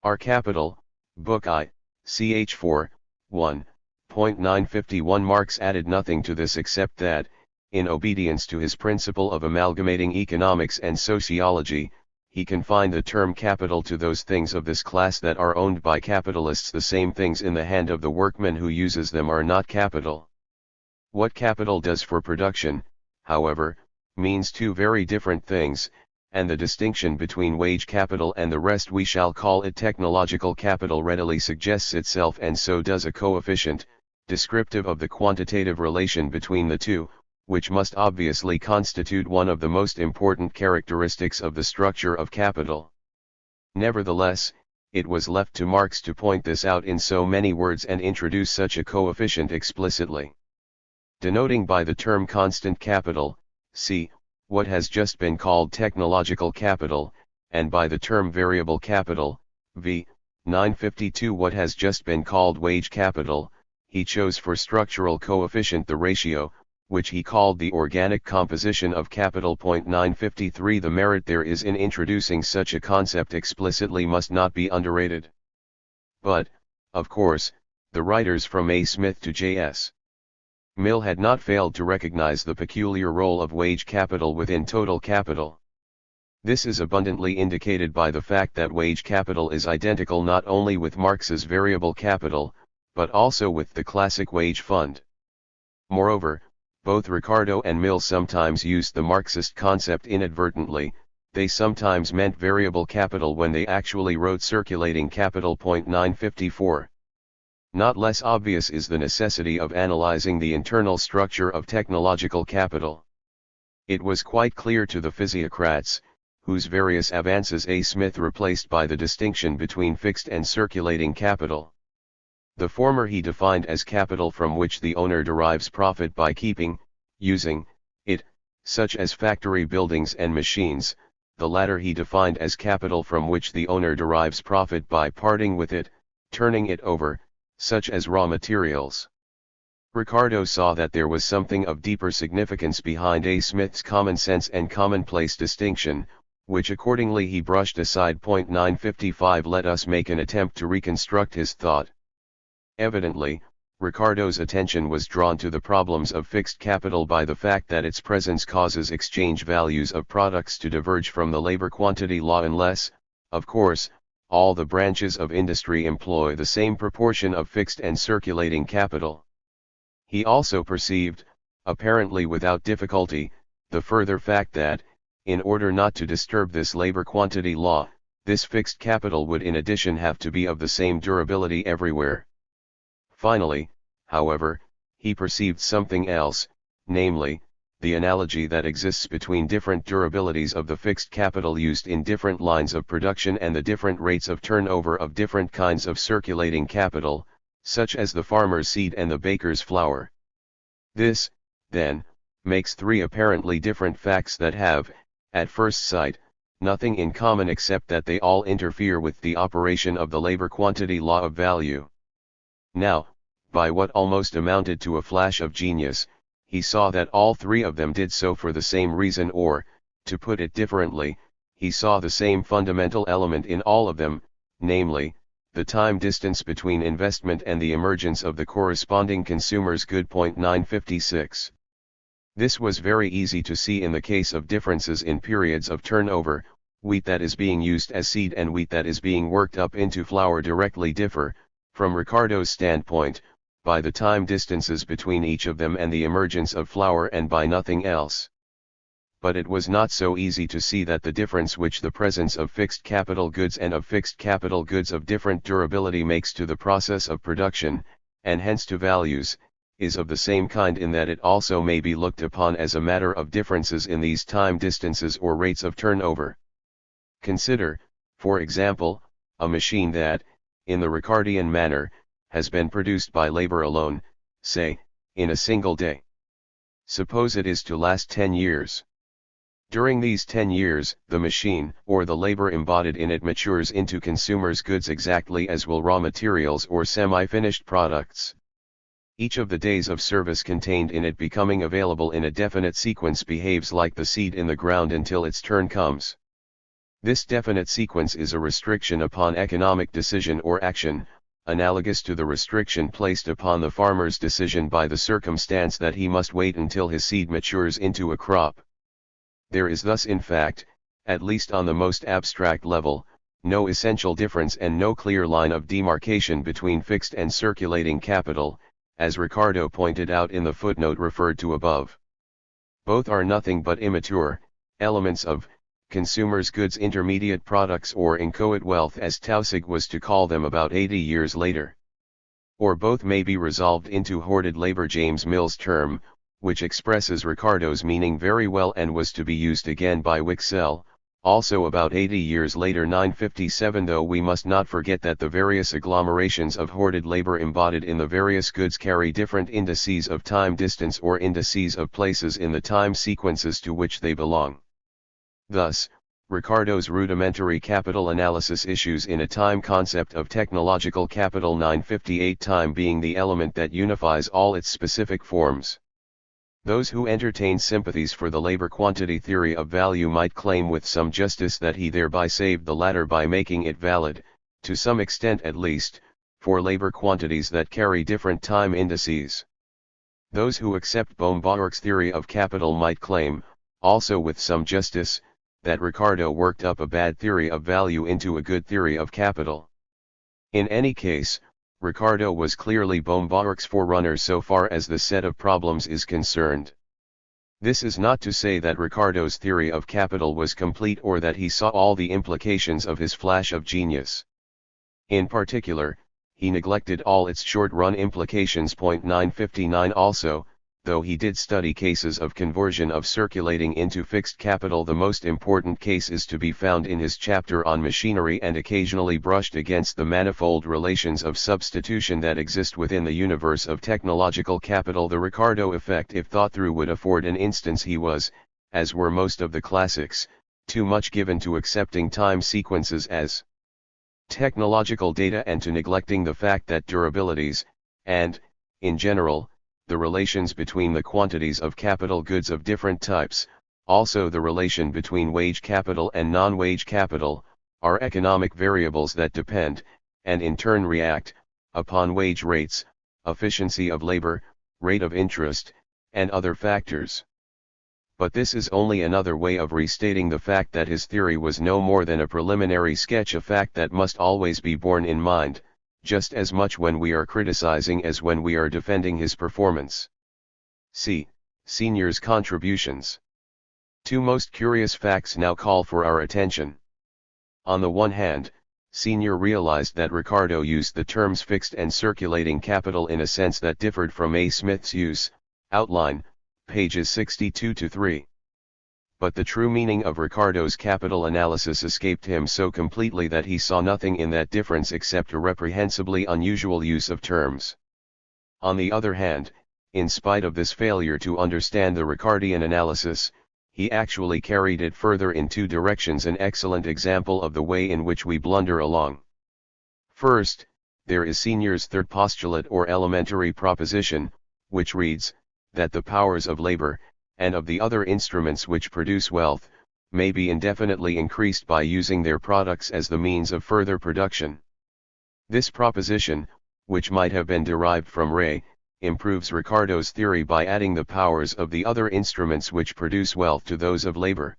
are capital." Book I, ch. 4, 1.951. Marx added nothing to this except that, in obedience to his principle of amalgamating economics and sociology, he confined the term capital to those things of this class that are owned by capitalists. The same things in the hand of the workman who uses them are not capital. What capital does for production, however, means two very different things, and the distinction between wage capital and the rest, we shall call it technological capital, readily suggests itself, and so does a coefficient, descriptive of the quantitative relation between the two, which must obviously constitute one of the most important characteristics of the structure of capital. Nevertheless, it was left to Marx to point this out in so many words and introduce such a coefficient explicitly. Denoting by the term constant capital, c. what has just been called technological capital, and by the term variable capital, v. 952, what has just been called wage capital, he chose for structural coefficient the ratio, which he called the organic composition of capital. 953. The merit there is in introducing such a concept explicitly must not be underrated. But, of course, the writers from A. Smith to J.S. Mill had not failed to recognize the peculiar role of wage capital within total capital. This is abundantly indicated by the fact that wage capital is identical not only with Marx's variable capital, but also with the classic wage fund. Moreover, both Ricardo and Mill sometimes used the Marxist concept inadvertently. They sometimes meant variable capital when they actually wrote circulating capital. 954. Not less obvious is the necessity of analyzing the internal structure of technological capital. It was quite clear to the physiocrats, whose various advances A. Smith replaced by the distinction between fixed and circulating capital. The former he defined as capital from which the owner derives profit by keeping, using, it, such as factory buildings and machines. The latter he defined as capital from which the owner derives profit by parting with it, turning it over, such as raw materials. Ricardo saw that there was something of deeper significance behind A. Smith's common sense and commonplace distinction, which accordingly he brushed aside. 955. Let us make an attempt to reconstruct his thought. Evidently, Ricardo's attention was drawn to the problems of fixed capital by the fact that its presence causes exchange values of products to diverge from the labor quantity law unless, of course, all the branches of industry employ the same proportion of fixed and circulating capital. He also perceived, apparently without difficulty, the further fact that, in order not to disturb this labor quantity law, this fixed capital would in addition have to be of the same durability everywhere. Finally, however, he perceived something else, namely, the analogy that exists between different durabilities of the fixed capital used in different lines of production and the different rates of turnover of different kinds of circulating capital, such as the farmer's seed and the baker's flour. This, then, makes three apparently different facts that have, at first sight, nothing in common except that they all interfere with the operation of the labor quantity law of value. Now, by what almost amounted to a flash of genius, he saw that all three of them did so for the same reason, or, to put it differently, he saw the same fundamental element in all of them, namely, the time distance between investment and the emergence of the corresponding consumer's good. 956. This was very easy to see in the case of differences in periods of turnover. Wheat that is being used as seed and wheat that is being worked up into flour directly differ, from Ricardo's standpoint, by the time distances between each of them and the emergence of flour, and by nothing else. but it was not so easy to see that the difference which the presence of fixed capital goods and of fixed capital goods of different durability makes to the process of production, and hence to values, is of the same kind in that it also may be looked upon as a matter of differences in these time distances or rates of turnover. Consider, for example, a machine that, in the Ricardian manner, has been produced by labor alone, say, in a single day. Suppose it is to last 10 years. During these 10 years, the machine, or the labor embodied in it, matures into consumers' goods exactly as will raw materials or semi-finished products. Each of the days of service contained in it becoming available in a definite sequence behaves like the seed in the ground until its turn comes. This definite sequence is a restriction upon economic decision or action, analogous to the restriction placed upon the farmer's decision by the circumstance that he must wait until his seed matures into a crop. There is thus in fact, at least on the most abstract level, no essential difference and no clear line of demarcation between fixed and circulating capital, as Ricardo pointed out in the footnote referred to above. Both are nothing but immature elements of consumers' goods, intermediate products, or inchoate wealth, as Taussig was to call them about 80 years later. Or both may be resolved into hoarded labor, James Mill's term, which expresses Ricardo's meaning very well and was to be used again by Wicksell, also about 80 years later, 957, though we must not forget that the various agglomerations of hoarded labor embodied in the various goods carry different indices of time distance or indices of places in the time sequences to which they belong. Thus, Ricardo's rudimentary capital analysis issues in a time concept of technological capital, 958, time being the element that unifies all its specific forms. Those who entertain sympathies for the labor quantity theory of value might claim with some justice that he thereby saved the latter by making it valid, to some extent at least, for labor quantities that carry different time indices. Those who accept Baumbacher's theory of capital might claim, also with some justice, that Ricardo worked up a bad theory of value into a good theory of capital. In any case, Ricardo was clearly Baumbacher's forerunner so far as the set of problems is concerned. This is not to say that Ricardo's theory of capital was complete or that he saw all the implications of his flash of genius. In particular, he neglected all its short-run implications. 959 also, though he did study cases of conversion of circulating into fixed capital. The most important case is to be found in his chapter on machinery, and occasionally brushed against the manifold relations of substitution that exist within the universe of technological capital. The Ricardo effect, if thought through, would afford an instance. He was, as were most of the classics, too much given to accepting time sequences as technological data and to neglecting the fact that durabilities, and, in general, the relations between the quantities of capital goods of different types, also the relation between wage capital and non-wage capital, are economic variables that depend, and in turn react, upon wage rates, efficiency of labor, rate of interest, and other factors. But this is only another way of restating the fact that his theory was no more than a preliminary sketch, a fact that must always be borne in mind, just as much when we are criticizing as when we are defending his performance. C. Senior's contributions. Two most curious facts now call for our attention. On the one hand, Senior realized that Ricardo used the terms fixed and circulating capital in a sense that differed from A. Smith's use, outline, pages 62-3. But the true meaning of Ricardo's capital analysis escaped him so completely that he saw nothing in that difference except a reprehensibly unusual use of terms. On the other hand, in spite of this failure to understand the Ricardian analysis, he actually carried it further in two directions, an excellent example of the way in which we blunder along. First, there is Senior's third postulate or elementary proposition, which reads, that the powers of labor, and of the other instruments which produce wealth, may be indefinitely increased by using their products as the means of further production. This proposition, which might have been derived from Ray, improves Ricardo's theory by adding the powers of the other instruments which produce wealth to those of labor.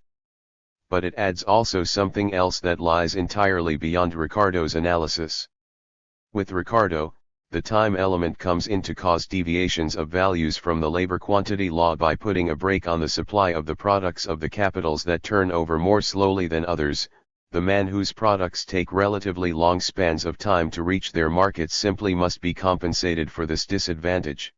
But it adds also something else that lies entirely beyond Ricardo's analysis. With Ricardo, the time element comes in to cause deviations of values from the labor quantity law by putting a brake on the supply of the products of the capitals that turn over more slowly than others. The man whose products take relatively long spans of time to reach their markets simply must be compensated for this disadvantage.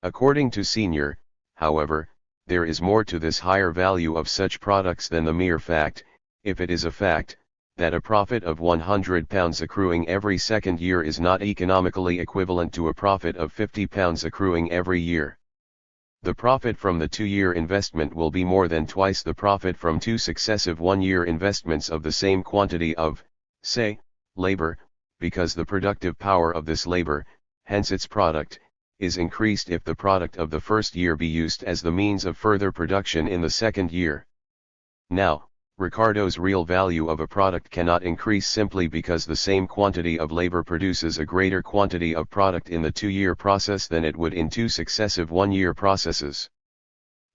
According to Senior, however, there is more to this higher value of such products than the mere fact, if it is a fact, that a profit of £100 accruing every second year is not economically equivalent to a profit of £50 accruing every year. The profit from the 2-year investment will be more than twice the profit from 2 successive 1-year investments of the same quantity of, say, labor, because the productive power of this labor, hence its product, is increased if the product of the first year be used as the means of further production in the second year. Now, Ricardo's real value of a product cannot increase simply because the same quantity of labor produces a greater quantity of product in the 2-year process than it would in 2 successive 1-year processes.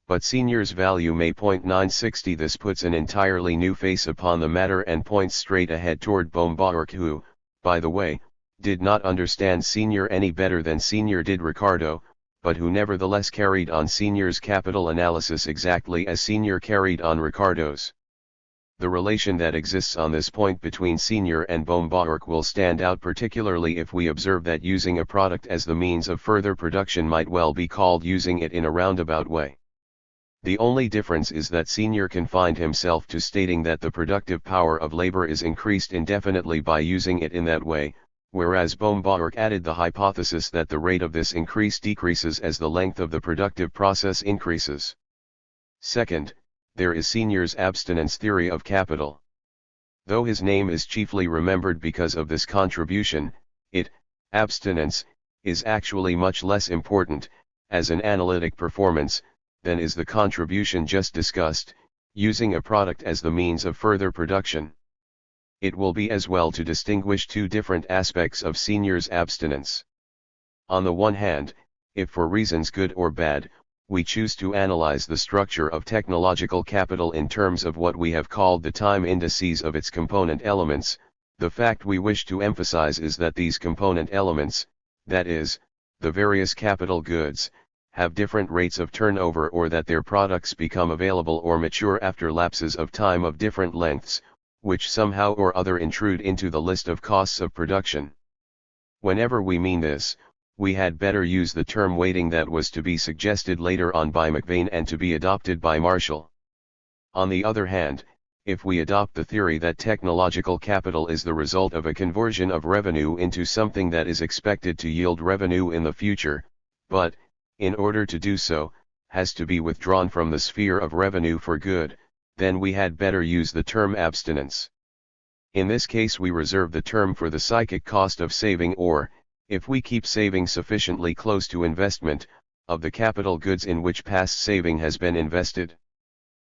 But Senior's value may point 960. This puts an entirely new face upon the matter and points straight ahead toward Baumgartner, who, by the way, did not understand Senior any better than Senior did Ricardo, but who nevertheless carried on Senior's capital analysis exactly as Senior carried on Ricardo's. The relation that exists on this point between Senior and Baumgartner will stand out particularly if we observe that using a product as the means of further production might well be called using it in a roundabout way. The only difference is that Senior confined himself to stating that the productive power of labor is increased indefinitely by using it in that way, whereas Baumgartner added the hypothesis that the rate of this increase decreases as the length of the productive process increases. Second, there is Senior's abstinence theory of capital. Though his name is chiefly remembered because of this contribution, abstinence, is actually much less important, as an analytic performance, than is the contribution just discussed, using a product as the means of further production. It will be as well to distinguish 2 different aspects of Senior's abstinence. On the one hand, if for reasons good or bad, we choose to analyze the structure of technological capital in terms of what we have called the time indices of its component elements, the fact we wish to emphasize is that these component elements, that is, the various capital goods, have different rates of turnover or that their products become available or mature after lapses of time of different lengths, which somehow or other intrude into the list of costs of production. Whenever we mean this, we had better use the term weighting that was to be suggested later on by McVeigh and to be adopted by Marshall. On the other hand, if we adopt the theory that technological capital is the result of a conversion of revenue into something that is expected to yield revenue in the future, but, in order to do so, has to be withdrawn from the sphere of revenue for good, then we had better use the term abstinence. In this case we reserve the term for the psychic cost of saving or, if we keep saving sufficiently close to investment, of the capital goods in which past saving has been invested.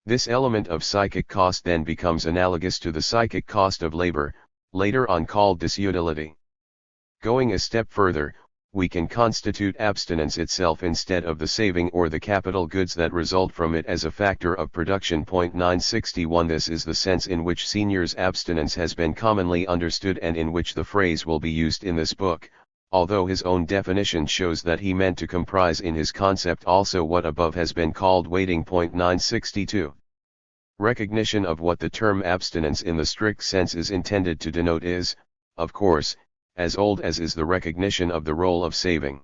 This element of psychic cost then becomes analogous to the psychic cost of labor, later on called disutility. Going a step further, we can constitute abstinence itself instead of the saving or the capital goods that result from it as a factor of production. 961. This is the sense in which Senior's abstinence has been commonly understood and in which the phrase will be used in this book, although his own definition shows that he meant to comprise in his concept also what above has been called weighting. 962. Recognition of what the term abstinence in the strict sense is intended to denote is, of course, as old as is the recognition of the role of saving.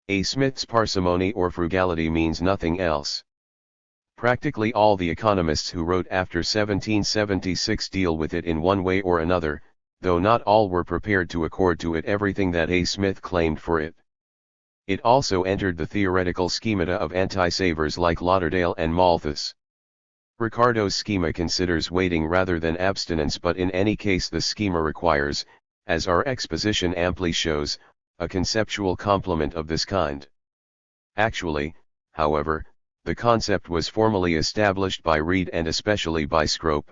A Smith's parsimony or frugality means nothing else. Practically all the economists who wrote after 1776 deal with it in one way or another, though not all were prepared to accord to it everything that A. Smith claimed for it. It also entered the theoretical schemata of anti-savers like Lauderdale and Malthus. Ricardo's schema considers weighting rather than abstinence, but in any case the schema requires, as our exposition amply shows, a conceptual complement of this kind. Actually, however, the concept was formally established by Reid and especially by Scrope.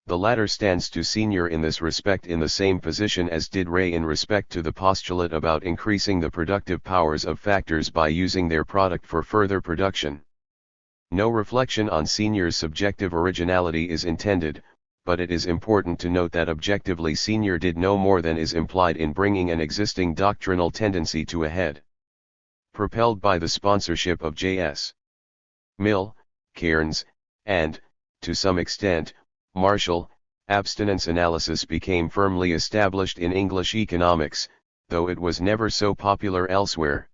The latter stands to Senior in this respect in the same position as did Ray in respect to the postulate about increasing the productive powers of factors by using their product for further production. No reflection on Senior's subjective originality is intended, but it is important to note that objectively Senior did no more than is implied in bringing an existing doctrinal tendency to a head. Propelled by the sponsorship of J.S. Mill, Cairnes, and, to some extent, Marshall, abstinence analysis became firmly established in English economics, though it was never so popular elsewhere.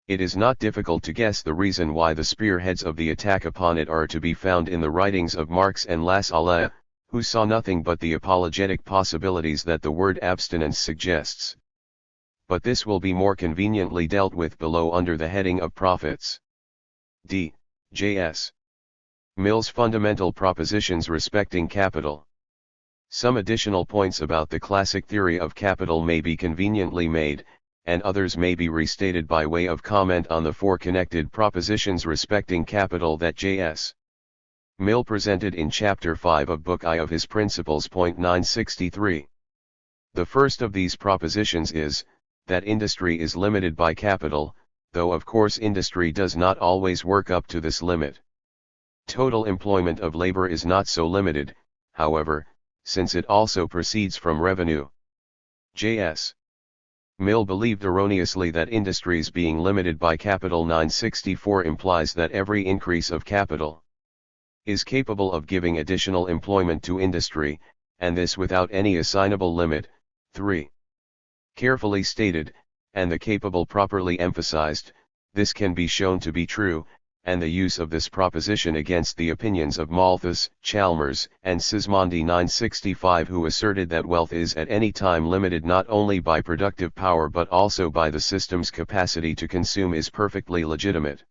It is not difficult to guess the reason why the spearheads of the attack upon it are to be found in the writings of Marx and Lassalle, who saw nothing but the apologetic possibilities that the word abstinence suggests. But this will be more conveniently dealt with below under the heading of profits. D. J.S. Mill's fundamental propositions respecting capital. Some additional points about the classic theory of capital may be conveniently made, and others may be restated by way of comment on the four connected propositions respecting capital that J.S. Mill presented in Chapter 5 of Book I of his Principles. 963. The first of these propositions is, that industry is limited by capital, though of course industry does not always work up to this limit. Total employment of labor is not so limited, however, since it also proceeds from revenue. J.S. Mill believed erroneously that industries being limited by capital. 964 implies that every increase of capital is capable of giving additional employment to industry, and this without any assignable limit. 3. Carefully stated, and the capable properly emphasized, this can be shown to be true, and the use of this proposition against the opinions of Malthus, Chalmers, and Sismondi. 965 who asserted that wealth is at any time limited not only by productive power but also by the system's capacity to consume is perfectly legitimate.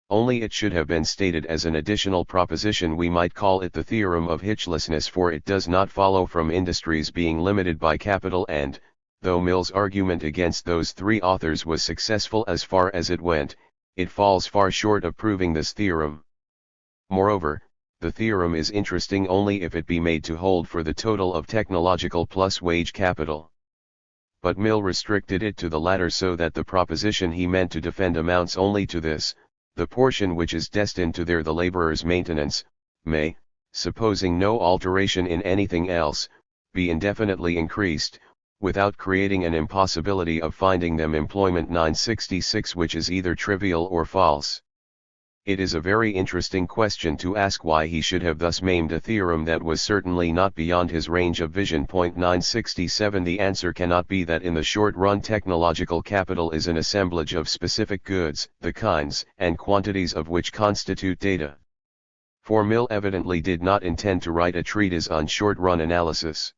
Only it should have been stated as an additional proposition. We might call it the theorem of hitchlessness, for it does not follow from industries being limited by capital, and, though Mill's argument against those three authors was successful as far as it went, it falls far short of proving this theorem. Moreover, the theorem is interesting only if it be made to hold for the total of technological plus wage capital. But Mill restricted it to the latter so that the proposition he meant to defend amounts only to this: the portion which is destined to the laborer's maintenance, may, supposing no alteration in anything else, be indefinitely increased, without creating an impossibility of finding them employment. 966 which is either trivial or false. It is a very interesting question to ask why he should have thus maimed a theorem that was certainly not beyond his range of vision. 967 The answer cannot be that in the short run technological capital is an assemblage of specific goods, the kinds and quantities of which constitute data. For Mill evidently did not intend to write a treatise on short run analysis.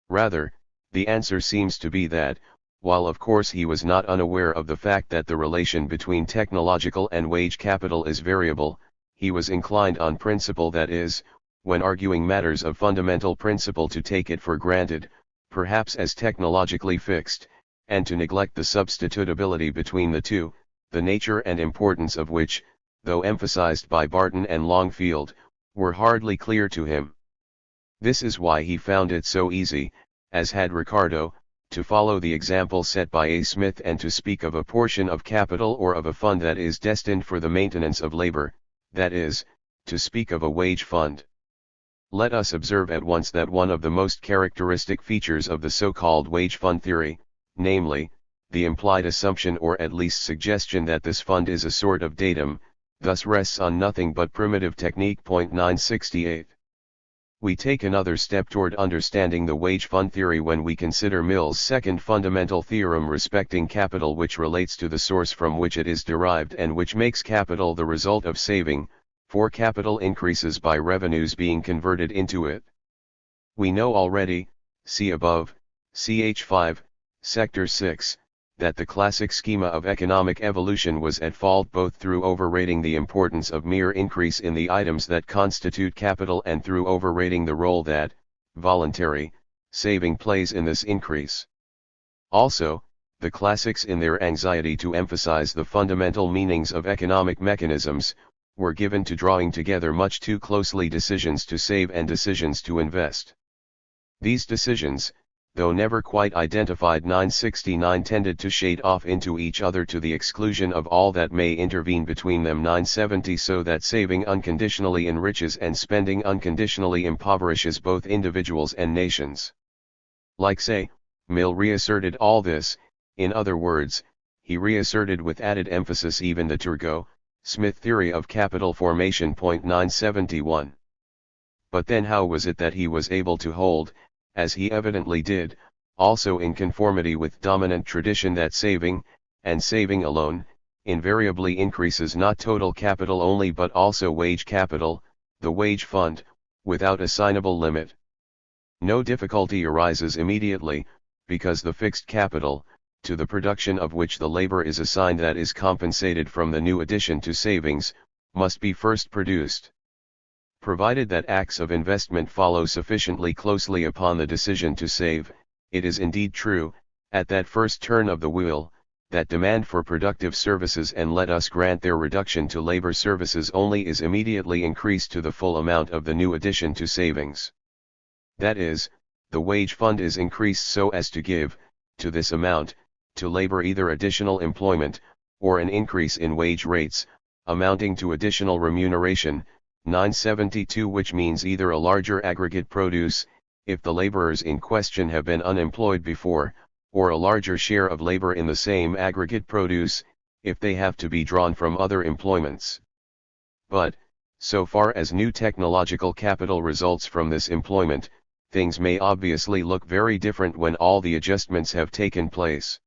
Rather, the answer seems to be that, while of course he was not unaware of the fact that the relation between technological and wage capital is variable, he was inclined on principle, that is, when arguing matters of fundamental principle, to take it for granted, perhaps as technologically fixed, and to neglect the substitutability between the two, the nature and importance of which, though emphasized by Barton and Longfield, were hardly clear to him. This is why he found it so easy, as had Ricardo, to follow the example set by A. Smith and to speak of a portion of capital or of a fund that is destined for the maintenance of labor, that is, to speak of a wage fund. Let us observe at once that one of the most characteristic features of the so-called wage fund theory, namely, the implied assumption or at least suggestion that this fund is a sort of datum, thus rests on nothing but primitive technique. 968. We take another step toward understanding the wage fund theory when we consider Mill's second fundamental theorem respecting capital, which relates to the source from which it is derived and which makes capital the result of saving, for capital increases by revenues being converted into it. We know already, see above, ch. 5, sector 6, that the classic schema of economic evolution was at fault both through overrating the importance of mere increase in the items that constitute capital and through overrating the role that, voluntary, saving plays in this increase. Also, the classics, in their anxiety to emphasize the fundamental meanings of economic mechanisms, were given to drawing together much too closely decisions to save and decisions to invest. These decisions, though never quite identified. 969 tended to shade off into each other to the exclusion of all that may intervene between them. 970 so that saving unconditionally enriches and spending unconditionally impoverishes both individuals and nations. Like say, Mill reasserted all this, in other words, he reasserted with added emphasis even the Turgot-Smith theory of capital formation. 971. But then how was it that he was able to hold, as he evidently did, also in conformity with dominant tradition, that saving, and saving alone, invariably increases not total capital only but also wage capital, the wage fund, without assignable limit? No difficulty arises immediately, because the fixed capital, to the production of which the labor is assigned that is compensated from the new addition to savings, must be first produced. Provided that acts of investment follow sufficiently closely upon the decision to save, it is indeed true, at that first turn of the wheel, that demand for productive services, and let us grant their reduction to labor services only, is immediately increased to the full amount of the new addition to savings. That is, the wage fund is increased so as to give, to this amount, to labor either additional employment, or an increase in wage rates, amounting to additional remuneration. 972 which means either a larger aggregate produce, if the laborers in question have been unemployed before, or a larger share of labor in the same aggregate produce, if they have to be drawn from other employments. But, so far as new technological capital results from this employment, things may obviously look very different when all the adjustments have taken place.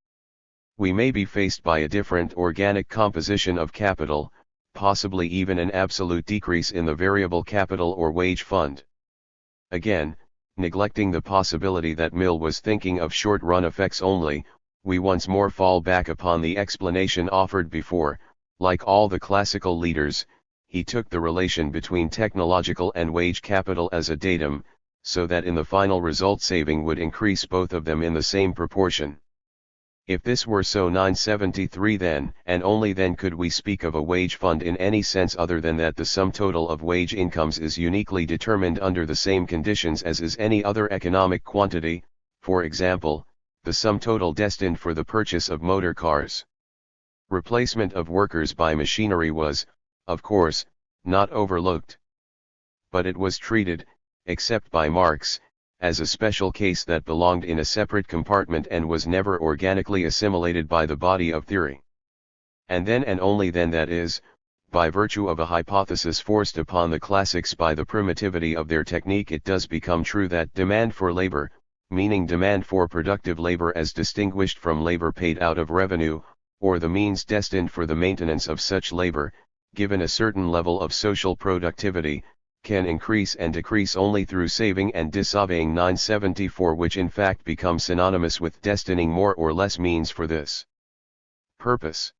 We may be faced by a different organic composition of capital, possibly even an absolute decrease in the variable capital or wage fund. Again, neglecting the possibility that Mill was thinking of short-run effects only, we once more fall back upon the explanation offered before. Like all the classical leaders, he took the relation between technological and wage capital as a datum, so that in the final result saving would increase both of them in the same proportion. If this were so, 973 then, and only then, could we speak of a wage fund in any sense other than that the sum total of wage incomes is uniquely determined under the same conditions as is any other economic quantity, for example, the sum total destined for the purchase of motor cars. Replacement of workers by machinery was, of course, not overlooked. But it was treated, except by Marx, as a special case that belonged in a separate compartment and was never organically assimilated by the body of theory. And then, and only then, that is, by virtue of a hypothesis forced upon the classics by the primitivity of their technique, it does become true that demand for labor, meaning demand for productive labor as distinguished from labor paid out of revenue, or the means destined for the maintenance of such labor, given a certain level of social productivity, can increase and decrease only through saving and disavowing. 974 which in fact become synonymous with destining more or less means for this purpose.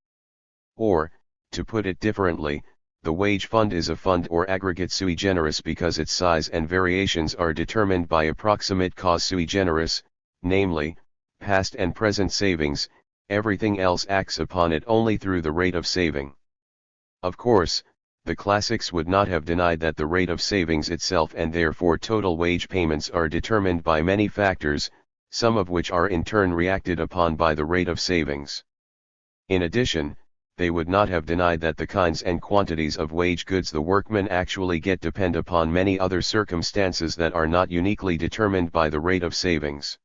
Or, to put it differently, the wage fund is a fund or aggregate sui generis because its size and variations are determined by approximate cause sui generis, namely, past and present savings. Everything else acts upon it only through the rate of saving. Of course, the classics would not have denied that the rate of savings itself and therefore total wage payments are determined by many factors, some of which are in turn reacted upon by the rate of savings. In addition, they would not have denied that the kinds and quantities of wage goods the workmen actually get depend upon many other circumstances that are not uniquely determined by the rate of savings.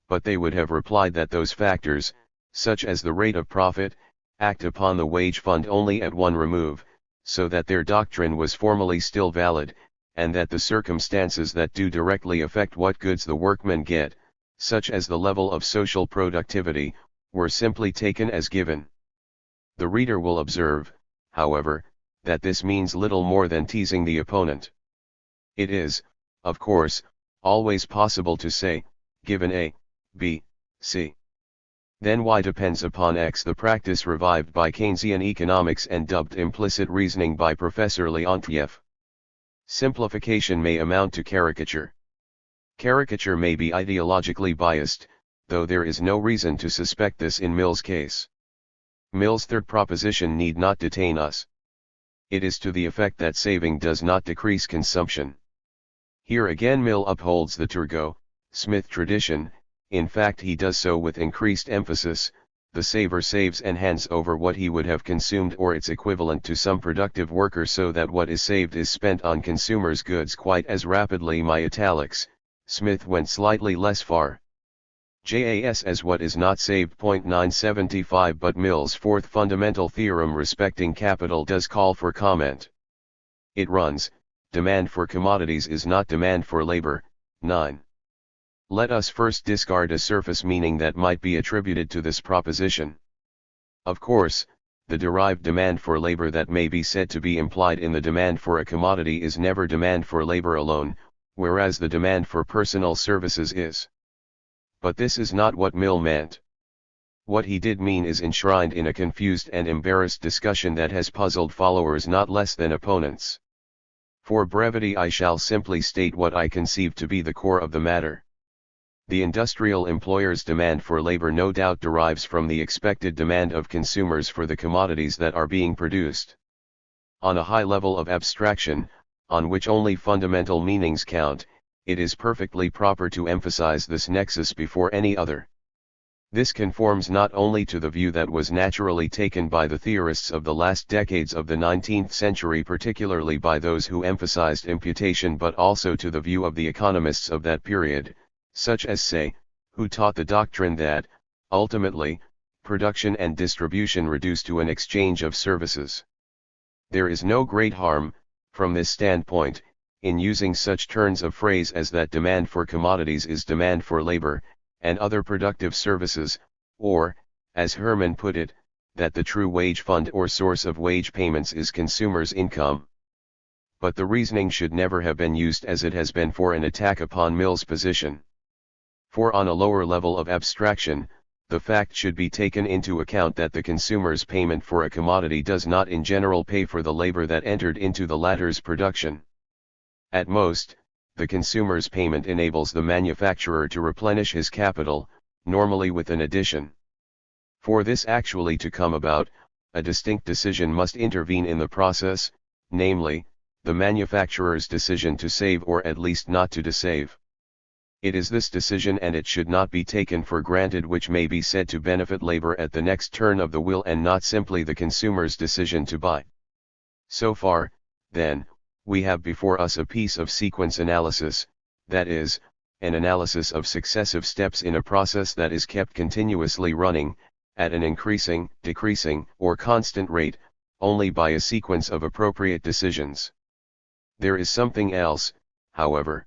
But they would have replied that those factors, such as the rate of profit, act upon the wage fund only at one remove, so that their doctrine was formally still valid, and that the circumstances that do directly affect what goods the workmen get, such as the level of social productivity, were simply taken as given. The reader will observe, however, that this means little more than teasing the opponent. It is, of course, always possible to say, given A, B, C, then Y depends upon X, the practice revived by Keynesian economics and dubbed implicit reasoning by Professor Leontief. Simplification may amount to caricature. Caricature may be ideologically biased, though there is no reason to suspect this in Mill's case. Mill's third proposition need not detain us. It is to the effect that saving does not decrease consumption. Here again Mill upholds the Turgot Smith tradition. In fact, he does so with increased emphasis. The saver saves and hands over what he would have consumed or its equivalent to some productive worker, so that what is saved is spent on consumers' goods quite as rapidly. My italics. Smith went slightly less far. JAS as what is not saved. 975. But Mill's fourth fundamental theorem respecting capital does call for comment. It runs, demand for commodities is not demand for labor. 9. Let us first discard a surface meaning that might be attributed to this proposition. Of course, the derived demand for labor that may be said to be implied in the demand for a commodity is never demand for labor alone, whereas the demand for personal services is. But this is not what Mill meant. What he did mean is enshrined in a confused and embarrassed discussion that has puzzled followers not less than opponents. For brevity, I shall simply state what I conceive to be the core of the matter. The industrial employer's demand for labor no doubt derives from the expected demand of consumers for the commodities that are being produced. On a high level of abstraction, on which only fundamental meanings count, it is perfectly proper to emphasize this nexus before any other. This conforms not only to the view that was naturally taken by the theorists of the last decades of the 19th century, particularly by those who emphasized imputation, but also to the view of the economists of that period, such as Say, who taught the doctrine that, ultimately, production and distribution reduce to an exchange of services. There is no great harm, from this standpoint, in using such turns of phrase as that demand for commodities is demand for labor, and other productive services, or, as Herman put it, that the true wage fund or source of wage payments is consumers' income. But the reasoning should never have been used as it has been for an attack upon Mill's position. For on a lower level of abstraction, the fact should be taken into account that the consumer's payment for a commodity does not in general pay for the labor that entered into the latter's production. At most, the consumer's payment enables the manufacturer to replenish his capital, normally with an addition. For this actually to come about, a distinct decision must intervene in the process, namely, the manufacturer's decision to save or at least not to desave. It is this decision, and it should not be taken for granted, which may be said to benefit labor at the next turn of the wheel, and not simply the consumer's decision to buy. So far, then, we have before us a piece of sequence analysis, that is, an analysis of successive steps in a process that is kept continuously running, at an increasing, decreasing, or constant rate, only by a sequence of appropriate decisions. There is something else, however.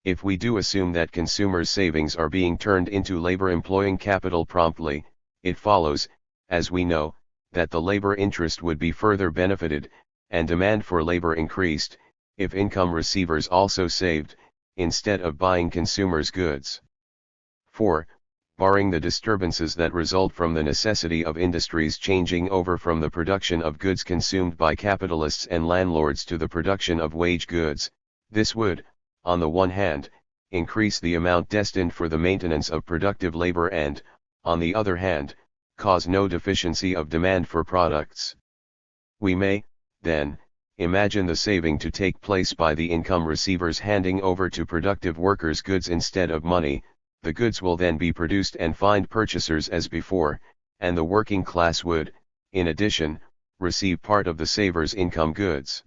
If we do assume that consumers' savings are being turned into labor-employing capital promptly, it follows, as we know, that the labor interest would be further benefited, and demand for labor increased, if income receivers also saved, instead of buying consumers' goods. For, barring the disturbances that result from the necessity of industries changing over from the production of goods consumed by capitalists and landlords to the production of wage goods, this would, on the one hand, increase the amount destined for the maintenance of productive labor and, on the other hand, cause no deficiency of demand for products. We may, then, imagine the saving to take place by the income receivers handing over to productive workers goods instead of money. The goods will then be produced and find purchasers as before, and the working class would, in addition, receive part of the saver's income goods.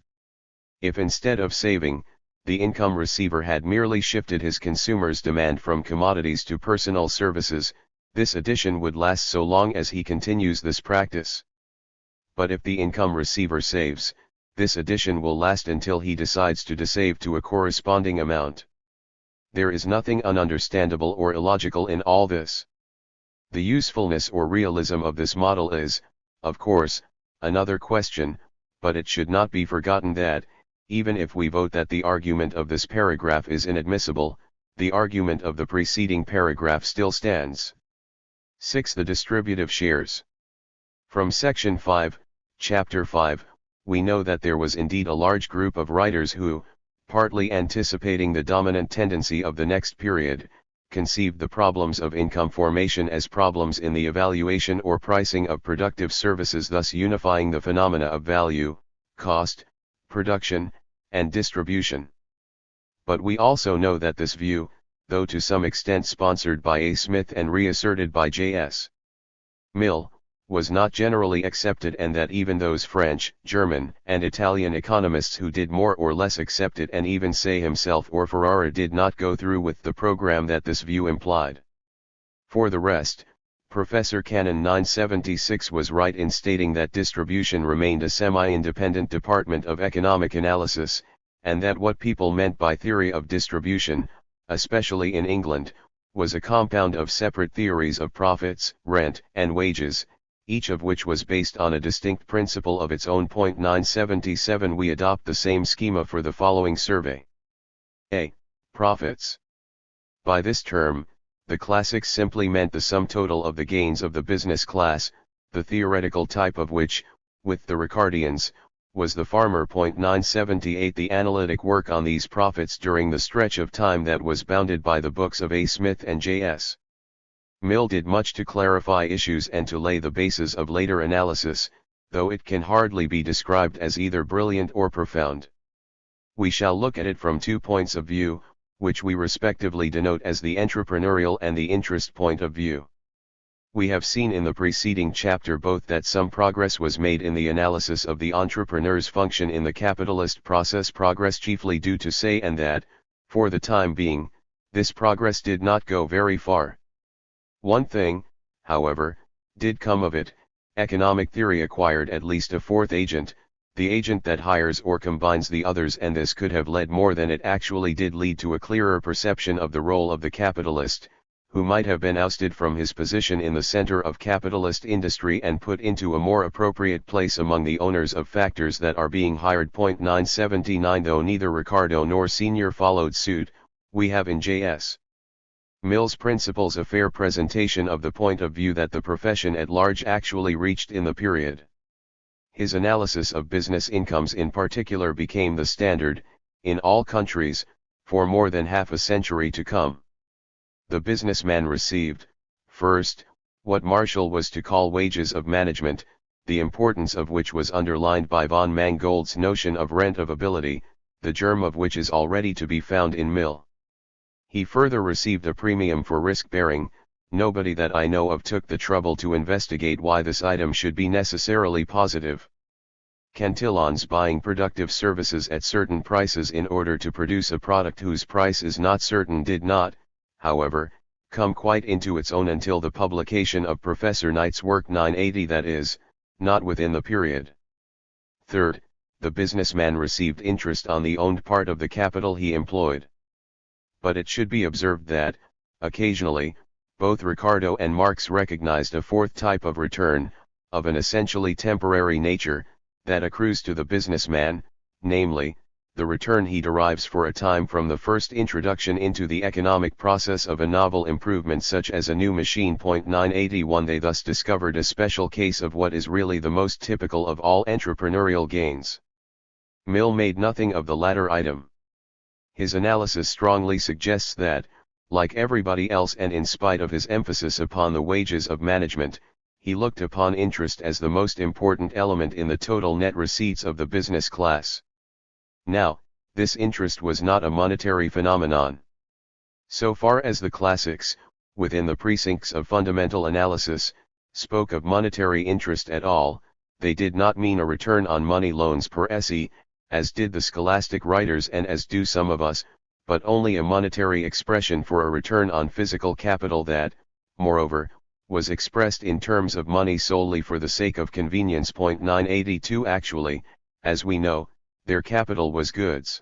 If instead of saving, the income receiver had merely shifted his consumer's demand from commodities to personal services, this addition would last so long as he continues this practice. But if the income receiver saves, this addition will last until he decides to desave to a corresponding amount. There is nothing ununderstandable or illogical in all this. The usefulness or realism of this model is, of course, another question, but it should not be forgotten that, even if we vote that the argument of this paragraph is inadmissible, the argument of the preceding paragraph still stands. 6. The distributive shares. From Section 5, Chapter 5, we know that there was indeed a large group of writers who, partly anticipating the dominant tendency of the next period, conceived the problems of income formation as problems in the evaluation or pricing of productive services, thus unifying the phenomena of value, cost, production, and distribution. But we also know that this view, though to some extent sponsored by A. Smith and reasserted by J.S. Mill, was not generally accepted, and that even those French, German, and Italian economists who did more or less accept it, and even Say himself or Ferrara, did not go through with the program that this view implied. For the rest, Professor Cannon 976 was right in stating that distribution remained a semi-independent department of economic analysis, and that what people meant by theory of distribution, especially in England, was a compound of separate theories of profits, rent, and wages, each of which was based on a distinct principle of its own. 977 We adopt the same schema for the following survey. A. Profits. By this term, the classics simply meant the sum total of the gains of the business class, the theoretical type of which, with the Ricardians, was the farmer. 978 The analytic work on these profits during the stretch of time that was bounded by the books of A. Smith and J.S. Mill did much to clarify issues and to lay the basis of later analysis, though it can hardly be described as either brilliant or profound. We shall look at it from 2 points of view, which we respectively denote as the entrepreneurial and the interest point of view. We have seen in the preceding chapter both that some progress was made in the analysis of the entrepreneur's function in the capitalist process, progress chiefly due to Say, and that, for the time being, this progress did not go very far. One thing, however, did come of it: economic theory acquired at least a fourth agent, the agent that hires or combines the others, and this could have led more than it actually did lead to a clearer perception of the role of the capitalist, who might have been ousted from his position in the center of capitalist industry and put into a more appropriate place among the owners of factors that are being hired. 979 Though neither Ricardo nor Senior followed suit, we have in J.S. Mill's Principles a fair presentation of the point of view that the profession at large actually reached in the period. His analysis of business incomes in particular became the standard, in all countries, for more than half a century to come. The businessman received, first, what Marshall was to call wages of management, the importance of which was underlined by von Mangold's notion of rent of ability, the germ of which is already to be found in Mill. He further received a premium for risk-bearing. Nobody that I know of took the trouble to investigate why this item should be necessarily positive. Cantillons buying productive services at certain prices in order to produce a product whose price is not certain did not, however, come quite into its own until the publication of Professor Knight's work 980, that is, not within the period. Third, the businessman received interest on the owned part of the capital he employed. But it should be observed that, occasionally, both Ricardo and Marx recognized a fourth type of return, of an essentially temporary nature, that accrues to the businessman, namely, the return he derives for a time from the first introduction into the economic process of a novel improvement such as a new machine. 981 They thus discovered a special case of what is really the most typical of all entrepreneurial gains. Mill made nothing of the latter item. His analysis strongly suggests that, like everybody else and in spite of his emphasis upon the wages of management, he looked upon interest as the most important element in the total net receipts of the business class. Now, this interest was not a monetary phenomenon. So far as the classics, within the precincts of fundamental analysis, spoke of monetary interest at all, they did not mean a return on money loans per se, as did the scholastic writers and as do some of us, but only a monetary expression for a return on physical capital that, moreover, was expressed in terms of money solely for the sake of convenience. 982 Actually, as we know, their capital was goods.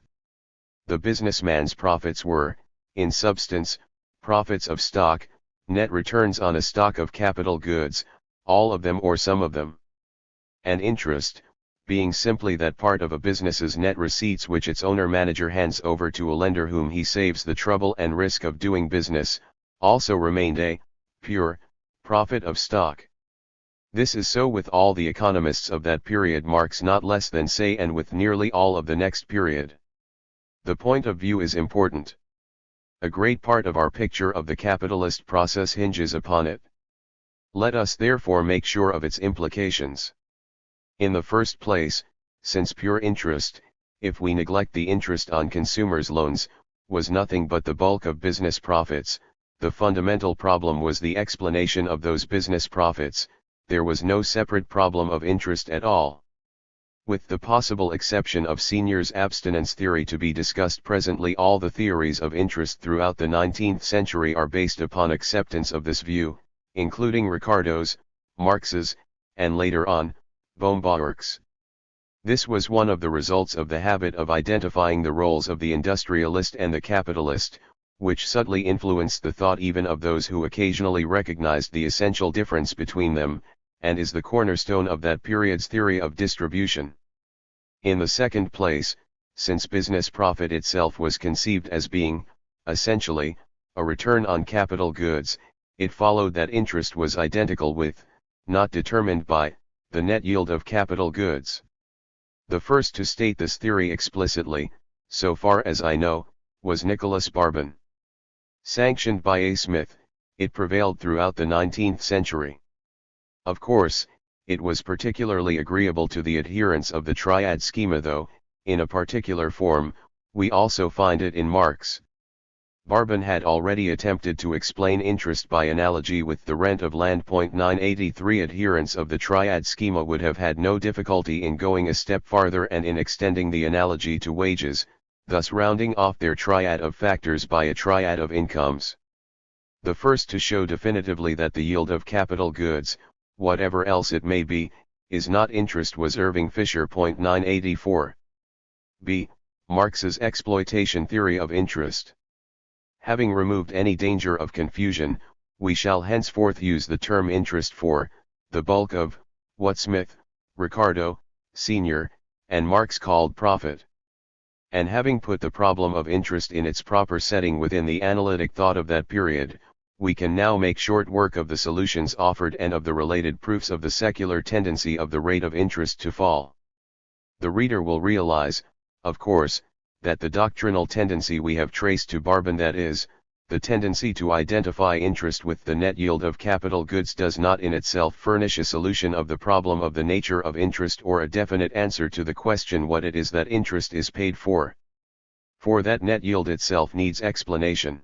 The businessman's profits were, in substance, profits of stock, net returns on a stock of capital goods, all of them or some of them. And interest, being simply that part of a business's net receipts which its owner-manager hands over to a lender whom he saves the trouble and risk of doing business, also remained a pure profit of stock. This is so with all the economists of that period, Marx not less than Say, and with nearly all of the next period. The point of view is important. A great part of our picture of the capitalist process hinges upon it. Let us therefore make sure of its implications. In the first place, since pure interest, if we neglect the interest on consumers' loans, was nothing but the bulk of business profits. The fundamental problem was the explanation of those business profits. There was no separate problem of interest at all. With the possible exception of Senior's abstinence theory to be discussed presently, all the theories of interest throughout the 19th century are based upon acceptance of this view, including Ricardo's, Marx's, and later on, Baumgart's. This was one of the results of the habit of identifying the roles of the industrialist and the capitalist, which subtly influenced the thought even of those who occasionally recognized the essential difference between them, and is the cornerstone of that period's theory of distribution. In the second place, since business profit itself was conceived as being, essentially, a return on capital goods, it followed that interest was identical with, not determined by, the net yield of capital goods. The first to state this theory explicitly, so far as I know, was Nicholas Barbon. Sanctioned by A. Smith, it prevailed throughout the 19th century. Of course, it was particularly agreeable to the adherents of the triad schema, though, in a particular form, we also find it in Marx. Barbon had already attempted to explain interest by analogy with the rent of land. 983 Adherents of the triad schema would have had no difficulty in going a step farther and in extending the analogy to wages, thus rounding off their triad of factors by a triad of incomes. The first to show definitively that the yield of capital goods, whatever else it may be, is not interest was Irving Fisher. 984. b. Marx's exploitation theory of interest. Having removed any danger of confusion, we shall henceforth use the term interest for the bulk of what Smith, Ricardo, Senior, and Marx called profit. And having put the problem of interest in its proper setting within the analytic thought of that period, we can now make short work of the solutions offered and of the related proofs of the secular tendency of the rate of interest to fall. The reader will realize, of course, that the doctrinal tendency we have traced to Barbon, that is, the tendency to identify interest with the net yield of capital goods, does not in itself furnish a solution of the problem of the nature of interest or a definite answer to the question what it is that interest is paid for. For that net yield itself needs explanation.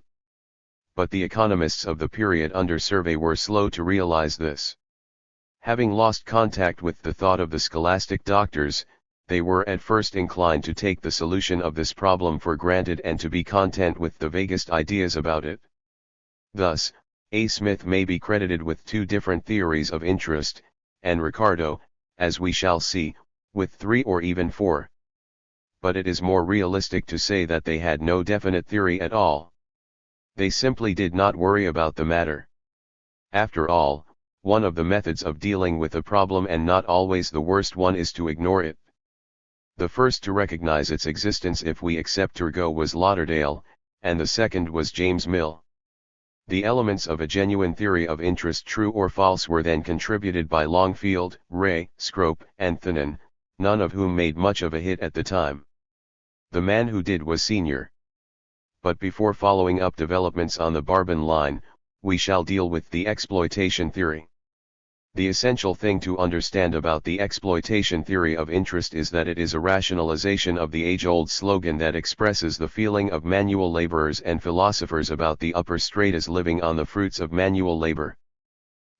But the economists of the period under survey were slow to realize this. Having lost contact with the thought of the scholastic doctors, they were at first inclined to take the solution of this problem for granted and to be content with the vaguest ideas about it. Thus, A. Smith may be credited with two different theories of interest, and Ricardo, as we shall see, with 3 or even 4. But it is more realistic to say that they had no definite theory at all. They simply did not worry about the matter. After all, one of the methods of dealing with a problem, and not always the worst one, is to ignore it. The first to recognize its existence, if we accept Turgot, was Lauderdale, and the second was James Mill. The elements of a genuine theory of interest, true or false, were then contributed by Longfield, Ray, Scrope, and Thanon, none of whom made much of a hit at the time. The man who did was Senior. But before following up developments on the Barbon line, we shall deal with the exploitation theory. The essential thing to understand about the exploitation theory of interest is that it is a rationalization of the age-old slogan that expresses the feeling of manual laborers and philosophers about the upper stratas living on the fruits of manual labor.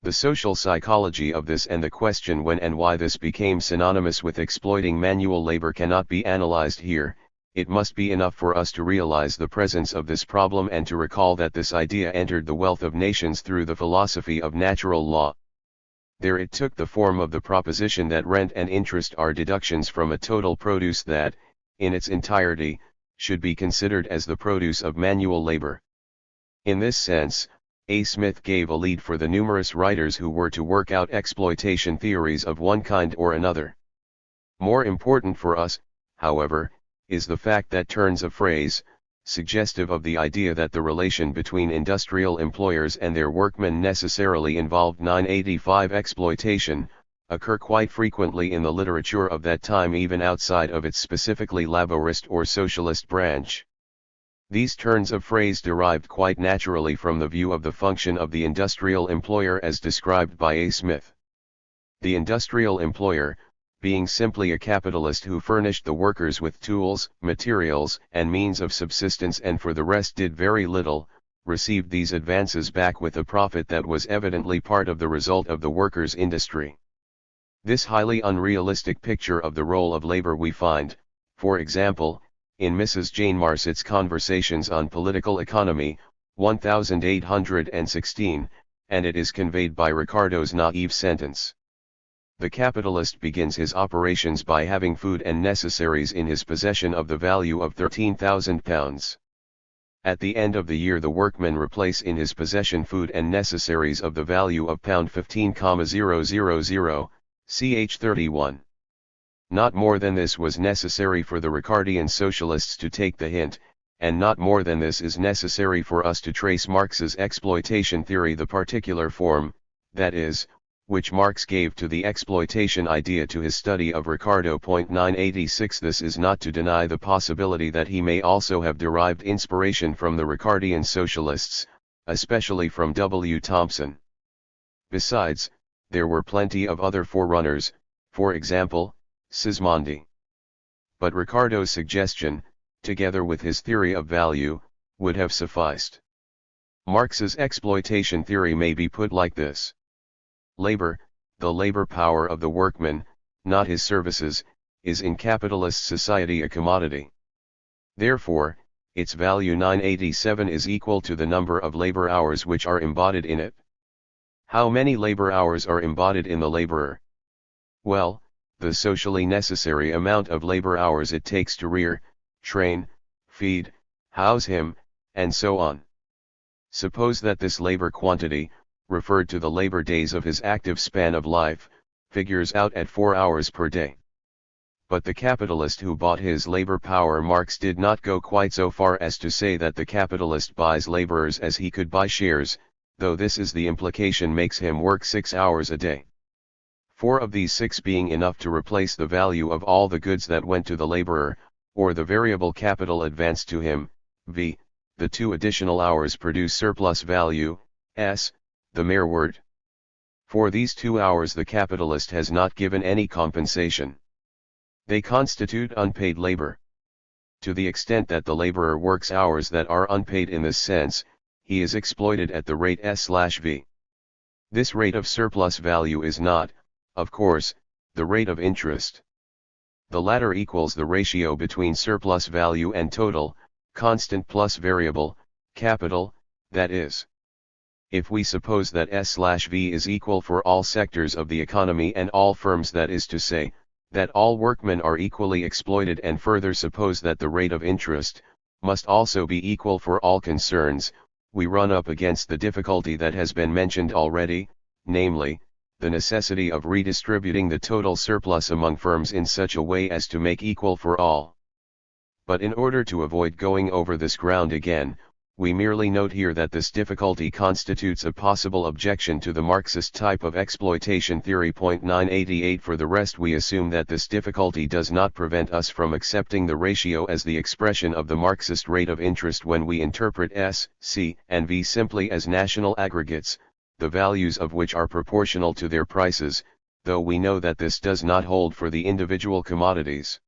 The social psychology of this and the question when and why this became synonymous with exploiting manual labor cannot be analyzed here. It must be enough for us to realize the presence of this problem and to recall that this idea entered the wealth of nations through the philosophy of natural law. There it took the form of the proposition that rent and interest are deductions from a total produce that, in its entirety, should be considered as the produce of manual labor. In this sense, A. Smith gave a lead for the numerous writers who were to work out exploitation theories of one kind or another. More important for us, however, is the fact that turns of phrase, suggestive of the idea that the relation between industrial employers and their workmen necessarily involved 985 exploitation, occur quite frequently in the literature of that time, even outside of its specifically laborist or socialist branch. These turns of phrase derived quite naturally from the view of the function of the industrial employer as described by A. Smith. The industrial employer, being simply a capitalist who furnished the workers with tools, materials, and means of subsistence and for the rest did very little, received these advances back with a profit that was evidently part of the result of the workers' industry. This highly unrealistic picture of the role of labor we find, for example, in Mrs. Jane Marcet's Conversations on Political Economy, 1816, and it is conveyed by Ricardo's naive sentence. The capitalist begins his operations by having food and necessaries in his possession of the value of £13,000. At the end of the year the workman replace in his possession food and necessaries of the value of £15,000, ch. 31. Not more than this was necessary for the Ricardian socialists to take the hint, and not more than this is necessary for us to trace Marx's exploitation theory, the particular form, that is, which Marx gave to the exploitation idea to his study of Ricardo. 986. This is not to deny the possibility that he may also have derived inspiration from the Ricardian socialists, especially from W. Thompson. Besides, there were plenty of other forerunners, for example, Sismondi. But Ricardo's suggestion, together with his theory of value, would have sufficed. Marx's exploitation theory may be put like this. Labor, the labor power of the workman, not his services, is in capitalist society a commodity. Therefore, its value 987 is equal to the number of labor hours which are embodied in it. How many labor hours are embodied in the laborer? Well, the socially necessary amount of labor hours it takes to rear, train, feed, house him, and so on. Suppose that this labor quantity, referred to the labor days of his active span of life, figures out at 4 hours per day. But the capitalist who bought his labor power, Marx did not go quite so far as to say that the capitalist buys laborers as he could buy shares, though this is the implication, makes him work 6 hours a day. 4 of these 6 being enough to replace the value of all the goods that went to the laborer, or the variable capital advanced to him, v. The 2 additional hours produce surplus value, s. The mere word. For these 2 hours the capitalist has not given any compensation. They constitute unpaid labor. To the extent that the laborer works hours that are unpaid in this sense, he is exploited at the rate s/v. This rate of surplus value is not, of course, the rate of interest. The latter equals the ratio between surplus value and total, constant plus variable, capital, that is. If we suppose that s/v is equal for all sectors of the economy and all firms, that is to say, that all workmen are equally exploited, and further suppose that the rate of interest must also be equal for all concerns, we run up against the difficulty that has been mentioned already, namely, the necessity of redistributing the total surplus among firms in such a way as to make equal for all. But in order to avoid going over this ground again, we merely note here that this difficulty constitutes a possible objection to the Marxist type of exploitation theory. 988. For the rest, we assume that this difficulty does not prevent us from accepting the ratio as the expression of the Marxist rate of interest when we interpret S, C, and V simply as national aggregates, the values of which are proportional to their prices, though we know that this does not hold for the individual commodities.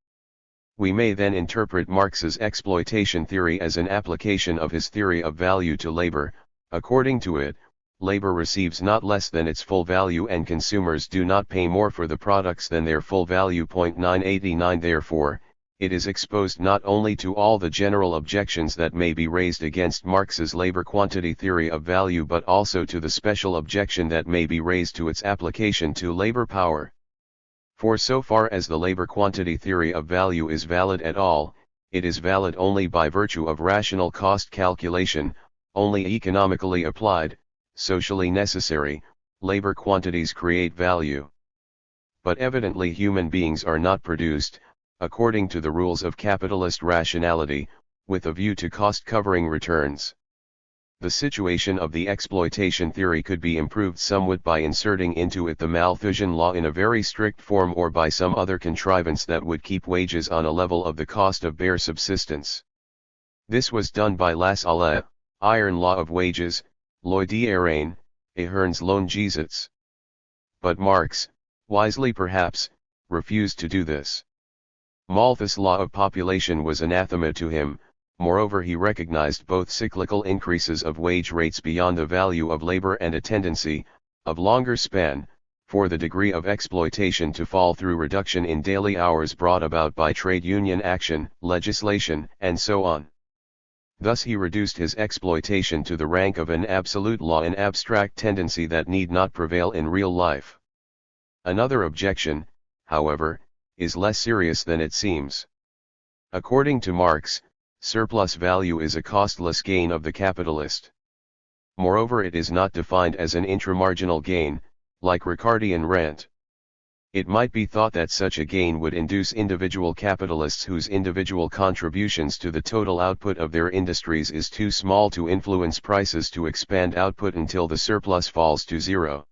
We may then interpret Marx's exploitation theory as an application of his theory of value to labor. According to it, labor receives not less than its full value and consumers do not pay more for the products than their full value. 989. Therefore, it is exposed not only to all the general objections that may be raised against Marx's labor quantity theory of value, but also to the special objection that may be raised to its application to labor power. For so far as the labor quantity theory of value is valid at all, it is valid only by virtue of rational cost calculation, only economically applied, socially necessary, labor quantities create value. But evidently human beings are not produced, according to the rules of capitalist rationality, with a view to cost-covering returns. The situation of the exploitation theory could be improved somewhat by inserting into it the Malthusian law in a very strict form, or by some other contrivance that would keep wages on a level of the cost of bare subsistence. This was done by Lassalle, Iron Law of Wages, Loi d'Arain, Aherne's Loan Gesets. But Marx, wisely perhaps, refused to do this. Malthus' law of population was anathema to him. Moreover, he recognized both cyclical increases of wage rates beyond the value of labor and a tendency, of longer span, for the degree of exploitation to fall through reduction in daily hours brought about by trade union action, legislation, and so on. Thus he reduced his exploitation to the rank of an absolute law, an abstract tendency that need not prevail in real life. Another objection, however, is less serious than it seems. According to Marx, surplus value is a costless gain of the capitalist. Moreover, it is not defined as an intramarginal gain, like Ricardian rent. It might be thought that such a gain would induce individual capitalists whose individual contributions to the total output of their industries is too small to influence prices to expand output until the surplus falls to zero.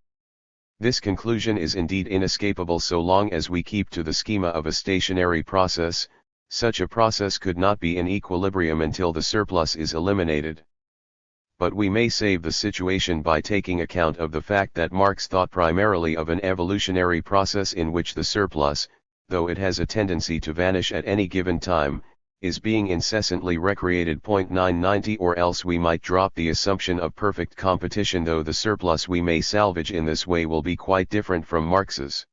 This conclusion is indeed inescapable so long as we keep to the schema of a stationary process. Such a process could not be in equilibrium until the surplus is eliminated. But we may save the situation by taking account of the fact that Marx thought primarily of an evolutionary process in which the surplus, though it has a tendency to vanish at any given time, is being incessantly recreated. 990. Or else we might drop the assumption of perfect competition, though the surplus we may salvage in this way will be quite different from Marx's.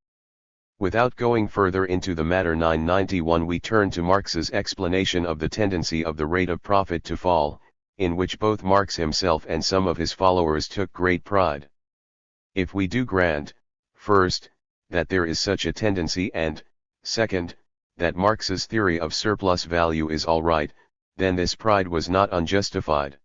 Without going further into the matter, 991, we turn to Marx's explanation of the tendency of the rate of profit to fall, in which both Marx himself and some of his followers took great pride. If we do grant, first, that there is such a tendency and, second, that Marx's theory of surplus value is all right, then this pride was not unjustified.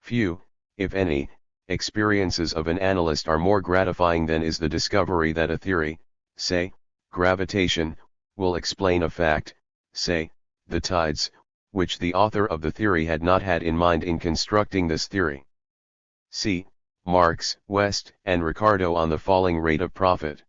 Few, if any, experiences of an analyst are more gratifying than is the discovery that a theory, say, gravitation, will explain a fact, say, the tides, which the author of the theory had not had in mind in constructing this theory. See Marx, West, and Ricardo on the falling rate of profit.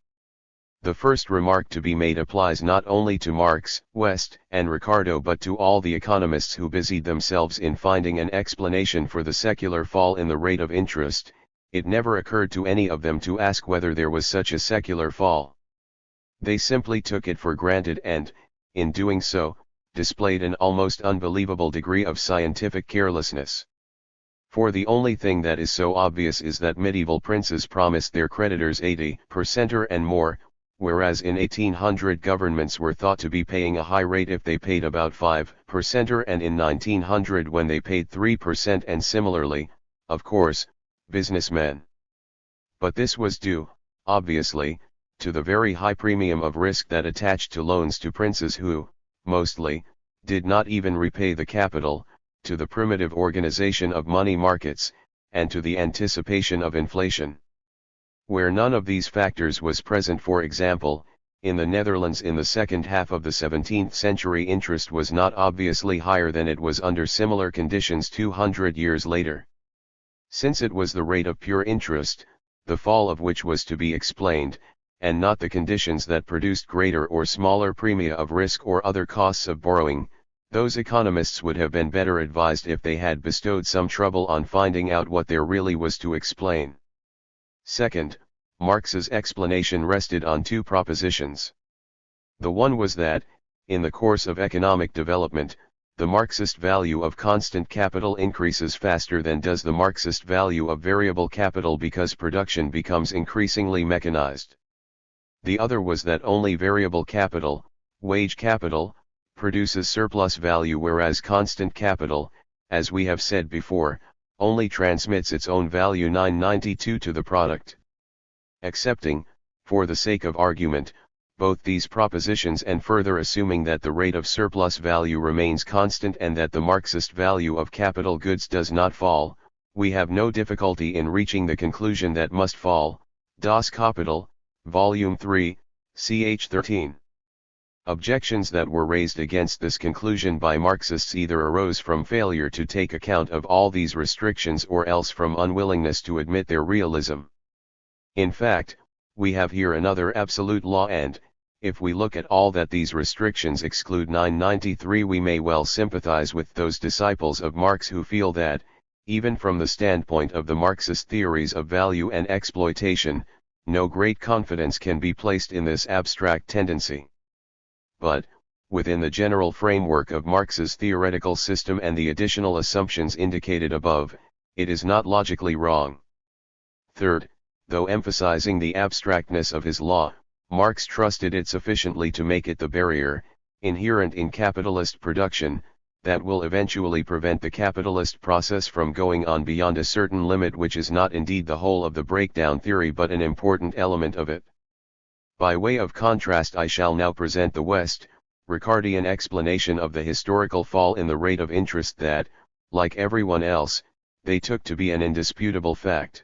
The first remark to be made applies not only to Marx, West, and Ricardo but to all the economists who busied themselves in finding an explanation for the secular fall in the rate of interest. It never occurred to any of them to ask whether there was such a secular fall. They simply took it for granted and, in doing so, displayed an almost unbelievable degree of scientific carelessness. For the only thing that is so obvious is that medieval princes promised their creditors 80% and more, whereas in 1800 governments were thought to be paying a high rate if they paid about 5%, and in 1900 when they paid 3%, and similarly, of course, businessmen. But this was due, obviously, to the very high premium of risk that attached to loans to princes who, mostly, did not even repay the capital, to the primitive organization of money markets, and to the anticipation of inflation. Where none of these factors was present, for example, in the Netherlands in the second half of the 17th century, interest was not obviously higher than it was under similar conditions 200 years later. Since it was the rate of pure interest, the fall of which was to be explained, and not the conditions that produced greater or smaller premia of risk or other costs of borrowing, those economists would have been better advised if they had bestowed some trouble on finding out what there really was to explain. Second, Marx's explanation rested on two propositions. The one was that, in the course of economic development, the Marxist value of constant capital increases faster than does the Marxist value of variable capital because production becomes increasingly mechanized. The other was that only variable capital, wage capital, produces surplus value, whereas constant capital, as we have said before, only transmits its own value 992 to the product. Accepting, for the sake of argument, both these propositions and further assuming that the rate of surplus value remains constant and that the Marxist value of capital goods does not fall, we have no difficulty in reaching the conclusion that must fall. Das Kapital, Volume 3, ch. 13. Objections that were raised against this conclusion by Marxists either arose from failure to take account of all these restrictions or else from unwillingness to admit their realism. In fact, we have here another absolute law, and, if we look at all that these restrictions exclude, 993, we may well sympathize with those disciples of Marx who feel that, even from the standpoint of the Marxist theories of value and exploitation, no great confidence can be placed in this abstract tendency. But, within the general framework of Marx's theoretical system and the additional assumptions indicated above, it is not logically wrong. Third, though emphasizing the abstractness of his law, Marx trusted it sufficiently to make it the barrier, inherent in capitalist production, that will eventually prevent the capitalist process from going on beyond a certain limit, which is not indeed the whole of the breakdown theory but an important element of it. By way of contrast, I shall now present the West, Ricardian explanation of the historical fall in the rate of interest that, like everyone else, they took to be an indisputable fact.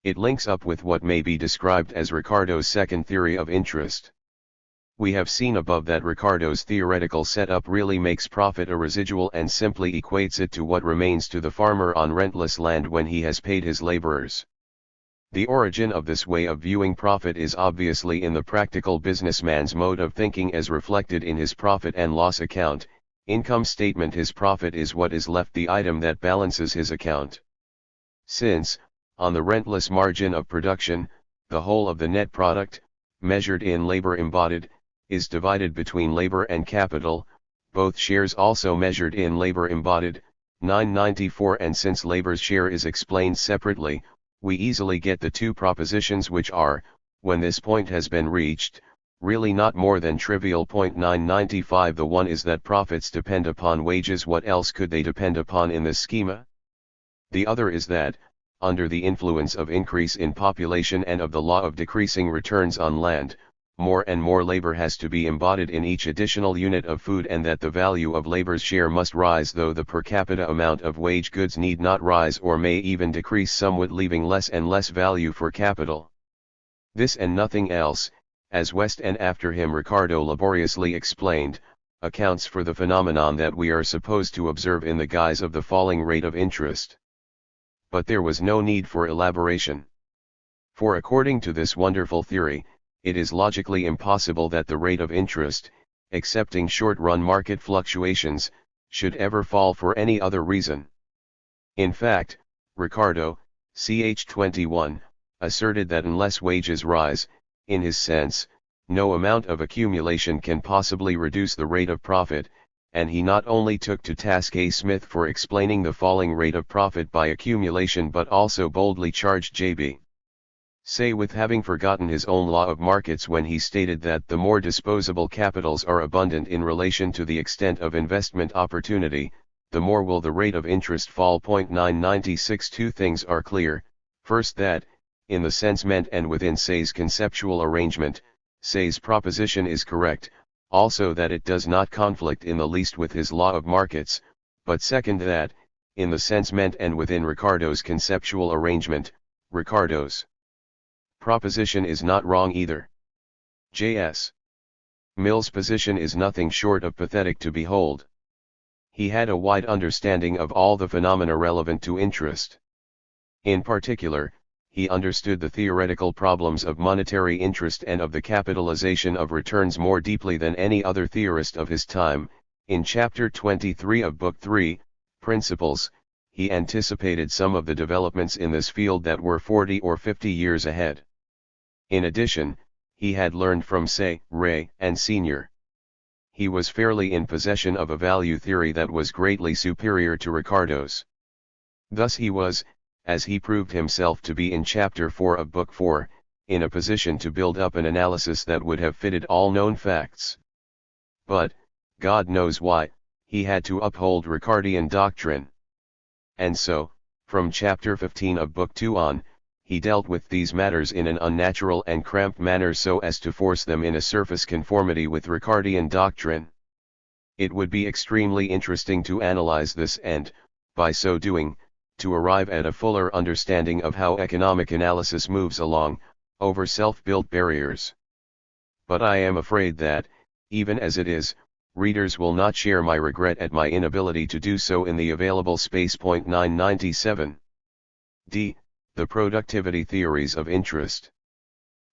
It links up with what may be described as Ricardo's second theory of interest. We have seen above that Ricardo's theoretical setup really makes profit a residual and simply equates it to what remains to the farmer on rentless land when he has paid his laborers. The origin of this way of viewing profit is obviously in the practical businessman's mode of thinking as reflected in his profit and loss account, income statement. His profit is what is left, the item that balances his account. Since, on the rentless margin of production, the whole of the net product, measured in labor embodied, is divided between labor and capital, both shares also measured in labor embodied, 994, and since labor's share is explained separately, we easily get the two propositions which are, when this point has been reached, really not more than trivial. 995. The one is that profits depend upon wages. What else could they depend upon in this schema? The other is that, under the influence of increase in population and of the law of decreasing returns on land, more and more labor has to be embodied in each additional unit of food, and that the value of labor's share must rise, though the per capita amount of wage goods need not rise or may even decrease somewhat, leaving less and less value for capital. This and nothing else, as West and after him Ricardo laboriously explained, accounts for the phenomenon that we are supposed to observe in the guise of the falling rate of interest. But there was no need for elaboration. For according to this wonderful theory, it is logically impossible that the rate of interest, excepting short-run market fluctuations, should ever fall for any other reason. In fact, Ricardo, ch. 21, asserted that unless wages rise, in his sense, no amount of accumulation can possibly reduce the rate of profit, and he not only took to task A. Smith for explaining the falling rate of profit by accumulation but also boldly charged J.B. Say with having forgotten his own law of markets when he stated that the more disposable capitals are abundant in relation to the extent of investment opportunity, the more will the rate of interest fall. 996. Two things are clear: first, that, in the sense meant and within Say's conceptual arrangement, Say's proposition is correct, also that it does not conflict in the least with his law of markets, but second, that, in the sense meant and within Ricardo's conceptual arrangement, Ricardo's proposition is not wrong either. J.S. Mill's position is nothing short of pathetic to behold. He had a wide understanding of all the phenomena relevant to interest. In particular, he understood the theoretical problems of monetary interest and of the capitalization of returns more deeply than any other theorist of his time. In chapter 23 of Book 3, Principles, he anticipated some of the developments in this field that were 40 or 50 years ahead. In addition, he had learned from Say, Ray, and Sr. He was fairly in possession of a value theory that was greatly superior to Ricardo's. Thus he was, as he proved himself to be in chapter 4 of Book 4, in a position to build up an analysis that would have fitted all known facts. But, God knows why, he had to uphold Ricardian doctrine. And so, from chapter 15 of Book 2 on, he dealt with these matters in an unnatural and cramped manner so as to force them in a surface conformity with Ricardian doctrine. It would be extremely interesting to analyze this and, by so doing, to arrive at a fuller understanding of how economic analysis moves along, over self-built barriers. But I am afraid that, even as it is, readers will not share my regret at my inability to do so in the available space. 997. D. The productivity theories of interest.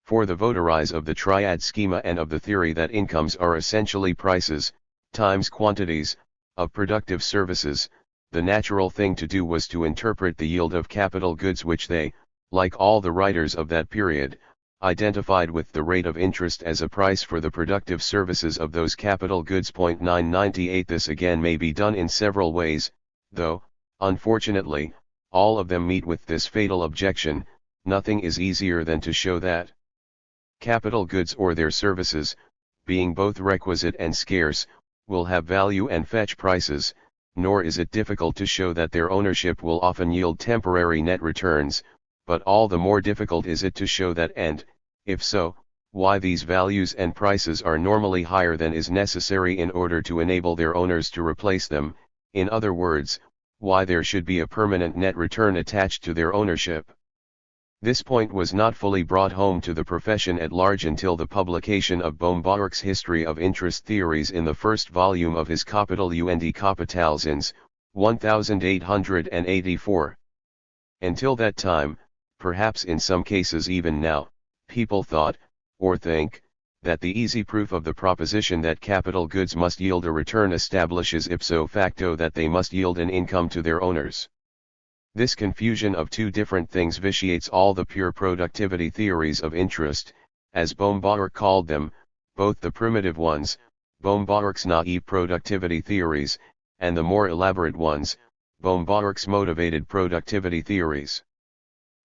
For the votaries of the triad schema and of the theory that incomes are essentially prices, times quantities, of productive services, the natural thing to do was to interpret the yield of capital goods, which they, like all the writers of that period, identified with the rate of interest as a price for the productive services of those capital goods. 998 This again may be done in several ways, though, unfortunately, all of them meet with this fatal objection: nothing is easier than to show that capital goods or their services, being both requisite and scarce, will have value and fetch prices, nor is it difficult to show that their ownership will often yield temporary net returns, but all the more difficult is it to show that, and, if so, why these values and prices are normally higher than is necessary in order to enable their owners to replace them, in other words, why there should be a permanent net return attached to their ownership. This point was not fully brought home to the profession at large until the publication of Baumgart's History of Interest Theories in the first volume of his Kapital und Kapitalzins, 1884. Until that time, perhaps in some cases even now, people thought, or think, that the easy proof of the proposition that capital goods must yield a return establishes ipso facto that they must yield an income to their owners. This confusion of two different things vitiates all the pure productivity theories of interest, as Baumgart called them, both the primitive ones, Baumgart's naive productivity theories, and the more elaborate ones, Baumgart's motivated productivity theories.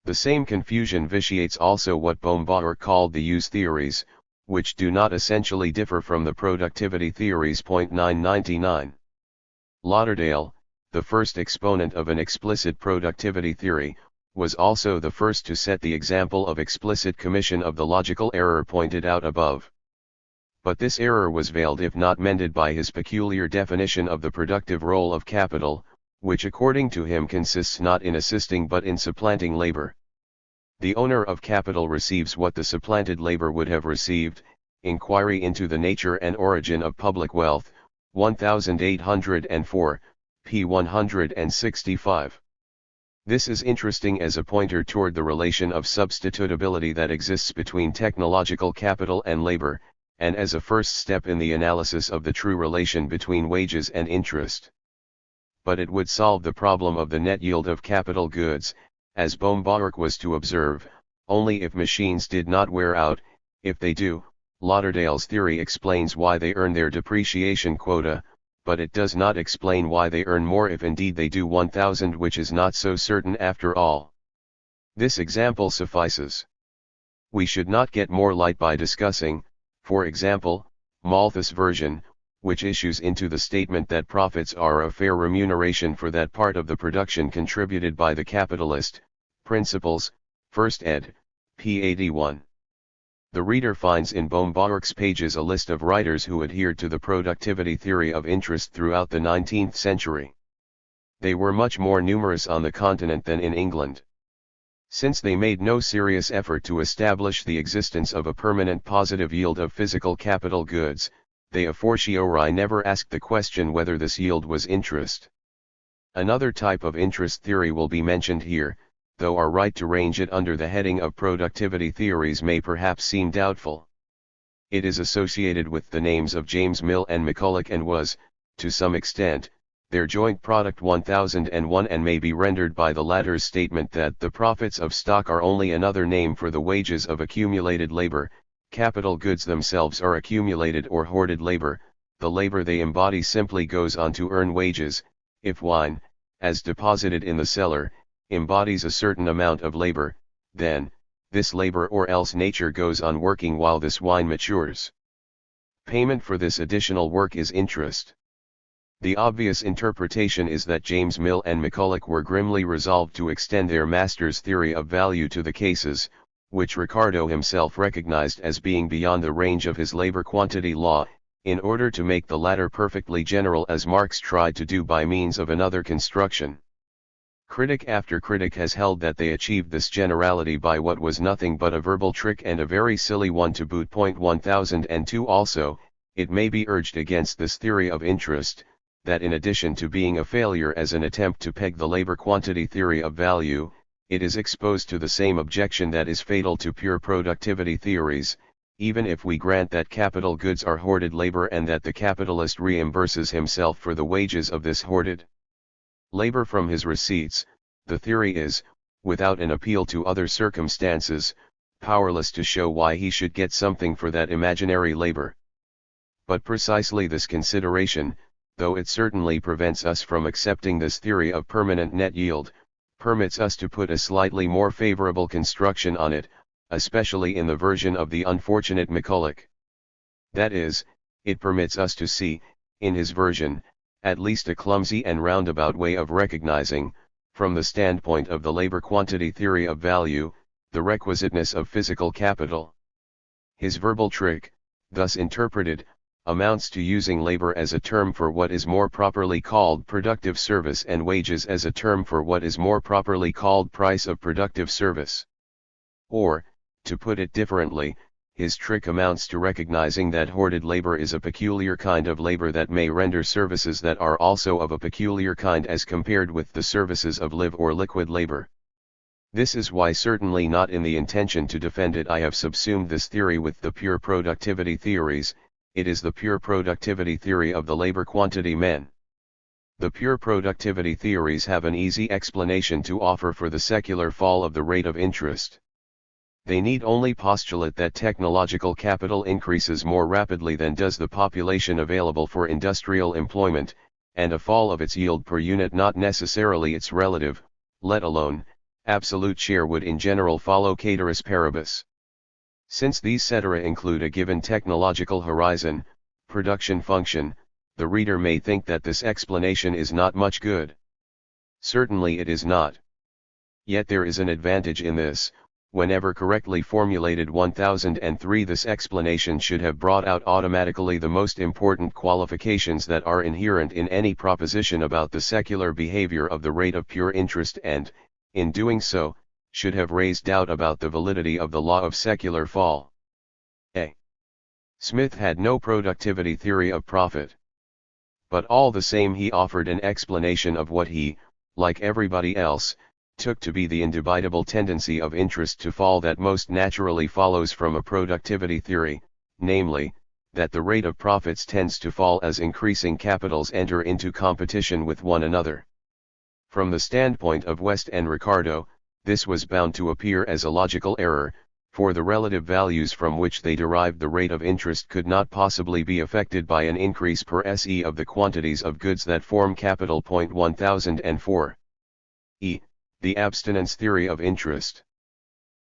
The same confusion vitiates also what Baumgart called the use theories, which do not essentially differ from the productivity theories. 999. Lauderdale, the first exponent of an explicit productivity theory, was also the first to set the example of explicit commission of the logical error pointed out above. But this error was veiled if not mended by his peculiar definition of the productive role of capital, which according to him consists not in assisting but in supplanting labor. The owner of capital receives what the supplanted labor would have received. Inquiry into the Nature and Origin of Public Wealth, 1804, p. 165. This is interesting as a pointer toward the relation of substitutability that exists between technological capital and labor, and as a first step in the analysis of the true relation between wages and interest. But it would solve the problem of the net yield of capital goods, as Baumgart was to observe, only if machines did not wear out. If they do, Lauderdale's theory explains why they earn their depreciation quota, but it does not explain why they earn more if indeed they do 1000, which is not so certain after all. This example suffices. We should not get more light by discussing, for example, Malthus' version, which issues into the statement that profits are a fair remuneration for that part of the production contributed by the capitalist. Principles, 1st ed., p. 81. The reader finds in Baumgart's pages a list of writers who adhered to the productivity theory of interest throughout the 19th century. They were much more numerous on the continent than in England. Since they made no serious effort to establish the existence of a permanent positive yield of physical capital goods, they a fortiori never asked the question whether this yield was interest. Another type of interest theory will be mentioned here, though our right to range it under the heading of productivity theories may perhaps seem doubtful. It is associated with the names of James Mill and McCulloch and was, to some extent, their joint product 1001, and may be rendered by the latter's statement that the profits of stock are only another name for the wages of accumulated labor. Capital goods themselves are accumulated or hoarded labor. The labor they embody simply goes on to earn wages. If wine, as deposited in the cellar, embodies a certain amount of labor, then, this labor or else nature goes on working while this wine matures. Payment for this additional work is interest. The obvious interpretation is that James Mill and McCulloch were grimly resolved to extend their master's theory of value to the cases, which Ricardo himself recognized as being beyond the range of his labor quantity law, in order to make the latter perfectly general, as Marx tried to do by means of another construction. Critic after critic has held that they achieved this generality by what was nothing but a verbal trick, and a very silly one to boot. 1002 Also, it may be urged against this theory of interest, that in addition to being a failure as an attempt to peg the labor quantity theory of value, it is exposed to the same objection that is fatal to pure productivity theories. Even if we grant that capital goods are hoarded labor and that the capitalist reimburses himself for the wages of this hoarded labor from his receipts, the theory is, without an appeal to other circumstances, powerless to show why he should get something for that imaginary labor. But precisely this consideration, though it certainly prevents us from accepting this theory of permanent net yield, permits us to put a slightly more favorable construction on it, especially in the version of the unfortunate McCulloch. That is, it permits us to see, in his version, at least a clumsy and roundabout way of recognizing, from the standpoint of the labor quantity theory of value, the requisiteness of physical capital. His verbal trick, thus interpreted, amounts to using labor as a term for what is more properly called productive service and wages as a term for what is more properly called price of productive service. Or, to put it differently, his trick amounts to recognizing that hoarded labor is a peculiar kind of labor that may render services that are also of a peculiar kind as compared with the services of live or liquid labor. This is why, certainly not in the intention to defend it, I have subsumed this theory with the pure productivity theories. It is the pure productivity theory of the labor quantity men. The pure productivity theories have an easy explanation to offer for the secular fall of the rate of interest. They need only postulate that technological capital increases more rapidly than does the population available for industrial employment, and a fall of its yield per unit, not necessarily its relative, let alone absolute share, would in general follow ceteris paribus. Since these cetera include a given technological horizon, production function, the reader may think that this explanation is not much good. Certainly it is not. Yet there is an advantage in this. Whenever correctly formulated 1003, this explanation should have brought out automatically the most important qualifications that are inherent in any proposition about the secular behavior of the rate of pure interest, and, in doing so, should have raised doubt about the validity of the law of secular fall. A. Smith had no productivity theory of profit. But all the same he offered an explanation of what he, like everybody else, took to be the indubitable tendency of interest to fall that most naturally follows from a productivity theory, namely, that the rate of profits tends to fall as increasing capitals enter into competition with one another. From the standpoint of West and Ricardo, this was bound to appear as a logical error, for the relative values from which they derived the rate of interest could not possibly be affected by an increase per se of the quantities of goods that form capital. 1004. E. The abstinence theory of interest.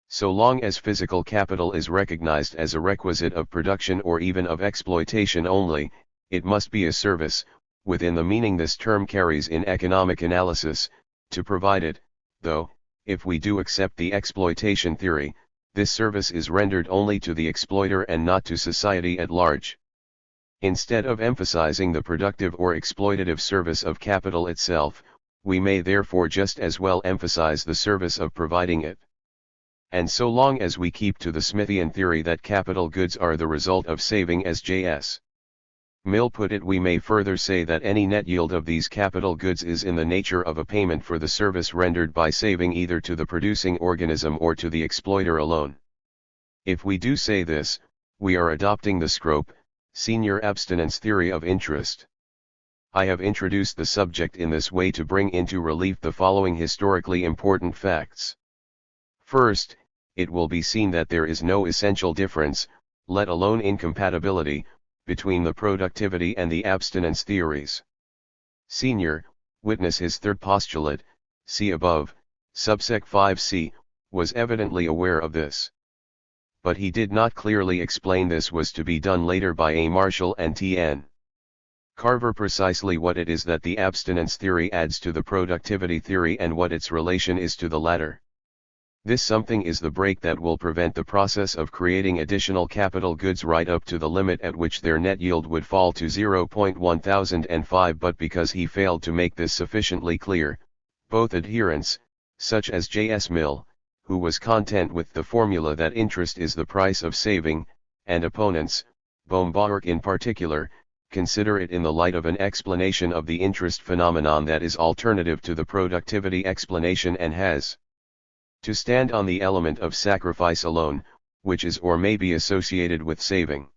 So long as physical capital is recognized as a requisite of production or even of exploitation only, it must be a service, within the meaning this term carries in economic analysis, to provide it, though, if we do accept the exploitation theory, this service is rendered only to the exploiter and not to society at large. Instead of emphasizing the productive or exploitative service of capital itself, we may therefore just as well emphasize the service of providing it. And so long as we keep to the Smithian theory that capital goods are the result of saving, as J.S. Mill put it, we may further say that any net yield of these capital goods is in the nature of a payment for the service rendered by saving either to the producing organism or to the exploiter alone. If we do say this, we are adopting the Scrope, senior abstinence theory of interest. I have introduced the subject in this way to bring into relief the following historically important facts. First, it will be seen that there is no essential difference, let alone incompatibility, between the productivity and the abstinence theories. Senior, witness his third postulate, see above, subsec 5c, was evidently aware of this. But he did not clearly explain this was to be done later by A. Marshall and T.N. Carver precisely what it is that the abstinence theory adds to the productivity theory and what its relation is to the latter. This something is the break that will prevent the process of creating additional capital goods right up to the limit at which their net yield would fall to 0.1005. But because he failed to make this sufficiently clear, both adherents, such as J.S. Mill, who was content with the formula that interest is the price of saving, and opponents, Bohm-Bawerk in particular, consider it in the light of an explanation of the interest phenomenon that is alternative to the productivity explanation and has to stand on the element of sacrifice alone, which is or may be associated with saving.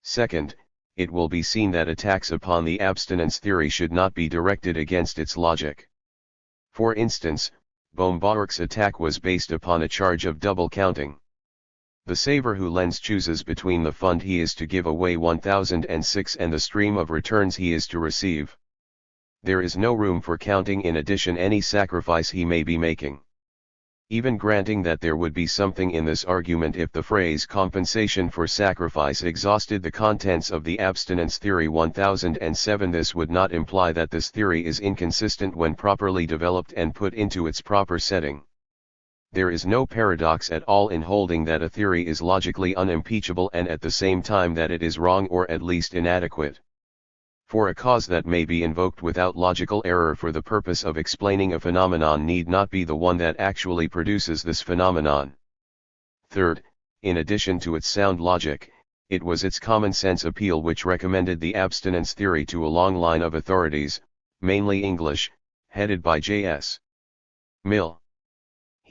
Second, it will be seen that attacks upon the abstinence theory should not be directed against its logic. For instance, Bohm-Bawerk's attack was based upon a charge of double counting. The saver who lends chooses between the fund he is to give away 1006 and the stream of returns he is to receive. There is no room for counting in addition any sacrifice he may be making. Even granting that there would be something in this argument if the phrase compensation for sacrifice exhausted the contents of the abstinence theory 1007, this would not imply that this theory is inconsistent when properly developed and put into its proper setting. There is no paradox at all in holding that a theory is logically unimpeachable and at the same time that it is wrong or at least inadequate. For a cause that may be invoked without logical error for the purpose of explaining a phenomenon need not be the one that actually produces this phenomenon. Third, in addition to its sound logic, it was its common sense appeal which recommended the abstinence theory to a long line of authorities, mainly English, headed by J.S. Mill.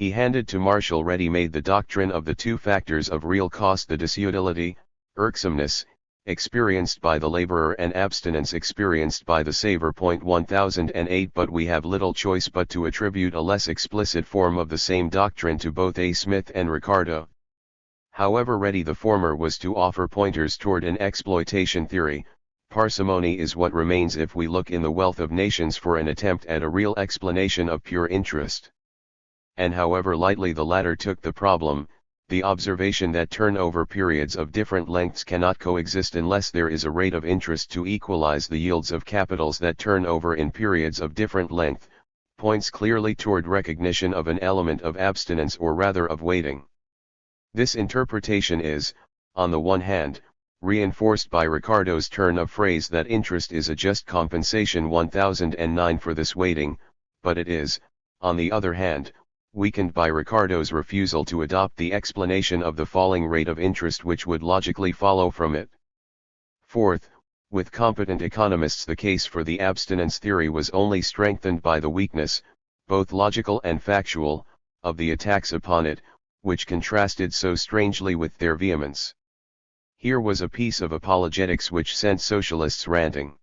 He handed to Marshall ready-made the doctrine of the two factors of real cost, the disutility, irksomeness, experienced by the laborer, and abstinence experienced by the saver. 1008 But we have little choice but to attribute a less explicit form of the same doctrine to both A. Smith and Ricardo. However ready the former was to offer pointers toward an exploitation theory, parsimony is what remains if we look in the wealth of nations for an attempt at a real explanation of pure interest. And however lightly the latter took the problem, the observation that turnover periods of different lengths cannot coexist unless there is a rate of interest to equalize the yields of capitals that turn over in periods of different length, points clearly toward recognition of an element of abstinence, or rather of waiting. This interpretation is, on the one hand, reinforced by Ricardo's turn of phrase that interest is a just compensation 1009 for this waiting, but it is, on the other hand, weakened by Ricardo's refusal to adopt the explanation of the falling rate of interest which would logically follow from it. Fourth, with competent economists the case for the abstinence theory was only strengthened by the weakness, both logical and factual, of the attacks upon it, which contrasted so strangely with their vehemence. Here was a piece of apologetics which sent socialists ranting.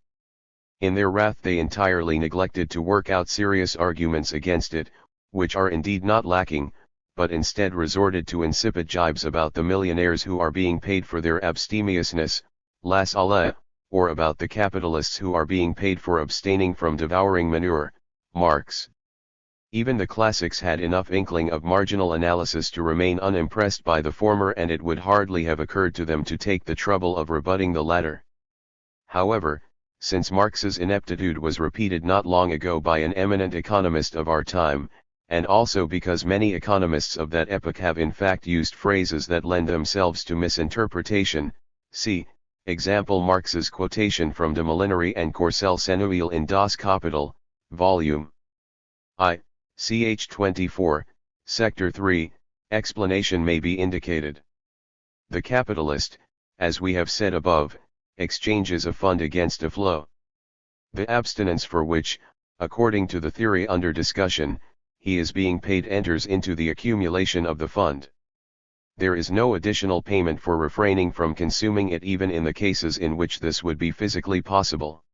In their wrath they entirely neglected to work out serious arguments against it, which are indeed not lacking, but instead resorted to insipid jibes about the millionaires who are being paid for their abstemiousness, las Allah, or about the capitalists who are being paid for abstaining from devouring manure, Marx. Even the classics had enough inkling of marginal analysis to remain unimpressed by the former, and it would hardly have occurred to them to take the trouble of rebutting the latter. However, since Marx's ineptitude was repeated not long ago by an eminent economist of our time, and also because many economists of that epoch have in fact used phrases that lend themselves to misinterpretation, see, example Marx's quotation from de Molinari and Courcelles Senoil in Das Kapital, Volume I, ch. 24, Sector 3, explanation may be indicated. The capitalist, as we have said above, exchanges a fund against a flow. The abstinence for which, according to the theory under discussion, he is being paid enters into the accumulation of the fund. There is no additional payment for refraining from consuming it even in the cases in which this would be physically possible.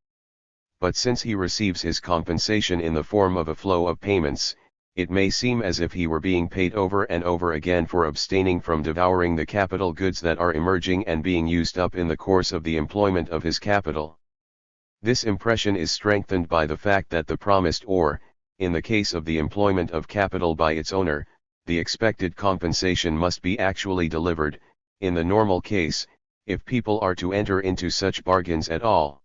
But since he receives his compensation in the form of a flow of payments, it may seem as if he were being paid over and over again for abstaining from devouring the capital goods that are emerging and being used up in the course of the employment of his capital. This impression is strengthened by the fact that the promised, or, in the case of the employment of capital by its owner, the expected compensation must be actually delivered, in the normal case, if people are to enter into such bargains at all.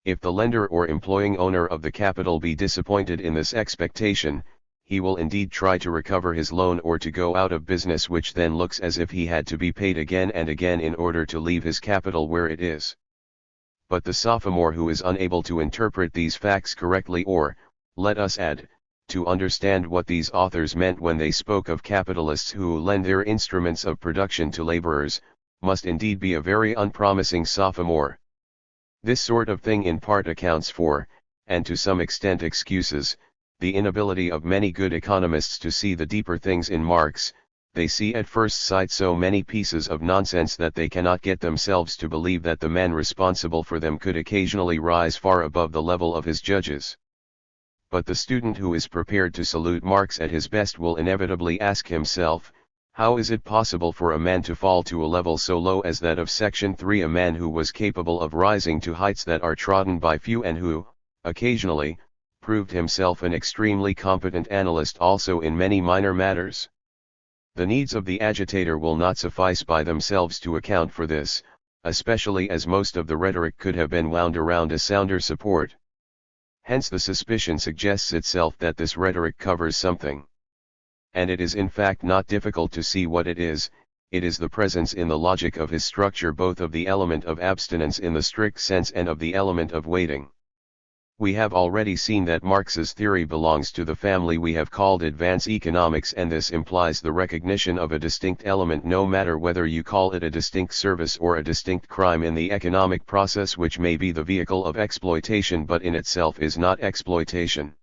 If the lender or employing owner of the capital be disappointed in this expectation, he will indeed try to recover his loan or to go out of business, which then looks as if he had to be paid again and again in order to leave his capital where it is. But the sophomore who is unable to interpret these facts correctly, or, let us add, to understand what these authors meant when they spoke of capitalists who lend their instruments of production to laborers, must indeed be a very unpromising sophomore. This sort of thing in part accounts for, and to some extent excuses, the inability of many good economists to see the deeper things in Marx. They see at first sight so many pieces of nonsense that they cannot get themselves to believe that the man responsible for them could occasionally rise far above the level of his judges. But the student who is prepared to salute Marx at his best will inevitably ask himself, How is it possible for a man to fall to a level so low as that of Section 3, a man who was capable of rising to heights that are trodden by few and who, occasionally, proved himself an extremely competent analyst also in many minor matters? The needs of the agitator will not suffice by themselves to account for this, especially as most of the rhetoric could have been wound around a sounder support. Hence the suspicion suggests itself that this rhetoric covers something. And it is in fact not difficult to see what it is the presence in the logic of his structure both of the element of abstinence in the strict sense and of the element of waiting. We have already seen that Marx's theory belongs to the family we have called advance economics, and this implies the recognition of a distinct element, no matter whether you call it a distinct service or a distinct crime, in the economic process, which may be the vehicle of exploitation but in itself is not exploitation.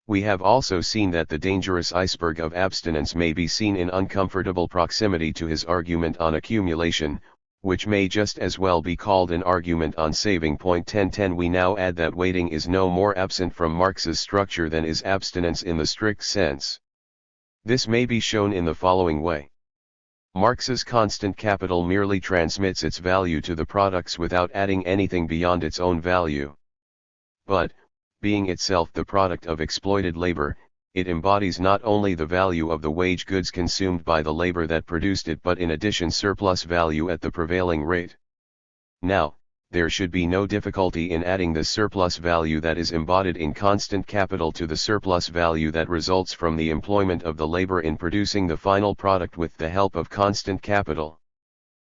We have also seen that the dangerous iceberg of abstinence may be seen in uncomfortable proximity to his argument on accumulation, which may just as well be called an argument on saving. 1010 We now add that waiting is no more absent from Marx's structure than is abstinence in the strict sense. This may be shown in the following way. Marx's constant capital merely transmits its value to the products without adding anything beyond its own value. But, being itself the product of exploited labor, it embodies not only the value of the wage goods consumed by the labor that produced it, but in addition surplus value at the prevailing rate. Now, there should be no difficulty in adding the surplus value that is embodied in constant capital to the surplus value that results from the employment of the labor in producing the final product with the help of constant capital.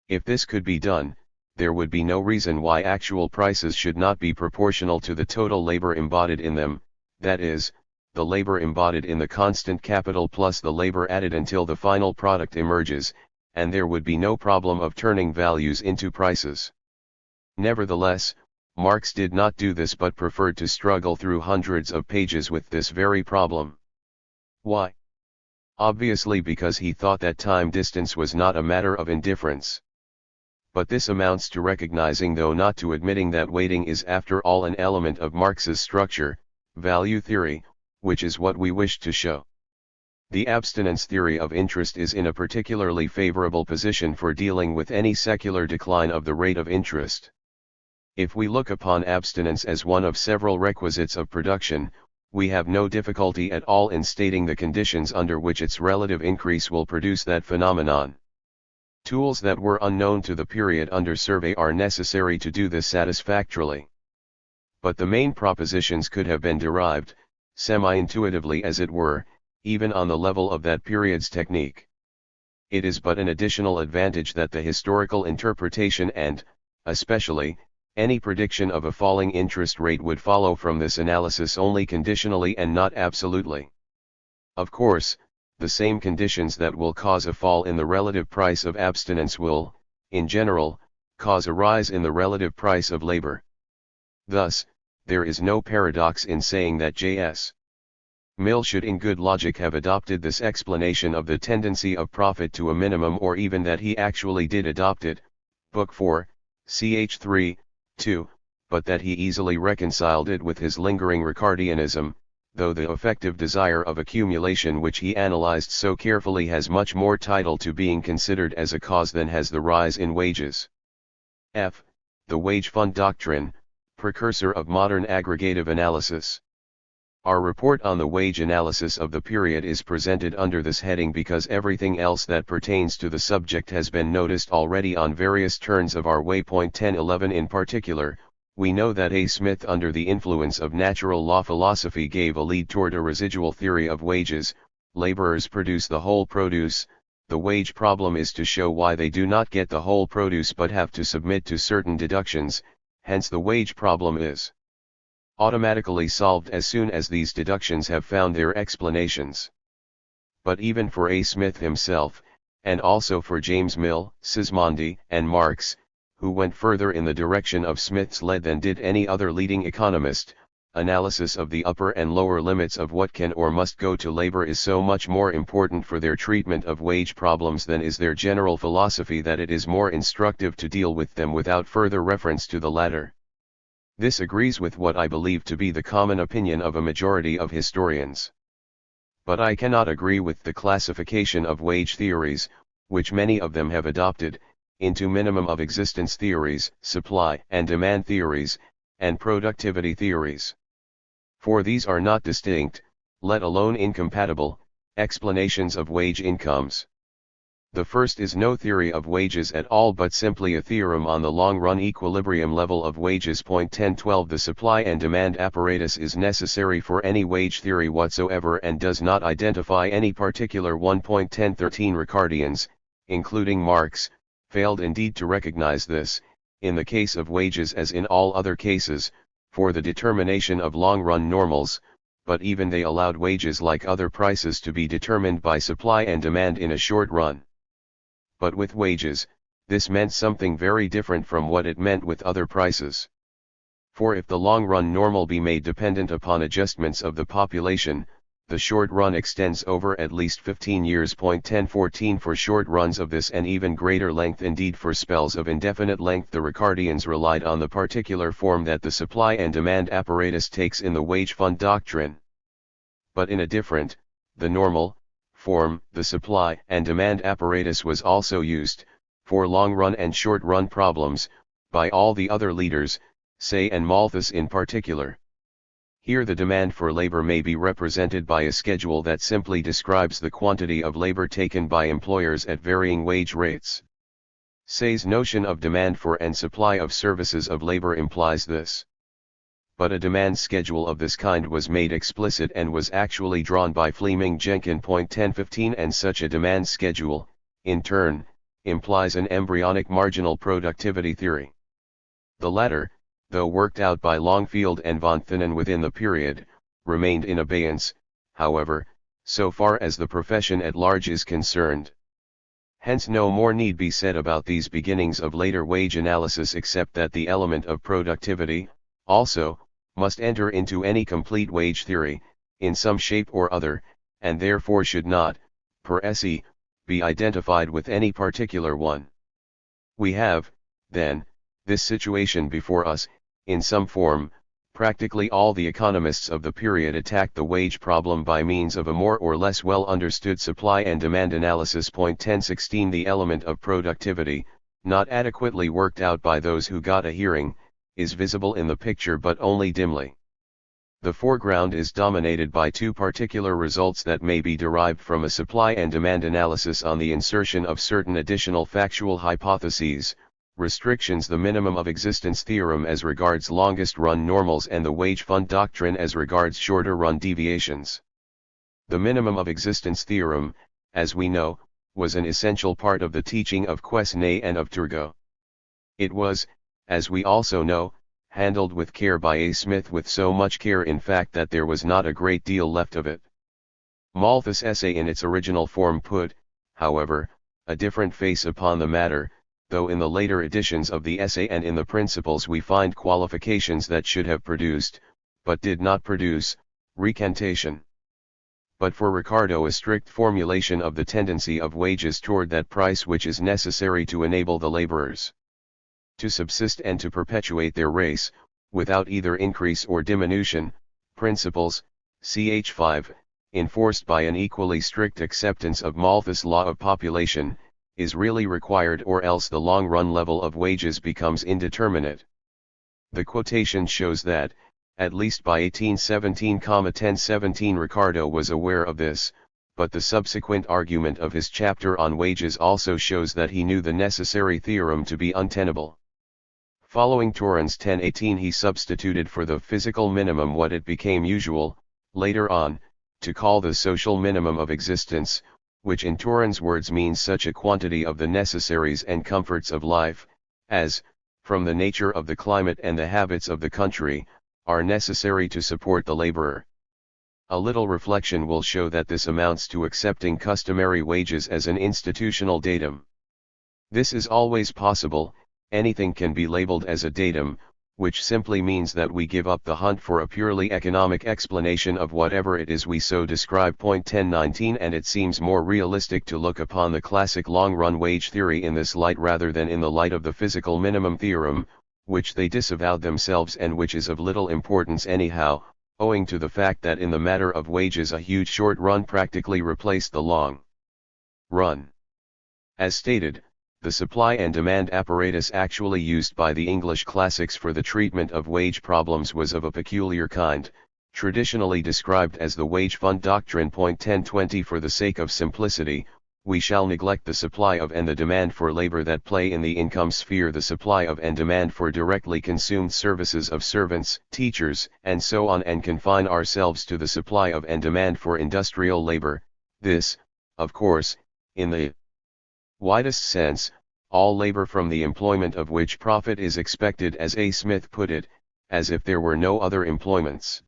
If this could be done, there would be no reason why actual prices should not be proportional to the total labor embodied in them, that is, the labor embodied in the constant capital plus the labor added until the final product emerges, and there would be no problem of turning values into prices. Nevertheless, Marx did not do this but preferred to struggle through hundreds of pages with this very problem. Why? Obviously because he thought that time distance was not a matter of indifference. But this amounts to recognizing, though not to admitting, that waiting is after all an element of Marx's structure, value theory, which is what we wish to show. The abstinence theory of interest is in a particularly favorable position for dealing with any secular decline of the rate of interest. If we look upon abstinence as one of several requisites of production, we have no difficulty at all in stating the conditions under which its relative increase will produce that phenomenon. Tools that were unknown to the period under survey are necessary to do this satisfactorily. But the main propositions could have been derived, semi-intuitively as it were, even on the level of that period's technique. It is but an additional advantage that the historical interpretation and, especially, any prediction of a falling interest rate would follow from this analysis only conditionally and not absolutely. Of course, the same conditions that will cause a fall in the relative price of abstinence will, in general, cause a rise in the relative price of labor. Thus, there is no paradox in saying that J.S. Mill should in good logic have adopted this explanation of the tendency of profit to a minimum, or even that he actually did adopt it, Book 4, ch. 3, 2, but that he easily reconciled it with his lingering Ricardianism, though the effective desire of accumulation which he analyzed so carefully has much more title to being considered as a cause than has the rise in wages. F. The wage fund doctrine, precursor of modern aggregative analysis. Our report on the wage analysis of the period is presented under this heading because everything else that pertains to the subject has been noticed already on various turns of our way. 1011 in particular, we know that A. Smith, under the influence of natural law philosophy, gave a lead toward a residual theory of wages. Laborers produce the whole produce. The wage problem is to show why they do not get the whole produce but have to submit to certain deductions, hence the wage problem is automatically solved as soon as these deductions have found their explanations. But even for A. Smith himself, and also for James Mill, Sismondi, and Marx, who went further in the direction of Smith's lead than did any other leading economist, analysis of the upper and lower limits of what can or must go to labor is so much more important for their treatment of wage problems than is their general philosophy that it is more instructive to deal with them without further reference to the latter. This agrees with what I believe to be the common opinion of a majority of historians. But I cannot agree with the classification of wage theories, which many of them have adopted, into minimum of existence theories, supply and demand theories, and productivity theories. For these are not distinct, let alone incompatible, explanations of wage incomes. The first is no theory of wages at all but simply a theorem on the long-run equilibrium level of wages. 1012 The supply and demand apparatus is necessary for any wage theory whatsoever and does not identify any particular one. 1013 Ricardians, including Marx, failed indeed to recognize this, in the case of wages as in all other cases, for the determination of long-run normals, but even they allowed wages like other prices to be determined by supply and demand in a short run. But with wages, this meant something very different from what it meant with other prices. For if the long-run normal be made dependent upon adjustments of the population, the short run extends over at least 15 years. 1014 For short runs of this and even greater length, indeed for spells of indefinite length, the Ricardians relied on the particular form that the supply and demand apparatus takes in the wage fund doctrine. But in a different, the normal, form, the supply and demand apparatus was also used, for long-run and short-run problems, by all the other leaders, Say and Malthus in particular. Here the demand for labor may be represented by a schedule that simply describes the quantity of labor taken by employers at varying wage rates. Say's notion of demand for and supply of services of labor implies this. But a demand schedule of this kind was made explicit and was actually drawn by Fleming-Jenkin. 1015 And such a demand schedule, in turn, implies an embryonic marginal productivity theory. The latter, though worked out by Longfield and von Thunen within the period, remained in abeyance, however, so far as the profession at large is concerned. Hence no more need be said about these beginnings of later wage analysis except that the element of productivity, also, must enter into any complete wage theory, in some shape or other, and therefore should not, per se, be identified with any particular one. We have, then, this situation before us, in some form. Practically all the economists of the period attacked the wage problem by means of a more or less well understood supply and demand analysis. 1016 The element of productivity, not adequately worked out by those who got a hearing, is visible in the picture but only dimly. The foreground is dominated by two particular results that may be derived from a supply and demand analysis on the insertion of certain additional factual hypotheses, restrictions, the minimum of existence theorem as regards longest run normals and the wage fund doctrine as regards shorter run deviations. The minimum of existence theorem, as we know, was an essential part of the teaching of Quesnay and of Turgot. It was, as we also know, handled with care by A. Smith, with so much care in fact that there was not a great deal left of it. Malthus' essay in its original form put, however, a different face upon the matter, though in the later editions of the essay and in the principles we find qualifications that should have produced, but did not produce, recantation. But for Ricardo a strict formulation of the tendency of wages toward that price which is necessary to enable the laborers to subsist and to perpetuate their race, without either increase or diminution, principles, ch. 5, enforced by an equally strict acceptance of Malthus' law of population, is really required, or else the long-run level of wages becomes indeterminate. The quotation shows that, at least by 1817-1017 Ricardo was aware of this, but the subsequent argument of his chapter on wages also shows that he knew the necessary theorem to be untenable. Following Torrens 1018 he substituted for the physical minimum what it became usual, later on, to call the social minimum of existence, which in Torrens' words means such a quantity of the necessaries and comforts of life, as, from the nature of the climate and the habits of the country, are necessary to support the laborer. A little reflection will show that this amounts to accepting customary wages as an institutional datum. This is always possible. Anything can be labeled as a datum, which simply means that we give up the hunt for a purely economic explanation of whatever it is we so describe. 1019 And it seems more realistic to look upon the classic long-run wage theory in this light rather than in the light of the physical minimum theorem, which they disavowed themselves and which is of little importance anyhow, owing to the fact that in the matter of wages a huge short run practically replaced the long run. As stated, the supply and demand apparatus actually used by the English classics for the treatment of wage problems was of a peculiar kind, traditionally described as the wage fund doctrine. 1020 For the sake of simplicity, we shall neglect the supply of and the demand for labor that play in the income sphere, the supply of and demand for directly consumed services of servants, teachers, and so on, and confine ourselves to the supply of and demand for industrial labor. This, of course, in the widest sense, all labor from the employment of which profit is expected, as A. Smith put it, as if there were no other employments.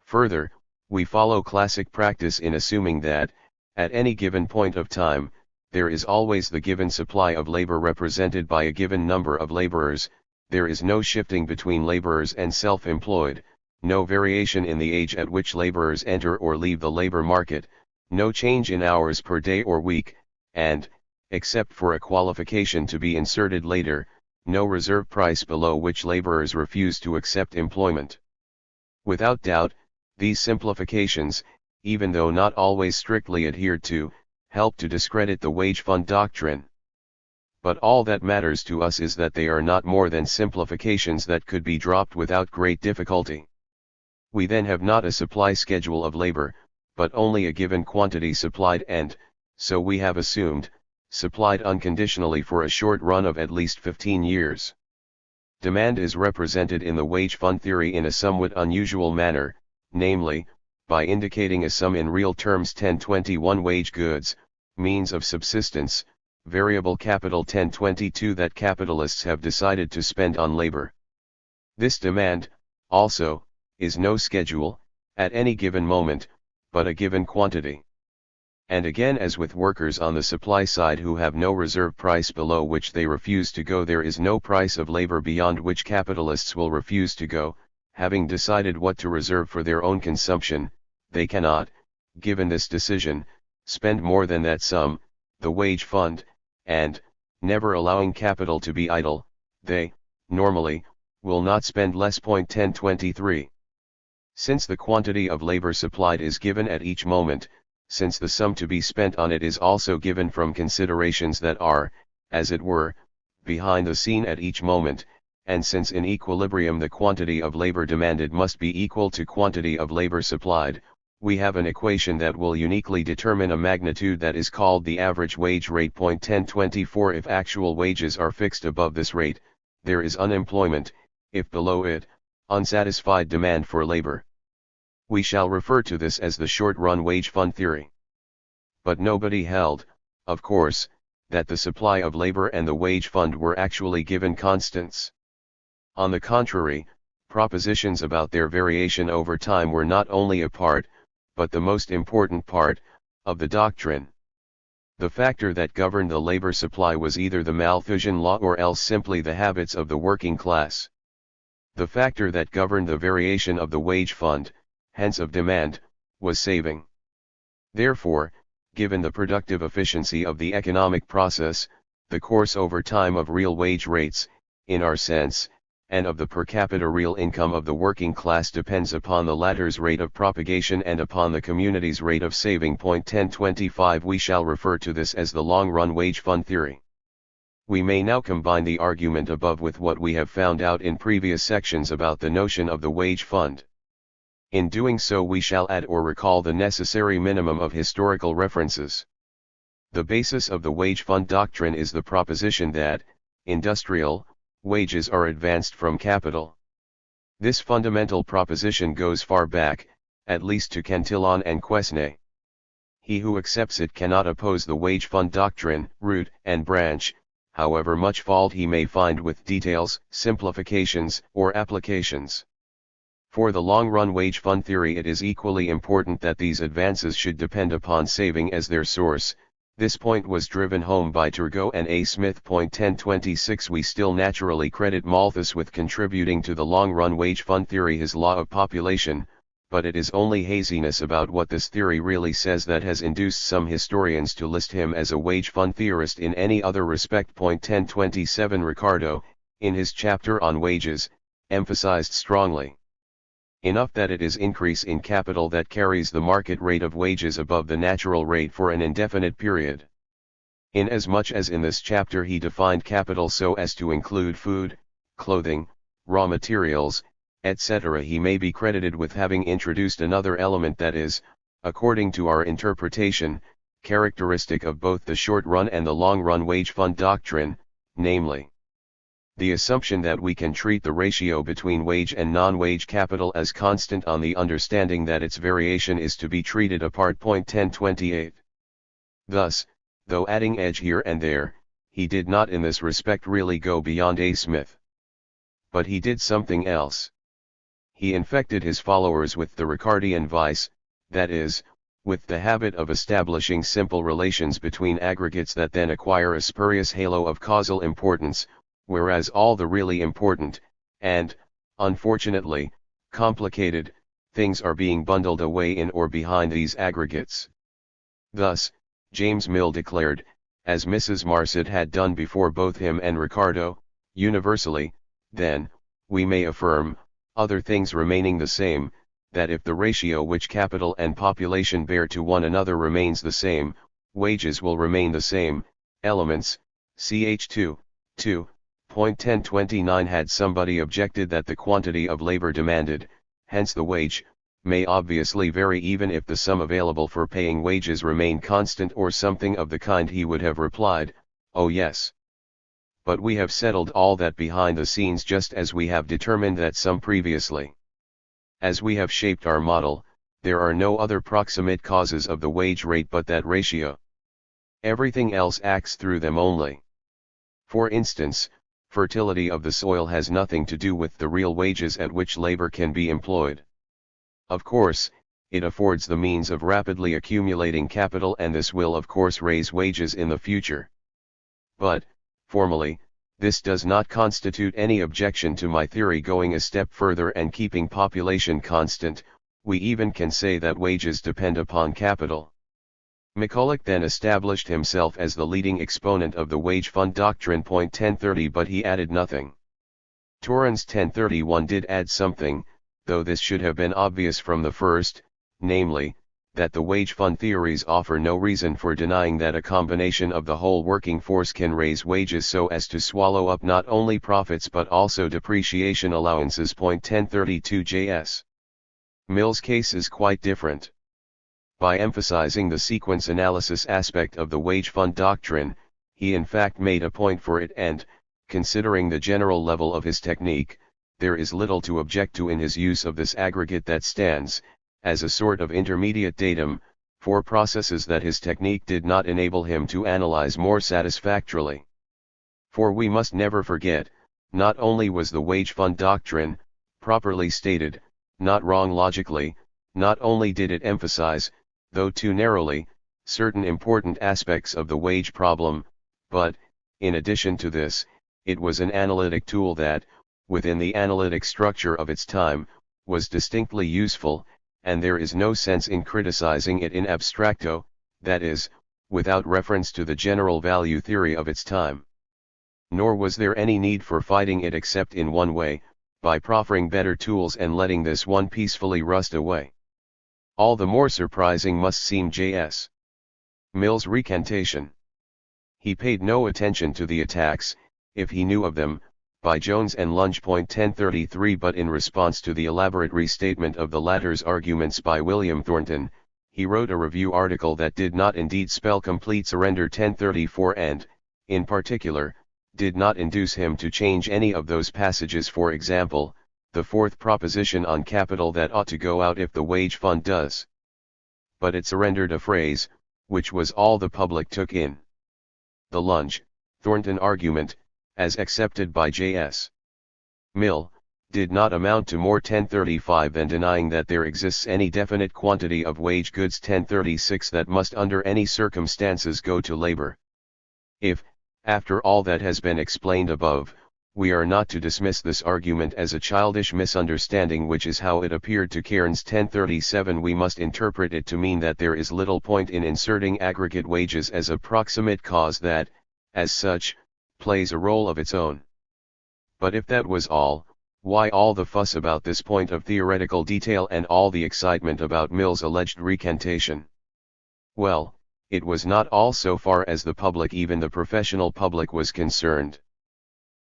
Further, we follow classic practice in assuming that, at any given point of time, there is always the given supply of labor represented by a given number of laborers. There is no shifting between laborers and self-employed, no variation in the age at which laborers enter or leave the labor market, no change in hours per day or week, and, except for a qualification to be inserted later, no reserve price below which laborers refuse to accept employment. Without doubt, these simplifications, even though not always strictly adhered to, help to discredit the wage fund doctrine. But all that matters to us is that they are not more than simplifications that could be dropped without great difficulty. We then have not a supply schedule of labor, but only a given quantity supplied and, so we have assumed, supplied unconditionally for a short run of at least 15 years. Demand is represented in the wage fund theory in a somewhat unusual manner, namely, by indicating a sum in real terms. 1021 Wage goods, means of subsistence, variable capital. 1022 That capitalists have decided to spend on labor. This demand, also, is no schedule, at any given moment, but a given quantity. And again, as with workers on the supply side who have no reserve price below which they refuse to go, there is no price of labor beyond which capitalists will refuse to go. Having decided what to reserve for their own consumption, they cannot, given this decision, spend more than that sum, the wage fund, and, never allowing capital to be idle, they, normally, will not spend less. 1023 Since the quantity of labor supplied is given at each moment, since the sum to be spent on it is also given from considerations that are, as it were, behind the scene at each moment, and since in equilibrium the quantity of labor demanded must be equal to quantity of labor supplied, we have an equation that will uniquely determine a magnitude that is called the average wage rate. 1024 If actual wages are fixed above this rate, there is unemployment; if below it, unsatisfied demand for labor. We shall refer to this as the short-run wage fund theory. But nobody held, of course, that the supply of labor and the wage fund were actually given constants. On the contrary, propositions about their variation over time were not only a part, but the most important part, of the doctrine. The factor that governed the labor supply was either the Malthusian law or else simply the habits of the working class. The factor that governed the variation of the wage fund, hence of demand, was saving. Therefore, given the productive efficiency of the economic process, the course over time of real wage rates, in our sense, and of the per capita real income of the working class depends upon the latter's rate of propagation and upon the community's rate of saving. 1025 We shall refer to this as the long-run wage fund theory. We may now combine the argument above with what we have found out in previous sections about the notion of the wage fund. In doing so we shall add or recall the necessary minimum of historical references. The basis of the wage fund doctrine is the proposition that, industrial, wages are advanced from capital. This fundamental proposition goes far back, at least to Cantillon and Quesnay. He who accepts it cannot oppose the wage fund doctrine, root and branch, however much fault he may find with details, simplifications, or applications. For the long-run wage fund theory it is equally important that these advances should depend upon saving as their source. This point was driven home by Turgot and A. Smith. 1026 We still naturally credit Malthus with contributing to the long-run wage fund theory his law of population, but it is only haziness about what this theory really says that has induced some historians to list him as a wage fund theorist in any other respect. 1027 Ricardo, in his chapter on wages, emphasized strongly enough that it is increase in capital that carries the market rate of wages above the natural rate for an indefinite period. Inasmuch as in this chapter he defined capital so as to include food, clothing, raw materials, etc., he may be credited with having introduced another element that is, according to our interpretation, characteristic of both the short-run and the long-run wage fund doctrine, namely, the assumption that we can treat the ratio between wage and non-wage capital as constant on the understanding that its variation is to be treated apart. 1028. Thus, though adding edge here and there, he did not in this respect really go beyond A. Smith. But he did something else. He infected his followers with the Ricardian vice, that is, with the habit of establishing simple relations between aggregates that then acquire a spurious halo of causal importance, whereas all the really important, and, unfortunately, complicated, things are being bundled away in or behind these aggregates. Thus, James Mill declared, as Mrs. Marcet had done before both him and Ricardo, universally, then, we may affirm, other things remaining the same, that if the ratio which capital and population bear to one another remains the same, wages will remain the same. Elements, ch. 2.1029. Had somebody objected that the quantity of labor demanded, hence the wage, may obviously vary even if the sum available for paying wages remain constant or something of the kind, he would have replied, oh yes. But we have settled all that behind the scenes just as we have determined that sum previously. As we have shaped our model, there are no other proximate causes of the wage rate but that ratio. Everything else acts through them only. For instance, fertility of the soil has nothing to do with the real wages at which labor can be employed. Of course, it affords the means of rapidly accumulating capital, and this will of course raise wages in the future. But, formally, this does not constitute any objection to my theory going a step further and keeping population constant. We even can say that wages depend upon capital. McCulloch then established himself as the leading exponent of the wage fund doctrine. 1030. But he added nothing. Torrens 1031 did add something, though this should have been obvious from the first, namely, that the wage fund theories offer no reason for denying that a combination of the whole working force can raise wages so as to swallow up not only profits but also depreciation allowances. 1032 JS. Mill's case is quite different. By emphasizing the sequence analysis aspect of the wage fund doctrine, he in fact made a point for it, and, considering the general level of his technique, there is little to object to in his use of this aggregate that stands, as a sort of intermediate datum, for processes that his technique did not enable him to analyze more satisfactorily. For we must never forget, not only was the wage fund doctrine, properly stated, not wrong logically, not only did it emphasize, though too narrowly, certain important aspects of the wage problem, but, in addition to this, it was an analytic tool that, within the analytic structure of its time, was distinctly useful, and there is no sense in criticizing it in abstracto, that is, without reference to the general value theory of its time. Nor was there any need for fighting it except in one way, by proffering better tools and letting this one peacefully rust away. All the more surprising must seem J.S. Mill's recantation. He paid no attention to the attacks, if he knew of them, by Jones and Lunge. 1033. But in response to the elaborate restatement of the latter's arguments by William Thornton, he wrote a review article that did not indeed spell complete surrender. 1034 and, in particular, did not induce him to change any of those passages, for example, the fourth proposition on capital that ought to go out if the wage fund does. But it surrendered a phrase, which was all the public took in. The Lunge, Thornton argument, as accepted by J.S. Mill, did not amount to more 1035 than denying that there exists any definite quantity of wage goods. 1036 that must under any circumstances go to labor. If, after all that has been explained above, we are not to dismiss this argument as a childish misunderstanding, which is how it appeared to Cairns. 1037, we must interpret it to mean that there is little point in inserting aggregate wages as a proximate cause that, as such, plays a role of its own. But if that was all, Why all the fuss about this point of theoretical detail and all the excitement about Mill's alleged recantation? Well, it was not all so far as the public, even the professional public, was concerned.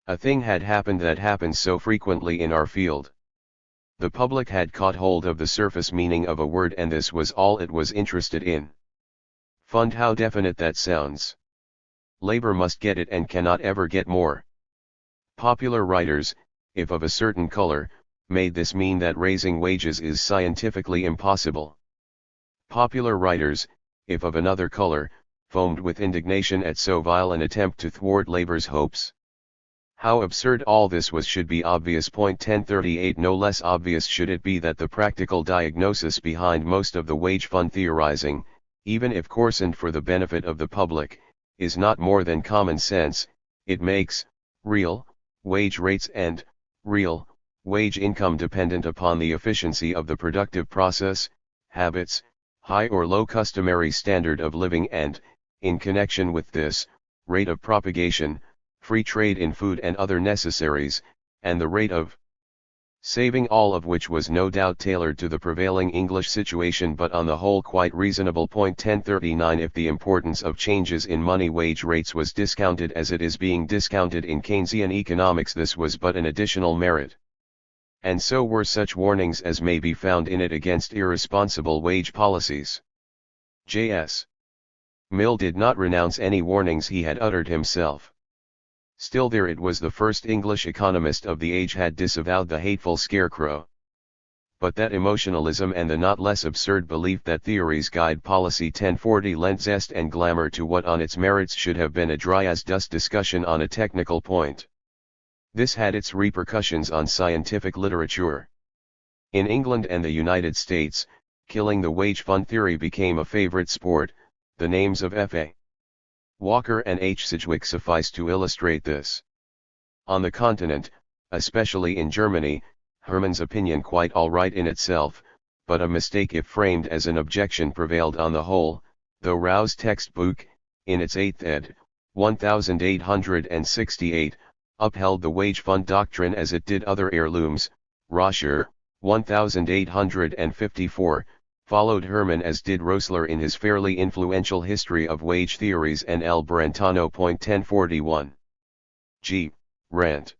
A thing had happened that happens so frequently in our field. The public had caught hold of the surface meaning of a word, and this was all it was interested in. Fund, how definite that sounds. Labor must get it and cannot ever get more. Popular writers, if of a certain color, made this mean that raising wages is scientifically impossible. Popular writers, if of another color, foamed with indignation at so vile an attempt to thwart labor's hopes. How absurd all this was should be obvious. Point 1038. No less obvious should it be that the practical diagnosis behind most of the wage fund theorizing, even if coarsened for the benefit of the public, is not more than common sense. It makes real wage rates and real wage income dependent upon the efficiency of the productive process, habits, high or low customary standard of living, and, in connection with this, rate of propagation, free trade in food and other necessaries, and the rate of saving, all of which was no doubt tailored to the prevailing English situation, but on the whole quite reasonable. Point 1039. If the importance of changes in money wage rates was discounted as it is being discounted in Keynesian economics, this was but an additional merit. And so were such warnings as may be found in it against irresponsible wage policies. J.S. Mill did not renounce any warnings he had uttered himself. Still, there it was the first English economist of the age had disavowed the hateful scarecrow. But that emotionalism and the not less absurd belief that theories guide policy 1040 lent zest and glamour to what on its merits should have been a dry-as-dust discussion on a technical point. This had its repercussions on scientific literature. In England and the United States, killing the wage fund theory became a favorite sport. The names of F.A. Walker and H. Sidgwick suffice to illustrate this. On the continent, especially in Germany, Hermann's opinion, quite all right in itself, but a mistake if framed as an objection, prevailed on the whole, though Rau's textbook, in its 8th ed., 1868, upheld the wage fund doctrine as it did other heirlooms. Roscher, 1854, followed Hermann, as did Roessler in his fairly influential History of Wage Theories, and L. Brentano. 1041. G. Rant.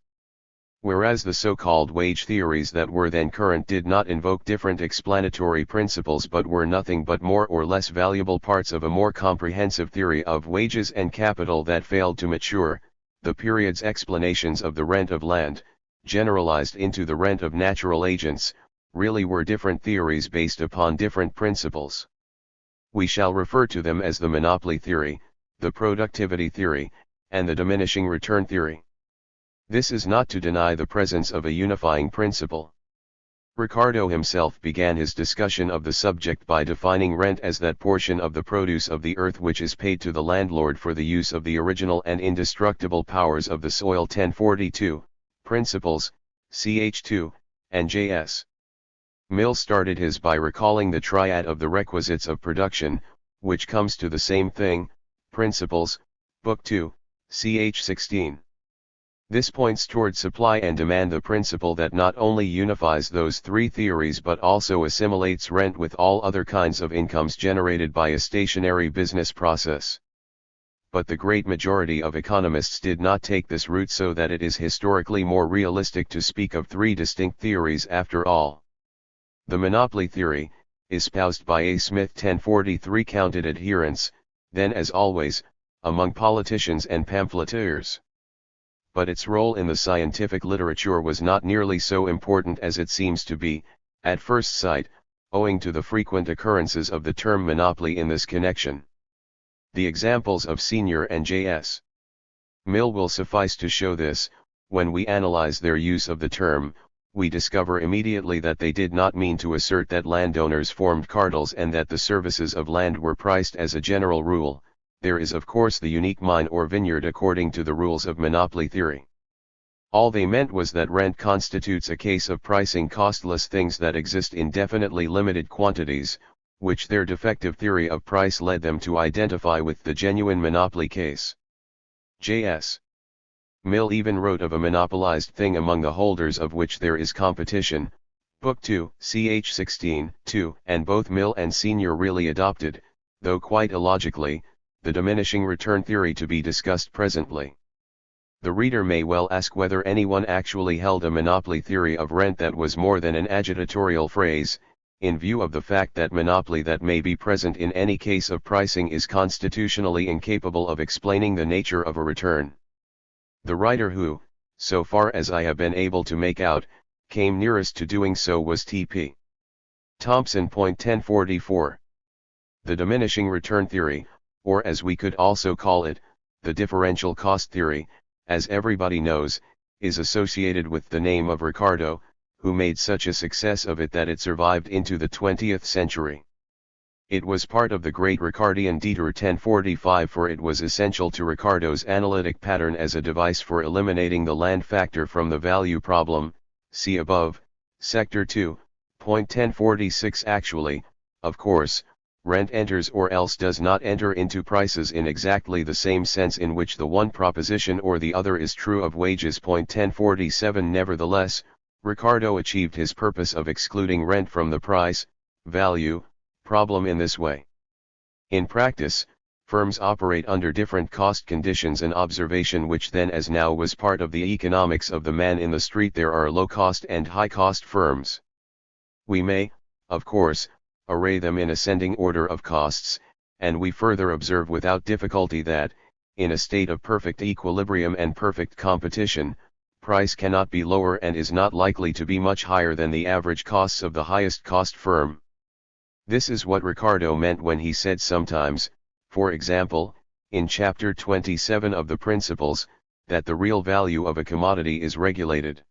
Whereas the so-called wage theories that were then current did not invoke different explanatory principles, but were nothing but more or less valuable parts of a more comprehensive theory of wages and capital that failed to mature, the period's explanations of the rent of land, generalized into the rent of natural agents, really were different theories based upon different principles. We shall refer to them as the monopoly theory, the productivity theory, and the diminishing return theory. This is not to deny the presence of a unifying principle. Ricardo himself began his discussion of the subject by defining rent as that portion of the produce of the earth which is paid to the landlord for the use of the original and indestructible powers of the soil. 1042, Principles, ch. 2, and J.S. Mill started his by recalling the triad of the requisites of production, which comes to the same thing, Principles, Book 2, ch. 16. This points toward supply and demand, the principle that not only unifies those three theories but also assimilates rent with all other kinds of incomes generated by a stationary business process. But the great majority of economists did not take this route, so that it is historically more realistic to speak of three distinct theories after all. The monopoly theory, espoused by A. Smith. 1043, counted adherents, then as always, among politicians and pamphleteers. But its role in the scientific literature was not nearly so important as it seems to be, at first sight, owing to the frequent occurrences of the term monopoly in this connection. The examples of Senior and J.S. Mill will suffice to show this. When we analyze their use of the term, we discover immediately that they did not mean to assert that landowners formed cartels and that the services of land were priced as a general rule. There is of course the unique mine or vineyard according to the rules of monopoly theory. All they meant was that rent constitutes a case of pricing costless things that exist in definitely limited quantities, which their defective theory of price led them to identify with the genuine monopoly case. J.S. Mill even wrote of a monopolized thing among the holders of which there is competition, Book 2, ch 16, 2, and both Mill and Senior really adopted, though quite illogically, the diminishing return theory to be discussed presently. The reader may well ask whether anyone actually held a monopoly theory of rent that was more than an agitatorial phrase, in view of the fact that monopoly that may be present in any case of pricing is constitutionally incapable of explaining the nature of a return. The writer who, so far as I have been able to make out, came nearest to doing so was T.P. Thompson. 1044. The diminishing return theory, or as we could also call it, the differential cost theory, as everybody knows, is associated with the name of Ricardo, who made such a success of it that it survived into the 20th century. It was part of the great Ricardian Detour 1045, for it was essential to Ricardo's analytic pattern as a device for eliminating the land factor from the value problem. See above, Sector 2, point 1046. Actually, of course, rent enters or else does not enter into prices in exactly the same sense in which the one proposition or the other is true of wages. Point 1047. Nevertheless, Ricardo achieved his purpose of excluding rent from the price, value, problem in this way. In practice, firms operate under different cost conditions, an observation which then as now was part of the economics of the man in the street. There are low-cost and high-cost firms. We may, of course, array them in ascending order of costs, and we further observe without difficulty that, in a state of perfect equilibrium and perfect competition, price cannot be lower and is not likely to be much higher than the average costs of the highest cost firm. This is what Ricardo meant when he said sometimes, for example, in chapter 27 of the Principles, that the real value of a commodity is regulated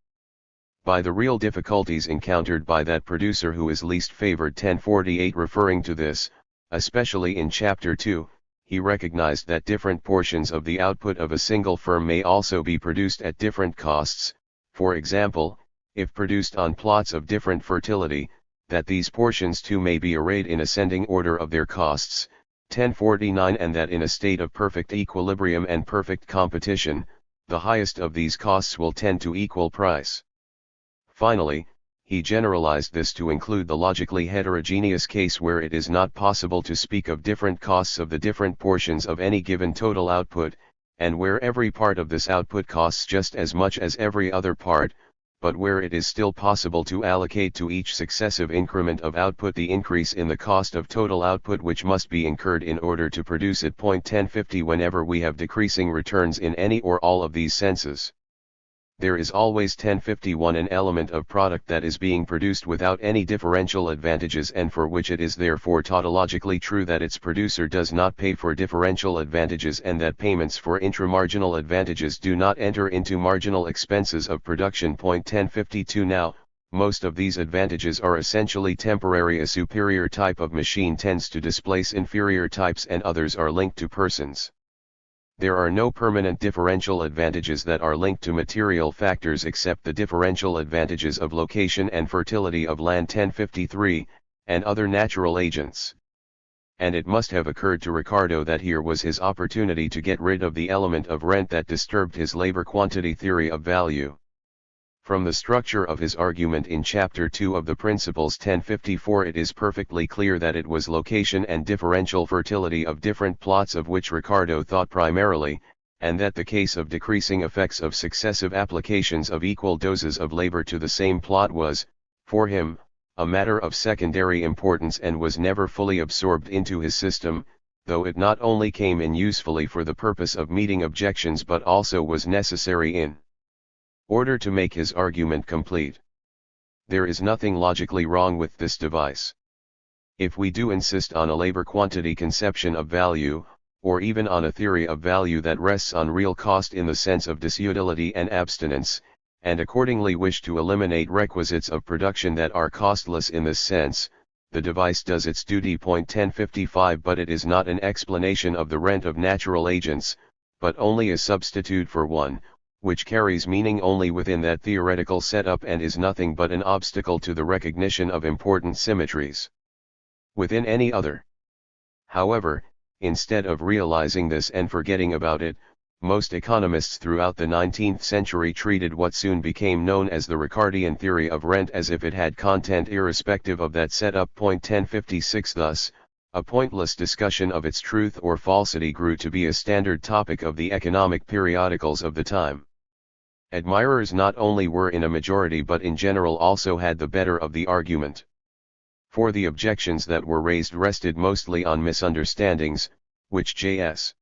by the real difficulties encountered by that producer who is least favored. 1048. Referring to this, especially in chapter 2, he recognized that different portions of the output of a single firm may also be produced at different costs, for example, if produced on plots of different fertility, that these portions too may be arrayed in ascending order of their costs. 1049. And that in a state of perfect equilibrium and perfect competition, the highest of these costs will tend to equal price. Finally, he generalized this to include the logically heterogeneous case where it is not possible to speak of different costs of the different portions of any given total output, and where every part of this output costs just as much as every other part, but where it is still possible to allocate to each successive increment of output the increase in the cost of total output which must be incurred in order to produce it. 1050. Whenever we have decreasing returns in any or all of these senses, there is always 1051 an element of product that is being produced without any differential advantages, and for which it is therefore tautologically true that its producer does not pay for differential advantages, and that payments for intramarginal advantages do not enter into marginal expenses of production. 1052. Now, most of these advantages are essentially temporary. A superior type of machine tends to displace inferior types, and others are linked to persons. There are no permanent differential advantages that are linked to material factors except the differential advantages of location and fertility of land. 1053, and other natural agents. And it must have occurred to Ricardo that here was his opportunity to get rid of the element of rent that disturbed his labor quantity theory of value. From the structure of his argument in chapter 2 of the Principles 1054 it is perfectly clear that it was location and differential fertility of different plots of which Ricardo thought primarily, and that the case of decreasing effects of successive applications of equal doses of labor to the same plot was, for him, a matter of secondary importance and was never fully absorbed into his system, though it not only came in usefully for the purpose of meeting objections but also was necessary in order to make his argument complete. There is nothing logically wrong with this device. If we do insist on a labor quantity conception of value, or even on a theory of value that rests on real cost in the sense of disutility and abstinence, and accordingly wish to eliminate requisites of production that are costless in this sense, the device does its duty. 1055 But it is not an explanation of the rent of natural agents, but only a substitute for one, which carries meaning only within that theoretical setup and is nothing but an obstacle to the recognition of important symmetries within any other. However, instead of realizing this and forgetting about it, most economists throughout the 19th century treated what soon became known as the Ricardian theory of rent as if it had content irrespective of that set up. 1056 Thus, a pointless discussion of its truth or falsity grew to be a standard topic of the economic periodicals of the time. Admirers not only were in a majority but in general also had the better of the argument. For the objections that were raised rested mostly on misunderstandings, which J.S.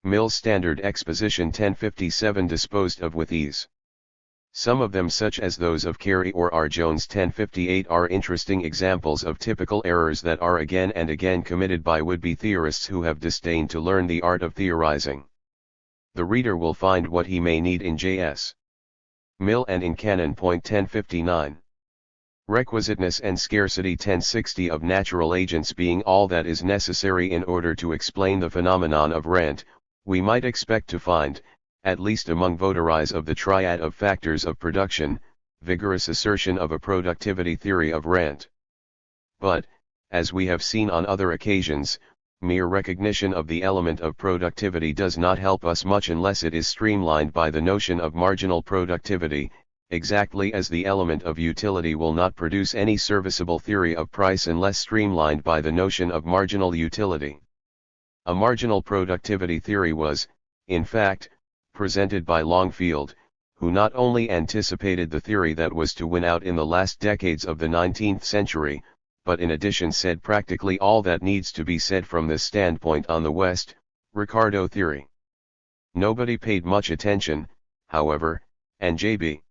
Mill's Standard Exposition 1057 disposed of with ease. Some of them, such as those of Carey or R. Jones 1058, are interesting examples of typical errors that are again and again committed by would-be theorists who have disdained to learn the art of theorizing. The reader will find what he may need in J.S. Mill and in Canon. 1059. Requisiteness and scarcity 1060 of natural agents being all that is necessary in order to explain the phenomenon of rent, we might expect to find, at least among votaries of the triad of factors of production, vigorous assertion of a productivity theory of rent. But, as we have seen on other occasions, mere recognition of the element of productivity does not help us much unless it is streamlined by the notion of marginal productivity, exactly as the element of utility will not produce any serviceable theory of price unless streamlined by the notion of marginal utility. A marginal productivity theory was, in fact, presented by Longfield, who not only anticipated the theory that was to win out in the last decades of the 19th century, but in addition said practically all that needs to be said from this standpoint on the West, Ricardo theory. Nobody paid much attention, however, and J.B.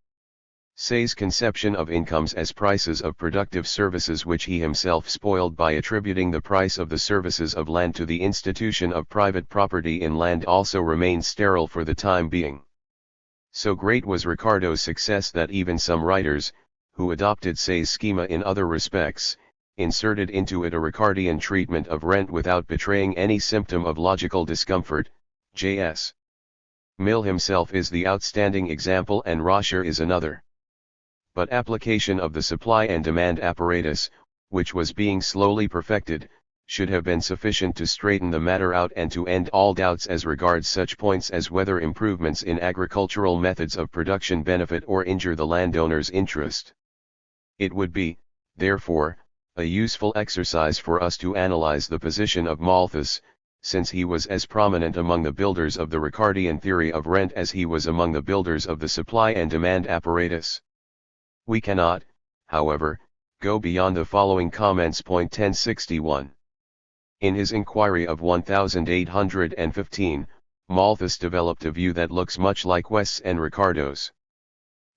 Say's conception of incomes as prices of productive services, which he himself spoiled by attributing the price of the services of land to the institution of private property in land, also remained sterile for the time being. So great was Ricardo's success that even some writers, who adopted Say's schema in other respects, inserted into it a Ricardian treatment of rent without betraying any symptom of logical discomfort. J.S. Mill himself is the outstanding example and Roscher is another. But application of the supply and demand apparatus, which was being slowly perfected, should have been sufficient to straighten the matter out and to end all doubts as regards such points as whether improvements in agricultural methods of production benefit or injure the landowner's interest. It would be, therefore, a useful exercise for us to analyze the position of Malthus, since he was as prominent among the builders of the Ricardian theory of rent as he was among the builders of the supply and demand apparatus. We cannot, however, go beyond the following comments. 1061. In his inquiry of 1815, Malthus developed a view that looks much like West's and Ricardo's.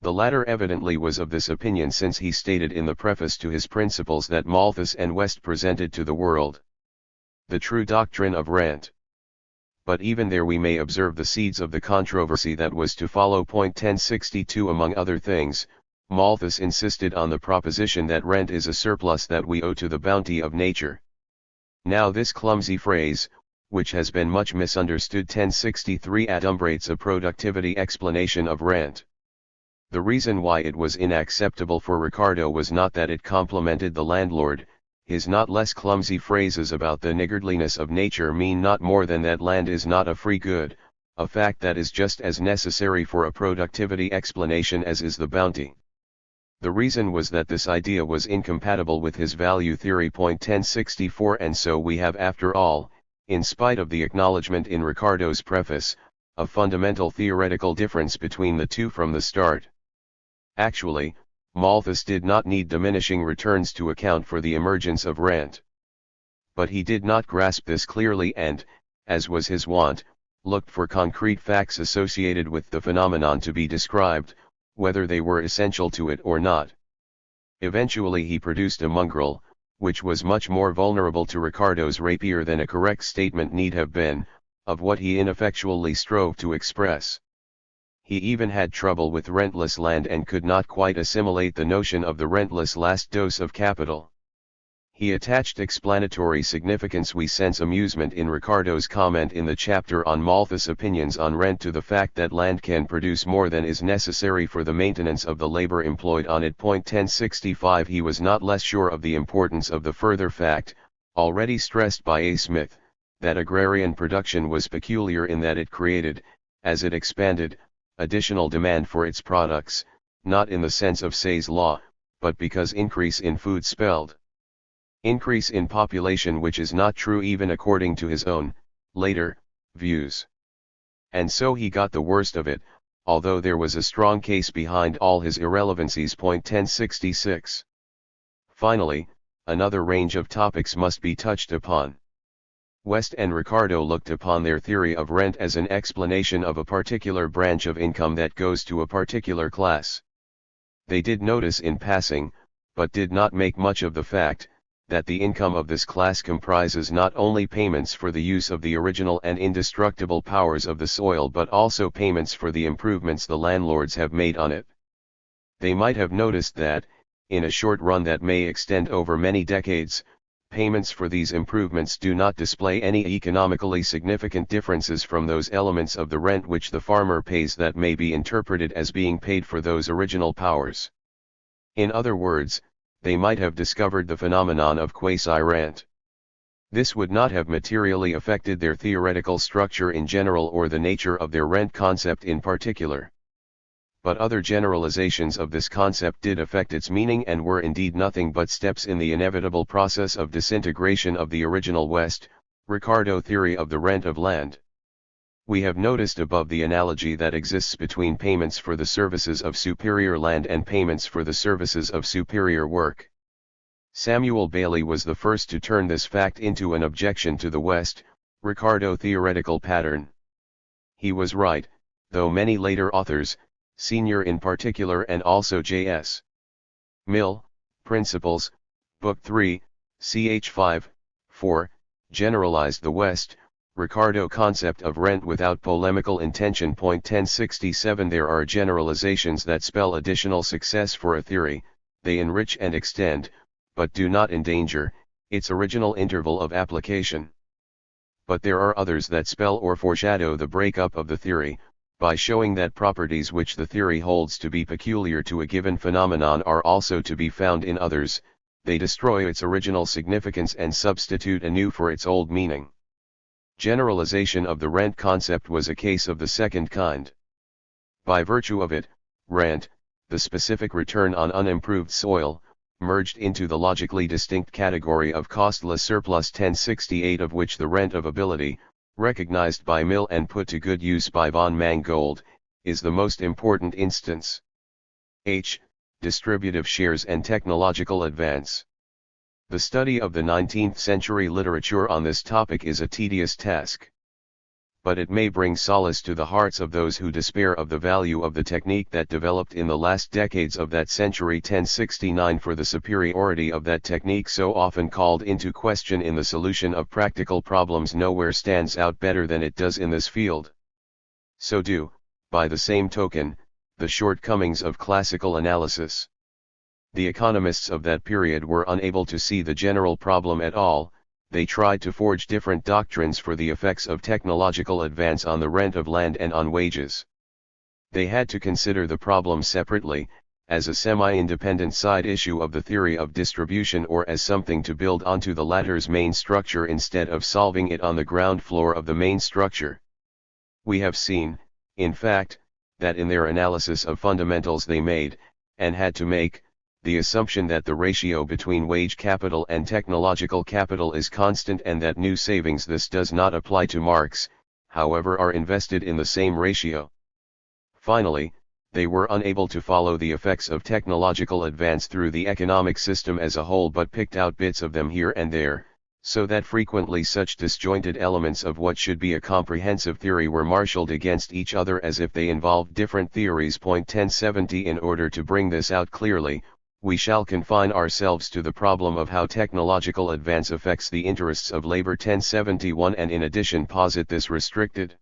The latter evidently was of this opinion, since he stated in the preface to his Principles that Malthus and West presented to the world the true doctrine of rent. But even there we may observe the seeds of the controversy that was to follow. 1062. Among other things, Malthus insisted on the proposition that rent is a surplus that we owe to the bounty of nature. Now this clumsy phrase, which has been much misunderstood, 1063 adumbrates a productivity explanation of rent. The reason why it was inacceptable for Ricardo was not that it complimented the landlord. His not less clumsy phrases about the niggardliness of nature mean not more than that land is not a free good, a fact that is just as necessary for a productivity explanation as is the bounty. The reason was that this idea was incompatible with his value theory. 1064. And so we have, after all, in spite of the acknowledgement in Ricardo's preface, a fundamental theoretical difference between the two from the start. Actually, Malthus did not need diminishing returns to account for the emergence of rent. But he did not grasp this clearly and, as was his wont, looked for concrete facts associated with the phenomenon to be described, whether they were essential to it or not. Eventually he produced a mongrel, which was much more vulnerable to Ricardo's rapier than a correct statement need have been, of what he ineffectually strove to express. He even had trouble with rentless land and could not quite assimilate the notion of the rentless last dose of capital. He attached explanatory significance, we sense amusement, in Ricardo's comment in the chapter on Malthus' opinions on rent to the fact that land can produce more than is necessary for the maintenance of the labor employed on it. 1065. He was not less sure of the importance of the further fact, already stressed by A. Smith, that agrarian production was peculiar in that it created, as it expanded, additional demand for its products, not in the sense of Say's law, but because increase in food spelled increase in population, which is not true even according to his own, later, views. And so he got the worst of it, although there was a strong case behind all his irrelevancies. 1066. Finally, another range of topics must be touched upon. West and Ricardo looked upon their theory of rent as an explanation of a particular branch of income that goes to a particular class. They did notice in passing, but did not make much of the fact, that the income of this class comprises not only payments for the use of the original and indestructible powers of the soil but also payments for the improvements the landlords have made on it. They might have noticed that, in a short run that may extend over many decades, payments for these improvements do not display any economically significant differences from those elements of the rent which the farmer pays that may be interpreted as being paid for those original powers. In other words, they might have discovered the phenomenon of quasi-rent. This would not have materially affected their theoretical structure in general or the nature of their rent concept in particular. But other generalizations of this concept did affect its meaning and were indeed nothing but steps in the inevitable process of disintegration of the original West, Ricardo theory of the rent of land. We have noticed above the analogy that exists between payments for the services of superior land and payments for the services of superior work. Samuel Bailey was the first to turn this fact into an objection to the West, Ricardo theoretical pattern. He was right, though many later authors, Senior in particular and also J.S. Mill, Principles, Book 3, ch. 5, 4, generalized the West, Ricardo concept of rent without polemical intention. 1067 There are generalizations that spell additional success for a theory, they enrich and extend, but do not endanger, its original interval of application. But there are others that spell or foreshadow the breakup of the theory, by showing that properties which the theory holds to be peculiar to a given phenomenon are also to be found in others, they destroy its original significance and substitute anew for its old meaning. Generalization of the rent concept was a case of the second kind. By virtue of it, rent, the specific return on unimproved soil, merged into the logically distinct category of costless surplus. 1068 of which the rent of ability, recognized by Mill and put to good use by von Mangold, is the most important instance. H. Distributive shares and technological advance. The study of the 19th century literature on this topic is a tedious task. But it may bring solace to the hearts of those who despair of the value of the technique that developed in the last decades of that century. 1069 For the superiority of that technique so often called into question in the solution of practical problems nowhere stands out better than it does in this field. So do, by the same token, the shortcomings of classical analysis. The economists of that period were unable to see the general problem at all. They tried to forge different doctrines for the effects of technological advance on the rent of land and on wages. They had to consider the problem separately, as a semi-independent side issue of the theory of distribution or as something to build onto the latter's main structure instead of solving it on the ground floor of the main structure. We have seen, in fact, that in their analysis of fundamentals they made, and had to make, the assumption that the ratio between wage capital and technological capital is constant and that new savings this does not apply to Marx, however are invested in the same ratio. Finally, they were unable to follow the effects of technological advance through the economic system as a whole but picked out bits of them here and there, so that frequently such disjointed elements of what should be a comprehensive theory were marshaled against each other as if they involved different theories. 1070 In order to bring this out clearly, we shall confine ourselves to the problem of how technological advance affects the interests of labor. 1071 And in addition posit this restricted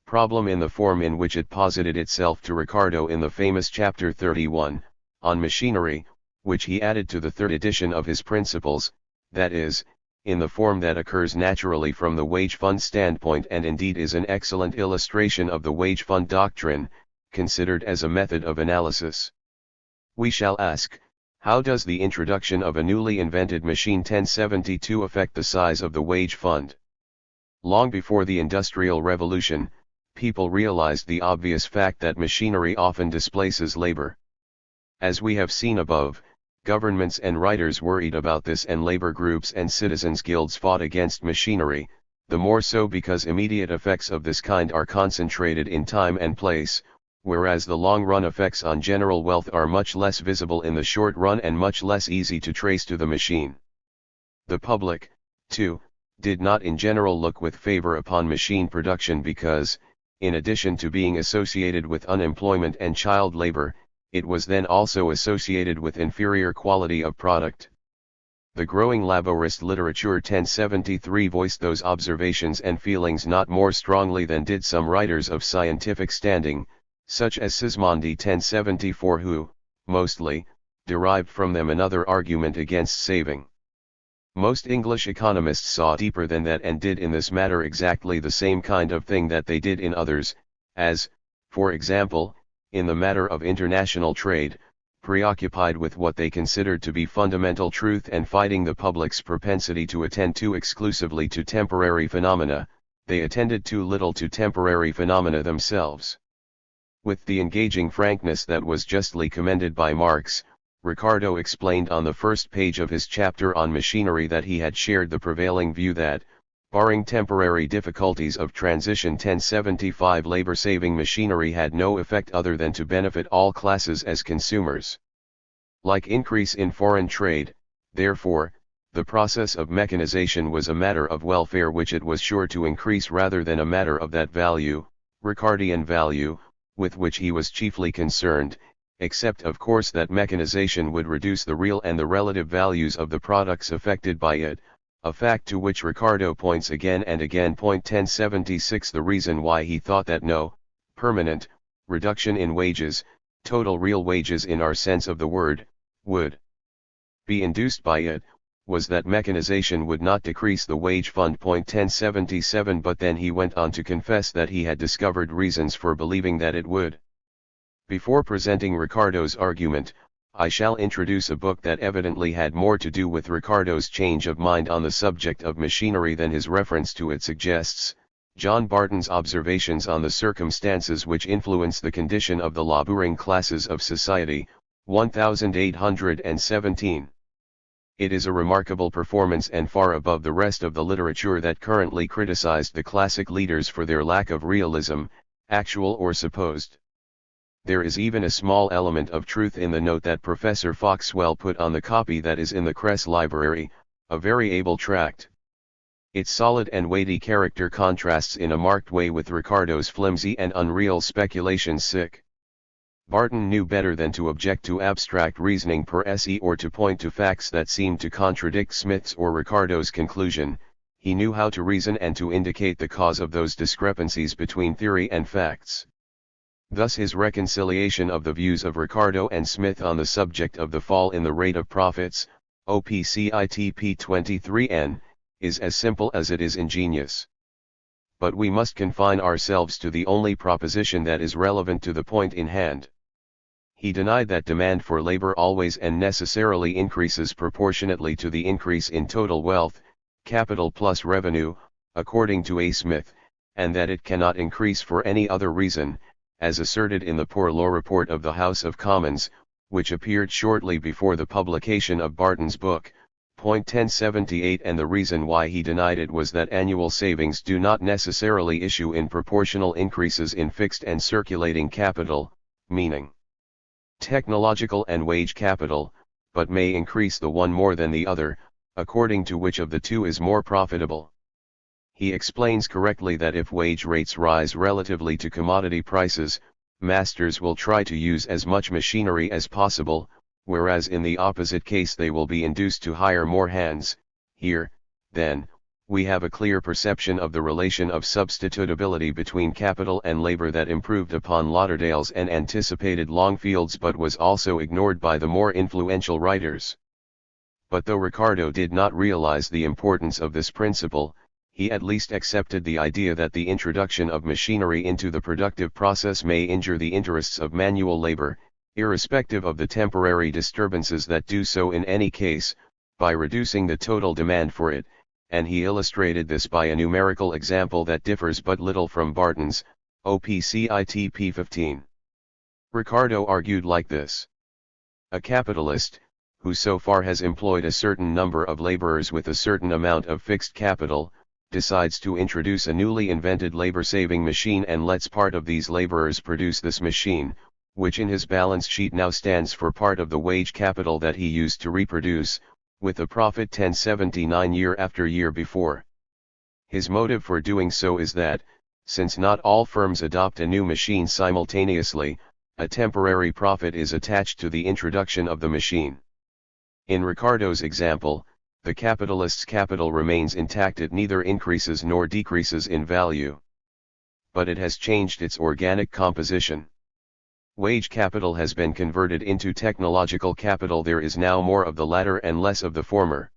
problem in the form in which it posited itself to Ricardo in the famous chapter 31, on machinery, which he added to the third edition of his Principles, that is, in the form that occurs naturally from the wage fund standpoint and indeed is an excellent illustration of the wage fund doctrine, considered as a method of analysis. We shall ask, how does the introduction of a newly invented machine 1072 affect the size of the wage fund? Long before the Industrial Revolution, people realized the obvious fact that machinery often displaces labor. As we have seen above, governments and writers worried about this, and labor groups and citizens' guilds fought against machinery, the more so because immediate effects of this kind are concentrated in time and place, whereas the long-run effects on general wealth are much less visible in the short run and much less easy to trace to the machine. The public, too, did not in general look with favor upon machine production because, in addition to being associated with unemployment and child labor, it was then also associated with inferior quality of product. The growing laborist literature 1073 voiced those observations and feelings not more strongly than did some writers of scientific standing, such as Sismondi 1074, who, mostly, derived from them another argument against saving. Most English economists saw deeper than that and did in this matter exactly the same kind of thing that they did in others, as, for example, in the matter of international trade, preoccupied with what they considered to be fundamental truth and fighting the public's propensity to attend too exclusively to temporary phenomena, they attended too little to temporary phenomena themselves. With the engaging frankness that was justly commended by Marx, Ricardo explained on the first page of his chapter on machinery that he had shared the prevailing view that, barring temporary difficulties of transition 1075, labor-saving machinery had no effect other than to benefit all classes as consumers. Like increase in foreign trade, therefore, the process of mechanization was a matter of welfare which it was sure to increase rather than a matter of that value, Ricardian value, with which he was chiefly concerned, except of course that mechanization would reduce the real and the relative values of the products affected by it, a fact to which Ricardo points again and again. 1076 The reason why he thought that no permanent reduction in wages, total real wages in our sense of the word, would be induced by it, was that mechanization would not decrease the wage fund. 1077 But then he went on to confess that he had discovered reasons for believing that it would. Before presenting Ricardo's argument, I shall introduce a book that evidently had more to do with Ricardo's change of mind on the subject of machinery than his reference to it suggests, John Barton's Observations on the Circumstances Which Influence the Condition of the Laboring Classes of Society, 1817. It is a remarkable performance and far above the rest of the literature that currently criticized the classic leaders for their lack of realism, actual or supposed. There is even a small element of truth in the note that Professor Foxwell put on the copy that is in the Kress Library, a very able tract. Its solid and weighty character contrasts in a marked way with Ricardo's flimsy and unreal speculations. Barton knew better than to object to abstract reasoning per se or to point to facts that seemed to contradict Smith's or Ricardo's conclusion. He knew how to reason and to indicate the cause of those discrepancies between theory and facts. Thus his reconciliation of the views of Ricardo and Smith on the subject of the fall in the rate of profits, OPCITP 23N, is as simple as it is ingenious. But we must confine ourselves to the only proposition that is relevant to the point in hand. He denied that demand for labor always and necessarily increases proportionately to the increase in total wealth, capital plus revenue, according to A. Smith, and that it cannot increase for any other reason, as asserted in the Poor Law Report of the House of Commons, which appeared shortly before the publication of Barton's book. 1078 And the reason why he denied it was that annual savings do not necessarily issue in proportional increases in fixed and circulating capital, meaning technological and wage capital, but may increase the one more than the other, according to which of the two is more profitable. He explains correctly that if wage rates rise relatively to commodity prices, masters will try to use as much machinery as possible, whereas in the opposite case they will be induced to hire more hands. Here, then, we have a clear perception of the relation of substitutability between capital and labor that improved upon Lauderdale's and anticipated Longfield's but was also ignored by the more influential writers. But though Ricardo did not realize the importance of this principle, he at least accepted the idea that the introduction of machinery into the productive process may injure the interests of manual labor, irrespective of the temporary disturbances that do so in any case, by reducing the total demand for it, and he illustrated this by a numerical example that differs but little from Barton's, OPCIT p15. Ricardo argued like this. A capitalist, who so far has employed a certain number of laborers with a certain amount of fixed capital, decides to introduce a newly invented labor-saving machine and lets part of these laborers produce this machine, which in his balance sheet now stands for part of the wage capital that he used to reproduce, with a profit 1079 year after year before. His motive for doing so is that, since not all firms adopt a new machine simultaneously, a temporary profit is attached to the introduction of the machine. In Ricardo's example, the capitalist's capital remains intact, it neither increases nor decreases in value. But it has changed its organic composition. Wage capital has been converted into technological capital, there is now more of the latter and less of the former.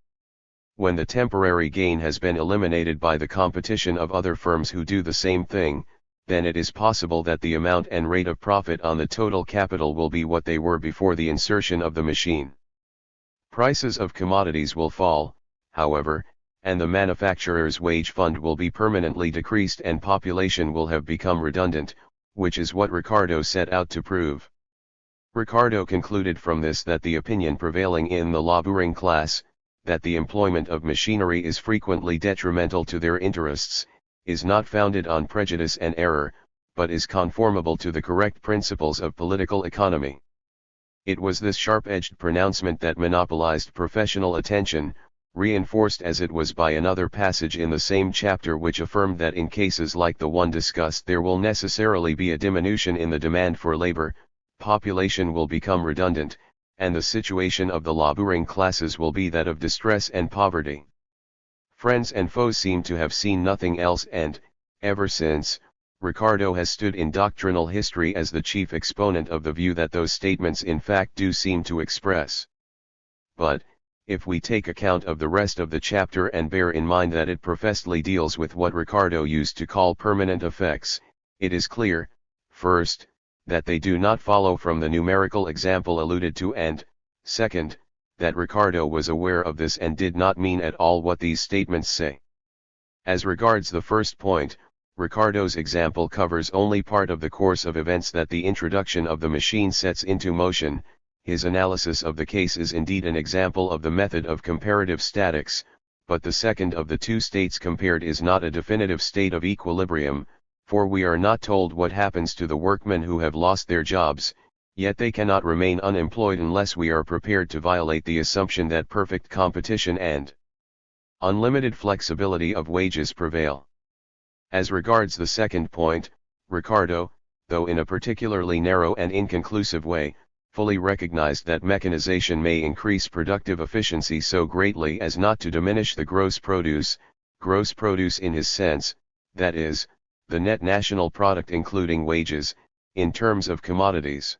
When the temporary gain has been eliminated by the competition of other firms who do the same thing, then it is possible that the amount and rate of profit on the total capital will be what they were before the insertion of the machine. Prices of commodities will fall, however, and the manufacturer's wage fund will be permanently decreased and population will have become redundant, which is what Ricardo set out to prove. Ricardo concluded from this that the opinion prevailing in the laboring class, that the employment of machinery is frequently detrimental to their interests, is not founded on prejudice and error, but is conformable to the correct principles of political economy. It was this sharp-edged pronouncement that monopolized professional attention, reinforced as it was by another passage in the same chapter which affirmed that in cases like the one discussed there will necessarily be a diminution in the demand for labor, population will become redundant, and the situation of the laboring classes will be that of distress and poverty. Friends and foes seem to have seen nothing else, and, ever since, Ricardo has stood in doctrinal history as the chief exponent of the view that those statements in fact do seem to express. But, if we take account of the rest of the chapter and bear in mind that it professedly deals with what Ricardo used to call permanent effects, it is clear, first, that they do not follow from the numerical example alluded to, and, second, that Ricardo was aware of this and did not mean at all what these statements say. As regards the first point, Ricardo's example covers only part of the course of events that the introduction of the machine sets into motion. His analysis of the case is indeed an example of the method of comparative statics, but the second of the two states compared is not a definitive state of equilibrium, for we are not told what happens to the workmen who have lost their jobs, yet they cannot remain unemployed unless we are prepared to violate the assumption that perfect competition and unlimited flexibility of wages prevail. As regards the second point, Ricardo, though in a particularly narrow and inconclusive way, fully recognized that mechanization may increase productive efficiency so greatly as not to diminish the gross produce in his sense, that is, the net national product including wages, in terms of commodities.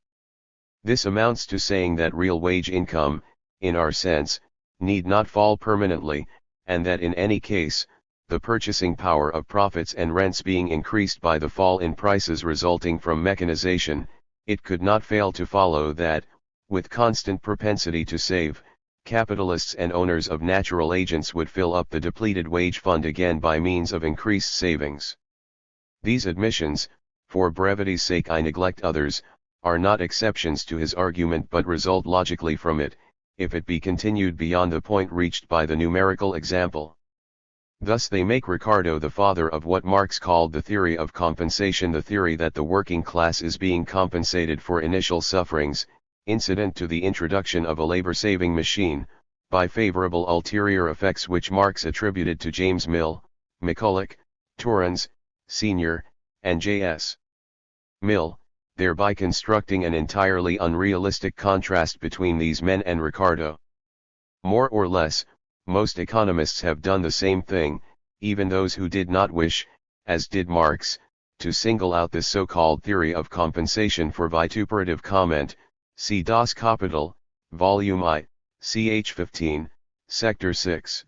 This amounts to saying that real wage income, in our sense, need not fall permanently, and that in any case, the purchasing power of profits and rents being increased by the fall in prices resulting from mechanization, it could not fail to follow that, with constant propensity to save, capitalists and owners of natural agents would fill up the depleted wage fund again by means of increased savings. These admissions, for brevity's sake I neglect others, are not exceptions to his argument but result logically from it, if it be continued beyond the point reached by the numerical example. Thus they make Ricardo the father of what Marx called the theory of compensation, the theory that the working class is being compensated for initial sufferings, incident to the introduction of a labor-saving machine, by favorable ulterior effects which Marx attributed to James Mill, McCulloch, Torrens, Sr., and J.S. Mill, thereby constructing an entirely unrealistic contrast between these men and Ricardo. More or less, most economists have done the same thing, even those who did not wish, as did Marx, to single out this so-called theory of compensation for vituperative comment. See Das Kapital, Volume I, ch. 15, Sector 6.